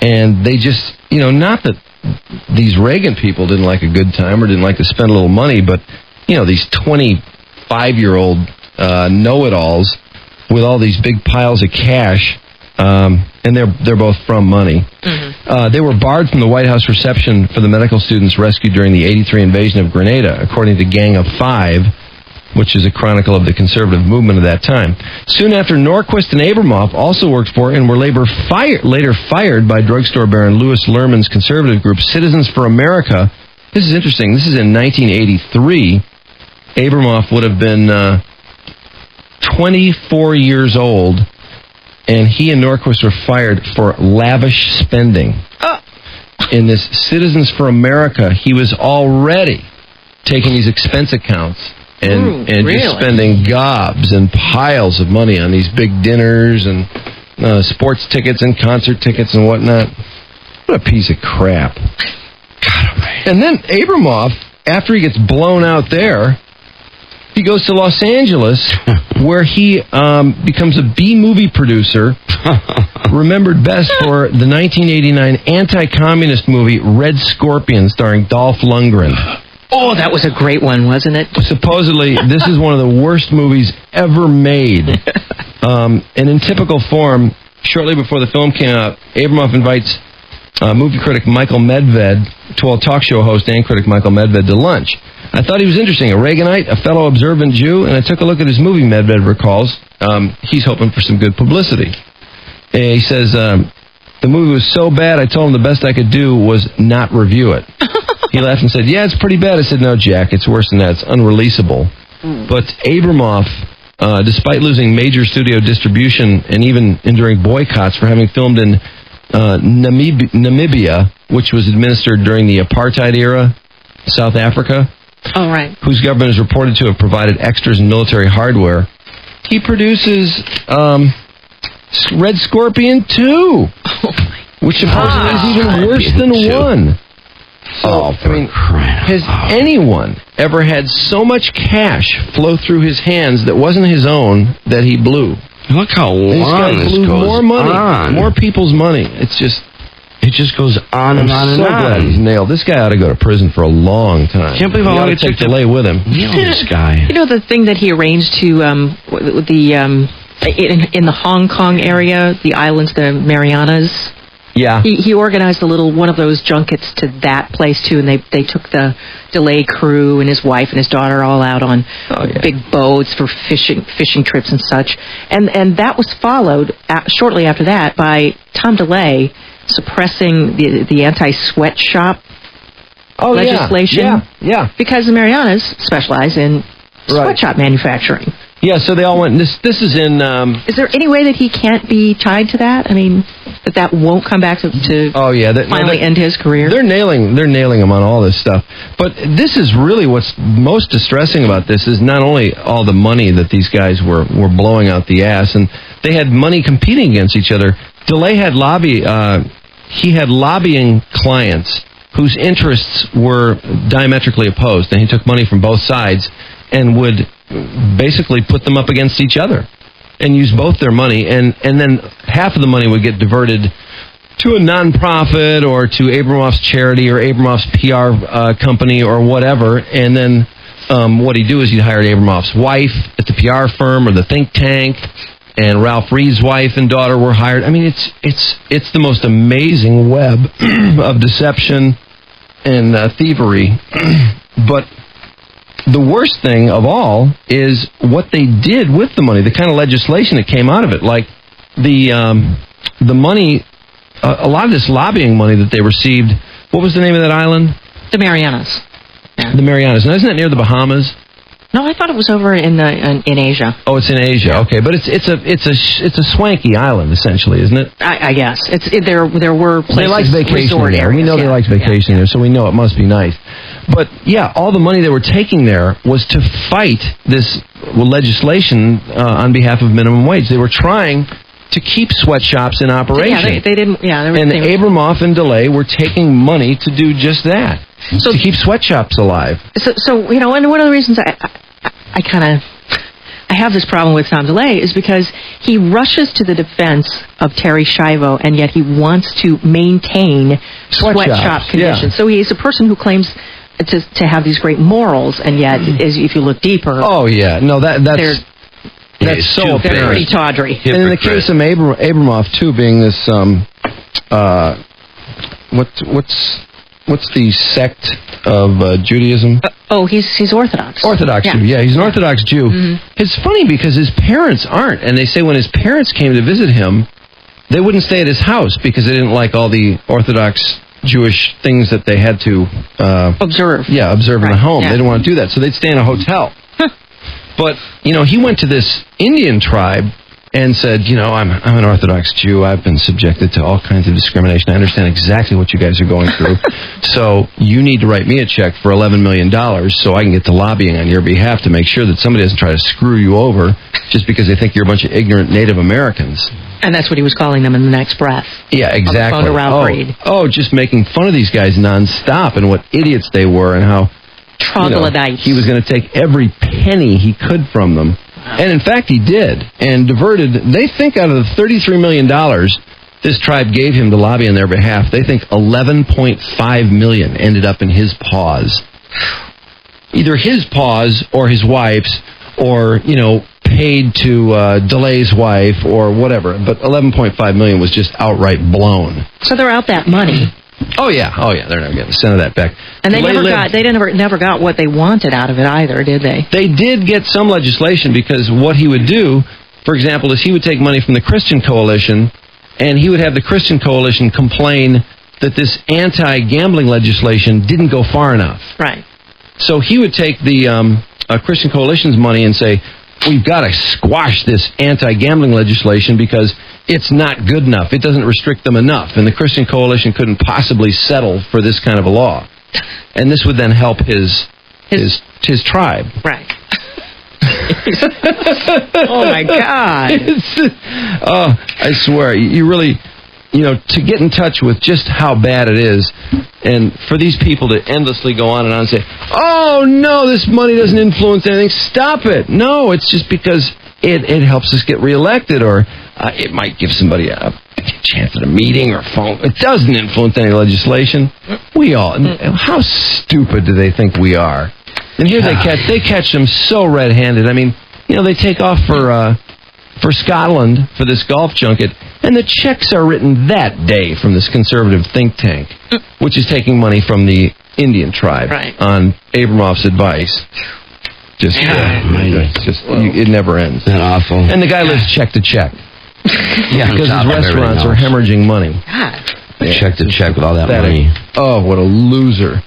And they just, you know, not that these Reagan people didn't like a good time or didn't like to spend a little money, but, you know, these 25-year-old know-it-alls with all these big piles of cash, and they're both from money. Mm-hmm. They were barred from the White House reception for the medical students rescued during the '83 invasion of Grenada, according to Gang of Five. which is a chronicle of the conservative movement of that time. Soon after, Norquist and Abramoff also worked for and were later fired by drugstore baron Louis Lerman's conservative group, Citizens for America. This is interesting. This is in 1983. Abramoff would have been 24 years old, and he and Norquist were fired for lavish spending. In this Citizens for America, he was already taking these expense accounts and just spending gobs and piles of money on these big dinners and sports tickets and concert tickets and whatnot. What a piece of crap. And then Abramoff, after he gets blown out there, he goes to Los Angeles, where he becomes a B-movie producer, remembered best for the 1989 anti-communist movie Red Scorpion, starring Dolph Lundgren. Oh, that was a great one, wasn't it? Supposedly, this is one of the worst movies ever made. And in typical form, shortly before the film came out, Abramoff invites movie critic Michael Medved, talk show host and critic Michael Medved, to lunch. I thought he was interesting, a Reaganite, a fellow observant Jew, and I took a look at his movie, Medved recalls. He's hoping for some good publicity. He says, the movie was so bad, I told him the best I could do was not review it. He laughed and said, yeah, it's pretty bad. I said, no, Jack, it's worse than that. It's unreleasable. But Abramoff, despite losing major studio distribution and even enduring boycotts for having filmed in Namibia, which was administered during the apartheid era, South Africa, whose government is reported to have provided extras and military hardware, he produces Red Scorpion 2, which supposedly is even worse than 1. So, has anyone ever had so much cash flow through his hands that wasn't his own that he blew? Look how long this goes more money, on. more people's money. It just goes on and on and on. I'm so glad he's nailed. This guy ought to go to prison for a long time. Can't believe how long it took to delay with him. Nail this guy. You know the thing that he arranged to in the Hong Kong area, the islands, the Marianas. Yeah. He organized one of those junkets to that place too, and they took the delay crew and his wife and his daughter all out on big boats for fishing trips and such. And that was followed shortly after that by Tom DeLay suppressing the anti-sweatshop legislation. Yeah. Because the Marianas specialize in sweatshop manufacturing. Yeah, so they all went. This is in. Is there any way that he can't be tied to that? I mean, that won't come back to finally end his career. They're nailing him on all this stuff. But this is really what's most distressing about this is not only all the money that these guys were blowing out the ass, and they had money competing against each other. DeLay had he had lobbying clients whose interests were diametrically opposed, and he took money from both sides and would basically put them up against each other and use both their money, and then half of the money would get diverted to a nonprofit or to Abramoff's charity or Abramoff's PR company or whatever, and then what he'd do is he'd hire Abramoff's wife at the PR firm or the think tank, and Ralph Reed's wife and daughter were hired. I mean, it's the most amazing web of deception and thievery. But the worst thing of all is what they did with the money, the kind of legislation that came out of it. Like the money, a lot of this lobbying money that they received. What was the name of that island? The Marianas. Yeah. The Marianas. Now, isn't that near the Bahamas? No, I thought it was over in Asia. Oh, it's in Asia. Yeah. Okay, but it's a swanky island essentially, isn't it? I guess there were places. They like vacation there. We know they like vacation there, so we know it must be nice. But yeah, all the money they were taking there was to fight this legislation on behalf of minimum wage. They were trying to keep sweatshops in operation. Yeah, they didn't. Yeah, and Abramoff and DeLay were taking money to do just that. So to keep sweatshops alive. So and one of the reasons I have this problem with Tom DeLay is because he rushes to the defense of Terry Schiavo, and yet he wants to maintain sweatshop conditions. Yeah. So he is a person who claims to have these great morals, and yet, if you look deeper, that's so apparent. They're pretty tawdry. Hypocrite. And in the case of Abramoff too, being this what's the sect of Judaism? He's Orthodox. Orthodox Jew, yeah, he's an Orthodox Jew. Mm-hmm. It's funny because his parents aren't, and they say when his parents came to visit him, they wouldn't stay at his house because they didn't like all the Orthodox Jewish things that they had to observe. Yeah, observe in the home. Yeah. They didn't want to do that, so they'd stay in a hotel. But, he went to this Indian tribe and said, I'm an Orthodox Jew. I've been subjected to all kinds of discrimination. I understand exactly what you guys are going through. So you need to write me a check for $11 million so I can get to lobbying on your behalf to make sure that somebody doesn't try to screw you over just because they think you're a bunch of ignorant Native Americans. And that's what he was calling them in the next breath. Yeah, exactly. Just making fun of these guys nonstop and what idiots they were and how troglodytes. He was going to take every penny he could from them. Wow. And in fact, he did. And diverted, they think out of the $33 million this tribe gave him to lobby on their behalf, they think $11.5 million ended up in his paws. Either his paws or his wife's or, paid to DeLay's wife or whatever. But $11.5 million was just outright blown. So they're out that money. Oh yeah, they're never getting a cent of that back. And they never got what they wanted out of it either, did they? They did get some legislation because what he would do, for example, is he would take money from the Christian Coalition and he would have the Christian Coalition complain that this anti-gambling legislation didn't go far enough. Right. So he would take the Christian Coalition's money and say, we've got to squash this anti-gambling legislation because it's not good enough. It doesn't restrict them enough. And the Christian Coalition couldn't possibly settle for this kind of a law. And this would then help his tribe. Right. Oh, my God. I swear, you really, to get in touch with just how bad it is, and for these people to endlessly go on and say, oh, no, this money doesn't influence anything. Stop it. No, it's just because it helps us get reelected, or it might give somebody a chance at a meeting or phone. It doesn't influence any legislation. How stupid do they think we are? And here they catch them so red-handed. I mean, they take off for Scotland for this golf junket, and the checks are written that day from this conservative think tank, which is taking money from the Indian tribe on Abramoff's advice. It never ends. That's awful. And the guy lives check to check. Yeah, because his restaurants are hemorrhaging money. God. Check to check with all that money. Oh, what a loser.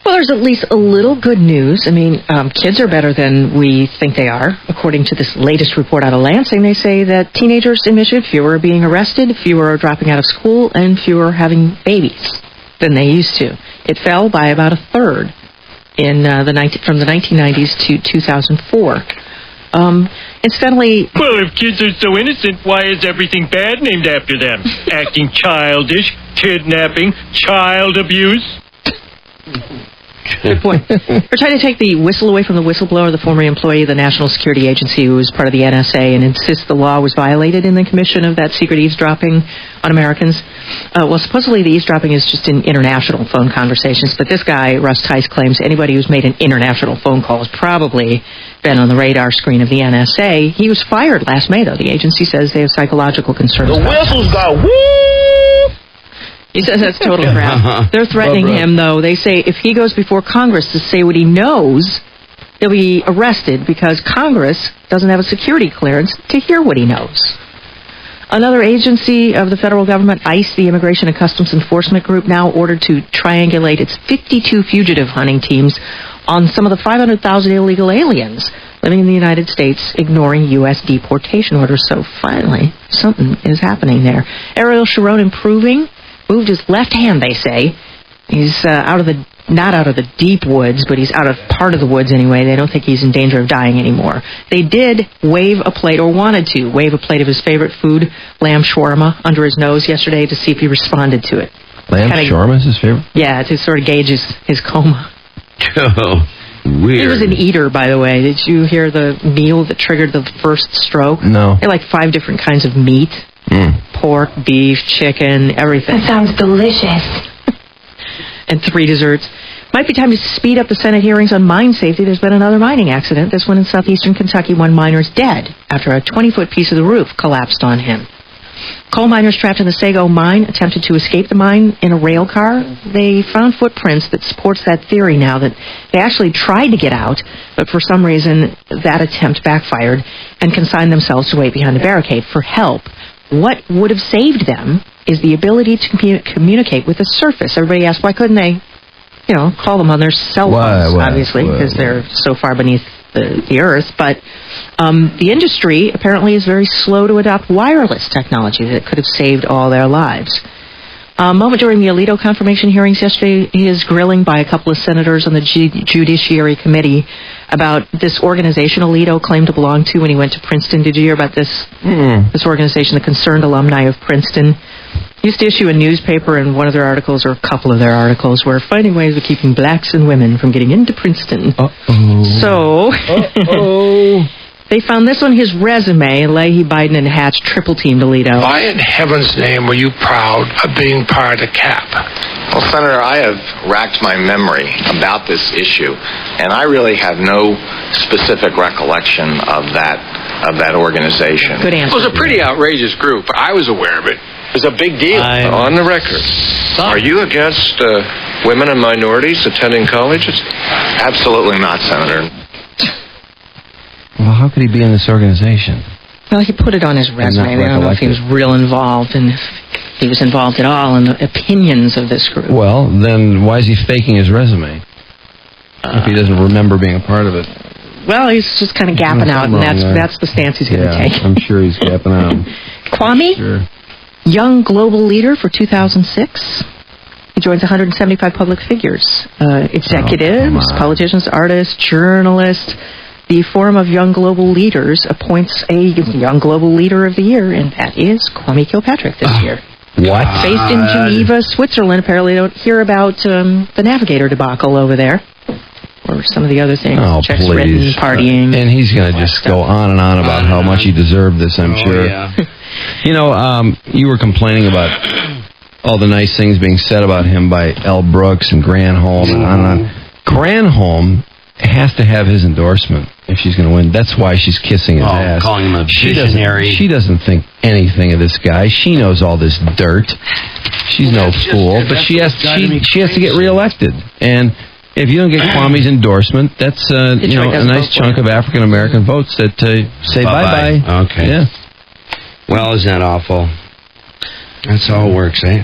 Well, there's at least a little good news. I mean, kids are better than we think they are. According to this latest report out of Lansing, they say that teenagers in Michigan, fewer are being arrested, fewer are dropping out of school, and fewer are having babies than they used to. It fell by about a third from the 1990s to 2004. Incidentally... Well, if kids are so innocent, why is everything bad named after them? Acting childish, kidnapping, child abuse. Good point. We're trying to take the whistle away from the whistleblower, the former employee of the National Security Agency who was part of the NSA and insists the law was violated in the commission of that secret eavesdropping on Americans. Well, supposedly the eavesdropping is just in international phone conversations, but this guy, Russ Tice, claims anybody who's made an international phone call has probably been on the radar screen of the NSA. He was fired last May, though. The agency says they have psychological concerns. The whistle's got whoop! He says that's total crap. They're threatening him, though. They say if he goes before Congress to say what he knows, he'll be arrested because Congress doesn't have a security clearance to hear what he knows. Another agency of the federal government, ICE, the Immigration and Customs Enforcement Group, now ordered to triangulate its 52 fugitive hunting teams on some of the 500,000 illegal aliens living in the United States, ignoring U.S. deportation orders. So finally, something is happening there. Ariel Sharon moved his left hand, they say. He's not out of the deep woods, but he's out of part of the woods anyway. They don't think he's in danger of dying anymore. They did wave a plate, or wanted to wave a plate of his favorite food, lamb shawarma, under his nose yesterday to see if he responded to it. Lamb shawarma is his favorite? Yeah, to sort of gauge his coma. Oh, weird. He was an eater, by the way. Did you hear the meal that triggered the first stroke? No. They're like 5 different kinds of meat. Pork, beef, chicken, everything. That sounds delicious. And 3 desserts. Might be time to speed up the Senate hearings on mine safety. There's been another mining accident. This one in southeastern Kentucky. One miner's dead after a 20-foot piece of the roof collapsed on him. Coal miners trapped in the Sago mine attempted to escape the mine in a rail car. They found footprints that supports that theory now that they actually tried to get out, but for some reason that attempt backfired and consigned themselves to wait behind a barricade for help. What would have saved them is the ability to communicate with the surface. Everybody asked, why couldn't they, call them on their cell phones, obviously, because they're so far beneath the earth. But the industry apparently is very slow to adopt wireless technology that could have saved all their lives. A moment during the Alito confirmation hearings yesterday, his grilling by a couple of senators on the Judiciary Committee about this organization Alito claimed to belong to when he went to Princeton. Did you hear about this? This organization, the Concerned Alumni of Princeton, used to issue a newspaper, and one of their articles, or a couple of their articles, were finding ways of keeping blacks and women from getting into Princeton. So, they found this on his resume. Leahy, Biden, and Hatch triple-teamed Alito. Why in heaven's name were you proud of being part of CAP? Well, Senator, I have racked my memory about this issue, and I really have no specific recollection of that organization. Good answer. It was a pretty outrageous group. I was aware of it. It was a big deal. On the record, are you against women and minorities attending colleges? Absolutely not, Senator. Well, how could he be in this organization? Well, he put it on his resume. I don't know if he was real involved, and if he was involved at all in the opinions of this group. Well, then why is he faking his resume if he doesn't remember being a part of it? Well, he's just kind of gapping out, and that's the stance he's going to take. I'm sure he's gapping out. Kwame, Sure. Young Global Leader for 2006. He joins 175 public figures, executives, politicians, artists, journalists. The Forum of Young Global Leaders appoints a Young Global Leader of the Year, and that is Kwame Kilpatrick this year. What? Based in Geneva, Switzerland. Apparently, don't hear about the Navigator debacle over there, or some of the other things. Checks written, partying. And he's going to just go on and on about how much he deserved this, I'm sure. Yeah. You were complaining about all the nice things being said about him by Elle Brooks and Granholm and on and on. Granholm has to have his endorsement if she's going to win. That's why she's kissing his ass. Calling him a visionary. She doesn't think anything of this guy. She knows all this dirt. She's no fool, but she has to get reelected. And if you don't get Kwame's endorsement, that's a nice chunk of African American votes that say bye-bye. Okay. Yeah. Well, isn't that awful? That's how it works, eh?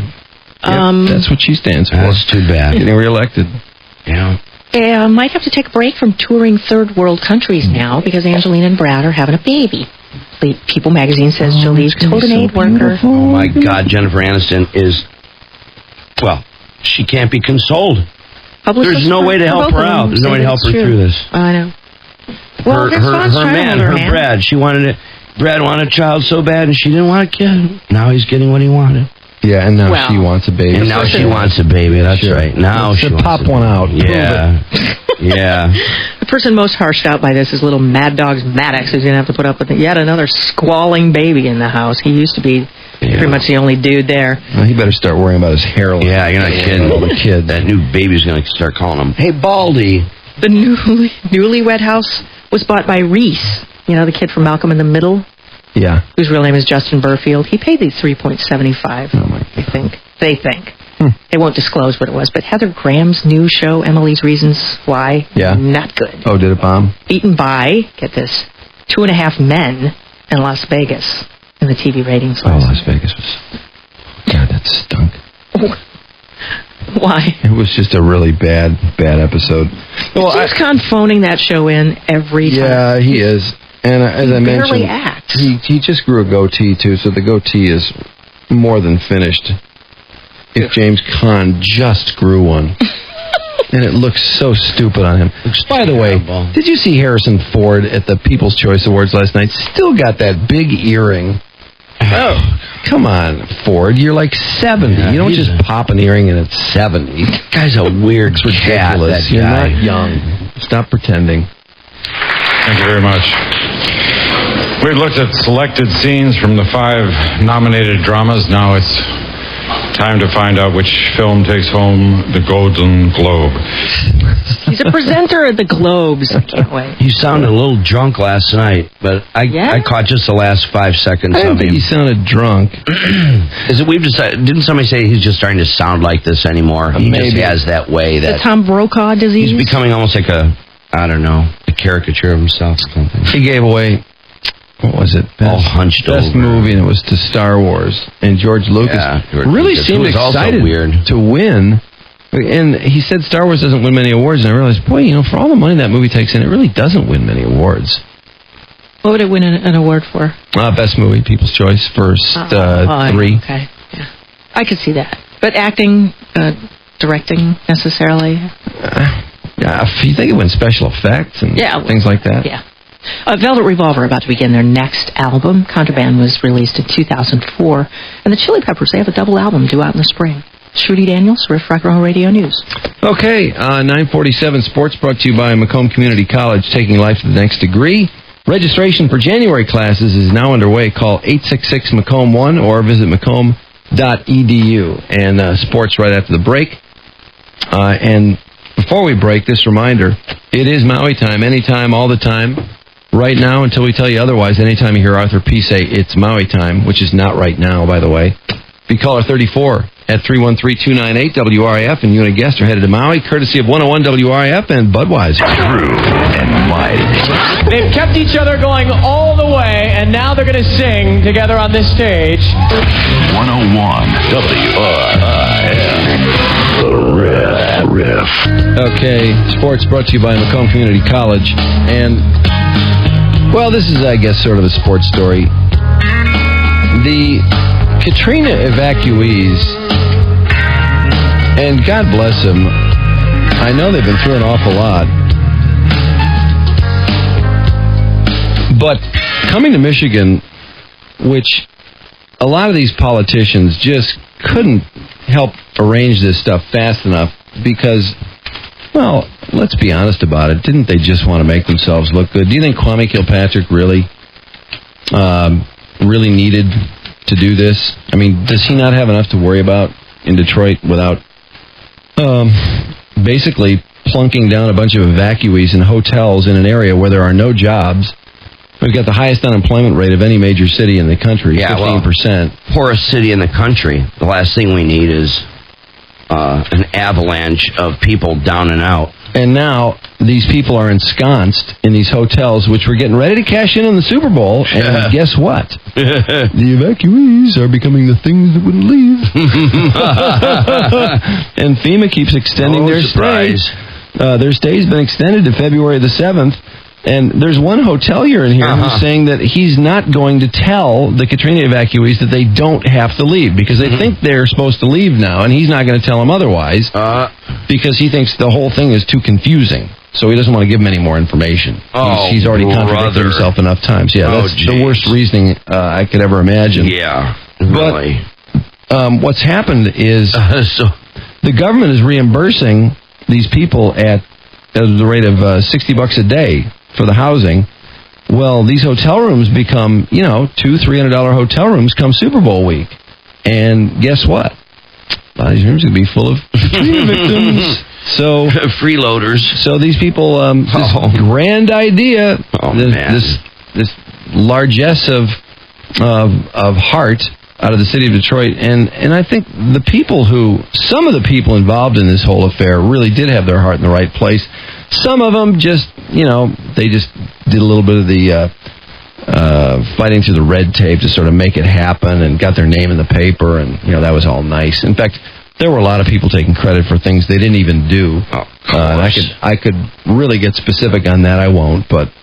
That's what she stands for. That's too bad. Getting reelected. Yeah. They might have to take a break from touring third world countries now because Angelina and Brad are having a baby. People magazine says she'll leave total aid worker. Oh, my God. Jennifer Aniston is, well, she can't be consoled. There's no way to help her out. There's no way to help her through this. I know. Well, her Brad, Brad wanted a child so bad, and she didn't want a kid. Now he's getting what he wanted. Yeah, and now she wants a baby. And now she wants a baby, that's right. Now she wants pop one out. Yeah. Yeah. The person most harshed out by this is little Mad Dog's Maddox, who's going to have to put up with yet another squalling baby in the house. He used to be pretty much the only dude there. Well, he better start worrying about his hairline. Yeah, you're not kidding. The kid, that new baby's going to start calling him, hey, Baldy. The newlywed house was bought by Reese, the kid from Malcolm in the Middle. Yeah. Whose real name is Justin Burfield. He paid these $3.75. Oh, my God. They think. They won't disclose what it was, but Heather Graham's new show, Emily's Reasons Why, not good. Oh, did it bomb? Beaten by, get this, 2.5 Men in Las Vegas in the TV ratings list. Las Vegas was... God, that stunk. Why? It was just a really bad episode. Well, he's phoning that show in every time. Yeah, he is. And as I mentioned, barely acts. He just grew a goatee, too, so the goatee is more than finished. If James Caan just grew one. And it looks so stupid on him. By the way, did you see Harrison Ford at the People's Choice Awards last night? Still got that big earring. Oh, come on, Ford. You're like 70. Yeah, you don't just pop an earring and it's 70. That guy's a weird cat. You're not young. Stop pretending. Thank you very much. We've looked at selected scenes from the 5 nominated dramas. Now it's Time to find out which film takes home the Golden Globe. He's a presenter at the Globes. I can't wait. He sounded a little drunk last night, but I caught just the last 5 seconds I of didn't think him. he sounded drunk. Is it? We've decided. Didn't somebody say he's just starting to sound like this anymore? He just Maybe. has that way The that Tom Brokaw disease? he's becoming almost like a caricature of himself. Something. He gave away, what was it? All hunched best over. movie, and it was to Star Wars. And George Lucas really Lucas, seemed who was also excited weird. to win. And he said Star Wars doesn't win many awards. And I realized, boy, for all the money that movie takes in, it really doesn't win many awards. What would it win an award for? Best movie, People's Choice, first 3. Okay, yeah. I could see that. But acting, directing, necessarily? If you think it wins special effects and things like that. Yeah. Velvet Revolver about to begin their next album. Contraband was released in 2004. And the Chili Peppers, they have a double album due out in the spring. Shruti Daniels, Riff Rock and Roll Radio News. Okay, 947 Sports brought to you by Macomb Community College, taking life to the next degree. Registration for January classes is now underway. Call 866-MACOMB-1 or visit macomb.edu. And sports right after the break. And before we break, this reminder, it is Maui time, anytime, all the time. Right now, until we tell you otherwise, anytime you hear Arthur P. say it's Maui time, which is not right now, by the way, be caller 34 at 313-298-WRIF, and you and a guest are headed to Maui, courtesy of 101 WRIF and Budweiser. True and Mike. They've kept each other going all the way, and now they're going to sing together on this stage. 101 WRIF. The Riff. Okay, sports brought to you by Macomb Community College. And, well, this is, I guess, sort of a sports story. The Katrina evacuees, and God bless them, I know they've been through an awful lot, but coming to Michigan, which a lot of these politicians just couldn't help arrange this stuff fast enough because, well, let's be honest about it, didn't they just want to make themselves look good? Do you think Kwame Kilpatrick really needed to do this? I mean, does he not have enough to worry about in Detroit without basically plunking down a bunch of evacuees in hotels in an area where there are no jobs? We've got the highest unemployment rate of any major city in the country, 15%. Poorest city in the country. The last thing we need is an avalanche of people down and out. And now these people are ensconced in these hotels, which were getting ready to cash in on the Super Bowl. And guess what? The evacuees are becoming the things that wouldn't leave. And FEMA keeps extending their stay. Their stay's been extended to February the 7th. And there's one hotelier in here who's saying that he's not going to tell the Katrina evacuees that they don't have to leave because they think they're supposed to leave now, and he's not going to tell them otherwise because he thinks the whole thing is too confusing. So he doesn't want to give them any more information. He's already contradicted himself enough times. Yeah, that's the worst reasoning I could ever imagine. Yeah, really. But what's happened is the government is reimbursing these people at the rate of $60 a day for the housing. Well, these hotel rooms become, $200-$300 hotel rooms come Super Bowl week. And guess what? A lot of these rooms are going to be full of victims. So freeloaders. So these people, this grand idea, this largesse of heart out of the city of Detroit, and I think some of the people involved in this whole affair really did have their heart in the right place. Some of them just, they just did a little bit of the fighting through the red tape to sort of make it happen and got their name in the paper, and, that was all nice. In fact, there were a lot of people taking credit for things they didn't even do. And I could really get specific on that. I won't, but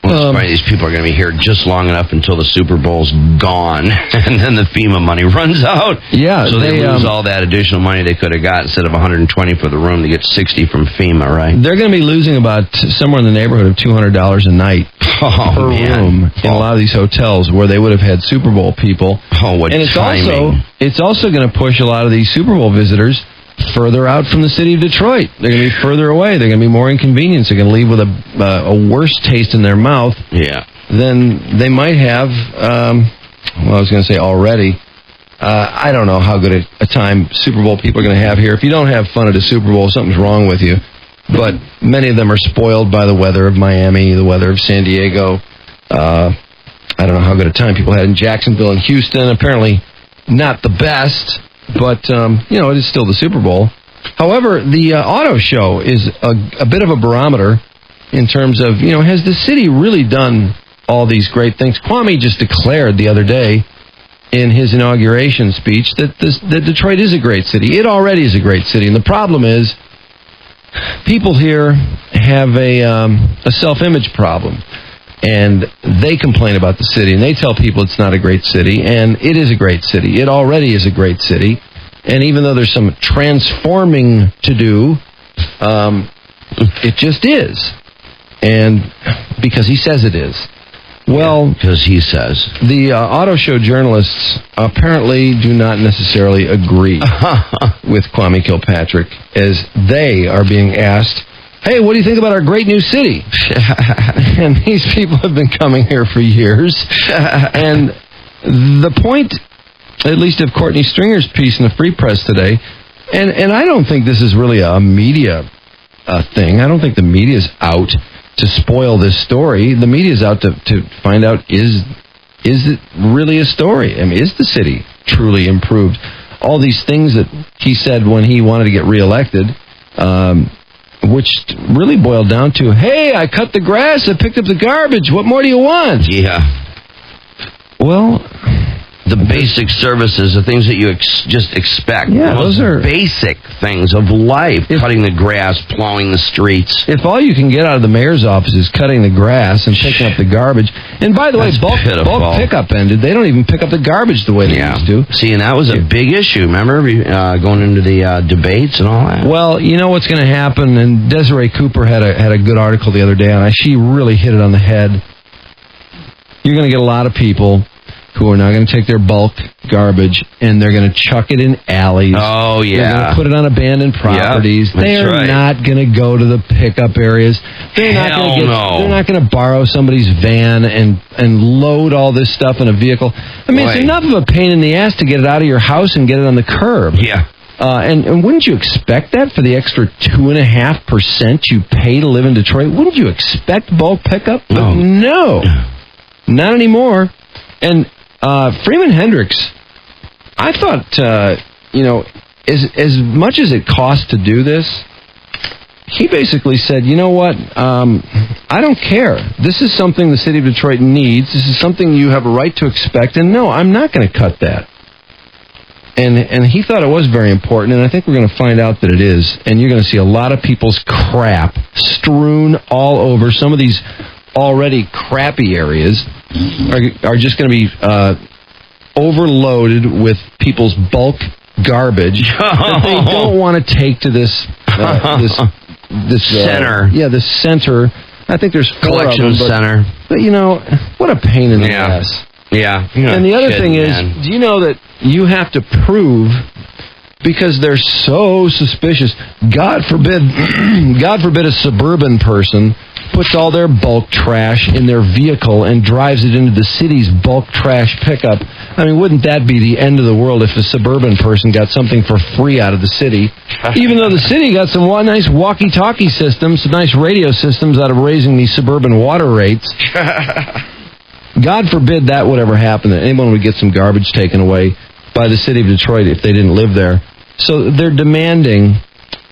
these people are going to be here just long enough until the Super Bowl's gone, and then the FEMA money runs out. Yeah, so they lose all that additional money they could have got. Instead of $120 for the room, they get $60 from FEMA, right? They're going to be losing about somewhere in the neighborhood of $200 a night per room in a lot of these hotels where they would have had Super Bowl people. What and timing! It's also going to push a lot of these Super Bowl visitors further out from the city of Detroit. They're going to be further away. They're going to be more inconvenienced. They're going to leave with a worse taste in their mouth than they might have, I was going to say already. I don't know how good a time Super Bowl people are going to have here. If you don't have fun at a Super Bowl, something's wrong with you. But many of them are spoiled by the weather of Miami, the weather of San Diego. I don't know how good a time people had in Jacksonville and Houston. Apparently not the best, but, it is still the Super Bowl. However, the auto show is a bit of a barometer in terms of, has the city really done all these great things? Kwame just declared the other day in his inauguration speech that Detroit is a great city. It already is a great city. And the problem is people here have a self-image problem. And they complain about the city, and they tell people it's not a great city, and it is a great city. It already is a great city. And even though there's some transforming to do, it just is. And because he says it is. Well, because he says. The auto show journalists apparently do not necessarily agree with Kwame Kilpatrick, as they are being asked, hey, what do you think about our great new city? And these people have been coming here for years. And the point, at least of Courtney Stringer's piece in the Free Press today, and I don't think this is really a media thing. I don't think the media's out to spoil this story. The media's out to find out, is it really a story? I mean, is the city truly improved? All these things that he said when he wanted to get reelected, which really boiled down to, hey, I cut the grass, I picked up the garbage, what more do you want? Yeah. Well, the basic services, the things that you just expect. Yeah, those are basic things of life. Cutting the grass, plowing the streets. If all you can get out of the mayor's office is cutting the grass and picking up the garbage, and by the way, bulk pickup ended. They don't even pick up the garbage the way they used to. See, and that was a big issue, remember, going into the debates and all that? Well, you know what's going to happen, and Desiree Cooper had a good article the other day on it. She really hit it on the head. You're going to get a lot of people who are not going to take their bulk garbage, and they're going to chuck it in alleys. Oh, yeah. They're going to put it on abandoned properties. Yep, they're not going to go to the pickup areas. They're not going to borrow somebody's van and load all this stuff in a vehicle. I mean, it's enough of a pain in the ass to get it out of your house and get it on the curb. Yeah. And wouldn't you expect that for the extra 2.5% you pay to live in Detroit? Wouldn't you expect bulk pickup? But no, not anymore. And Freeman Hendricks, I thought, as much as it costs to do this, he basically said, you know what, I don't care. This is something the city of Detroit needs. This is something you have a right to expect. And no, I'm not going to cut that. And he thought it was very important, and I think we're going to find out that it is. And you're going to see a lot of people's crap strewn all over. Some of these already crappy areas are just going to be overloaded with people's bulk garbage that they don't want to take to this center. This center. I think there's 4 collection of them, center. But what a pain in the ass. Yeah. And the other thing is, do you know that you have to prove, because they're so suspicious, God forbid a suburban person puts all their bulk trash in their vehicle and drives it into the city's bulk trash pickup. I mean, wouldn't that be the end of the world if a suburban person got something for free out of the city? Even though the city got some nice walkie-talkie systems, some nice radio systems out of raising these suburban water rates. God forbid that would ever happen, that anyone would get some garbage taken away by the city of Detroit if they didn't live there. So they're demanding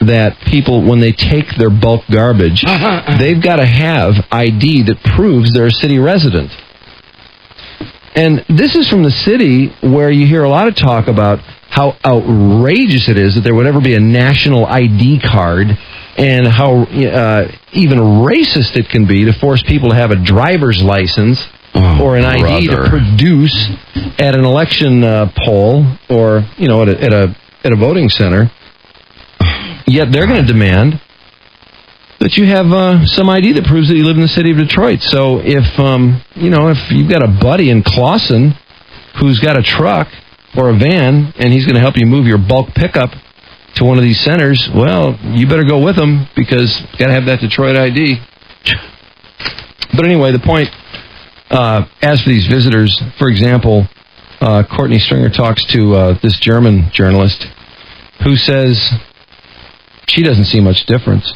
that people, when they take their bulk garbage, they've got to have ID that proves they're a city resident. And this is from the city where you hear a lot of talk about how outrageous it is that there would ever be a national ID card, and how even racist it can be to force people to have a driver's license or an ID to produce at an election poll or at a voting center. Yet they're going to demand that you have some ID that proves that you live in the city of Detroit. So if you've got a buddy in Clawson who's got a truck or a van and he's going to help you move your bulk pickup to one of these centers, well, you better go with him, because you got to have that Detroit ID. But anyway, the point, as for these visitors, for example, Courtney Stringer talks to this German journalist who says she doesn't see much difference.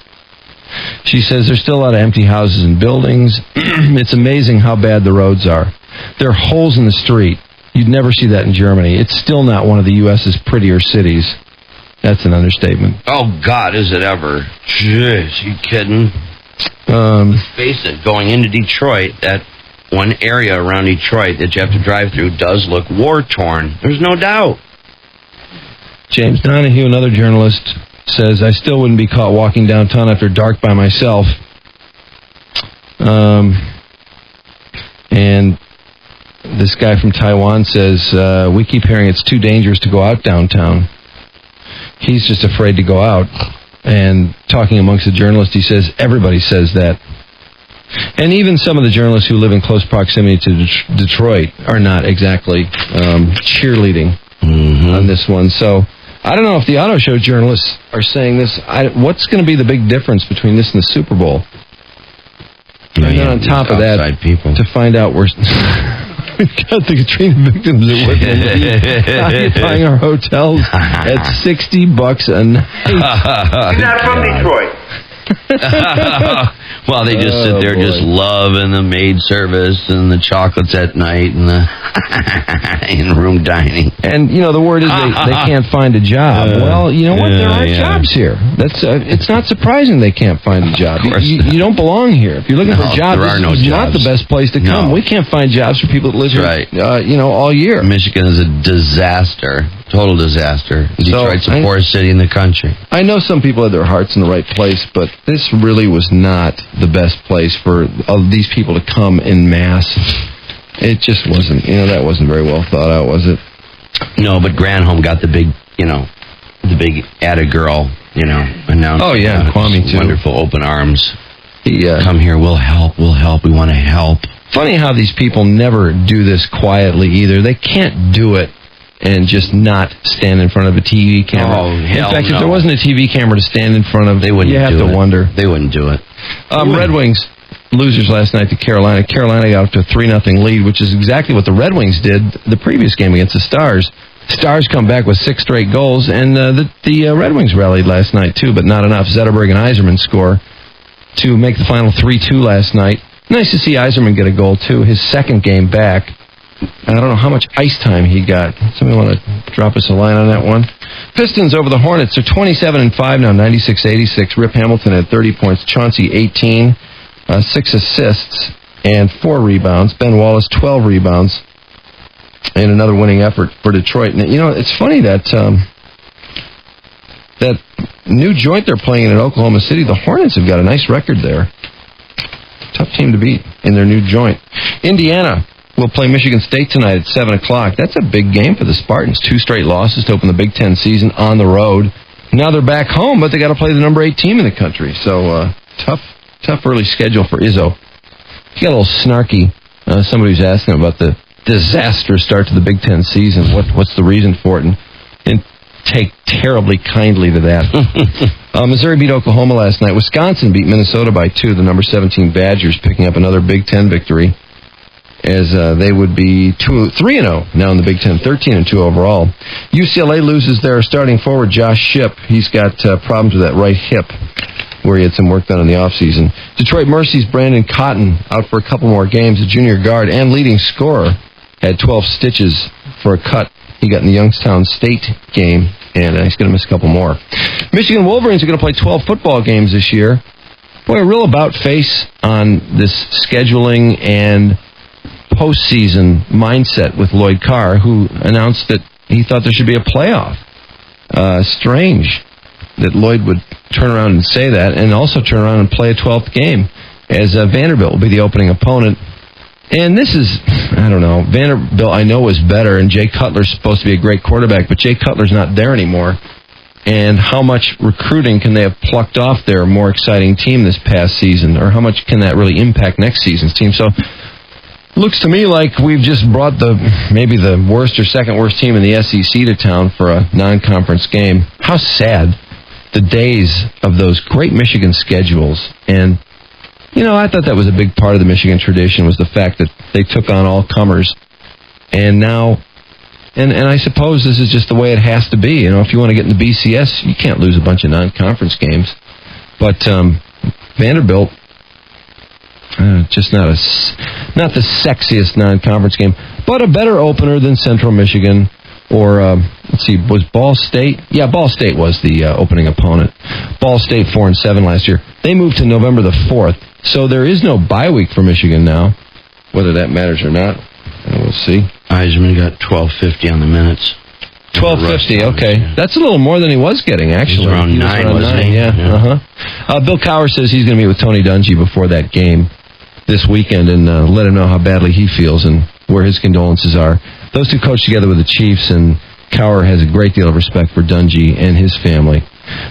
She says there's still a lot of empty houses and buildings. It's amazing how bad the roads are. There are holes in the street. You'd never see that in Germany. It's still not one of the U.S.'s prettier cities. That's an understatement. Oh, God, is it ever? Jeez, you kidding? Let's face it, going into Detroit, that one area around Detroit that you have to drive through does look war-torn. There's no doubt. James Donahue, another journalist, says, I still wouldn't be caught walking downtown after dark by myself. And this guy from Taiwan says, we keep hearing it's too dangerous to go out downtown. He's just afraid to go out. And talking amongst the journalists, he says, everybody says that. And even some of the journalists who live in close proximity to Detroit are not exactly cheerleading on this one. So I don't know if the auto show journalists are saying this. What's going to be the big difference between this and the Super Bowl? And then on top of that, to find out we've got the Katrina victims that work occupying our hotels at $60 a night. He's not from Detroit. Well, they just sit there just loving the maid service and the chocolates at night and the in-room dining. And, the word is they can't find a job. Well, you know what? There are jobs here. It's not surprising they can't find a job. You don't belong here. If you're looking for a job, this is not the best place to come. We can't find jobs for people that live here, all year. Michigan is a disaster. Total disaster. Detroit's the poorest city in the country. I know some people had their hearts in the right place, but this really was not the best place for these people to come in mass. It just wasn't. That wasn't very well thought out, was it? No, but Granholm got the big added girl, announced. Oh, yeah, Kwame, too. Wonderful open arms. He, come here, we'll help, we want to help. Funny how these people never do this quietly either. They can't do it and just not stand in front of a TV camera. Oh, hell in fact, no. if there wasn't a TV camera to stand in front of, you have to wonder. They wouldn't do it. Red Wings losers last night to Carolina. Carolina got up to a 3-0 lead, which is exactly what the Red Wings did the previous game against the Stars. Stars come back with 6 straight goals, and the Red Wings rallied last night too, but not enough. Zetterberg and Yzerman score to make the final 3-2 last night. Nice to see Yzerman get a goal too, his second game back. I don't know how much ice time he got. Somebody want to drop us a line on that one? Pistons over the Hornets. They're 27-5 now, 96-86. Rip Hamilton had 30 points. Chauncey, 18. 6 assists and 4 rebounds. Ben Wallace, 12 rebounds. And another winning effort for Detroit. And, it's funny that that new joint they're playing in Oklahoma City, the Hornets have got a nice record there. Tough team to beat in their new joint. Indiana will play Michigan State tonight at 7 o'clock. That's a big game for the Spartans. 2 straight losses to open the Big Ten season on the road. Now they're back home, but they got to play the number 8 team in the country. So tough early schedule for Izzo. He got a little snarky. Somebody was asking about the disastrous start to the Big Ten season. What's the reason for it? And take terribly kindly to that. Missouri beat Oklahoma last night. Wisconsin beat Minnesota by 2. The number 17 Badgers picking up another Big Ten victory, as they would be 3-0 now in the Big Ten, 13-2 overall. UCLA loses their starting forward, Josh Shipp. He's got problems with that right hip, where he had some work done in the offseason. Detroit Mercy's Brandon Cotton out for a couple more games. The junior guard and leading scorer had 12 stitches for a cut he got in the Youngstown State game, and he's going to miss a couple more. Michigan Wolverines are going to play 12 football games this year. Boy, a real about-face on this scheduling and postseason mindset with Lloyd Carr, who announced that he thought there should be a playoff. Strange that Lloyd would turn around and say that, and also turn around and play a 12th game, as Vanderbilt will be the opening opponent. And this is, I don't know, Vanderbilt I know is better, and Jay Cutler's supposed to be a great quarterback, but Jay Cutler's not there anymore. And how much recruiting can they have plucked off their more exciting team this past season, or how much can that really impact next season's team? So looks to me like we've just brought maybe the worst or second worst team in the SEC to town for a non-conference game. How sad the days of those great Michigan schedules. And, I thought that was a big part of the Michigan tradition, was the fact that they took on all comers. And now And I suppose this is just the way it has to be. If you want to get in the BCS, you can't lose a bunch of non-conference games. But Vanderbilt, just not the sexiest non-conference game, but a better opener than Central Michigan or, let's see, was Ball State? Yeah, Ball State was the opening opponent. Ball State 4-7 last year. They moved to November the 4th, so there is no bye week for Michigan now. Whether that matters or not, we'll see. Eisman got 12.50 on the minutes. 12.50, okay. Yeah. That's a little more than he was getting, actually. He was around 9, wasn't he? Yeah. Bill Cowher says he's going to meet with Tony Dungy before that game this weekend and let him know how badly he feels and where his condolences are. Those two coached together with the Chiefs, and Cowher has a great deal of respect for Dungy and his family.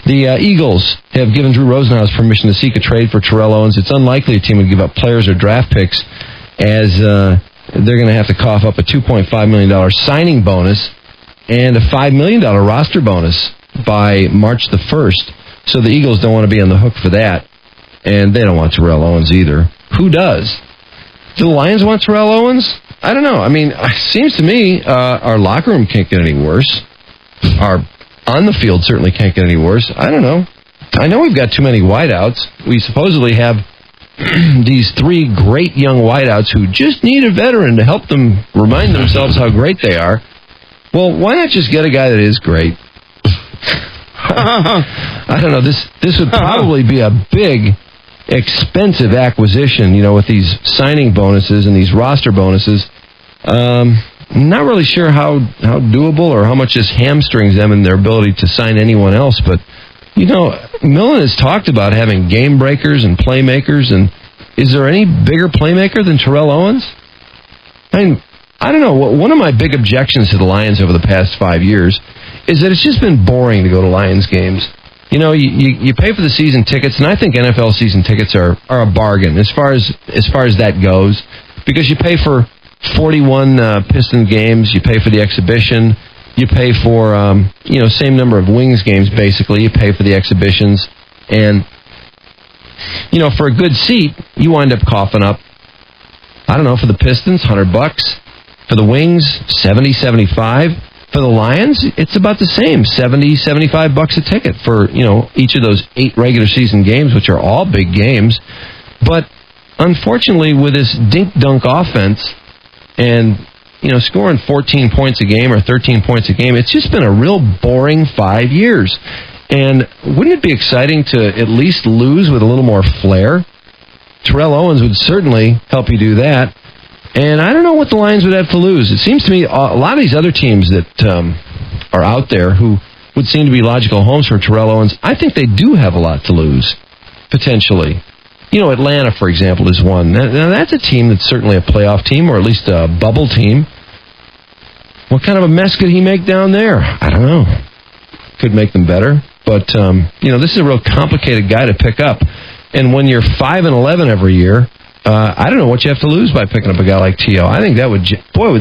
The Eagles have given Drew Rosenhaus permission to seek a trade for Terrell Owens. It's unlikely a team would give up players or draft picks, as they're going to have to cough up a $2.5 million signing bonus and a $5 million roster bonus by March the 1st. So the Eagles don't want to be on the hook for that, and they don't want Terrell Owens either. Who does? Do the Lions want Terrell Owens? I don't know. I mean, it seems to me our locker room can't get any worse. Our on the field certainly can't get any worse. I don't know. I know we've got too many wideouts. We supposedly have these 3 great young wideouts who just need a veteran to help them remind themselves how great they are. Well, why not just get a guy that is great? I don't know. This would probably be a big, expensive acquisition, with these signing bonuses and these roster bonuses. Not really sure how doable or how much this hamstrings them in their ability to sign anyone else. But, Millen has talked about having game breakers and playmakers. And is there any bigger playmaker than Terrell Owens? I mean, I don't know. One of my big objections to the Lions over the past 5 years is that it's just been boring to go to Lions games. You pay for the season tickets, and I think NFL season tickets are a bargain as far as that goes, because you pay for 41 Piston games, you pay for the exhibition, you pay for same number of Wings games basically. You pay for the exhibitions, and for a good seat, you wind up coughing up. I don't know, for the Pistons, $100. For the Wings, $70, $75. For the Lions, it's about the same, $70, $75 a ticket for, each of those 8 regular season games, which are all big games. But unfortunately, with this dink-dunk offense and, scoring 14 points a game or 13 points a game, it's just been a real boring 5 years. And wouldn't it be exciting to at least lose with a little more flair? Terrell Owens would certainly help you do that. And I don't know what the Lions would have to lose. It seems to me a lot of these other teams that are out there who would seem to be logical homes for Terrell Owens, I think they do have a lot to lose, potentially. Atlanta, for example, is one. Now, that's a team that's certainly a playoff team, or at least a bubble team. What kind of a mess could he make down there? I don't know. Could make them better. But, this is a real complicated guy to pick up. And when you're 5-11 every year, I don't know what you have to lose by picking up a guy like T.O. I think that would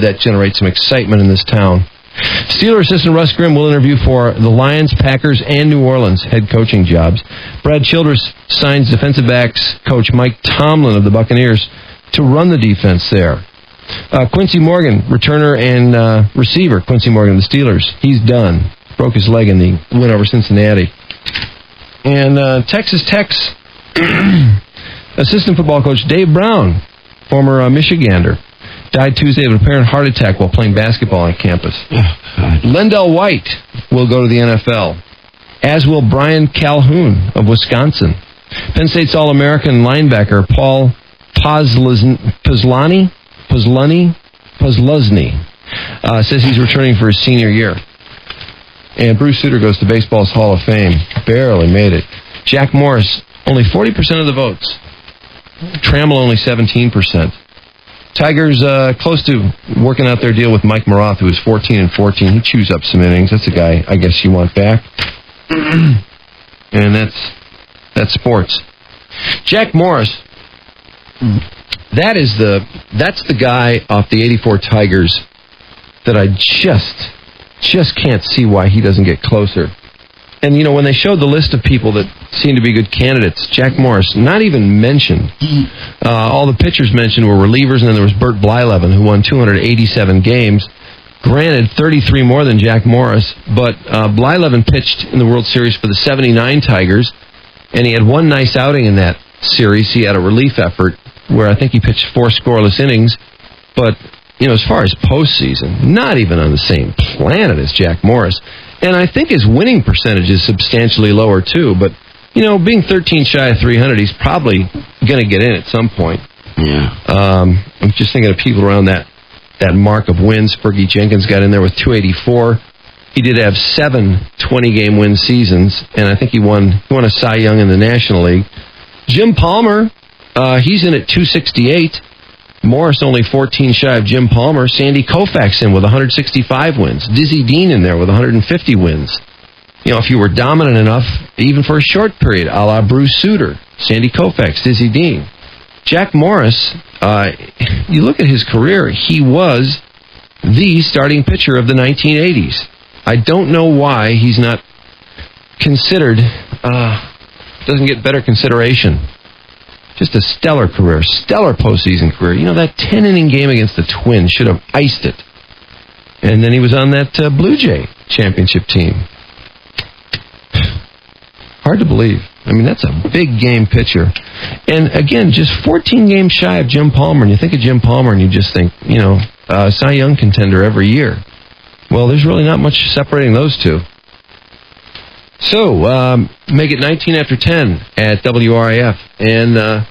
that generate some excitement in this town. Steelers assistant Russ Grimm will interview for the Lions, Packers, and New Orleans head coaching jobs. Brad Childress signs defensive backs coach Mike Tomlin of the Buccaneers to run the defense there. Quincy Morgan, returner and receiver, Quincy Morgan of the Steelers. He's done. Broke his leg in the win over Cincinnati. And Texas Tech's assistant football coach Dave Brown, former Michigander, died Tuesday of an apparent heart attack while playing basketball on campus. Lendell White will go to the NFL, as will Brian Calhoun of Wisconsin. Penn State's All-American linebacker Paul Posluszny says he's returning for his senior year. And Bruce Sutter goes to baseball's Hall of Fame. Barely made it. Jack Morris, only 40% of the votes. Trammell, only 17%. Tigers close to working out their deal with Mike Maroth, who is 14-14. He chews up some innings. That's a guy I guess you want back. And that's sports. Jack Morris, that's the guy off the 84 Tigers that I just can't see why he doesn't get closer. And, when they showed the list of people that seemed to be good candidates, Jack Morris, not even mentioned. All the pitchers mentioned were relievers, and then there was Bert Blyleven, who won 287 games. Granted, 33 more than Jack Morris, but Blyleven pitched in the World Series for the 79 Tigers, and he had one nice outing in that series. He had a relief effort where I think he pitched 4 scoreless innings, but, as far as postseason, not even on the same planet as Jack Morris. And I think his winning percentage is substantially lower, too, but, being 13 shy of 300, he's probably going to get in at some point. Yeah. I'm just thinking of people around that mark of wins. Fergie Jenkins got in there with 284. He did have 7 20-game win seasons, and I think he won a Cy Young in the National League. Jim Palmer, he's in at 268. Morris only 14 shy of Jim Palmer. Sandy Koufax in with 165 wins. Dizzy Dean in there with 150 wins. If you were dominant enough, even for a short period, a la Bruce Sutter, Sandy Koufax, Dizzy Dean. Jack Morris, you look at his career, he was the starting pitcher of the 1980s. I don't know why he's not considered, doesn't get better consideration. Just a stellar career, stellar postseason career. That 10-inning game against the Twins should have iced it. And then he was on that Blue Jay championship team. Hard to believe. That's a big game pitcher. And again, just 14 games shy of Jim Palmer. And you think of Jim Palmer and you just think, Cy Young contender every year. Well, there's really not much separating those two. So, make it 19 after 10 at WRIF. And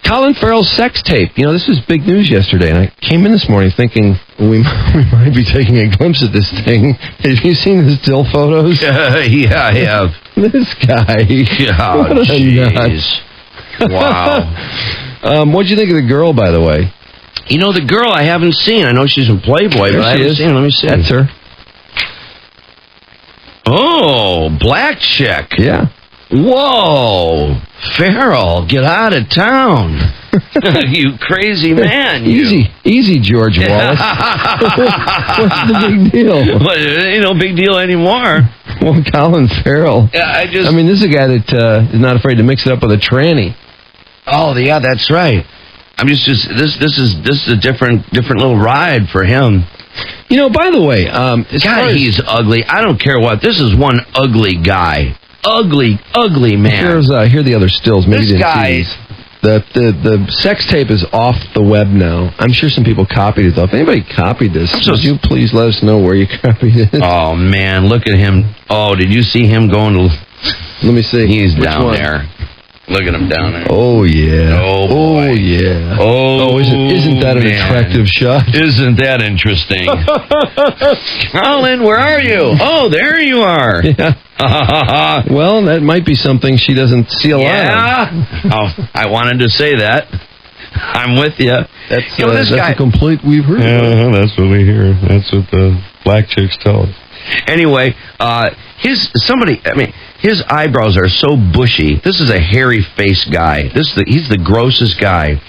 Colin Farrell's sex tape. This was big news yesterday. And I came in this morning thinking we might be taking a glimpse at this thing. Have you seen the still photos? Yeah, I have. This guy. Oh, jeez. Wow. What'd you think of the girl, by the way? The girl I haven't seen. I know she's in Playboy, but I haven't seen her. Let me see. That's her. Oh, black chick. Yeah. Whoa. Farrell, get out of town. You crazy man. You. Easy, George Wallace. What's the big deal? Well, it ain't no big deal anymore. Well, Colin Farrell. Yeah, this is a guy that is not afraid to mix it up with a tranny. Oh, yeah, that's right. This is a different little ride for him. By the way, he's ugly. I don't care what. This is one ugly guy. Ugly man. Here are the other stills. Maybe this guy. The sex tape is off the web now. I'm sure some people copied it, though. If anybody copied this, would you please let us know where you copied it? Oh, man, look at him. Oh, did you see him going to... Let me see. He's down there. Look at him down there. Oh, yeah. Oh, boy. Oh, yeah. Oh, isn't that an attractive shot? Isn't that interesting? Colin, where are you? Oh, there you are. Yeah. Well, that might be something she doesn't see a lot of. Oh, I wanted to say that. I'm with you. That's a complete we've heard. Yeah, that's what we hear. That's what the black chicks tell us. Anyway, his eyebrows are so bushy. This is a hairy face guy. He's the grossest guy.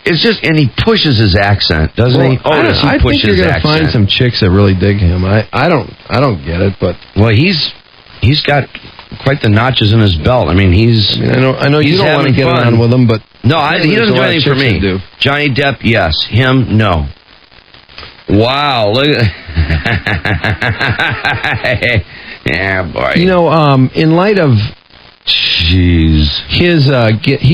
It's just, and he pushes his accent, doesn't he? Oh, does he push his accent? I think you're going to find some chicks that really dig him. I don't get it, but he's got quite the notches in his belt. I know you don't want to get on with him, but no, he doesn't do anything for me. Johnny Depp, yes. Him, no. Wow, look at yeah, boy. In light of he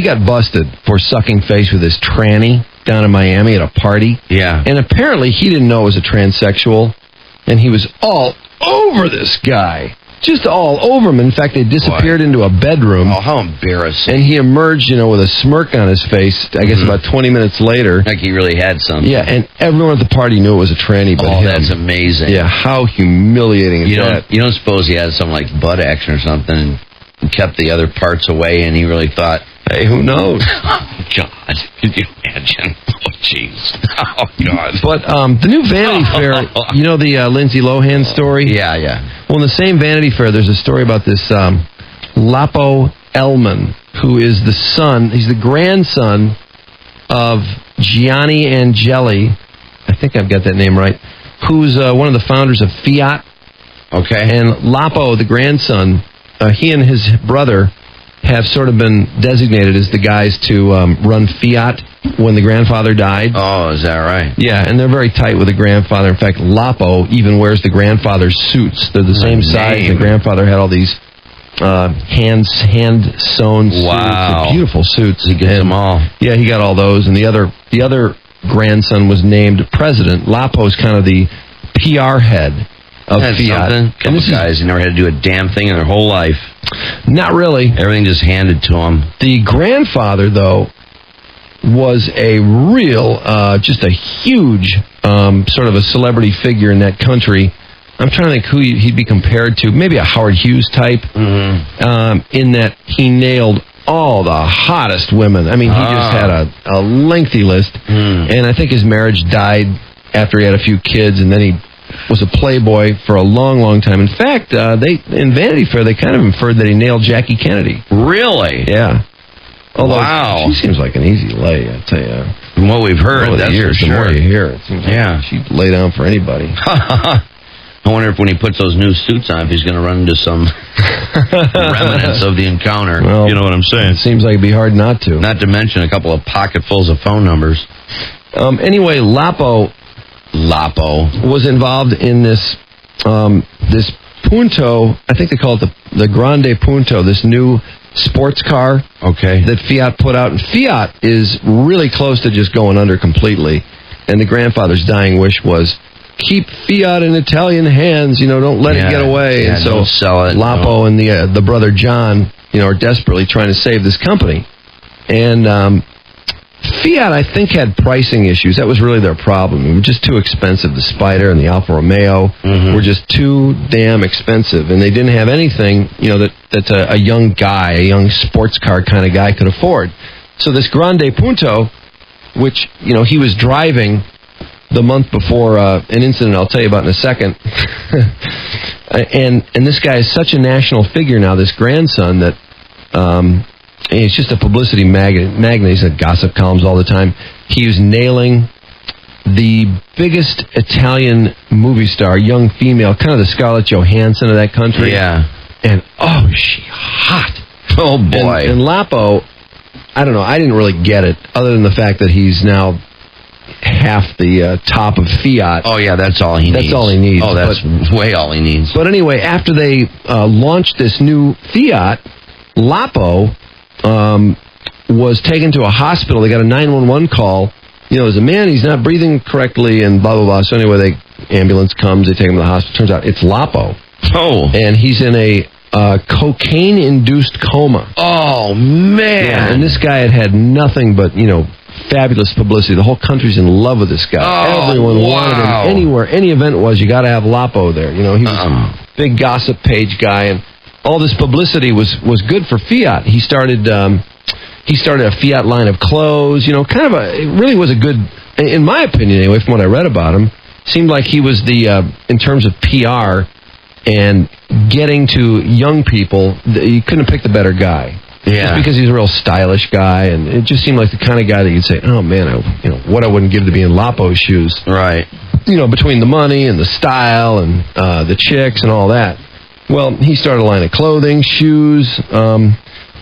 got busted for sucking face with his tranny down in Miami at a party. Yeah. And apparently he didn't know it was a transsexual, and he was all over this guy. Just all over him. In fact, they disappeared into a bedroom. Oh, how embarrassing. And he emerged, with a smirk on his face, I guess about 20 minutes later. Like he really had something. Yeah, and everyone at the party knew it was a tranny but him. That's amazing. Yeah, how humiliating is that? You don't suppose he had some, butt action or something and kept the other parts away and he really thought, hey, who knows? Oh, God. Can you imagine? Oh, jeez. Oh, God. But the new Vanity Fair, the Lindsay Lohan story? Yeah. Well, in the same Vanity Fair, there's a story about this Lapo Elman, who is he's the grandson of Gianni Angeli, I think I've got that name right, who's one of the founders of Fiat. Okay. And Lapo, the grandson, he and his brother have sort of been designated as the guys to run Fiat. when the grandfather died. Oh, is that right? Yeah, and they're very tight with the grandfather. In fact, Lapo even wears the grandfather's suits. They're the same size. The grandfather had all these hand-sewn suits. Wow. Beautiful suits. He gets them all. Yeah, he got all those. And the other grandson was named president. Lapo's kind of the PR head of That's Fiat. something. Couple guys who never had to do a damn thing in their whole life. Not really. Everything just handed to them. The grandfather, though, was a real, just a huge sort of a celebrity figure in that country. I'm trying to think who he'd be compared to. Maybe a Howard Hughes type, in that he nailed all the hottest women. I mean, he just had a lengthy list. And I think his marriage died after he had a few kids, and then he was a playboy for a long, long time. In fact, in Vanity Fair, they kind of inferred that he nailed Jackie Kennedy. Really? Yeah. Although wow. She seems like an easy lay, I tell you. From what we've heard, that's years, for sure. The more you hear, it seems like she'd lay down for anybody. I wonder if when he puts those new suits on, if he's going to run into some remnants of the encounter. Well, you know what I'm saying? It seems like it'd be hard not to. Not to mention a couple of pocketfuls of phone numbers. Anyway, Lapo was involved in this this Punto. I think they call it the Grande Punto. This new sports car. Okay. That Fiat put out, and Fiat is really close to just going under completely. And the grandfather's dying wish was, keep Fiat in Italian hands, don't let it get away. Yeah, and so don't sell it. Lapo and the brother John, are desperately trying to save this company. And Fiat, I think, had pricing issues. That was really their problem. It was just too expensive. The Spider and the Alfa Romeo were just too damn expensive. And they didn't have anything, that a young guy, a young sports car kind of guy could afford. So this Grande Punto, which, he was driving the month before an incident I'll tell you about in a second. and this guy is such a national figure now, this grandson, that he's just a publicity magnet. He's in gossip columns all the time. He was nailing the biggest Italian movie star, young female, kind of the Scarlett Johansson of that country. Yeah. And, is she hot. Oh, boy. And Lapo, I don't know, I didn't really get it, other than the fact that he's now half the top of Fiat. Oh, yeah, that's all he needs. That's all he needs. Oh, that's way all he needs. But anyway, after they launched this new Fiat, Lapo was taken to a hospital. They got a 911 call. There's a man, he's not breathing correctly, and blah, blah, blah. So anyway, ambulance comes, they take him to the hospital. Turns out it's Lapo. Oh. And he's in a cocaine-induced coma. Oh, man. Yeah, and this guy had nothing but, fabulous publicity. The whole country's in love with this guy. Oh, everyone wanted him anywhere. Any event was, you got to have Lapo there. He was a big gossip page guy, and all this publicity was good for Fiat. He started a Fiat line of clothes. It really was a good, in my opinion anyway, from what I read about him, seemed like he was in terms of PR and getting to young people, you couldn't have picked a better guy. Yeah. Just because he's a real stylish guy, and it just seemed like the kind of guy that you'd say, oh man, what I wouldn't give to be in Lapo's shoes. Right. Between the money and the style and the chicks and all that. Well, he started a line of clothing, shoes, a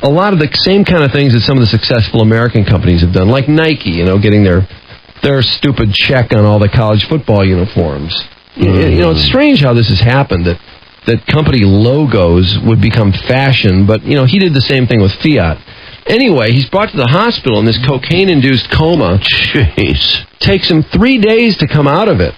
lot of the same kind of things that some of the successful American companies have done, like Nike, getting their stupid check on all the college football uniforms. It's strange how this has happened, that company logos would become fashion, but, he did the same thing with Fiat. Anyway, he's brought to the hospital in this cocaine-induced coma. Jeez. Takes him 3 days to come out of it.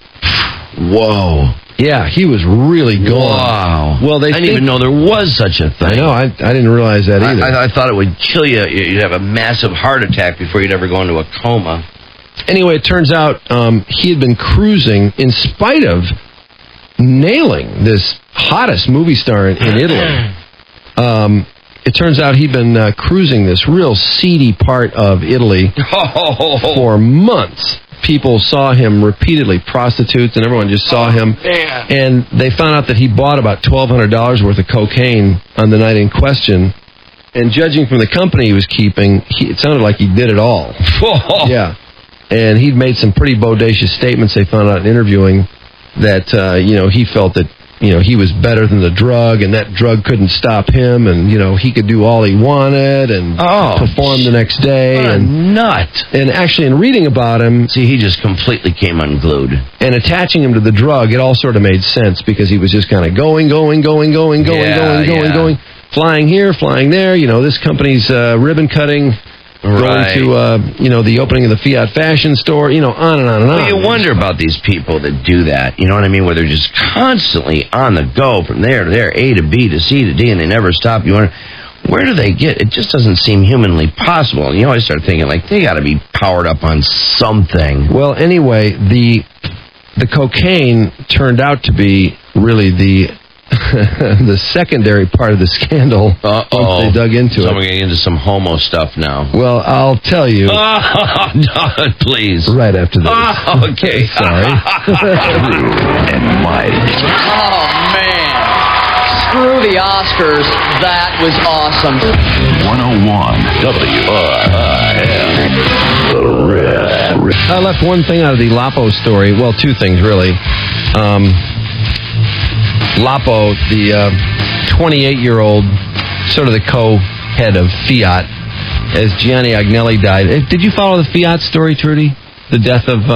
Whoa. Yeah, he was really gone. Wow. Well, I didn't even know there was such a thing. I know, I didn't realize that either. I thought it would kill you. You'd have a massive heart attack before you'd ever go into a coma. Anyway, it turns out he had been cruising in spite of nailing this hottest movie star in Italy. It turns out he'd been cruising this real seedy part of Italy for months. People saw him repeatedly, prostitutes, and everyone just saw him. And they found out that he bought about $1,200 worth of cocaine on the night in question. And judging from the company he was keeping, it sounded like he did it all. Yeah. And he'd made some pretty bodacious statements they found out in interviewing that, he felt that he was better than the drug, and that drug couldn't stop him, and he could do all he wanted and perform the next day. What a nut! And actually, in reading about him, see, he just completely came unglued. And attaching him to the drug, it all sort of made sense because he was just kind of going, flying here, flying there. This company's ribbon cutting. Going to, the opening of the Fiat fashion store, on and on and on. Well, you wonder about these people that do that, you know what I mean, where they're just constantly on the go from there to there, A to B to C to D, and they never stop. You wonder, where do they get? It just doesn't seem humanly possible. And you always start thinking, they got to be powered up on something. Well, anyway, the cocaine turned out to be really the secondary part of the scandal once they dug into it. So we're getting into some homo stuff now. Well, I'll tell you. No, please. Right after this. Okay. Sorry. And Mike. Oh, man. Screw the Oscars. That was awesome. 101 WRIF. The Riff. I left one thing out of the Lapo story. Well, two things, really. Lapo, the 28-year-old, sort of the co-head of Fiat, as Gianni Agnelli died. Did you follow the Fiat story, Trudy? The death of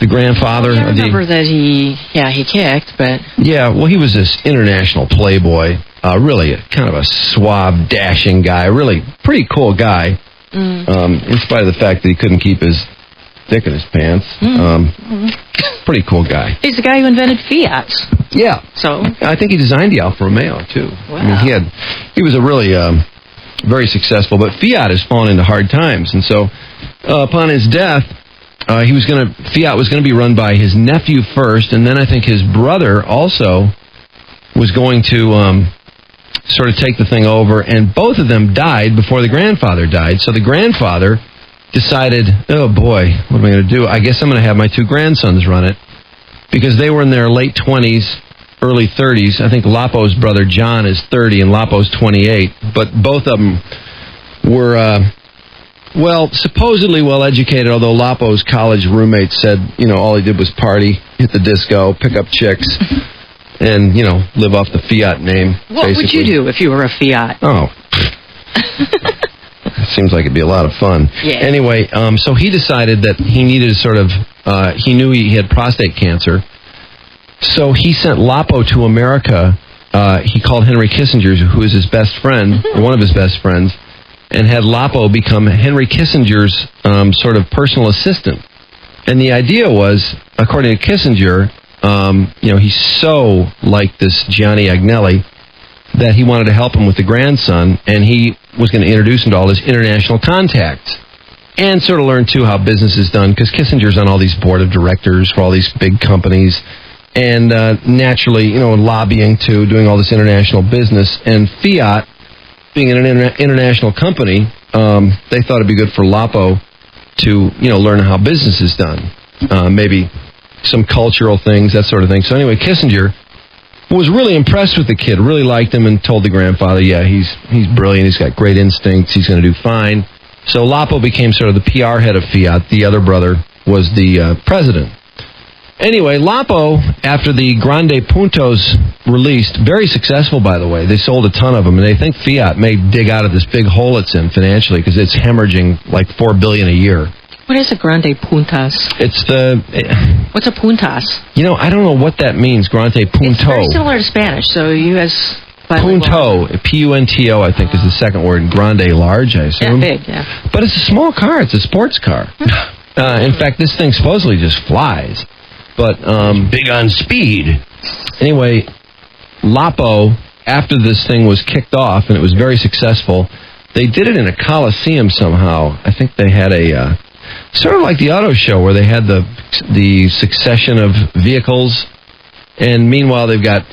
the grandfather? I remember that he kicked, but... Yeah, well, he was this international playboy, really kind of a suave, dashing guy, really pretty cool guy, in spite of the fact that he couldn't keep his dick in his pants. Pretty cool guy. He's the guy who invented Fiats. Yeah. So I think he designed the Alfa Romeo too. Wow. I mean, he was a really very successful, but Fiat has fallen into hard times, and so upon his death, Fiat was going to be run by his nephew first, and then I think his brother also was going to sort of take the thing over, and both of them died before the grandfather died. So the grandfather decided, oh boy, what am I going to do? I guess I'm going to have my two grandsons run it, because they were in their late 20s, early 30s. I think Lapo's brother John is 30 and Lapo's 28, but both of them were, supposedly well-educated, although Lapo's college roommate said, all he did was party, hit the disco, pick up chicks, and, live off the Fiat name. What would you do if you were a Fiat? Oh. It seems like it'd be a lot of fun. Yeah. Anyway, so he decided that he needed to sort of, he knew he had prostate cancer, so he sent Lapo to America. He called Henry Kissinger, who is his best friend, or one of his best friends, and had Lapo become Henry Kissinger's sort of personal assistant. And the idea was, according to Kissinger, he so liked this Gianni Agnelli that he wanted to help him with the grandson, and he was going to introduce him to all his international contacts and sort of learn, too, how business is done, because Kissinger's on all these board of directors for all these big companies, and naturally, lobbying, too, doing all this international business. And Fiat, being an international company, they thought it'd be good for Lapo to, learn how business is done, maybe some cultural things, that sort of thing. So anyway, Kissinger was really impressed with the kid, really liked him, and told the grandfather, yeah, he's brilliant, he's got great instincts, he's going to do fine. So Lapo became sort of the PR head of Fiat. The other brother was the president. Anyway, Lapo, after the Grande Puntos released, very successful, by the way. They sold a ton of them, and they think Fiat may dig out of this big hole it's in financially, because it's hemorrhaging like $4 billion a year. What is a Grande Puntas? It's What's a puntas? I don't know what that means, Grande Punto. It's very similar to Spanish, so you guys... Punto, P-U-N-T-O, I think, is the second word. Grande, large, I assume. Yeah, big, yeah. But it's a small car. It's a sports car. In fact, this thing supposedly just flies. But big on speed. Anyway, Lapo, after this thing was kicked off, and it was very successful, they did it in a coliseum somehow. I think they had a... sort of like the auto show where they had the succession of vehicles, and meanwhile they've got,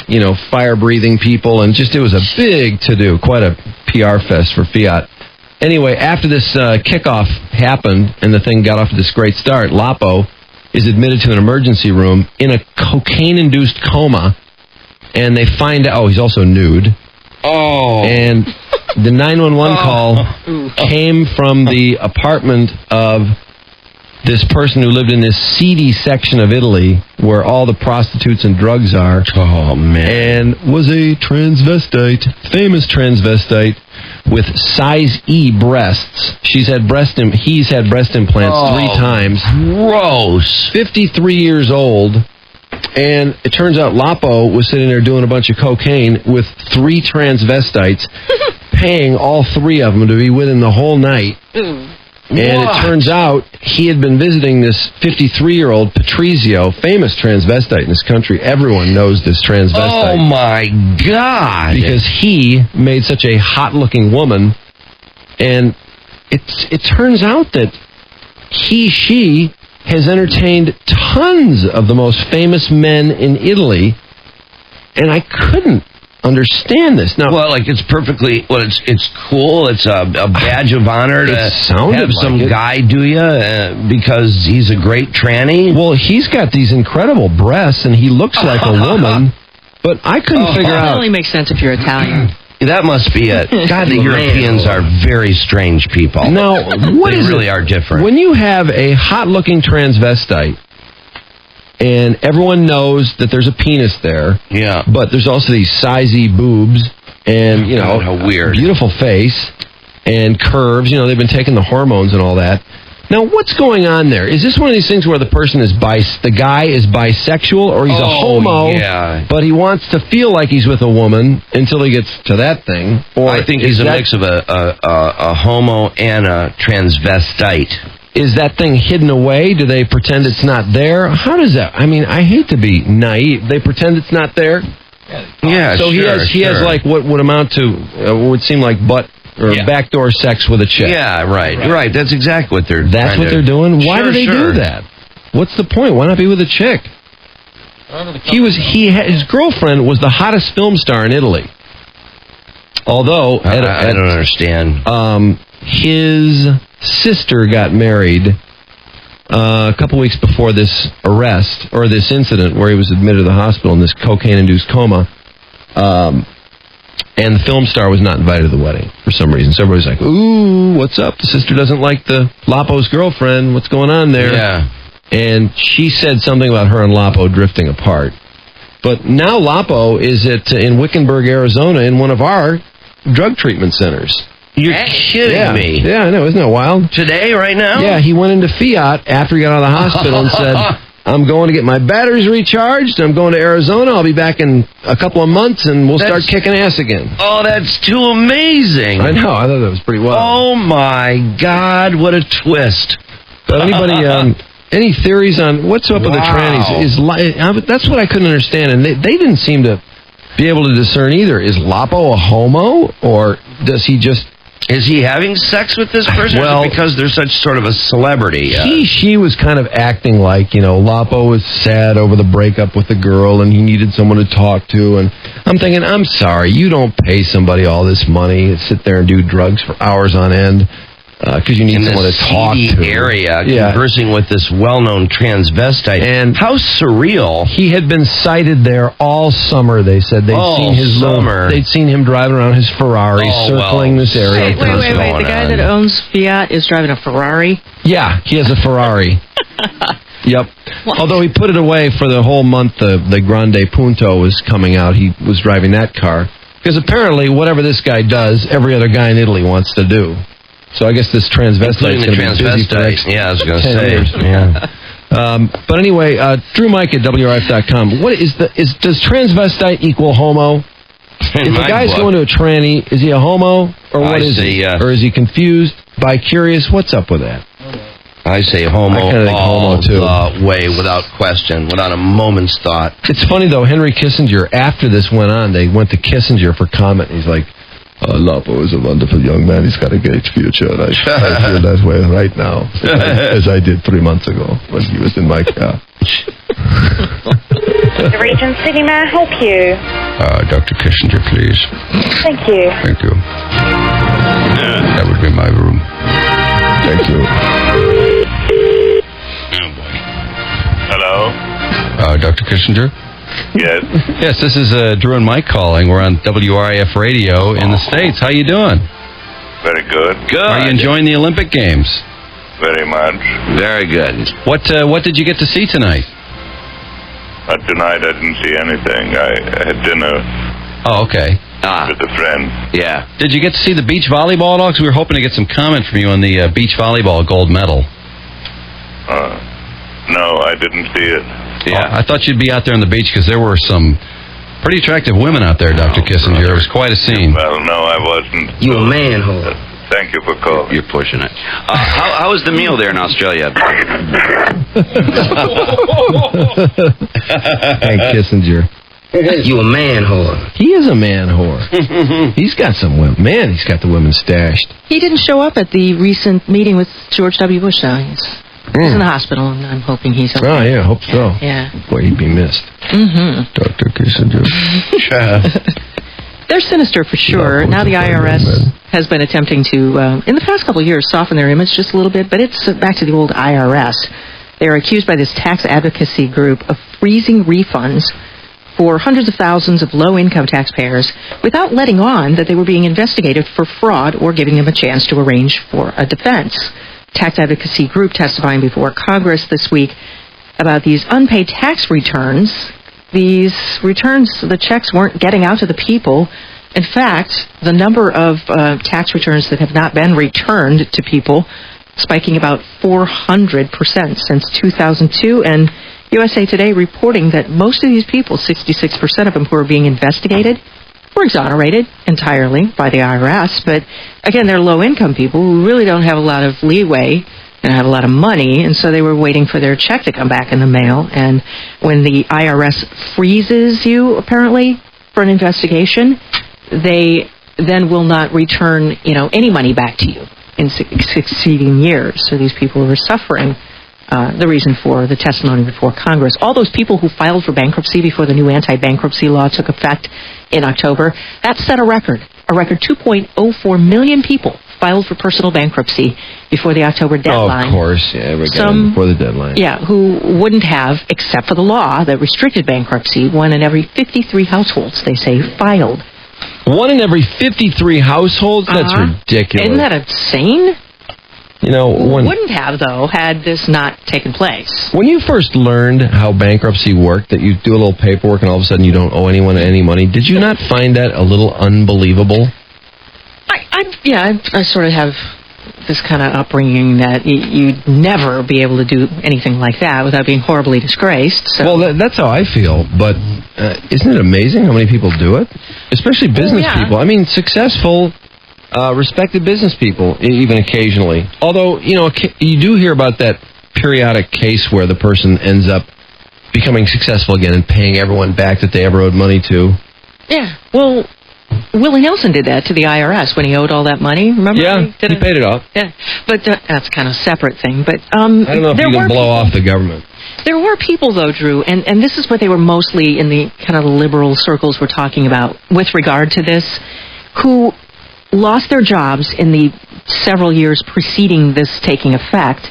fire-breathing people, and it was a big to-do, quite a PR fest for Fiat. Anyway, after this kickoff happened and the thing got off to this great start, Lapo is admitted to an emergency room in a cocaine-induced coma, and they find out, he's also nude. Oh. And the 911 call came from the apartment of this person who lived in this seedy section of Italy where all the prostitutes and drugs are. Oh, man. And was a transvestite, famous transvestite, with size E breasts. He's had breast implants 3 times. Gross. 53 years old. And it turns out Lapo was sitting there doing a bunch of cocaine with 3 transvestites, paying all 3 of them to be with him the whole night. And it turns out he had been visiting this 53-year-old Patrizio, famous transvestite in this country. Everyone knows this transvestite. Oh, my God. Because he made such a hot-looking woman. And it turns out that she has entertained tons of the most famous men in Italy. And I couldn't understand this. Now, well, like it's perfectly, it's cool. It's a badge of honor to have some guy do you because he's a great tranny. Well, he's got these incredible breasts and he looks like a woman, but I couldn't figure out. That only makes sense if you're Italian. That must be it. God, the Europeans are very strange people. Now, they really are different. When you have a hot-looking transvestite, and everyone knows that there's a penis there. Yeah. But there's also these sizey boobs and, how weird. Beautiful face and curves. They've been taking the hormones and all that. Now, what's going on there? Is this one of these things where the person is the guy is bisexual or he's a homo, but he wants to feel like he's with a woman until he gets to that thing? Or I think he's a mix of a homo and a transvestite. Is that thing hidden away? Do they pretend it's not there? How does that? I mean, I hate to be naive. They pretend it's not there? Yeah, so he has like what would amount to, would seem like butt or backdoor sex with a chick. Yeah, right. That's exactly what they're That's what they're doing? Why do they do that? What's the point? Why not be with a chick? His girlfriend was the hottest film star in Italy. Although, I don't understand. His sister got married a couple weeks before this arrest, or this incident where he was admitted to the hospital in this cocaine-induced coma. And the film star was not invited to the wedding for some reason. So everybody's like, ooh, what's up? The sister doesn't like the Lapo's girlfriend. What's going on there? Yeah. And she said something about her and Lapo drifting apart. But now Lapo is in Wickenburg, Arizona, in one of our drug treatment centers. You're kidding me. Yeah, I know. Isn't that wild? Today, right now? Yeah, he went into Fiat after he got out of the hospital and said, I'm going to get my batteries recharged. I'm going to Arizona. I'll be back in a couple of months, and we'll start kicking ass again. Oh, that's too amazing. I know. I thought that was pretty wild. Oh, my God. What a twist. But anybody, any theories on what's up with the trannies? That's what I couldn't understand, and they didn't seem to be able to discern either. Is Lapo a homo, or does he just... Is he having sex with this person? Well, because they're such sort of a celebrity. She was kind of acting like, Lapo was sad over the breakup with the girl and he needed someone to talk to. And I'm thinking, I'm sorry, you don't pay somebody all this money to sit there and do drugs for hours on end because you need someone to talk to. Area, conversing with this well-known transvestite. And how surreal. He had been sighted there all summer, they said. They'd seen him driving around his Ferrari, circling this area. Wait. The guy that owns Fiat is driving a Ferrari? Yeah, he has a Ferrari. Yep. What? Although he put it away for the whole month the Grande Punto was coming out, he was driving that car. Because apparently, whatever this guy does, every other guy in Italy wants to do. So I guess this transvestite is going to be busy for the next 10 I was going to say. years. Yeah. But anyway, Drew Mike at WRF.com. Does transvestite equal homo? If a guy's going to a tranny, is he a homo? Or what is he? Or is he confused, bi-curious? What's up with that? I say homo all the way, without question, without a moment's thought. It's funny, though, Henry Kissinger, after this went on, they went to Kissinger for comment. He's like, Lapo is a wonderful young man. He's got a great future. I feel that way right now, as I did 3 months ago when he was in my car. The Regent City, may I help you? Dr. Kissinger, please. Thank you. Thank you. That would be my room. Thank you. Hello? Dr. Kissinger? Yes. Yes, this is Drew and Mike calling. We're on WRIF Radio in the States. How you doing? Very good. Are you enjoying the Olympic Games? very much. Very good. What did you get to see tonight? Tonight I didn't see anything. I had dinner Oh, okay. with a friend. Yeah. Did you get to see the beach volleyball dogs? We were hoping to get some comment from you on the beach volleyball gold medal. No, I didn't see it. Yeah. I thought you'd be out there on the beach because there were some pretty attractive women out there, Dr. Kissinger. It was quite a scene. Well, no, I wasn't. You a man whore. Thank you for calling. You're pushing it. How was the meal there in Australia? Hey, Kissinger. You a man whore. He is a man whore. He's got some women. Man, he's got the women stashed. He didn't show up at the recent meeting with George W. Bush, though. He's in the hospital, and I'm hoping he's okay. Oh, yeah, I hope so. Yeah. Boy, he'd be missed. Mm-hmm. Dr. Kissinger. They're sinister for sure. Now the IRS has been attempting to, in the past couple of years, soften their image just a little bit, but it's back to the old IRS. They are accused by this tax advocacy group of freezing refunds for hundreds of thousands of low-income taxpayers without letting on that they were being investigated for fraud or giving them a chance to arrange for a defense. Tax advocacy group testifying before Congress this week about these unpaid tax returns. These returns, the checks weren't getting out to the people. In fact, the number of tax returns that have not been returned to people spiking about 400% since 2002, and USA Today reporting that most of these people, 66% of them who are being investigated, were exonerated entirely by the IRS. But again, they're low-income people who really don't have a lot of leeway and have a lot of money, and so they were waiting for their check to come back in the mail. And when the IRS freezes you, apparently, for an investigation, they then will not return, any money back to you in succeeding years. So these people were suffering. The reason for the testimony before Congress. All those people who filed for bankruptcy before the new anti-bankruptcy law took effect in October, that set a record. A record 2.04 million people filed for personal bankruptcy before the October deadline. Oh, of course. Yeah, we got them before the deadline. Yeah, who wouldn't have, except for the law that restricted bankruptcy, 1 in every 53 households, they say, filed. 1 in every 53 households? That's ridiculous. Isn't that insane? Wouldn't have, though, had this not taken place. When you first learned how bankruptcy worked, that you do a little paperwork and all of a sudden you don't owe anyone any money, did you not find that a little unbelievable? I sort of have this kind of upbringing that you'd never be able to do anything like that without being horribly disgraced. So. Well, that's how I feel, but isn't it amazing how many people do it? Especially business people. I mean, successful... respected business people, even occasionally. Although, you do hear about that periodic case where the person ends up becoming successful again and paying everyone back that they ever owed money to. Yeah. Well, Willie Nelson did that to the IRS when he owed all that money. Remember? Yeah, he paid it off. Yeah. But that's kind of a separate thing. But I don't know if you can blow off the government. There were people, though, Drew, and this is what they were mostly in the kind of liberal circles were talking about with regard to this, who lost their jobs in the several years preceding this taking effect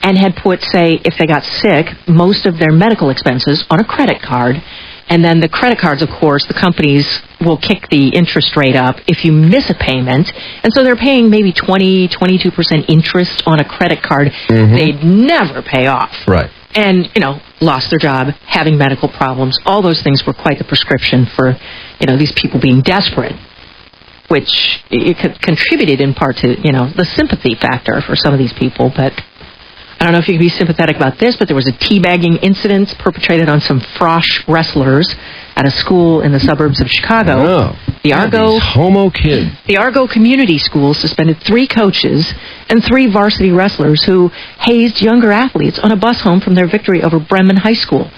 and had put, say, if they got sick, most of their medical expenses on a credit card. And then the credit cards, of course, the companies will kick the interest rate up if you miss a payment. And so they're paying maybe 22% interest on a credit card they'd never pay off. Right. And, lost their job, having medical problems. All those things were quite the prescription for, these people being desperate, which it contributed in part to, the sympathy factor for some of these people. But I don't know if you can be sympathetic about this, but there was a teabagging incident perpetrated on some frosh wrestlers at a school in the suburbs of Chicago. Oh, the Argo these homo kids. The Argo Community School suspended 3 coaches and 3 varsity wrestlers who hazed younger athletes on a bus home from their victory over Bremen High School.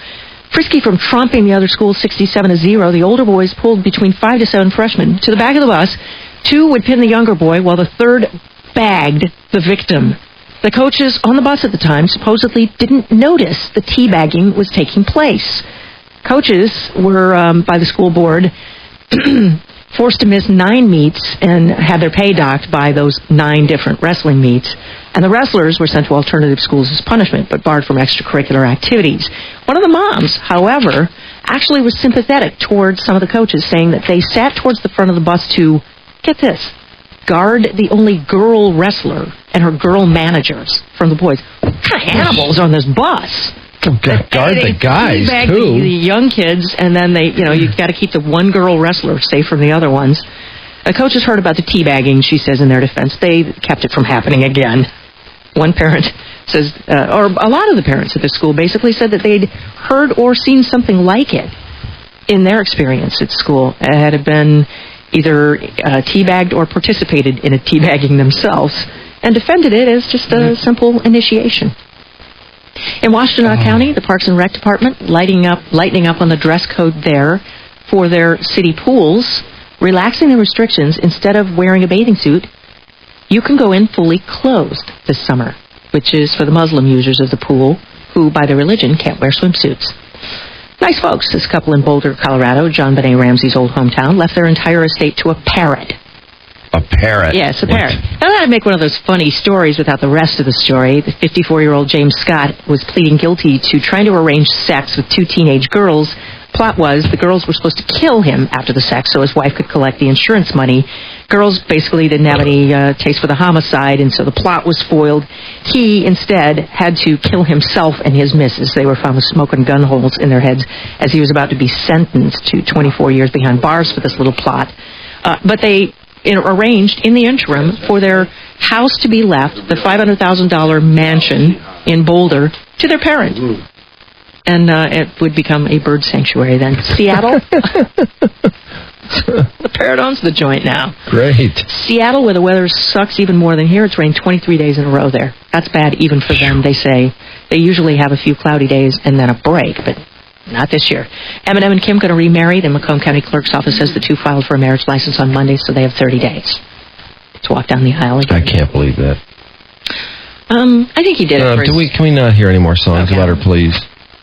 Frisky from tromping the other school 67-0, the older boys pulled between 5 to 7 freshmen to the back of the bus. 2 would pin the younger boy, while the 3rd bagged the victim. The coaches on the bus at the time supposedly didn't notice the teabagging was taking place. Coaches were, by the school board, forced to miss 9 meets and had their pay docked by those 9 different wrestling meets. And the wrestlers were sent to alternative schools as punishment, but barred from extracurricular activities. One of the moms, however, actually was sympathetic towards some of the coaches, saying that they sat towards the front of the bus to, get this, guard the only girl wrestler and her girl managers from the boys. What kind of animals are on this bus? Guard the guys, teabag too. the young kids, and then you've got to keep the one girl wrestler safe from the other ones. The coaches heard about the teabagging, she says in their defense. They kept it from happening again. One parent says, or a lot of the parents at the school basically said that they'd heard or seen something like it in their experience at school. Had it been either teabagged or participated in a teabagging themselves, and defended it as just a simple initiation. In Washtenaw County, the Parks and Rec Department lightening up on the dress code there for their city pools, relaxing the restrictions. Instead of wearing a bathing suit, you can go in fully clothed this summer, which is for the Muslim users of the pool, who, by their religion, can't wear swimsuits. Nice folks. This couple in Boulder, Colorado, John Benet Ramsey's old hometown, left their entire estate to a parrot. A parrot? Yes, a parrot. Now, that'd make one of those funny stories without the rest of the story. The 54-year-old James Scott was pleading guilty to trying to arrange sex with two teenage girls. Plot was the girls were supposed to kill him after the sex so his wife could collect the insurance money. Girls basically didn't have any taste for the homicide, and so the plot was foiled. He, instead, had to kill himself and his missus. They were found with smoke and gun holes in their heads as he was about to be sentenced to 24 years behind bars for this little plot. But they arranged in the interim for their house to be left, the $500,000 mansion in Boulder, to their parent. And it would become a bird sanctuary then. Seattle? The parrot owns the joint now. Great. Seattle, where the weather sucks even more than here, it's rained 23 days in a row there. That's bad even for them, they say. They usually have a few cloudy days and then a break, but not this year. Eminem and Kim going to remarry. The Macomb County Clerk's Office says the two filed for a marriage license on Monday, so they have 30 days to walk down the aisle again. I can't believe that. I think he did it for Can we not hear any more songs about her, please?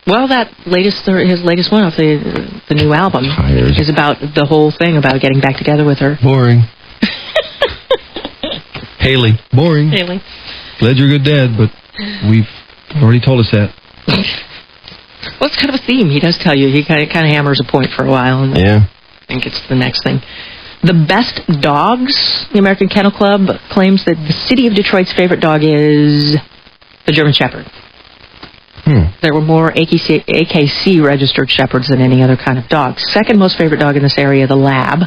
Well, his latest one off the new album is about the whole thing about getting back together with her. Boring. Haley. Boring. Haley. Glad you're a good dad, but we've already told us that. Well, it's kind of a theme. He does tell you. He kind of hammers a point for a while, and I think it's the next thing. The Best Dogs, the American Kennel Club, claims that the city of Detroit's favorite dog is the German Shepherd. There were more AKC registered shepherds than any other kind of dog. Second most favorite dog in this area, the Lab.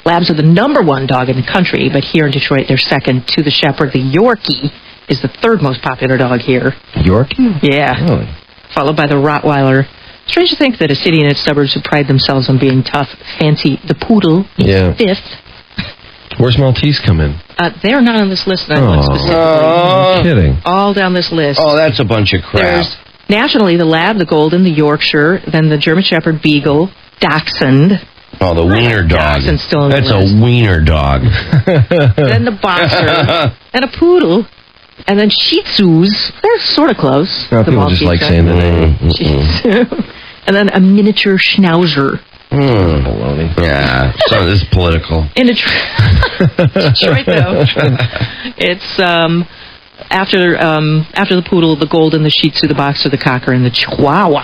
Labs are the number one dog in the country, but here in Detroit, they're second to the Shepherd. The Yorkie is the third most popular dog here. Yorkie? Yeah. Really? Followed by the Rottweiler. Strange to think that a city and its suburbs who pride themselves on being tough, fancy, the Poodle is fifth. Where's Maltese come in? They're not on this list that I want specifically. I'm kidding. All down this list. Oh, that's a bunch of crap. There's nationally the Lab, the Golden, the Yorkshire, then the German Shepherd, Beagle, Dachshund. Oh, the wiener dog. Dachshund's still on the That's list. a wiener dog. Then the Boxer, and a Poodle, and then Shih Tzus. They're sort of close. No, people just like saying the name. Shih Tzu. And then a miniature Schnauzer. Baloney. Yeah, some of this is political. In Detroit, though, it's after the Poodle, the Golden, the Shih Tzu, the Boxer, the Cocker, and the Chihuahua.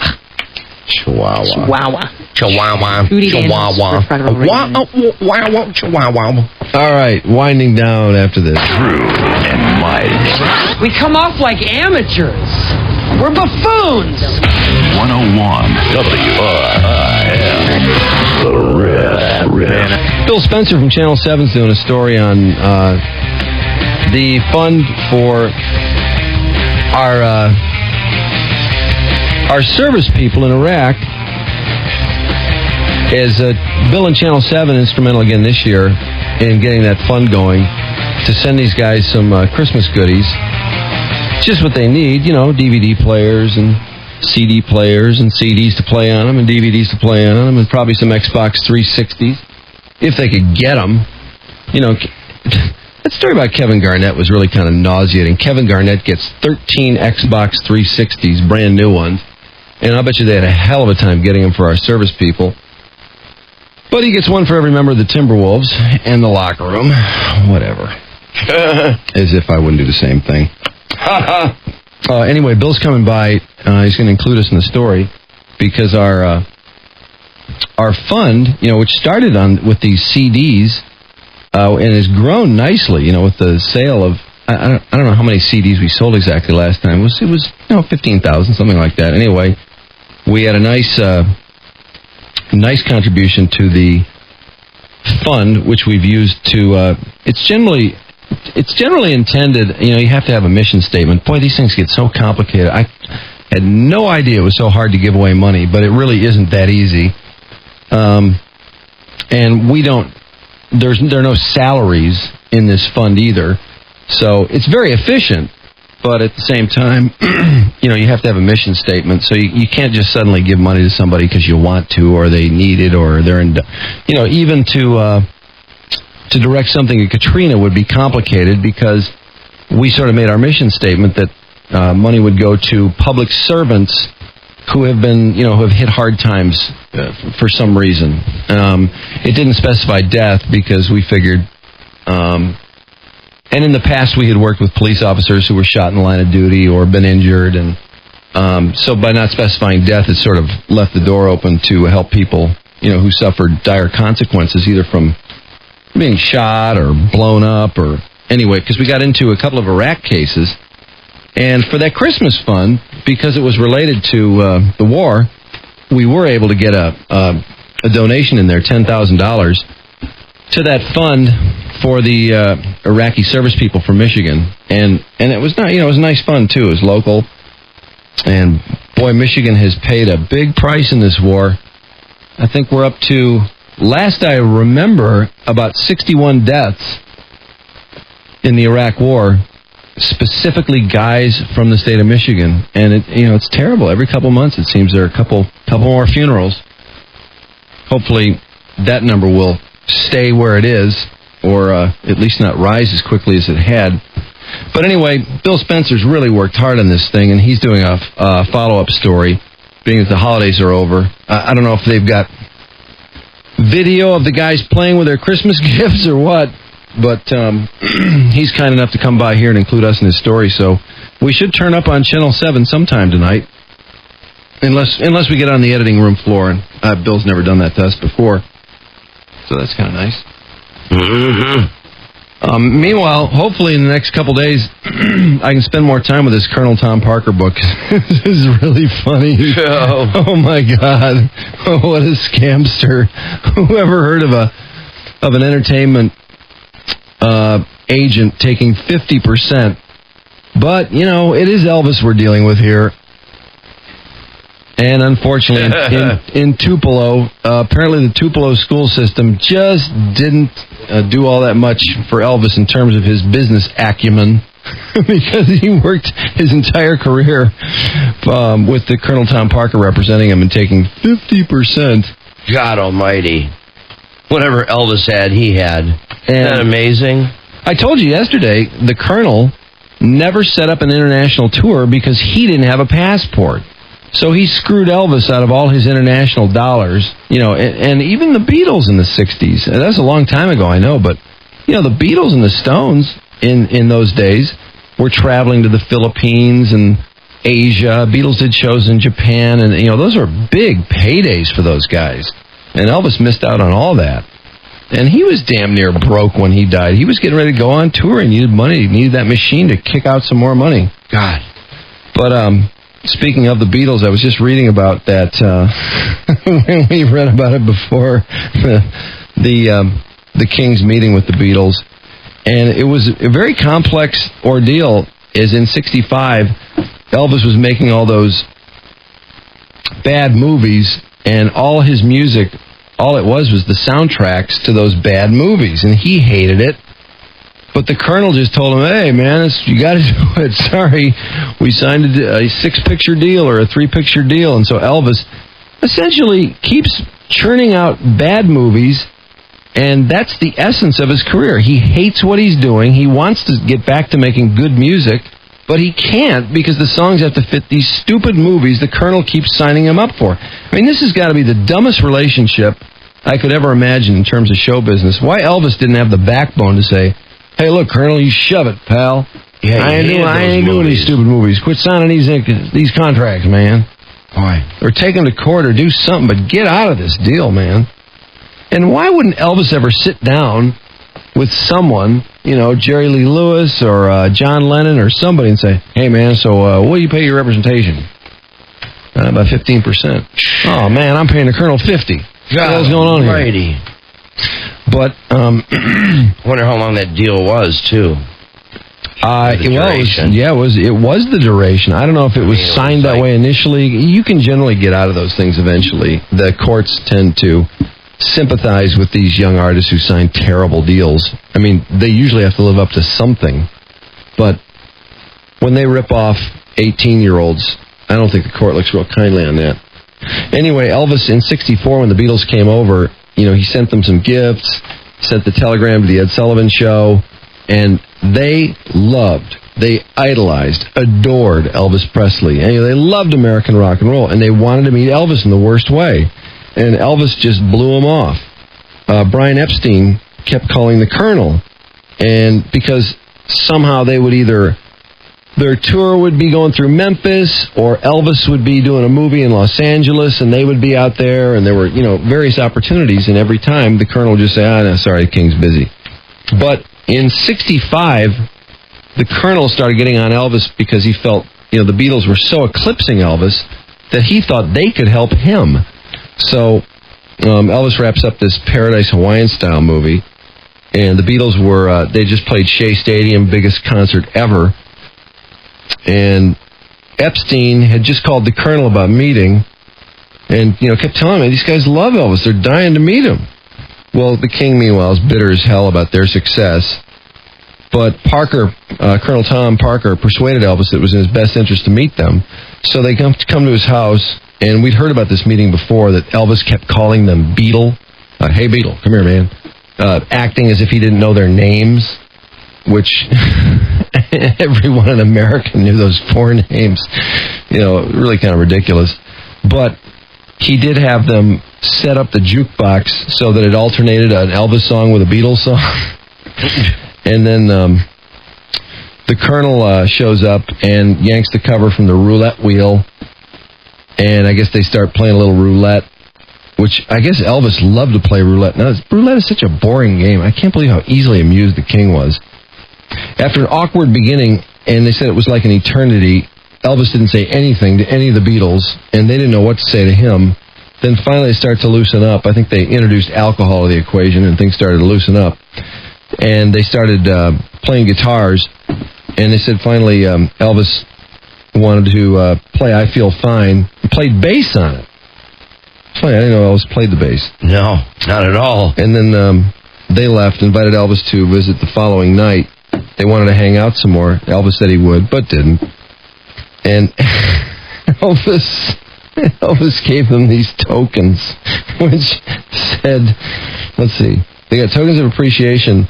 Chihuahua. Hootie Chihuahua. Chihuahua. All right, winding down after this. Drew and Mike. We come off like amateurs. We're buffoons. 101 WRIF. The Riff. Bill Spencer from Channel 7's doing a story on the fund for our service people in Iraq. Is Bill and Channel 7 instrumental again this year in getting that fund going to send these guys some Christmas goodies. Just what they need, DVD players and CD players and CDs to play on them and DVDs to play on them and probably some Xbox 360s if they could get them. That story about Kevin Garnett was really kind of nauseating. Kevin Garnett gets 13 Xbox 360s, brand new ones, and I'll bet you they had a hell of a time getting them for our service people. But he gets one for every member of the Timberwolves and the locker room. Whatever. As if I wouldn't do the same thing. Anyway, Bill's coming by. He's going to include us in the story because our fund, which started with these CDs, and has grown nicely, with the sale of, I don't know how many CDs we sold exactly last time. It was 15,000, something like that. Anyway, we had a nice contribution to the fund, which we've used to, it's generally intended, you have to have a mission statement. Boy, these things get so complicated. I had no idea it was so hard to give away money, but it really isn't that easy. And there are no salaries in this fund either. So it's very efficient, but at the same time, you have to have a mission statement. So you can't just suddenly give money to somebody because you want to, or they need it, or they're in, even to direct something at Katrina would be complicated, because we sort of made our mission statement that money would go to public servants who have been, who have hit hard times for some reason. It didn't specify death because we figured, and in the past we had worked with police officers who were shot in the line of duty or been injured, and so by not specifying death, it sort of left the door open to help people, who suffered dire consequences, either from being shot or blown up, or anyway, because we got into a couple of Iraq cases. And for that Christmas fund, because it was related to the war, we were able to get a donation in there, $10,000, to that fund for the Iraqi service people from Michigan. And it was not, it was a nice fund too. It was local. And boy, Michigan has paid a big price in this war. I think we're up to, last I remember, about 61 deaths in the Iraq war. Specifically guys from the state of Michigan, and it's terrible. Every couple months it seems there are a couple more funerals. Hopefully that number will stay where it is, or at least not rise as quickly as it had. But anyway, Bill Spencer's really worked hard on this thing, and he's doing a follow-up story, being that the holidays are over. I don't know if they've got video of the guys playing with their Christmas gifts or what, but he's kind enough to come by here and include us in his story, so we should turn up on Channel 7 sometime tonight, unless we get on the editing room floor, and Bill's never done that to us before, so that's kind of nice. Meanwhile, hopefully in the next couple days, I can spend more time with this Colonel Tom Parker book. This is really funny. Oh my God. What a scamster. Whoever heard of an entertainment agent taking 50%? But, it is Elvis we're dealing with here. And unfortunately, in Tupelo, apparently the Tupelo school system just didn't do all that much for Elvis in terms of his business acumen, because he worked his entire career with the Colonel Tom Parker representing him and taking 50%. God almighty. Whatever Elvis had, he had. Isn't that amazing? I told you yesterday, the Colonel never set up an international tour because he didn't have a passport. So he screwed Elvis out of all his international dollars, and even the Beatles in the 60s. That's a long time ago, I know, but, the Beatles and the Stones in those days were traveling to the Philippines and Asia. Beatles did shows in Japan, and, those were big paydays for those guys. And Elvis missed out on all that. And he was damn near broke when he died. He was getting ready to go on tour. He needed money. He needed that machine to kick out some more money. God. But, speaking of the Beatles, I was just reading about that when we read about it before, the King's meeting with the Beatles. And it was a very complex ordeal, as in 65, Elvis was making all those bad movies, and all his music, all it was the soundtracks to those bad movies, and he hated it. But the Colonel just told him, hey, man, you got to do it. Sorry, we signed a 6-picture deal or a 3-picture deal. And so Elvis essentially keeps churning out bad movies, and that's the essence of his career. He hates what he's doing. He wants to get back to making good music, but he can't because the songs have to fit these stupid movies the Colonel keeps signing him up for. I mean, this has got to be the dumbest relationship I could ever imagine in terms of show business. Why Elvis didn't have the backbone to say, hey, look, Colonel, you shove it, pal. Yeah, I ain't doing these stupid movies. Quit signing these contracts, man. Boy. Or take them to court or do something, but get out of this deal, man. And why wouldn't Elvis ever sit down with someone, Jerry Lee Lewis or John Lennon or somebody, and say, "Hey, man, so what do you pay your representation?" About 15%. Oh, man, I'm paying the Colonel 50. What's going on here? Righty. But wonder how long that deal was too. It was the duration. I don't know if it was signed that way initially. You can generally get out of those things eventually. The courts tend to sympathize with these young artists who sign terrible deals. I mean, they usually have to live up to something. But when they rip off 18-year-olds, I don't think the court looks real kindly on that. Anyway, Elvis in '64, when the Beatles came over, he sent them some gifts, sent the telegram to the Ed Sullivan Show, and they idolized, adored Elvis Presley. And they loved American rock and roll, and they wanted to meet Elvis in the worst way. And Elvis just blew them off. Brian Epstein kept calling the Colonel, and because somehow they would either... their tour would be going through Memphis, or Elvis would be doing a movie in Los Angeles, and they would be out there, and there were, various opportunities, and every time the Colonel would just say, no, sorry, the King's busy. But in '65, the Colonel started getting on Elvis because he felt, the Beatles were so eclipsing Elvis that he thought they could help him. So Elvis wraps up this Paradise Hawaiian-style movie, and the Beatles were, they just played Shea Stadium, biggest concert ever. And Epstein had just called the Colonel about meeting and, kept telling me, these guys love Elvis. They're dying to meet him. Well, the King, meanwhile, is bitter as hell about their success. But Parker, Colonel Tom Parker, persuaded Elvis that it was in his best interest to meet them. So they come to his house, and we'd heard about this meeting before, that Elvis kept calling them Beatle. Hey, Beatle, come here, man. Acting as if he didn't know their names, which everyone in America knew those four names. Really kind of ridiculous. But he did have them set up the jukebox so that it alternated an Elvis song with a Beatles song. And then the Colonel shows up and yanks the cover from the roulette wheel. And I guess they start playing a little roulette, which I guess Elvis loved to play roulette. Now, roulette is such a boring game. I can't believe how easily amused the King was. After an awkward beginning, and they said it was like an eternity, Elvis didn't say anything to any of the Beatles, and they didn't know what to say to him. Then finally they started to loosen up. I think they introduced alcohol to the equation, and things started to loosen up. And they started playing guitars, and they said finally Elvis wanted to play I Feel Fine. He played bass on it. Funny, I didn't know Elvis played the bass. No, not at all. And then they left, invited Elvis to visit the following night. They wanted to hang out some more. Elvis said he would, but didn't. And Elvis gave them these tokens, which said, let's see, they got tokens of appreciation,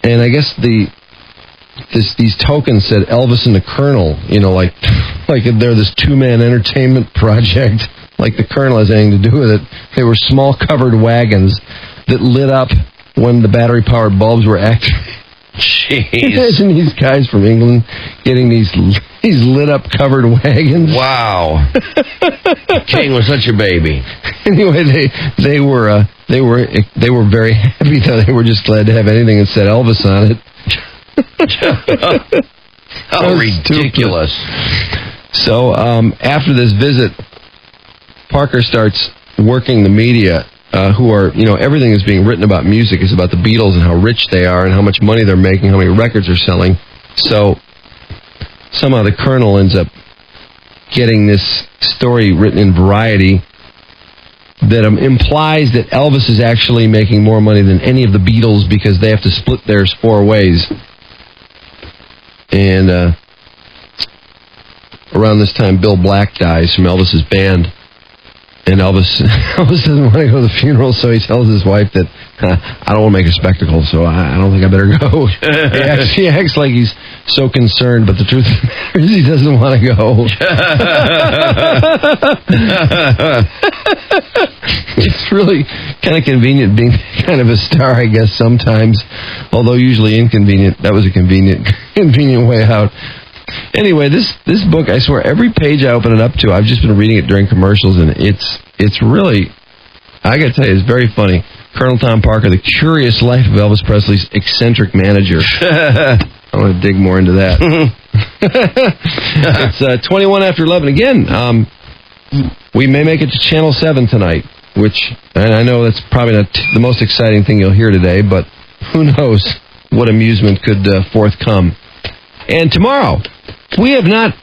and I guess these tokens said Elvis and the Colonel, like they're this two-man entertainment project, like the Colonel has anything to do with it. They were small covered wagons that lit up when the battery-powered bulbs were activated. Jeez. Imagine these guys from England getting these lit up covered wagons. Wow. King was such a baby. Anyway, they were very happy though. They were just glad to have anything that said Elvis on it. How ridiculous. So after this visit, Parker starts working the media. Who are, everything is being written about music is about the Beatles and how rich they are and how much money they're making, how many records they're selling. So somehow the Colonel ends up getting this story written in Variety that implies that Elvis is actually making more money than any of the Beatles because they have to split theirs 4 ways. And around this time, Bill Black dies from Elvis's band. And Elvis doesn't want to go to the funeral, so he tells his wife that, I don't want to make a spectacle, so I don't think I better go. He acts like he's so concerned, but the truth is he doesn't want to go. It's really kind of convenient being kind of a star, I guess, sometimes, although usually inconvenient. That was a convenient way out. Anyway, this book, I swear, every page I open it up to, I've just been reading it during commercials, and it's really, I got to tell you, it's very funny. Colonel Tom Parker, The Curious Life of Elvis Presley's Eccentric Manager. I want to dig more into that. It's 21 after 11. Again, we may make it to Channel 7 tonight, which, and I know that's probably not the most exciting thing you'll hear today, but who knows what amusement could forthcome. And tomorrow, we have not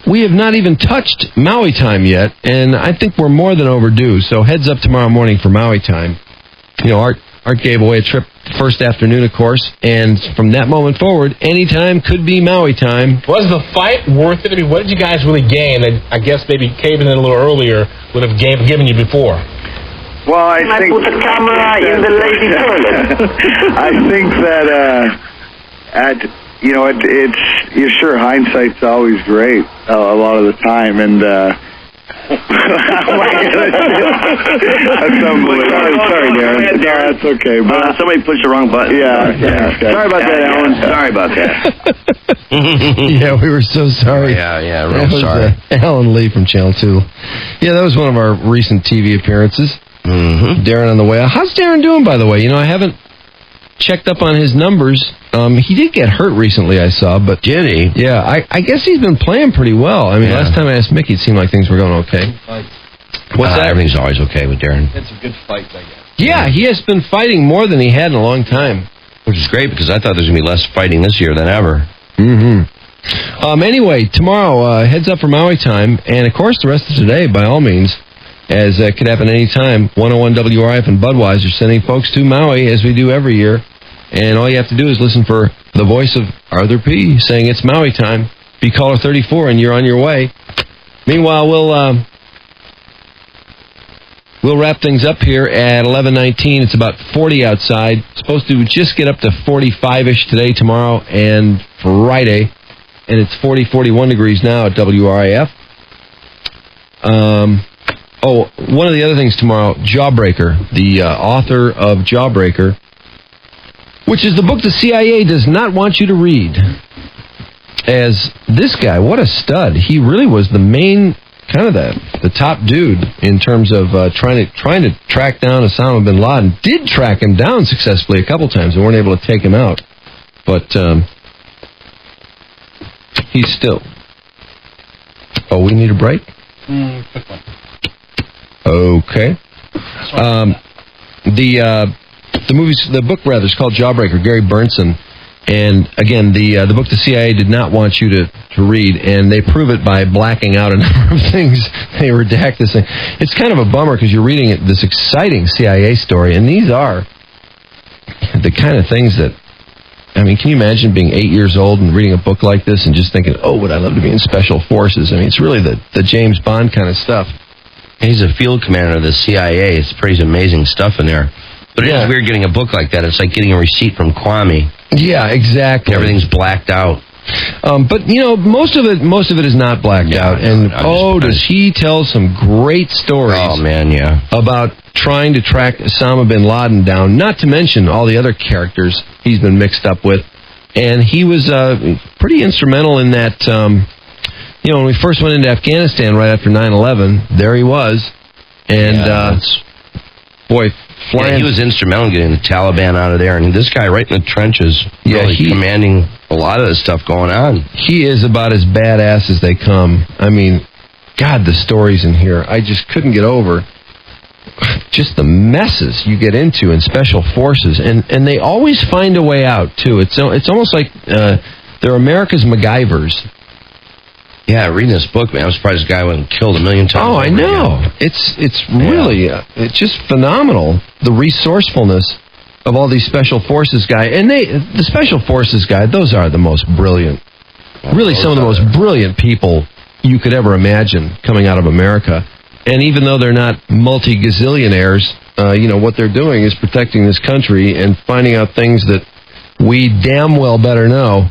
even touched Maui time yet, and I think we're more than overdue. So heads up tomorrow morning for Maui time. You know, Art gave away a trip first afternoon, of course, and from that moment forward, any time could be Maui time. Was the fight worth it? I mean, what did you guys really gain? And I guess maybe caving in a little earlier would have given you before. Well, I think... put the camera in the lady toilet. I think that, it's sure, hindsight's always great a lot of the time, and, that's unbelievable. Sorry, Darren. No, that's okay. But somebody pushed the wrong button. Yeah. Sorry about that, Alan. Sorry about that. Yeah, we were so sorry. Yeah, real sorry. Alan Lee from Channel 2. Yeah, that was one of our recent TV appearances. Mm-hmm. Darren on the way. How's Darren doing, by the way? You know, I haven't checked up on his numbers. He did get hurt recently, I saw, but... Did he? Yeah, I guess he's been playing pretty well. I mean, last time I asked Mickey, it seemed like things were going okay. What's that? Everything's always okay with Darren. It's a good fight, I guess. Yeah, he has been fighting more than he had in a long time. Which is great, because I thought there was going to be less fighting this year than ever. Mm-hmm. Anyway, tomorrow, heads up for Maui time, and of course the rest of today, by all means, as could happen any time. 101 WRIF and Budweiser sending folks to Maui, as we do every year. And all you have to do is listen for the voice of Arthur P. saying it's Maui time. Be caller 34 and you're on your way. Meanwhile, we'll wrap things up here at 11:19. It's about 40 outside. Supposed to just get up to 45-ish today, tomorrow, and Friday. And it's 41 degrees now at WRIF. One of the other things tomorrow, Jawbreaker, the author of Jawbreaker, which is the book the CIA does not want you to read. As this guy, what a stud. He really was the main, kind of the top dude in terms of trying to track down Osama bin Laden. Did track him down successfully a couple times and weren't able to take him out. But he's still... Oh, we need a break? Quick one. Okay. The book is called Jawbreaker, Gary Burnson. And again, the book the CIA did not want you to read, and they prove it by blacking out a number of things. They redact this thing. It's kind of a bummer because you're reading this exciting CIA story, and these are the kind of things that, I mean, can you imagine being 8 years old and reading a book like this and just thinking, oh, would I love to be in Special Forces? I mean, it's really the James Bond kind of stuff. He's a field commander of the CIA. It's pretty amazing stuff in there. But it's weird getting a book like that. It's like getting a receipt from Kwame. Yeah, exactly. Everything's blacked out. But you know, most of it is not blacked out. And does he tell some great stories? Oh man, yeah. About trying to track Osama bin Laden down. Not to mention all the other characters he's been mixed up with. And he was pretty instrumental in that. When we first went into Afghanistan right after 9/11, there he was, and boy. Yeah, he was instrumental in getting the Taliban out of there, and this guy right in the trenches, really commanding a lot of the stuff going on. He is about as badass as they come. I mean, God, the stories in here, I just couldn't get over. Just the messes you get into in Special Forces, and they always find a way out, too. It's almost like they're America's MacGyvers. Yeah, reading this book, man, I'm surprised this guy wasn't killed a million times. Oh, I know. It's really, it's just phenomenal, the resourcefulness of all these Special Forces guys. And the Special Forces guys, those are the most brilliant, really some of the most brilliant people you could ever imagine coming out of America. And even though they're not multi-gazillionaires, what they're doing is protecting this country and finding out things that we damn well better know.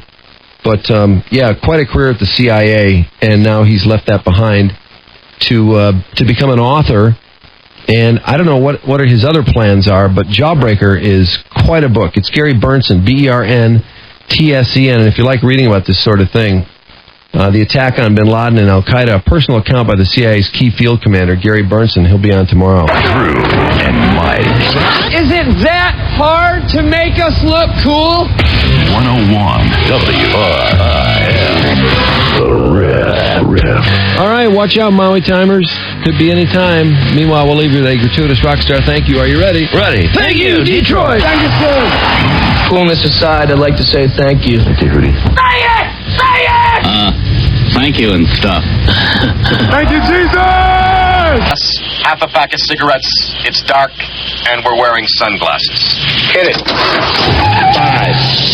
But, quite a career at the CIA, and now he's left that behind to become an author. And I don't know what his other plans are, but Jawbreaker is quite a book. It's Gary Burnson, Berntzen. And if you like reading about this sort of thing, the attack on bin Laden and al-Qaeda, a personal account by the CIA's key field commander, Gary Burnson. He'll be on tomorrow. Drew and Mike. Is it that hard to make us look cool? 101 WRIF. The Riff. All right, watch out, Maui timers. Could be any time. Meanwhile, we'll leave you with a gratuitous rock star. Thank you. Are you ready? Ready. Thank you, Detroit. Thank you, sir. Coolness aside, I'd like to say thank you. Thank you, Rudy. Say it! Say it! Thank you and stuff. Thank you, Jesus! Half a pack of cigarettes. It's dark, and we're wearing sunglasses. Hit it. 5,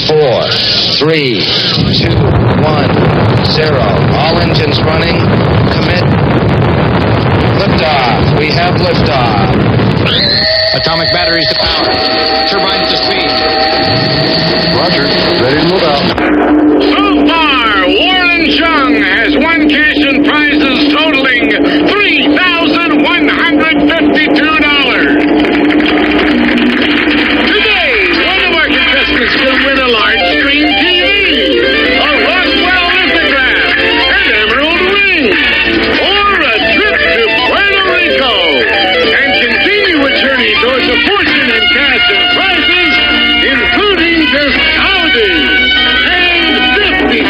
4, 3, 2, 1, 0. All engines running. Commit. Liftoff. We have liftoff. Atomic batteries to power. Turbines to speed. Roger. Ready to move out. So far, Warren Chung has won cash and prizes totaling $3,152. Today, one of our contestants will win a large screen TV, a Roswell lithograph, an emerald ring, or a trip to Puerto Rico, and continue a journey towards a fortune in cash and prizes, including just Audi and $50,000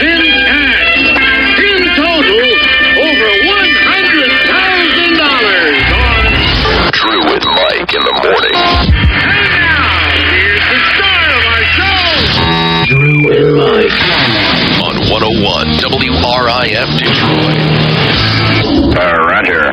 in cash. In total, over $100,000 on Drew and Mike in the morning. And now, here's the star of our show. Drew and Mike. On 101 WRIF Detroit. Roger.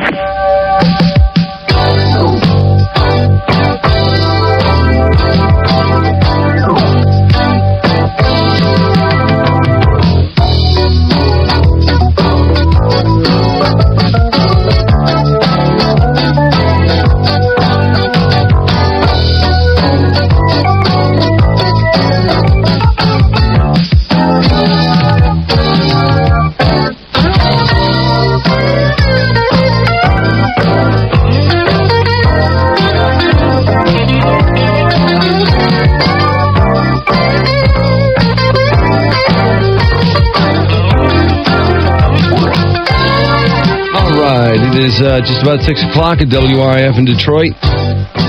It is just about 6 o'clock at WRIF in Detroit.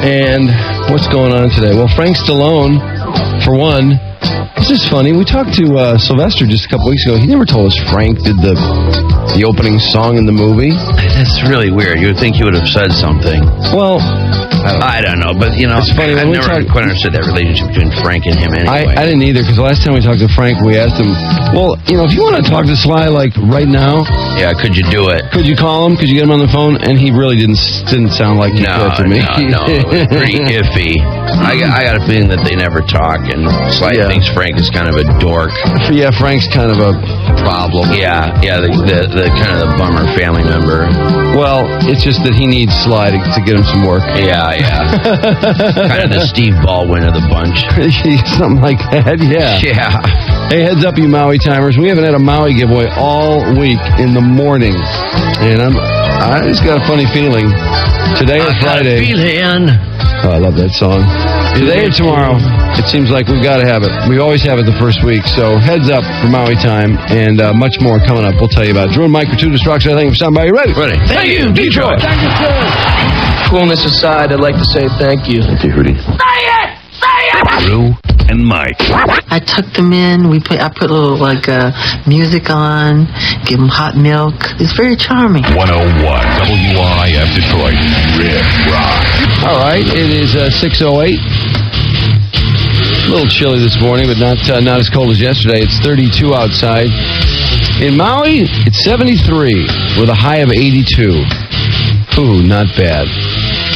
And what's going on today? Well, Frank Stallone, for one. This is funny. We talked to Sylvester just a couple weeks ago. He never told us Frank did the opening song in the movie. That's really weird. You would think he would have said something. Well, I don't know, but you know, it's funny. I've never quite understood that relationship between Frank and him anyway. I didn't either, because the last time we talked to Frank, we asked him, well, you know, if you want to talk to Sly like right now, yeah, could you do it? Could you call him? Could you get him on the phone? And he really didn't sound like he could to me. No, it was pretty iffy. I got a feeling that they never talk, and Sly thinks Frank is kind of a dork. Yeah, Frank's kind of a problem. Yeah, the kind of the bummer family member. Well, it's just that he needs Sly to get him some work. Yeah. Kind of the Steve Baldwin of the bunch. Something like that, yeah. Yeah. Hey, heads up, you Maui timers. We haven't had a Maui giveaway all week in the morning. And I just got a funny feeling. Today or Friday. Oh, I love that song. Today or tomorrow, it seems like we've got to have it. We always have it the first week. So heads up for Maui time, and much more coming up. We'll tell you about Drew and Mike, gratuitous rocks. I think for somebody. Ready? Ready. Thank you, Detroit. Thank you, sir. Coolness aside, I'd like to say thank you. Thank you, Rudy. Say it! Say it! Drew and Mike. I tuck them in. I put a little music on, give them hot milk. It's very charming. 101 WRIF Detroit. Riff Rock. All right, it is 6:08. A little chilly this morning, but not as cold as yesterday. It's 32 outside. In Maui, it's 73 with a high of 82. Ooh, not bad.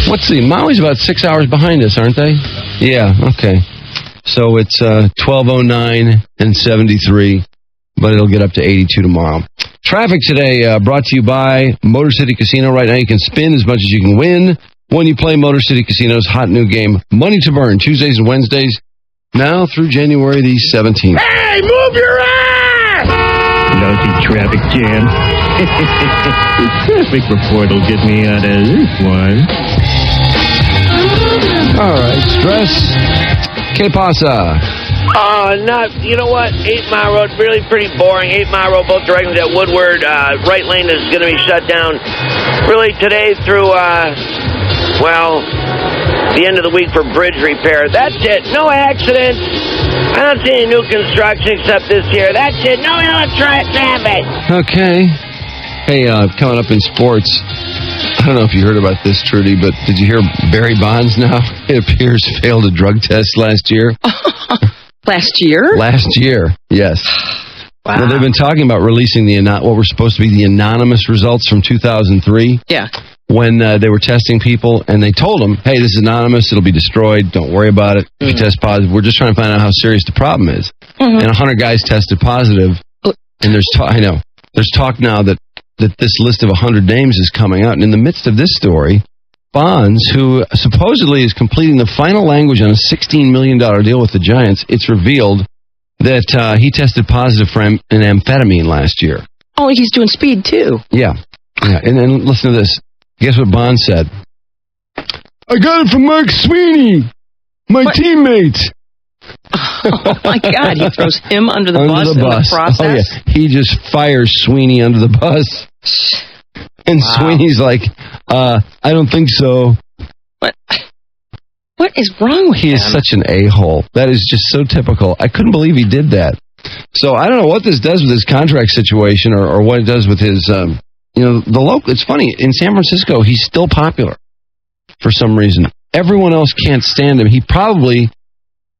Let's see. Maui's about 6 hours behind us, aren't they? Yeah, okay. So it's 12:09 and 73, but it'll get up to 82 tomorrow. Traffic today brought to you by Motor City Casino. Right now you can spin as much as you can win when you play Motor City Casino's hot new game, Money to Burn, Tuesdays and Wednesdays, now through January the 17th. Hey, move your ass! Lousy traffic jam. Traffic report will get me out of this one. All right, stress. Que pasa? You know what? 8 Mile Road, really pretty boring. 8 Mile Road, both directions at Woodward. Right lane is going to be shut down really today through, the end of the week for bridge repair. That's it. No accidents. I don't see any new construction except this year. That's it. No traffic. Okay. Hey, coming up in sports, I don't know if you heard about this, Trudy, but did you hear Barry Bonds now, it appears, failed a drug test last year? Last year? Last year, yes. Wow. Well, they've been talking about releasing what were supposed to be the anonymous results from 2003. Yeah. When they were testing people, and they told them, hey, this is anonymous, it'll be destroyed, don't worry about it. If you test positive, we're just trying to find out how serious the problem is. And 100 guys tested positive, and there's talk now that this list of 100 names is coming out. And in the midst of this story, Bonds, who supposedly is completing the final language on a $16 million deal with the Giants, it's revealed that he tested positive for an amphetamine last year. Oh, he's doing speed, too. Yeah. And then listen to this. Guess what Bonds said? I got it from Mark Sweeney, my teammate. Oh, my God. He throws him under the bus in the process? Oh, yeah. He just fires Sweeney under the bus. And Sweeney's like, I don't think so. What is wrong with him? He is such an a-hole. That is just so typical. I couldn't believe he did that. So I don't know what this does with his contract situation or what it does with his, it's funny. In San Francisco, he's still popular for some reason. Everyone else can't stand him. He probably,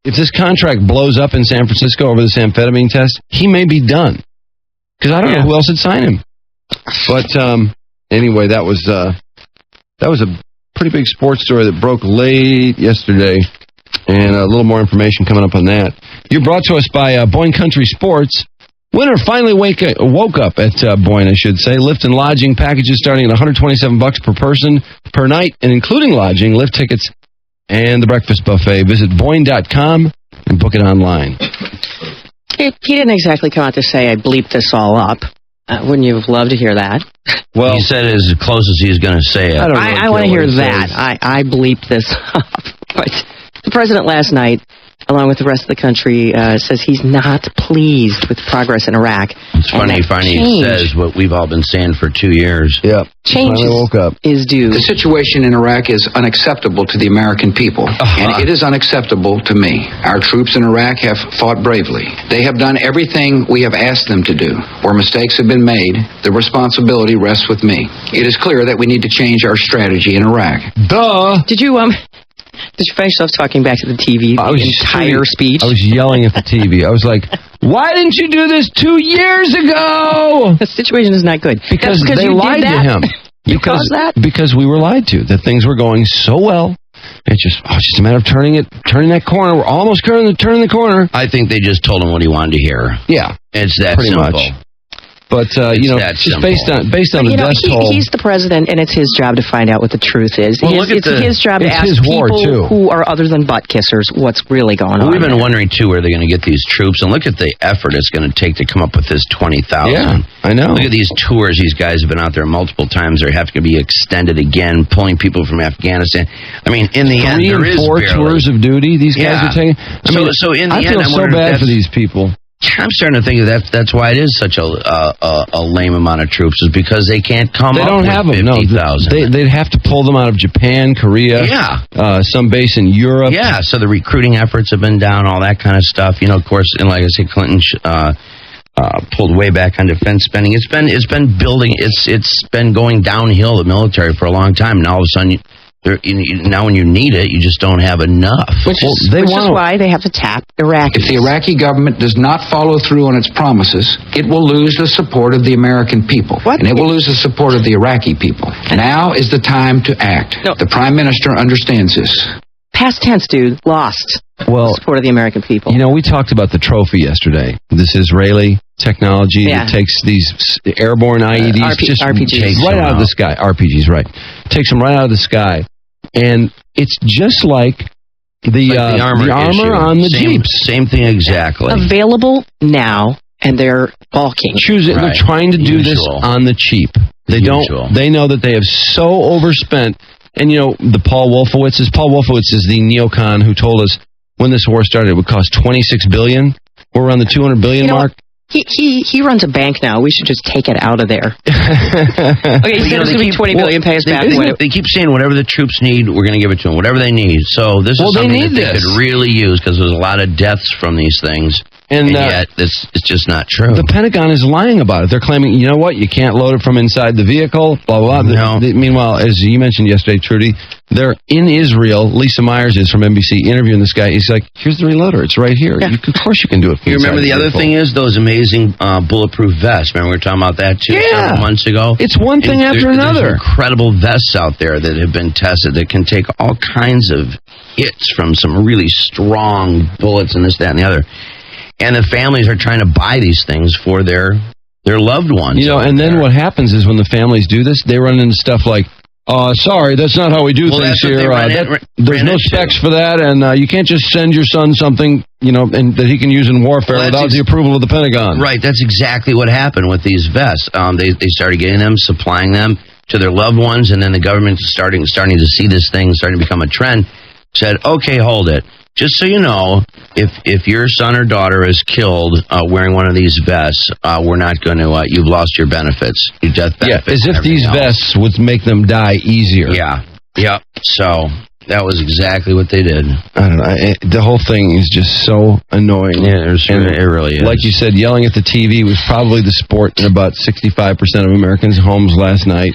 if this contract blows up in San Francisco over this amphetamine test, he may be done. Because I don't know who else would sign him. But anyway, that was a pretty big sports story that broke late yesterday, and a little more information coming up on that. You're brought to us by Boyne Country Sports. Winter finally woke up at Boyne, I should say. Lift and lodging packages starting at $127 per person per night, and including lodging, lift tickets, and the breakfast buffet. Visit Boyne.com and book it online. He didn't exactly come out to say, I bleeped this all up. Wouldn't you have loved to hear that? Well, he said as close as he's going to say it. I want to hear that. I bleeped this up. But the president last night, along with the rest of the country, says he's not pleased with progress in Iraq. It's funny, he says what we've all been saying for 2 years. Yep. Change is due. The situation in Iraq is unacceptable to the American people, and it is unacceptable to me. Our troops in Iraq have fought bravely. They have done everything we have asked them to do. Where mistakes have been made, the responsibility rests with me. It is clear that we need to change our strategy in Iraq. Duh! Did you find yourself talking back to the TV the entire speech? I was yelling at the TV. I was like, why didn't you do this 2 years ago? The situation is not good. Because they lied to him. Because we were lied to, that things were going so well. It's just a matter of turning that corner. We're almost turning the corner. I think they just told him what he wanted to hear. Yeah. It's that pretty simple. much. But, just based on the death toll. He's the president, and it's his job to find out what the truth is. Well, it's his job to ask people who are other than butt kissers what's really going on. We've been wondering, too, where they're going to get these troops. And look at the effort it's going to take to come up with this 20,000. Yeah, I know. Look at these tours. These guys have been out there multiple times. They have to be extended again, pulling people from Afghanistan. I mean, in the end, there is 3 and 4 tours of duty these guys are taking. So in the end, I feel so bad for these people. I'm starting to think that's why it is such a lame amount of troops, is because they can't come up with 50,000. They'd have to pull them out of Japan, Korea, some base in Europe. Yeah, so the recruiting efforts have been down, all that kind of stuff. Of course, and like I say, Clinton pulled way back on defense spending. It's been building. It's been going downhill, the military, for a long time. Now all of a sudden, now when you need it, you just don't have enough. Which is why they have to tap Iraqis. If the Iraqi government does not follow through on its promises, it will lose the support of the American people. And it will lose the support of the Iraqi people. Now is the time to act. No. The Prime Minister understands this. Past tense, dude. Lost. Well, support of the American people. We talked about the trophy yesterday. This Israeli technology that takes these airborne IEDs, RPGs. Right out of the sky. RPGs, right. Takes them right out of the sky. And it's just like the armor on the Jeeps. Same thing exactly. Available now, and they're balking. They're trying to do this on the cheap. They know that they have so overspent. And, the Paul Wolfowitz is the neocon who told us when this war started, it would cost $26 billion. We're around the $200 billion mark. He runs a bank now. We should just take it out of there. Okay, he said it's going to be $20 billion, pay us back. They keep saying whatever the troops need, we're going to give it to them. Whatever they need. So this is something that they could really use because there's a lot of deaths from these things. And yet, it's just not true. The Pentagon is lying about it. They're claiming, you know what, you can't load it from inside the vehicle, blah, blah, blah. Meanwhile, as you mentioned yesterday, Trudy, they're in Israel. Lisa Myers is from NBC interviewing this guy. He's like, here's the reloader. It's right here. Yeah. Of course you can do it. You remember the other thing is those amazing bulletproof vests. Remember we were talking about that, too, several months ago? It's one thing after another. There's incredible vests out there that have been tested that can take all kinds of hits from some really strong bullets and this, that, and the other. And the families are trying to buy these things for their loved ones. You know, and then what happens is when the families do this, they run into stuff like, sorry, that's not how we do things here. There's no specs for that, and you can't just send your son something, you know, and that he can use in warfare without the approval of the Pentagon. Right, that's exactly what happened with these vests. They started getting them, supplying them to their loved ones, and then the government starting to see this thing, starting to become a trend, said, okay, hold it. Just so you know, if your son or daughter is killed wearing one of these vests, we're not going to, you've lost your benefits, your death benefits. Yeah, as if these vests would make them die easier. Yeah, yep. So that was exactly what they did. I don't know. The whole thing is just so annoying. Yeah, it really is. Like you said, yelling at the TV was probably the sport in about 65% of Americans' homes last night.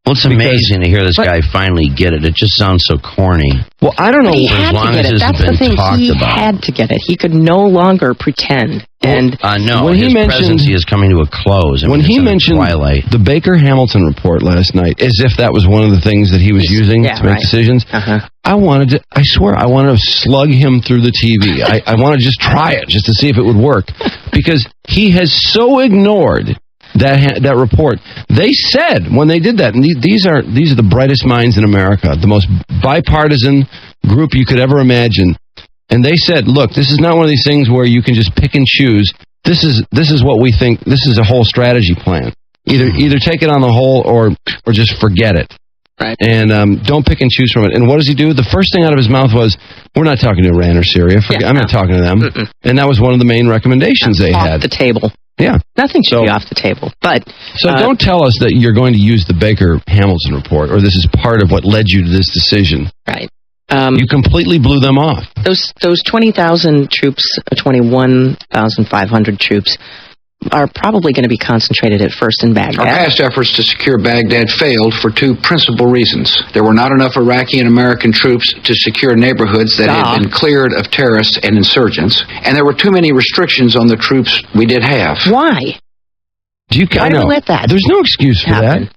Well, it's amazing to hear this guy finally get it. It just sounds so corny. Well, I don't know. He had to get it. That's the thing. He had to get it. He could no longer pretend. And no, when his presidency is coming to a close. When he mentioned the Baker-Hamilton report last night, as if that was one of the things that he was using to make decisions, I wanted to slug him through the TV. I want to just try it, just to see if it would work. Because he has so ignored that report. They said when they did that, and these are the brightest minds in America, the most bipartisan group you could ever imagine. And they said, look, this is not one of these things where you can just pick and choose. This is what we think. This is a whole strategy plan. Either take it on the whole or just forget it. Right. And don't pick and choose from it. And what does he do? The first thing out of his mouth was, we're not talking to Iran or Syria. I'm not talking to them. And that was one of the main recommendations they had. Off the table. Yeah. Nothing should be off the table. But so don't tell us that you're going to use the Baker-Hamilton report, or this is part of what led you to this decision. Right. You completely blew them off. Those 20,000 troops, 21,500 troops, are probably going to be concentrated at first in Baghdad. Our past efforts to secure Baghdad failed for two principal reasons. There were not enough Iraqi and American troops to secure neighborhoods that had been cleared of terrorists and insurgents, and there were too many restrictions on the troops we did have. Why? Why do we let that? There's no excuse for that.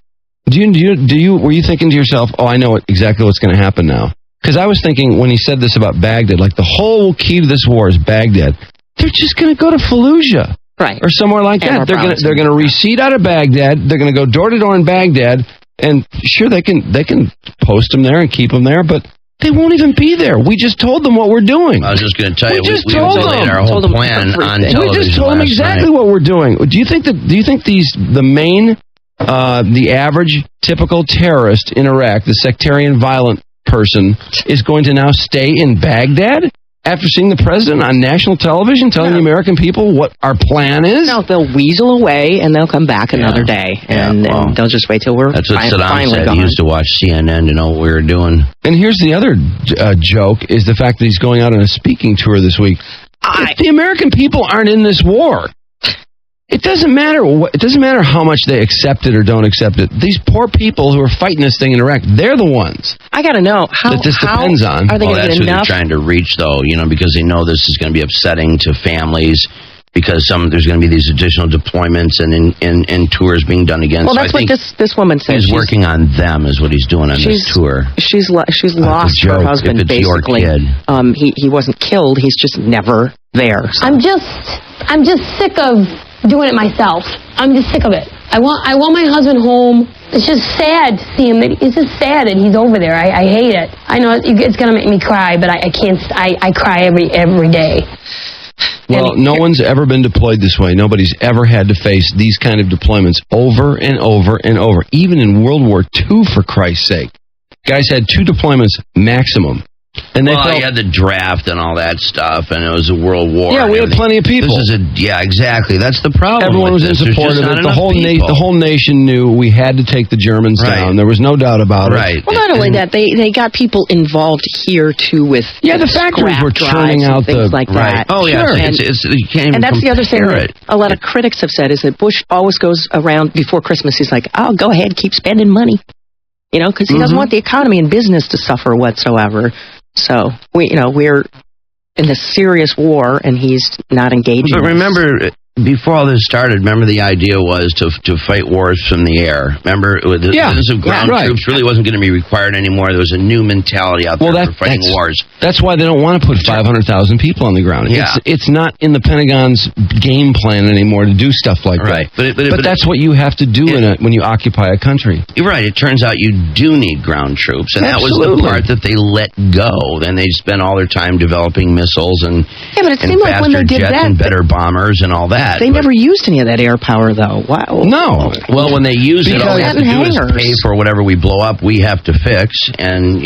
Were you thinking to yourself, I know exactly what's going to happen now? Because I was thinking when he said this about Baghdad, like the whole key to this war is Baghdad. They're just going to go to Fallujah. Right. Or somewhere like that. They're going to reseat out of Baghdad. They're going to go door to door in Baghdad, and sure they can post them there and keep them there, but they won't even be there. We just told them what we're doing. I was just going to tell you, we laid our whole plan on television. We just told them exactly what we're doing. Do you think the average typical terrorist in Iraq, the sectarian violent person, is going to now stay in Baghdad? After seeing the president on national television telling the American people what our plan is? No, they'll weasel away and they'll come back another day. And they'll just wait till we're That's what Saddam finally said. gone. He used to watch CNN to know what we were doing. And here's the other joke, is the fact that he's going out on a speaking tour this week. If the American people aren't in this war, it doesn't matter. It doesn't matter how much they accept it or don't accept it. These poor people who are fighting this thing in Iraq, they're the ones. I got to know how that this depends on. Are they going to get enough? That's who they're trying to reach, though. Because they know this is going to be upsetting to families. Because there's going to be these additional deployments and tours being done again. Well, that's what this woman said. He's working on them, is what he's doing on this tour. She's lost her husband. If it's basically, your kid. He wasn't killed. He's just never there. So. I'm just sick of doing it myself. I'm just sick of it. I want my husband home. It's just sad to see him. It's just sad that he's over there. I hate it. I know it's going to make me cry, but I can't. I cry every day. Well, no one's ever been deployed this way. Nobody's ever had to face these kind of deployments over and over and over. Even in World War II, for Christ's sake. Guys had 2 deployments maximum. And they you had the draft and all that stuff, and it was a world war. Yeah, we had plenty of people. Exactly. That's the problem. Everyone was in support of it. The whole nation knew we had to take the Germans down. There was no doubt about it. Well, not only that, they got people involved here too with the factories were churning out things like that. Oh yeah, sure. you can't even and that's the other thing compare that a lot of critics have said is that Bush always goes around before Christmas. He's like, "Oh, go ahead, keep spending money," because he doesn't want the economy and business to suffer whatsoever. So we're in this serious war, and he's not engaging. But remember, before all this started, remember the idea was to fight wars from the air. Remember, the business of ground troops really wasn't going to be required anymore. There was a new mentality out there for fighting wars. That's why they don't want to put 500,000 people on the ground. Yeah. It's not in the Pentagon's game plan anymore to do stuff like that. But that's what you have to do when you occupy a country. You're right. It turns out you do need ground troops, and that was the part that they let go. Then they spent all their time developing missiles and but it seemed like when they did jets that, and better bombers and all that. They never used any of that air power, though. Wow. No. Well, when they use it, all they have to do is pay for whatever we blow up. We have to fix, and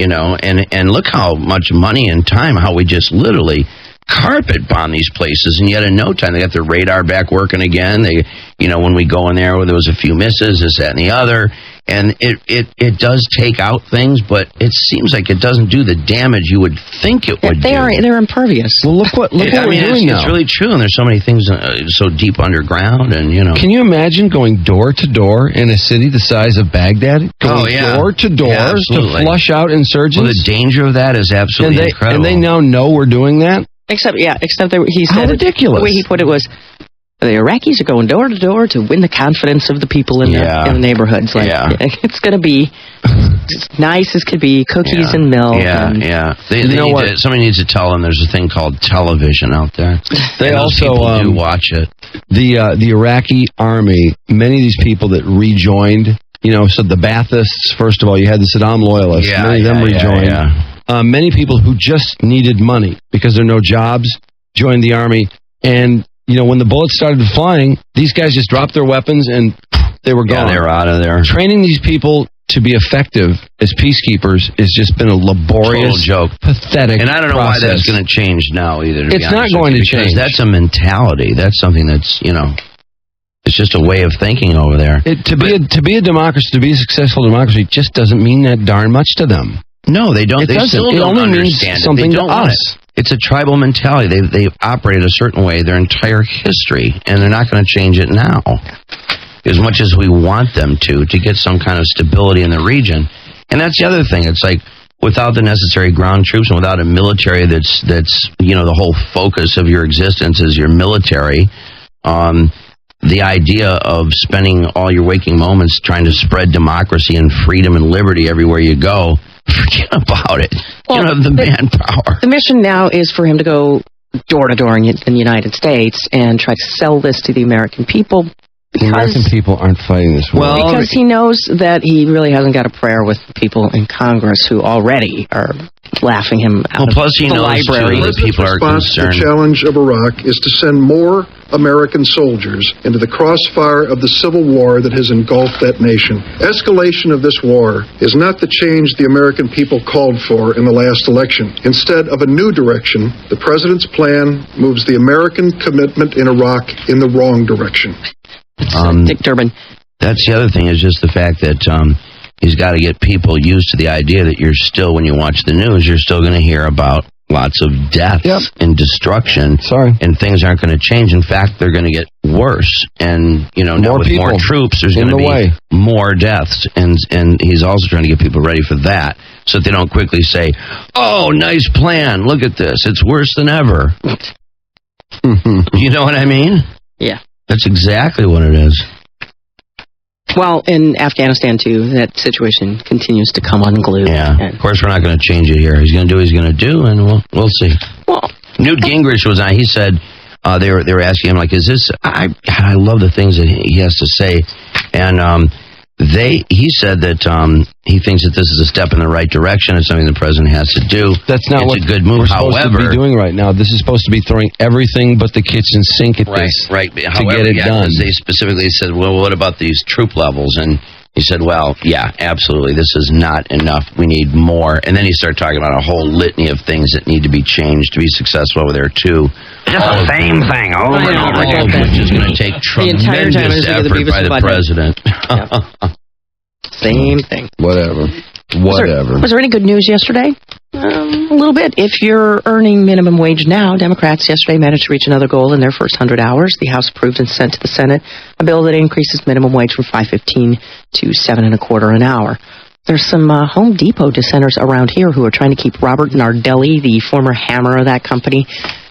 look how much money and time, how we just literally carpet bomb these places, and yet in no time they got their radar back working again. They, when we go in there was a few misses, this, that, and the other. And it does take out things, but it seems like it doesn't do the damage you would think it would do. They're impervious. Well, look what we're doing now. It's really true, and there's so many things so deep underground, and Can you imagine going door to door in a city the size of Baghdad? Going door to door to flush out insurgents? Well, the danger of that is absolutely incredible. And they now know we're doing that? Except he said how ridiculous. The way he put it was, the Iraqis are going door to door to win the confidence of the people in the neighborhoods. It's going to be as nice as could be, cookies and milk. Somebody needs to tell them there's a thing called television out there. They also do watch it. The Iraqi army, many of these people that rejoined, so the Baathists, first of all, you had the Saddam loyalists, many of them rejoined. Many people who just needed money because there are no jobs joined the army, and when the bullets started flying, these guys just dropped their weapons and they were gone. Yeah, they were out of there. Training these people to be effective as peacekeepers has just been a laborious, joke, pathetic and I don't know process. why that's going to change now either. It's not going to change. That's a mentality. That's something that's it's just a way of thinking over there. To be a democracy, to be a successful democracy, just doesn't mean that darn much to them. No, they don't. They still don't only understand means something to us. It's a tribal mentality. They've operated a certain way their entire history, and they're not going to change it now. As much as we want them to get some kind of stability in the region. And that's the other thing. It's like, without the necessary ground troops and without a military that's the whole focus of your existence is your military, the idea of spending all your waking moments trying to spread democracy and freedom and liberty everywhere you go, forget about it. Well, you don't have the manpower. The mission now is for him to go door to door in the United States and try to sell this to the American people. The American people aren't fighting this war. Well, because he knows that he really hasn't got a prayer with the people in Congress who already are laughing him out plus he of the knows library. Too, that people are concerned. The challenge of Iraq is to send more American soldiers into the crossfire of the civil war that has engulfed that nation. Escalation of this war is not the change the American people called for in the last election. Instead of a new direction, the president's plan moves the American commitment in Iraq in the wrong direction. Dick Durbin. That's the other thing, is just the fact that he's got to get people used to the idea that you're still, when you watch the news, you're still going to hear about lots of deaths and destruction. And things aren't going to change. In fact, they're going to get worse. And, now with more troops, there's going to be more deaths. And he's also trying to get people ready for that, so that they don't quickly say, oh, nice plan, look at this, it's worse than ever. You know what I mean? Yeah. That's exactly what it is. Well, in Afghanistan, too, that situation continues to come unglued. Yeah, of course we're not going to change it here. He's going to do what he's going to do, and we'll see. Well, Newt Gingrich was on. He said, they were asking him, like, is this... I love the things that he has to say. And he said that he thinks that this is a step in the right direction. It's something the president has to do. That's not it's a good move. We're supposed to be doing right now. This is supposed to be throwing everything but the kitchen sink at this right. to get it done. They specifically said, well, what about these troop levels? And He said, well, yeah, absolutely, this is not enough. We need more. And then he started talking about a whole litany of things that need to be changed to be successful over there, too. Just the same thing over and over All of which is going to take tremendous effort by the president. Same thing. Whatever. Was there any good news yesterday? A little bit. If you're earning minimum wage now, Democrats yesterday managed to reach another goal in their first 100 hours. The House approved and sent to the Senate a bill that increases minimum wage from $5.15 to $7.25 an hour. There's some Home Depot dissenters around here who are trying to keep Robert Nardelli, the former hammer of that company,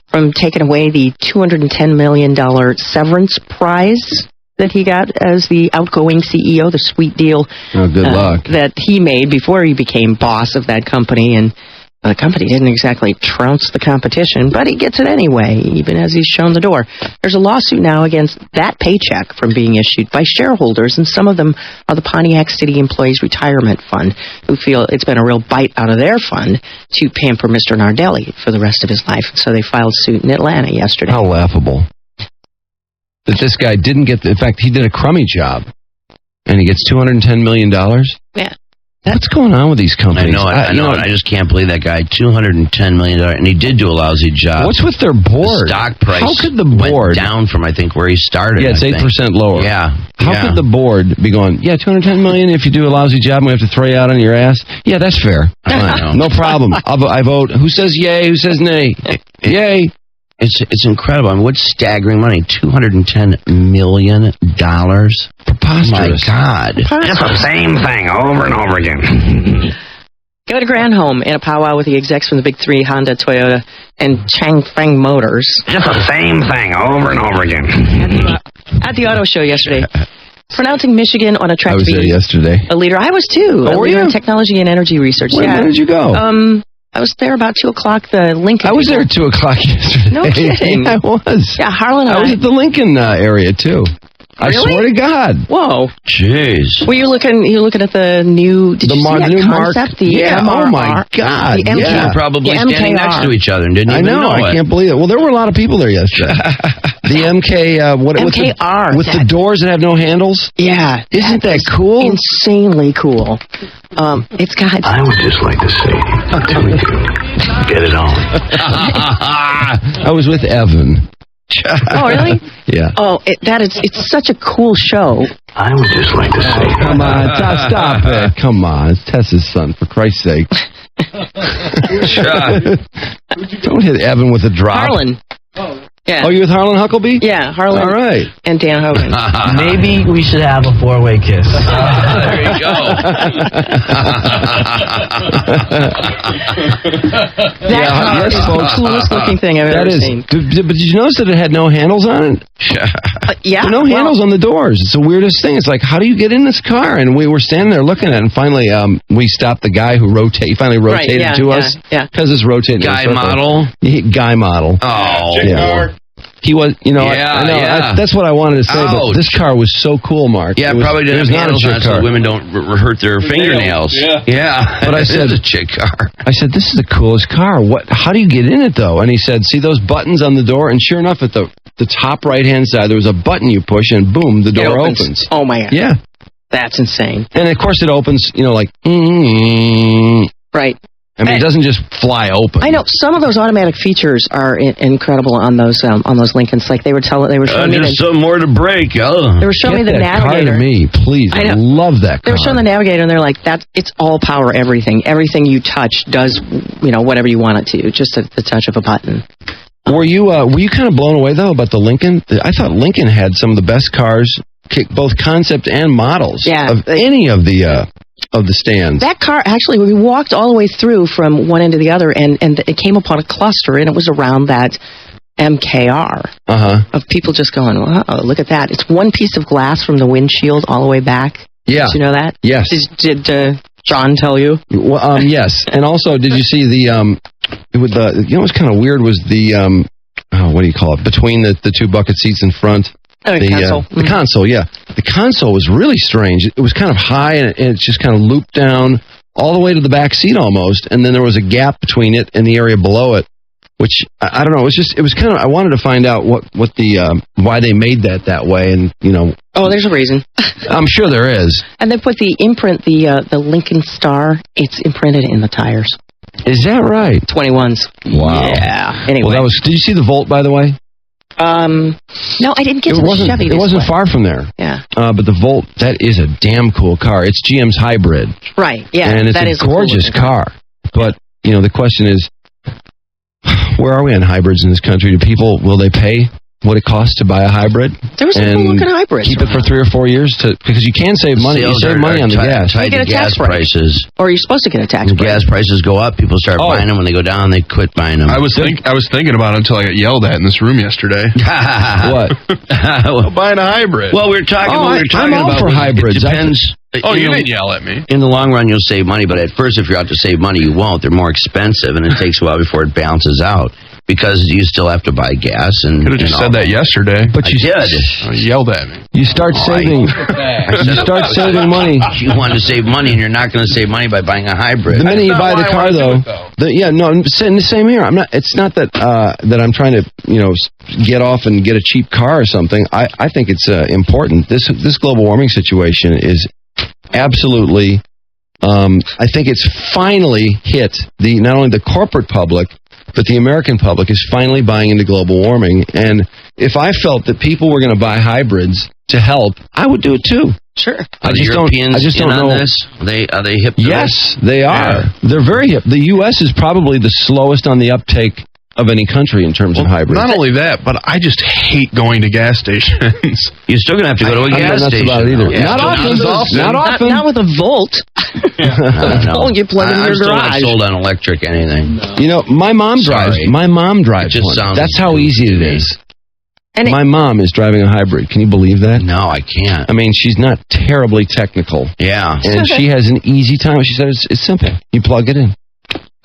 from taking away the $210 million severance prize that he got as the outgoing CEO, the sweet deal good luck. that he made before he became boss of that company. And the company didn't exactly trounce the competition, but he gets it anyway, even as he's shown the door. There's a lawsuit now against that paycheck from being issued by shareholders, and some of them are the Pontiac City Employees Retirement Fund, who feel it's been a real bite out of their fund to pamper Mr. Nardelli for the rest of his life. So they filed suit in Atlanta yesterday. How laughable. That this guy didn't get, in fact, he did a crummy job, and he gets $210 million? Yeah. What's going on with these companies? I know. I just can't believe that guy. $210 million, and he did do a lousy job. What's with their board? The stock price How could the board went down from, I think, where he started. Yeah, it's 8% lower. Yeah. How could the board be going, $210 million if you do a lousy job and we have to throw you out on your ass? Yeah, that's fair. I know. No problem. I vote. Who says yay? Who says nay? Yay. It's incredible. I mean, what's staggering money? $210 million? Preposterous. My God. Just the same thing over and over again. Governor Granholm in a powwow with the execs from the big three, Honda, Toyota, and Changfeng Motors. Just the same thing over and over again. At the auto show yesterday. Pronouncing Michigan on a track I was to be there yesterday. a leader. I was too. Oh, a were leader you? in technology and energy research. Where did you go? I was there about 2 o'clock. The Lincoln. I was there at 2 o'clock yesterday. No kidding. I was. Yeah, Harlan and I was at the Lincoln area, too. I Really? swear to God. Whoa. Jeez. Were you looking at the new? Did you see that new concept? The yeah. MRR, Oh my God. The MKR. You were probably The standing MKR. next to each other and didn't even know I it. can't believe it. Well, there were a lot of people there yesterday. The MKR. With the doors that have no handles? Yeah. Isn't that cool? Insanely cool. It's got. I would just like to say, get it on. I was with Evan. Oh, really? Yeah. Oh, it's such a cool show. I would just like to say. Come on, stop it. Come on. It's Tessa's son, for Christ's sake. Don't hit Evan with a drop. Harlan. Yeah. Oh, you with Harlan Huckabee? Yeah, Harlan. All right. And Dan Hogan. Maybe we should have a four-way kiss. There you go. That car is the coolest looking thing I've ever seen. But did you notice that it had no handles on it? Yeah. There are no handles on the doors. It's the weirdest thing. It's like, how do you get in this car? And we were standing there looking at it, and finally we stopped the guy who finally rotated to us. Yeah. Because it's rotating. Guy model? Guy model. Oh. Yeah. He was, I know, that's what I wanted to say, but this car was so cool, Mark. Yeah, it was, probably didn't have not a handles chick on it so car. women don't hurt their fingernails. Yeah. But I said, it's a chick car. I said, this is the coolest car. How do you get in it, though? And he said, see those buttons on the door? And sure enough, at the top right-hand side, there was a button you push, and boom, the door opens. Oh, my God. Yeah. That's insane. And, of course, it opens, like, Right. I mean, it doesn't just fly open. I know some of those automatic features are incredible on those Lincolns. Like they were showing me just some more to break. Oh. They were showing me the that Navigator. Car to me, please. I love that car. They were showing the Navigator, and they're like, it's all power. Everything you touch does, whatever you want it to, just the touch of a button. Were you kind of blown away though about the Lincoln? I thought Lincoln had some of the best cars, both concept and models. Yeah. Of any of the stands. That car, actually, we walked all the way through from one end to the other, and it came upon a cluster, and it was around that MKR of people just going, wow, look at that. It's one piece of glass from the windshield all the way back. Yeah. Did you know that? Yes. Did John tell you? Well, yes. And also, did you see what's kind of weird was the, what do you call it, between the two bucket seats in front? The console. The console, yeah. The console was really strange. It was kind of high, and it just kind of looped down all the way to the back seat almost, and then there was a gap between it and the area below it. which I don't know. It was kind of. I wanted to find out what the why they made that way, and Oh, there's a reason. I'm sure there is. And they put the imprint, the Lincoln Star. It's imprinted in the tires. Is that right? 21s. Wow. Yeah. Anyway. Well, did you see the Volt, by the way? No, I didn't get to the Chevy. It wasn't far from there. Yeah. But the Volt, that is a damn cool car. It's GM's hybrid. Right. Yeah. And it's a gorgeous car. But the question is, where are we on hybrids in this country? Will they pay what it costs to buy a hybrid? There was a cool looking hybrid. Keep it for 3 or 4 years because you can save money. You save money on the gas. Tied to gas prices. Or you're supposed to get a tax break. break. Gas prices go up, people start buying them. When they go down, they quit buying them. I was thinking about it until I got yelled at in this room yesterday. What? Buying a hybrid. Well, we were talking I'm all about for hybrids. It depends. You didn't yell at me. In the long run, you'll save money, but at first, if you're out to save money, you won't. They're more expensive, and it takes a while before it balances out. Because you still have to buy gas and. Could have just said that yesterday. But you did. You yelled at me. You start saving. You start saving money. You want to save money, and you're not going to save money by buying a hybrid. The minute you buy the car, though. The same here. I'm not. It's not that that I'm trying to get off and get a cheap car or something. I think it's important. This global warming situation is absolutely. I think it's finally hit not only the corporate public. But the American public is finally buying into global warming. And if I felt that people were going to buy hybrids to help, I would do it too. Sure. I just don't know. This? Are they hip to Yes, they are. Yeah. They're very hip. The U.S. is probably the slowest on the uptake of any country in terms of hybrids. Not only that, but I just hate going to gas stations. You're still going to have to go to a gas station. About it either. Yeah. Not often. Not with a Volt. No. You plug it in your garage. I'm still not sold on electric anything. My mom drives. My mom drives just one. That's how easy it is. And my mom is driving a hybrid. Can you believe that? No, I can't. I mean, she's not terribly technical. Yeah. And she has an easy time. She says it's simple. You plug it in.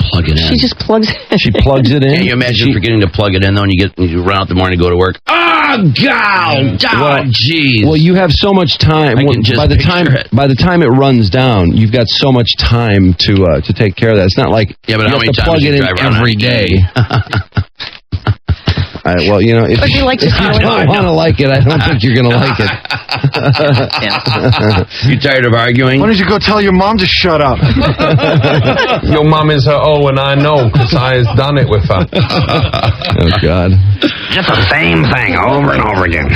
Plug it in. She just plugs it in. She plugs it in. Can you imagine forgetting to plug it in, though, and you run out the morning to go to work? Oh, God! Oh, jeez. Well, you have so much time. By the time it runs down, you've got so much time to take care of that. It's not like but you how have many to times plug you it in drive around every day. All right, well, if you like to you don't want to like it, I don't think you're going to like it. You tired of arguing? Why don't you go tell your mom to shut up? Your mom is her and I know, because I has done it with her. Oh, God. Just the same thing over and over again.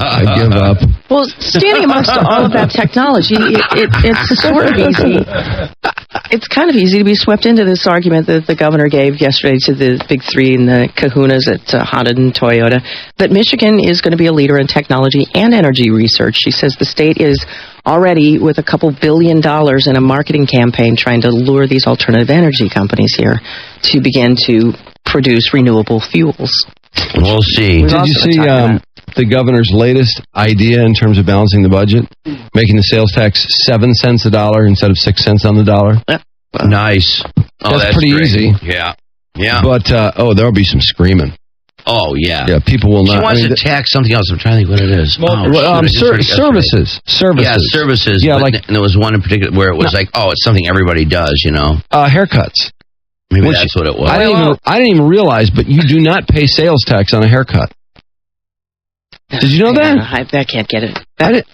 I give up. Well, standing amongst all of that technology, it's sort of easy. It's kind of easy to be swept into this argument that the governor gave yesterday to the big three and the kahunas at Honda and Toyota, that Michigan is going to be a leader in technology and energy research. She says the state is already with a couple $2 billion in a marketing campaign trying to lure these alternative energy companies here to begin to produce renewable fuels. We'll see. Did you see the governor's latest idea in terms of balancing the budget? Making the sales tax 7 cents a dollar instead of 6 cents on the dollar? Nice. That's pretty great. easy. Yeah. Yeah. But, there'll be some screaming. Oh, yeah. Yeah, people will not. She wants to tax something else. I'm trying to think what it is. Services. Yeah, services. Yeah, and there was one in particular where it was it's something everybody does, Haircuts. Maybe that's what it was. I didn't even realize, but you do not pay sales tax on a haircut. Did you know that? I can't get it.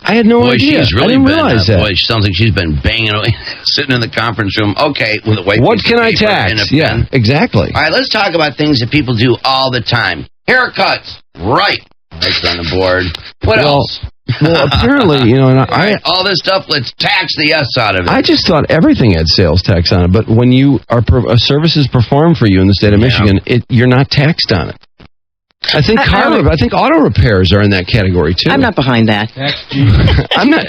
I had no idea. She's really I didn't realize that. Boy, she sounds like she's been banging away, sitting in the conference room. Okay, with a white what piece can of I paper tax? and a Yeah, pen. exactly. All right, let's talk about things that people do all the time. Haircuts. Right. Right on the board. What else? Well, apparently, all this stuff, let's tax the S out of it. I just thought everything had sales tax on it, but when you are a service is performed for you in the state of Michigan, you're not taxed on it. I think auto repairs are in that category too. I'm not behind that. I'm not.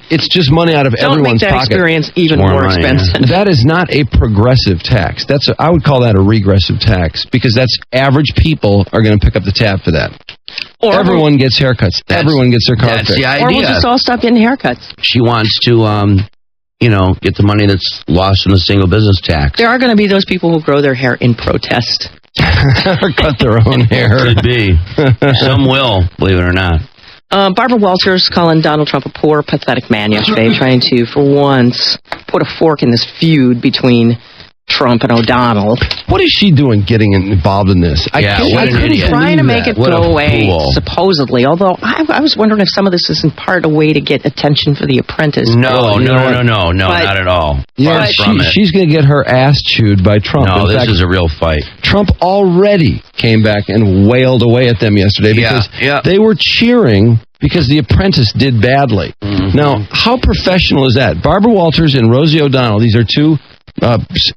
It's just money out of everyone's pocket. Don't make that experience even more expensive. That is not a progressive tax. I would call that a regressive tax because that's average people are going to pick up the tab for that. Or everyone gets haircuts. Everyone gets their car fixed. The idea. Or we'll just all stop getting haircuts. She wants to, get the money that's lost in the single business tax. There are going to be those people who grow their hair in protest. Or cut their own hair. Could be. Some will, believe it or not. Barbara Walters calling Donald Trump a poor, pathetic man yesterday, trying to, for once, put a fork in this feud between Trump and O'Donnell. What is she doing getting involved in this? What an idiot. Trying to make it What go a away, fool. supposedly. Although I was wondering if some of this is in part a way to get attention for The Apprentice. No, But- not at all. Yeah, Far from it. she's going to get her ass chewed by Trump. No, In this fact, is a real fight. Trump already came back and wailed away at them yesterday because they were cheering because The Apprentice did badly. Mm-hmm. Now, how professional is that? Barbara Walters and Rosie O'Donnell, these are two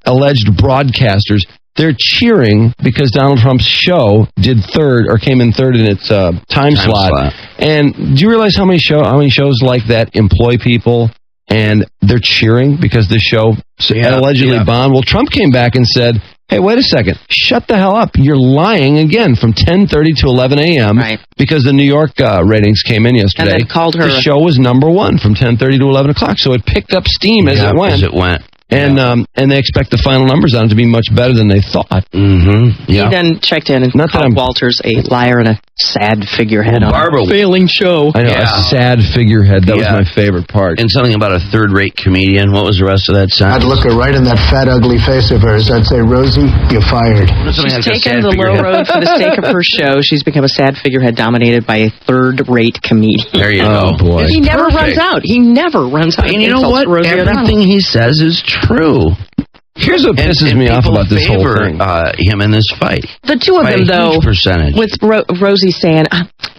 alleged broadcasters. They're cheering because Donald Trump's show did third or came in third in its time slot. And do you realize how many shows like that employ people and they're cheering because the show allegedly bombed? Well, Trump came back and said, hey, wait a second. Shut the hell up. You're lying again from 10:30 to 11 a.m. Because the New York ratings came in yesterday. And they called her. The show was number one from 10:30 to 11 o'clock. So it picked up steam as it went. And they expect the final numbers on it to be much better than they thought. Mm-hmm. He then checked in and called Walters a liar and a sad figurehead on Barbara, a failing show. I know, a sad figurehead. That was my favorite part. And something about a third-rate comedian. What was the rest of that sentence? I'd look her right in that fat, ugly face of hers. I'd say, Rosie, you're fired. She's taken the low road for the sake of her show. She's become a sad figurehead dominated by a third-rate comedian. There you go. Boy. He never runs out. He never runs out. And you know what? Everything he says is true. Here's what pisses me off about this whole thing. Him in this fight. The two of them, though, with Rosie saying,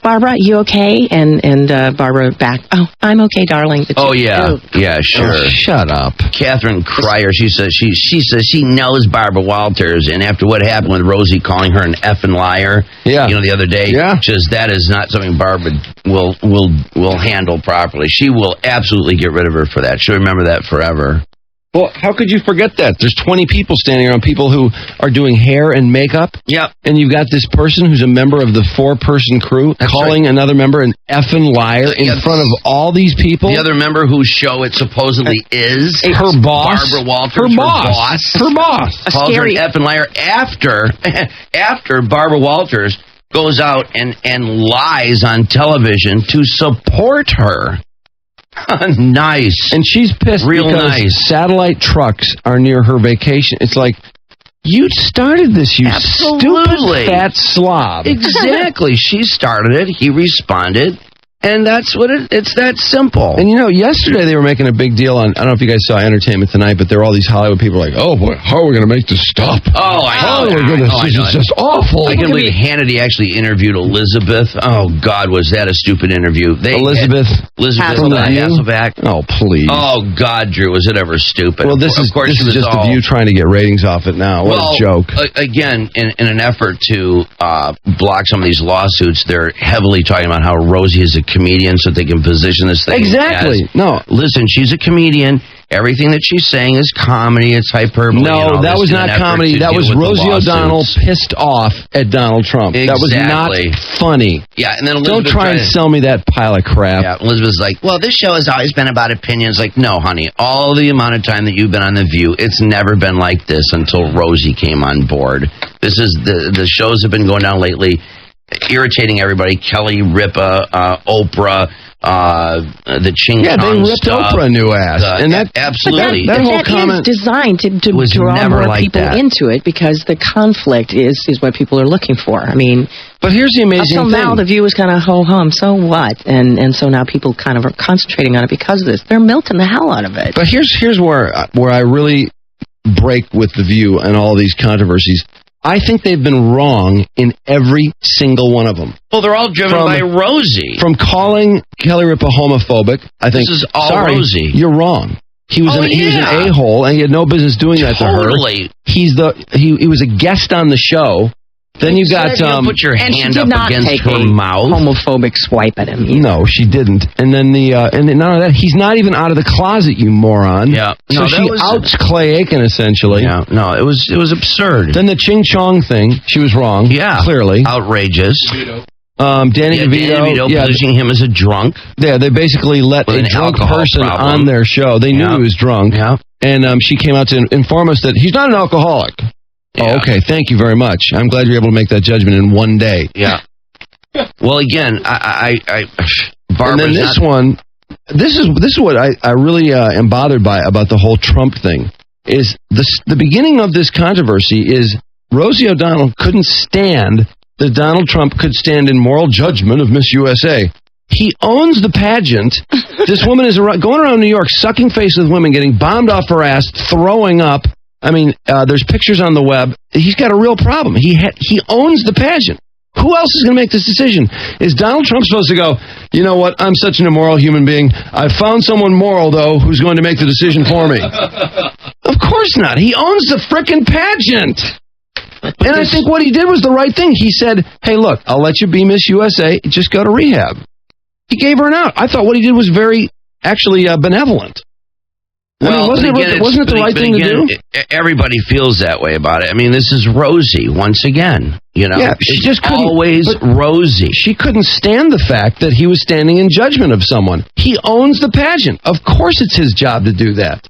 Barbara, you okay? And Barbara back, oh, I'm okay, darling. Yeah, sure. Oh, shut up. Catherine Cryer, she says she knows Barbara Walters, and after what happened with Rosie calling her an effing liar, the other day, that is not something Barbara will handle properly. She will absolutely get rid of her for that. She'll remember that forever. Well, how could you forget that? There's 20 people standing around, people who are doing hair and makeup. Yep. And you've got this person who's a member of the 4-person crew calling another member an effing liar in front of all these people. The other member whose show it supposedly is. Her boss. Barbara Walters. Her boss. Her boss. Calls her an effing liar after Barbara Walters goes out and lies on television to support her. Nice. And she's pissed because satellite trucks are near her vacation. It's like, you started this, you stupid fat slob. Exactly. She started it. He responded. And that's what it's that simple. And yesterday they were making a big deal on, I don't know if you guys saw Entertainment Tonight, but there were all these Hollywood people like, oh boy, how are we going to make this stop? Oh, I know. Oh my goodness, this is just awful. I can't believe Hannity actually interviewed Elizabeth. Oh God, was that a stupid interview? Elizabeth Hasselbeck. Oh, please. Oh God, Drew, was it ever stupid? Well, this is just The View trying to get ratings off it now. What a joke. Again, in an effort to block some of these lawsuits, they're heavily talking about how Rosie is a comedian so they can position this thing. Exactly. No, listen, she's a comedian. Everything that she's saying is comedy. It's hyperbole. No, that was not comedy. That was Rosie O'Donnell pissed off at Donald Trump. Exactly. That was not funny. Yeah, and then Elizabeth don't try and sell me that pile of crap. Yeah, Elizabeth's like, well, this show has always been about opinions. Like, no, honey, all the amount of time that you've been on The View, it's never been like this until Rosie came on board. This is the shows have been going down lately, irritating everybody. Kelly Ripa, Oprah, the Ching Chong they ripped stuff. Oprah a new ass, and that absolutely that whole is comment designed to was draw never more like people that. into it because the conflict is what people are looking for. I mean, but here's the amazing thing. Now the View is kind of ho hum. So what? And so now people kind of are concentrating on it because of this. They're milking the hell out of it. But here's where I really break with the View and all these controversies. I think they've been wrong in every single one of them. Well, they're all driven by Rosie. From calling Kelly Ripa homophobic, I think. This is all Rosie. You're wrong. He was an a-hole, and he had no business doing that to her. He was a guest on the show. Then you got put your hand up against her mouth. Homophobic swipe at him. Either. No, she didn't. And then and then none of that. He's not even out of the closet, you moron. Yeah. So she outs Clay Aiken essentially. Yeah. No, it was absurd. Then the Ching Chong thing, she was wrong. Yeah. Clearly outrageous. Danny DeVito positioning him as a drunk. Yeah, they basically let a drunk person on their show. They knew he was drunk. Yeah. And she came out to inform us that he's not an alcoholic. Yeah. Oh, okay. Thank you very much. I'm glad you're able to make that judgment in one day. Yeah. Well, again, and then this is what I really am bothered by about the whole Trump thing. is the beginning of this controversy is Rosie O'Donnell couldn't stand that Donald Trump could stand in moral judgment of Miss USA. He owns the pageant. This woman is going around New York sucking face with women, getting bombed off her ass, throwing up. I mean, there's pictures on the web. He's got a real problem. He owns the pageant. Who else is going to make this decision? Is Donald Trump supposed to go, you know what, I'm such an immoral human being. I found someone moral, though, who's going to make the decision for me. Of course not. He owns the frickin' pageant. And I think what he did was the right thing. He said, hey, look, I'll let you be Miss USA. Just go to rehab. He gave her an out. I thought what he did was very, actually, benevolent. Well, wasn't it the right thing to do? Everybody feels that way about it. I mean, this is Rosie once again. You know, yeah, she just always Rosie. She couldn't stand the fact that he was standing in judgment of someone. He owns the pageant. Of course, it's his job to do that.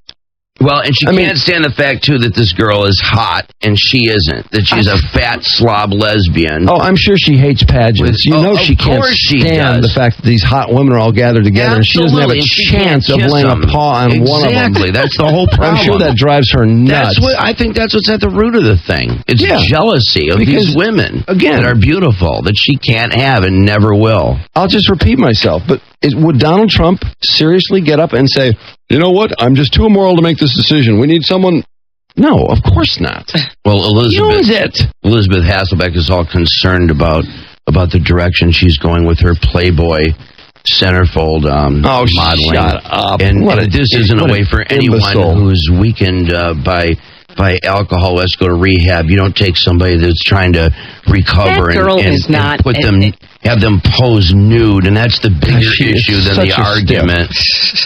Well, and she can't stand the fact, too, that this girl is hot and she isn't. That she's a fat slob lesbian. Oh, I'm sure she hates pageants. You know she can't stand the fact that these hot women are all gathered together and she doesn't have a chance of laying a paw on one of them. Exactly. That's the whole problem. I'm sure that drives her nuts. I think that's what's at the root of the thing. It's jealousy of these women that are beautiful, that she can't have and never will. I'll just repeat myself, but would Donald Trump seriously get up and say, you know what, I'm just too immoral to make this decision. We need someone... No, of course not. Well, Elizabeth Hasselbeck is all concerned about the direction she's going with her Playboy centerfold modeling. Shut up. And this isn't a way for anyone who's weakened by alcohol. Let's go to rehab. You don't take somebody that's trying to recover and have them pose nude, and that's the bigger issue than the argument.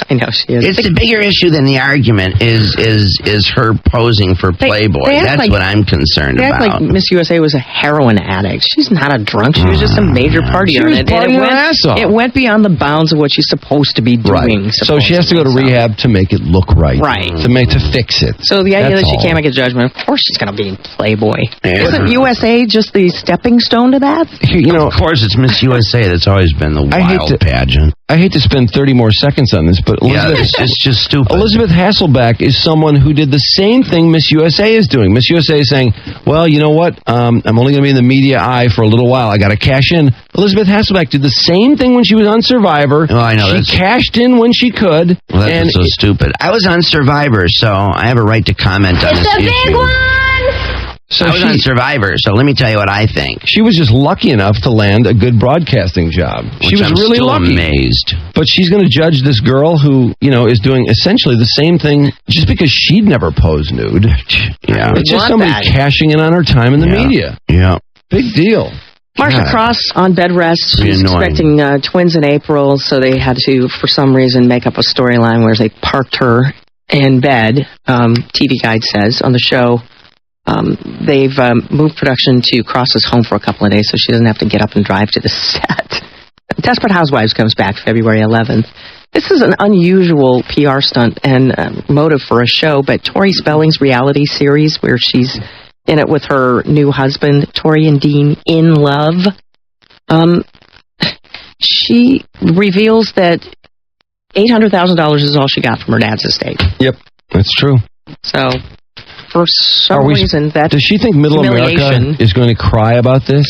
I know she is. It's the bigger issue than the argument is her posing for Playboy. That's what I'm concerned about. They act like Miss USA was a heroin addict. She's not a drunk. She was just a major partier. It went beyond the bounds of what she's supposed to be doing. So she has to go to rehab to make it look right. Right. To fix it. So the idea that she can't make a judgment, of course she's going to be in Playboy. Isn't USA just the stepping stone to that? Of course, it's Miss USA. That's always been the wild pageant. I hate to spend 30 more seconds on this, but it's just stupid. Elizabeth Hasselbeck is someone who did the same thing Miss USA is doing. Miss USA is saying, well, you know what? I'm only going to be in the media eye for a little while. I got to cash in. Elizabeth Hasselbeck did the same thing when she was on Survivor. Oh, I know. She cashed in when she could. Well, that's so stupid. I was on Survivor, so I have a right to comment on this issue. Big one! So I was on Survivor, so let me tell you what I think. She was just lucky enough to land a good broadcasting job. She was really lucky. Amazed. But she's going to judge this girl who, is doing essentially the same thing just because she'd never posed nude. Yeah. It's just somebody cashing in on her time in the media. Yeah. Big deal. Marsha Cross on bed rest. She's expecting twins in April, so they had to, for some reason, make up a storyline where they parked her in bed, TV Guide says, on the show. They've moved production to Cross's home for a couple of days so she doesn't have to get up and drive to the set. Desperate Housewives comes back February 11th. This is an unusual PR stunt and motive for a show, but Tori Spelling's reality series where she's in it with her new husband, Tori and Dean, in love. She reveals that $800,000 is all she got from her dad's estate. Yep, that's true. So... for some reason, that does she think Middle America is going to cry about this?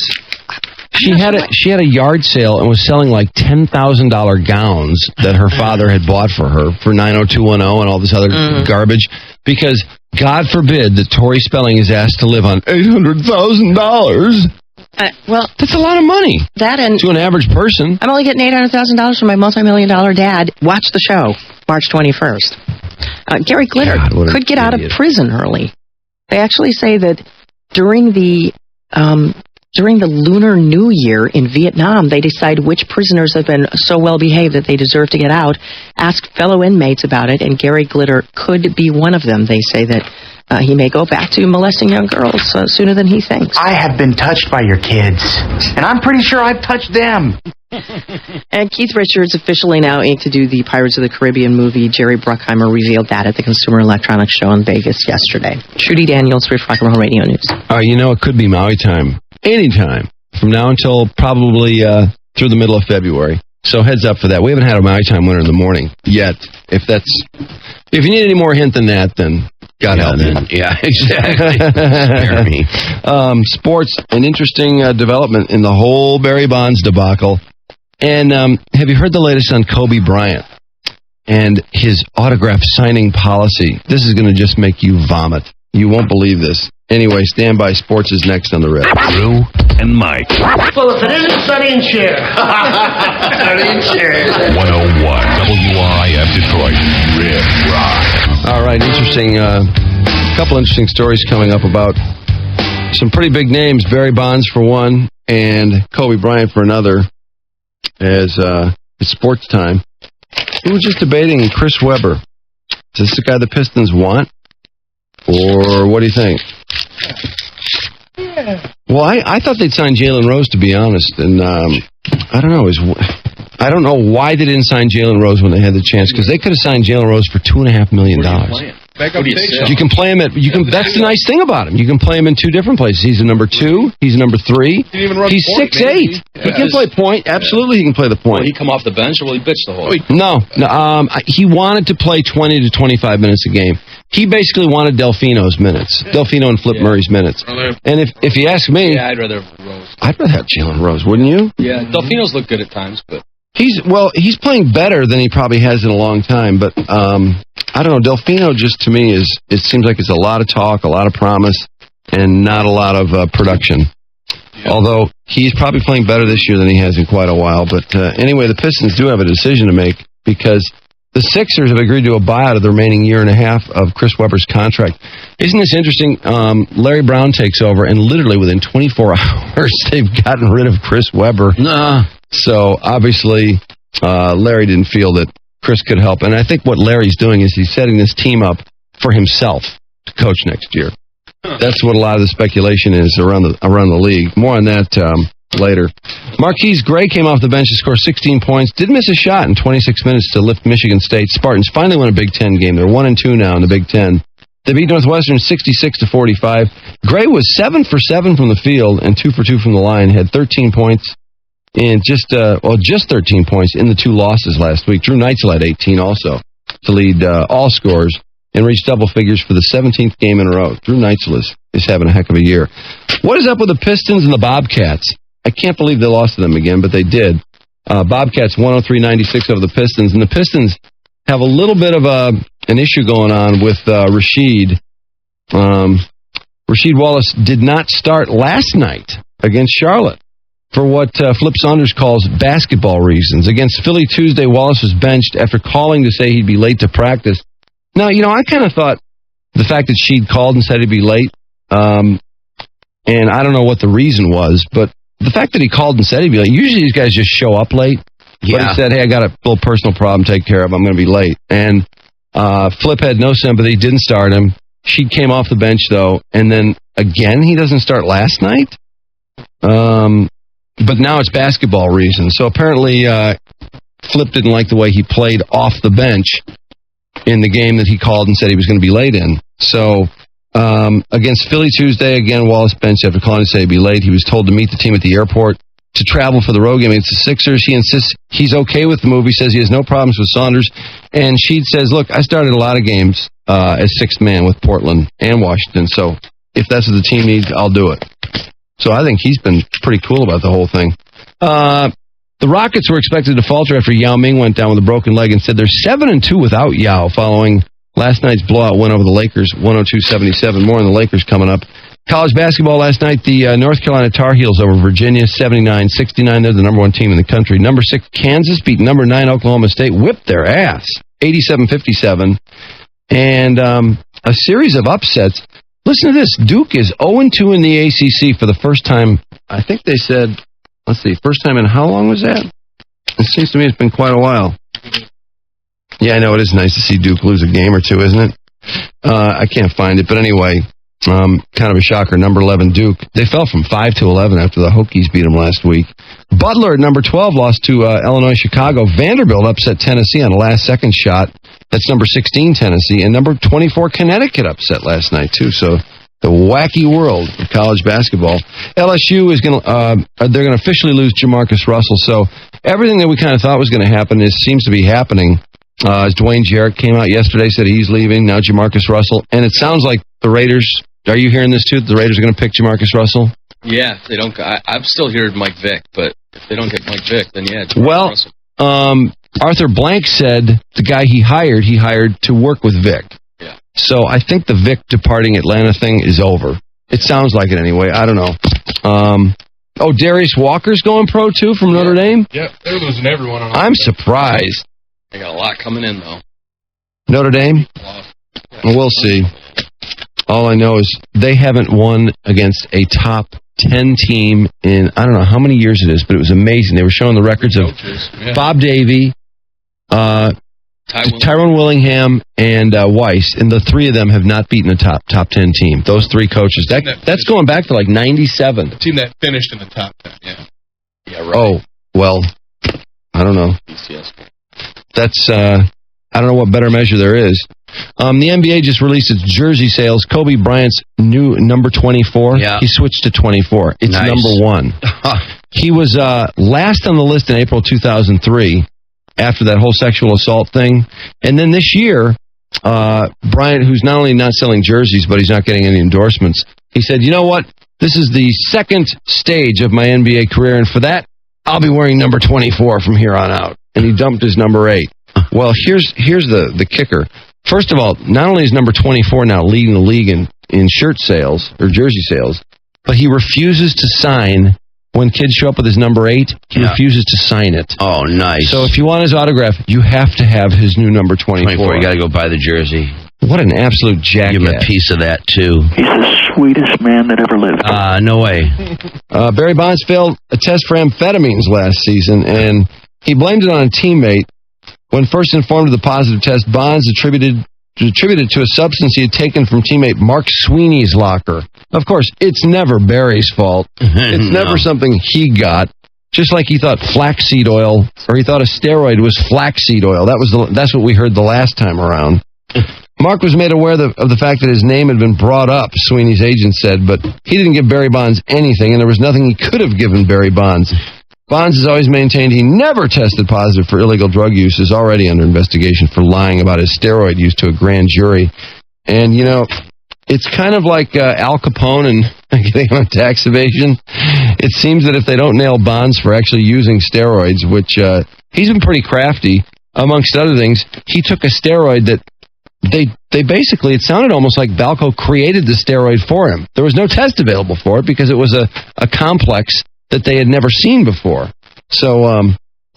She had a yard sale and was selling like $10,000 gowns that her father had bought for her for 90210 and all this other garbage because God forbid that Tori Spelling is asked to live on $800,000. Well, that's a lot of money. To an average person. I'm only getting $800,000 from my multi-million-dollar dad. Watch the show, March 21st. Gary Glitter could get out of prison early. They actually say that during the Lunar New Year in Vietnam, they decide which prisoners have been so well behaved that they deserve to get out. Ask fellow inmates about it, and Gary Glitter could be one of them. They say that he may go back to molesting young girls sooner than he thinks. I have been touched by your kids, and I'm pretty sure I've touched them. And Keith Richards officially now inked to do the Pirates of the Caribbean movie. Jerry Bruckheimer revealed that at the Consumer Electronics Show in Vegas yesterday. Trudy Daniels, Rich Rock and Roll Radio News. It could be Maui time. Anytime. From now until probably through the middle of February. So heads up for that. We haven't had a Maui time winter in the morning yet. If you need any more hint than that, then God help me. Yeah, exactly. Spare me. Sports, an interesting development in the whole Barry Bonds debacle. And have you heard the latest on Kobe Bryant and his autograph signing policy? This is going to just make you vomit. You won't believe this. Anyway, stand by. Sports is next on the Red. Drew and Mike. Well, if it isn't Sonny and Cher. Sonny and Cher. 101 WRIF Detroit. Red Rock. All right, interesting. Couple interesting stories coming up about some pretty big names. Barry Bonds for one, and Kobe Bryant for another. As it's sports time, we were just debating Chris Webber. Is this the guy the Pistons want, or what do you think? Yeah. Well, I thought they'd sign Jalen Rose, to be honest, and I don't know. I don't know why they didn't sign Jalen Rose when they had the chance, because they could have signed Jalen Rose for $2.5 million. You can play him at. That's the nice thing about him. You can play him in two different places. He's a number 2. He's a number 3. He's 6'8". He can play point. Absolutely, he can play the point. Will he come off the bench, or will he bitch the whole? No. He wanted to play 20 to 25 minutes a game. He basically wanted Delfino's minutes. Delfino and Flip Murray's minutes. And if you ask me, I'd rather have Rose. I'd rather have Jalen Rose, wouldn't you? Yeah, Delfino's look good at times, but he's playing better than he probably has in a long time. But I don't know. Delfino just to me it seems like it's a lot of talk, a lot of promise, and not a lot of production. Yeah. Although he's probably playing better this year than he has in quite a while. But anyway, the Pistons do have a decision to make, because the Sixers have agreed to a buyout of the remaining year and a half of Chris Webber's contract. Isn't this interesting? Larry Brown takes over, and literally within 24 hours, they've gotten rid of Chris Webber. So obviously, Larry didn't feel that Chris could help. And I think what Larry's doing is he's setting this team up for himself to coach next year. That's what a lot of the speculation is around the league. More on that later. Marquise Gray came off the bench to score 16 points. Did miss a shot in 26 minutes to lift Michigan State. Spartans finally won a Big Ten game. They're 1-2 now in the Big Ten. They beat Northwestern 66-45. Gray was 7 for 7 from the field and 2 for 2 from the line. Had 13 points. And just 13 points in the 2 losses last week. Drew Neitzel had 18 also to lead all scorers and reach double figures for the 17th game in a row. Drew Neitzel is having a heck of a year. What is up with the Pistons and the Bobcats? I can't believe they lost to them again, but they did. Bobcats 103-96 over the Pistons, and the Pistons have a little bit of an issue going on with Rasheed. Rasheed Wallace did not start last night against Charlotte for what Flip Saunders calls basketball reasons. Against Philly Tuesday, Wallace was benched after calling to say he'd be late to practice. Now, I kind of thought the fact that Sheed called and said he'd be late, and I don't know what the reason was, but the fact that he called and said he'd be late, usually these guys just show up late. Yeah. But he said, hey, I got a little personal problem to take care of. I'm going to be late. And Flip had no sympathy, didn't start him. Sheed came off the bench, though, and then again, he doesn't start last night. But now it's basketball reasons. So apparently Flip didn't like the way he played off the bench in the game that he called and said he was going to be late in. So against Philly Tuesday, again, Wallace benched after calling to say he'd be late. He was told to meet the team at the airport to travel for the road game against the Sixers. He insists he's okay with the move. He says he has no problems with Saunders. And Sheed says, look, I started a lot of games as sixth man with Portland and Washington. So if that's what the team needs, I'll do it. So I think he's been pretty cool about the whole thing. The Rockets were expected to falter after Yao Ming went down with a broken leg and said they're 7-2 without Yao following last night's blowout win over the Lakers, 102-77. More on the Lakers coming up. College basketball last night, the North Carolina Tar Heels over Virginia, 79-69. They're the number 1 team in the country. Number 6, Kansas beat number 9, Oklahoma State, whipped their ass, 87-57. And a series of upsets. Listen to this. Duke is 0-2 in the ACC for the first time. I think they said, let's see, first time in how long was that? It seems to me it's been quite a while. Yeah, I know. It is nice to see Duke lose a game or two, isn't it? I can't find it. But anyway, kind of a shocker. Number 11, Duke. They fell from 5 to 11 after the Hokies beat them last week. Butler at number 12 lost to Illinois Chicago. Vanderbilt upset Tennessee on a last-second shot. That's number 16, Tennessee. And number 24, Connecticut upset last night, too. So the wacky world of college basketball. LSU is going to, they're going to officially lose Jamarcus Russell. So everything that we kind of thought was going to happen seems to be happening. As Dwayne Jarrett came out yesterday, said he's leaving. Now Jamarcus Russell. And it sounds like the Raiders, are you hearing this too? The Raiders are going to pick Jamarcus Russell? Yeah, if they don't. I'm still hearing Mike Vick, but if they don't get Mike Vick, then yeah. Russell. Arthur Blank said the guy he hired to work with Vic. Yeah. So I think the Vic departing Atlanta thing is over. It sounds like it anyway. I don't know. Darius Walker's going pro too from Notre Dame? Yep, they're losing everyone on I'm surprised. They got a lot coming in, though. Notre Dame? Well, we'll see. All I know is they haven't won against a top 10 team in, I don't know how many years it is, but it was amazing. They were showing the records of Bob Davey, Tyrone Willingham, and Weiss, and the three of them have not beaten a top 10 team. Those three coaches. That's going back to like 97. The team that finished in the top 10, yeah. Yeah, right. Oh, well, I don't know. That's, I don't know what better measure there is. The NBA just released its jersey sales. Kobe Bryant's new number 24. Yeah. He switched to 24. It's Nice. number 1. He was last on the list in April 2003 after that whole sexual assault thing. And then this year, Bryant, who's not only not selling jerseys, but he's not getting any endorsements, he said, you know what? This is the second stage of my NBA career, and for that, I'll be wearing number 24 from here on out. And he dumped his number 8. Well, here's the kicker. First of all, not only is number 24 now leading the league in shirt sales or jersey sales, but he refuses to sign when kids show up with his number 8. He refuses to sign it. Oh, nice. So if you want his autograph, you have to have his new number 24. You got to go buy the jersey. What an absolute jackass. Give him a piece of that, too. He's the sweetest man that ever lived. No way. Barry Bonds failed a test for amphetamines last season, and he blamed it on a teammate. When first informed of the positive test, Bonds attributed it to a substance he had taken from teammate Mark Sweeney's locker. Of course, it's never Barry's fault. It's never something he got. Just like he thought flaxseed oil, or he thought a steroid was flaxseed oil. That's what we heard the last time around. Mark was made aware of the fact that his name had been brought up, Sweeney's agent said, but he didn't give Barry Bonds anything, and there was nothing he could have given Barry Bonds. Bonds has always maintained he never tested positive for illegal drug use, is already under investigation for lying about his steroid use to a grand jury. And, you know, it's kind of like Al Capone and getting on tax evasion. It seems that if they don't nail Bonds for actually using steroids, which he's been pretty crafty, amongst other things, he took a steroid that they basically, it sounded almost like Balco created the steroid for him. There was no test available for it because it was a complex that they had never seen before. So,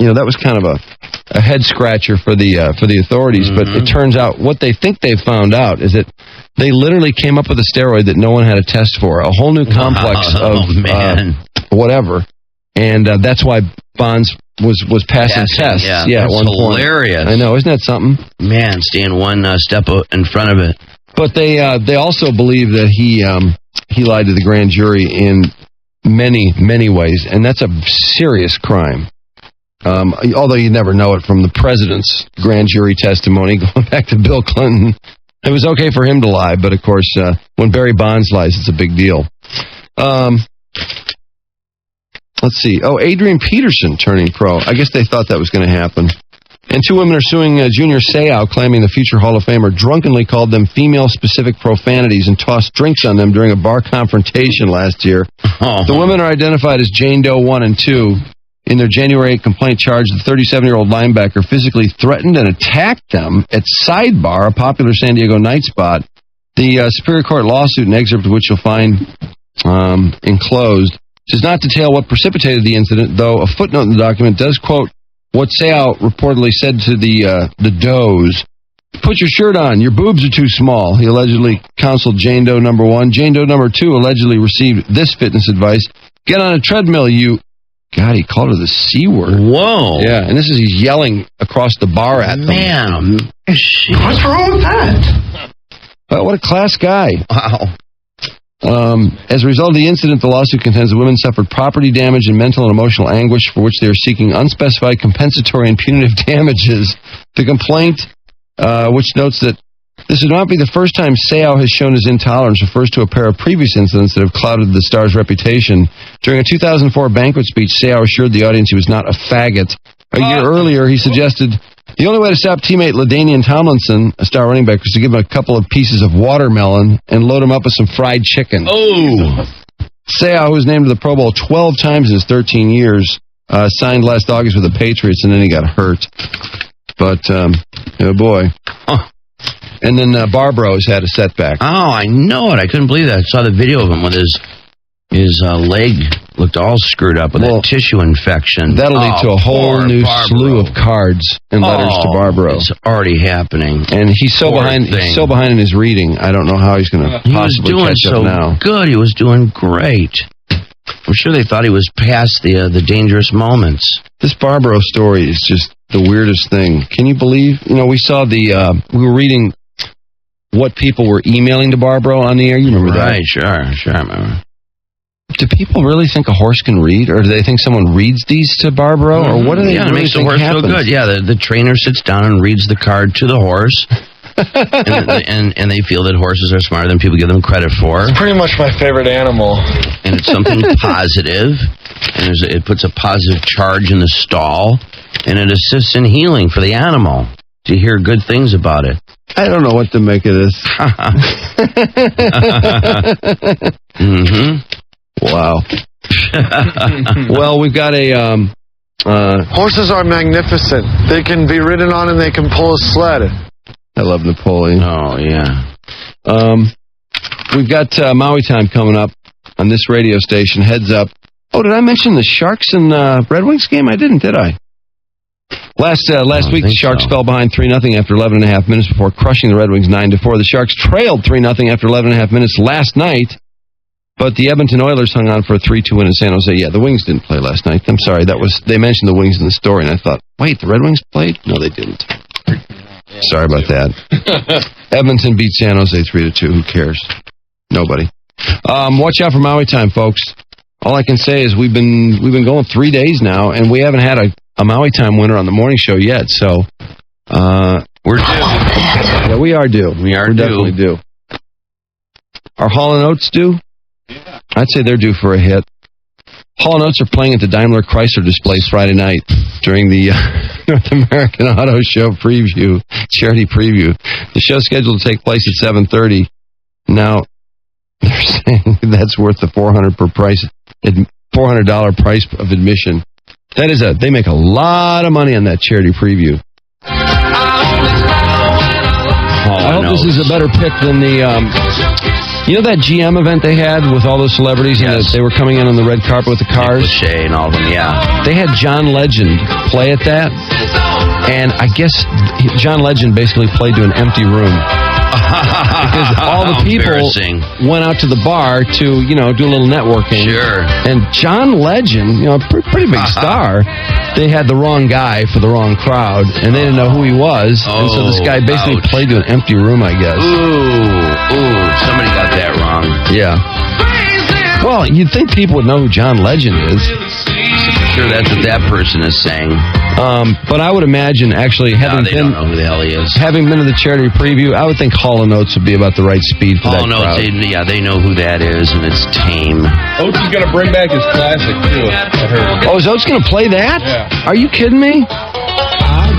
you know, that was kind of a head scratcher for the authorities. But it turns out what they think they've found out is that they literally came up with a steroid that no one had a test for, a whole new complex of whatever. And that's why Bonds was passing tests. Yeah, at one point. Hilarious. I know, isn't that something? Man, staying one step in front of it. But they also believe that he lied to the grand jury in many, many ways, and that's a serious crime. Although you never know it from the president's grand jury testimony, going back to Bill Clinton. It was okay for him to lie, but of course, when Barry Bonds lies, it's a big deal. Let's see. Oh, Adrian Peterson turning pro. I guess they thought that was going to happen. And two women are suing Junior Seau, claiming the future Hall of Famer drunkenly called them female-specific profanities and tossed drinks on them during a bar confrontation last year. The women are identified as Jane Doe 1 and 2. In their January 8 complaint charge, the 37-year-old linebacker physically threatened and attacked them at Sidebar, a popular San Diego night spot. The Superior Court lawsuit, an excerpt of which you'll find enclosed, does not detail what precipitated the incident, though a footnote in the document does quote what Seau reportedly said to the Does. Put your shirt on. Your boobs are too small. He allegedly counseled Jane Doe number 1. Jane Doe number 2 allegedly received this fitness advice. Get on a treadmill, you... God, he called her the C word. Whoa. Yeah, and this is he's yelling across the bar at them. Man, what's wrong with that? What a class guy. Wow. As a result of the incident, the lawsuit contends the women suffered property damage and mental and emotional anguish for which they are seeking unspecified compensatory and punitive damages. The complaint, which notes that this would not be the first time Seau has shown his intolerance, refers to a pair of previous incidents that have clouded the star's reputation. During a 2004 banquet speech, Seau assured the audience he was not a faggot. A year earlier, he suggested The only way to stop teammate LaDainian Tomlinson, a star running back, was to give him a couple of pieces of watermelon and load him up with some fried chicken. Oh! Seau, who was named to the Pro Bowl 12 times in his 13 years, signed last August with the Patriots, and then he got hurt. But, oh boy. Huh. And then Barbro's had a setback. Oh, I know it. I couldn't believe that. I saw the video of him with his leg looked all screwed up with a tissue infection. That'll lead to a whole new slew of cards and letters to Barbro. It's already happening. And he's so behind. He's so behind in his reading. I don't know how he's going to possibly catch up now. Good. He was doing great. I'm sure they thought he was past the dangerous moments. This Barbro story is just the weirdest thing. Can you believe? We saw we were reading what people were emailing to Barbro on the air. You remember that? Right. Sure. I remember. Do people really think a horse can read, or do they think someone reads these to Barbro, or what do they really think happens? Yeah, it makes the horse feel good. Yeah, the trainer sits down and reads the card to the horse, and they feel that horses are smarter than people give them credit for. It's pretty much my favorite animal. And it's something positive, and it puts a positive charge in the stall, and it assists in healing for the animal to hear good things about it. I don't know what to make of this. Wow. Well, we've got a... Horses are magnificent. They can be ridden on and they can pull a sled. I love Napoleon. Oh, yeah. We've got Maui Time coming up on this radio station. Heads up. Oh, did I mention the Sharks and Red Wings game? I didn't, did I? Last week, the Sharks fell behind 3-0 after 11.5 minutes before crushing the Red Wings 9-4. The Sharks trailed 3-0 after 11.5 minutes last night. But the Edmonton Oilers hung on for a 3-2 win in San Jose. Yeah, the Wings didn't play last night. I'm sorry, they mentioned the Wings in the story, and I thought, wait, the Red Wings played? No, they didn't. Sorry about that. Edmonton beat San Jose 3-2. Who cares? Nobody. Watch out for Maui Time, folks. All I can say is we've been going 3 days now, and we haven't had a Maui Time winner on the morning show yet. So we're due. Yeah, we are due. We're definitely due. Are Hall & Oates due? Yeah. I'd say they're due for a hit. Hall & Oates are playing at the Daimler Chrysler display Friday night during the North American Auto Show charity preview. The show's scheduled to take place at 7:30. Now, they're saying that's worth the $400 price of admission. That is they make a lot of money on that charity preview. I hope this is a better pick than the... You know that GM event they had with all those celebrities and they were coming in on the red carpet with the cars? Lachey and all of them, yeah. They had John Legend play at that, and I guess John Legend basically played to an empty room. Because all the people went out to the bar to, do a little networking. Sure. And John Legend, pretty big star, they had the wrong guy for the wrong crowd, and they didn't know who he was. And so this guy basically played to an empty room, I guess. Ooh, somebody got that wrong. Yeah. Well, you'd think people would know who John Legend is. Sure, that's what that person is saying. But I would imagine, actually, don't know who the hell he is. Having been to the charity preview, I would think Hall & Oates would be about the right speed for that crowd. They know who that is, and it's tame. Oates is going to bring back his classic, too, I heard. Oh, is Oates going to play that? Yeah. Are you kidding me?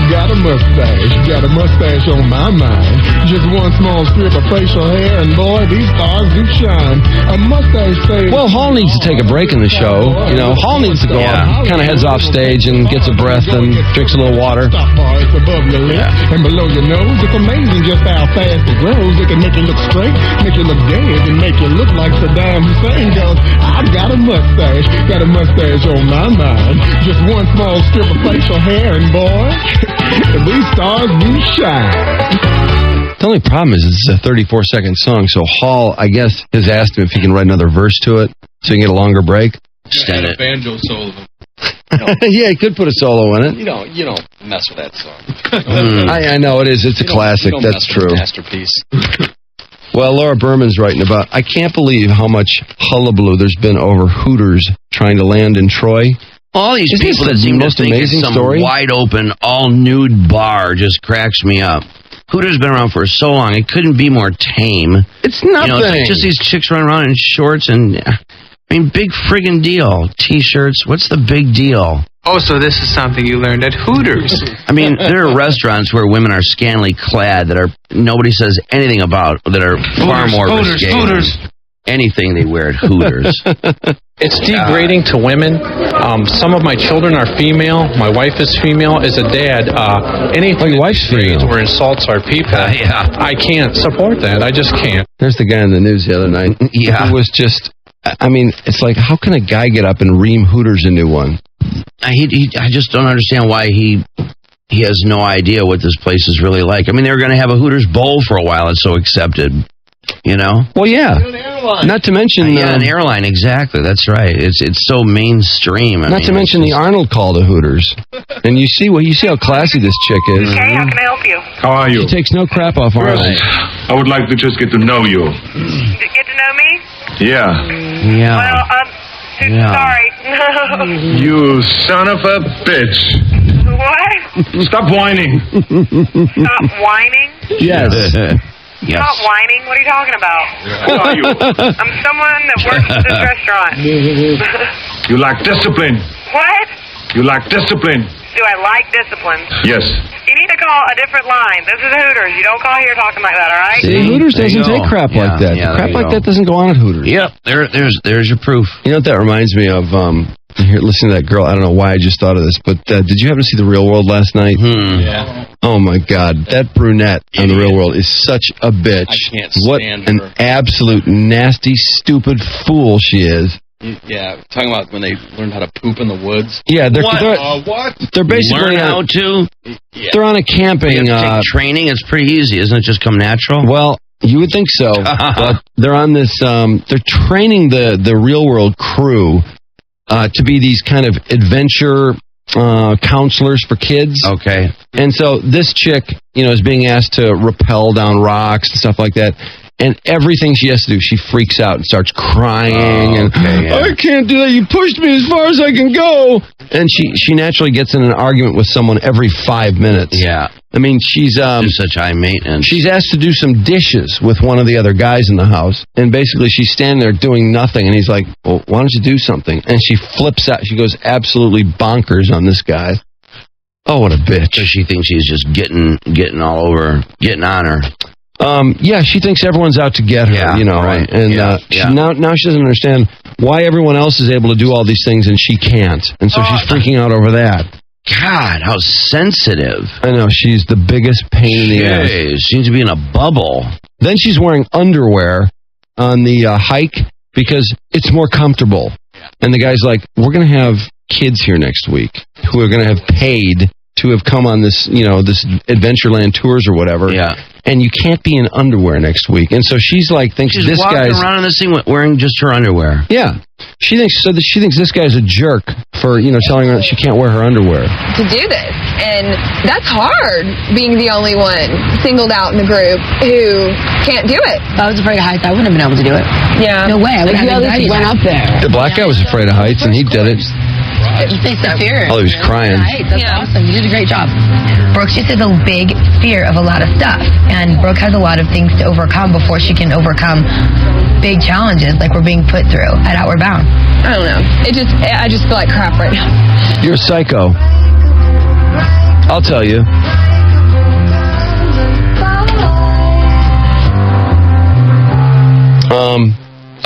Got a mustache on my mind. Just one small strip of facial hair, and boy, these stars do shine. A mustache face. Well, Hall needs to take a break in the show. Hall needs to go on, kind of heads off stage and gets a breath and drinks a little water. Stop bar, it's above your lip and below your nose. It's amazing just how fast it grows. It can make you look straight, make you look dead, and make you look like Saddam Hussein. Cause I got a mustache on my mind. Just one small strip of facial hair, and boy, these stars do shine. The only problem is it's a 34-second song, so Hall, I guess, has asked him if he can write another verse to it so he can get a longer break. Extend it. Banjo solo. Yeah, he could put a solo in it. You don't mess with that song. I know it is. It's a classic. That's true. Masterpiece. Well, Laura Berman's writing about, I can't believe how much hullabaloo there's been over Hooters trying to land in Troy. All these people that seem to think it's some wide open, all nude bar just cracks me up. Hooters been around for so long; it couldn't be more tame. It's nothing. It's like just these chicks running around in shorts and, big friggin' deal. T-shirts. What's the big deal? Oh, so this is something you learned at Hooters. I mean, there are restaurants where women are scantily clad that are nobody says anything about, that are far more risque than anything they wear at Hooters. It's degrading to women. Some of my children are female. My wife is female. As a dad, anything that degrades or insults our people, I can't support that. I just can't. There's the guy in the news the other night. Yeah. Who was just, I mean, it's like, how can a guy get up and ream Hooters a new one? I just don't understand why he has no idea what this place is really like. I mean, they were going to have a Hooters Bowl for a while. It's so accepted, you know? Well, yeah. Not to mention... an airline, exactly. That's right. It's so mainstream. Not to mention the Arnold call to Hooters. And you see how classy this chick is. Okay, how can I help you? How are you? She takes no crap off Arnold. I would like to just get to know you. Get to know me? Yeah. Yeah. Well, sorry. You son of a bitch. What? Stop whining. Stop whining? Yes. Yes. Stop whining? What are you talking about? Who are you? I'm someone that works at this restaurant. You lack discipline. What? You lack discipline. Do I like discipline? Yes. You need to call a different line. This is Hooters. You don't call here talking like that, all right? See, Hooters doesn't take crap like that. Crap like that doesn't go on at Hooters. Yep, there's your proof. You know what that reminds me of? Here, listen to that girl. I don't know why I just thought of this, but did you happen to see The Real World last night? Yeah. Oh my God, that brunette on The Real World is such a bitch. I can't What stand an her. absolute nasty, stupid fool she is. Yeah, talking about when they learned how to poop in the woods. Yeah, they're what? They're basically Learn how to. They're on a camping You have to take training. It's pretty easy, isn't it? Just come natural. Well, you would think so, but they're on this. They're training the Real World crew to be these kind of adventure counselors for kids. Okay. And so this chick, is being asked to rappel down rocks and stuff like that. And everything she has to do, she freaks out and starts crying. I can't do that. You pushed me as far as I can go. And she naturally gets in an argument with someone every 5 minutes. Yeah. I mean, she's such high maintenance. She's asked to do some dishes with one of the other guys in the house, and basically she's standing there doing nothing, and he's like, "Well, why don't you do something?" And she flips out. She goes absolutely bonkers on this guy. Oh, what a bitch! So she thinks she's just getting all over, getting on her. Yeah, she thinks everyone's out to get her, right. And now she doesn't understand why everyone else is able to do all these things and she can't, and so she's freaking out over that. God, how sensitive. I know, she's the biggest pain in the ass. She seems to be in a bubble. Then she's wearing underwear on the hike because it's more comfortable. And the guy's like, we're going to have kids here next week who are going to have paid to have come on this, this Adventureland tours or whatever. Yeah. And you can't be in underwear next week. And so she's like, thinks she's this guy's walking around in this thing wearing just her underwear. Yeah. She thinks this guy's a jerk for, telling her that she can't wear her underwear. To do this. And that's hard, being the only one singled out in the group who can't do it. If I was afraid of heights, I wouldn't have been able to do it. Yeah. No way. I would have anxiety. Went up there. The black guy was afraid of heights, and he did it. You face the fear. Oh, he was crying. That's awesome. You did a great job. Brooke just has a big fear of a lot of stuff. And Brooke has a lot of things to overcome before she can overcome big challenges like we're being put through at Outward Bound. I don't know. I just feel like crap right now. You're a psycho. I'll tell you.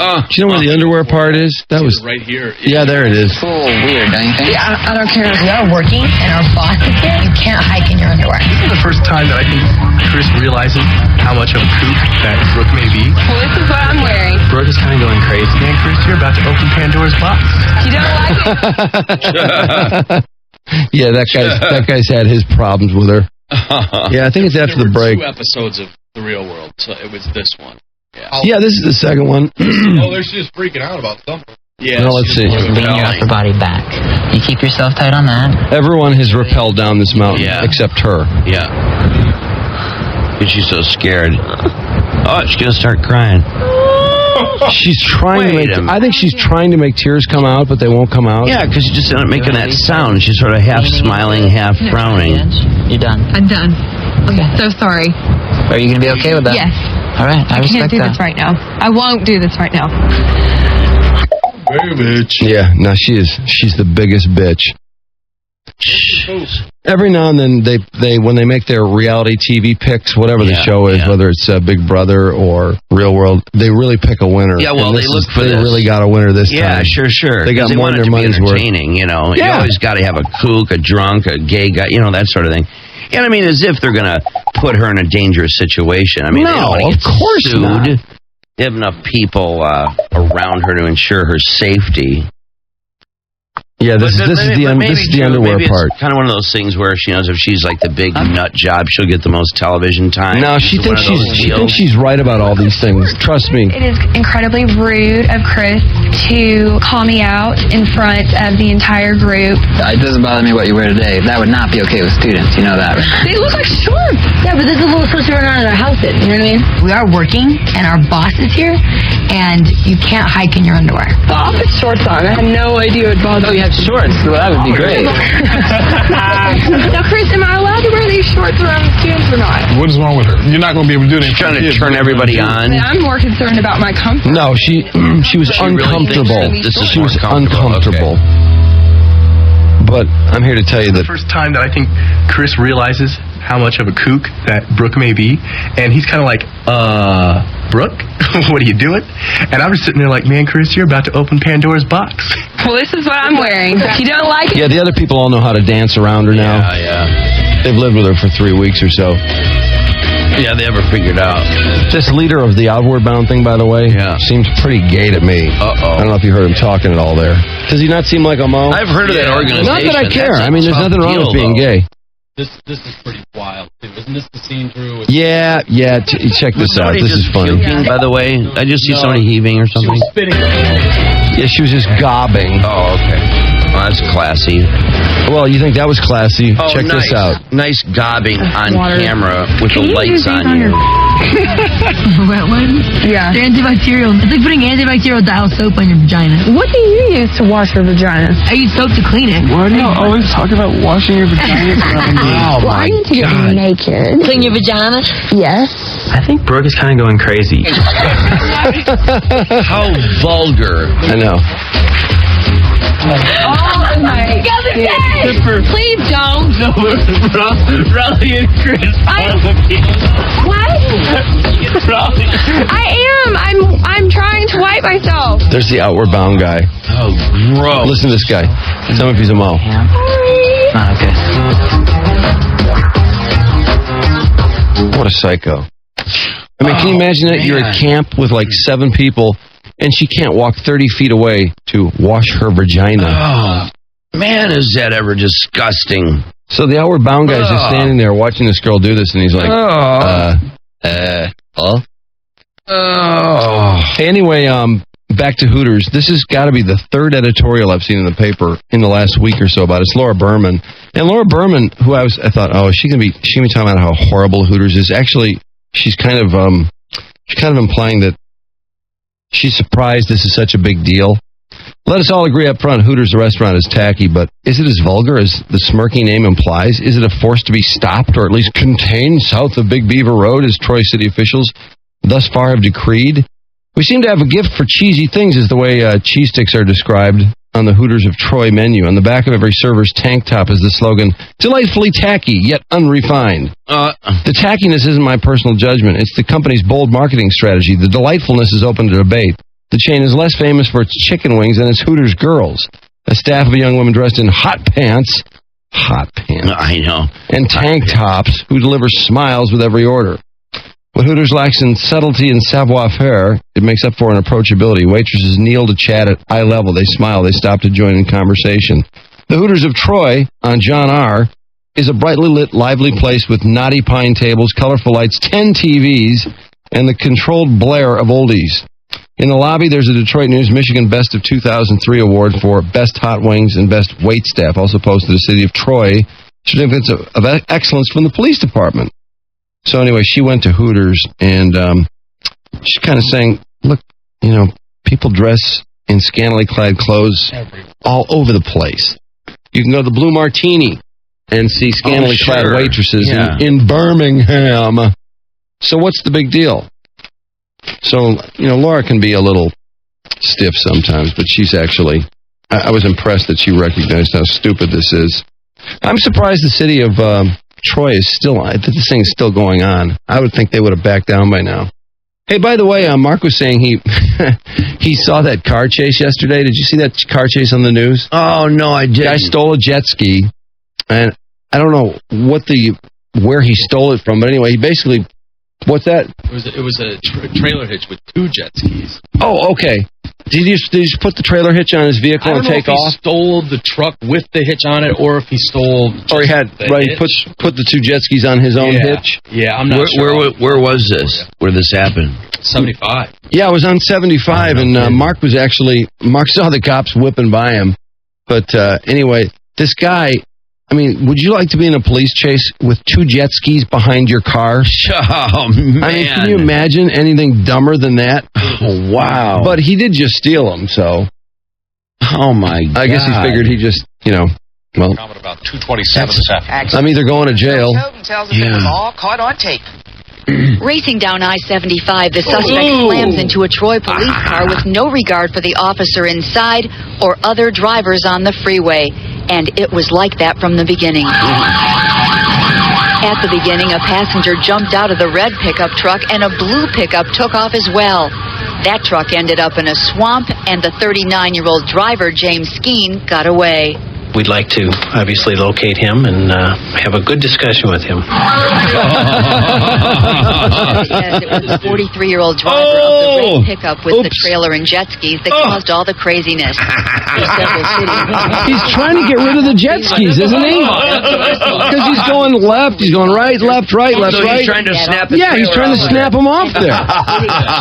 Do you know where the underwear part is? That was right here. Yeah, there it is. Cool, weird, don't you think? Yeah, I don't care. We are working, and our boss is here. You can't hike in your underwear. This is the first time that I think Chris realizes how much of a kook that Brooke may be. Well, this is what I'm wearing. Brooke is kind of going crazy. Man, Chris, you're about to open Pandora's box. You don't like it? Yeah, that guy's had his problems with her. Yeah, I think it's after the break. 2 episodes of The Real World, so it was this one. Yeah, this is the second one. They're just freaking out about something. Yeah. Well, let's see. Lean your upper body back. You keep yourself tight on that. Everyone has rappelled down this mountain except her. Yeah. And she's so scared. Oh, she's going to start crying. She's trying to make. I think she's trying to make tears come out, but they won't come out. Yeah, because she just isn't making that sound. She's sort of half smiling, half frowning. You're done. I'm done. I'm so sorry. Are you going to be okay with that? Yes. All right, I can't respect do that. this right now. I won't do this right now. Hey, bitch. Yeah, no, she's the biggest bitch. Every now and then, they when they make their reality TV picks, whatever the show is, whether it's Big Brother or Real World, they really pick a winner. Yeah, well, they really got a winner this time. Yeah, sure. They got more than their money's worth. You know, you always got to have a kook, a drunk, a gay guy, you know, that sort of thing. And I mean, as if they're going to put her in a dangerous situation. I mean, they don't want to get sued. Not. They have enough people around her to ensure her safety. Yeah, this is the underwear part. It's kind of one of those things where she knows if she's like the big nut job, she'll get the most television time. No, she thinks she's right about all these things. Trust me. It is incredibly rude of Chris to call me out in front of the entire group. It doesn't bother me what you wear today. That would not be okay with students. You know that, right? They look like shorts. Yeah, but this is what we're supposed to run around in our houses. You know what I mean? We are working, and our boss is here, and you can't hike in your underwear. The office shorts on. I had no idea it bothered me. Shorts? Well, that would be great. Now, Chris, am I allowed to wear these shorts around the students or not? What is wrong with her? You're not going to be able to do it. She's trying to turn everybody on. I'm more concerned about my comfort. No, she was uncomfortable. She was uncomfortable. But I'm here to tell you that the first time that I think Chris realizes how much of a kook that Brooke may be, and he's kind of like, Brooke, what are you doing? And I'm just sitting there like, man, Chris, you're about to open Pandora's box. Well, this is what I'm wearing. If you don't like it... Yeah, the other people all know how to dance around her now. Yeah. They've lived with her for 3 weeks or so. Yeah, they ever figured out. This leader of the Outward Bound thing, by the way, seems pretty gay to me. I don't know if you heard him talking at all there. Does he not seem like a mo? I've heard of that organization. Not that I care. I mean, there's nothing wrong with being gay. This is pretty wild, too. Isn't this the scene through? Yeah. Check this out. This is funny. Puking, by the way, I just see somebody heaving or something. She was spitting. Yeah, she was just gobbing. Oh, okay. Well, that's classy. Well, you think that was classy? Oh, Check this out. Nice gobbing on camera with the lights on you. Wet ones? Yeah. They're antibacterial. It's like putting antibacterial dial soap on your vagina. What do you use to wash your vagina? I use soap to clean it. Why do you always talk about washing your vagina? Oh, my God. Naked. Clean your vagina? Yes. I think Brooke is kind of going crazy. How vulgar. I know. Oh my God! Please don't. No, Raleigh and Chris. What? I am. I'm trying to wipe myself. There's the Outward Bound guy. Oh, gross. Listen to this guy. Tell me if he's a mo. Okay. What a psycho. I mean, can you imagine that? You're at camp with like 7 people, and she can't walk 30 feet away to wash her vagina. Oh, man, is that ever disgusting. So the Outward Bound guy's just standing there watching this girl do this, and he's like, Anyway, back to Hooters. This has got to be the 3rd editorial I've seen in the paper in the last week or so about it. It's Laura Berman. And Laura Berman, who I thought, she's gonna be talking about how horrible Hooters is. Actually, she's kind of implying that she's surprised this is such a big deal. Let us all agree up front, Hooters, the restaurant, is tacky, but is it as vulgar as the smirky name implies? Is it a force to be stopped or at least contained south of Big Beaver Road, as Troy City officials thus far have decreed? We seem to have a gift for cheesy things, is the way cheese sticks are described on the Hooters of Troy menu. On the back of every server's tank top is the slogan, delightfully tacky, yet unrefined. The tackiness isn't my personal judgment. It's the company's bold marketing strategy. The delightfulness is open to debate. The chain is less famous for its chicken wings than its Hooters girls. A staff of young women dressed in hot pants, I know, and tank tops who deliver smiles with every order. What Hooters lacks in subtlety and savoir-faire, it makes up for in approachability. Waitresses kneel to chat at eye level. They smile. They stop to join in conversation. The Hooters of Troy on John R. is a brightly lit, lively place with knotty pine tables, colorful lights, 10 TVs, and the controlled blare of oldies. In the lobby, there's a Detroit News Michigan Best of 2003 award for Best Hot Wings and Best Wait Staff, also posted to the city of Troy. Certificates of excellence from the police department. So anyway, she went to Hooters, and she's kind of saying, look, people dress in scantily clad clothes all over the place. You can go to the Blue Martini and see scantily clad waitresses in Birmingham. So what's the big deal? So, Laura can be a little stiff sometimes, but she's actually, I was impressed that she recognized how stupid this is. I'm surprised the city of Troy is this thing's still going on. I would think they would have backed down by now. Hey, by the way, Mark was saying he he saw that car chase yesterday. Did you see that car chase on the news? Oh, no, I didn't. Guy stole a jet ski, and I don't know where he stole it from, but anyway, he basically, what's that? It was a trailer hitch with 2 jet skis. Oh, okay. Did he just put the trailer hitch on his vehicle and take off? I don't know if he stole the truck with the hitch on it, or if he stole. Or he had put the 2 jet skis on his own hitch. Yeah, I'm not sure. Where was this? Where this happened? 75. Yeah, it was on 75, and Mark saw the cops whipping by him. But anyway, this guy. I mean, would you like to be in a police chase with 2 jet skis behind your car? Oh, man. I mean, can you imagine anything dumber than that? Oh, wow. But he did just steal them, so. Oh, my God. I guess he figured he just, well. About 2:27 this afternoon. I'm either going to jail. Tells us it was all caught on tape. Racing down I-75, the suspect slams into a Troy police car with no regard for the officer inside or other drivers on the freeway. And it was like that from the beginning. At the beginning, a passenger jumped out of the red pickup truck and a blue pickup took off as well. That truck ended up in a swamp, and the 39-year-old driver, James Skeen, got away. We'd like to obviously locate him and have a good discussion with him. Yes, it was the 43-year-old driver of the red pickup with the trailer and jet skis that caused all the craziness. He's trying to get rid of the jet skis, isn't he? Because he's going left, he's going right, left, right, left, so right. He's trying to snap the he's trying to snap him off there.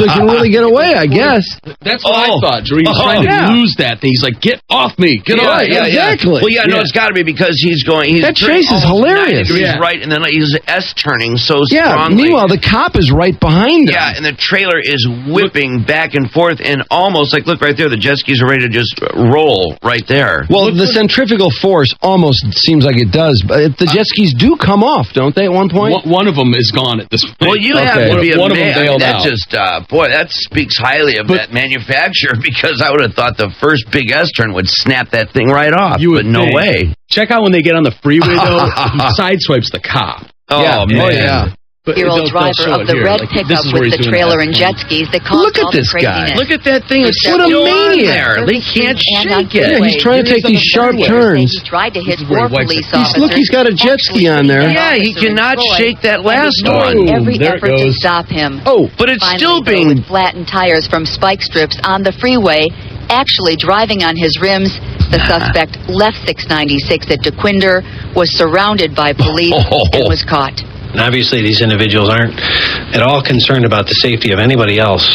So he can really get away, I guess. That's what I thought, Drew. He's trying to lose that thing. He's like, get off me. Get off. Exactly. Well, it's got to be because he's going. That chase is hilarious. He's right, and then he's S-turning so strongly. Yeah, meanwhile, the cop is right behind him. Yeah, and the trailer is whipping back and forth, and almost like, look right there, the jet skis are ready to just roll right there. Well, the centrifugal force almost seems like it does, but the jet skis do come off, don't they, at one point? One of them is gone at this point. Well, you have to be one of them bailed out. That speaks highly of that manufacturer, because I would have thought the first big S-turn would snap that thing right off, but no way. Check out when they get on the freeway, though, he sideswipes the cop. Oh, man. Year-old driver of the red pickup with the trailer and jet skis that caused all the craziness. Look at that thing. It's what a there. maniac. They can't shake it. Yeah, he's trying to take these sharp turns. He tried to hit 4 police officers. Look, he's got a jet ski on there. Yeah, he cannot shake that last one. Every effort to stop him. But it's still being being flattened tires from spike strips on the freeway, actually driving on his rims. The suspect left 696 at DeQuinder, was surrounded by police, and was caught. And obviously, these individuals aren't at all concerned about the safety of anybody else.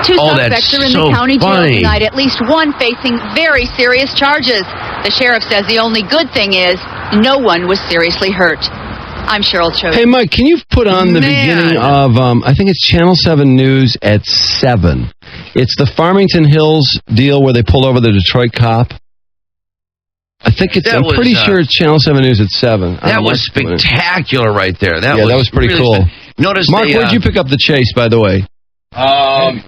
2 suspects are in the county jail tonight, at least one facing very serious charges. The sheriff says the only good thing is no one was seriously hurt. I'm Cheryl Cho. Hey, Mike, can you put on the beginning of, I think it's Channel 7 News at 7. It's the Farmington Hills deal where they pulled over the Detroit cop. I think I'm pretty sure it's Channel 7 News at 7. That was spectacular right there. That was pretty really cool. Notice Mark, where'd you pick up the chase, by the way? I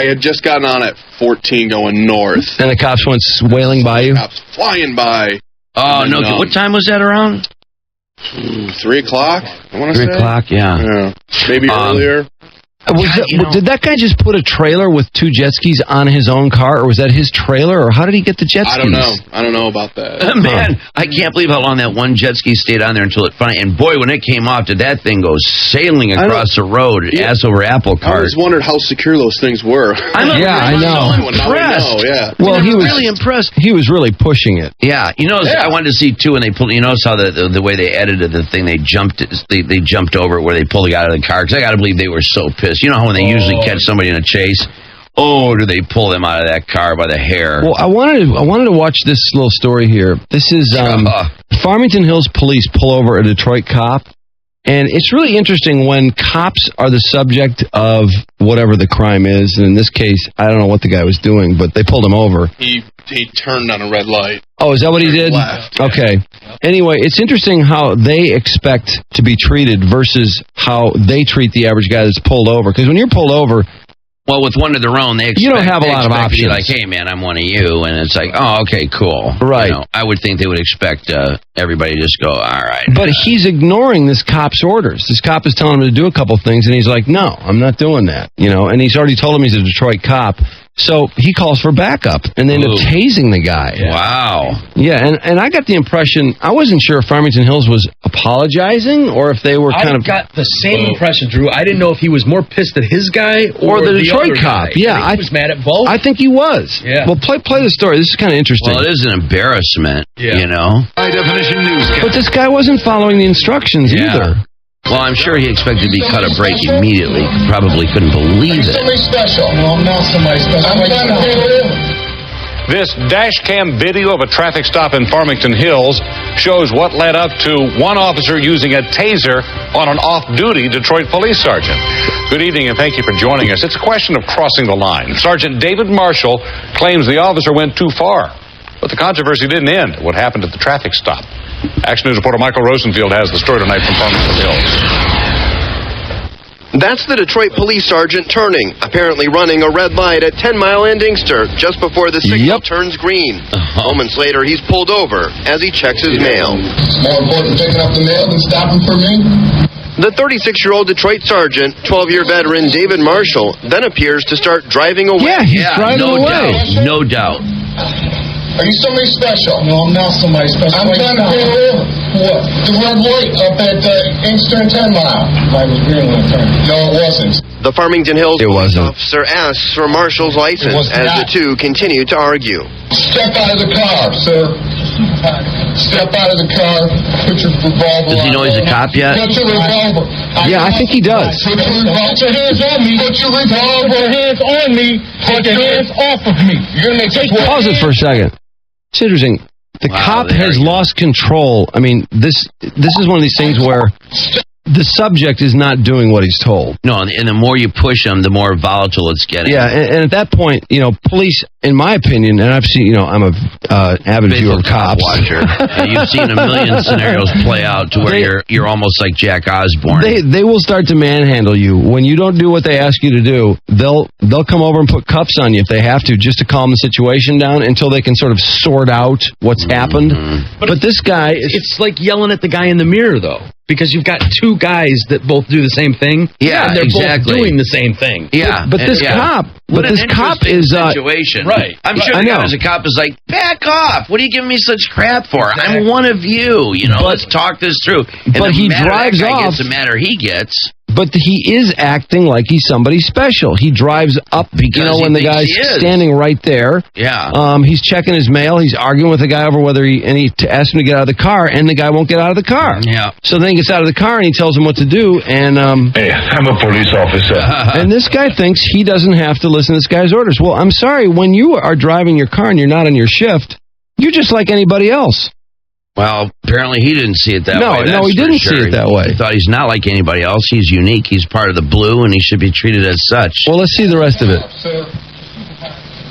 had just gotten on at 14 going north. And the cops went wailing by you? Cops flying by. Oh, no. What time was that around? 3 o'clock, I want to say. 3 o'clock, yeah. Maybe earlier. Did that guy just put a trailer with 2 jet skis on his own car, or was that his trailer, or how did he get the jet skis? I don't know about that. Man, I can't believe how long that one jet ski stayed on there until it finally. And boy, when it came off, did that thing go sailing across the road, ass over apple cart. I always wondered how secure those things were. I know. Impressed. Well, he was really impressed. He was really pushing it. Yeah, I wanted to see too when they pulled. You notice how the way they edited the thing, they jumped over it where they pulled the guy out of the car, because I got to believe they were so pissed. You know how when they usually catch somebody in a chase, do they pull them out of that car by the hair? Well, I wanted to watch this little story here. This is Farmington Hills police pull over a Detroit cop, and it's really interesting when cops are the subject of whatever the crime is. And in this case, I don't know what the guy was doing, but they pulled him over. He turned on a red light. Oh, is that what he did? Left. Okay. Anyway, it's interesting how they expect to be treated versus how they treat the average guy that's pulled over. Because when you're pulled over, Well, with one of their own, they expect, you don't have a lot of options. options. Like, hey, man, I'm one of you, and it's like, oh, okay, cool. Right. You know, I would think they would expect everybody to just go, all right. But he's ignoring this cop's orders. This cop is telling him to do a couple things, and he's like, no, I'm not doing that. You know, and he's already told him he's a Detroit cop. So he calls for backup, and they end up tasing the guy. Wow. Yeah, and I got the impression, I wasn't sure if Farmington Hills was apologizing or if they were kind of... I got the same impression, Drew. I didn't know if he was more pissed at his guy or the Detroit other cop. Guy. Yeah, I think he was mad at both. I think he was. Yeah. Well, play the story. This is kind of interesting. Well, it is an embarrassment, you know? High-definition newscast. But this guy wasn't following the instructions either. Well, I'm sure he expected to be cut a break immediately. Probably couldn't believe it. Somebody special. No, I'm not somebody special. I'm trying to pay you. This dash cam video of a traffic stop in Farmington Hills shows what led up to one officer using a taser on an off-duty Detroit police sergeant. Good evening, and thank you for joining us. It's a question of crossing the line. Sergeant David Marshall claims the officer went too far, but the controversy didn't end at what happened at the traffic stop. Action News reporter Michael Rosenfield has the story tonight from Farmington Hills. That's the Detroit police sergeant turning, apparently running a red light at 10 Mile and Inkster just before the signal turns green. Moments later, he's pulled over as he checks his mail. It's more important picking up the mail than stopping for me. The 36-year-old Detroit sergeant, 12-year veteran David Marshall, then appears to start driving away. Yeah, he's driving away. No doubt. Are you somebody special? No, I'm not somebody special. I'm trying to pay you. What? The red light up at Inkster and 10 Mile. Light was green when it turned. No, it wasn't. The Farmington Hills police officer asks for Marshall's license as the two continue to argue. Step out of the car, sir. Step out of the car. Put your revolver on. Does he know he's a cop yet? Put your revolver. Yeah, I think he does. Put your hands on me. Put your revolver. Put your hands on me. Put your hands off of me. You're going to make Pause it for a second. It's interesting. The cop has lost control. I mean, this is one of these things where the subject is not doing what he's told. No, and the more you push him, the more volatile it's getting. Yeah, and at that point, you know, police, in my opinion, and I've seen, you know, I'm a avid viewer of cops. Watcher. You've seen a million scenarios play out to where you're almost like Jack Osborne. They will start to manhandle you when you don't do what they ask you to do. They'll come over and put cuffs on you if they have to, just to calm the situation down until they can sort of sort out what's happened. But this guy, it's like yelling at the guy in the mirror, though. Because you've got two guys that both do the same thing. Yeah, and they're exactly. both doing the same thing. Yeah, but this cop, what an interesting situation. Right. I'm sure the guy as a cop is like, back off. What are you giving me such crap for? Exactly. I'm one of you. You know, let's talk this through. And but he drives that guy off. gets, the matter he gets. But he is acting like he's somebody special. He drives up, because when the guy's standing right there. Yeah. He's checking his mail. He's arguing with the guy over whether he asks him to get out of the car, and the guy won't get out of the car. Yeah. So then he gets out of the car, and he tells him what to do, and... hey, I'm a police officer. And this guy thinks he doesn't have to listen to this guy's orders. Well, I'm sorry, when you are driving your car and you're not on your shift, you're just like anybody else. Well, apparently he didn't see it that way. No, he didn't see it that way. He thought he's not like anybody else. He's unique. He's part of the blue, and he should be treated as such. Well, let's see the rest of it.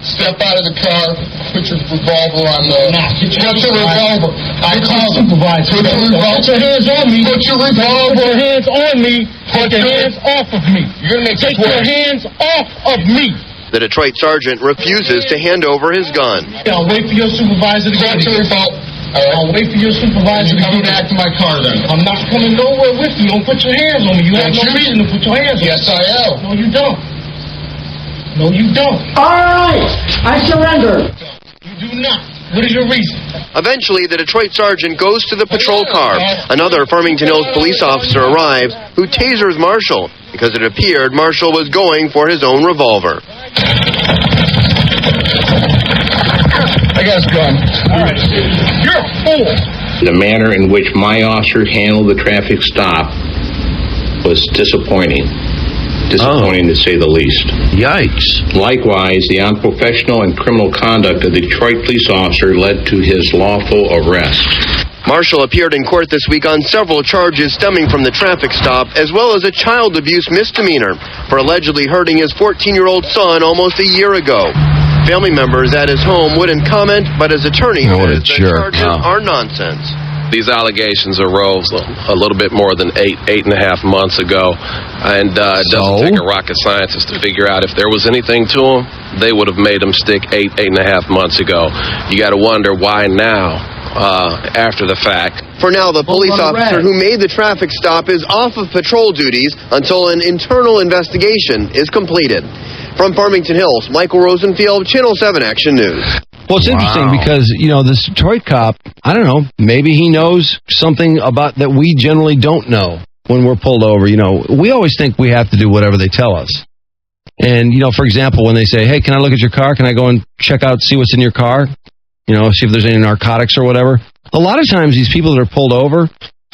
Step out of the car. Put your revolver on the... Put your revolver. I call supervisor. Put your hands on me. Put your revolver. Put your hands on me. Put your hands off of me. You're going to take your hands off of me. The Detroit sergeant refuses to hand over his gun. I'll wait for your supervisor to get to your fault. I'll wait for your supervisor to come back to my car then. I'm not coming nowhere with you. Don't put your hands on me. You have no reason to put your hands on me. Yes, I am. No, you don't. No, you don't. All right. I surrender. You do not. What is your reason? Eventually, the Detroit sergeant goes to the patrol car. Another Farmington Hills police officer arrives who tasers Marshall because it appeared Marshall was going for his own revolver. I got his gun. All right. You're a fool. The manner in which my officer handled the traffic stop was disappointing. Disappointing to say the least. Yikes. Likewise, the unprofessional and criminal conduct of the Detroit police officer led to his lawful arrest. Marshall appeared in court this week on several charges stemming from the traffic stop, as well as a child abuse misdemeanor for allegedly hurting his 14-year-old son almost a year ago. Family members at his home wouldn't comment, but his attorney says the charges are nonsense. These allegations arose a little bit more than 8.5 months ago, and it doesn't take a rocket scientist to figure out if there was anything to them, they would have made them stick 8.5 months ago. You got to wonder why now, after the fact. For now, the police officer who made the traffic stop is off of patrol duties until an internal investigation is completed. From Farmington Hills, Michael Rosenfield, Channel 7 Action News. Well, it's interesting because, this Detroit cop, I don't know, maybe he knows something about that we generally don't know when we're pulled over. We always think we have to do whatever they tell us. And, for example, when they say, hey, can I look at your car? Can I go and check out, see what's in your car? See if there's any narcotics or whatever. A lot of times these people that are pulled over,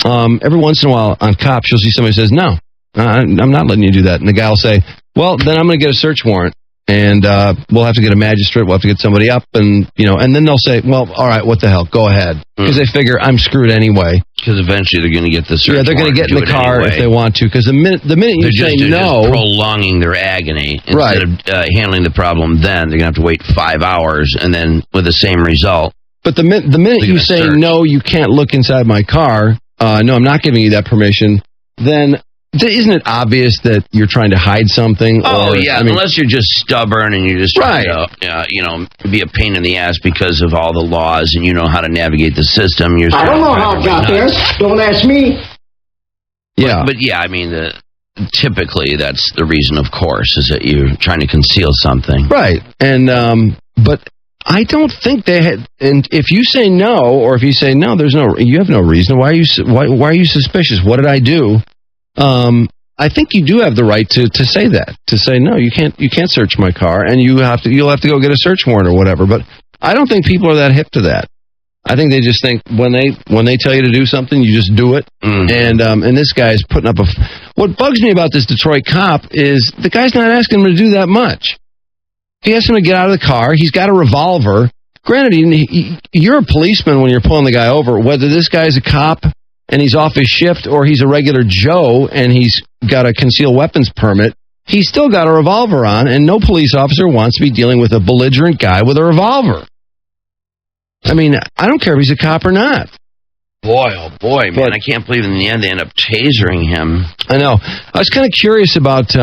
every once in a while on cops, you'll see somebody says, no, I'm not letting you do that. And the guy will say, well, then I'm going to get a search warrant. And we'll have to get a magistrate. We'll have to get somebody up. And then they'll say, well, all right, what the hell? Go ahead. Because they figure I'm screwed anyway. Because eventually they're going to get the search warrant. Yeah, they're going to get in the car if they want to. Because the minute you say no. They're just prolonging their agony. Instead of handling the problem then, they're going to have to wait 5 hours and then with the same result. But the minute you say, no, you can't look inside my car, no, I'm not giving you that permission, then isn't it obvious that you're trying to hide something? Oh, yeah, unless you're just stubborn and you're just trying to, be a pain in the ass because of all the laws and you know how to navigate the system. I don't know how it got there. Don't ask me. Yeah. But yeah, typically that's the reason, of course, is that you're trying to conceal something. Right. And, but I don't think they had. And if you say no, or if you say no, you have no reason. Why are you suspicious? What did I do? I think you do have the right to say that. To say no, you can't search my car, and you'll have to go get a search warrant or whatever. But I don't think people are that hip to that. I think they just think when they tell you to do something, you just do it. And this guy's putting up what bugs me about this Detroit cop is the guy's not asking him to do that much. He asked him to get out of the car. He's got a revolver. Granted, you're a policeman when you're pulling the guy over. Whether this guy's a cop and he's off his shift or he's a regular Joe and he's got a concealed weapons permit, he's still got a revolver on, and no police officer wants to be dealing with a belligerent guy with a revolver. I don't care if he's a cop or not. Boy, oh boy, man, I can't believe in the end they end up tasering him. I know. I was kind of curious about...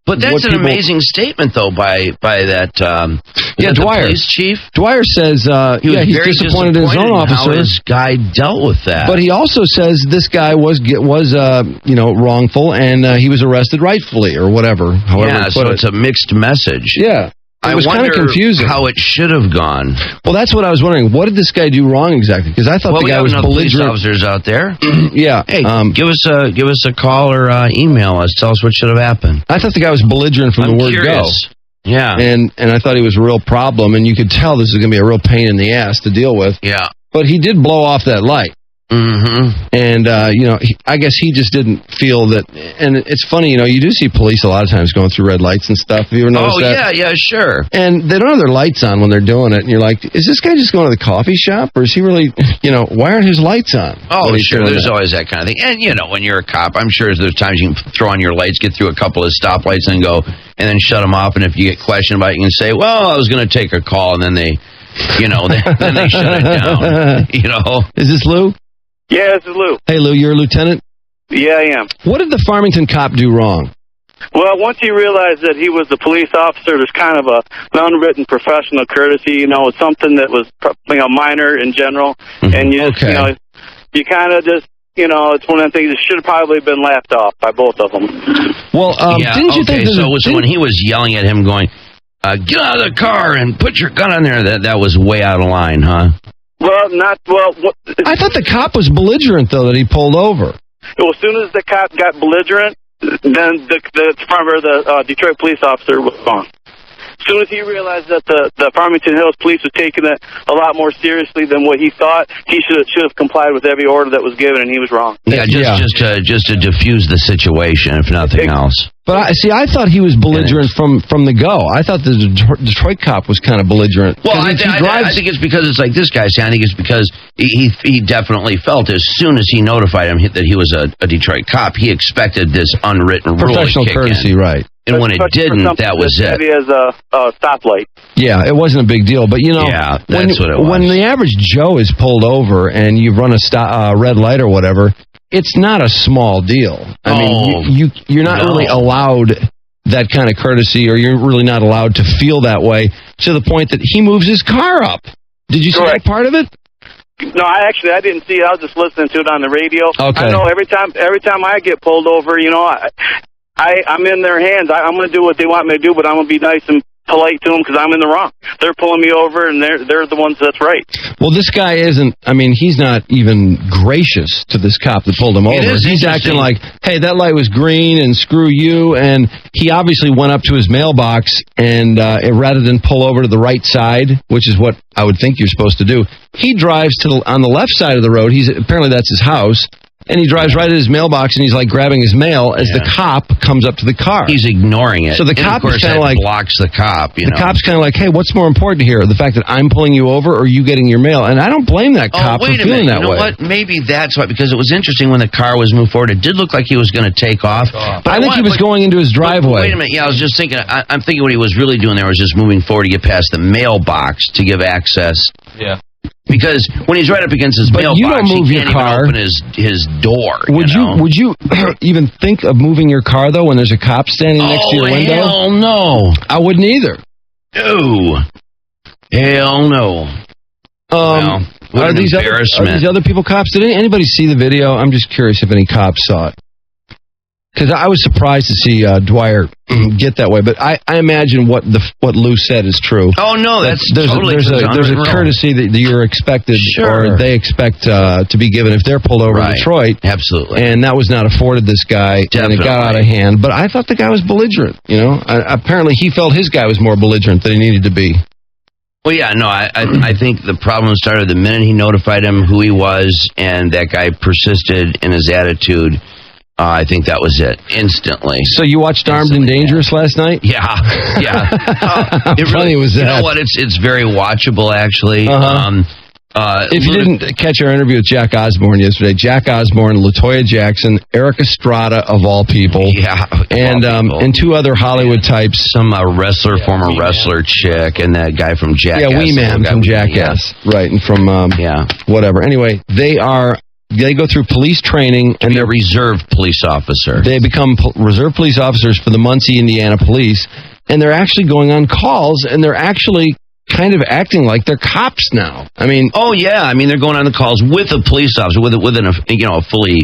But that's an amazing statement, though, by that Dwyer. The police chief. Dwyer says he's very disappointed in his own officer. How this guy dealt with that. But he also says this guy was wrongful, and he was arrested rightfully, or whatever. It's a mixed message. Yeah. It was kind of confusing. How it should have gone. Well, that's what I was wondering. What did this guy do wrong exactly? Because I thought the guy was belligerent. Police officers out there. Yeah. Hey, give us a call or email us. Tell us what should have happened. I thought the guy was belligerent from the word go. Yeah. And I thought he was a real problem, and you could tell this is going to be a real pain in the ass to deal with. Yeah. But he did blow off that light. Mm-hmm. And, I guess he just didn't feel that. And it's funny, you do see police a lot of times going through red lights and stuff. Have you ever noticed that? Yeah, sure. And they don't have their lights on when they're doing it. And you're like, is this guy just going to the coffee shop? Or is he really, why aren't his lights on? Oh, sure. There's always that kind of thing. And, when you're a cop, I'm sure there's times you can throw on your lights, get through a couple of stoplights and then shut them off. And if you get questioned about it, you can say, well, I was going to take a call. And then they, then they shut it down. Is this Lou? Yeah, this is Lou. Hey, Lou, you're a lieutenant? Yeah, I am. What did the Farmington cop do wrong? Well, once he realized that he was a police officer, there's kind of an unwritten professional courtesy, it's something that was minor in general. And you just, you kind of just, it's one of the things that should have probably been laughed off by both of them. Well, didn't you think... So when he was yelling at him going, get out of the car and put your gun on there, that was way out of line, huh? Well, I thought the cop was belligerent, though, that he pulled over. Well, as soon as the cop got belligerent, then the Detroit police officer was gone. As soon as he realized that the Farmington Hills police were taking it a lot more seriously than what he thought, he should have complied with every order that was given, and he was wrong. Yeah, just to diffuse the situation, if nothing else. But I thought he was belligerent from the go. I thought the Detroit cop was kind of belligerent. Well, I think it's because it's like this guy saying. I think it's because he definitely felt as soon as he notified him that he was a Detroit cop, he expected this unwritten rule. Professional courtesy, right. And when it didn't, that was it. Maybe as a stoplight. Yeah, it wasn't a big deal. But, you know, that's what it was. When the average Joe is pulled over and you run a red light or whatever, it's not a small deal. I mean, you're not really allowed that kind of courtesy, or you're really not allowed to feel that way to the point that he moves his car up. Did you see that part of it? No, I didn't see it. I was just listening to it on the radio. Okay. I know every time I get pulled over, you know, I'm in their hands. I'm going to do what they want me to do, but I'm going to be nice and polite to them because I'm in the wrong. They're pulling me over, and they're the ones that's right. Well, this guy isn't. I mean, he's not even gracious to this cop that pulled him over. He's acting like, hey, that light was green, and screw you. And he obviously went up to his mailbox, and rather than pull over to the right side, which is what I would think you're supposed to do, he drives on the left side of the road. Apparently that's his house. And he drives right at his mailbox, and he's like grabbing his mail as the cop comes up to the car. He's ignoring it. So the cop is kind of like blocks the cop. The cop's kind of like, hey, what's more important here, the fact that I'm pulling you over or you getting your mail? And I don't blame that cop for feeling that way. You know what? Maybe that's why, because it was interesting when the car was moved forward. It did look like he was going to take off. But I think he was going into his driveway. Wait a minute. Yeah, I was just thinking. I'm thinking what he was really doing there was just moving forward to get past the mailbox to give access. Yeah. Because when he's right up against his mailbox, you don't move he your can't car. even open his door. Would you even think of moving your car though when there's a cop standing next to your window? Hell no. I wouldn't either. No. Hell no. Are these other people cops? Did anybody see the video? I'm just curious if any cops saw it. Because I was surprised to see Dwyer get that way, but I imagine what Lou said is true. Oh no, there's a courtesy that you're expected or they expect to be given if they're pulled over in Detroit. Absolutely, and that was not afforded this guy, and it got out of hand. But I thought the guy was belligerent. You know, apparently he felt his guy was more belligerent than he needed to be. Well, yeah, no, I think the problem started the minute he notified him who he was, and that guy persisted in his attitude. I think that was it, instantly. So you watched Armed and Dangerous last night? Yeah. It really was that. You know what? It's very watchable, actually. If you didn't catch our interview with Jack Osborne yesterday, Jack Osborne, LaToya Jackson, Eric Estrada, of all people, and two other Hollywood types. Some former wrestler chick, and that guy from Jackass. Yeah, Wee Man from Jackass. Right, and from whatever. Anyway, they go through police training, and they're reserve police officer. They become reserve police officers for the Muncie, Indiana police, and they're actually going on calls, and they're actually kind of acting like they're cops now. I mean, they're going on the calls with a police officer, with a fully,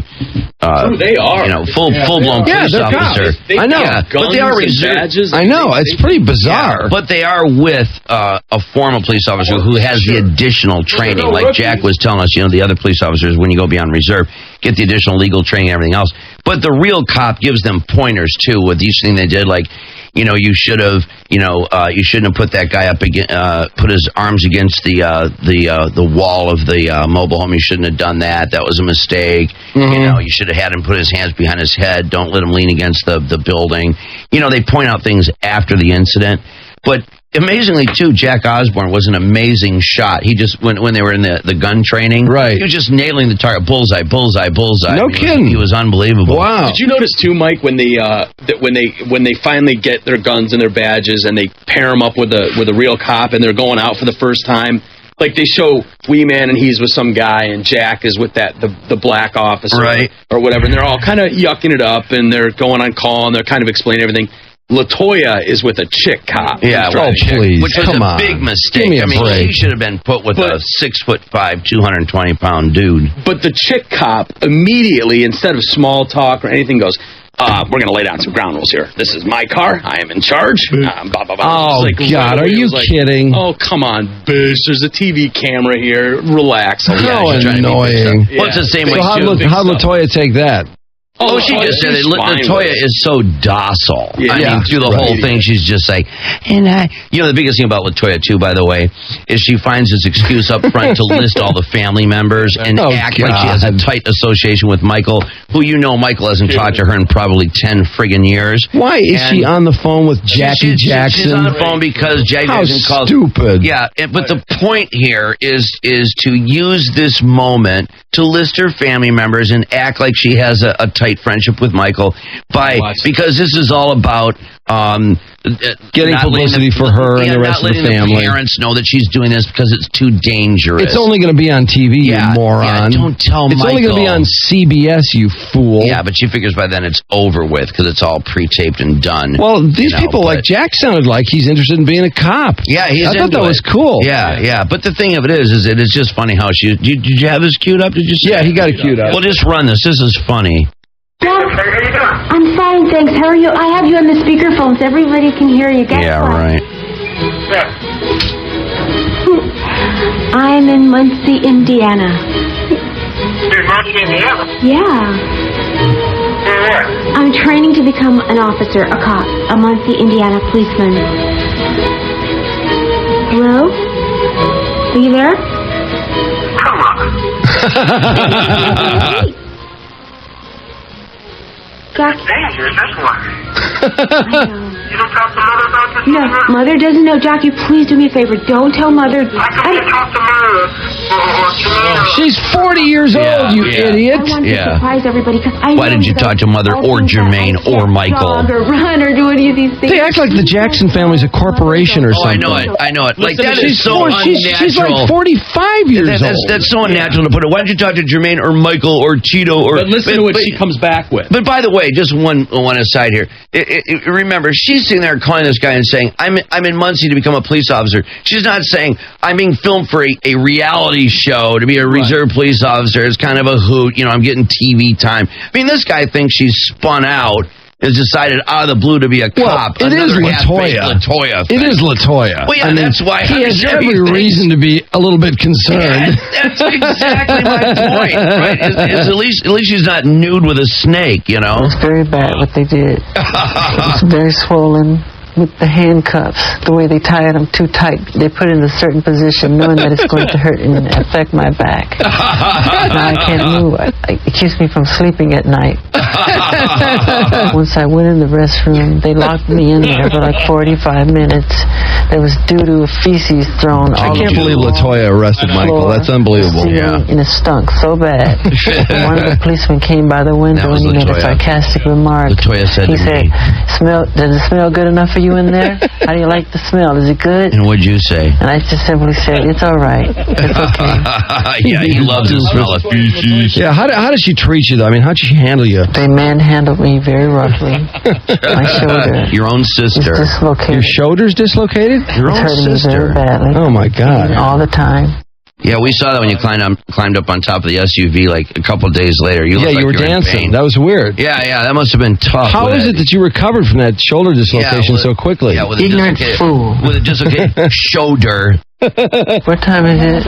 they are, full blown police officer. I know, but they are reserved. I know, it's pretty bizarre. But they are with a former police officer who has the additional training, like Jack was telling us. The other police officers, when you go beyond reserve, get the additional legal training and everything else. But the real cop gives them pointers too with each thing they did, like. You should have, you shouldn't have put that guy up against, put his arms against the wall of the mobile home. You shouldn't have done that. That was a mistake. Mm-hmm. You should have had him put his hands behind his head. Don't let him lean against the building. They point out things after the incident. But amazingly, too, Jack Osborne was an amazing shot. He just, when they were in the gun training, he was just nailing the target. Bullseye. No kidding. He was unbelievable. Wow. Did you notice, too, Mike, when they finally get their guns and their badges and they pair them up with a real cop and they're going out for the first time? Like, they show Wee Man and he's with some guy and Jack is with the black officer or whatever. And they're all kind of yucking it up and they're going on call and they're kind of explaining everything. LaToya is with a chick cop. Yeah, please. Which was a big mistake. He should have been put with a 6'5", 220-pound dude. But the chick cop immediately, instead of small talk or anything, goes, we're going to lay down some ground rules here. This is my car. I am in charge. Blah, blah, blah. Oh, God. Are you kidding? Oh, come on, Bish. There's a TV camera here. Relax. How annoying. Well, it's the same way, So how'd LaToya take that? Oh, she just said it. Latoya is so docile. Yeah, I mean, through the whole thing, she's just like, and the biggest thing about Latoya, too, by the way, is she finds this excuse up front to list all the family members and act like she has a tight association with Michael, who Michael hasn't talked to her in probably 10 friggin' years. Why is she on the phone with Jackie Jackson? She's on the phone because Jackie Jackson called. Stupid. Yeah, but the point here is to use this moment to list her family members and act like she has a tight friendship with Michael because this is all about getting publicity for her and the rest of the family. The parents know that she's doing this because it's too dangerous. It's only going to be on TV, you moron. Don't tell Michael. It's only going to be on CBS, you fool. Yeah, but she figures by then it's over with because it's all pre-taped and done. Well, these people, like Jack, sounded like he's interested in being a cop. Yeah, I thought that was cool. Yeah. But the thing of it is it's just funny how she. Did you have this queued up? Did you see? Yeah, he got it queued up. Well, just run this. This is funny. I'm fine, thanks. How are you? I have you on the speakerphone so everybody can hear you. Guess what? Right. I'm in Muncie, Indiana. You're in Muncie, Indiana? Yeah. For what? I'm training to become an officer, a cop, a Muncie, Indiana policeman. Hello? Are you there? Come on. Jack. Dangerous, this one. You don't talk to Mother about this? No, Mother doesn't know. Jackie, please do me a favor. Don't tell Mother. I can't talk to Mother. She's 40 years old, you idiot. I want to surprise everybody because I Why didn't you talk to Mother or Jermaine or Michael? Or run or do any of these things. They act like the Jackson family's a corporation or something. I know it. Like, that she's is so unnatural. She's like 45 years old. That's so unnatural to put it. Why don't you talk to Jermaine or Michael or Cheeto or... But listen to what she comes back with. But by the way, just one aside here. Remember, she's sitting there calling this guy and saying, I'm in Muncie to become a police officer. She's not saying, I'm being filmed for a reality show to be a reserve police officer. It's kind of a hoot. I'm getting TV time. I mean, this guy thinks she's spun out, has decided out of the blue to be a cop. It is Latoya. It is Latoya. Well, yeah, that's why he has every reason to be a little bit concerned. That's exactly my point. Right? At least she's not nude with a snake. It was very bad what they did. It was very swollen. With the handcuffs, the way they tied them too tight, they put it in a certain position, knowing that it's going to hurt and affect my back. Now I can't move. It keeps me from sleeping at night. Once I went in the restroom, they locked me in there for like 45 minutes. There was doo-doo feces thrown all over. I can't believe Latoya arrested Michael. That's unbelievable. And it stunk so bad. One of the policemen came by the window and he made a sarcastic remark. Latoya said he said, does it smell good enough for you in there? How do you like the smell? Is it good? And what'd you say? And I just simply said, it's all right. It's okay. Yeah, he loves the smell of feces. Yeah, how did she treat you, though? I mean, how'd she handle you? They manhandled me very roughly. My shoulder. Your own sister. Is dislocated. Your shoulder's dislocated? Your own sister. Me very badly. Oh, my God. All the time. Yeah, we saw that when you climbed up on top of the SUV like a couple of days later. You were dancing. That was weird. Yeah, that must have been tough. How is it that you recovered from that shoulder dislocation so quickly? Yeah, with ignorant fool. With a dislocated shoulder. What time is it?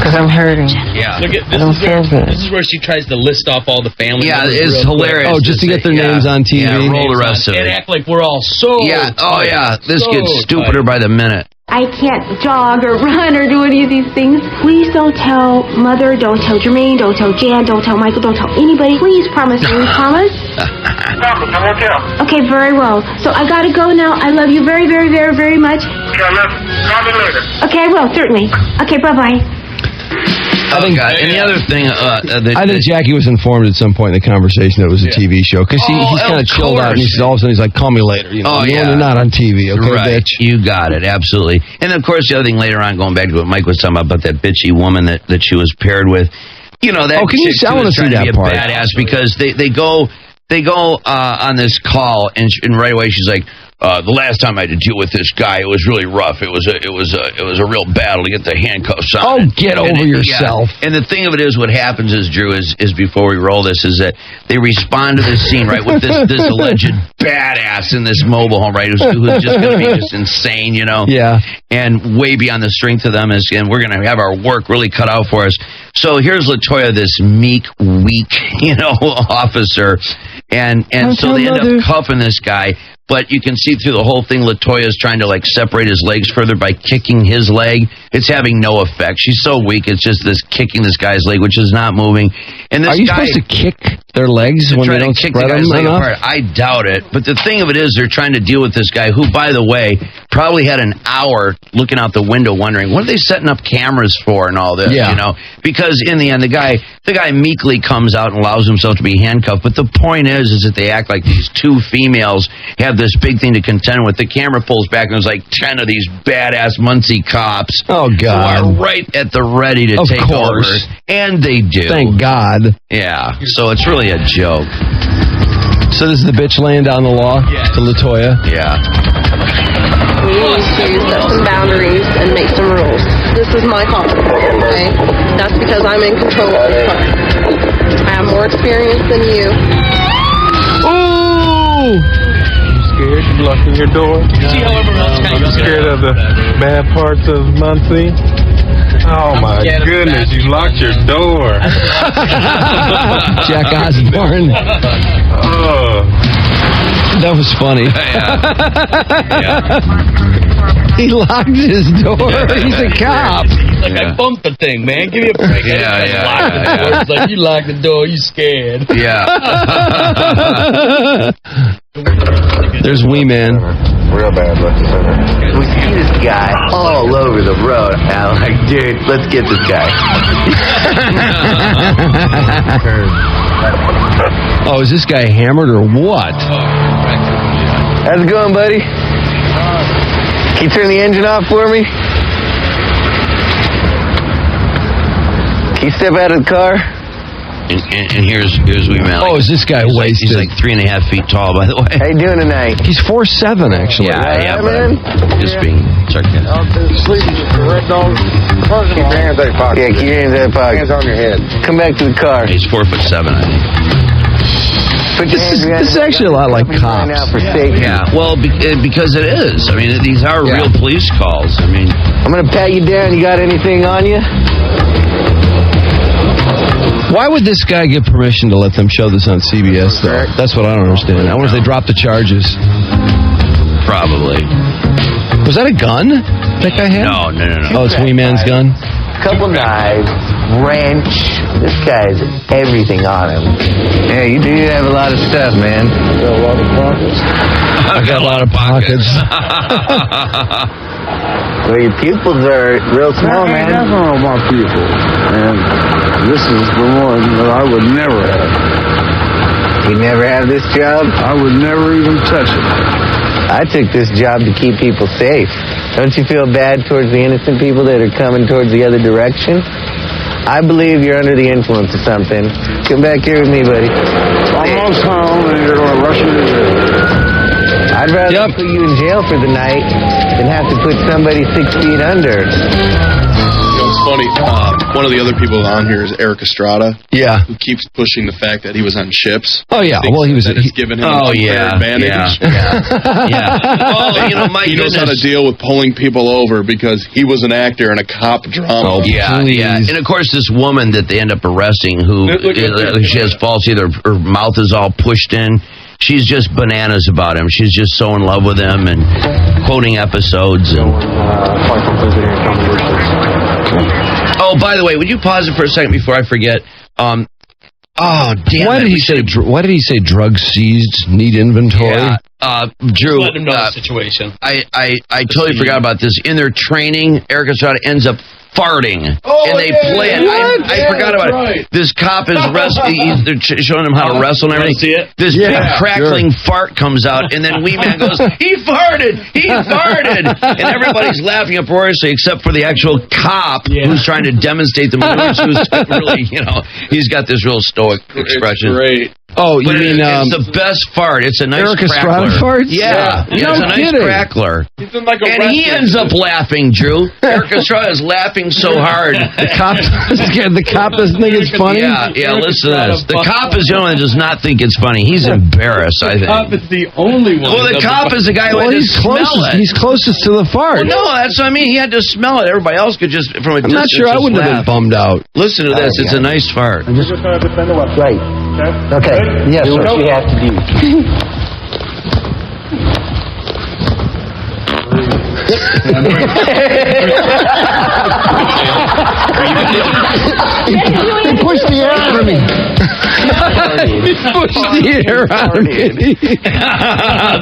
Because I'm hurting. Yeah. Look at, I don't feel good. This is where she tries to list off all the family members. Yeah, it's hilarious. Oh, just to get their names on TV. Yeah, roll the rest of it. And act like we're all so... Yeah, this gets stupider by the minute. I can't jog or run or do any of these things. Please don't tell Mother, don't tell Jermaine, don't tell Jan, don't tell Michael, don't tell anybody. Please promise me, promise? Okay, very well. So I gotta go now. I love you very, very, very, very much. Okay, I love you. Call me later. Okay, I will, certainly. Okay, bye-bye. And the other thing... I think Jackie was informed at some point in the conversation that it was a TV show, because he's kind of chilled out, and he says, all of a sudden, he's like, call me later. You're not on TV, okay, right. bitch? You got it, absolutely. And, of course, the other thing later on, going back to what Mike was talking about that bitchy woman that she was paired with, that chick I want to see that part. Badass, because they go on this call, and right away she's like, the last time I had to deal with this guy, it was really rough. It was a real battle to get the handcuffs on. Oh, get over yourself. Yeah. And the thing of it is, what happens is, Drew, is before we roll this, is that they respond to this scene, right, with this alleged badass in this mobile home, right, who's just going to be just insane, Yeah. And way beyond the strength of them, and we're going to have our work really cut out for us. So here's LaToya, this meek, weak, officer, and so they end up cuffing this guy. But you can see through the whole thing, LaToya's trying to separate his legs further by kicking his leg. It's having no effect. She's so weak. It's just this kicking this guy's leg, which is not moving. And this Are you guy, supposed to kick their legs when they don't kick spread the guy's them leg enough? apart? I doubt it. But the thing of it is, they're trying to deal with this guy who, by the way, probably had an hour looking out the window wondering, what are they setting up cameras for and all this, Because in the end, the guy meekly comes out and allows himself to be handcuffed. But the point is that they act like these two females have this big thing to contend with. The camera pulls back and there's 10 of these badass Muncie cops. Oh, God. Who are right at the ready to take over. And they do. Thank God. Yeah. So it's really a joke. So this is the bitch laying down the law to LaToya? Yeah. We need to set some boundaries and make some rules. This is my car, okay? That's because I'm in control of this car. I have more experience than you. Ooh! Scared? You locking your door? I'm scared of the bad parts of Muncie. Oh my goodness, you locked your door. Jack Osborne. Oh. That was funny. He locked his door. He's a cop. I bumped the thing, man. Give me a break. It's like, you locked the door, you scared. Yeah. There's Wee Man. Real bad looking. We see this guy all over the road. And I'm like, dude, let's get this guy. Oh, is this guy hammered or what? How's it going, buddy? Can you turn the engine off for me? Can you step out of the car? And here's Wee Man. Oh, is this guy wasted? He's 3.5 feet tall, by the way. How you doing tonight? He's 4'7", actually. Yeah, but I'm just being sarcastic. Sleep, red dog. Keep your hands out of your pocket. Yeah, keep your hands out of your pocket. Hands on your head. Come back to the car. He's 4'7", I think. This is actually a lot like cops. Yeah, well, because it is. I mean, these are real police calls. I mean, I'm going to pat you down. You got anything on you? Why would this guy give permission to let them show this on CBS, though? That's what I don't understand. I wonder if they dropped the charges. Probably. Was that a gun that guy had? No. Oh, it's Wee Man's gun? Couple knives, wrench. This guy's everything on him. Yeah, you do have a lot of stuff, man. You got a lot of pockets. I got a lot of pockets. Well, your pupils are real small, man. That's all about people. And this is the one that I would never have. You never have this job? I would never even touch it. I took this job to keep people safe. Don't you feel bad towards the innocent people that are coming towards the other direction? I believe you're under the influence of something. Come back here with me, buddy. Almost home, and you're going to rush me to jail. I'd rather put you in jail for the night than have to put somebody 6 feet under. It's funny. One of the other people on here is Eric Estrada. Yeah. Who keeps pushing the fact that he was on ships. Oh, yeah. Well, he was. That has given him an unfair advantage. Yeah. Well, my he knows how to goodness. deal with pulling people over because he was an actor in a cop drama. Oh, yeah. And of course, this woman that they end up arresting, who she has false, either her mouth is all pushed in. She's just bananas about him. She's just so in love with him and quoting episodes. And oh, by the way, would you pause it for a second before I forget? Oh, damn! Why did he say drugs seized, need inventory? Yeah, Drew. Let him know the situation. I totally forgot about this. In their training, Eric Estrada ends up farting, and they play it. I forgot about it. This cop is wrestling. They're showing him how to wrestle and everything. See it? This big crackling fart comes out, and then Wee Man goes, "He farted! He farted!" And everybody's laughing uproariously, except for the actual cop who's trying to demonstrate the moves. Who's really, he's got this real stoic expression. It's great. Oh, you mean it's the best fart. It's a nice Eric crackler. Estrada farts? Yeah, No it's a nice kidding. crackler. He's in like a And he ends up laughing, Drew. Eric Estrada is laughing so hard. The cop doesn't think it's funny? Yeah, listen to this. The cop is the only one that does not think it's funny. He's embarrassed, I think. The cop is the only one. Well, the cop is the guy who had to smell it. He's closest to the fart. Well, no, that's what I mean. He had to smell it. Everybody else could just, from a I'm not distance, sure I just wouldn't have laugh. been bummed out. Listen to this. It's a nice fart. Right. Okay. Yes, do sir. what you have to do. He pushed the air out of me. He pushed the air out of me.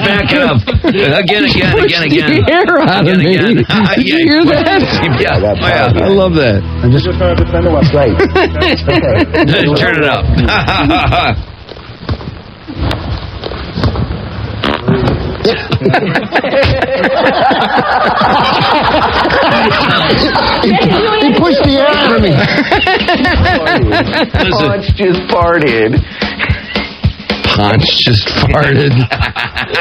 Back up. Again. The air out of me. Did you hear that? Yeah. I love that. I'm just trying to defend what's right. Okay. Turn it up. He pushed the air out of me. Punch just farted. Ponch just farted.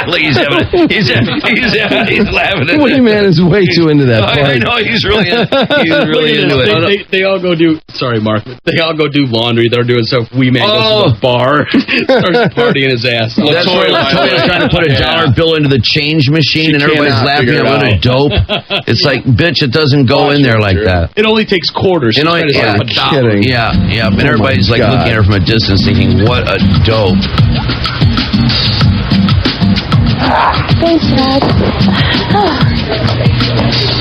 Look, he's laughing at Wee it. Man is way too into that I part. know, he's really into it. They all go do. Sorry, Mark. They all go do laundry. They're doing stuff. Wee Man goes to the bar, starts partying his ass off. That's where Latoya's trying to put a dollar bill into the change machine, and everybody's laughing at what a dope. It's like, bitch, it doesn't go in there like that. It only takes quarters. She's trying to save a dollar. Kidding. Yeah, and Oh everybody's my like God. looking at her from a distance, thinking, "What a dope." Thanks, Dad.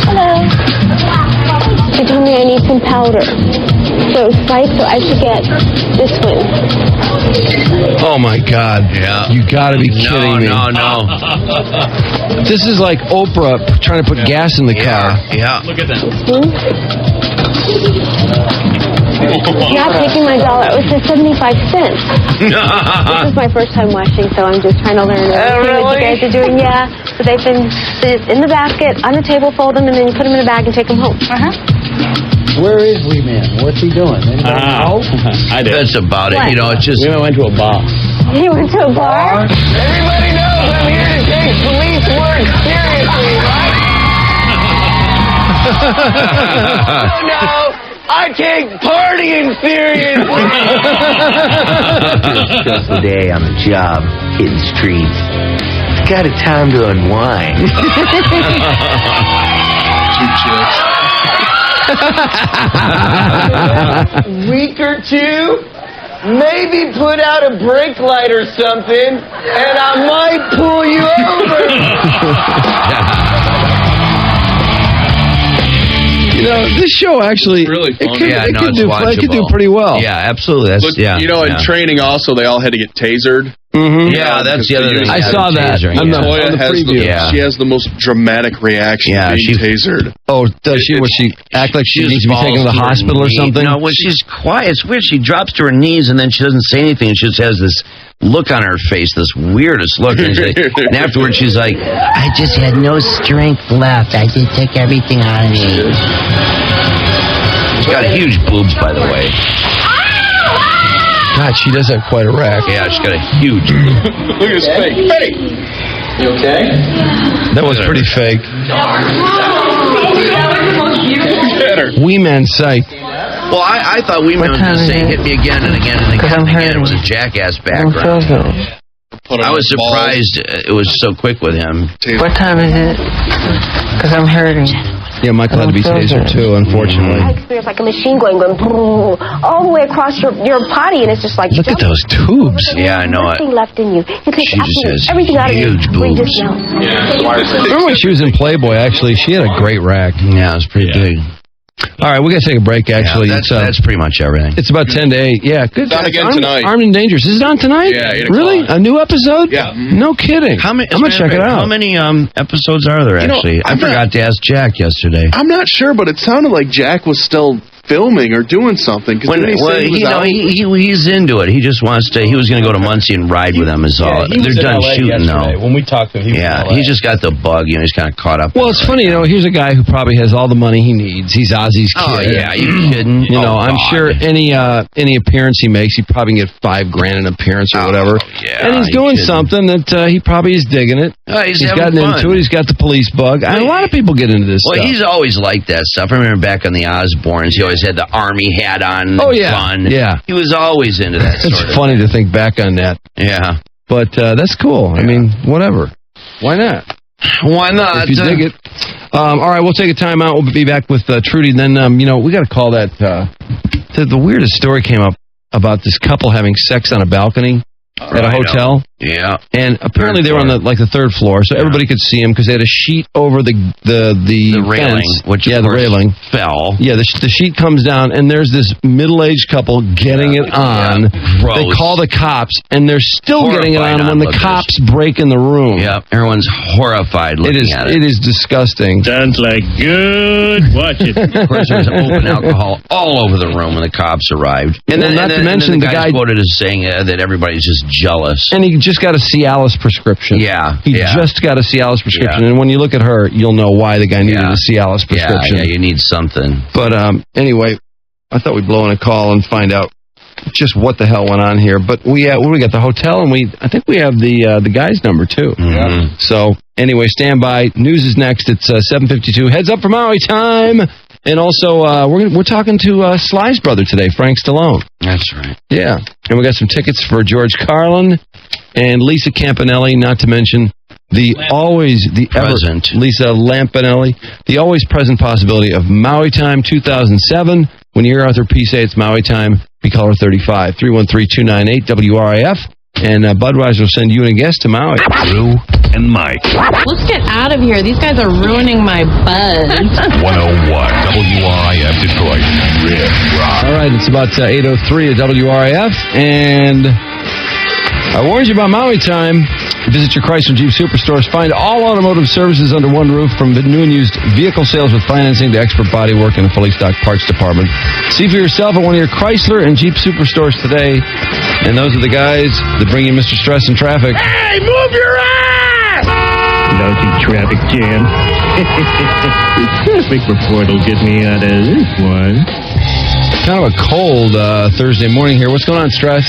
Hello. She told me I need some powder. So spice, so I should get this one. Oh my God. Yeah. You gotta be kidding me. No. This is like Oprah trying to put gas in the car. Yeah. Look at that. Yeah, taking my dollar. It says 75 cents. This is my first time watching, so I'm just trying to learn everything that you guys are doing. Yeah, so they've been in the basket, on the table, fold them, and then you put them in a bag and take them home. Where is Wee Man? What's he doing? Anybody know? I did. That's about it. What? You know, it's just. We went to a bar. You went to a bar? Everybody knows I'm here to take police work seriously, right? No, I take partying seriously. Just the day on the job, hitting streets. It's got a time to unwind. 2 chicks. Week or two, maybe put out a brake light or something, and I might pull you over. You know, this show actually Really fun. it could do pretty well. Yeah, absolutely. That's But, in training also, they all had to get tasered. Mm-hmm. Yeah, that's the other thing. I saw that on the preview. She has the most dramatic reaction to being tasered. Oh, does she? Would she act like she needs to be taken to the hospital or something? No, when she's quiet, it's weird. She drops to her knees and then she doesn't say anything. She just has this look on her face, this weirdest look. And afterwards, she's like, I just had no strength left. I just took everything out of me. she's got huge boobs, by the way. God, she does have quite a rack. Yeah, she's got a huge. Look at his fake. Fake. You okay? That was pretty fake. Wee Man sight. Well, I thought Wee Man was going to say, hit me again and again and again and again. It was a jackass background. I was surprised it was so quick with him. What time is it? Because I'm hurting. Yeah, Michael had to be tasered too, unfortunately. I experience like a machine going all the way across your body, and it's just like... Look at those tubes. Yeah, I know it. Nothing left in you. You take She just has everything out of you. huge We boobs. just know. Remember when she was in Playboy, actually, she had a great rack. Yeah, it was pretty big. All right, we got to take a break, actually. Yeah, that's pretty much everything. It's about 10 to 8. Yeah, good. It's on again tonight. Armed and Dangerous. Is it on tonight? Yeah, 8 Really? o'clock. A new episode? Yeah. No kidding. How many? I'm going to check it out. How many episodes are there, You know, actually? I I'm forgot to ask Jack yesterday. I'm not sure, but it sounded like Jack was still filming or doing something. He's into it. He just wants to. He was going to go to Muncie and ride with them. Is all. They're done shooting now. When we talked to him, he just got the bug. He's kind of caught up. Well, it's funny. Here's a guy who probably has all the money he needs. He's Ozzy's kid. Oh yeah, you kidding? I'm sure any appearance he makes, he probably can get $5,000 an appearance or whatever. Yeah, and he's doing something that he probably is digging it. He's gotten fun. into it. He's got the police bug. A lot of people get into this stuff. Well, he's always like that stuff. I remember back on the Osbournes, he always had the army hat on. Oh, yeah. Fun. Yeah. He was always into that sort of It's funny to think back on that. Yeah. But that's cool. I mean, whatever. Why not? Why not? If you dig it. All right, we'll take a time out. We'll be back with Trudy. Then, we got to call that. The weirdest story came up about this couple having sex on a balcony at a hotel. Yeah. And apparently they were on the third floor, so everybody could see them because they had a sheet over the railing, fence, which the railing fell. Yeah, the sheet comes down, and there's this middle-aged couple getting it on. Gross. They call the cops, and they're still getting it on when the cops break in the room. Yeah, everyone's horrified looking at it. It is disgusting. Sounds like good. Watch it. Of course, there was open alcohol all over the room when the cops arrived. And then, not to mention the the guy guy quoted as saying that everybody's just jealous. And he just got a Cialis prescription. Yeah. He just got a Cialis prescription. And when you look at her, you'll know why the guy needed a Cialis prescription. Yeah, you need something. But anyway, I thought we'd blow in a call and find out just what the hell went on here. But we got the hotel, and I think we have the guy's number, too. Mm-hmm. So anyway, stand by. News is next. It's 7:52. Heads up for Maui time. And also, we're talking to Sly's brother today, Frank Stallone. That's right. Yeah. And we got some tickets for George Carlin and Lisa Campanelli, not to mention the present Lisa Lampanelli, the always present possibility of Maui Time 2007. When you hear Arthur P. say it's Maui Time, be caller 35, 313-298-WRIF. And Budweiser will send you and a guest to Maui. Drew and Mike. Let's get out of here. These guys are ruining my buzz. 101 WRIF Detroit. Rip Rock. All right, it's about 8:03 at WRIF. And I warned you about Maui Time. Visit your Chrysler Jeep Superstores. Find all automotive services under one roof, from new and used vehicle sales with financing to expert bodywork and a fully stocked parts department. See for yourself at one of your Chrysler and Jeep Superstores today. And those are the guys that bring you Mr. Stress and Traffic. Hey, move your ass! Lousy traffic jam. Traffic report will get me out of this one. Kind of a cold Thursday morning here. What's going on, Stress?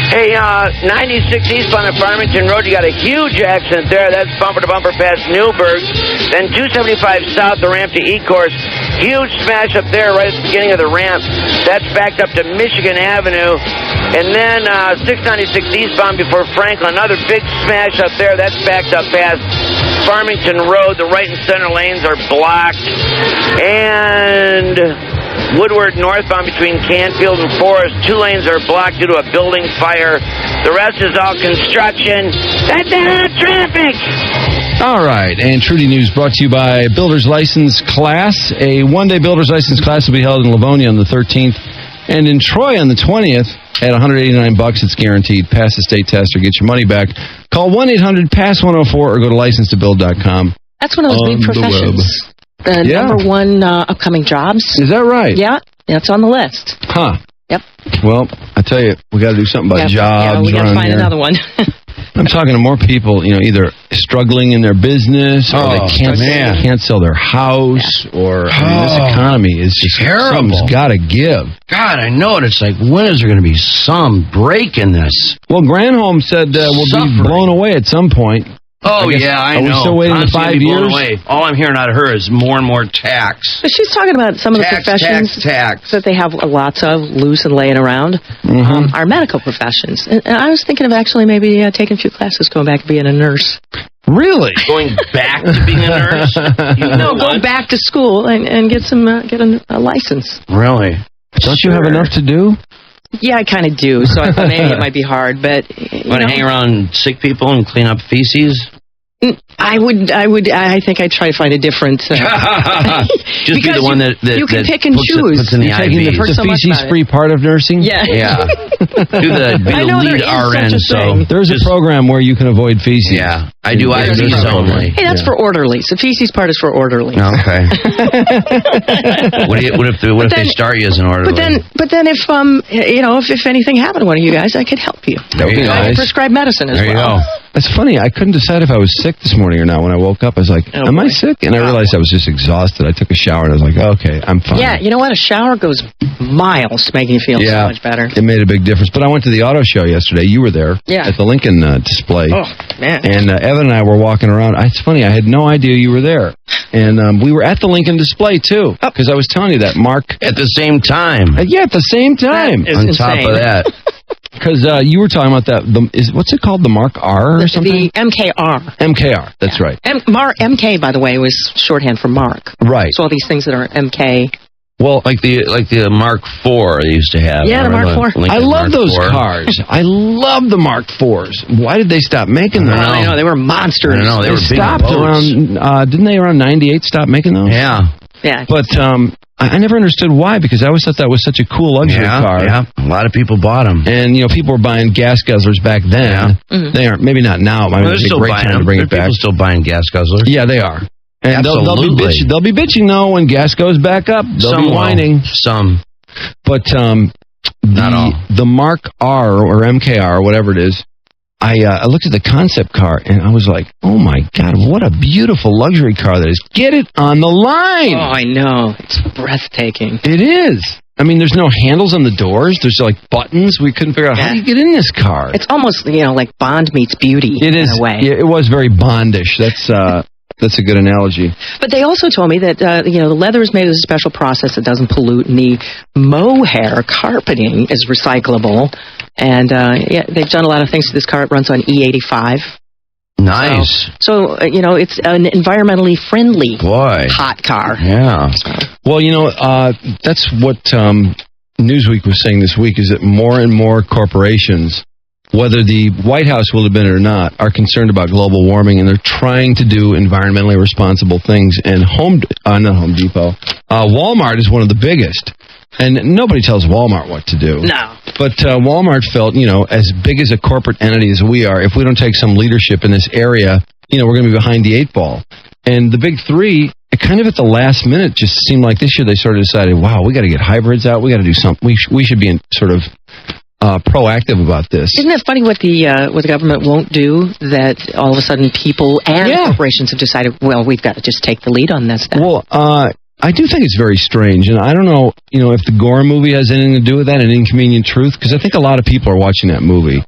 Hey, 96 eastbound at Farmington Road, you got a huge accident there. That's bumper-to-bumper past Newburgh. Then 275 south, the ramp to E-Course. Huge smash up there right at the beginning of the ramp. That's backed up to Michigan Avenue. And then 696 eastbound before Franklin, another big smash up there. That's backed up past Farmington Road. The right and center lanes are blocked. And Woodward northbound between Canfield and Forest, 2 lanes are blocked due to a building fire. The rest is all construction. That's traffic. All right, and Trudy News brought to you by Builder's License Class. A one-day Builder's License Class will be held in Livonia on the 13th and in Troy on the 20th at $189. It's guaranteed. Pass the state test or get your money back. Call 1-800-PASS-104 or go to license2build.com. That's one of those big professions. The number one upcoming jobs. Is that right? Yeah, it's on the list. Huh. Yep. Well, I tell you, we got to do something about jobs. Yeah, we got to find here. another one. I'm talking to more people, either struggling in their business or they can't sell their house, or this economy is just terrible. Something's got to give. God, I know it. It's like, when is there going to be some break in this? Well, Granholm said we'll be blown away at some point. Oh, I know. Are we still waiting 5 years? Away. All I'm hearing out of her is more and more tax. But she's talking about some of the professions that they have lots of loose and laying around are medical professions. And I was thinking of actually maybe taking a few classes, going back and being a nurse. Really? Going back to being a nurse? Go back to school and get a license. Really? Don't you have enough to do? Yeah, I kind of do, so I thought maybe it might be hard, but... Want to hang around sick people and clean up feces? I think I'd try to find a different. Just be the one that you can that pick and choose. puts in the taking IVs. the feces-free part of nursing? Yeah. Be the lead RN. So there's a program where you can avoid feces. Yeah, I do IVs only. Hey, that's for orderlies. The feces part is for orderlies. Okay. What if they start you as an orderly? But then if if anything happened to one of you guys, I could help you. That would be I nice. prescribe medicine as There you well. go. It's funny. I couldn't decide if I was sick this morning or not. When I woke up, I was like, am I sick? And I realized I was just exhausted. I took a shower and I was like, okay, I'm fine. Yeah, you know what? A shower goes miles to making you feel so much better. It made a big difference. But I went to the auto show yesterday. You were there at the Lincoln display. Oh, man. And Evan and I were walking around. It's funny. I had no idea you were there. And we were at the Lincoln display, too. Because I was telling you that, Mark. At the same time. Yeah, at the same time. That is On insane. top of that. Because you were talking about that. What's it called? The Mark R or something? The MKR. MKR. That's right. MK, by the way, was shorthand for Mark. Right. So all these things that are MK. Well, like the Mark IV they used to have. Yeah, the Mark IV. I love Mark those IV. cars. I love the Mark IVs. Why did they stop making them? I know they were monsters. I know they were big stopped boats. around. Didn't they around '98 stop making those? Yeah. Yeah. But I never understood why, because I always thought that was such a cool luxury car. Yeah, a lot of people bought them. And, people were buying gas guzzlers back then. Mm-hmm. They aren't, maybe not now. I mean, They're it'd be a still great buying time them. to bring There it back. people still buying gas guzzlers. Yeah, they are. And Absolutely. they'll be bitching, though, when gas goes back up. They'll Some be will. whining. Some. But Not all. the Mark R or MKR or whatever it is, I looked at the concept car and I was like, oh my God, what a beautiful luxury car that is. Get it on the line. Oh, I know. It's breathtaking. It is. I mean, there's no handles on the doors. There's like buttons. We couldn't figure out how do you get in this car. It's almost, like Bond meets Beauty It is. in a way. Yeah, it was very Bondish. That's a good analogy. But they also told me that, the leather is made of a special process that doesn't pollute, and the mohair carpeting is recyclable. And, they've done a lot of things to this car. It runs on E85. Nice. So it's an environmentally friendly hot car. Yeah. Well, that's what Newsweek was saying this week, is that more and more corporations, whether the White House will admit it or not, are concerned about global warming, and they're trying to do environmentally responsible things. And not Home Depot, Walmart is one of the biggest. And nobody tells Walmart what to do. No. But Walmart felt, as big as a corporate entity as we are, if we don't take some leadership in this area, we're going to be behind the eight ball. And the big three, it kind of at the last minute just seemed like this year they sort of decided, wow, we got to get hybrids out. We got to do something. We should be sort of proactive about this. Isn't it funny what the government won't do, that all of a sudden people and corporations have decided, well, we've got to just take the lead on this now. Well, I do think it's very strange, and I don't know, if the Gore movie has anything to do with that, An Inconvenient Truth, because I think a lot of people are watching that movie.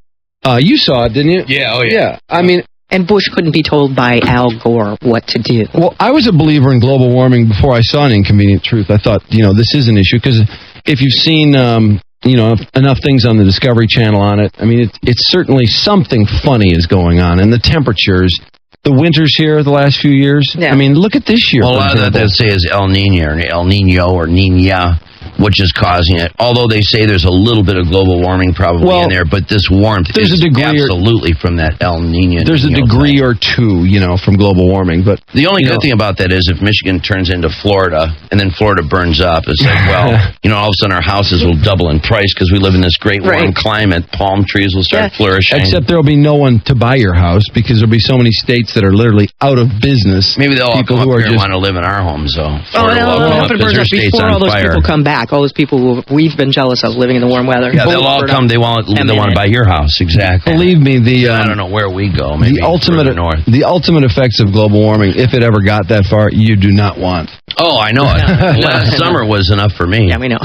You saw it, didn't you? Yeah, oh yeah. Yeah, I mean... And Bush couldn't be told by Al Gore what to do. Well, I was a believer in global warming before I saw An Inconvenient Truth. I thought, this is an issue, because if you've seen... enough things on the Discovery Channel on it. I mean, it's certainly something funny is going on, and the temperatures, the winters here the last few years. Yeah. I mean, look at this year. Well, a lot of that they say is El Nino or Nina, which is causing it. Although they say there's a little bit of global warming probably in there, but this warmth is absolutely from that El Nino. There's a degree or two, from global warming. But the only good thing about that is if Michigan turns into Florida and then Florida burns up, it's like, well, all of a sudden our houses will double in price because we live in this great warm climate. Palm trees will start flourishing. Except there'll be no one to buy your house because there'll be so many states that are literally out of business. Maybe they'll all come up here and want to live in our homes, though. Florida will come up because their state's on all those fire. People come back. All those people who we've been jealous of living in the warm weather. Yeah, they'll all come. They want to buy your house. Exactly. Believe me, I don't know where we go. Maybe the ultimate north. The ultimate effects of global warming, if it ever got that far, you do not want. Oh, I know it. Last summer was enough for me. Yeah, we know.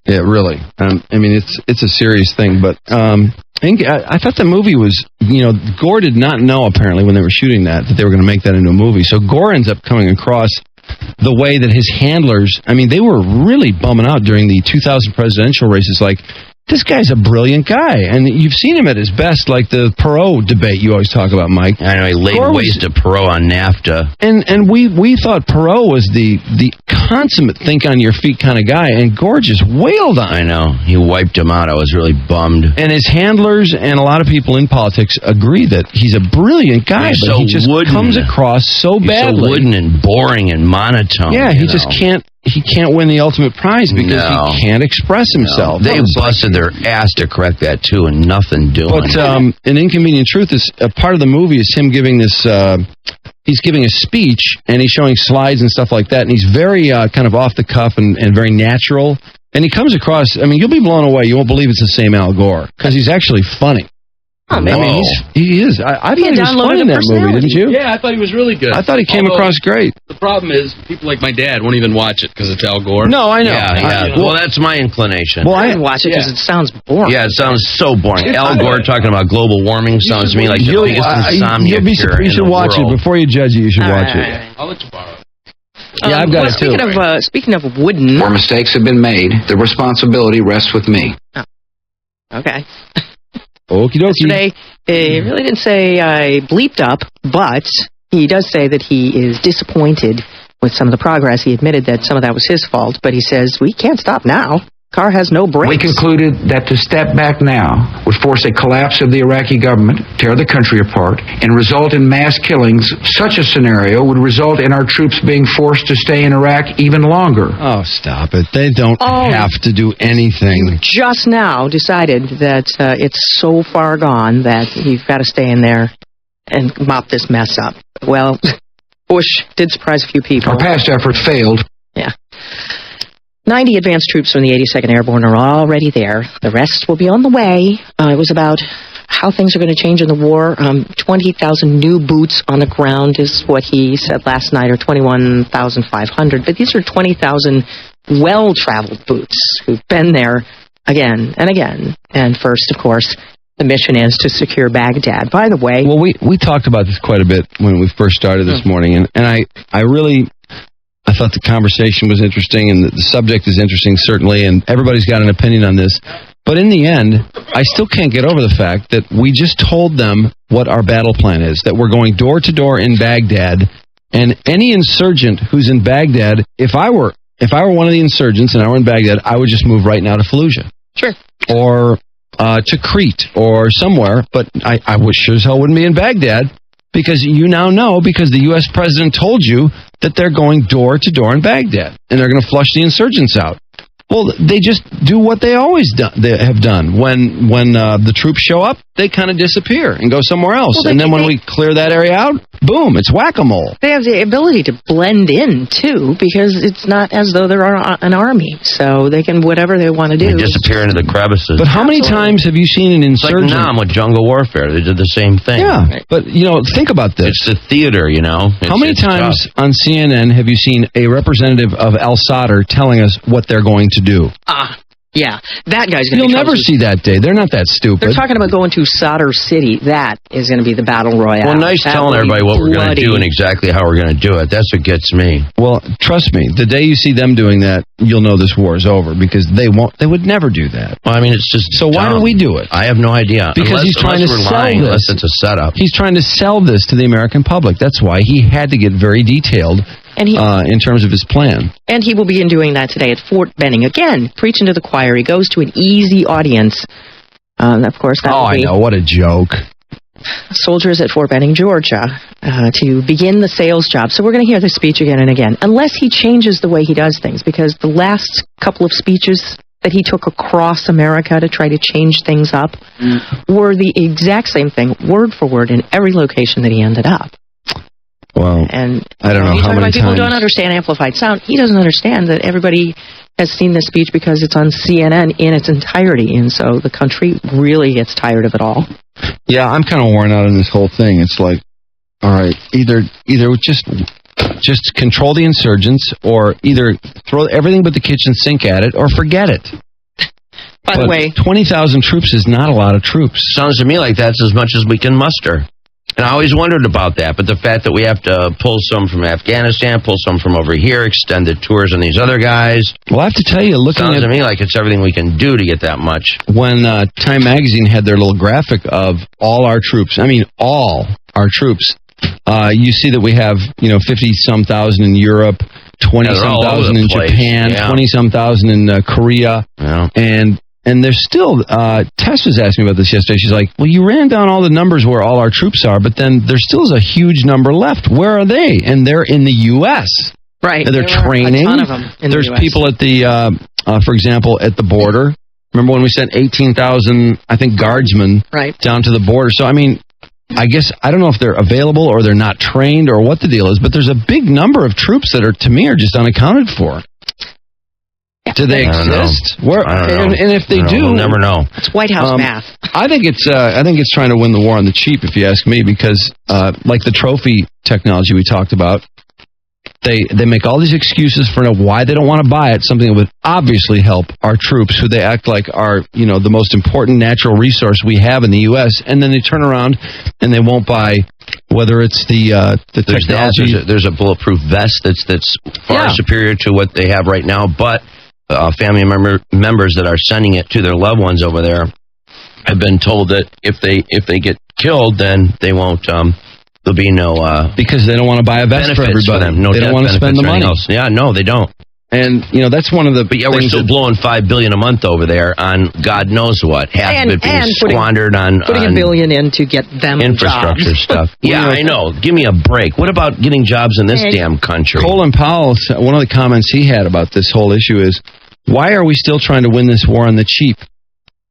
Yeah, really. I mean, it's a serious thing, but I thought the movie was, Gore did not know apparently when they were shooting that they were going to make that into a movie. So Gore ends up coming across the way that his handlers, they were really bumming out during the 2000 presidential races. Like, this guy's a brilliant guy, and you've seen him at his best, like the Perot debate you always talk about, Mike. I know, he laid waste to Perot on NAFTA. And we thought Perot was the consummate think-on-your-feet kind of guy, and Gore just wailed on him. I know. He wiped him out. I was really bummed. And his handlers and a lot of people in politics agree that he's a brilliant guy, He's but so he just wooden. comes across so He's badly. so wooden and boring and monotone. Yeah, he just can't. He can't win the ultimate prize because he can't express himself. They busted their ass to correct that too, and nothing doing. But an inconvenient truth is a part of the movie is him giving this. He's giving a speech and he's showing slides and stuff like that, and he's very kind of off the cuff and very natural. And he comes across. I mean, you'll be blown away. You won't believe it's the same Al Gore because he's actually funny. Oh, I mean, he is. I thought he was funny in that movie, didn't you? Yeah, I thought he was really good. I thought he came across great. The problem is, people like my dad won't even watch it because it's Al Gore. No, I know. Yeah. Well, that's my inclination. Well, I didn't watch it because it sounds boring. Yeah, it sounds so boring. Al Gore talking about global warming sounds to me like the biggest insomnia cure You should in the watch world. it. Before you judge it, you should watch it. I'll let you borrow it. Yeah, I've got it too. Speaking of wooden. Where mistakes have been made, the responsibility rests with me. Okay. Okie dokie. Yesterday, he really didn't say I bleeped up, but he does say that he is disappointed with some of the progress. He admitted that some of that was his fault, but he says, we can't stop now. Car has no brakes. We concluded that to step back now would force a collapse of the Iraqi government, tear the country apart, and result in mass killings. Such a scenario would result in our troops being forced to stay in Iraq even longer. Oh, stop it. They don't have to do anything. Just now decided that it's so far gone that you've got to stay in there and mop this mess up. Well, Bush did surprise a few people. Our past efforts failed. Yeah. 90 advanced troops from the 82nd Airborne are already there. The rest will be on the way. It was about how things are going to change in the war. 20,000 new boots on the ground is what he said last night, or 21,500. But these are 20,000 well-traveled boots who've been there again and again. And first, of course, the mission is to secure Baghdad. By the way... Well, we talked about this quite a bit when we first started this morning, and I thought the conversation was interesting, and the subject is interesting, certainly, and everybody's got an opinion on this. But in the end, I still can't get over the fact that we just told them what our battle plan is, that we're going door to door in Baghdad, and any insurgent who's in Baghdad, if I were one of the insurgents and I were in Baghdad, I would just move right now to Fallujah. Sure. Or to Crete or somewhere, but I sure as hell wouldn't be in Baghdad. Because you now know, because the U.S. president told you that they're going door to door in Baghdad, and they're going to flush the insurgents out. Well, they just do what they always they have done. When the troops show up, they kind of disappear and go somewhere else. Well, and then when we clear that area out, boom, it's whack-a-mole. They have the ability to blend in, too, because it's not as though they're an army. So they can, whatever they want to do. They disappear into the crevices. But how many times have you seen an insurgent? It's like Nam with jungle warfare. They did the same thing. Yeah, but, think about this. It's the theater, How many times on CNN have you seen a representative of al-Sadr telling us what they're going to do? Yeah, that guy's going to You'll never see that day. They're not that stupid. They're talking about going to Sadr City. That is going to be the battle royale. Well, nice telling everybody what we're going to do and exactly how we're going to do it. That's what gets me. Well, trust me, the day you see them doing that, you'll know this war is over, because they would never do that. Well, I mean, it's just so why don't we do it? I have no idea. Because he's trying to sell this. Unless it's a setup. He's trying to sell this to the American public. That's why he had to get very detailed in terms of his plan. And he will begin doing that today at Fort Benning. Again, preaching to the choir. He goes to an easy audience. Of course, that will be... I know. What a joke. Soldiers at Fort Benning, Georgia, to begin the sales job. So we're going to hear this speech again and again, unless he changes the way he does things, because the last couple of speeches that he took across America to try to change things up were the exact same thing, word for word, in every location that he ended up. Well, and I don't know how many people don't understand amplified sound. He doesn't understand that everybody has seen this speech because it's on CNN in its entirety, and so the country really gets tired of it all. Yeah, I'm kind of worn out on this whole thing. It's like, all right, either just control the insurgents, or either throw everything but the kitchen sink at it, or forget it. By the way, 20,000 troops is not a lot of troops. Sounds to me like that's as much as we can muster. And I always wondered about that, but the fact that we have to pull some from Afghanistan, pull some from over here, extend the tours on these other guys. Well, I have to tell you, sounds to me like it's everything we can do to get that much. When Time Magazine had their little graphic of all our troops, all our troops, you see that we have 50-some thousand in Europe, 20-some thousand in Japan, 20-some thousand in Korea, and there's still. Tess was asking me about this yesterday. She's like, "Well, you ran down all the numbers where all our troops are, but then there still is a huge number left. Where are they?" And they're in the U.S. Right. And they're training. A ton of them in There's the US. people at the, for example, at the border. Remember when we sent 18,000, I think, guardsmen down to the border? So, I mean, I guess, I don't know if they're available or they're not trained or what the deal is, but there's a big number of troops that are, to me, are just unaccounted for. Do they exist? Where, and if they do, we'll never know. It's White House math. I think it's trying to win the war on the cheap, if you ask me, because like the trophy technology we talked about, they make all these excuses for why they don't want to buy it, something that would obviously help our troops, who they act like are, the most important natural resource we have in the U.S., and then they turn around and they won't buy, whether it's the technology. There's a bulletproof vest that's far superior to what they have right now, but family members that are sending it to their loved ones over there have been told that if they get killed, then they won't. There'll be no because they don't want to buy a vest for everybody. For them. No, they don't want to spend the money. Yeah, no, they don't. And that's one of the. But yeah, we're still blowing $5 billion a month over there on God knows what. Half of it being squandered on $1 billion in to get them infrastructure jobs. stuff. Yeah, I know. Give me a break. What about getting jobs in this damn country? Colin Powell, one of the comments he had about this whole issue is, why are we still trying to win this war on the cheap?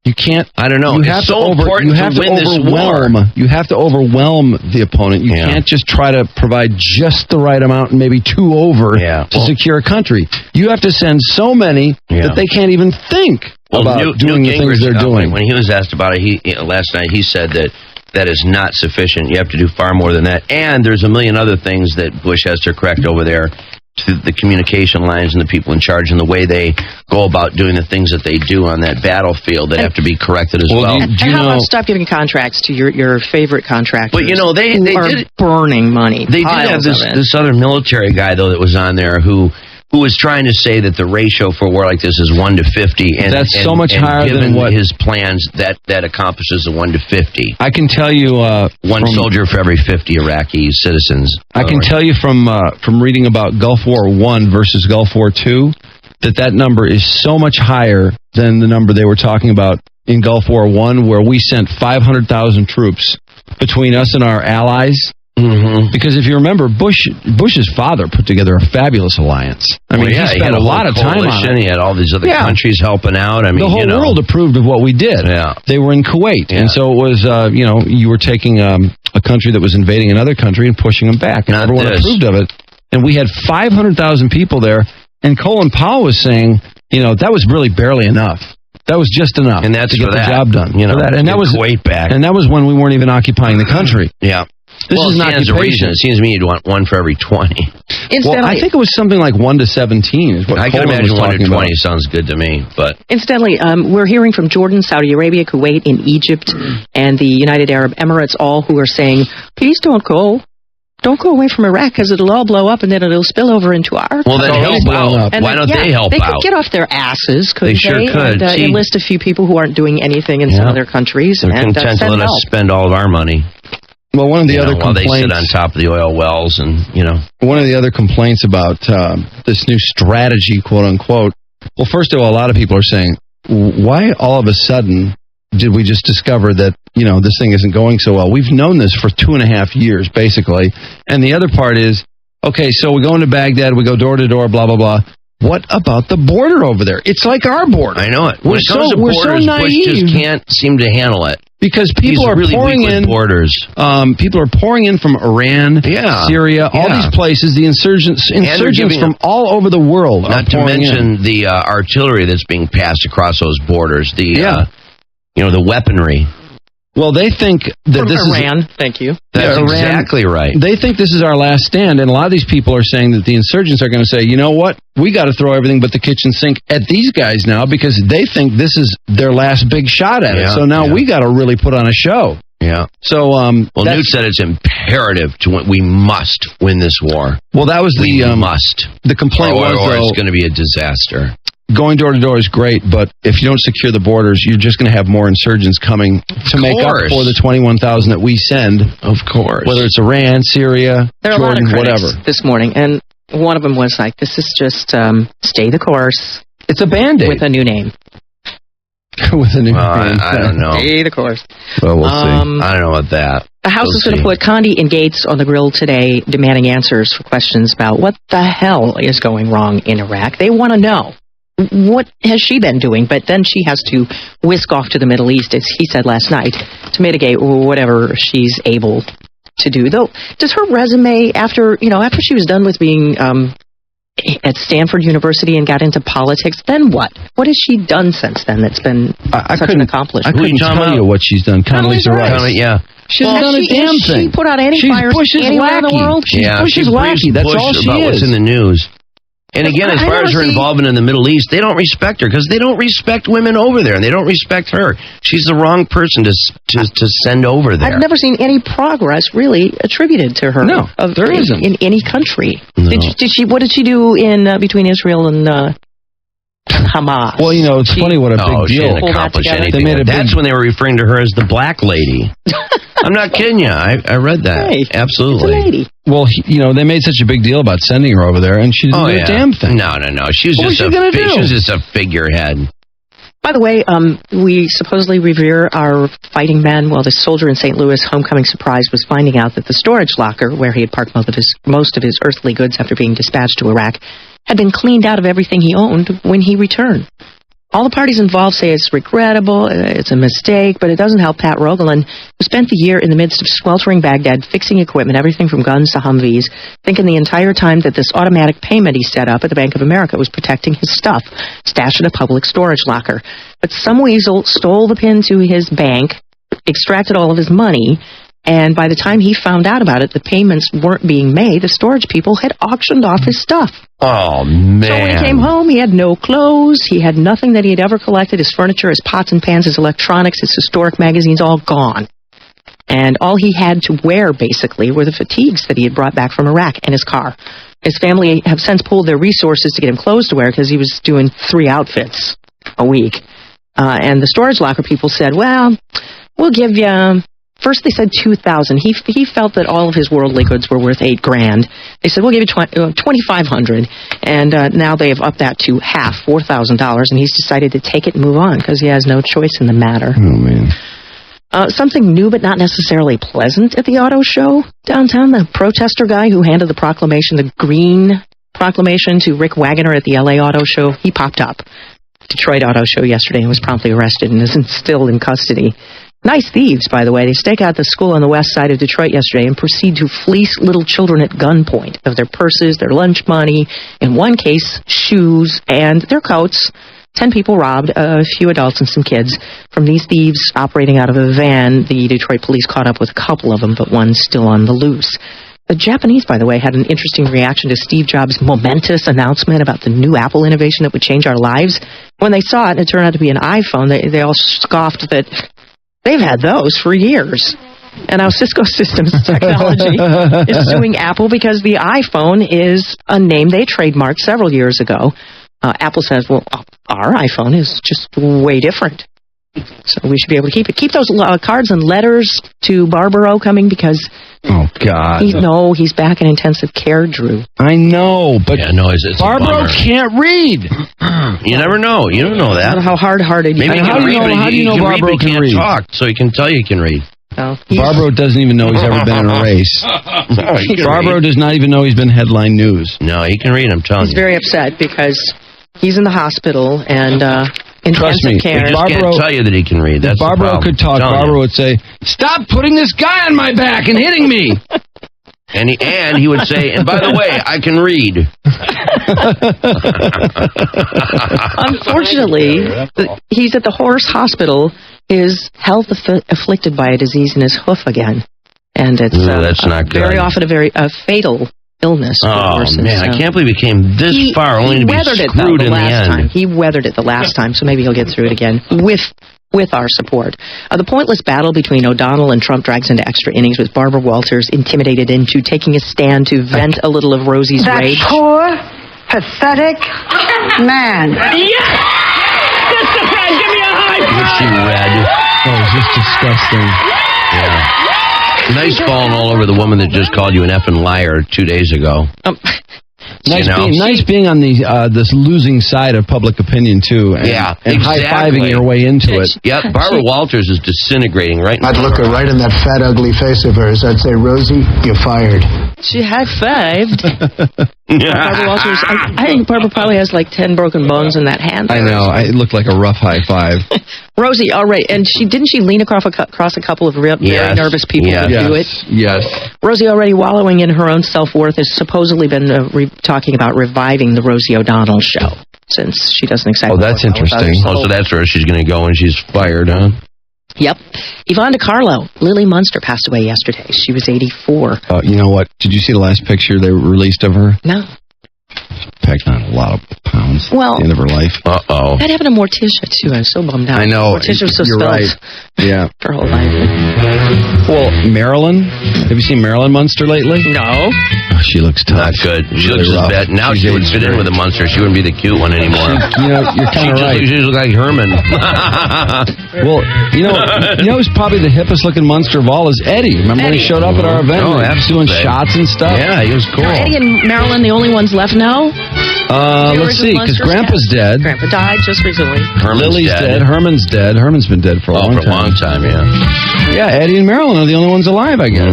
You can't. I don't know. You have it's so important to win this war. You have to overwhelm the opponent. You can't just try to provide just the right amount and maybe two over to secure a country. You have to send so many that they can't even think about doing the things they're doing. When he was asked about it last night, he said that is not sufficient. You have to do far more than that. And there's a million other things that Bush has to correct over there, to the communication lines and the people in charge and the way they go about doing the things that they do on that battlefield that have to be corrected as well. How about stop giving contracts to your favorite contractors? But they are did burning money. They did have this other military guy though that was on there who was trying to say that the ratio for a war like this is 1 to 50, and that's so much higher than what his plans that accomplishes a 1 to 50. I can tell you, one soldier for every 50 Iraqi citizens. I can tell you from reading about Gulf War I versus Gulf War II that number is so much higher than the number they were talking about in Gulf War I, where we sent 500,000 troops between us and our allies. Mm-hmm. Because if you remember, Bush's father put together a fabulous alliance. I mean, he spent a lot of time on it. He had all these other countries helping out. I mean, the whole world approved of what we did. Yeah. They were in Kuwait, and so it was, you were taking a country that was invading another country and pushing them back, and everyone approved of it. And we had 500,000 people there, and Colin Powell was saying, that was really barely enough. That was just enough and that's to get the job done. And that was Kuwait back. And that was when we weren't even occupying the country. Yeah. This is not a reason. It seems to me you'd want 1 for every 20. Well, I think it was something like 1 to 17 is what I can imagine 1 to 20 sounds good to me. But incidentally, we're hearing from Jordan, Saudi Arabia, Kuwait, and Egypt, and the United Arab Emirates, all who are saying, please don't go. Don't go away from Iraq because it'll all blow up and then it'll spill over into our country. Well, then help out. Why don't they help out? They could get off their asses, couldn't they? Sure could. And enlist a few people who aren't doing anything in some other countries. They're content to let us spend all of our money. Well, one of the other complaints, complaints, they sit on top of the oil wells, and one of the other complaints about this new strategy, quote unquote. Well, first of all, a lot of people are saying, why all of a sudden did we just discover that this thing isn't going so well? We've known this for 2.5 years, basically. And the other part is, okay, so we go into Baghdad, we go door to door, blah blah blah. What about the border over there? It's like our border. I know it. When it comes to borders, so naive. Bush just can't seem to handle it. Because people are really pouring weak in with borders. People are pouring in from Iran, Syria, all these places. The insurgents from all over the world. Not to mention the artillery that's being passed across those borders. The weaponry. Well, they think that from Iran. Thank you. That's exactly right. They think this is our last stand, and a lot of these people are saying that the insurgents are going to say, you know what, we got to throw everything but the kitchen sink at these guys now because they think this is their last big shot at it. So now we got to really put on a show. Yeah. So, Newt said it's imperative to win. We must win this war. Well, that was we must. The complaint was, or it's going to be a disaster. Going door to door is great, but if you don't secure the borders, you're just going to have more insurgents coming to make up for the 21,000 that we send. Of course. Whether it's Iran, Syria, there are Jordan, a lot of whatever. this morning, and One of them was like, this is just stay the course. It's a Band-Aid. With a new name. With a new name. I don't know. Stay the course. Well, we'll see. I don't know about that. The House is going to put Condi and Gates on the grill today, demanding answers for questions about what the hell is going wrong in Iraq. They want to know. What has she been doing? But then she has to whisk off to the Middle East, as he said last night, to mitigate whatever she's able to do. Though, does her resume, after she was done with being at Stanford University and got into politics, then what? What has she done since then that's been such an accomplishment? I couldn't tell you what she's done. Condoleezza Rice. Yeah. She hasn't done a damn thing. She put out any fires anywhere in the world? She's Bush's lackey. That's all she about is. What's in the news. And again, as far as her involvement in the Middle East, they don't respect her because they don't respect women over there, and they don't respect her. She's the wrong person to send over there. I've never seen any progress really attributed to her. No, there isn't in any country. No. What did she do in between Israel and Hamas? Well, it's funny what a big she deal. didn't accomplish anything. They made That's when they were referring to her as the black lady. I'm not kidding you. I read that. Hey, absolutely. It's a lady. Well, they made such a big deal about sending her over there, and she didn't do a damn thing. No. She was just a figurehead. By the way, we supposedly revere our fighting men. Well, the soldier in St. Louis homecoming surprise was finding out that the storage locker, where he had parked most of his earthly goods after being dispatched to Iraq, had been cleaned out of everything he owned when he returned. All the parties involved say it's regrettable, it's a mistake, but it doesn't help Pat Rogalin, who spent the year in the midst of sweltering Baghdad, fixing equipment, everything from guns to Humvees, thinking the entire time that this automatic payment he set up at the Bank of America was protecting his stuff, stashed in a public storage locker. But some weasel stole the pin to his bank, extracted all of his money, and by the time he found out about it, the payments weren't being made. The storage people had auctioned off his stuff. Oh, man. So when he came home, he had no clothes. He had nothing that he had ever collected. His furniture, his pots and pans, his electronics, his historic magazines, all gone. And all he had to wear, basically, were the fatigues that he had brought back from Iraq and his car. His family have since pooled their resources to get him clothes to wear because he was doing 3 outfits a week. And the storage locker people said, well, we'll give you... First, they said $2,000. He felt that all of his worldly goods were worth $8,000. They said, we'll give you $2,500. And now they have upped that to half, $4,000. And he's decided to take it and move on because he has no choice in the matter. Oh, man. Something new but not necessarily pleasant at the auto show downtown. The protester guy who handed the proclamation, the green proclamation, to Rick Wagoner at the L.A. Auto Show, he popped up. Detroit Auto Show yesterday and was promptly arrested and is still in custody. Nice thieves, by the way. They stake out the school on the west side of Detroit yesterday and proceed to fleece little children at gunpoint of their purses, their lunch money, in one case, shoes, and their coats. 10 people robbed, a few adults and some kids. From these thieves operating out of a van, the Detroit police caught up with a couple of them, but one's still on the loose. The Japanese, by the way, had an interesting reaction to Steve Jobs' momentous announcement about the new Apple innovation that would change our lives. When they saw it, and it turned out to be an iPhone, they all scoffed that they've had those for years. And now Cisco Systems Technology is suing Apple because the iPhone is a name they trademarked several years ago. Apple says, well, our iPhone is just way different. So we should be able to keep it. Keep those cards and letters to Barbaro coming because... Oh, God. He's back in intensive care, Drew. I know, but it's Barbaro can't read. You never know. You don't know that. How hard-hearted Maybe how do you know Barbaro can read? Talk, so he can tell you he can read. No, Barbaro doesn't even know he's ever been in a race. Barbaro does not even know he's been headline news. No, he can read, I'm telling you. He's very upset because he's in the hospital and trust me, care. He just can't tell you that he can read. That's if Barbaro could talk, Barbaro would say, "Stop putting this guy on my back and hitting me." And he would say, and by the way, I can read. Unfortunately, he's at the horse hospital. His health afflicted by a disease in his hoof again. And it's that's not good. Very often a fatal illness. Oh, man, I can't believe he came this far only to be screwed in the end. He weathered it the last time, so maybe he'll get through it again with our support. The pointless battle between O'Donnell and Trump drags into extra innings with Barbara Walters intimidated into taking a stand to vent a little of Rosie's rage. That poor, pathetic man. Yes! Sister Fred, give me a high five! Which she read. Oh, it's just disgusting. Yeah. Nice falling all over the woman that just called you an effing liar 2 days ago. Nice being on the this losing side of public opinion too. And, and high-fiving your way into it. Yep, Barbara Walters is disintegrating right now. I'd look her right in that fat, ugly face of hers. I'd say, Rosie, you're fired. She high-fived. Barbara Walters, I think Barbara probably has like 10 broken bones in that hand. I know. It looked like a rough high five. Rosie, all right. And didn't she lean across a couple of very nervous people to do it? Yes. Rosie, already wallowing in her own self-worth, has supposedly been talking about reviving the Rosie O'Donnell show, since she doesn't exactly... Oh, that's interesting. Oh, so that's where she's going to go when she's fired, huh? Yep. Yvonne DiCarlo, Lily Munster, passed away yesterday. She was 84. You know what? Did you see the last picture they released of her? No. Packed on a lot of pounds at the end of her life. Uh-oh. That happened to Morticia, too. I was so bummed out. I know. Morticia was so You're spelt right. Yeah. her whole life. Well, Marilyn? Have you seen Marilyn Munster lately? No. Oh, she looks tough. Not good. She Really looks rough. bad. Now she would fit in with a Munster. She wouldn't be the cute one anymore. You're kind of right. She just looks like Herman. Well, you know who's probably the hippest looking Munster of all is Eddie. Remember when he showed up at our event? Oh, He was doing shots and stuff. Yeah, he was cool. Are Eddie and Marilyn the only ones left now? Let's see, because Grandpa's dead. Grandpa died just recently. Lily's dead. Herman's dead. Herman's been dead for a long time. For a long time, yeah. Yeah, Eddie and Marilyn are the only ones alive, I guess.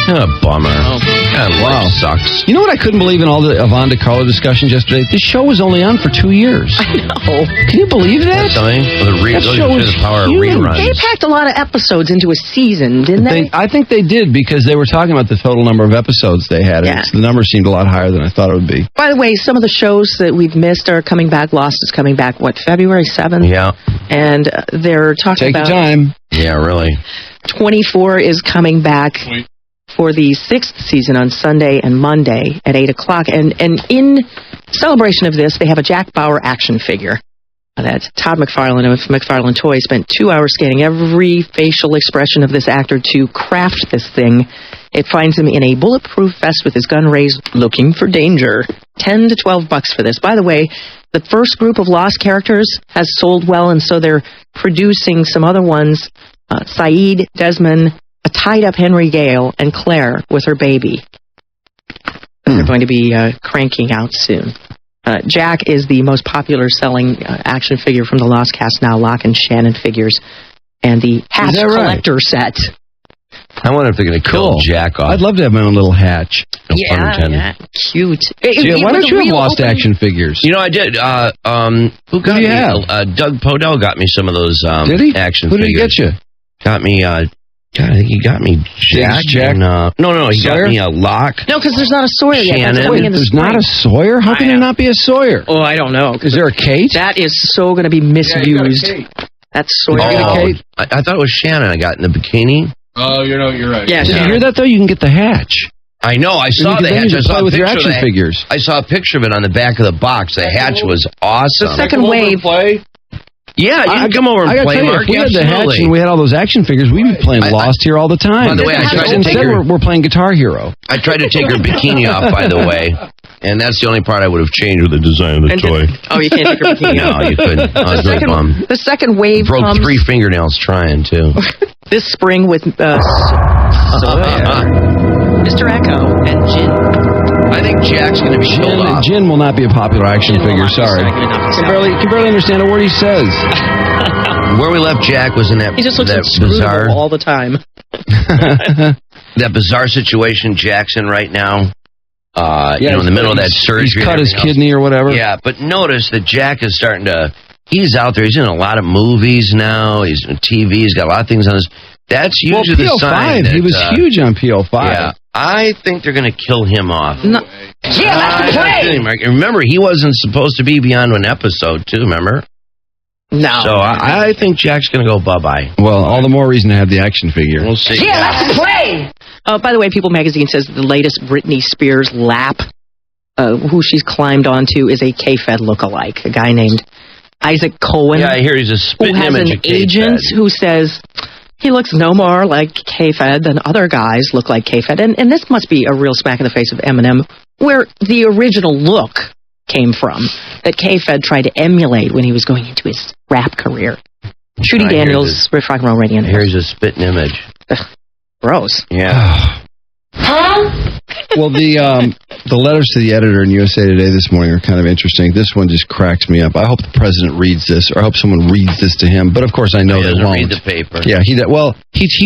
A bummer. Life sucks. You know what I couldn't believe in all the Yvonne DiCarlo discussions yesterday? This show was only on for 2 years. I know. Can you believe that? Something? That show was the power of huge. reruns. They packed a lot of episodes into a season, didn't they? I think they did, because they were talking about the total number of episodes they had. Yeah. The number seemed a lot higher than I thought it would be. By the way, some of the shows that we've missed are coming back. Lost is coming back, February 7th? Yeah. And they're talking about... Take your time. Yeah, really. 24 is coming back for the 6th season on Sunday and Monday at 8 o'clock. And in celebration of this, they have a Jack Bauer action figure. That Todd McFarlane of McFarlane Toys spent 2 hours scanning every facial expression of this actor to craft this thing. It finds him in a bulletproof vest with his gun raised, looking for danger. $10 to $12 for this. By the way, the first group of Lost characters has sold well, and so they're producing some other ones. Saeed, Desmond, a tied-up Henry Gale, and Claire with her baby. They're going to be cranking out soon. Jack is the most popular selling action figure from the Lost cast now, Locke and Shannon figures, and the Hatch collector set. I wonder if they're going to kill Jack off. I'd love to have my own little Hatch. Yeah, cute. Why don't you have Lost action figures? You know, I did. Who got do you me? have? Doug Podell got me some of those did he? action Who did figures. he get you? Got me, God, I think he got me Jack. Jack? And, no, he Sawyer? got me a Locke. No, because there's not a Sawyer yet. That's Shannon. coming in the There's spring. not a Sawyer? How can there not be a Sawyer? Oh, I don't know. Is there a Kate? That is so going to be misused. That's Sawyer. I thought it was Shannon I got in the bikini. Oh, you're right. Yeah, Did you hear that, though? You can get the Hatch. I know. I saw the then Hatch. you I can saw play a with your picture action of the figures. I saw a picture of it on the back of the box. The Hatch was awesome. The second wave. Yeah, you can come over and play, Mark. If we had the Hatch and we had all those action figures, we'd be playing Lost here all the time. By the way, I tried to take Instead, her. we're playing Guitar Hero. I tried to take her bikini off, by the way, and that's the only part I would have changed with the design of the toy. You can't take her bikini off. No, you couldn't. I was really bummed. The second wave Broke comes 3 fingernails trying to. this spring with Mr. Echo and Jin. I think Jack's going to be killed off. Jin will not be a popular action figure. Sorry, can barely understand a word he says. Where we left Jack was in that, He just looks that inscrutable bizarre all the time. that bizarre situation Jack's in right now. In the middle of that surgery. He's cut his kidney or whatever. Yeah, but notice that Jack is starting to. He's out there. He's in a lot of movies now. He's in TV. He's got a lot of things on his. That's usually the sign. He was huge on PO5. Yeah, I think they're going to kill him off. No. Yeah, that's the play. Remember, he wasn't supposed to be beyond an episode, too, remember? No. So I think Jack's going to go bye-bye. Well, all the more reason to have the action figure. We'll see. Yeah, that's the play. By the way, People Magazine says the latest Britney Spears lap, who she's climbed onto, is a K-Fed lookalike, a guy named Isaac Cohen. Yeah, I hear he's a spitting who has image an of K-Fed. agent who says he looks no more like K-Fed than other guys look like K-Fed. And this must be a real smack in the face of Eminem, where the original look came from, that K-Fed tried to emulate when he was going into his rap career. Trudy Daniels, Riff Rock and Roll Radio. Here's a spitting image. Ugh, gross. Yeah. Huh? Well, The letters to the editor in USA Today this morning are kind of interesting. This one just cracks me up. I hope the president reads this, or I hope someone reads this to him. But of course, I know he they doesn't won't. read the paper. Yeah, he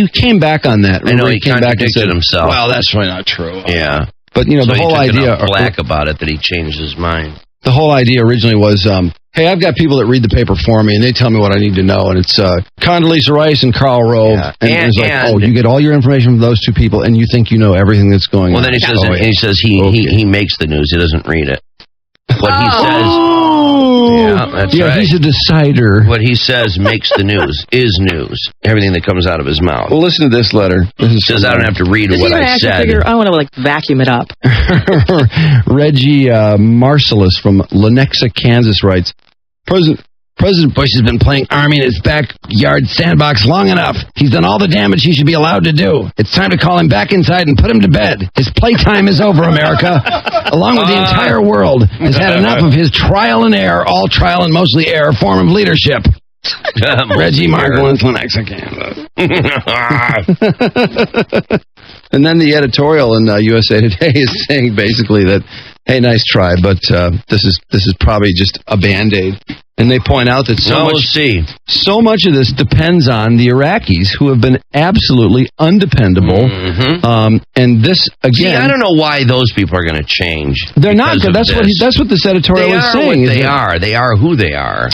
came back on that. I know, he came back and contradicted said, himself. Well, that's really not true. Yeah. But, you know, so the whole he took idea... enough flack about it that he changed his mind. The whole idea originally was, hey, I've got people that read the paper for me, and they tell me what I need to know. And it's Condoleezza Rice and Karl Rove. Yeah. And it's like, you get all your information from those two people, and you think you know everything that's going on. Well, then he says he makes the news. He doesn't read it. What he says... Yeah, that's right. He's a decider. What he says makes the news, is news. Everything that comes out of his mouth. Well, listen to this letter. This says I don't have to read what I said. I want to, vacuum it up. Reggie Marcellus from Lenexa, Kansas writes, President Bush has been playing Army in his backyard sandbox long enough. He's done all the damage he should be allowed to do. It's time to call him back inside and put him to bed. His playtime is over, America. Along with the entire world has had enough of his trial and error, all trial and mostly error form of leadership. Reggie Marcellus, Lenexa, Kansas. And then the editorial in USA Today is saying basically that, hey, nice try, but this is probably just a Band-Aid. And they point out that so much of this depends on the Iraqis, who have been absolutely undependable. Mm-hmm. And this again, I don't know why those people are going to change. They're not. That's what this editorial is saying. They are who they are.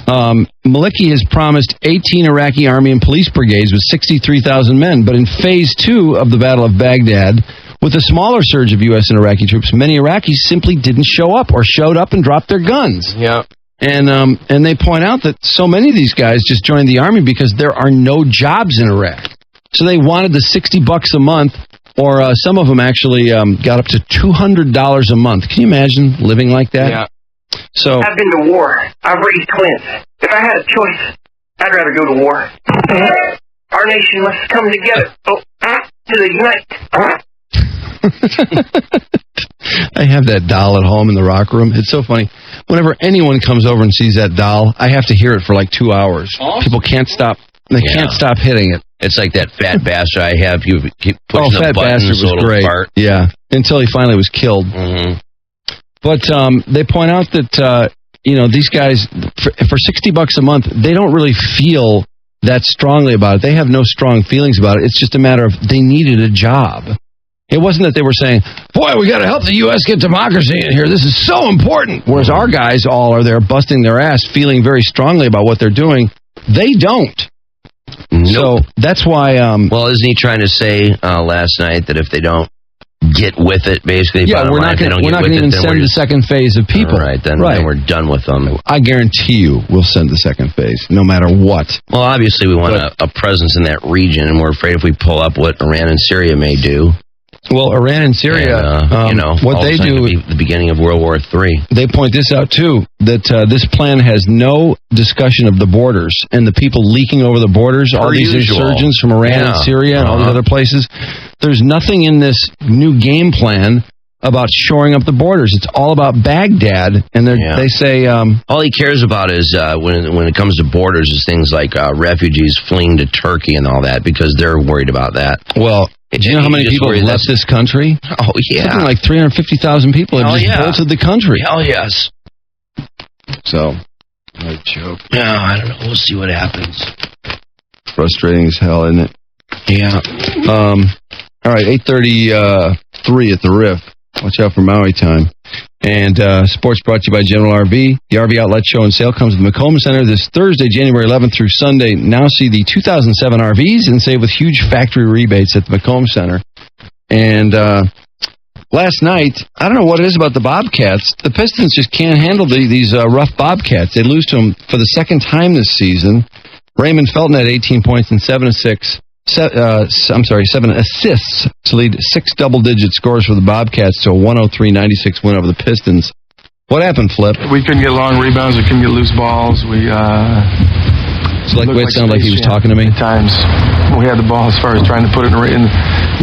Maliki has promised 18 Iraqi army and police brigades with 63,000 men, but in phase 2 of the Battle of Baghdad, with a smaller surge of U.S. and Iraqi troops, many Iraqis simply didn't show up or showed up and dropped their guns. Yeah. And they point out that so many of these guys just joined the army because there are no jobs in Iraq. So they wanted the $60 a month, or some of them actually got up to $200 a month. Can you imagine living like that? Yeah. So I've been to war. I've raised twins. If I had a choice, I'd rather go to war. Our nation must come together to unite. I have that doll at home in the rock room. It's so funny. Whenever anyone comes over and sees that doll, I have to hear it for like 2 hours. Awesome. People can't stop. They can't stop hitting it. It's like that fat bastard I have. You keep pushing the Fat buttons, Bastard was great. Fart. Yeah, until he finally was killed. Mm-hmm. But they point out that these guys for $60 a month, they don't really feel that strongly about it. They have no strong feelings about it. It's just a matter of they needed a job. It wasn't that they were saying, boy, we got to help the U.S. get democracy in here. This is so important. Whereas our guys all are there busting their ass, feeling very strongly about what they're doing. They don't. Nope. So that's why... well, isn't he trying to say last night that if they don't get with it, basically, we're not going to even send the second phase of people. Right, then we're done with them. I guarantee you we'll send the second phase, no matter what. Well, obviously we want a presence in that region, and we're afraid if we pull up what Iran and Syria may do. Well, Iran and Syria, what they do... the beginning of World War III. They point this out, too, that this plan has no discussion of the borders and the people leaking over the borders, all these insurgents from Iran and Syria and all these other places. There's nothing in this new game plan about shoring up the borders. It's all about Baghdad, and they say... all he cares about is, when it comes to borders, is things like refugees fleeing to Turkey and all that, because they're worried about that. Well... Do you know how many people have left this country? Oh, yeah. Something like 350,000 people have just bolted the country. Hell yes. So, what a joke. No, I don't know. We'll see what happens. Frustrating as hell, isn't it? Yeah. All right, 8:33 at the Riff. Watch out for Maui time. And sports brought to you by General RV. The RV Outlet Show and Sale comes to the Macomb Center this Thursday, January 11th through Sunday. Now see the 2007 RVs and save with huge factory rebates at the Macomb Center. And last night, I don't know what it is about the Bobcats. The Pistons just can't handle these rough Bobcats. They lose to them for the second time this season. Raymond Felton had 18 points and 7 assists to lead 6 double-digit scores for the Bobcats to a 103-96 win over the Pistons. What happened, Flip? We couldn't get long rebounds. We couldn't get loose balls. It sounded like he was talking to me. At times we had the ball as far as trying to put it in.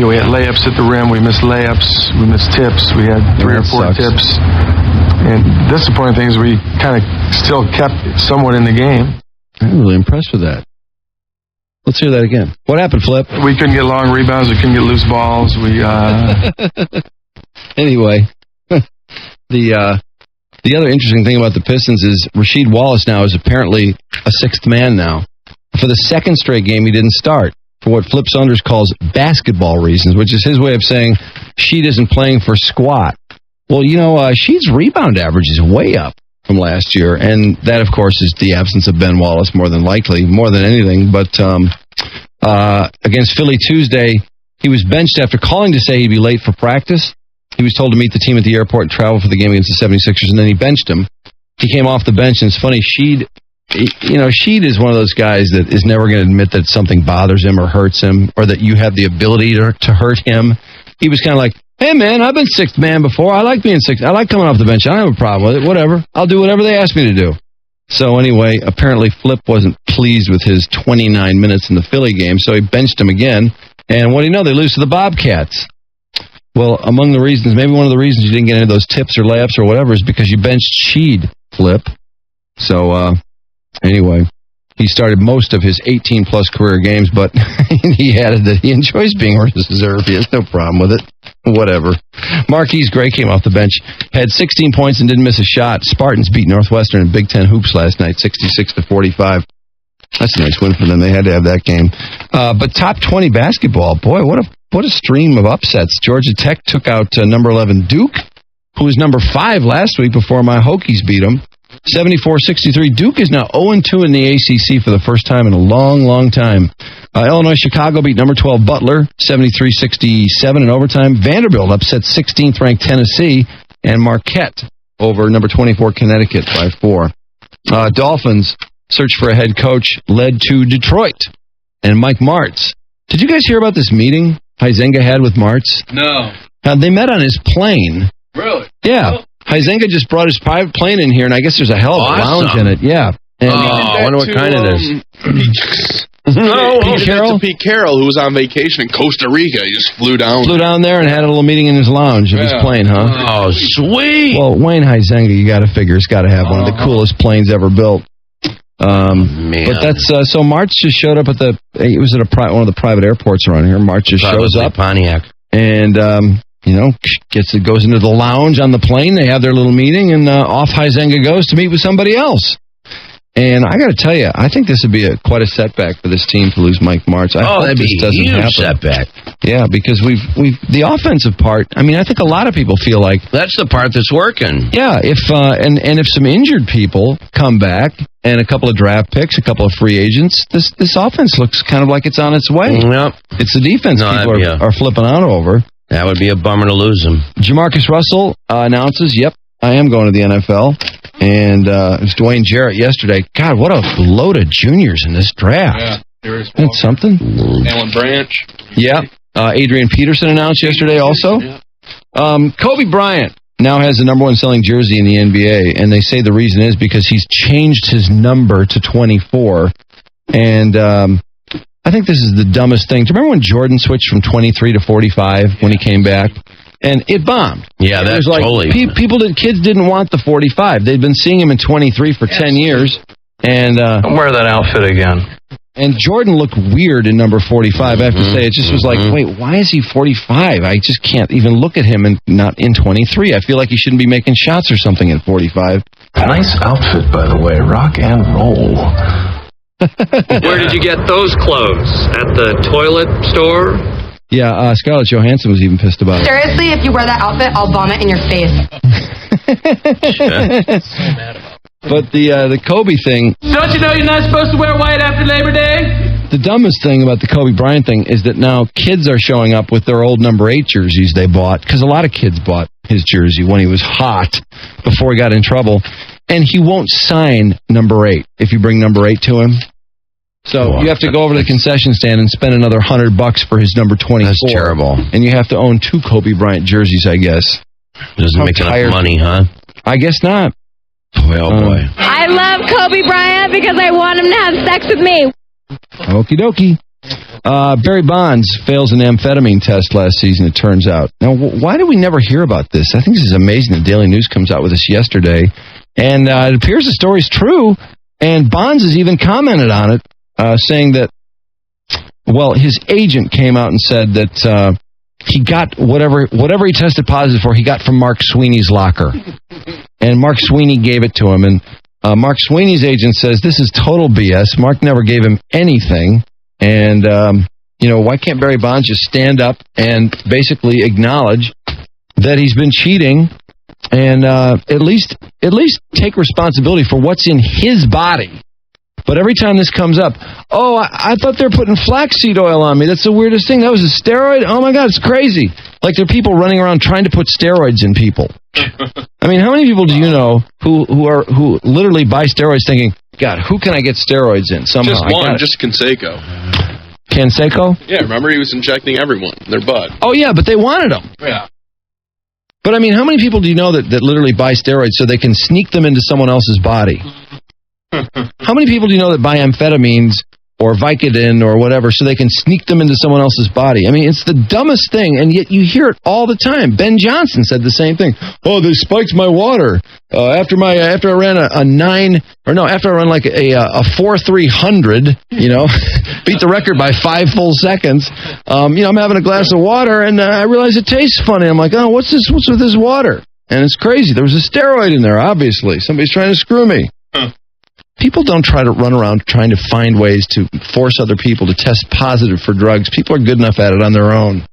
We had layups at the rim. We missed layups. We missed tips. We had 3 or 4 tips. And disappointing thing is we kind of still kept somewhat in the game. I'm really impressed with that. Let's hear that again. What happened, Flip? We couldn't get long rebounds. We couldn't get loose balls. Anyway, The other interesting thing about the Pistons is Rasheed Wallace now is apparently a sixth man now. For the second straight game, he didn't start for what Flip Saunders calls basketball reasons, which is his way of saying Sheed isn't playing for squat. Well, Sheed's rebound average is way up from last year, and that, of course, is the absence of Ben Wallace more than likely, more than anything. But against Philly Tuesday, he was benched after calling to say he'd be late for practice. He was told to meet the team at the airport and travel for the game against the 76ers, and then he benched him. He came off the bench, and it's funny, Sheed is one of those guys that is never going to admit that something bothers him or hurts him, or that you have the ability to hurt him. He was kind of like, hey, man, I've been sixth man before. I like being sixth. I like coming off the bench. I don't have a problem with it. Whatever. I'll do whatever they ask me to do. So anyway, apparently Flip wasn't pleased with his 29 minutes in the Philly game, so he benched him again. And what do you know? They lose to the Bobcats. Well, among the reasons, maybe one of the reasons you didn't get any of those tips or layups or whatever is because you benched Sheed, Flip. So, anyway, he started most of his 18-plus career games, but he added that he enjoys being reserve. He has no problem with it. Whatever. Marquise Gray came off the bench, had 16 points and didn't miss a shot. Spartans beat Northwestern in Big Ten hoops last night, 66-45. That's a nice win for them. They had to have that game. But top 20 basketball, boy, what a stream of upsets. Georgia Tech took out number 11 Duke, who was number 5 last week before my Hokies beat them. 74-63. Duke is now 0-2 in the ACC for the first time in a long, long time. Illinois Chicago beat number 12 Butler, 73-67 in overtime. Vanderbilt upset 16th-ranked Tennessee, and Marquette over number 24 Connecticut by 4. Dolphins search for a head coach led to Detroit and Mike Martz. Did you guys hear about this meeting Huizenga had with Martz? No. They met on his plane. Really? Yeah. Huizenga just brought his private plane in here, and I guess there's a hell of a lounge in it. Yeah. And, I wonder what kind it is. Pete Carroll, who was on vacation in Costa Rica. He just flew down. Flew down there and had a little meeting in his lounge of his plane, huh? Oh, sweet. Well, Wayne Huizenga, you got to figure, has got to have one of the coolest planes ever built. Man. But that's so March just showed up at he was at one of the private airports around here. March just shows up, Pontiac, and goes into the lounge on the plane. They have their little meeting, and off Huizenga goes to meet with somebody else. And I got to tell you, I think this would be quite a setback for this team to lose Mike Martz. That'd be a huge setback. Yeah, because we've the offensive part. I mean, I think a lot of people feel like that's the part that's working. Yeah, if some injured people come back and a couple of draft picks, a couple of free agents, this offense looks kind of like it's on its way. Yep. It's the defense people are flipping out over. That would be a bummer to lose him. Jamarcus Russell announces, "Yep, I am going to the NFL." And it was Dwayne Jarrett yesterday. God, what a load of juniors in this draft. Yeah, that's something. Alan Branch. Yeah. Adrian Peterson announced yesterday also. Yeah. Kobe Bryant now has the number 1 selling jersey in the NBA, and they say the reason is because he's changed his number to 24. And I think this is the dumbest thing. Do you remember when Jordan switched from 23 to 45 when he came back? And it bombed. Yeah, that's totally. Kids didn't want the 45. They'd been seeing him in 23 for 10 years. And don't wear that outfit again. And Jordan looked weird in number 45, I have to say. It just was like, wait, why is he 45? I just can't even look at him and not in 23. I feel like he shouldn't be making shots or something at 45. Nice outfit, by the way. Rock and roll. Where did you get those clothes? At the toilet store? Yeah, Scarlett Johansson was even pissed about it. Seriously, if you wear that outfit, I'll vomit in your face. But the Kobe thing... Don't you know you're not supposed to wear white after Labor Day? The dumbest thing about the Kobe Bryant thing is that now kids are showing up with their old number 8 jerseys they bought, because a lot of kids bought his jersey when he was hot, before he got in trouble, and he won't sign number 8 if you bring number 8 to him. So you have to go over to the concession stand and spend another $100 for his number 24. That's terrible. And you have to own 2 Kobe Bryant jerseys, I guess. Doesn't make enough money, huh? I guess not. Boy, oh boy. I love Kobe Bryant because I want him to have sex with me. Okie dokie. Barry Bonds fails an amphetamine test last season, it turns out. Now, why do we never hear about this? I think this is amazing. The Daily News comes out with this yesterday. And it appears the story's true. And Bonds has even commented on it. Saying that, well, his agent came out and said that he got whatever he tested positive for, he got from Mark Sweeney's locker. And Mark Sweeney gave it to him. And Mark Sweeney's agent says this is total BS. Mark never gave him anything. And, why can't Barry Bonds just stand up and basically acknowledge that he's been cheating and at least take responsibility for what's in his body? But every time this comes up, I thought they were putting flaxseed oil on me. That's the weirdest thing. That was a steroid? Oh, my God, it's crazy. Like there are people running around trying to put steroids in people. I mean, how many people do you know who literally buy steroids thinking, God, who can I get steroids in? Somehow. Just one, just Canseco. Canseco? Yeah, remember he was injecting everyone, their butt. Oh, yeah, but they wanted them. Yeah. But, I mean, how many people do you know that literally buy steroids so they can sneak them into someone else's body? How many people do you know that buy amphetamines or Vicodin or whatever so they can sneak them into someone else's body? I mean, it's the dumbest thing, and yet you hear it all the time. Ben Johnson said the same thing. Oh, they spiked my water. After I ran after I run like a 4.300, beat the record by 5 full seconds. I'm having a glass of water, and I realize it tastes funny. I'm like, oh, what's with this water? And it's crazy. There was a steroid in there, obviously. Somebody's trying to screw me. People don't try to run around trying to find ways to force other people to test positive for drugs. People are good enough at it on their own.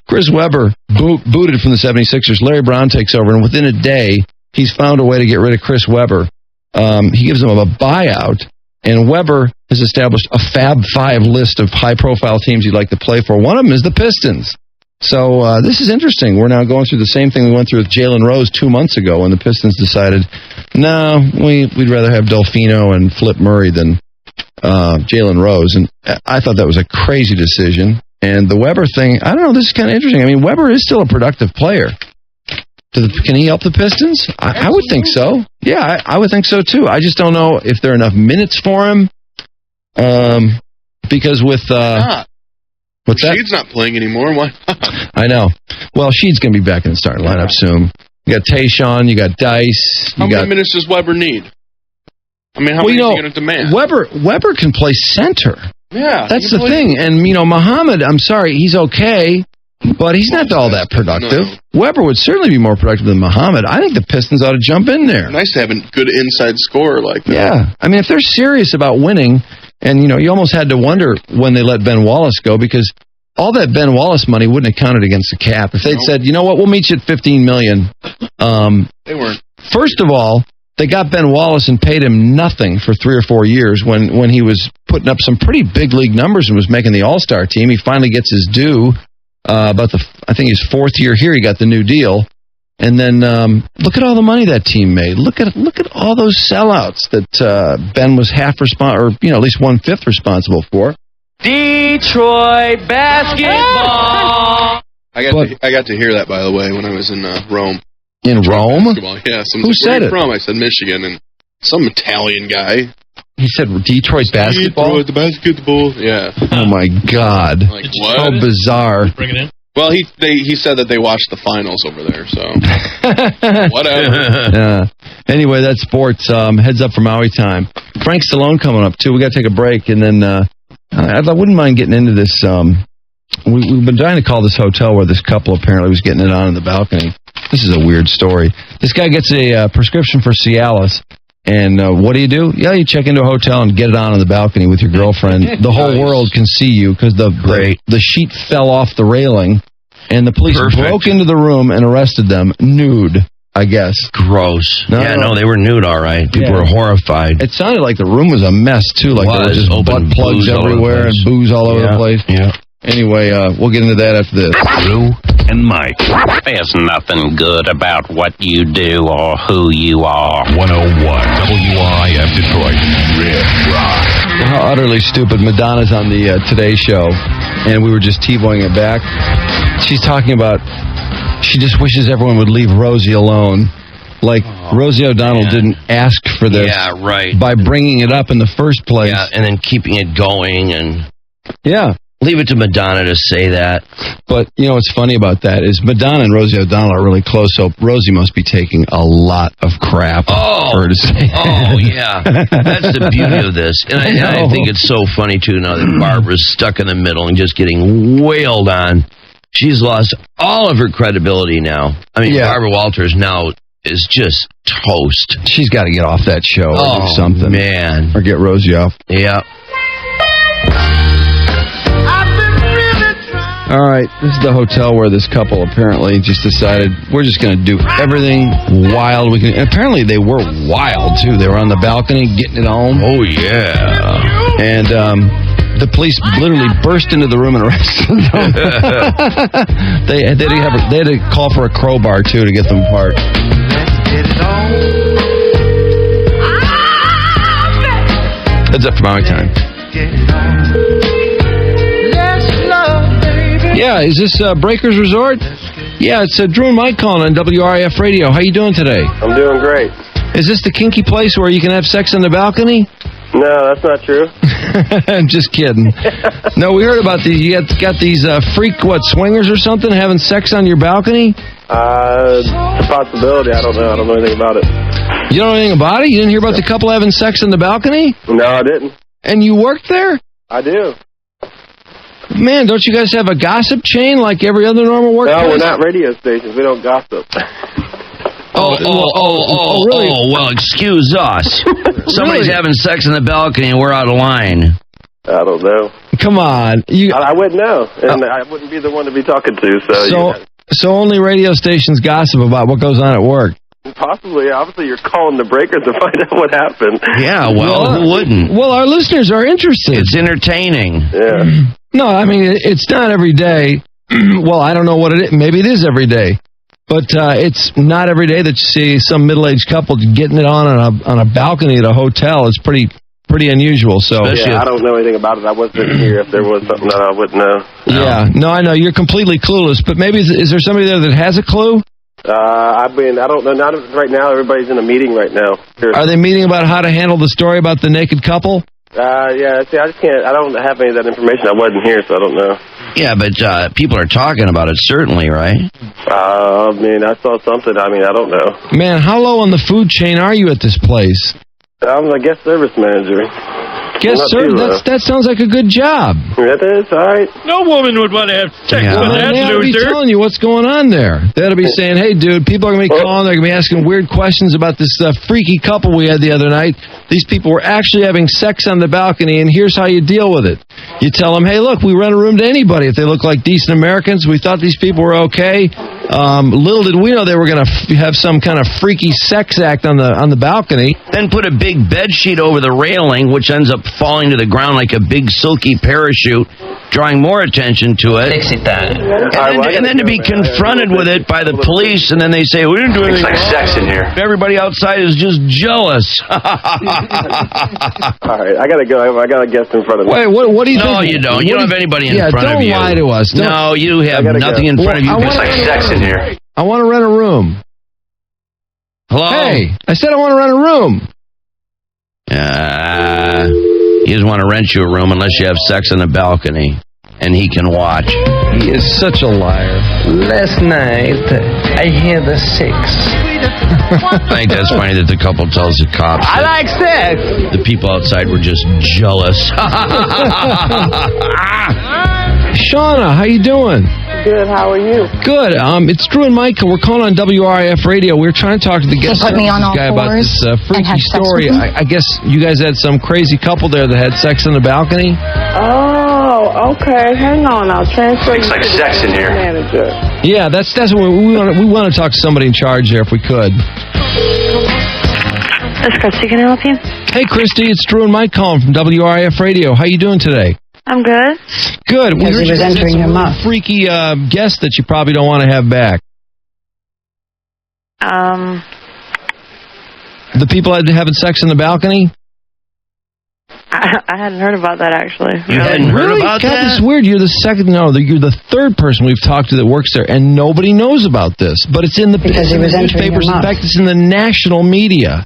Chris Webber, booted from the 76ers. Larry Brown takes over, and within a day, he's found a way to get rid of Chris Webber. He gives them a buyout, and Webber has established a Fab Five list of high-profile teams he'd like to play for. One of them is the Pistons. So this is interesting. We're now going through the same thing we went through with Jalen Rose 2 months ago when the Pistons decided, no, we'd rather have Delfino and Flip Murray than Jalen Rose. And I thought that was a crazy decision. And the Weber thing, I don't know, this is kind of interesting. I mean, Weber is still a productive player. Can he help the Pistons? I would think so. Yeah, I would think so, too. I just don't know if there are enough minutes for him. Because with... What's that? Sheed's not playing anymore. Why not? I know. Well, Sheed's going to be back in the starting lineup soon. You got Tayshaun, you got Dice. How many minutes does Weber need? I mean, how many is he going to demand? Weber can play center. Yeah. That's the thing. And, Muhammad, I'm sorry, he's okay, but he's not all that productive. No. Weber would certainly be more productive than Muhammad. I think the Pistons ought to jump in there. Nice to have a good inside scorer like that. Yeah. I mean, if they're serious about winning... And, you almost had to wonder when they let Ben Wallace go because all that Ben Wallace money wouldn't have counted against the cap. If they'd said, you know what, we'll meet you at $15 million. They weren't. First of all, they got Ben Wallace and paid him nothing for 3 or 4 years when he was putting up some pretty big league numbers and was making the All-Star team. He finally gets his due. I think his 4th year here, he got the new deal. And then look at all the money that team made. Look at all those sellouts that Ben was half responsible, or at least 1/5 responsible for. Detroit basketball. I got to hear that, by the way, when I was in Rome. In Rome? Basketball. Yeah. Who said it? From? I said Michigan, and some Italian guy. He said Detroit basketball. Detroit basketball. Yeah. Oh my God! Like what? So bizarre. Bring it in. Well, he said that they watched the finals over there, so whatever. Yeah. Anyway, that's sports. Heads up for Maui time. Frank Stallone coming up too. We got to take a break, and then I wouldn't mind getting into this. We've been trying to call this hotel where this couple apparently was getting it on in the balcony. This is a weird story. This guy gets a prescription for Cialis. And what do? Yeah, you check into a hotel and get it on the balcony with your girlfriend. The whole world can see you because the sheet fell off the railing, and the police broke into the room and arrested them nude, I guess. Gross. No, they were nude, all right. People were horrified. It sounded like the room was a mess, too. Like there were just butt plugs everywhere and booze all over the place. Yeah. Anyway, we'll get into that after this. Drew and Mike. There's nothing good about what you do or who you are. 101 WIF Detroit. Rip Rock. How utterly stupid. Madonna's on the Today Show, and we were just T-boying it back. She's talking about she just wishes everyone would leave Rosie alone. Like, Rosie O'Donnell didn't ask for this. Yeah, right. By bringing it up in the first place. Yeah, and then keeping it going and... Yeah. Leave it to Madonna to say that. But, you know what's funny about that is Madonna and Rosie O'Donnell are really close, so Rosie must be taking a lot of crap for her to say. Oh, yeah. That's the beauty of this. And I think it's so funny, too, now that Barbara's stuck in the middle and just getting wailed on. She's lost all of her credibility now. I mean, Barbara Walters now is just toast. She's got to get off that show or do something. Man. Or get Rosie off. Yeah. All right, this is the hotel where this couple apparently just decided we're just going to do everything wild we can. And apparently they were wild, too. They were on the balcony getting it on. Oh, yeah. And the police literally burst into the room and arrested them. they had to call for a crowbar, too, to get them apart. Heads up for Maui time. Yeah, is this Breakers Resort? Yeah, it's Drew and Mike calling on WRIF Radio. How you doing today? I'm doing great. Is this the kinky place where you can have sex on the balcony? No, that's not true. I'm just kidding. No, we heard about these. You got these swingers or something having sex on your balcony? It's a possibility. I don't know. I don't know anything about it. You don't know anything about it? You didn't hear about the couple having sex on the balcony? No, I didn't. And you worked there? I do. Man, don't you guys have a gossip chain like every other normal workplace? No, we're not radio stations. We don't gossip. Really? Well, excuse us. Somebody's having sex on the balcony and we're out of line. I don't know. Come on. I wouldn't know, and I wouldn't be the one to be talking to. So only radio stations gossip about what goes on at work? Possibly. Obviously, you're calling the Breakers to find out what happened. Yeah, well, who wouldn't? Well, our listeners are interested. It's entertaining. Yeah. No, I mean, it's not every day. Well, I don't know what it is. Maybe it is every day. But it's not every day that you see some middle-aged couple getting it on a balcony at a hotel. It's pretty unusual. So yeah, I don't know anything about it. I wasn't here. If there was something that I wouldn't know. Yeah, no, I know you're completely clueless. But maybe is there somebody there that has a clue? I don't know. Not right now. Everybody's in a meeting right now. Sure. Are they meeting about how to handle the story about the naked couple? Yeah. See, I just can't. I don't have any of that information. I wasn't here, so I don't know. Yeah, but people are talking about it, certainly, right? I mean, I saw something. I mean, I don't know. Man, how low on the food chain are you at this place? I'm the guest service manager. That sounds like a good job. It is, all right. No woman would want to have sex with that They ought to be loser. telling you what's going on there. They ought to be saying, hey, dude, people are going to be calling. They're going to be asking weird questions about this freaky couple we had the other night. These people were actually having sex on the balcony, and here's how you deal with it. You tell them, hey, look, we rent a room to anybody if they look like decent Americans. We thought these people were okay. Little did we know they were going to have some kind of freaky sex act on the balcony. Then put a big bed sheet over the railing, which ends up falling to the ground like a big silky parachute, drawing more attention to it. And then to be confronted with it by the police, and then they say, we didn't do anything wrong. It's like sex in here. Everybody outside is just jealous. All right, I got to go. I got a guest in front of me. Wait, what do you think? No, you don't. You don't have anybody in front of you. Don't lie to us. No, you have nothing in front of you. It's like sex in here. I want to rent a room. Hello? Hey, I said I want to rent a room. He doesn't want to rent you a room unless you have sex on the balcony, and he can watch. He is such a liar. Last night, I had a sex. I think that's funny that the couple tells the cops. I like sex. The people outside were just jealous. Shauna, how you doing? Good. How are you? Good. It's Drew and Michael. We're calling on WRIF Radio. We were trying to talk to the guest put me on all guy about fours this and freaky have sex story. with me? I guess you guys had some crazy couple there that had sex on the balcony. Oh, okay. Hang on. I'll transfer you like to sex the in here. manager. Yeah, that's what we want to talk to somebody in charge there if we could. This is Christy. Can I help you? Hey, Christy, it's Drew and Mike calling from WRIF Radio. How you doing today? I'm good. Good. We Because heard he was you had entering your some mouth. freaky guest that you probably don't want to have back. The people having sex on the balcony? I hadn't heard about that, actually. You hadn't heard about God, that? this is weird. You're the you're the third person we've talked to that works there, and nobody knows about this. But it's in the Because he was entering your newspapers. In mouth. fact, it's in the national media.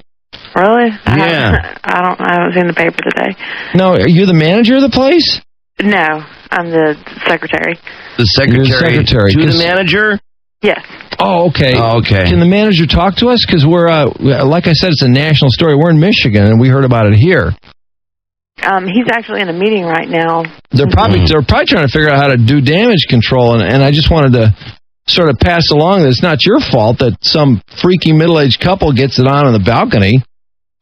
Really? Yeah. I haven't seen the paper today. No, are you the manager of the place? No, I'm the secretary. The secretary, to the 'cause- manager? Yes. Oh, okay. Oh, okay. Can the manager talk to us? Because we're, like I said, it's a national story. We're in Michigan, and we heard about it here. He's actually in a meeting right now. They're probably trying to figure out how to do damage control, and I just wanted to sort of pass along that it's not your fault that some freaky middle-aged couple gets it on the balcony.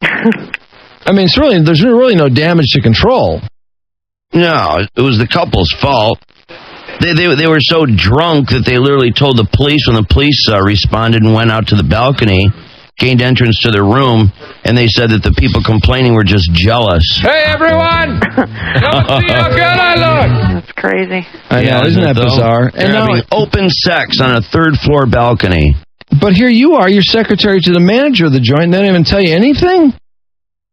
I mean, there's really no damage to control. No, it was the couple's fault. They were so drunk that they literally told the police when the police responded and went out to the balcony, gained entrance to the room, and they said that the people complaining were just jealous. Hey, everyone! Come see how good I look! That's crazy. I know, isn't that bizarre? They're And now, having open sex on a third-floor balcony. but here you are, you're secretary to the manager of the joint, and they don't even tell you anything?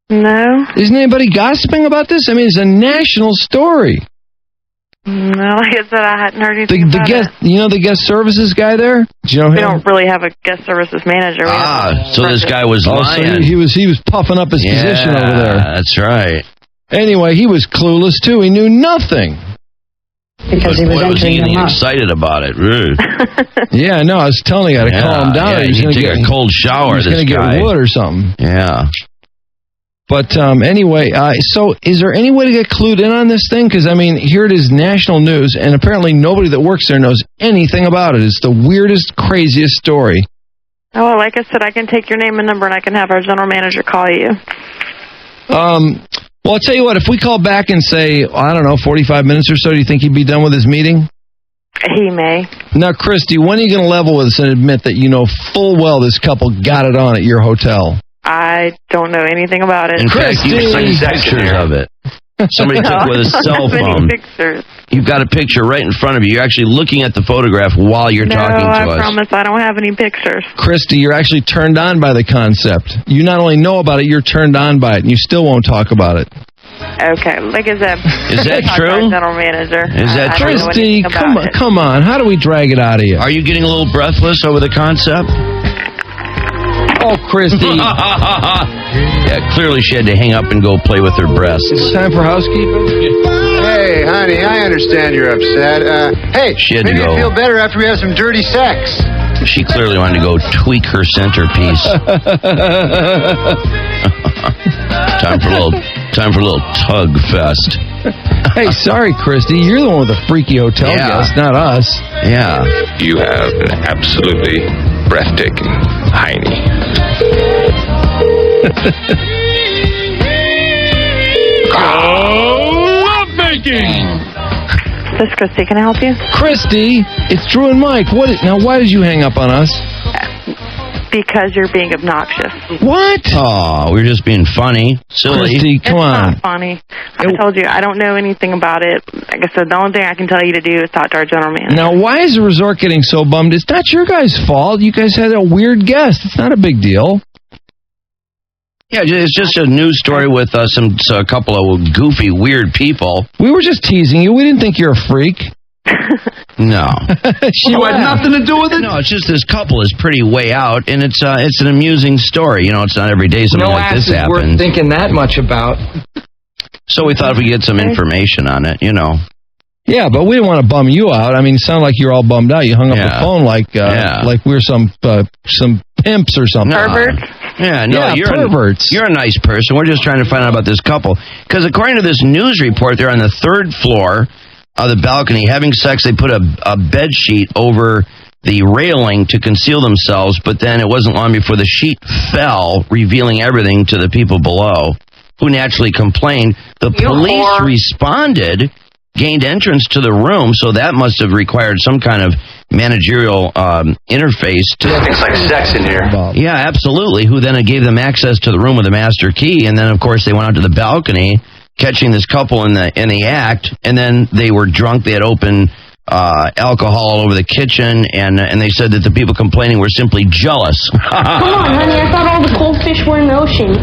No. Isn't anybody gossiping about this? I mean, it's a national story. No, like I said, I hadn't heard anything The about guest, the guest services guy there? Do you know him? We don't really have a guest services manager. So this guy was lying. So he was puffing up his position over there. That's right. Anyway, he was clueless too. He knew nothing. Because he was Boy, was he entering getting them up. excited about it. Yeah, no, I was telling you, I got to calm down. Yeah, He's he going to take a cold shower. He's This going to guy. get wood or something. Yeah. But anyway, so is there any way to get clued in on this thing? Because, I mean, here it is, national news, and apparently nobody that works there knows anything about it. It's the weirdest, craziest story. Oh, well, like I said, I can take your name and number, and I can have our general manager call you. Well, I'll tell you what, if we call back and say, I don't know, 45 minutes or so, do you think he'd be done with his meeting? He may. Now, Christy, when are you going to level with us and admit that you know full well this couple got it on at your hotel? I don't know anything about it. In fact, you've seen pictures of it. Somebody took with a cell phone. Pictures. You've got a picture right in front of you. You're actually looking at the photograph while you're talking to I us. promise I don't have any pictures. Christy, you're actually turned on by the concept. You not only know about it, you're turned on by it, and you still won't talk about it. Okay, like I said, Is that talk to our true? general manager. Is that I don't know Christy, anything about it. come on. How do we drag it out of you? Are you getting a little breathless over the concept? Oh, Christy. Yeah, clearly she had to hang up and go play with her breasts. It's time for housekeeping. Hey, honey, I understand you're upset. Hey, She had to maybe go. you feel better after we have some dirty sex. She clearly wanted to go tweak her centerpiece. Time for a little tug fest. Hey, sorry, Christy. You're the one with the freaky hotel guest, not us. Yeah. You have an absolutely breathtaking hiney. This is Christy. Can I help you? Christy, it's Drew and Mike. Now, why did you hang up on us? Because you're being obnoxious. What? Oh, we're just being funny. Silly. Christy, come It's on. not funny. I told you, I don't know anything about it. Like I said, the only thing I can tell you to do is talk to our general manager. Now, why is the resort getting so bummed? It's not your guys' fault. You guys had a weird guest. It's not a big deal. Yeah, it's just a news story with a couple of goofy, weird people. We were just teasing you. We didn't think you're a freak. No. She had nothing to do with it? No, it's just this couple is pretty way out, and it's an amusing story. You know, it's not every day something like this happens. worth thinking that much about. So we thought if we get some information on it, you know. Yeah, but we didn't want to bum you out. I mean, it sounded like you're all bummed out. You hung up the phone like we're some pimps or something. Perverts? Yeah, no, Yeah, perverts. You're a nice person. We're just trying to find out about this couple. Because according to this news report, they're on the third floor of the balcony having sex. They put a bed sheet over the railing to conceal themselves, but then it wasn't long before the sheet fell, revealing everything to the people below, who naturally complained. The police responded, gained entrance to the room, so that must have required some kind of managerial interface. Things like sex in here. Yeah, absolutely. Who then gave them access to the room with a master key, and then of course they went out to the balcony, catching this couple in the act, and then they were drunk. They had open alcohol all over the kitchen, and they said that the people complaining were simply jealous. Come on, honey, I thought all the cold fish were in the ocean.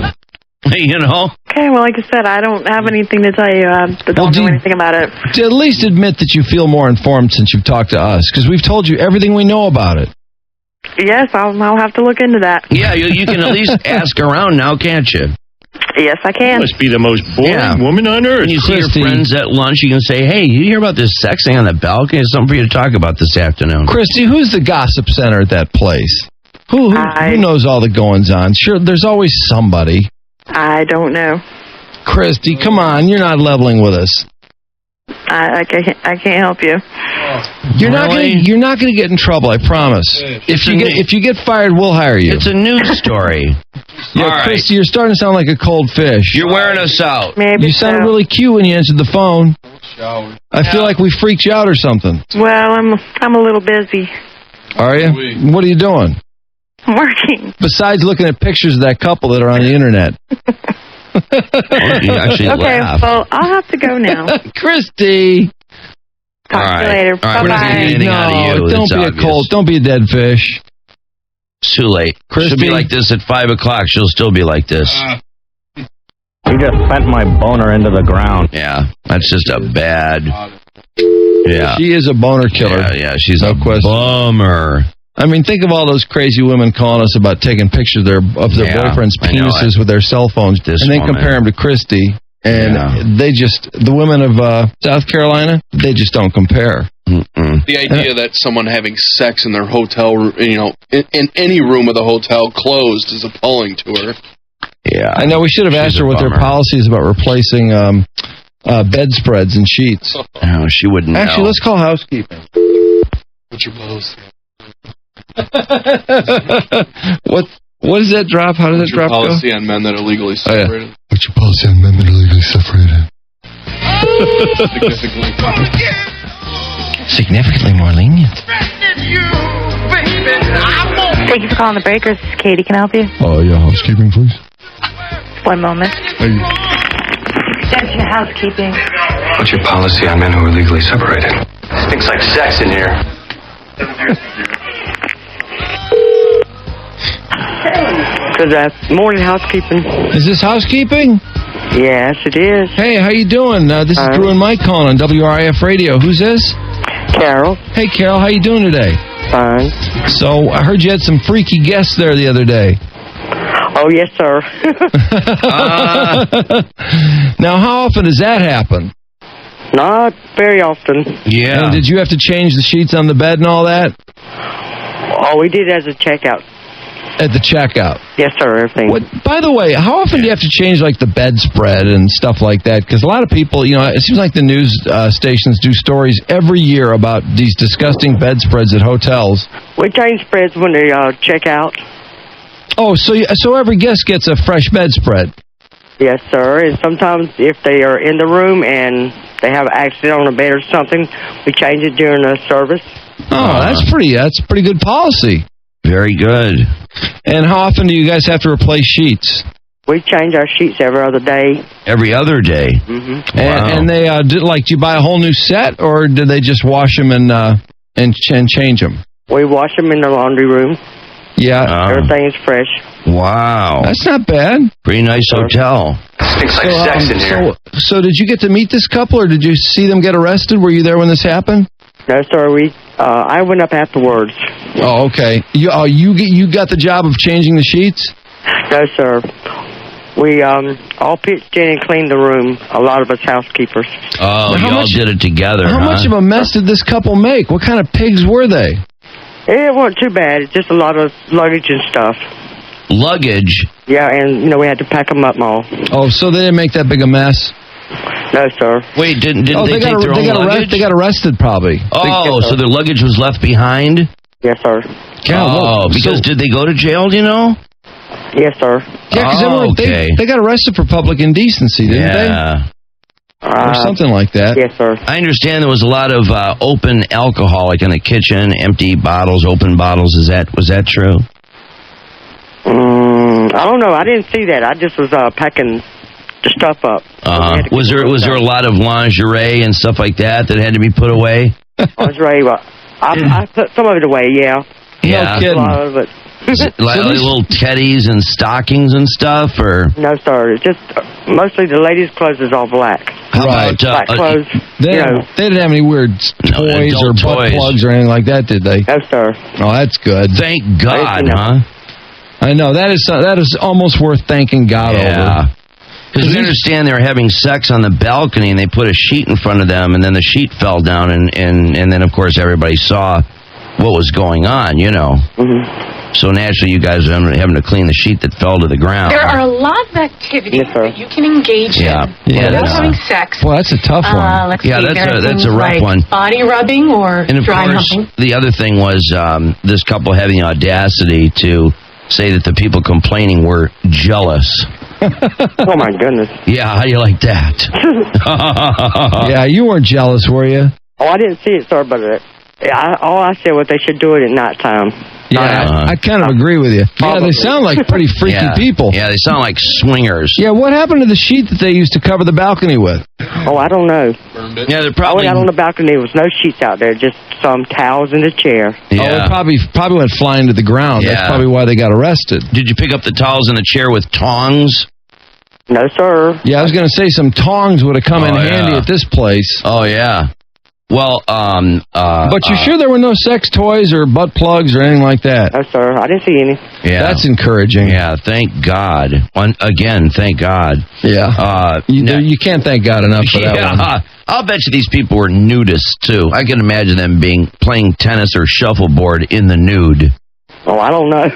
You know? Okay, well, like I said, I don't have anything to tell you. I don't know anything about it. To at least admit that you feel more informed since you've talked to us, because we've told you everything we know about it. Yes, I'll have to look into that. Yeah, you can at least ask around now, can't you? Yes, I can. Must be the most boring woman on earth. When you see your friends at lunch, you can say, hey, you hear about this sex thing on the balcony? There's something for you to talk about this afternoon. Christy, who's the gossip center at that place? Who knows all the goings-on? Sure, there's always somebody. I don't know. Christy, come on, you're not leveling with us. I can't help you. You're not gonna get in trouble, I promise. If you get fired, we'll hire you. It's a news story. Yeah, All right. Christy, you're starting to sound like a cold fish. You're wearing us out. Maybe You sounded really cute when you answered the phone. I feel like we freaked you out or something. Well, I'm a little busy. Are you? What are you doing? I'm working. Besides looking at pictures of that couple that are on the internet. You actually Okay, laugh. well, I'll have to go now. Christy. Talk to you later. All right, we're not Bye-bye. getting anything out of you. Don't It's be obvious. a cold. Don't be a dead fish. It's too late. She'll be like this at 5 o'clock. She'll still be like this. You just sent my boner into the ground. Yeah, that's just a bad. Yeah. She is a boner killer. Yeah, she's no a question. bummer. I mean, think of all those crazy women calling us about taking pictures of their boyfriend's I know. penises with their cell phones, This and then woman. compare them to Christy. And the women of South Carolina, they just don't compare. The idea that someone having sex in their hotel, in any room of the hotel closed is appalling to her. Yeah. I know we should have asked her what their policy is about replacing bedspreads and sheets. Oh, she wouldn't know. Actually, let's call housekeeping. What's your policy? What does that drop? How does that drop go? Policy on men that are legally separated. What's your policy on men that are legally separated? Significantly. Significantly more lenient. Thank you for calling the Breakers. This is Katie. Can I help you? Oh, yeah, housekeeping, please. One moment. Hey. Attention housekeeping. What's your policy on men who are legally separated? Stinks like sex in here. Good morning, housekeeping. Is this housekeeping? Yes, it is. Hey, how you doing? This is Drew and Mike calling on WRIF Radio. Who's this? Carol. Hey, Carol, how you doing today? Fine. So, I heard you had some freaky guests there the other day. Oh, yes, sir. Now, how often does that happen? Not very often. Yeah. And did you have to change the sheets on the bed and all that? Oh, we did as a checkout. At the checkout? Yes, sir, everything. By the way, how often do you have to change, like, the bedspread and stuff like that? Because a lot of people, it seems like the news stations do stories every year about these disgusting bedspreads at hotels. We change spreads when they check out. Oh, so every guest gets a fresh bedspread? Yes, sir. And sometimes if they are in the room and they have an accident on a bed or something, we change it during the service. Oh, that's pretty good policy. Very good. And how often do you guys have to replace sheets? We change our sheets every other day. Every other day? Mm-hmm. And they do you buy a whole new set, or do they just wash them and change them? We wash them in the laundry room. Yeah. Everything is fresh. Wow. That's not bad. Pretty nice hotel. Stinks like sex in here. So did you get to meet this couple, or did you see them get arrested? Were you there when this happened? No, sir. I went up afterwards. Oh, okay. You got the job of changing the sheets? No, sir. We all pitched in and cleaned the room, a lot of us housekeepers. Oh, y'all did it together, How much of a mess did this couple make? What kind of pigs were they? It wasn't too bad. It's just a lot of luggage and stuff. Luggage? Yeah, and, we had to pack them up and all. Oh, so they didn't make that big a mess? No, sir. Wait, didn't they take their own luggage? They got arrested, probably. Oh, so their luggage was left behind? Yes, sir. Because did they go to jail, do you know? Yes, sir. Yeah, because they got arrested for public indecency, didn't they? Or something like that. Yes, sir. I understand there was a lot of open alcohol, like in the kitchen, empty bottles, open bottles. Was that true? I don't know. I didn't see that. I just was packing the stuff up. Was there a lot of lingerie and stuff like that had to be put away? Lingerie, I put some of it away, yeah. Yeah. No kidding. A lot of it. Like little teddies and stockings and stuff, or? No, sir. It's just mostly the ladies' clothes is all black. How about black clothes? They didn't have any weird toys or butt plugs or anything like that, did they? No, sir. Oh, that's good. Thank God, huh? I know that is almost worth thanking God over. Because we understand they were having sex on the balcony, and they put a sheet in front of them, and then the sheet fell down, and then, of course, everybody saw what was going on, you know. So naturally, you guys are having to clean the sheet that fell to the ground. There are a lot of activities that you can engage in without having sex. Well, that's a tough one. Let's see, that's a rough like one. Body rubbing or And of dry course, humping. the other thing was this couple having the audacity to say that the people complaining were jealous. Oh, my goodness. Yeah, how do you like that? Yeah, you weren't jealous, were you? Oh, I didn't see it, sir, but all I said was they should do it at nighttime. Yeah, I kind of agree with you. Yeah, they sound like pretty freaky people. Yeah, they sound like swingers. Yeah, what happened to the sheet that they used to cover the balcony with? Oh, I don't know. Yeah, they're probably out on the balcony. There was no sheets out there, just some towels in the chair. Yeah. Oh, it probably went flying to the ground. Yeah. That's probably why they got arrested. Did you pick up the towels in the chair with tongs? No, sir. Yeah, I was going to say some tongs would have come in handy at this place. Oh, yeah. Well, but you sure there were no sex toys or butt plugs or anything like that? No, sir. I didn't see any. Yeah. That's encouraging. Yeah, thank God. Again, thank God. Yeah. You can't thank God enough for that one. I'll bet you these people were nudists, too. I can imagine them playing tennis or shuffleboard in the nude. Oh, I don't know.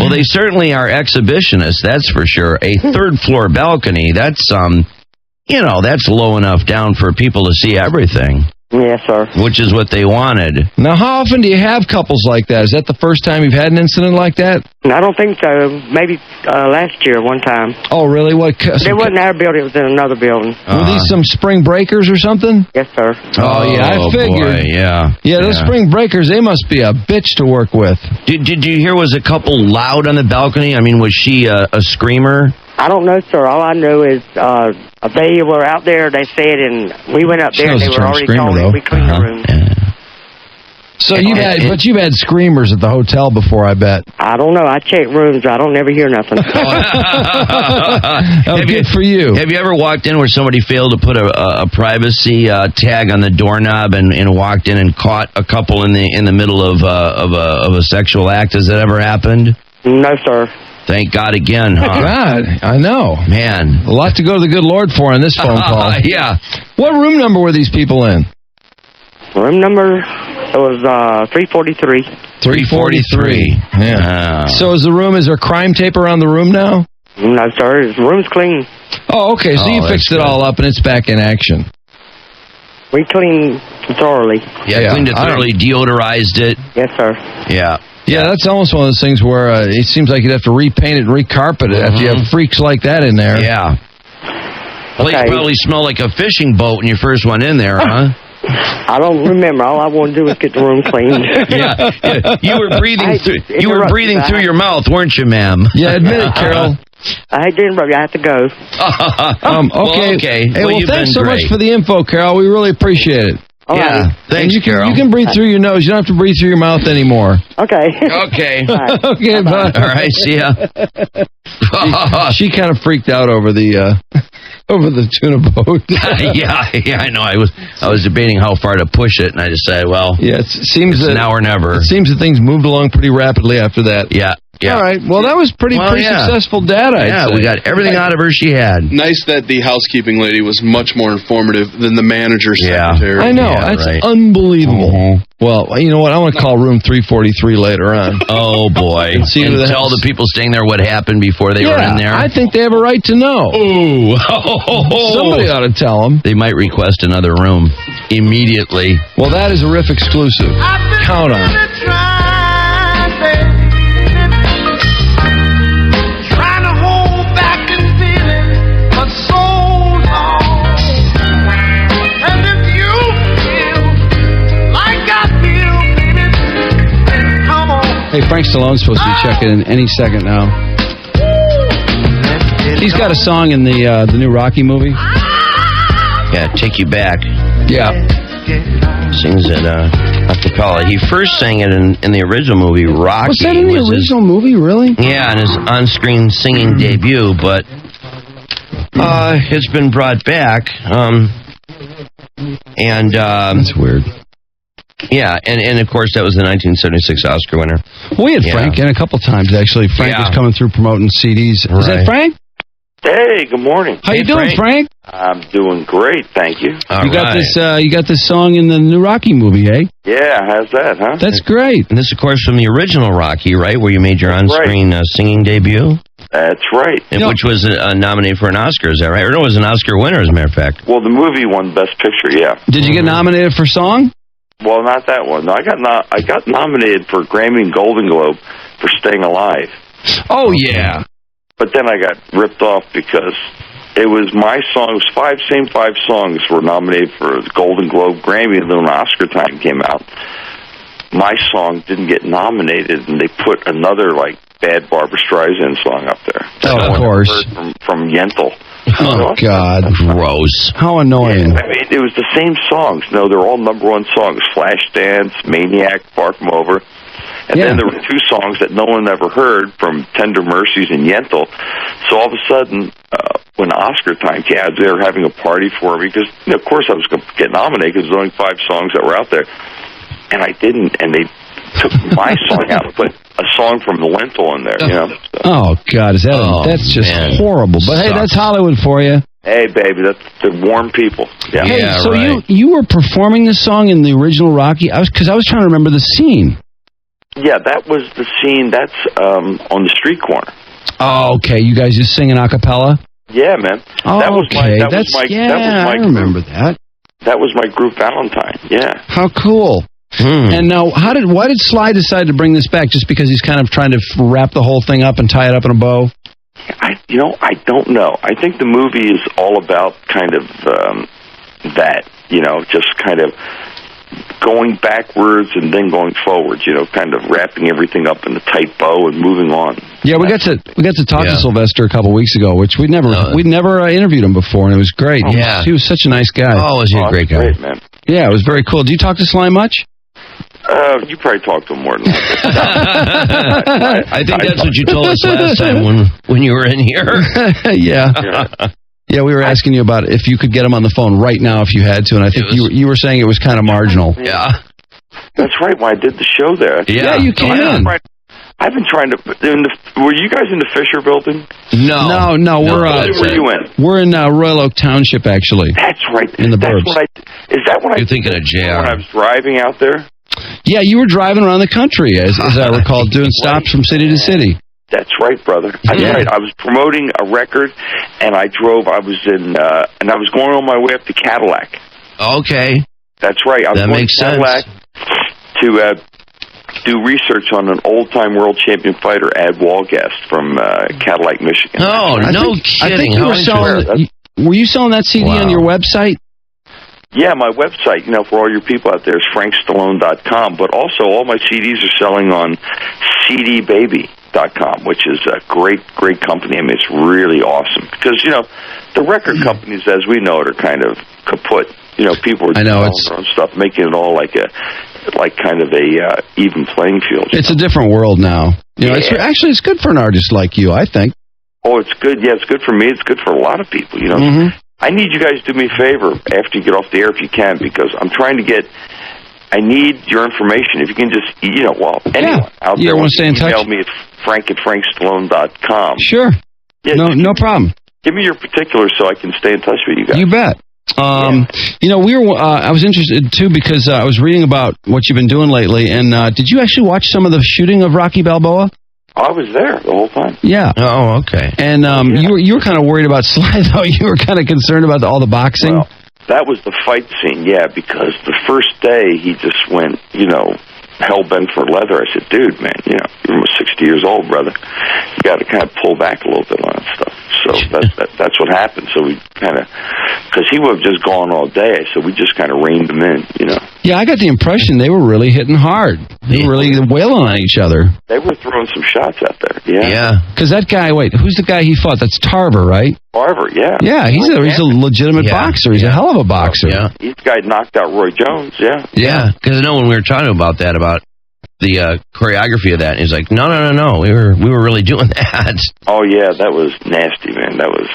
Well, they certainly are exhibitionists, that's for sure. A third-floor balcony, that's that's low enough down for people to see everything. Yes, sir. Which is what they wanted. Now, how often do you have couples like that? Is that the first time you've had an incident like that? I don't think so. Maybe last year, one time. Oh, really? What? It wasn't our building. It was in another building. Were these some spring breakers or something? Yes, sir. Oh, yeah, I figured. Boy, yeah. Yeah, those spring breakers, they must be a bitch to work with. Did you hear, was a couple loud on the balcony? I mean, was she a screamer? I don't know, sir. All I know is they were out there, they said, and we went up there, and they were already calling. We cleaned the room. So you've had screamers at the hotel before, I bet. I don't know. I check rooms. I don't never hear nothing. Good for you. Have you ever walked in where somebody failed to put a privacy tag on the doorknob and walked in and caught a couple in the middle of a sexual act? Has that ever happened? No, sir. Thank God again, huh? God, I know. Man. A lot to go to the good Lord for on this phone call. Yeah. What room number were these people in? Room number, it was 343. 343. Yeah. So is there crime tape around the room now? No, sir. The room's clean. Oh, okay. So you fixed it all up and it's back in action. We cleaned thoroughly. Yeah, cleaned it thoroughly, deodorized it. Yes, sir. Yeah. Yeah, that's almost one of those things where it seems like you'd have to repaint it and recarpet it after you have freaks like that in there. Yeah. Place probably smelled like a fishing boat when you first went in there, huh? I don't remember. All I wanted to do was get the room cleaned. Yeah. You were breathing through your mouth, weren't you, ma'am? Yeah, admit it, Carol. I hate to interrupt you. I have to go. Okay. Hey, thanks so much for the info, Carol. We really appreciate it. Yeah, thanks, Carol. You can breathe through your nose. You don't have to breathe through your mouth anymore. Okay. Okay. Okay, bye. All right, see ya. She kind of freaked out over the tuna boat. yeah, I know. I was debating how far to push it, and I decided, well, it seems it's now or never. It seems that things moved along pretty rapidly after that. Yeah. All right. Well, that was pretty successful data. Yeah, we got everything out of her she had. Nice that the housekeeping lady was much more informative than the manager's secretary. I know. That's unbelievable. Well, you know what? I want to call room 343 later on. Oh, boy. and tell the people staying there what happened before they were in there. I think they have a right to know. Ooh. Somebody ought to tell them. They might request another room immediately. Well, that is a riff exclusive. Count on it. Hey, Frank Stallone's supposed to be checking in any second now. He's got a song in the new Rocky movie. Yeah, Take You Back. Yeah. Sings it a cappella. He first sang it in the original movie, Rocky. Was that in the original movie, really? Yeah, in his on-screen singing debut, but it's been brought back. That's weird. Yeah, and of course that was the 1976 Oscar winner. We had Frank in a couple times, actually. Frank was coming through promoting CDs. Is that Frank? Hey, good morning. How you doing, Frank? I'm doing great, thank you. You got this song in the new Rocky movie, eh? Yeah, how's that, huh? That's great. And this, of course, from the original Rocky, right, where you made your on-screen singing debut? That's right. And which was nominated for an Oscar, is that right? Or no, it was an Oscar winner, as a matter of fact. Well, the movie won Best Picture, yeah. Did you get nominated for song? Well, not that one. No, I got nominated for Grammy and Golden Globe for Staying Alive. Oh, yeah. But then I got ripped off because it was my songs, same five songs were nominated for the Golden Globe, Grammy, and then when Oscar time came out, my song didn't get nominated, and they put another, bad Barbra Streisand song up there. Oh, of course. From Yentl. Oh, God. Gross. How annoying. Yeah, I mean, it was the same songs. No, they're all number one songs. Flashdance, Maniac, Far From Over. And then there were two songs that no one ever heard from Tender Mercies and Yentl. So all of a sudden, when Oscar time came out, they were having a party for me because, of course, I was going to get nominated because there was only 5 songs that were out there. And I didn't, and they took my song out and put a song from Yentl in there, So. Oh, God, that's just horrible. But, hey, that's Hollywood for you. Hey, baby, that's the warm people. Yeah. Hey, so you were performing this song in the original Rocky? Because I was trying to remember the scene. Yeah, that was the scene. That's on the street corner. Oh, okay. You guys just singing a cappella? Yeah, man. Oh, that was okay. I remember that. That was my group Valentine. Yeah. How cool. And now, why did Sly decide to bring this back? Just because he's kind of trying to wrap the whole thing up and tie it up in a bow? I don't know. I think the movie is all about kind of that, just kind of going backwards and then going forwards, kind of wrapping everything up in a tight bow and moving on. Yeah, we got to talk to Sylvester a couple weeks ago, which we'd never interviewed him before, and it was great. Yeah, he was such a nice guy. Oh, was he a great guy? Great, man. Yeah, it was very cool. Do you talk to Sly much? You probably talked to him more than that. I think that's what you told us last time when you were in here. Yeah, we were asking you about if you could get him on the phone right now if you had to, and I think you were saying it was kind of marginal. Yeah. That's right, when I did the show there. Yeah, you came in. I've been trying to... were you guys in the Fisher building? No. Where were you in? We're in Royal Oak Township, actually. That's right. In the burbs. Is that when You're thinking of JR. When I was driving out there? Yeah, you were driving around the country, as I recall, doing stops from city to city. That's right, brother. That's right. I was promoting a record, and I was in, and I was going on my way up to Cadillac. Okay. That's right. I was going makes to Cadillac to do research on an old-time world champion fighter, Ad Walgast from Cadillac, Michigan. Oh, no kidding. I think you were selling. Were you selling that CD on your website? Yeah, my website, for all your people out there is frankstallone.com, but also all my CDs are selling on cdbaby.com, which is a great, great company. I mean, it's really awesome because, the record companies, as we know it, are kind of kaput. People are doing their own stuff, making it all like kind of a even playing field. It's a different world now. It's good for an artist like you, I think. Oh, it's good. Yeah, it's good for me. It's good for a lot of people, I need you guys to do me a favor after you get off the air if you can, because I'm trying to I need your information. If you can just, anyone out there want to stay in touch? Email me at frank@frankstallone.com. Sure. Yeah, no problem. Give me your particulars so I can stay in touch with you guys. You bet. I was interested, too, because I was reading about what you've been doing lately, and did you actually watch some of the shooting of Rocky Balboa? I was there the whole time. Yeah. Oh, okay. And you were kind of worried about Sly, though. You were kind of concerned about all the boxing. Well, that was the fight scene, because the first day he just went, hell-bent for leather. I said, dude, man, you're almost 60 years old, brother. You got to kind of pull back a little bit on that stuff. So that's what happened. So we kind of, because he would have just gone all day, so we just kind of reined him in, Yeah, I got the impression they were really hitting hard. They were really wailing on each other. They were throwing some shots out there, Yeah. Because that guy, who's the guy he fought? That's Tarver, right? Tarver, yeah. Yeah, he's a legitimate boxer. He's a hell of a boxer. Yeah. This guy knocked out Roy Jones, Yeah, because I know when we were talking about that, about choreography of that. And he's like, no, we were really doing that. Oh yeah, that was nasty, man. That was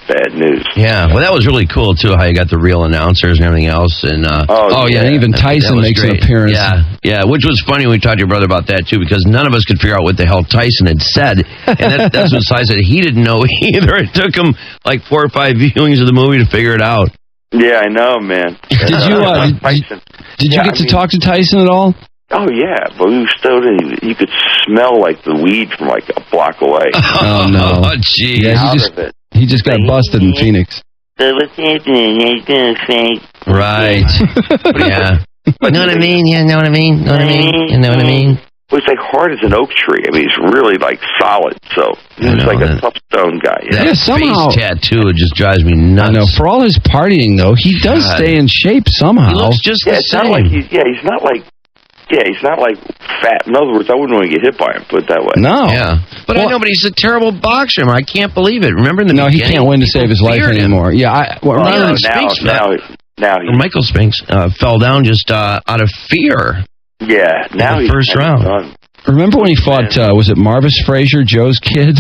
bad news. Yeah, well, that was really cool too. How you got the real announcers and everything else, and and even Tyson makes an appearance. Yeah, which was funny when we talked to your brother about that too, because none of us could figure out what the hell Tyson had said, and that's when Ty said he didn't know either. It took him like 4 or 5 viewings of the movie to figure it out. Yeah, I know, man. Did you get to talk to Tyson at all? Oh yeah, but we still you could smell like the weed from like a block away. Oh no! Oh geez! Yeah, he just got busted in Phoenix. What's happening? Right. Yeah. Know what I mean? Yeah, know what I mean? Know what I mean? You know what I mean? Well, it's like hard as an oak tree. I mean, he's really like solid. So he's like a tough stone guy. You know? That somehow face tattoo just drives me nuts. I know. For all his partying, though, he does stay in shape somehow. He looks just the it's same. Not like he's not like. Yeah, he's not like fat. In other words, I wouldn't want to get hit by him. Put it that way. No. Yeah. But I know, but he's a terrible boxer. I can't believe it. Remember in the beginning? No, he can't win to save his life anymore. Yeah. Michael Spinks fell down just out of fear. Yeah. Now in the first round. Done. Remember when he fought? Was it Marvis Frazier, Joe's kid?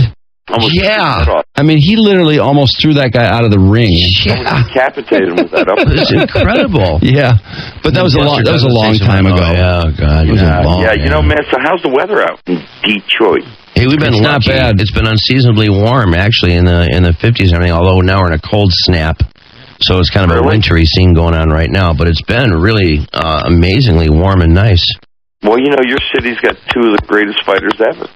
Yeah. I mean, he literally almost threw that guy out of the ring. Yeah. Decapitated him with that uppercut. It was incredible. Yeah. But that was a long time ago. Yeah, God. You know, man, so how's the weather out in Detroit? Hey, we've been not bad. It's been unseasonably warm, actually, in the 50s and everything, although now we're in a cold snap. So it's kind of a wintry scene going on right now. But it's been really amazingly warm and nice. Well, you know, your city's got two of the greatest fighters ever.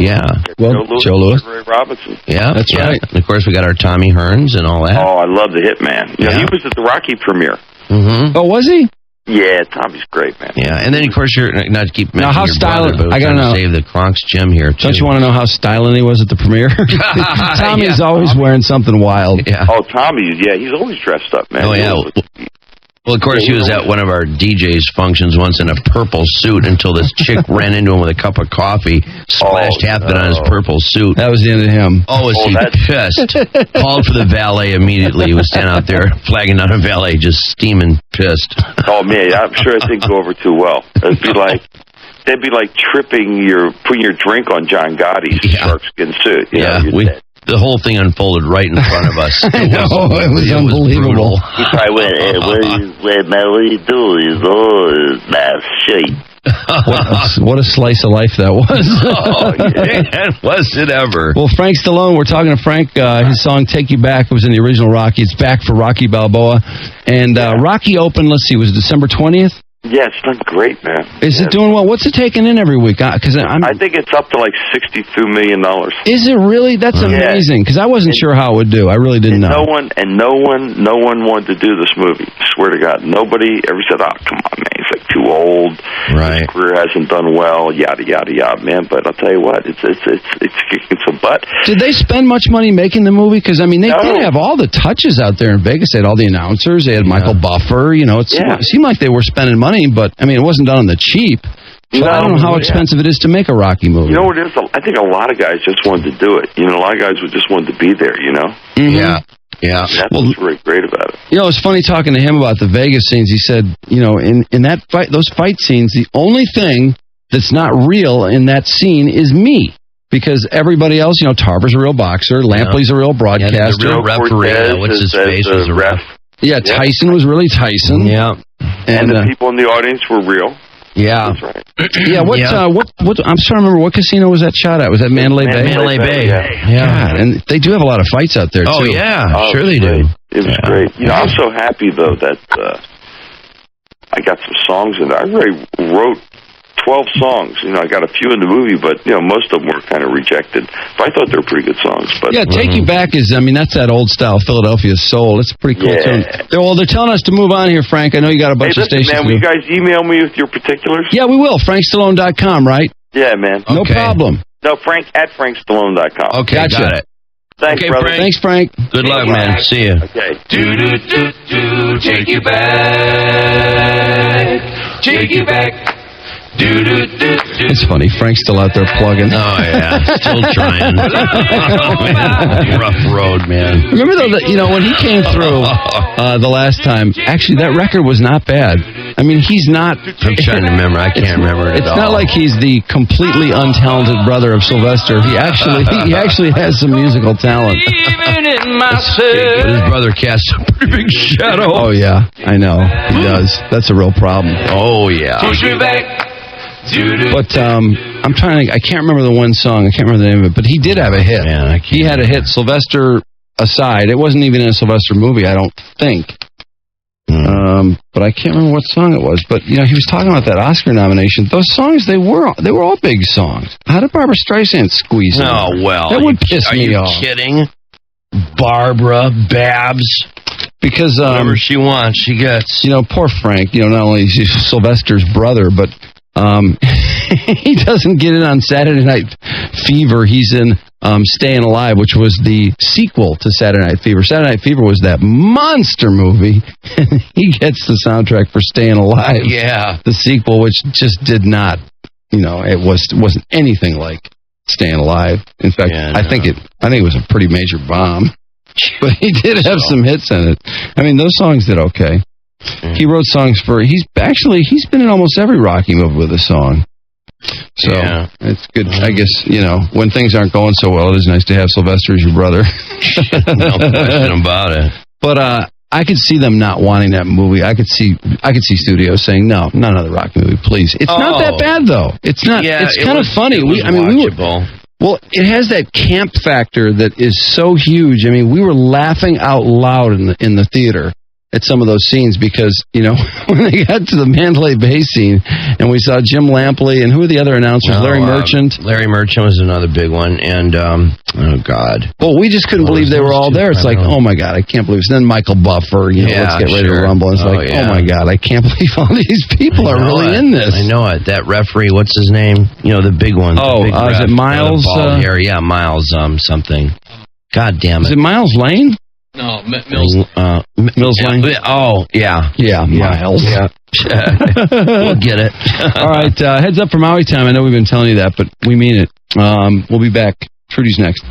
Yeah. Well, Joe Louis. Ray Robinson. Yeah, that's right. And of course, we got our Tommy Hearns and all that. Oh, I love the Hitman. You know, he was at the Rocky premiere. Mm-hmm. Oh, was he? Yeah, Tommy's great, man. Yeah, and then, of course, you're not to keep mentioning now, how your styling? brother, but I gotta know. Save the Kronk's gym here, too. Don't you want to know how styling he was at the premiere? Tommy's always wearing something wild. Yeah. Oh, Tommy's, he's always dressed up, man. Oh, yeah. Well, of course, he was at one of our DJ's functions once in a purple suit until this chick ran into him with a cup of coffee, splashed half of it on his purple suit. That was the end of him. Oh, was he pissed? Called for the valet immediately. He was standing out there flagging down a valet, just steaming pissed. Oh, man, I'm sure it didn't go over too well. It'd be like... They'd be like putting your drink on John Gotti's sharkskin suit. You know, the whole thing unfolded right in front of us. I know, it was unbelievable. He probably went, what do you do? He's all nice shape. What a slice of life that was. Was it ever? Well, Frank Stallone, we're talking to Frank. His song Take You Back was in the original Rocky. It's back for Rocky Balboa. And Rocky opened, let's see, was it December 20th? Yeah, it's done great, man. Is it doing well? What's it taking in every week? I think it's up to like $62 million. Is it really? That's amazing. Because I wasn't sure how it would do. I really didn't know. No one wanted to do this movie. Swear to God, nobody ever said, "Oh, come on, man, he's like too old. Right. His career hasn't done well. Yada yada yada, man." But I'll tell you what, it's a butt. Did they spend much money making the movie? Because I mean, they did have all the touches out there in Vegas. They had all the announcers. They had Michael Buffer. You know, it seemed like they were spending money. But, I mean, it wasn't done on the cheap. So I don't know how expensive it is to make a Rocky movie. You know what it is? I think a lot of guys just wanted to do it. You know, a lot of guys just wanted to be there, you know? Mm-hmm. Yeah. That's what's really great about it. You know, it's funny talking to him about the Vegas scenes. He said, you know, in that fight, those fight scenes, the only thing that's not real in that scene is me. Because everybody else, you know, Tarver's a real boxer, Lampley's a real broadcaster. The real referee, what's his face, was a ref. Yeah, Tyson was really Tyson. Yeah. And the people in the audience were real. Yeah. That's right. Yeah, what I'm trying to remember, what casino was that shot at? Was that Mandalay Bay? Mandalay Bay. Yeah. God, and they do have a lot of fights out there, too. Oh, yeah. Sure they do. It was great. You know, I'm so happy, though, that I got some songs in there. I already wrote 12 songs. You know, I got a few in the movie, but, you know, most of them were kind of rejected. But I thought they were pretty good songs. But yeah, Take You Back is, I mean, that's that old style Philadelphia soul. It's a pretty cool tune. They're telling us to move on here, Frank. I know you got a bunch of stations. Man, will you guys email me with your particulars? Yeah, we will. FrankStallone.com, right? Yeah, man. No problem. No, Frank at FrankStallone.com. Okay, gotcha. got it. Thanks, brother. Frank. Thanks, Frank. Good luck, man. See you. Okay. Take you back. Take you back. Do-do-do. It's funny. Frank's still out there plugging. Oh, yeah. Still trying. Rough road, man. Remember, though, that, when he came through the last time, actually, that record was not bad. I mean, he's not... I'm trying to remember. I can't remember it at all. It's not like he's the completely untalented brother of Sylvester. He actually has some musical talent. But his brother casts a pretty big shadow. Oh, yeah. I know. He does. That's a real problem. Oh, yeah. Push me back. But I'm trying to... I can't remember the one song. I can't remember the name of it. But he did have a hit. Yeah, he had a hit, Sylvester aside. It wasn't even in a Sylvester movie, I don't think. But I can't remember what song it was. But, he was talking about that Oscar nomination. Those songs, they were all big songs. How did Barbara Streisand squeeze in? Oh, well. That would piss me off. Are you kidding? Barbara, Babs. Because whatever she wants, she gets. Poor Frank. Not only is he Sylvester's brother, but he doesn't get in on Saturday Night Fever. He's in Staying Alive, which was the sequel to Saturday Night Fever. Saturday Night Fever was that monster movie, and he gets the soundtrack for Staying Alive. Yeah, the sequel, which just did not. It wasn't anything like Staying Alive. In fact, I think it was a pretty major bomb. But he did have some hits in it. I mean, those songs did okay. He wrote songs he's been in almost every Rocky movie with a song. So it's good. I guess, when things aren't going so well, it is nice to have Sylvester as your brother. No question about it. But I could see them not wanting that movie. I could see studios saying, no, not another Rocky movie, please. It's not that bad, though. It's not. Yeah, it's kind of funny. Well, it has that camp factor that is so huge. I mean, we were laughing out loud in the theater at some of those scenes because, when they got to the Mandalay Bay scene and we saw Jim Lampley and who were the other announcers? Larry Merchant. Larry Merchant was another big one. And, oh, God. Well, we just couldn't believe they were all there. It's like, oh, my God, I can't believe it. And then Michael Buffer, let's get ready to rumble. And it's oh my God, I can't believe all these people are really in this. I know it. That referee, what's his name? The big one. Oh, is it Miles? Bald hair. Yeah, Miles something. God damn it. Is it Miles Lane? No, Mills. Mills Lane? Oh, yeah. Yeah, Miles. Yeah. We'll get it. All right, heads up for Maui time. I know we've been telling you that, but we mean it. We'll be back. Trudy's next.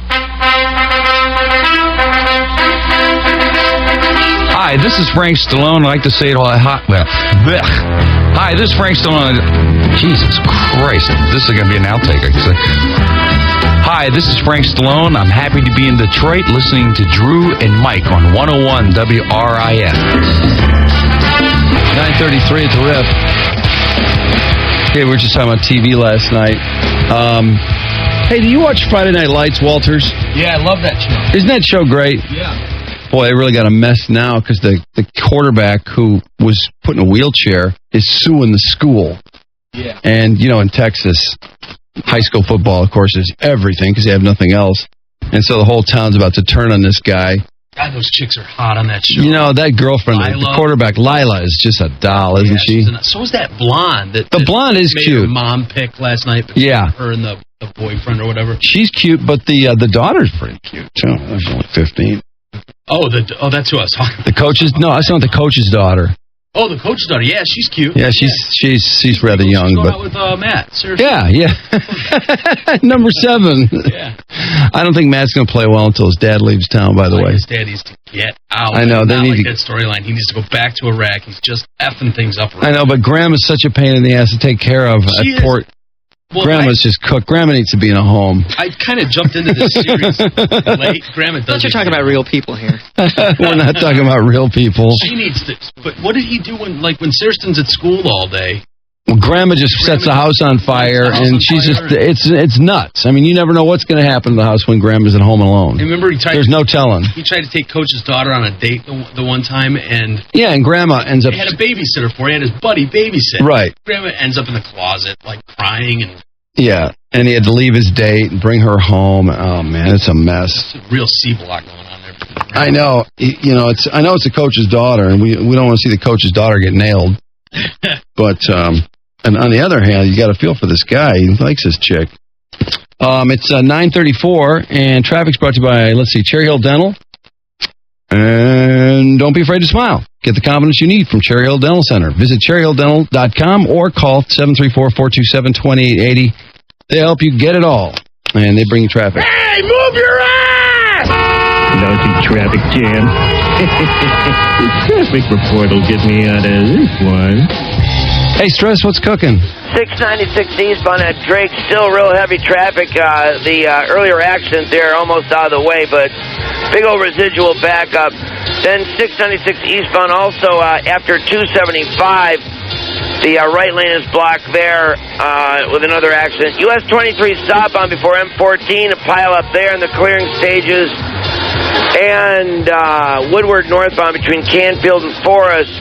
Hi, this is Frank Stallone. I like to say it all hot. Well, hi, this is Frank Stallone. Jesus Christ, this is going to be an outtake. Hi, this is Frank Stallone. I'm happy to be in Detroit listening to Drew and Mike on 101 WRIF. 9:33 at the Riff. Okay, we were just talking about TV last night. Hey, do you watch Friday Night Lights, Walters? Yeah, I love that show. Isn't that show great? Yeah. Boy, they really got a mess now because the quarterback who was put in a wheelchair is suing the school. Yeah. And, in Texas, high school football, of course, is everything because they have nothing else. And so the whole town's about to turn on this guy. God, those chicks are hot on that show. That girlfriend, the quarterback, Lila, is just a doll, isn't she? So is that blonde. The blonde is made cute. Her mom picked last night. Her and the boyfriend or whatever. She's cute, but the daughter's pretty cute, too. She's only 15. Oh, that's who I was talking about. The coach's? No, that's not the coach's daughter. Oh, the coach's daughter. Yeah, she's cute. Yeah, she's rather young, she's but out with Matt. Seriously. Yeah. Number 7. Yeah. I don't think Matt's going to play well until his dad leaves town. By the way, his dad needs to get out. I know they need that storyline. He needs to go back to Iraq. He's just effing things up. I know, but Grandma's such a pain in the ass to take care of. Grandma's just cooked. Grandma needs to be in a home. I kind of jumped into this series late. Grandma does. You're talking about real people here. We're not talking about real people. She needs to. But what did he do when Saraston's at school all day? Well, Grandma just sets the house on fire, and she's just, it's nuts. I mean, you never know what's going to happen to the house when Grandma's at home alone. Remember, there's no telling. He tried to take Coach's daughter on a date the one time, and... Yeah, and Grandma ends up... He had a babysitter for her. He had his buddy babysit. Right. Grandma ends up in the closet, crying and... Yeah, and he had to leave his date and bring her home. Oh, man, it's a mess. It's a real C-block going on there. I know. I know it's the coach's daughter, and we don't want to see the coach's daughter get nailed. But, and on the other hand, you got to feel for this guy. He likes this chick. It's 9:34, and traffic's brought to you by, Cherry Hill Dental. And don't be afraid to smile. Get the confidence you need from Cherry Hill Dental Center. Visit cherryhilldental.com or call 734-427-2880. They help you get it all. And they bring you traffic. Hey, move your ass! Lousy traffic jam. The traffic report will get me out of this one. Hey, Stress, what's cooking? 696 eastbound at Drake, still real heavy traffic. The earlier accident there almost out of the way, but big old residual backup. Then 696 eastbound also after 275. The right lane is blocked there with another accident. US 23 southbound before M14, a pile up there in the clearing stages. And Woodward northbound between Canfield and Forest.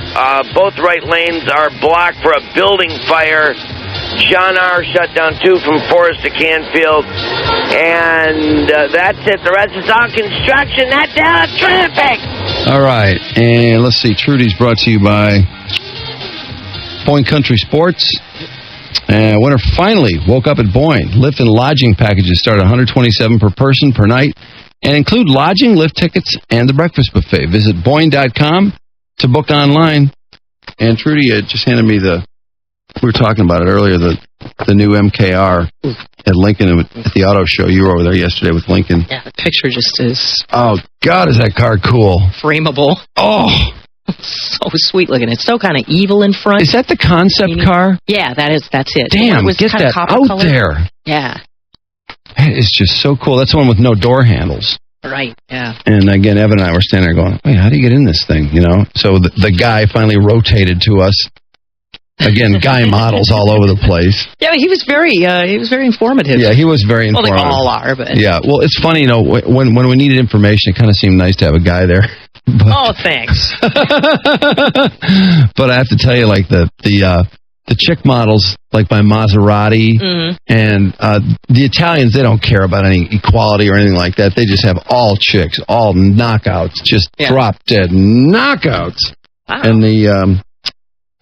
Both right lanes are blocked for a building fire. John R. shut down too from Forest to Canfield. And that's it. The rest is on construction. That's out of traffic. All right. And let's see. Trudy's brought to you by Boyne Country Sports. Winter finally woke up at Boyne. Lift and lodging packages start at $127 per person per night and include lodging, lift tickets, and the breakfast buffet. Visit Boyne.com to book online. And Trudy just handed me we were talking about it earlier, the new MKR at Lincoln at the auto show. You were over there yesterday with Lincoln. Yeah, the picture just is... Oh, God, is that car cool. Frameable. Oh! So sweet looking. It's so kind of evil in front. Is that the concept car? Yeah, that's it. Damn, get that out there. Yeah. It's just so cool. That's the one with no door handles. Right, yeah. And again, Evan and I were standing there going, wait, how do you get in this thing, you know? So the guy finally rotated to us. Again, guy models all over the place. Yeah, he was very informative. Yeah, he was very informative. Well, they all are, but... Yeah, well, it's funny, you know, when we needed information, it kind of seemed nice to have a guy there. But, thanks. But I have to tell you, like, the chick models, like by Maserati, and the Italians, they don't care about any equality or anything like that. They just have all chicks, all knockouts, just drop-dead knockouts. Wow. And the...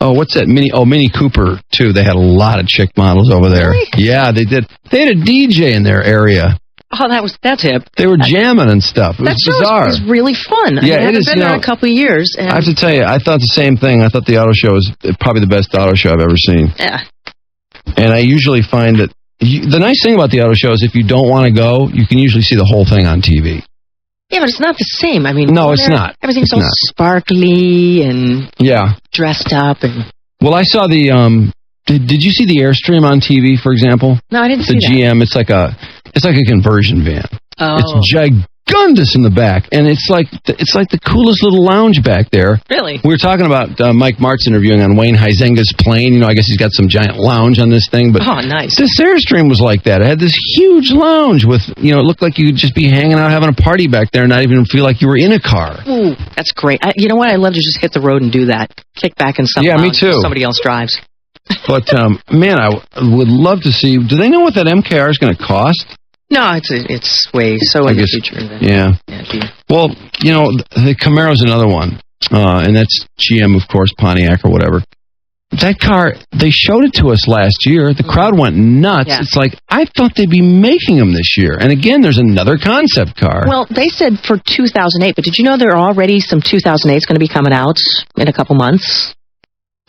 what's that? Mini Cooper, too. They had a lot of chick models over there. Really? Yeah, they did. They had a DJ in their area. Oh, that's hip. They were jamming and stuff. It was bizarre. It was really fun. Yeah, I haven't been there in a couple of years. And I have to tell you, I thought the same thing. I thought the auto show was probably the best auto show I've ever seen. Yeah. And I usually find that the nice thing about the auto show is if you don't want to go, you can usually see the whole thing on TV. Yeah, but it's not the same. I mean, no, it's not. Everything's all sparkly and dressed up and. Well, I saw the. Did you see the Airstream on TV, for example? No, I didn't see the GM. It's like a conversion van. Oh. It's gigundous in the back, and it's like the coolest little lounge back there. Really? We were talking about Mike Martz interviewing on Wayne Huizenga's plane. You know, I guess he's got some giant lounge on this thing. But nice. This Airstream was like that. It had this huge lounge with, you know, it looked like you could just be hanging out having a party back there and not even feel like you were in a car. Ooh, that's great. You know what? I'd love to just hit the road and do that. Kick back in some lounge me too. Somebody else drives. But, man, I would love to see. Do they know what that MKR is going to cost? No, it's way so in the future. Yeah. Well, you know, the Camaro's another one, and that's GM, of course, Pontiac or whatever. That car, they showed it to us last year. The crowd went nuts. Yeah. It's like, I thought they'd be making them this year. And again, there's another concept car. Well, they said for 2008, but did you know there are already some 2008s going to be coming out in a couple months?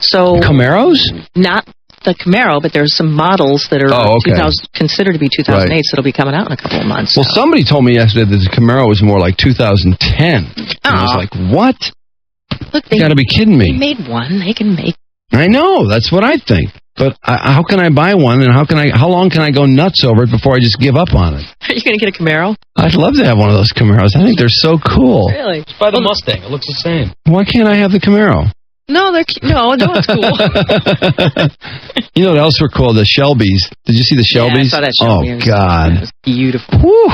So Camaros? Not the Camaro, but there's some models that are considered to be 2008s that'll be coming out in a couple of months. Well, somebody told me yesterday that the Camaro was more like 2010. And I was like, what? Look, you got to be kidding me. They made one. They can make. I know. That's what I think. But how can I buy one, and how long can I go nuts over it before I just give up on it? Are you going to get a Camaro? I'd love to have one of those Camaros. I think they're so cool. Really? Just buy the Mustang. It looks the same. Why can't I have the Camaro? No, it's cool. You know what else were cool? The Shelbys. Did you see the Shelbys? Yeah, I saw that Shelby. Oh, God. It was beautiful. Whew.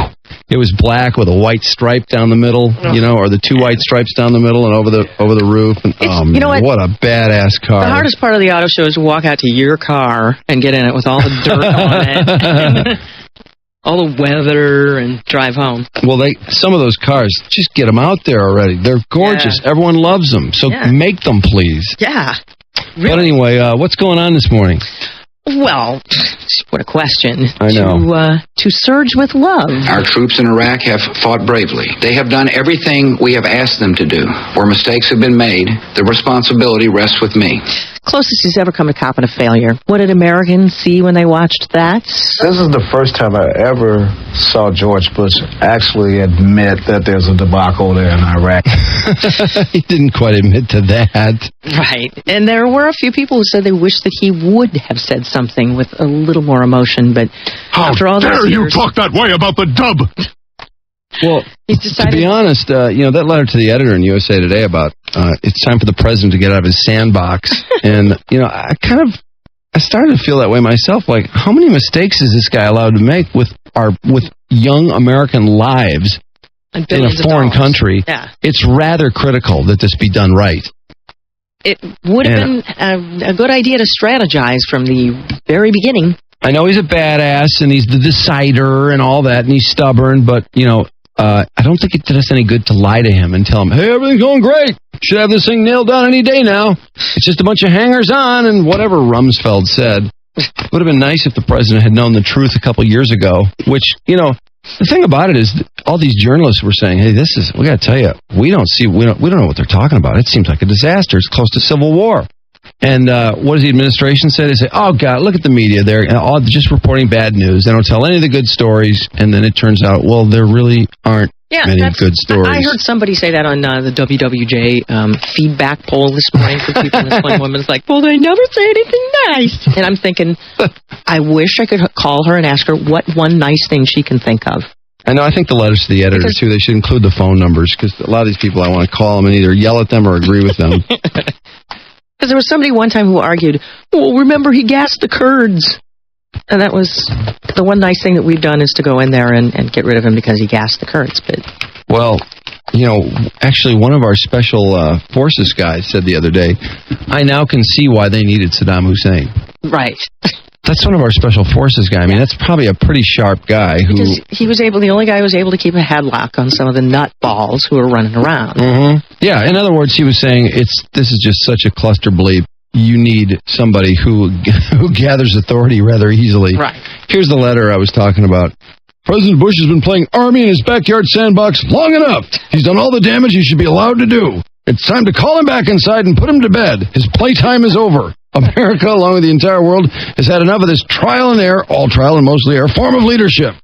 It was black with a white stripe down the middle, you know, or the two white stripes down the middle and over the roof. And, you know what a badass car. The hardest part of the auto show is to walk out to your car and get in it with all the dirt on it. All the weather and drive home. Well, some of those cars, just get them out there already. They're gorgeous. Yeah. Everyone loves them. So make them, please. Yeah. Really? But anyway, what's going on this morning? Well, it's What a question. I know. To surge with love. Our troops in Iraq have fought bravely. They have done everything we have asked them to do. Where mistakes have been made, the responsibility rests with me. Closest he's ever come to copping a failure. What did Americans see when they watched that? This is the first time I ever saw George Bush actually admit that there's a debacle there in Iraq. He didn't quite admit to that. Right. And there were a few people who said they wished that he would have said something with a little more emotion, but after all those years... How dare you talk that way about the dub? Well, to be honest, that letter to the editor in USA Today about it's time for the president to get out of his sandbox. And, I started to feel that way myself. Like, how many mistakes is this guy allowed to make with young American lives in a foreign country? Yeah. It's rather critical that this be done right. It would have been a good idea to strategize from the very beginning. I know he's a badass, and he's the decider and all that, and he's stubborn, but, I don't think it did us any good to lie to him and tell him, hey, everything's going great. Should have this thing nailed down any day now. It's just a bunch of hangers-on and whatever Rumsfeld said. It would have been nice if the president had known the truth a couple years ago, which, the thing about it is all these journalists were saying, hey, we got to tell you, we don't know what they're talking about. It seems like a disaster. It's close to civil war. And what does the administration say? They say, oh, God, look at the media. They're all just reporting bad news. They don't tell any of the good stories. And then it turns out, well, there really aren't many good stories. I heard somebody say that on the WWJ feedback poll this morning for people. And this one woman was like, well, they never say anything nice. And I'm thinking, I wish I could call her and ask her what one nice thing she can think of. I know. I think the letters to the editor, too, they should include the phone numbers, because a lot of these people, I want to call them and either yell at them or agree with them. Because there was somebody one time who argued, well, remember, he gassed the Kurds. And that was the one nice thing that we've done is to go in there and get rid of him because he gassed the Kurds. But well, actually, one of our special forces guys said the other day, I now can see why they needed Saddam Hussein. Right. That's one of our special forces guys. I mean, that's probably a pretty sharp guy. Because he was the only guy who was able to keep a headlock on some of the nutballs who were running around. Mm-hmm. Yeah, in other words, he was saying this is just such a cluster bleep. You need somebody who gathers authority rather easily. Right. Here's the letter I was talking about. President Bush has been playing Army in his backyard sandbox long enough. He's done all the damage he should be allowed to do. It's time to call him back inside and put him to bed. His playtime is over. America, along with the entire world, has had enough of this trial and error, all trial and mostly error, form of leadership.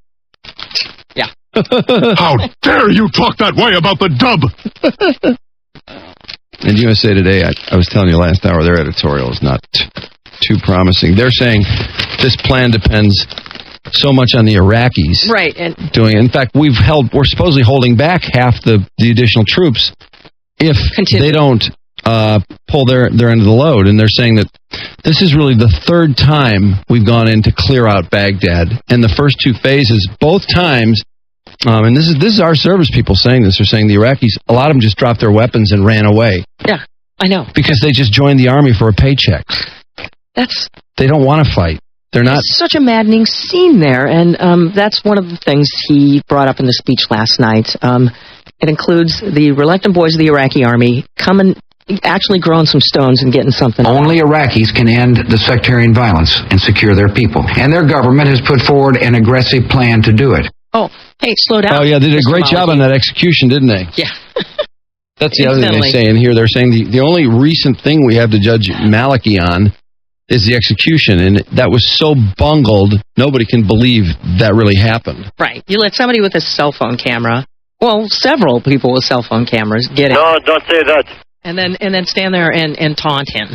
Yeah. How dare you talk that way about the dub? And USA Today, I was telling you last hour, their editorial is not too promising. They're saying this plan depends so much on the Iraqis. Right. And doing it. In fact, we're supposedly holding back half the additional troops if they don't pull their end of the load. And they're saying that this is really the third time we've gone in to clear out Baghdad. And the first two phases, both times, and this is our service people saying this. They're saying the Iraqis, a lot of them just dropped their weapons and ran away. Yeah, I know. Because they just joined the army for a paycheck. They don't want to fight. They're not. It's such a maddening scene there, and that's one of the things he brought up in the speech last night. It includes the reluctant boys of the Iraqi army coming, actually growing some stones and getting something. Only Iraqis can end the sectarian violence and secure their people. And their government has put forward an aggressive plan to do it. Oh, hey, slow down. Oh, yeah, they did a great job on that execution, didn't they? Yeah. That's the other thing they say in here. They're saying the only recent thing we have to judge Maliki on is the execution, and that was so bungled, nobody can believe that really happened. Right. You let somebody with a cell phone camera, well, several people with cell phone cameras get it. No, don't say that. And then stand there and taunt him.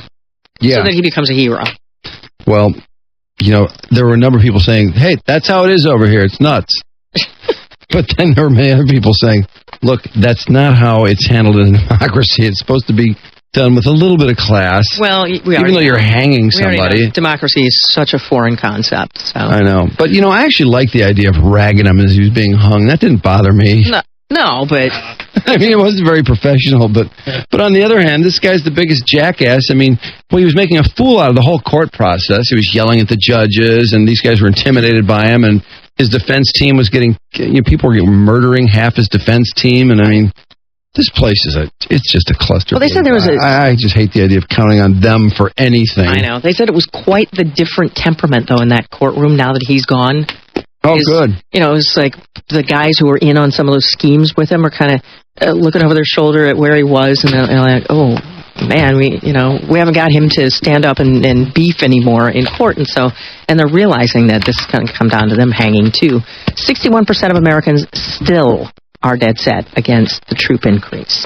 Yeah. So that he becomes a hero. Well, there were a number of people saying, hey, that's how it is over here. It's nuts. But then there were many other people saying, look, that's not how it's handled in a democracy. It's supposed to be done with a little bit of class. Well, even though you're hanging somebody. Democracy is such a foreign concept. So. I know. But, I actually like the idea of ragging him as he was being hung. That didn't bother me. No, but... I mean, it wasn't very professional, but on the other hand, this guy's the biggest jackass. I mean, he was making a fool out of the whole court process. He was yelling at the judges, and these guys were intimidated by him, and his defense team was getting... people were murdering half his defense team, and I mean... This place it's just a cluster. Well, they said there was I just hate the idea of counting on them for anything. I know. They said it was quite the different temperament, though, in that courtroom now that he's gone. Oh, good. You know, it's like the guys who were in on some of those schemes with him are kind of looking over their shoulder at where he was, and they're like, oh, man, we haven't got him to stand up and beef anymore in court, and they're realizing that this is going to come down to them hanging, too. 61% of Americans still are dead set against the troop increase.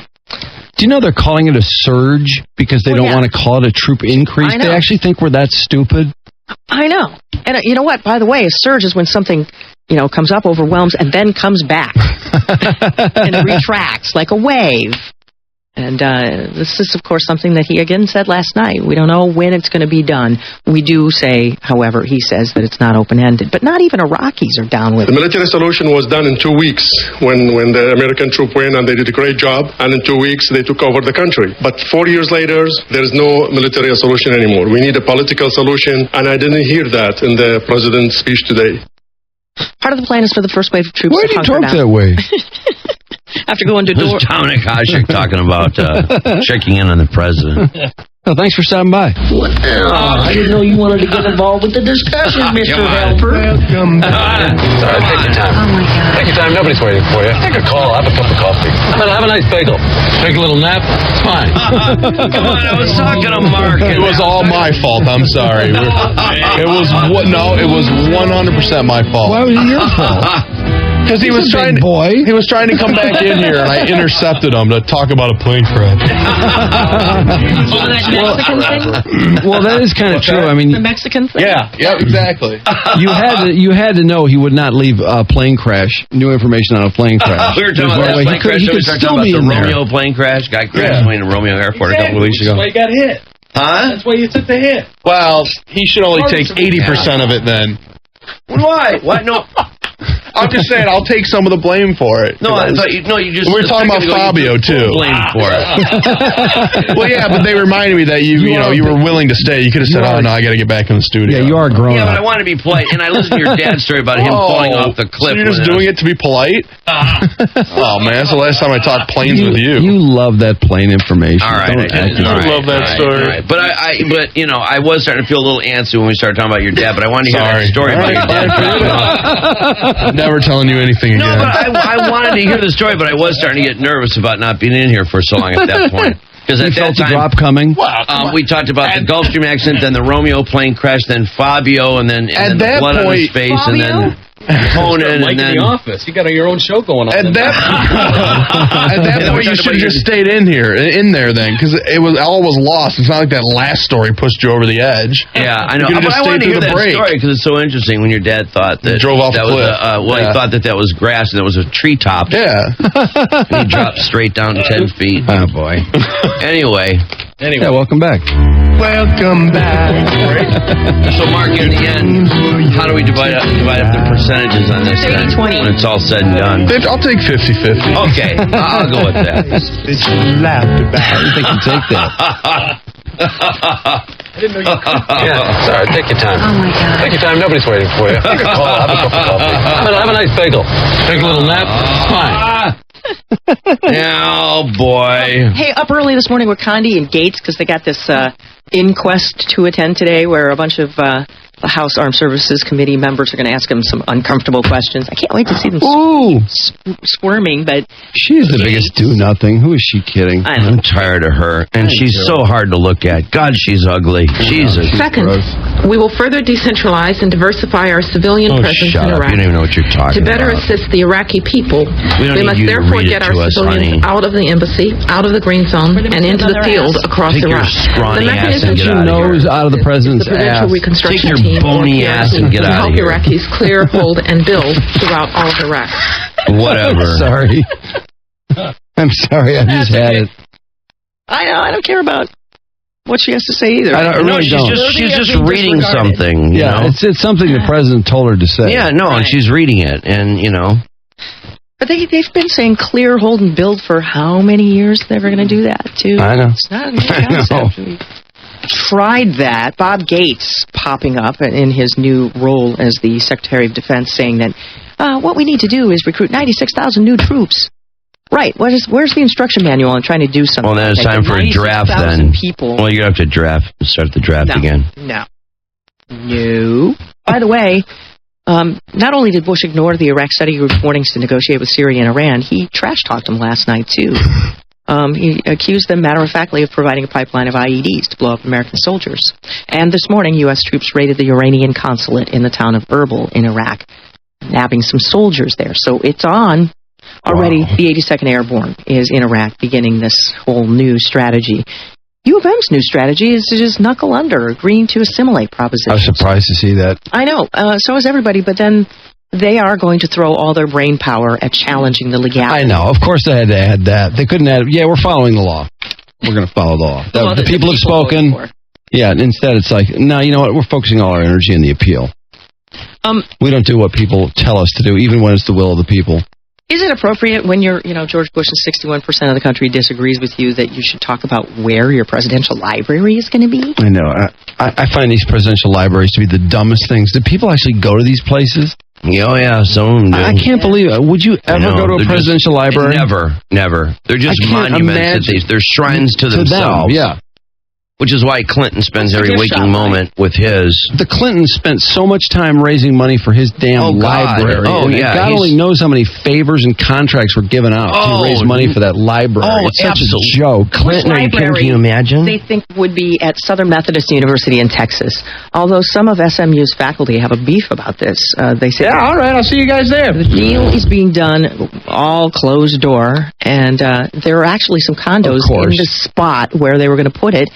Do you know they're calling it a surge because they don't want to call it a troop increase? They actually think we're that stupid. I know. And you know what? By the way, a surge is when something, comes up, overwhelms, and then comes back and retracts like a wave. And this is, of course, something that he again said last night. We don't know when it's going to be done. We do say, however, he says that it's not open-ended. But not even Iraqis are down with it. The military solution was done in 2 weeks when the American troop went, and they did a great job. And in 2 weeks, they took over the country. But 4 years later, there is no military solution anymore. We need a political solution, and I didn't hear that in the president's speech today. Part of the plan is for the first wave of troops Why to do you hunker talk down. that way? After going to door. This is Dominic Hasek talking about checking in on the president. Well, thanks for stopping by. I didn't know you wanted to get involved with the discussion, Mr. Helper. Welcome back. Sorry, take your time. Oh, my God. Take your time. Nobody's waiting for you. Take a call. Have a cup of coffee. Have a nice bagel. Take a little nap. It's fine. Come on, I was talking to Mark. It was all my fault. I'm sorry. It was 100% my fault. Why was it your fault? Because he was trying to come back in here, and I intercepted him to talk about a plane crash. Well, that is kind of true. I mean, the Mexican thing? Yeah, exactly. You had to know he would not leave a plane crash. New information on a plane crash. We were talking about that plane crash. He We could were talking still about be the in there. Romeo plane crash. Guy crashed in Romeo Airport a couple of weeks ago. That's why you got hit. Huh? That's why you took the hit. Well, he should only take 80% of it then. Why? What? No. I'm just saying, I'll take some of the blame for it. No, I thought you just. We were talking about Fabio too. Blame for it. Well, yeah, but they reminded me that you were willing to stay. You could have said, "Oh no, I got to get back in the studio." Yeah, you are grown Yeah, up. but I want to be polite, and I listened to your dad's story about him falling off the cliff. So you're just doing it to be polite? Oh man, that's the last time I talked planes with you. You love that plane information. All right, I love that story. But I was starting to feel a little antsy when we started talking about your dad. But I wanted to hear that story about your dad. Never telling you anything again. No, but I wanted to hear the story, but I was starting to get nervous about not being in here for so long at that point. Because at that felt the time, drop coming. We talked about the Gulfstream accident, then the Romeo plane crash, then Fabio, and then the blood on his face, and then Conan, and then The Office. You got your own show going on. At that point, you should have just stayed in there then, because all was lost. It's not like that last story pushed you over the edge. Yeah, I know. You But I wanted to hear that break. story because it's so interesting when your dad thought that drove off that the was cliff. he thought that was grass and it was a treetop. Yeah. And he dropped straight down 10 feet. Oh boy. Anyway. Yeah, welcome back. Welcome back. So, Mark, in the end, how do we divide up the percentages on this then 80-20. when it's all said and done? I'll take 50-50. Okay, I'll go with that. It's laughed about. I didn't think you'd take that. I didn't know you could. Yeah, sorry, take your time. Oh, my God. Take your time. Nobody's waiting for you. Take a call. Have a cup of coffee. Have a nice bagel. Take a little nap. It's fine. Oh, boy. Hey, up early this morning with Condi and Gates because they got this inquest to attend today where a bunch of the House Armed Services Committee members are going to ask him some uncomfortable questions. I can't wait to see them squirming, but... She's the biggest do-nothing. Who is she kidding? I'm tired of her, and she's so hard to look at. God, she's ugly. Jesus. Second, we will further decentralize and diversify our civilian presence shut in up. Iraq. You don't even know what you're talking To better about. assist the Iraqi people, We don't we need must you to therefore read it get our to us, civilians honey. out of the embassy, out of the green zone, and into the field across Take your Iraq. scrawny The ass and mechanism get to out of here. Nose out of the president's the provincial ass. reconstruction Take your team bony or ass and get to out of help here. Iraqis clear, hold, and build throughout all of Iraq. Whatever. Sorry. I'm sorry, I just had it. I know, I don't care about what she has to say either. I really don't. She's just reading something. You know? It's something the president told her to say. Yeah, no, and she's reading it, and, But they've been saying clear, hold, and build for how many years they're going to do that, too? I know. It's not a new concept. Tried that. Bob Gates popping up in his new role as the Secretary of Defense saying that what we need to do is recruit 96,000 new troops. Right. Where's the instruction manual on trying to do something? Well, then it's time for a draft then. People. Well, you have to start the draft again. No. By the way, not only did Bush ignore the Iraq study group's warnings to negotiate with Syria and Iran, he trash-talked them last night, too. He accused them, matter-of-factly, of providing a pipeline of IEDs to blow up American soldiers. And this morning, U.S. troops raided the Iranian consulate in the town of Erbil in Iraq, nabbing some soldiers there. So it's on. Already, the 82nd Airborne is in Iraq, beginning this whole new strategy. U of M's new strategy is to just knuckle under, agreeing to assimilate propositions. I was surprised to see that. I know. So is everybody. But then they are going to throw all their brain power at challenging the legality. I know. Of course they had to add that. They couldn't add, we're following the law. We're going to follow the law. The people have spoken. Yeah, and instead it's like, no, you know what? We're focusing all our energy in the appeal. We don't do what people tell us to do, even when it's the will of the people. Is it appropriate when George Bush and 61% of the country disagrees with you that you should talk about where your presidential library is going to be? I know. I find these presidential libraries to be the dumbest things. Do people actually go to these places? Oh, yeah, some of them do. I can't believe it. Would you ever go to a presidential library? Never. They're just monuments. They're shrines to themselves. Yeah. Which is why Clinton spends every waking moment with his. The Clintons spent so much time raising money for his damn library. God only knows how many favors and contracts were given out to raise money for that library. It's such a joke. Clinton, can you imagine? They think would be at Southern Methodist University in Texas. Although some of SMU's faculty have a beef about this. They say, all right, I'll see you guys there. The deal is being done all closed door, and there are actually some condos in the spot where they were going to put it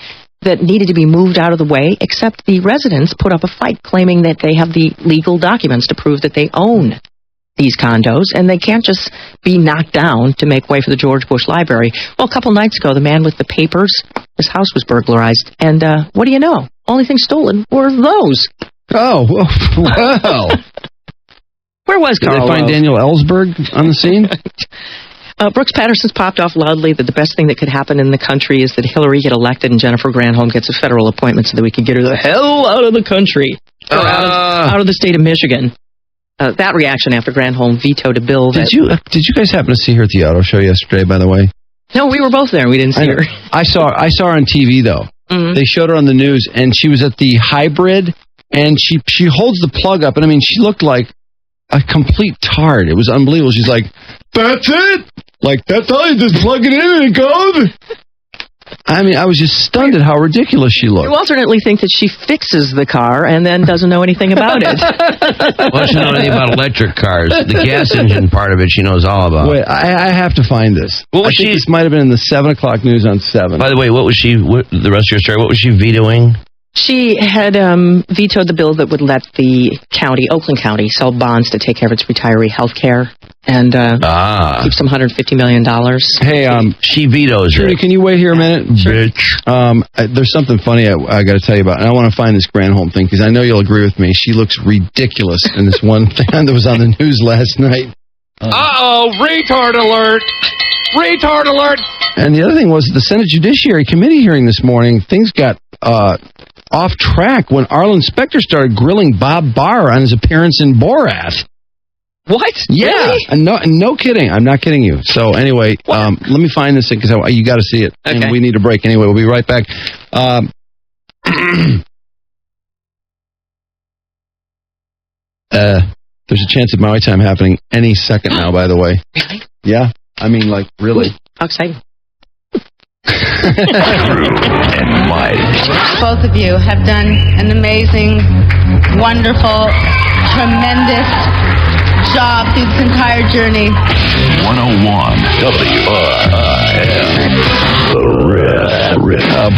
that needed to be moved out of the way, except the residents put up a fight claiming that they have the legal documents to prove that they own these condos, and they can't just be knocked down to make way for the George Bush Library. Well, a couple nights ago, the man with the papers, his house was burglarized, and what do you know? Only thing stolen were those. Oh, well. Where was Carl? Did they find Daniel Ellsberg on the scene? Brooks Patterson's popped off loudly that the best thing that could happen in the country is that Hillary get elected and Jennifer Granholm gets a federal appointment so that we can get her the hell out of the country. Or out of the state of Michigan. That reaction after Granholm vetoed a bill that... Did you guys happen to see her at the auto show yesterday, by the way? No, we were both there. We didn't see her. I saw her on TV, though. Mm-hmm. They showed her on the news, and she was at the hybrid, and she holds the plug up, and I mean, she looked like a complete tard. It was unbelievable. She's like, that's it? Like, that's all, you just plug it in and it goes? I mean, I was just stunned at how ridiculous she looked. You alternately think that she fixes the car and then doesn't know anything about it. Well, she knows anything about electric cars. The gas engine part of it she knows all about. Wait, I have to find this. This might have been in the 7 o'clock news on 7. By the way, the rest of your story, what was she vetoing? She had vetoed the bill that would let the county, Oakland County, sell bonds to take care of its retiree health care and keep some $150 million. Hey, she vetoes it. Can you wait here a minute? Sure. Bitch. There's something funny I got to tell you about, and I want to find this Granholm thing, because I know you'll agree with me. She looks ridiculous in this one thing that was on the news last night. Retard alert! Retard alert! And the other thing was the Senate Judiciary Committee hearing this morning, things got off track when Arlen Specter started grilling Bob Barr on his appearance in Borat. What? Yeah. Really? No kidding. I'm not kidding you. So anyway, let me find this thing because you got to see it. Okay. And we need a break anyway. We'll be right back. There's a chance of Maui time happening any second now, by the way. Really? Yeah. I mean, like, really. How exciting. Drew and Mike. Both of you have done an amazing, wonderful, tremendous job through this entire journey. 101 WRIF.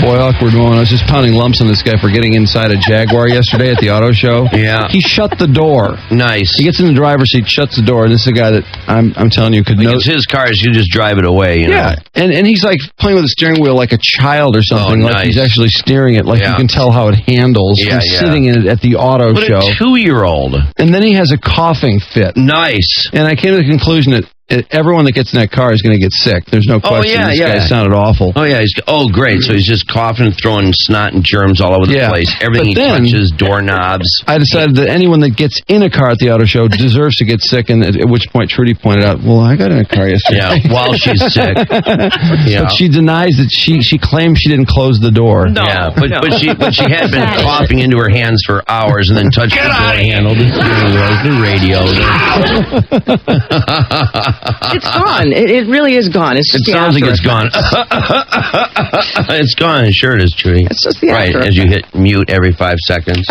Boy, awkward moment. I was just pounding lumps on this guy for getting inside a Jaguar yesterday at the auto show. Yeah. He shut the door. Nice. He gets in the driver's seat, shuts the door, and this is a guy that I'm telling you could know. It's his car, you just drive it away. You know? And he's like playing with the steering wheel like a child or something. Oh, like nice. he's actually steering it, like you can tell how it handles. Yeah, he's sitting in it at the auto show. A 2-year-old. And then he has a coughing fit. Nice. And I came to the conclusion that everyone that gets in that car is going to get sick. There's no question. This guy sounded awful. Oh, yeah. Great. So he's just coughing and throwing snot and germs all over the place. Everything he touches, doorknobs. I decided that anyone that gets in a car at the auto show deserves to get sick, and at which point Trudy pointed out, well, I got in a car yesterday. Yeah, while she's sick. But she denies that she claims she didn't close the door. No, but she had been coughing into her hands for hours and then touched the door handle, the radio. It's gone. It really is gone. It sounds like it's gone. It's gone. Sure it is, Trudy. It's just the right, after as you hit mute every 5 seconds.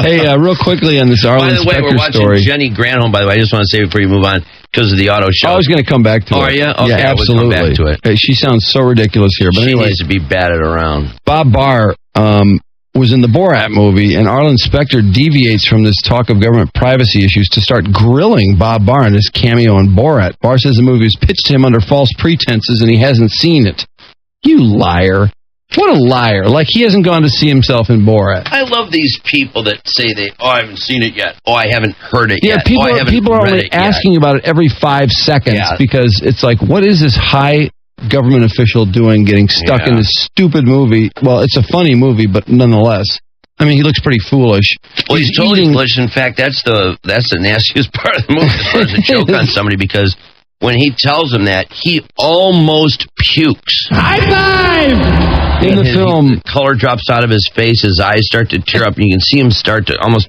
Hey, real quickly on this Arlen Specter story. By the way, we're watching Jenny Granholm, by the way. I just want to say before you move on, because of the auto show. I was going to come back to it. Oh, are you? Okay, yeah, absolutely. We'll come back to it. Hey, she sounds so ridiculous here. But she anyway, needs to be batted around. Bob Barr was in the Borat movie, and Arlen Specter deviates from this talk of government privacy issues to start grilling Bob Barr on his cameo in Borat. Barr says the movie was pitched to him under false pretenses, and he hasn't seen it. You liar. What a liar. Like, he hasn't gone to see himself in Borat. I love these people that say I haven't seen it yet. Oh, I haven't heard it yet. People are read only it asking about it every 5 seconds because it's like, what is this high government official doing getting stuck in this stupid movie? Well, it's a funny movie, but nonetheless. I mean, he looks pretty foolish. Well, he's totally foolish. In fact, that's the nastiest part of the movie as far as a joke on somebody, because when he tells him that, he almost pukes. High five! In the film, the color drops out of his face, his eyes start to tear up, and you can see him start to almost...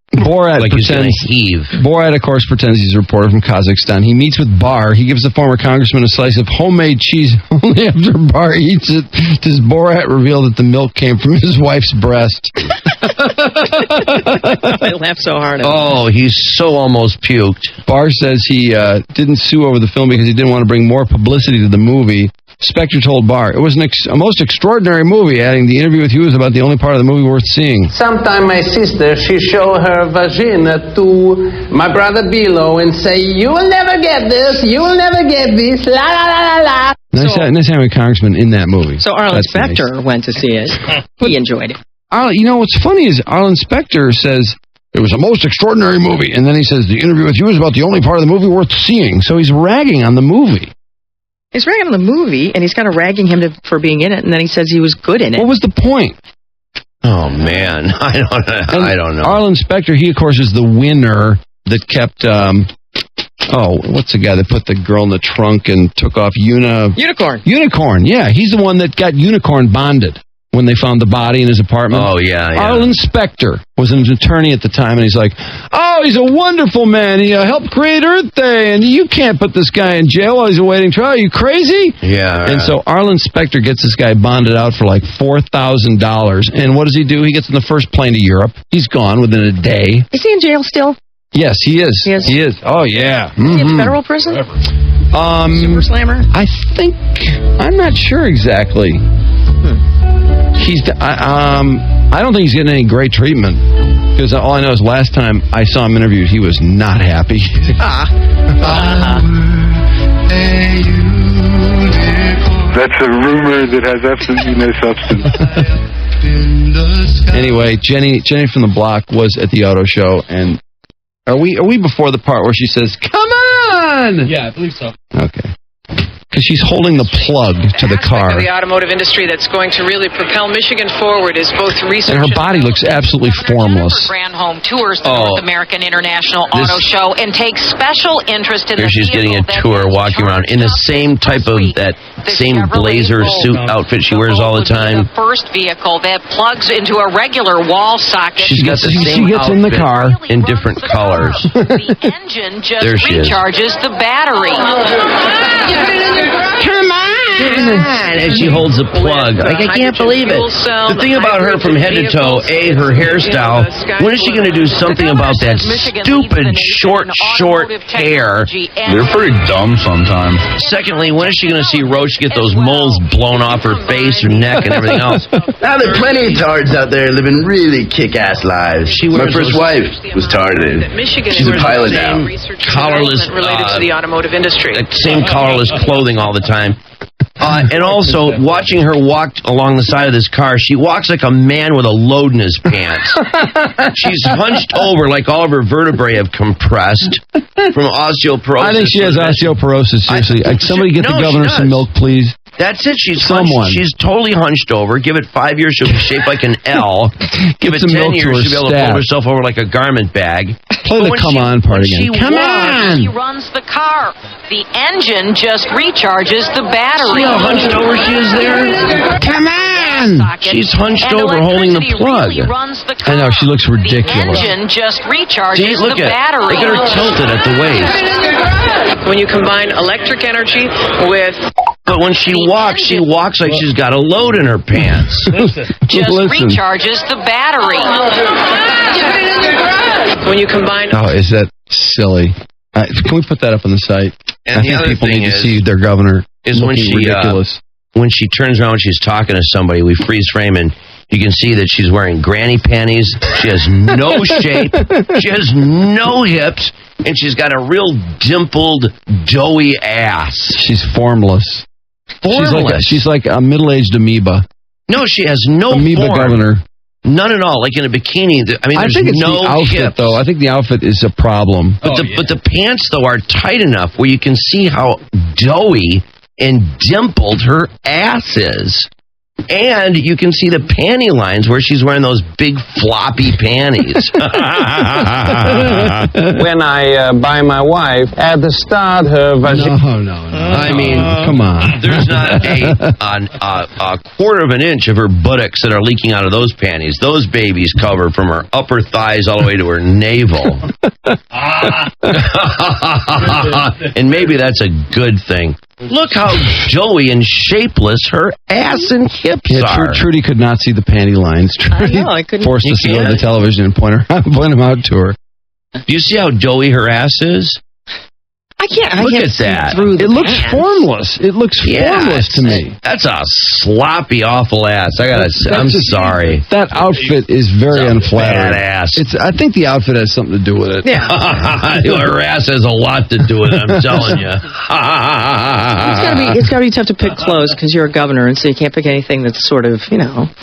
Borat like pretends, he's going to heave. Borat, of course, pretends he's a reporter from Kazakhstan. He meets with Barr. He gives the former congressman a slice of homemade cheese. Only after Barr eats it does Borat reveal that the milk came from his wife's breast. I laughed so hard. Oh, he's so almost puked. Barr says he didn't sue over the film because he didn't want to bring more publicity to the movie. Specter told Barr, it was a most extraordinary movie, adding the interview with you is about the only part of the movie worth seeing. Sometime my sister, she show her vagina to my brother Bilo and say, you will never get this, you will never get this, la la la la la. Nice having a congressman in that movie. So Arlen Specter went to see it. He enjoyed it. You know, what's funny is Arlen Specter says, it was a most extraordinary movie, and then he says, the interview with you is about the only part of the movie worth seeing. So he's ragging on the movie. He's ragging on the movie, and he's kind of ragging him for being in it, and then he says he was good in it. What was the point? Oh, man. I don't know. Arlen Specter, he, of course, is the winner that kept... what's the guy that put the girl in the trunk and took off Unicorn. Unicorn, yeah. He's the one that got Unicorn bonded when they found the body in his apartment. Oh, yeah. Arlen Specter was an attorney at the time, and he's like, oh, he's a wonderful man. He helped create Earth Day, and you can't put this guy in jail while he's awaiting trial. Are you crazy? Yeah. And so Arlen Specter gets this guy bonded out for like $4,000. And what does he do? He gets in the first plane to Europe. He's gone within a day. Is he in jail still? Yes, he is. He is. Oh, yeah. Is he in federal prison? Super Slammer? I'm not sure exactly. I don't think he's getting any great treatment, because all I know is last time I saw him interviewed, he was not happy. That's a rumor that has absolutely no substance. Anyway, Jenny from the block was at the auto show, and are we before the part where she says, "Come on"? Yeah, I believe so. Okay. Because she's holding the plug to the car. The automotive industry that's going to really propel Michigan forward is both research and her body looks absolutely formless. Granholm tours the North American International Auto Show and takes special interest in Here the she's getting a tour, walking around in the same type of same blazer suit outfit she wears all the time. The first vehicle that plugs into a regular wall socket. She's got the same she gets in the car in different colors. The engine just there she recharges the battery. Come on! And she holds the plug. Like, I can't believe it. The thing about her from head to toe, her hairstyle, when is she going to do something about that stupid short hair? They're pretty dumb sometimes. Secondly, when is she going to see Roach get those moles blown off her face, her neck, and everything else? Now, there are plenty of tards out there living really kick-ass lives. My first wife was tarded. She's a pilot now. Collarless, related to the automotive industry. Same collarless clothing all the time. And also, watching her walk along the side of this car, she walks like a man with a load in his pants. She's hunched over like all of her vertebrae have compressed from osteoporosis. I think she has osteoporosis, seriously. Somebody get the governor some milk, please. That's it. She's totally hunched over. Give it 5 years, she'll be shaped like an L. Give it 10 years, she'll be able to fold herself over like a garment bag. Play the come on part again. Come on! She runs the car. The engine just recharges the battery. See how hunched over she is there? Come on! She's hunched over holding the plug. I know, she looks ridiculous. The engine just recharges the battery. Look at her tilted at the waist. When you combine electric energy with... But when she walks like she's got a load in her pants. Just recharges the battery. When you combine... Oh, is that silly? Can we put that up on the site? And I think people need to see their governor is when she ridiculous. When she turns around, she's talking to somebody. We freeze frame, and you can see that she's wearing granny panties. She has no shape. She has no hips, and she's got a real dimpled, doughy ass. She's formless. She's like a middle-aged amoeba. No, she has no amoeba form. Governor. None at all. Like in a bikini. I think it's the outfit, though. I think the outfit is a problem. But the pants, though, are tight enough where you can see how doughy and dimpled her ass is. And you can see the panty lines where she's wearing those big floppy panties. When I buy my wife, at the start her vagina... No. I mean, come on. There's not a quarter of an inch of her buttocks that are leaking out of those panties. Those babies cover from her upper thighs all the way to her navel. And maybe that's a good thing. Look how doughy and shapeless her ass and hips are. Trudy could not see the panty lines. Trudy I couldn't. forced us to go to the television and point them out to her. Do you see how doughy her ass is? I can't. Look at that. It looks formless. It looks formless to me. That's a sloppy, awful ass. I'm sorry. That outfit is very unflattering. Bad ass. I think the outfit has something to do with it. Yeah. Her ass has a lot to do with it, I'm telling you. It's gotta be tough to pick clothes because you're a governor, and so you can't pick anything that's sort of, you can't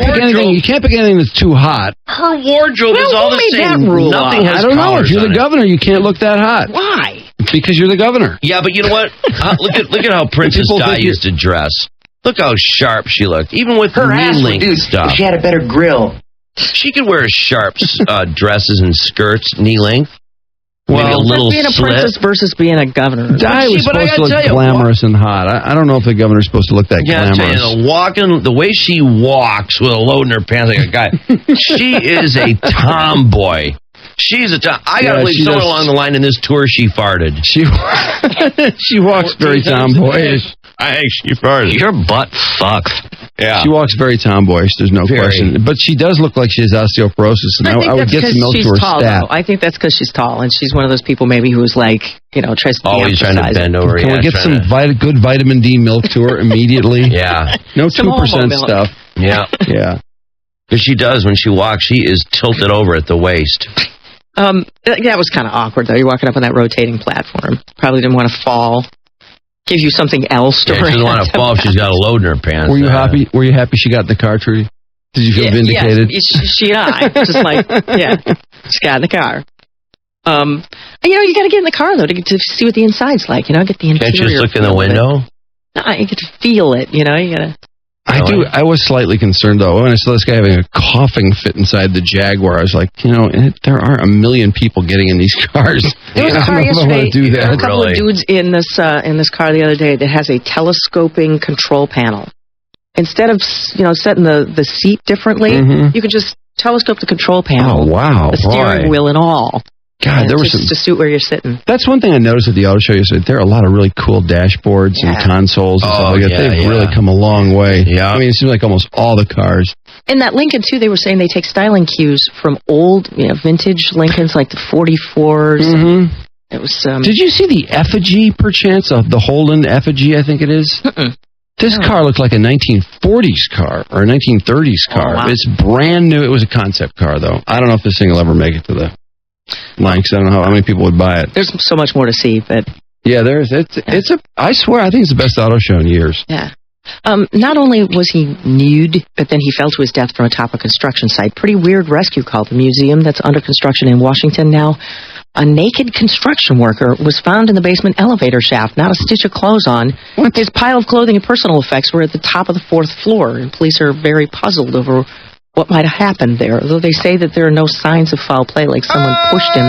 pick anything. You can't pick anything that's too hot. Her wardrobe is all the same. Nothing has I don't know. collars If you're on the governor, you can't look that hot. Why? Because you're the governor. Yeah, but you know what? Look at how Princess Di used to dress. Look how sharp she looked, even with her knee-length stuff. She had a better grill. She could wear sharp dresses and skirts, knee-length. Maybe a little being a princess versus being a governor. Di was supposed to look glamorous and hot. I don't know if the governor's supposed to look that glamorous. The way she walks with a load in her pants like a guy, she is a tomboy. She's a tom. I gotta believe somewhere along the line in this tour she farted. She walks very tomboyish. I think she farted. Your butt sucks. Yeah. She walks very tomboyish, there's no question. But she does look like she has osteoporosis, and I would get some milk to her stat. I think that's because she's tall, and she's one of those people maybe who's like, tries to always trying to bend over. Can we get some good vitamin D milk to her immediately? Yeah. No 2% stuff. Yeah. Yeah. Because she does, when she walks, she is tilted over at the waist. That was kind of awkward, though. You're walking up on that rotating platform. Probably didn't want to fall. Gives you something else to She doesn't want to fall if she's got a load in her pants. Were you happy? Were you happy she got in the car, Trudy? Did you feel vindicated? Yes, she and I. Just like, she got in the car. You got to get in the car, though, to see what the inside's like. Get the interior. Can't you just look in the window? No, you get to feel it, you got to... I was slightly concerned, though, when I saw this guy having a coughing fit inside the Jaguar. I was like, there are a million people getting in these cars. There was a car yesterday. There were a couple of dudes in this car the other day that has a telescoping control panel. Instead of setting the seat differently, you can just telescope the control panel. Oh wow! The steering wheel and all. God, there was to suit where you're sitting. That's one thing I noticed at the auto show yesterday. There are a lot of really cool dashboards and consoles and stuff like that. They've really come a long way. Yeah. I mean, it seems like almost all the cars. In that Lincoln, too, they were saying they take styling cues from old, vintage Lincolns, like the 44s. Mm-hmm. It was. Did you see the effigy, perchance, of the Holden effigy, I think it is? This car looked like a 1940s car or a 1930s car. Wow. It's brand new. It was a concept car, though. I don't know if this thing will ever make it to the line, because I don't know how many people would buy it. There's so much more to see, but Yeah, I swear, I think it's the best auto show in years. Yeah. Not only was he nude, but then he fell to his death from atop a construction site. Pretty weird rescue call. The museum that's under construction in Washington now. A naked construction worker was found in the basement elevator shaft, not a stitch of clothes on. What? His pile of clothing and personal effects were at the top of the 4th floor, and police are very puzzled over what might have happened there, although they say that there are no signs of foul play, like someone pushed him.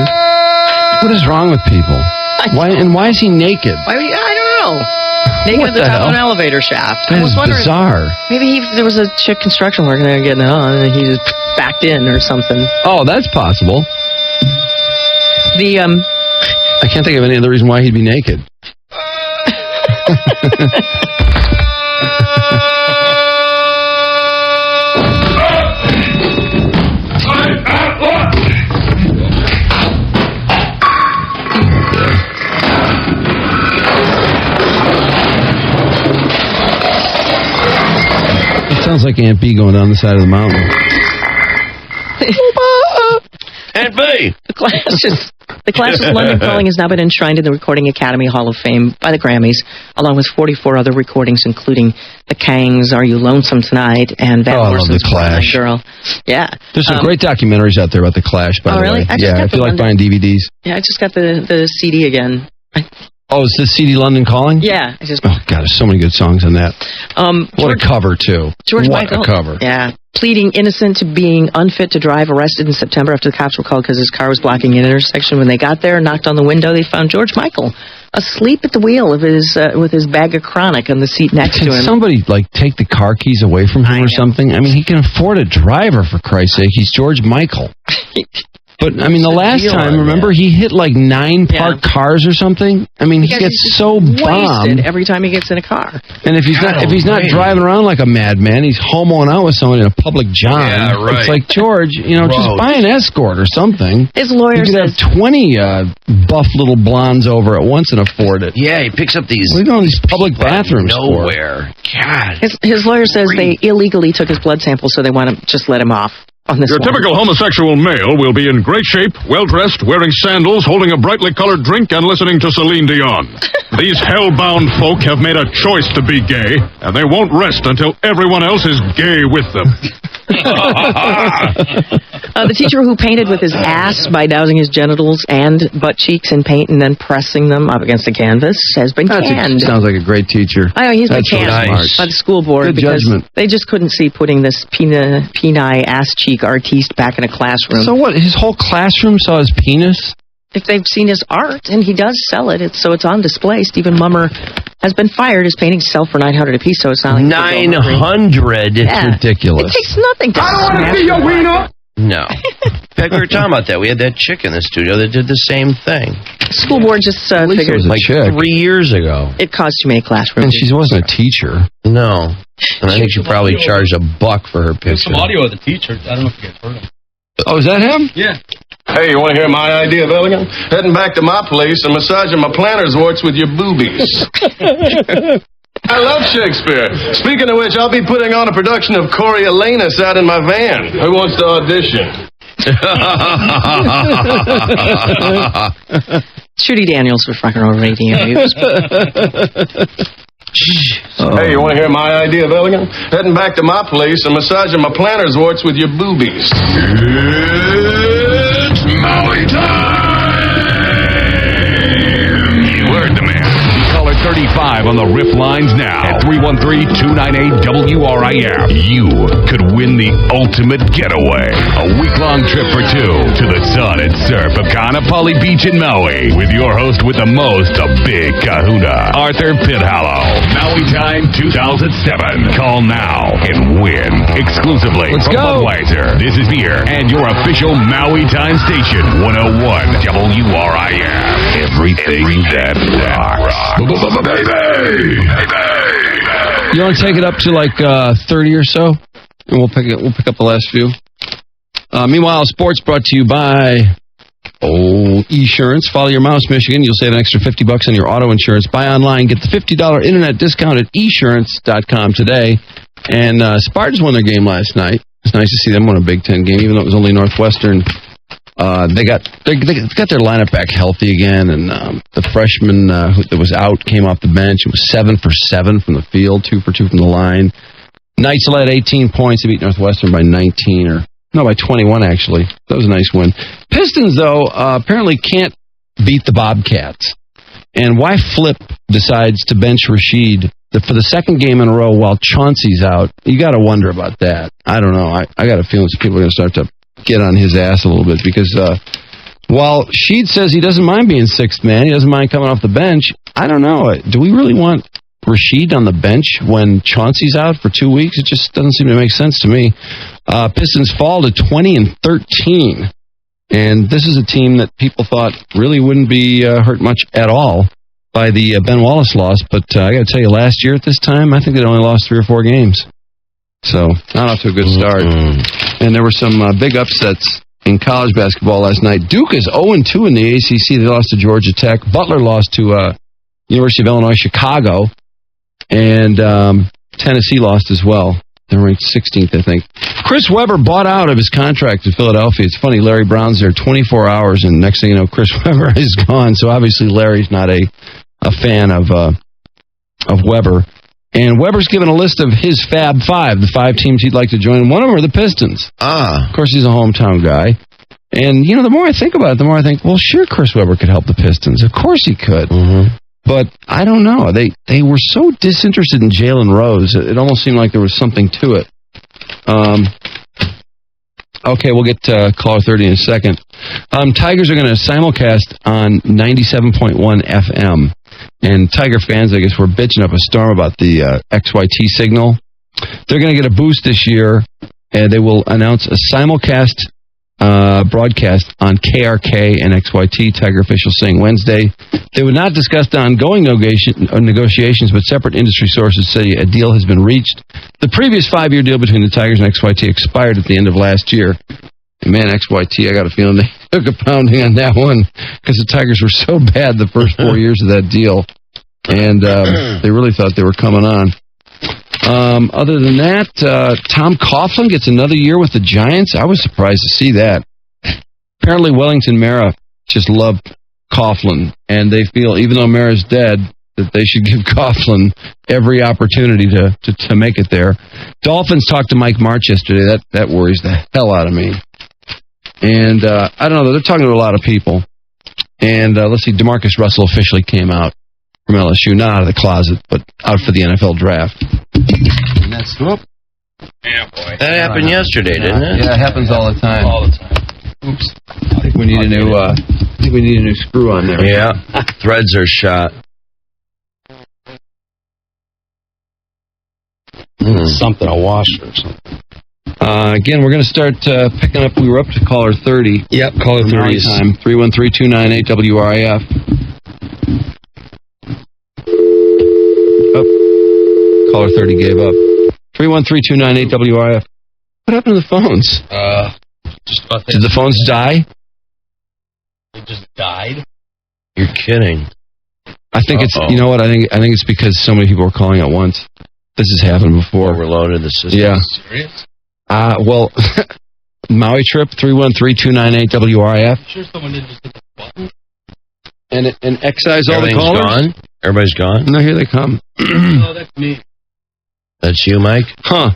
What is wrong with people? Why is he naked? I don't know. Naked at the top of an elevator shaft. That is bizarre. Maybe there was a chick construction worker there getting it on, and he just backed in or something. Oh, that's possible. I can't think of any other reason why he'd be naked. It sounds like Aunt B going down the side of the mountain. Aunt B! The Clash's London Calling has now been enshrined in the Recording Academy Hall of Fame by the Grammys, along with 44 other recordings, including The Kangs, Are You Lonesome Tonight, and Van Morrison's Clash. Girl. Yeah. There's some great documentaries out there about The Clash, by the really? way. If you like buying DVDs. Yeah, I just got the CD again. Oh, is this CD London Calling? Yeah. Oh, God, there's so many good songs on that. What a cover, too. George what Michael. A cover. Yeah. Pleading innocent to being unfit to drive, arrested in September after the cops were called because his car was blocking an intersection. When they got there, knocked on the window, they found George Michael asleep at the wheel of his with his bag of Chronic on the seat next to him. Can somebody, take the car keys away from him or something? I mean, he can afford a driver, for Christ's sake. He's George Michael. But, I mean, the last time, remember, he hit 9 parked cars or something? I mean, he gets so bombed every time he gets in a car. And if he's not driving around like a madman, he's homoing out with someone in a public john. Yeah, right. It's like, George, just buy an escort or something. His lawyer you could says... have 20 buff little blondes over at once and afford it. Yeah, he picks up these... What are you doing these public bathrooms nowhere. God. His lawyer says they illegally took his blood sample, so they want to just let him off. Your typical homosexual male will be in great shape, well-dressed, wearing sandals, holding a brightly colored drink, and listening to Celine Dion. These hell-bound folk have made a choice to be gay, and they won't rest until everyone else is gay with them. The teacher who painted with his ass by dousing his genitals and butt cheeks in paint and then pressing them up against the canvas has been canned. Sounds like a great teacher. I know, he's been That's canned by the school board Good because judgment. they just couldn't see putting this peni ass cheek artiste back in a classroom. So what? His whole classroom saw his penis? If they've seen his art, and he does sell it, so it's on display. Stephen Mummer has been fired. His paintings sell for $900 a piece, so it's not like 900. Yeah. It's ridiculous. It takes nothing to I don't want to see your wiener. No. In fact, we were talking about that. We had that chick in the studio that did the same thing. School board just figured was a chick. 3 years ago. it caused too many classrooms. And she wasn't a teacher. No. And I think she probably charged $1 for her picture. Some audio of the teacher. I don't know if you guys heard him. Oh, is that him? Yeah. Hey, you want to hear my idea of elegant? Heading back to my place and massaging my planter's warts with your boobies. I love Shakespeare. Speaking of which, I'll be putting on a production of Coriolanus out in my van. Who wants to audition? Trudy Daniels with Rock and Roll Radio. Hey, you want to hear my idea of elegant? Heading back to my place and massaging my planter's warts with your boobies. It's Maui time! You heard the man. Caller 35 on the RIP lines now at 313-298-WRIF. You could win the ultimate getaway. A week-long trip for two to the sun and surf of Kaanapali Beach in Maui with your host with the most, a big kahuna, Arthur Pithallow. Maui Time 2007. Call now and win exclusively from Budweiser. This is beer and your official Maui Time station, 101 WRIF. Everything that rocks. Baby! You want to take it up to 30 or so, and we'll pick up the last few. Meanwhile, sports brought to you by Esurance. Follow your mouse, Michigan. You'll save an extra $50 on your auto insurance. Buy online. Get the $50 internet discount at esurance.com today. And Spartans won their game last night. It's nice to see them win a Big Ten game, even though it was only Northwestern They got their lineup back healthy again, and the freshman that was out came off the bench. It was 7 for 7 from the field, 2 for 2 from the line. Knights led 18 points. They beat Northwestern by 21 actually. That was a nice win. Pistons though apparently can't beat the Bobcats, and why Flip decides to bench Rashid for the second game in a row while Chauncey's out? You got to wonder about that. I don't know. I got a feeling some people are going to start to get on his ass a little bit because while Sheed says he doesn't mind being sixth man, he doesn't mind coming off the bench, I don't know. Do we really want Rashid on the bench when Chauncey's out for 2 weeks? It just doesn't seem to make sense to me. Pistons fall to 20-13, and this is a team that people thought really wouldn't be hurt much at all by the Ben Wallace loss, but I got to tell you, last year at this time, I think they'd only lost 3 or 4 games. So, not off to a good start. And there were some big upsets in college basketball last night. Duke is 0-2 in the ACC. They lost to Georgia Tech. Butler lost to University of Illinois Chicago. And Tennessee lost as well. They're ranked 16th, I think. Chris Webber bought out of his contract in Philadelphia. It's funny, Larry Brown's there 24 hours, and next thing you know, Chris Webber is gone. So obviously Larry's not a fan of Webber. And Weber's given a list of his Fab Five, the 5 teams he'd like to join. One of them are the Pistons. Of course, he's a hometown guy. And, you know, the more I think about it, the more I think, well, sure, Chris Webber could help the Pistons. Of course he could. But I don't know. They were so disinterested in Jalen Rose. It almost seemed like there was something to it. Okay, we'll get caller 30 in a second. Tigers are going to simulcast on 97.1 FM. And Tiger fans, I guess, were bitching up a storm about the XYT signal. They're going to get a boost this year, and they will announce a simulcast broadcast on KRK and XYT, Tiger officials saying Wednesday. They would not discuss the ongoing negotiations, but separate industry sources say a deal has been reached. The previous 5-year deal between the Tigers and XYT expired at the end of last year. And man, XYT, I got a feeling they took a pounding on that one because the Tigers were so bad the first 4 years of that deal. And they really thought they were coming on. Other than that, Tom Coughlin gets another year with the Giants. I was surprised to see that. Apparently, Wellington Mara just love Coughlin, and they feel, even though Mara's dead, that they should give Coughlin every opportunity to make it there. Dolphins talked to Mike March yesterday. That worries the hell out of me. And I don't know, they're talking to a lot of people. And let's see, DeMarcus Russell officially came out from LSU, not out of the closet, but out for the NFL draft. And that's whoop. Yeah, boy. That happened yesterday, didn't it? Yeah, it happens all the time. All the time. Oops. I think we need a new screw on there. Yeah. Threads are shot. Something, a washer or something. Again, we're going to start picking up. We were up to caller 30. Yep, caller 30 time. 313-298-WRIF. Oh, caller 30 gave up. 313-298-WRIF. What happened to the phones? Did the phones die? They just died? You're kidding. I think it's, you know what? I think it's because so many people were calling at once. This has happened before. Overloaded the system. Yeah. Serious? Well, Maui trip, 313-298-WRIF. Sure someone didn't just hit the button? And excise all the callers? Gone? Everybody's gone? No, here they come. Oh, that's me. That's you, Mike? Huh.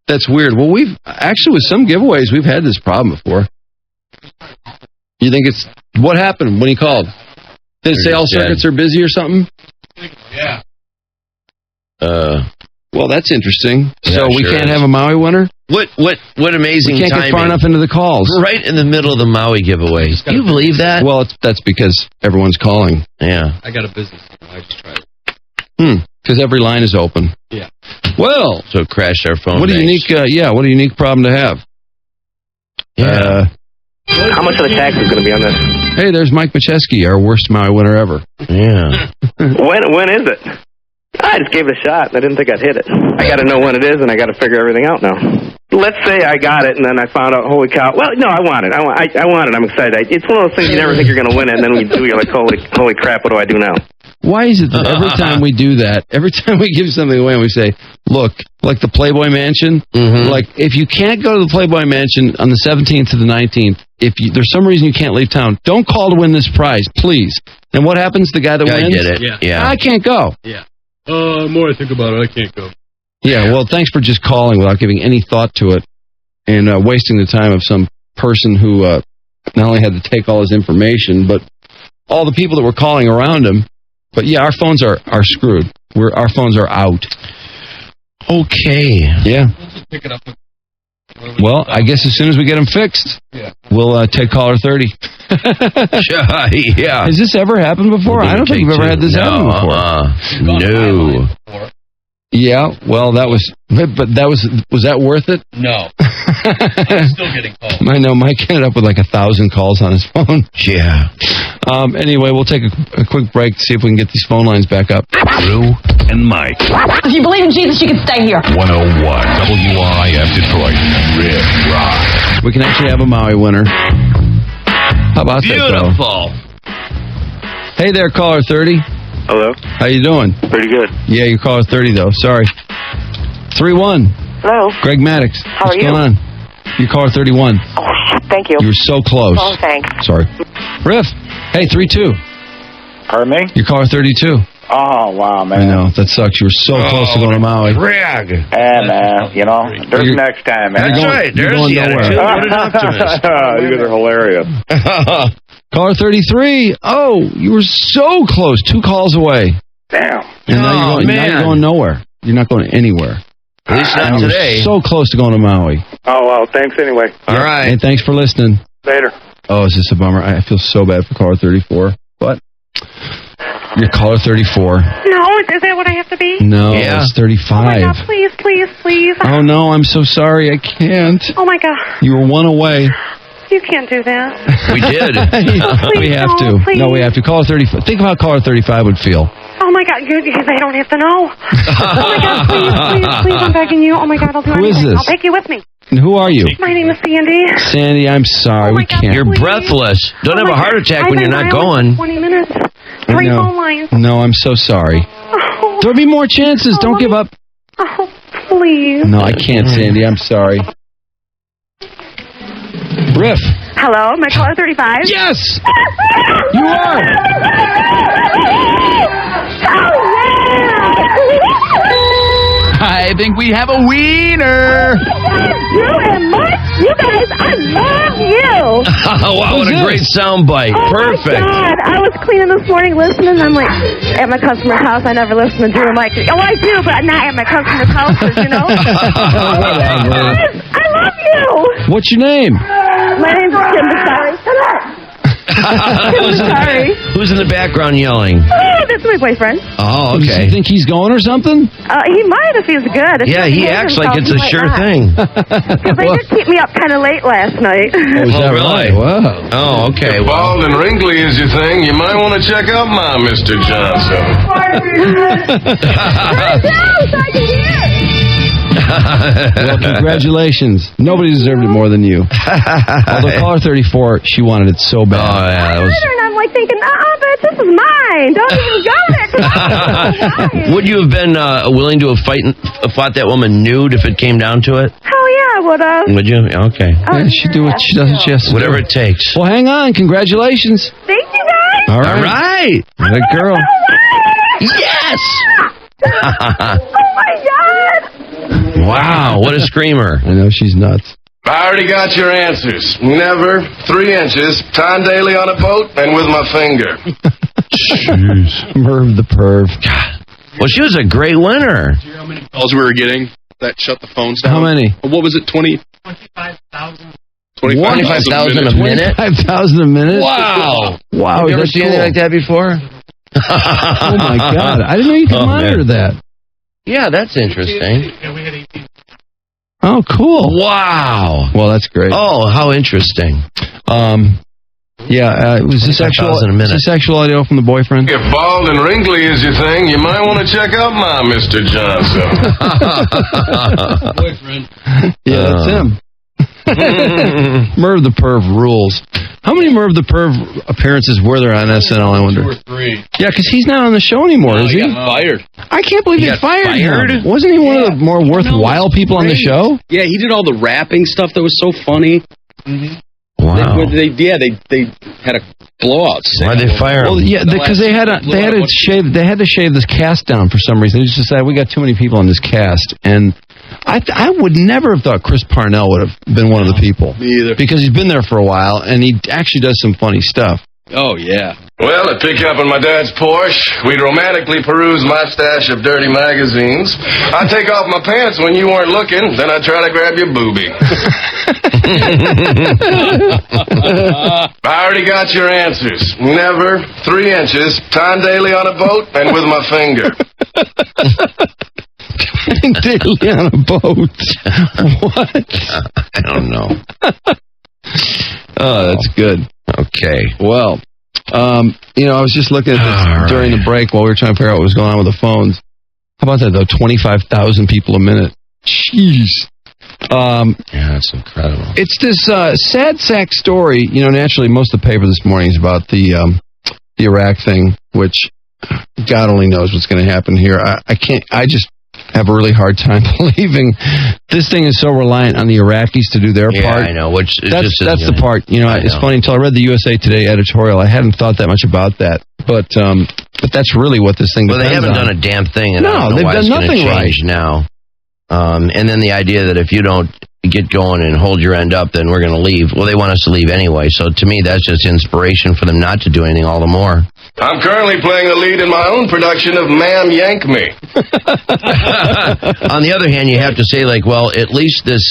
That's weird. Well, we've actually, with some giveaways, we've had this problem before. You think it's... What happened when he called? Did it say all circuits are busy or something? Yeah. Well, that's interesting. Yeah, so we can't have a Maui winner? What amazing timing. We can't get far enough into the calls. Right in the middle of the Maui giveaway. Do you believe that? Well, that's because everyone's calling. Yeah. I got a business. I just tried it. Because every line is open. Yeah. Well. So it crashed our phone. What a unique, what a unique problem to have. Yeah. How much of the tax is going to be on this? Hey, there's Mike Macheski, our worst Maui winner ever. Yeah. When is it? I just gave it a shot. I didn't think I'd hit it. I got to know when it is, and I got to figure everything out now. Let's say I got it, and then I found out, holy cow. Well, no, I want it. I want it. I'm excited. It's one of those things you never think you're going to win it, and then when you do, you're like, holy crap, what do I do now? Why is it that every time we do that, every time we give something away and we say, look, like the Playboy Mansion, like if you can't go to the Playboy Mansion on the 17th to the 19th, if there's some reason you can't leave town, don't call to win this prize, please. And what happens? The guy that wins? Get it. Yeah. I can't go. Yeah. More I think about it, I can't go. Yeah, well, thanks for just calling without giving any thought to it and wasting the time of some person who not only had to take all his information, but all the people that were calling around him. But yeah, our phones are screwed. Our phones are out. Okay. Yeah. Pick it up. Well, I guess as soon as we get them fixed, we'll take caller 30. Yeah. Has this ever happened before? I don't think we've ever had this happen before. No. Yeah, well, was that worth it? No. I'm still getting calls. I know, Mike ended up with like 1,000 calls on his phone. Yeah. Anyway, we'll take a quick break to see if we can get these phone lines back up. Drew and Mike. If you believe in Jesus, you can stay here. 101 WRIF Detroit. Rip Rock. We can actually have a Maui winner. How about that, Beautiful. Hey there, caller 30. Hello. How you doing? Pretty good. Yeah, you're caller 30, though. Sorry. 3-1. Hello. Greg Maddox. How What's are you? going on? You're caller 31. Oh, thank you. You were so close. Oh, thanks. Sorry. Riff. Hey, 3-2. Pardon me? You're caller 32. Oh, wow, man. I know. That sucks. You were so close to going to Maui. Greg. Yeah, man. You know, there's next time, man. That's right. There's the attitude. What an optimist. You guys are hilarious. Caller 33. Oh, you were so close. 2 calls away. Damn. And now you're going nowhere. You're not going anywhere. At least not You were today. so close to going to Maui. Oh, well, thanks anyway. All right. Hey, thanks for listening. Later. Oh, is this a bummer? I feel so bad for caller 34. What? You're caller 34. No, is that what I have to be? No, Yeah. it's Oh, my 35. God, please, please, please. Oh, no, I'm so sorry. I can't. Oh, my God. You were 1 away. You can't do that. We did. We have to. please. No, we have to. Caller 35. Think about how caller 35 would feel. Oh, my God. They don't have to know. Oh, my God. Please, please, please. I'm begging you. Oh, my God. I'll do Who is anything. this? I'll take you with me. And who are you? My name is Sandy. Sandy, I'm sorry. We can't. You're breathless. Don't have a heart attack when you're not going. 20 minutes. I 3 know. phone lines. No, I'm so sorry. Oh, There'll be more chances. Don't give up. oh, please. No, I can't, Sandy. I'm sorry. Riff. Hello, my caller 35. Yes! You are! I think we have a wiener. Drew and Mike, you guys, I love you. Wow, what a great soundbite. Oh Perfect. my God. I was cleaning this morning listening. I'm like, at my customer's house, I never listen to Drew and Mike. Oh, I do, but not at my customer's houses, you know? Whatever. I love you. What's your name? My name's Kim Sorry. Shut up. Sorry. Who's in the background yelling? Oh, that's my boyfriend. Oh, Does okay. he think he's going or something? He might if he's good. If Yeah, he acts like it's a sure thing. Because they did keep me up kind of late last night. Oh, is that really? right? Wow. Oh, okay. If bald and wrinkly is your thing, you might want to check out my Mr. Johnson. Well, congratulations. Nobody deserved it more than you. Although caller 34, she wanted it so bad. Oh, yeah, that was... And I'm like thinking, bitch, this is mine. Don't even go there. Would you have been willing to have fought that woman nude if it came down to it? Hell yeah, I would have. Would you? Okay. Yeah, she do what she does. What she has to Whatever do. it takes. Well, hang on. Congratulations. Thank you, guys. All right. All right. Good girl. Yes. Oh my God. Wow, what a screamer. I know, she's nuts. I already got your answers. Never, 3 inches, time daily on a boat, and with my finger. Jeez. Merv the perv. Well, she was a great winner. Do you hear how many calls we were getting that shut the phones down? How many? What was it, 25,000? 25,000 a minute? 25,000 a minute? Wow. Wow. Have you ever that's seen anything like that before? Oh, my God. I didn't know you could monitor that. Yeah, that's interesting. Yeah, we had 18. Oh, cool. Wow. Well, that's great. Oh, how interesting. Yeah, was this sexual audio from the boyfriend? If bald and wrinkly is your thing, you might want to check out my Mr. Johnson. Boyfriend. Yeah, that's him. Merv the Perv rules. How many Merv the Perv appearances were there on SNL, I wonder? 2 or 3. Yeah, because he's not on the show anymore, is he? He got fired. I can't believe they fired him. Wasn't he one of the more worthwhile people on the show? Yeah, he did all the rapping stuff that was so funny. Mm-hmm. Wow. They had a blowout. Why'd they fire him? Well, yeah, because they had to shave this cast down for some reason. They just decided we got too many people on this cast, and I would never have thought Chris Parnell would have been one of the people. Me either. Because he's been there for a while, and he actually does some funny stuff. Oh, yeah. Well, I'd pick you up in my dad's Porsche. We'd romantically peruse my stash of dirty magazines. I'd take off my pants when you weren't looking, then I'd try to grab your boobie. I already got your answers. Never, 3 inches, time daily on a boat, and with my finger. Daily on a boat. What? I don't know. Oh, that's good. Okay. Well, I was just looking at this during the break while we were trying to figure out what was going on with the phones. How about that, though? 25,000 people a minute. Jeez. Yeah, that's incredible. It's this sad sack story. Naturally, most of the paper this morning is about the Iraq thing, which God only knows what's going to happen here. I just have a really hard time believing this thing is so reliant on the Iraqis to do their part. Yeah, I know. That's the part. It's funny until I read the USA Today editorial. I hadn't thought that much about that, but that's really what this thing. Well, they haven't done a damn thing, and no, they've done nothing right now. And then the idea that if you don't get going and hold your end up, then we're going to leave. Well, they want us to leave anyway. So to me, that's just inspiration for them not to do anything all the more. I'm currently playing the lead in my own production of Ma'am Yank Me. On the other hand, you have to say, like, well, at least this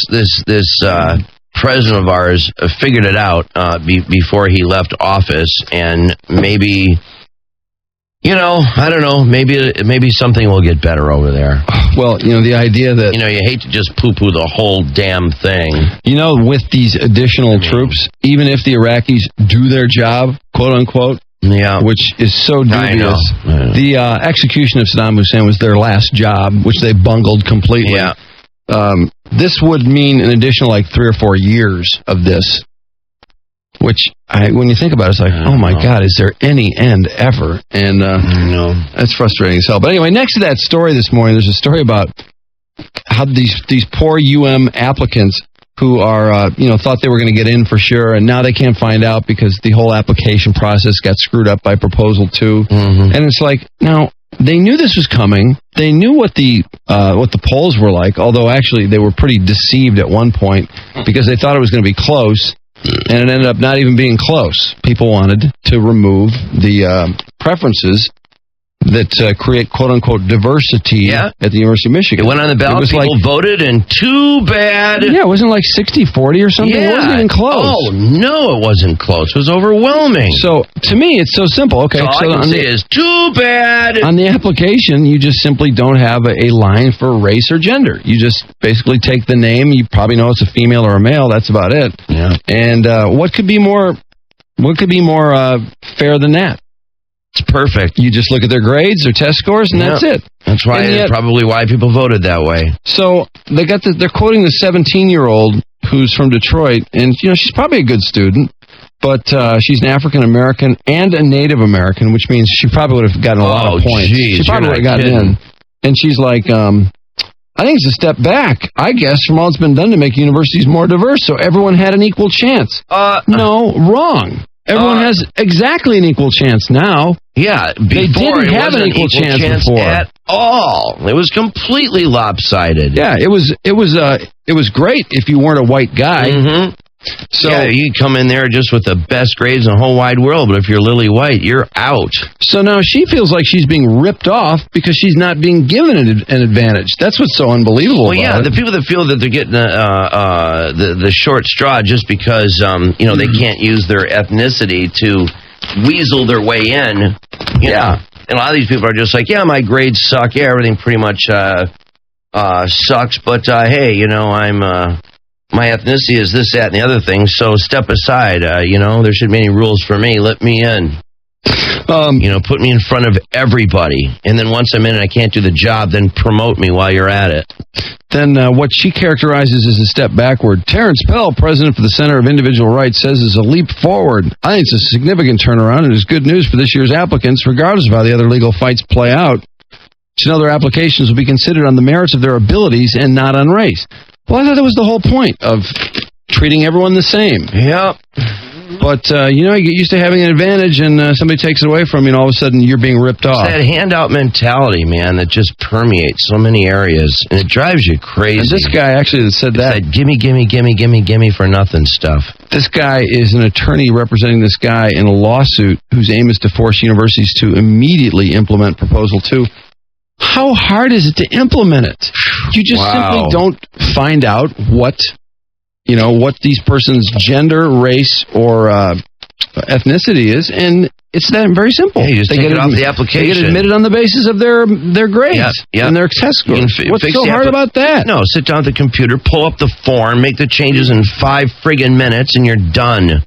president of ours figured it out before he left office, and maybe, I don't know, maybe something will get better over there. Well, the idea that... you hate to just poo-poo the whole damn thing. With these additional troops, even if the Iraqis do their job, quote-unquote, yeah, which is so dubious. I know. The execution of Saddam Hussein was their last job, which they bungled completely. Yeah. This would mean an additional 3 or 4 years of this, which when you think about it, it's like, oh my God, is there any end ever? And that's frustrating as hell. But anyway, next to that story this morning, there's a story about how these poor applicants who are, thought they were going to get in for sure, and now they can't find out because the whole application process got screwed up by Proposal 2. Mm-hmm. And it's like, now, they knew this was coming. They knew what the polls were like, although actually they were pretty deceived at one point because they thought it was going to be close, and it ended up not even being close. People wanted to remove the preferences that create quote-unquote diversity at the University of Michigan. It went on the ballot, people voted, and too bad. Yeah, it wasn't 60-40 or something? Yeah. It wasn't even close. Oh, no, it wasn't close. It was overwhelming. So, to me, it's so simple. Okay, all I can say is, too bad. On the application, you just simply don't have a line for race or gender. You just basically take the name. You probably know it's a female or a male. That's about it. Yeah. And what could be more fair than that? It's perfect. You just look at their grades, their test scores, and that's it. That's probably why people voted that way. So they're quoting the 17-year-old who's from Detroit, and she's probably a good student, but she's an African American and a Native American, which means she probably would have gotten a lot of points. Geez, she probably would have gotten in. And she's like, I think it's a step back, I guess, from all that's been done to make universities more diverse, so everyone had an equal chance. No, wrong. Everyone has exactly an equal chance now. Yeah, they didn't have an equal chance before at all. It was completely lopsided. Yeah, it was great if you weren't a white guy. Mm-hmm. So you come in there just with the best grades in the whole wide world, but if you're lily white, you're out. So now she feels like she's being ripped off because she's not being given an advantage. That's what's so unbelievable. Well, about the people that feel that they're getting the short straw just because they can't use their ethnicity to weasel their way in. You know, and a lot of these people are just like, my grades suck. Yeah, everything pretty much sucks. But hey, I'm. My ethnicity is this, that, and the other thing, so step aside. There shouldn't be any rules for me. Let me in. Put me in front of everybody. And then once I'm in and I can't do the job, then promote me while you're at it. Then what she characterizes as a step backward. Terrence Pell, president for the Center of Individual Rights, says is a leap forward. I think it's a significant turnaround and is good news for this year's applicants, regardless of how the other legal fights play out. She and other applications will be considered on the merits of their abilities and not on race. Well, I thought that was the whole point of treating everyone the same. Yep. But, you get used to having an advantage and somebody takes it away from you and all of a sudden you're being ripped off. It's that handout mentality, man, that just permeates so many areas. And it drives you crazy. And this guy actually that said that. Gimme for nothing stuff. This guy is an attorney representing this guy in a lawsuit whose aim is to force universities to immediately implement Proposal 2. How hard is it to implement it? You just simply don't find out what these person's gender, race, or ethnicity is, and it's that very simple. Yeah, you just take it off the application. They get admitted on the basis of their grades and their test scores. What's so hard about that? No, sit down at the computer, pull up the form, make the changes in 5 friggin' minutes, and you're done.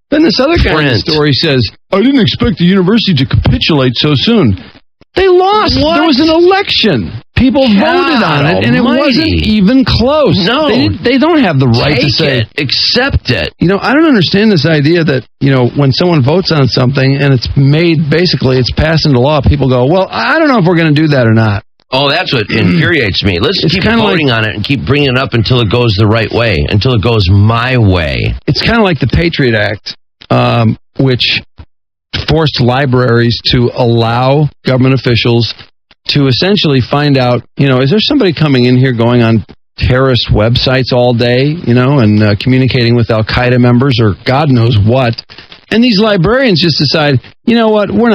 Then this other guy in the story says, I didn't expect the university to capitulate so soon. They lost. What? There was an election. People voted on it, and it wasn't even close. No. They don't have the right to say, accept it. I don't understand this idea that, when someone votes on something and it's made, basically, it's passed into law, people go, well, I don't know if we're going to do that or not. Oh, that's what infuriates me. Let's keep voting on it and keep bringing it up until it goes the right way, until it goes my way. It's kind of like the Patriot Act, which forced libraries to allow government officials to essentially find out, is there somebody coming in here going on terrorist websites all day, and communicating with Al-Qaeda members or God knows what. And these librarians just decide, you know what, we're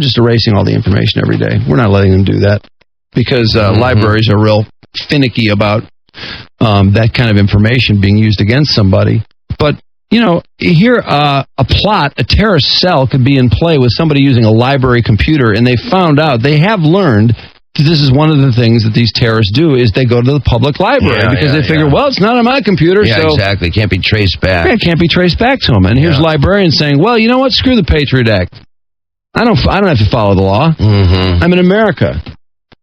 just erasing all the information every day. We're not letting them do that because libraries are real finicky about that kind of information being used against somebody. But here a terrorist cell could be in play with somebody using a library computer, and they have learned that this is one of the things that these terrorists do is they go to the public library because they figure, well, it's not on my computer. Yeah, so exactly. Can't be traced back. Yeah, it can't be traced back to them. And here's librarians saying, well, you know what? Screw the Patriot Act. I don't have to follow the law. Mm-hmm. I'm in America.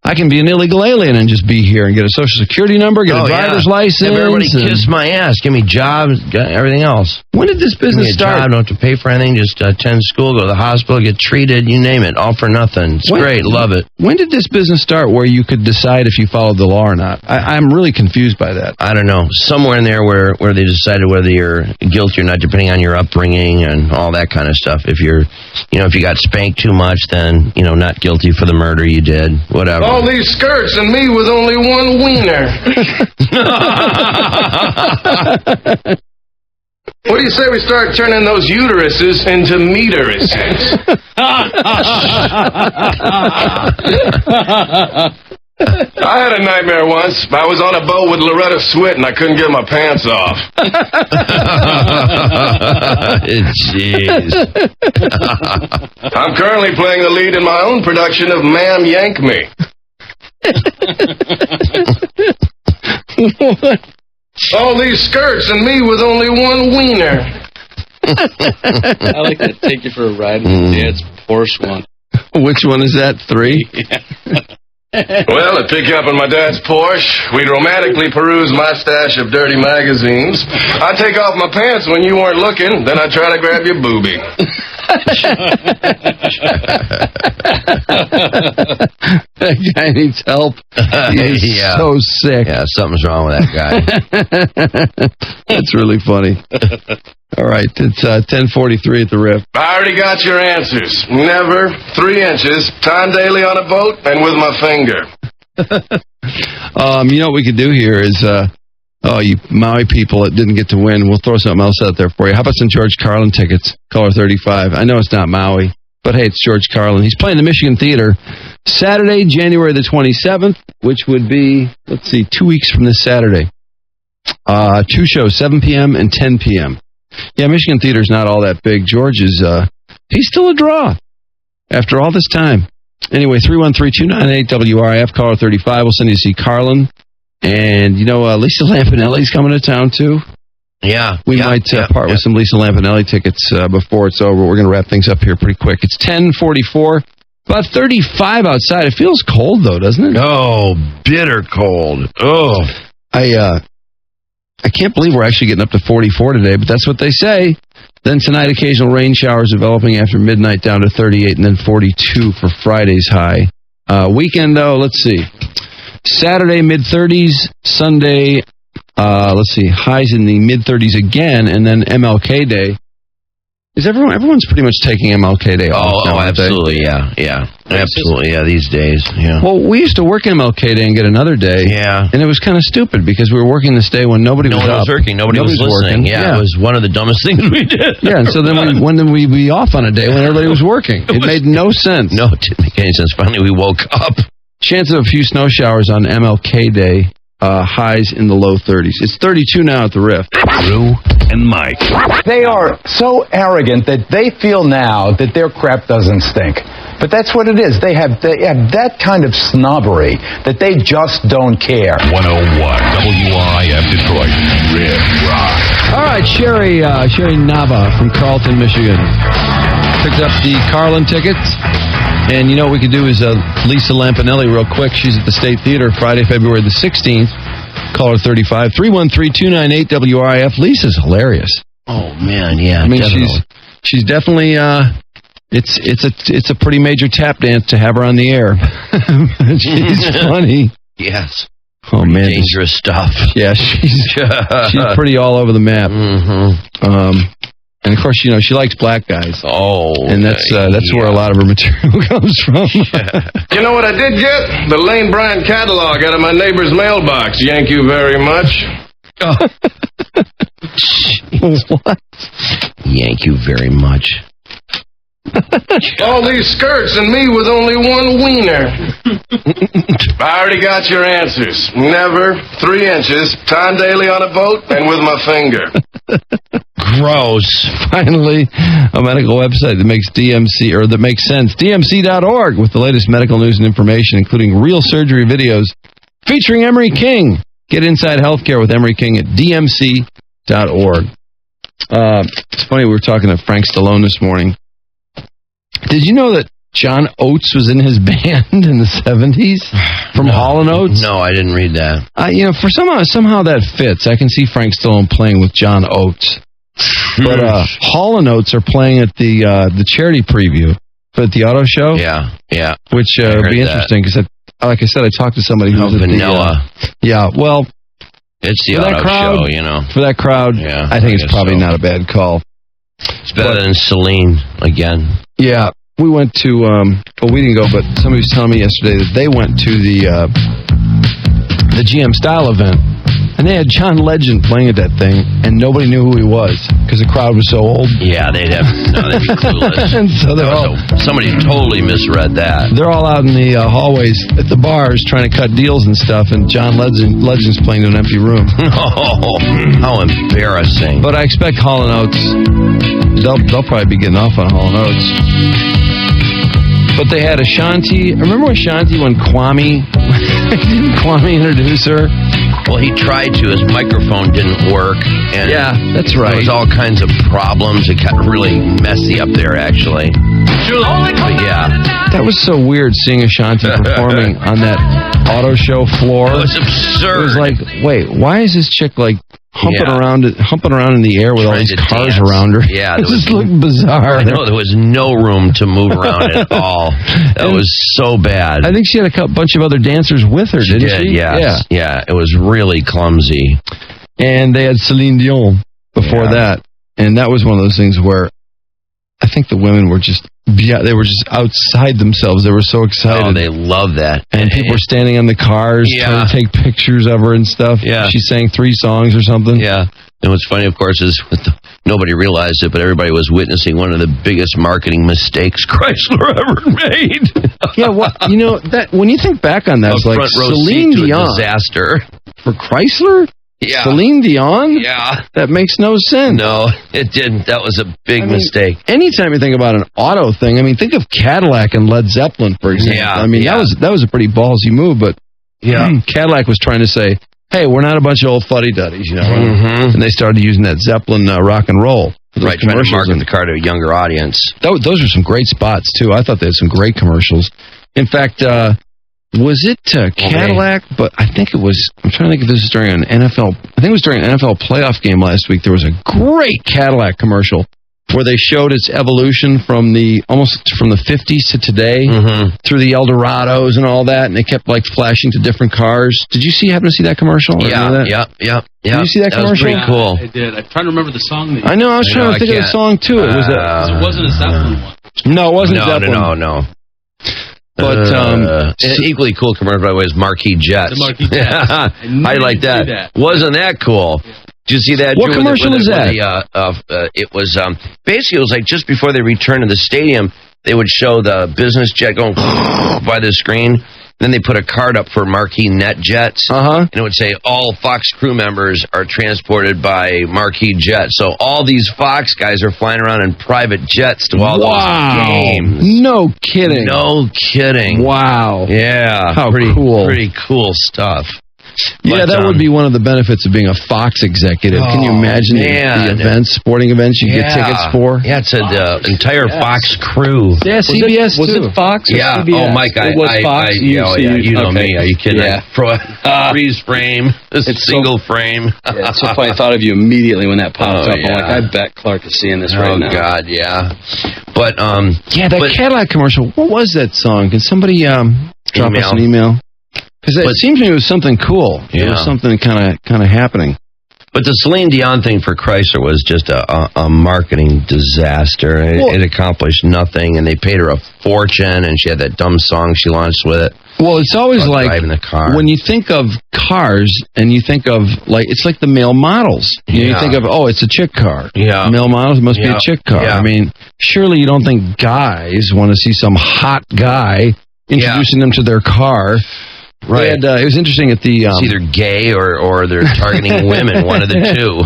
I can be an illegal alien and just be here and get a social security number, get a driver's license. Everybody kiss my ass. Give me jobs, everything else. When did this business start? Job, don't have to pay for anything. Just attend school, go to the hospital, get treated, you name it. All for nothing. It's great. Love it. When did this business start where you could decide if you followed the law or not? I'm really confused by that. I don't know. Somewhere in there where they decided whether you're guilty or not, depending on your upbringing and all that kind of stuff. If if you got spanked too much, then, not guilty for the murder you did. Whatever. All these skirts and me with only one wiener. What do you say we start turning those uteruses into meteruses? I had a nightmare once. I was on a boat with Loretta Swit and I couldn't get my pants off. Jeez. I'm currently playing the lead in my own production of Ma'am Yank Me. All these skirts and me with only one wiener. I like to take you for a ride in Dad's Porsche one. Which one is that? 3? Well, I'd pick you up in my dad's Porsche. We'd romantically peruse my stash of dirty magazines. I'd take off my pants when you weren't looking, then I'd try to grab your boobie. That guy needs help. He's so sick. Yeah, something's wrong with that guy. That's really funny. All right, it's 10:43 at the Riff. I already got your answers. Never, 3 inches, time daily on a boat, and with my finger. You know what we could do here is, you Maui people that didn't get to win, we'll throw something else out there for you. How about some George Carlin tickets? Caller 35. I know it's not Maui, but hey, it's George Carlin. He's playing the Michigan Theater Saturday, January the 27th, which would be, 2 weeks from this Saturday. 2 shows, 7 p.m. and 10 p.m. Yeah, Michigan Theater's not all that big. George is, he's still a draw after all this time. Anyway, 313-298-WRIF, caller 35. We'll send you to see Carlin. And, Lisa Lampanelli's coming to town, too. Yeah. We might part with some Lisa Lampanelli tickets before it's over. We're going to wrap things up here pretty quick. It's 10:44. About 35 outside. It feels cold, though, doesn't it? Oh, bitter cold. Oh. I can't believe we're actually getting up to 44 today, but that's what they say. Then tonight, occasional rain showers developing after midnight down to 38, and then 42 for Friday's high. Weekend, though, let's see. Saturday, mid-30s. Sunday, highs in the mid-30s again, and then MLK Day. Everyone's pretty much taking MLK Day off now, absolutely, yeah. Absolutely, yeah, these days, yeah. Well, we used to work MLK Day and get another day. Yeah. And it was kind of stupid because we were working this day when nobody was up. No one was working, nobody was listening. Yeah, it was one of the dumbest things we did. Yeah, and so then when did we be off on a day when everybody was working? It made no sense. No, it didn't make any sense. Finally, we woke up. Chance of a few snow showers on MLK Day. Highs in the low 30s. It's 32 now at the Riff. Drew and Mike. They are so arrogant that they feel now that their crap doesn't stink. But that's what it is. They have that kind of snobbery that they just don't care. 101 WRIF Detroit. Riff Rock. All right, Sherry Nava from Carlton, Michigan. Picked up the Carlin tickets. And you know what we could do is Lisa Lampanelli real quick. She's at the State Theater Friday, February the 16th. Caller 35 313-298 WRIF. Lisa's hilarious. Oh man, yeah. I mean, definitely. she's definitely it's a pretty major tap dance to have her on the air. She's funny. Yes. Oh pretty man, dangerous stuff. Yeah, she's pretty all over the map. Mm-hmm. And of course, she likes black guys. Oh, and that's where a lot of her material comes from. You know what I did get? The Lane Bryant catalog out of my neighbor's mailbox. Thank you very much. What? Thank you very much. All these skirts and me with only one wiener. I already got your answers. Never, 3 inches, time daily on a boat, and with my finger. Gross. Finally, a medical website that makes that makes sense. DMC.org with the latest medical news and information, including real surgery videos featuring Emery King. Get inside healthcare with Emery King at DMC.org. It's funny, we were talking to Frank Stallone this morning. Did you know that John Oates was in his band in the 70s from Hall & Oates? No, I didn't read that. For somehow that fits. I can see Frank Stallone playing with John Oates. But Hall & Oates are playing at the charity preview at the auto show. Yeah. Which would be interesting because, like I said, I talked to somebody who's at vanilla. Well, it's the auto show, For that crowd, I think it's probably not a bad call. It's better than Celine again. Yeah, we went to, we didn't go, but somebody was telling me yesterday that they went to the GM Style event, and they had John Legend playing at that thing, and nobody knew who he was, because the crowd was so old. Yeah, they'd be clueless. And so somebody totally misread that. They're all out in the hallways at the bars trying to cut deals and stuff, and John Legend's playing to an empty room. Oh, how embarrassing. But I expect Hall & Oates, they'll probably be getting off on Hall & Oates. But they had Ashanti. Remember Ashanti when Kwame introduced her? Well, he tried to. His microphone didn't work. And yeah, that's right. There was all kinds of problems. It got really messy up there, actually. But yeah. That was so weird seeing Ashanti performing on that auto show floor. It was absurd. It was like, wait, why is this chick like humping around in the air with all these cars around her? Yeah, it just looked bizarre. I know, there was no room to move around at all. That was so bad. I think she had a bunch of other dancers with her, didn't she? Yes. Yeah, it was really clumsy. And they had Celine Dion before that. And that was one of those things where I think the women were just outside themselves. They were so excited. Oh, they love that. And people were standing on the cars trying to take pictures of her and stuff. Yeah. She sang 3 songs or something. Yeah. And what's funny, of course, is nobody realized it, but everybody was witnessing one of the biggest marketing mistakes Chrysler ever made. Yeah, that when you think back on that, it's like Celine Dion. Disaster. For Chrysler? Yeah. Celine Dion? Yeah. That makes no sense. No, it didn't. That was a big mistake. Anytime you think about an auto thing, think of Cadillac and Led Zeppelin, for example. Yeah. That was a pretty ballsy move, but Cadillac was trying to say, hey, we're not a bunch of old fuddy-duddies, you know. Mm-hmm. And they started using that Zeppelin rock and roll. Right, trying to market the car to a younger audience. Those are some great spots, too. I thought they had some great commercials. In fact, was it Cadillac? But I think it was, I'm trying to think if this was during an NFL, I think it was during an NFL playoff game last week. There was a great Cadillac commercial where they showed its evolution from the 50s to today through the Eldorados and all that, and they kept like flashing to different cars. Did you happen to see that commercial? Yeah. Did you see that commercial? Was pretty cool. I did. I'm trying to remember the song. I know. I was trying to think of the song too. It was it wasn't a Zeppelin one. No, it wasn't Zeppelin. No. But an equally cool commercial, by the way, is Marquis Jets. The Marquis Jets. I like that. Wasn't that cool? Did you see that? What commercial was that? It was basically, it was like just before they returned to the stadium, they would show the business jet going by the screen. Then they put a card up for Marquis Net Jets, and it would say, all Fox crew members are transported by Marquis Jets. So all these Fox guys are flying around in private jets to all those games. No kidding. No kidding. Wow. Yeah. How cool. Pretty cool stuff. Yeah, But, that would be one of the benefits of being a Fox executive. Can you imagine the events, sporting events you get tickets for? Yeah, it's an entire Fox crew. Yeah, CBS was it Fox or Yeah. CBS? Oh, Mike, it was Fox. you know me. Are you kidding? Yeah. Freeze frame, single frame. Yeah, it's so funny. I thought of you immediately when that popped up. Yeah. I'm like, I bet Clark is seeing this right now. Oh God, yeah. But Cadillac commercial. What was that song? Can somebody drop us an email? Because it seems to me it was something cool. Yeah. There was something kind of happening. But the Celine Dion thing for Chrysler was just a marketing disaster. It accomplished nothing, and they paid her a fortune, and she had that dumb song she launched with it. Well, it's always like driving the car. When you think of cars, and you think of it's like the male models. You think of it's a chick car. Yeah, male models must be a chick car. Yeah. I mean, surely you don't think guys want to see some hot guy introducing them to their car. Right. It was interesting at the... it's either gay or they're targeting women, one of the two.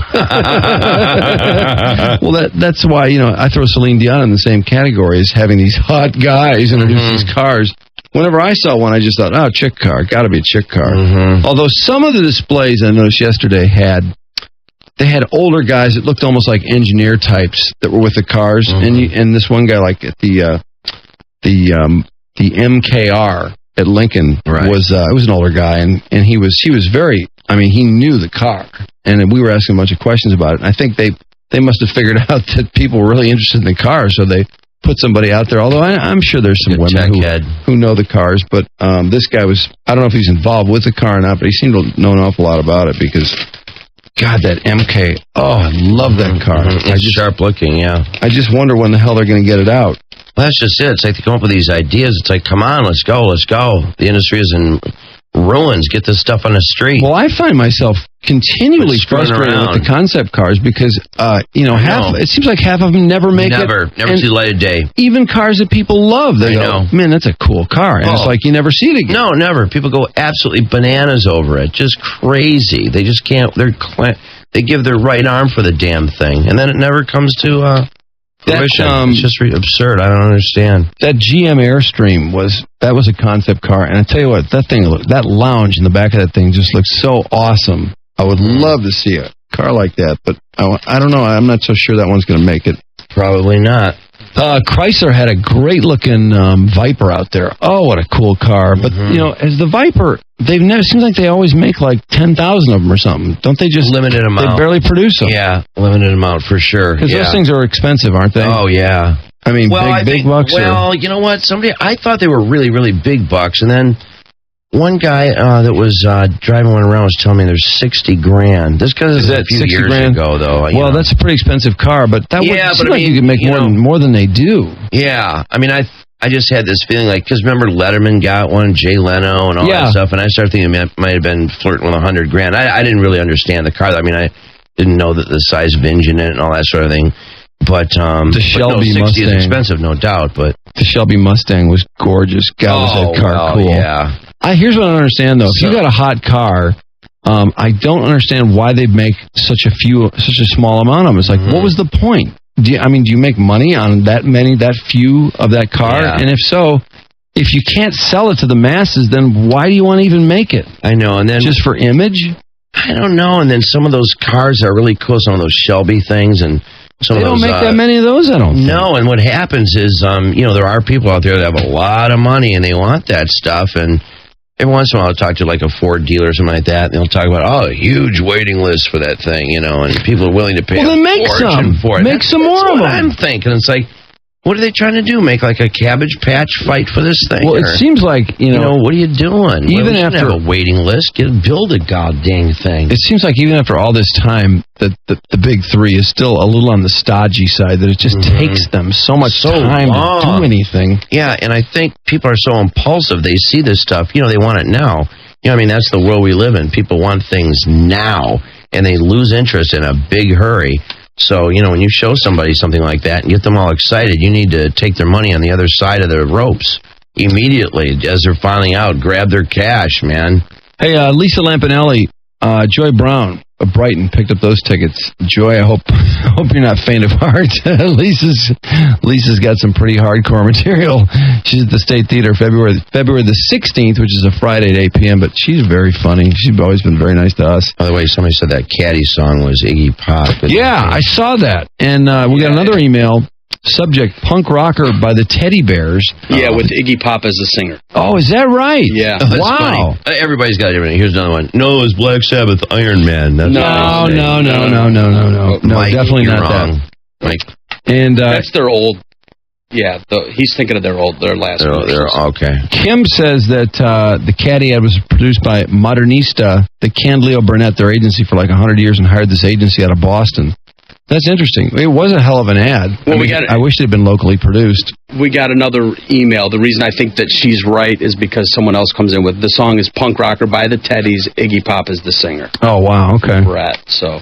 Well, that's why, I throw Celine Dion in the same category as having these hot guys introduce these cars. Whenever I saw one, I just thought, chick car, got to be a chick car. Although some of the displays I noticed yesterday had older guys that looked almost like engineer types that were with the cars. And this one guy, like at the MKR... at Lincoln was an older guy, and he was very, he knew the car, and we were asking a bunch of questions about it, and I think they must have figured out that people were really interested in the car, so they put somebody out there, although I'm sure there's some women who know the cars, but this guy was, I don't know if he's involved with the car or not, but he seemed to know an awful lot about it, because God, that MK, I love that car. It's sharp looking, yeah. I just wonder when the hell they're going to get it out. Well, that's just it. It's like they come up with these ideas. It's like, come on, let's go. The industry is in ruins. Get this stuff on the street. Well, I find myself continually frustrated with the concept cars because, it seems like half of them never make it. Never see the light of day. Even cars that people love, they go, man, that's a cool car. And it's like you never see it again. No, never. People go absolutely bananas over it. Just crazy. They just can't. They give their right arm for the damn thing. And then it never comes to... it's just absurd. I don't understand. That GM Airstream was a concept car, and I tell you what, that lounge in the back of that thing just looks so awesome. I would love to see a car like that, but I don't know. I'm not so sure that one's going to make it. Probably not. Chrysler had a great-looking Viper out there. Oh, what a cool car! But as the Viper, seems like they always make like 10,000 of them or something. Don't they just limited amount? They barely produce them. Yeah, limited amount for sure. Because those things are expensive, aren't they? Oh yeah. I mean, big bucks. Well, you know what? I thought they were really, really big bucks, and then one guy that was driving one around was telling me there's $60,000. This guy is a few years ago, though. Well, that's a pretty expensive car, but that would seem like you could make more than they do. Yeah, I just had this feeling because remember Letterman got one, Jay Leno, and all that stuff, and I started thinking it might have been flirting with $100,000. I didn't really understand the car. I didn't know that the size of engine in it and all that sort of thing. But the Shelby 60 Mustang is expensive, no doubt. But the Shelby Mustang was gorgeous. God, was that car cool? Yeah. Here's what I don't understand though. If you got a hot car, I don't understand why they make such a small amount of them. It's like, what was the point? Do you make money on that few of that car? Yeah. And if so, if you can't sell it to the masses, then why do you want to even make it? I know, and then just for image. I don't know. And then some of those cars are really cool. Some of those Shelby things and some they of those. They don't make that many of those, I don't think. No, and what happens is, there are people out there that have a lot of money and they want that stuff. And every once in a while I'll talk to like a Ford dealer or something like that. And they'll talk about, a huge waiting list for that thing, and people are willing to pay a fortune for it. Make some more of them. I'm thinking. It's like, what are they trying to do? Make like a Cabbage Patch fight for this thing? Well, it seems like, what are you doing? Even after a waiting list, build a goddamn thing. It seems like even after all this time, that the big three is still a little on the stodgy side, that it just takes them so much time to do anything. Yeah, and I think people are so impulsive. They see this stuff, they want it now. That's the world we live in. People want things now, and they lose interest in a big hurry. So, when you show somebody something like that and get them all excited, you need to take their money on the other side of the ropes immediately as they're filing out. Grab their cash, man. Hey, Lisa Lampanelli, Joy Brown of Brighton picked up those tickets. Joy, I hope you're not faint of heart. Lisa's got some pretty hardcore material. She's at the State Theater February the 16th, which is a Friday at 8 p.m., but she's very funny. She's always been very nice to us. By the way, somebody said that Caddy song was Iggy Pop. Yeah, I saw that. And we got another email. Subject, punk rocker by the Teddy Bears. Yeah, with Iggy Pop as the singer. Oh, is that right? Yeah. Oh, that's wow. Funny. Everybody's got everything. Here's another one. No, it's Black Sabbath Iron Man. That's No, definitely not wrong. that. Mike. And that's their old. Yeah, he's thinking of their last. Okay. Kim says that the Caddy ad was produced by Modernista, the canned Leo Burnett, their agency for like 100 years, and hired this agency out of Boston. That's interesting. It was a hell of an ad. Well, I wish it had been locally produced. We got another email. The reason I think that she's right is because someone else comes in with the song is Punk Rocker by the Teddies. Iggy Pop is the singer. Oh, wow. Okay. Brett, so.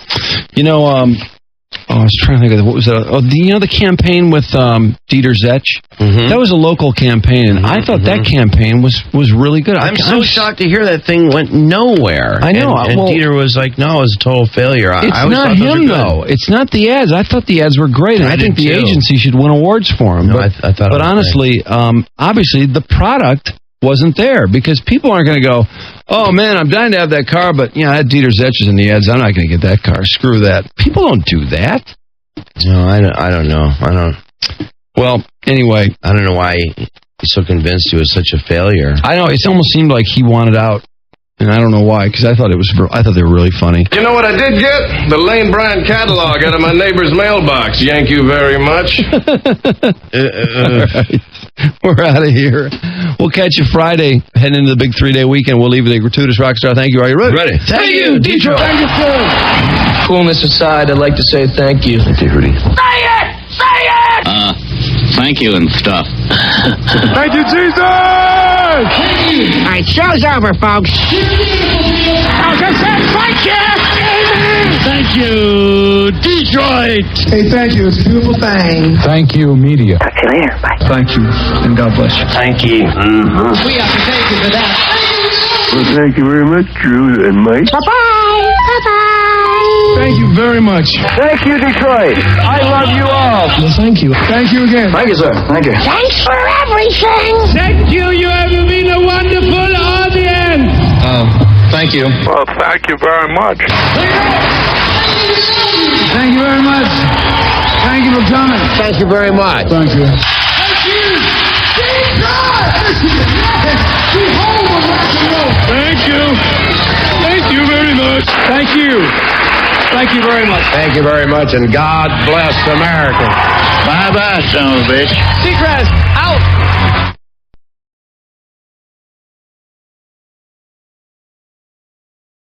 I was trying to think of what was that? Oh, the campaign with Dieter Zetch? Mm-hmm. That was a local campaign, and I thought that campaign was really good. I'm so shocked to hear that thing went nowhere. I know. And Dieter was like, no, it was a total failure. It's not him, though. It's not the ads. I thought the ads were great, and I think the agency should win awards for them. No, I thought but honestly, obviously, the product wasn't there because people aren't going to go, oh, man, I'm dying to have that car, but, that Dieter Zetch is in the ads. I'm not going to get that car. Screw that. People don't do that. No, I don't know. Well, anyway. I don't know why he's so convinced he was such a failure. I know. It almost seemed like he wanted out. And I don't know why, because I thought they were really funny. You know what I did get? The Lane Bryant catalog out of my neighbor's mailbox. Thank you very much. Right. We're out of here. We'll catch you Friday, heading into the big 3-day weekend. We'll leave with a gratuitous rock star. Thank you. Are you ready? Ready. Thank you, Detroit. Thank you, sir. Coolness aside, I'd like to say thank you. Thank you, Rudy. Say it! Say it! Thank you and stuff. Thank you, Jesus! All right, show's over, folks. I just said thank you! Thank you, Detroit. Hey, thank you. It's a beautiful thing. Thank you, media. Talk to you later. Bye. Thank you, and God bless you. Thank you. Mm-hmm. We have to thank you for that. Well, thank you very much, Drew and Mike. Bye-bye. Bye-bye. Thank you very much. Thank you, Detroit. I love you all. Well, thank you. Thank you again. Thank you, sir. Thank you. Thanks for everything. Thank you. You have been a wonderful audience. Thank you. Well, thank you very much. Thank you very much. Thank you for coming. Thank you very much. Thank you. Thank you. Thank you very much. Thank you. Thank you very much. Thank you very much, and God bless America. Bye-bye, son of a bitch. Seacrest, out.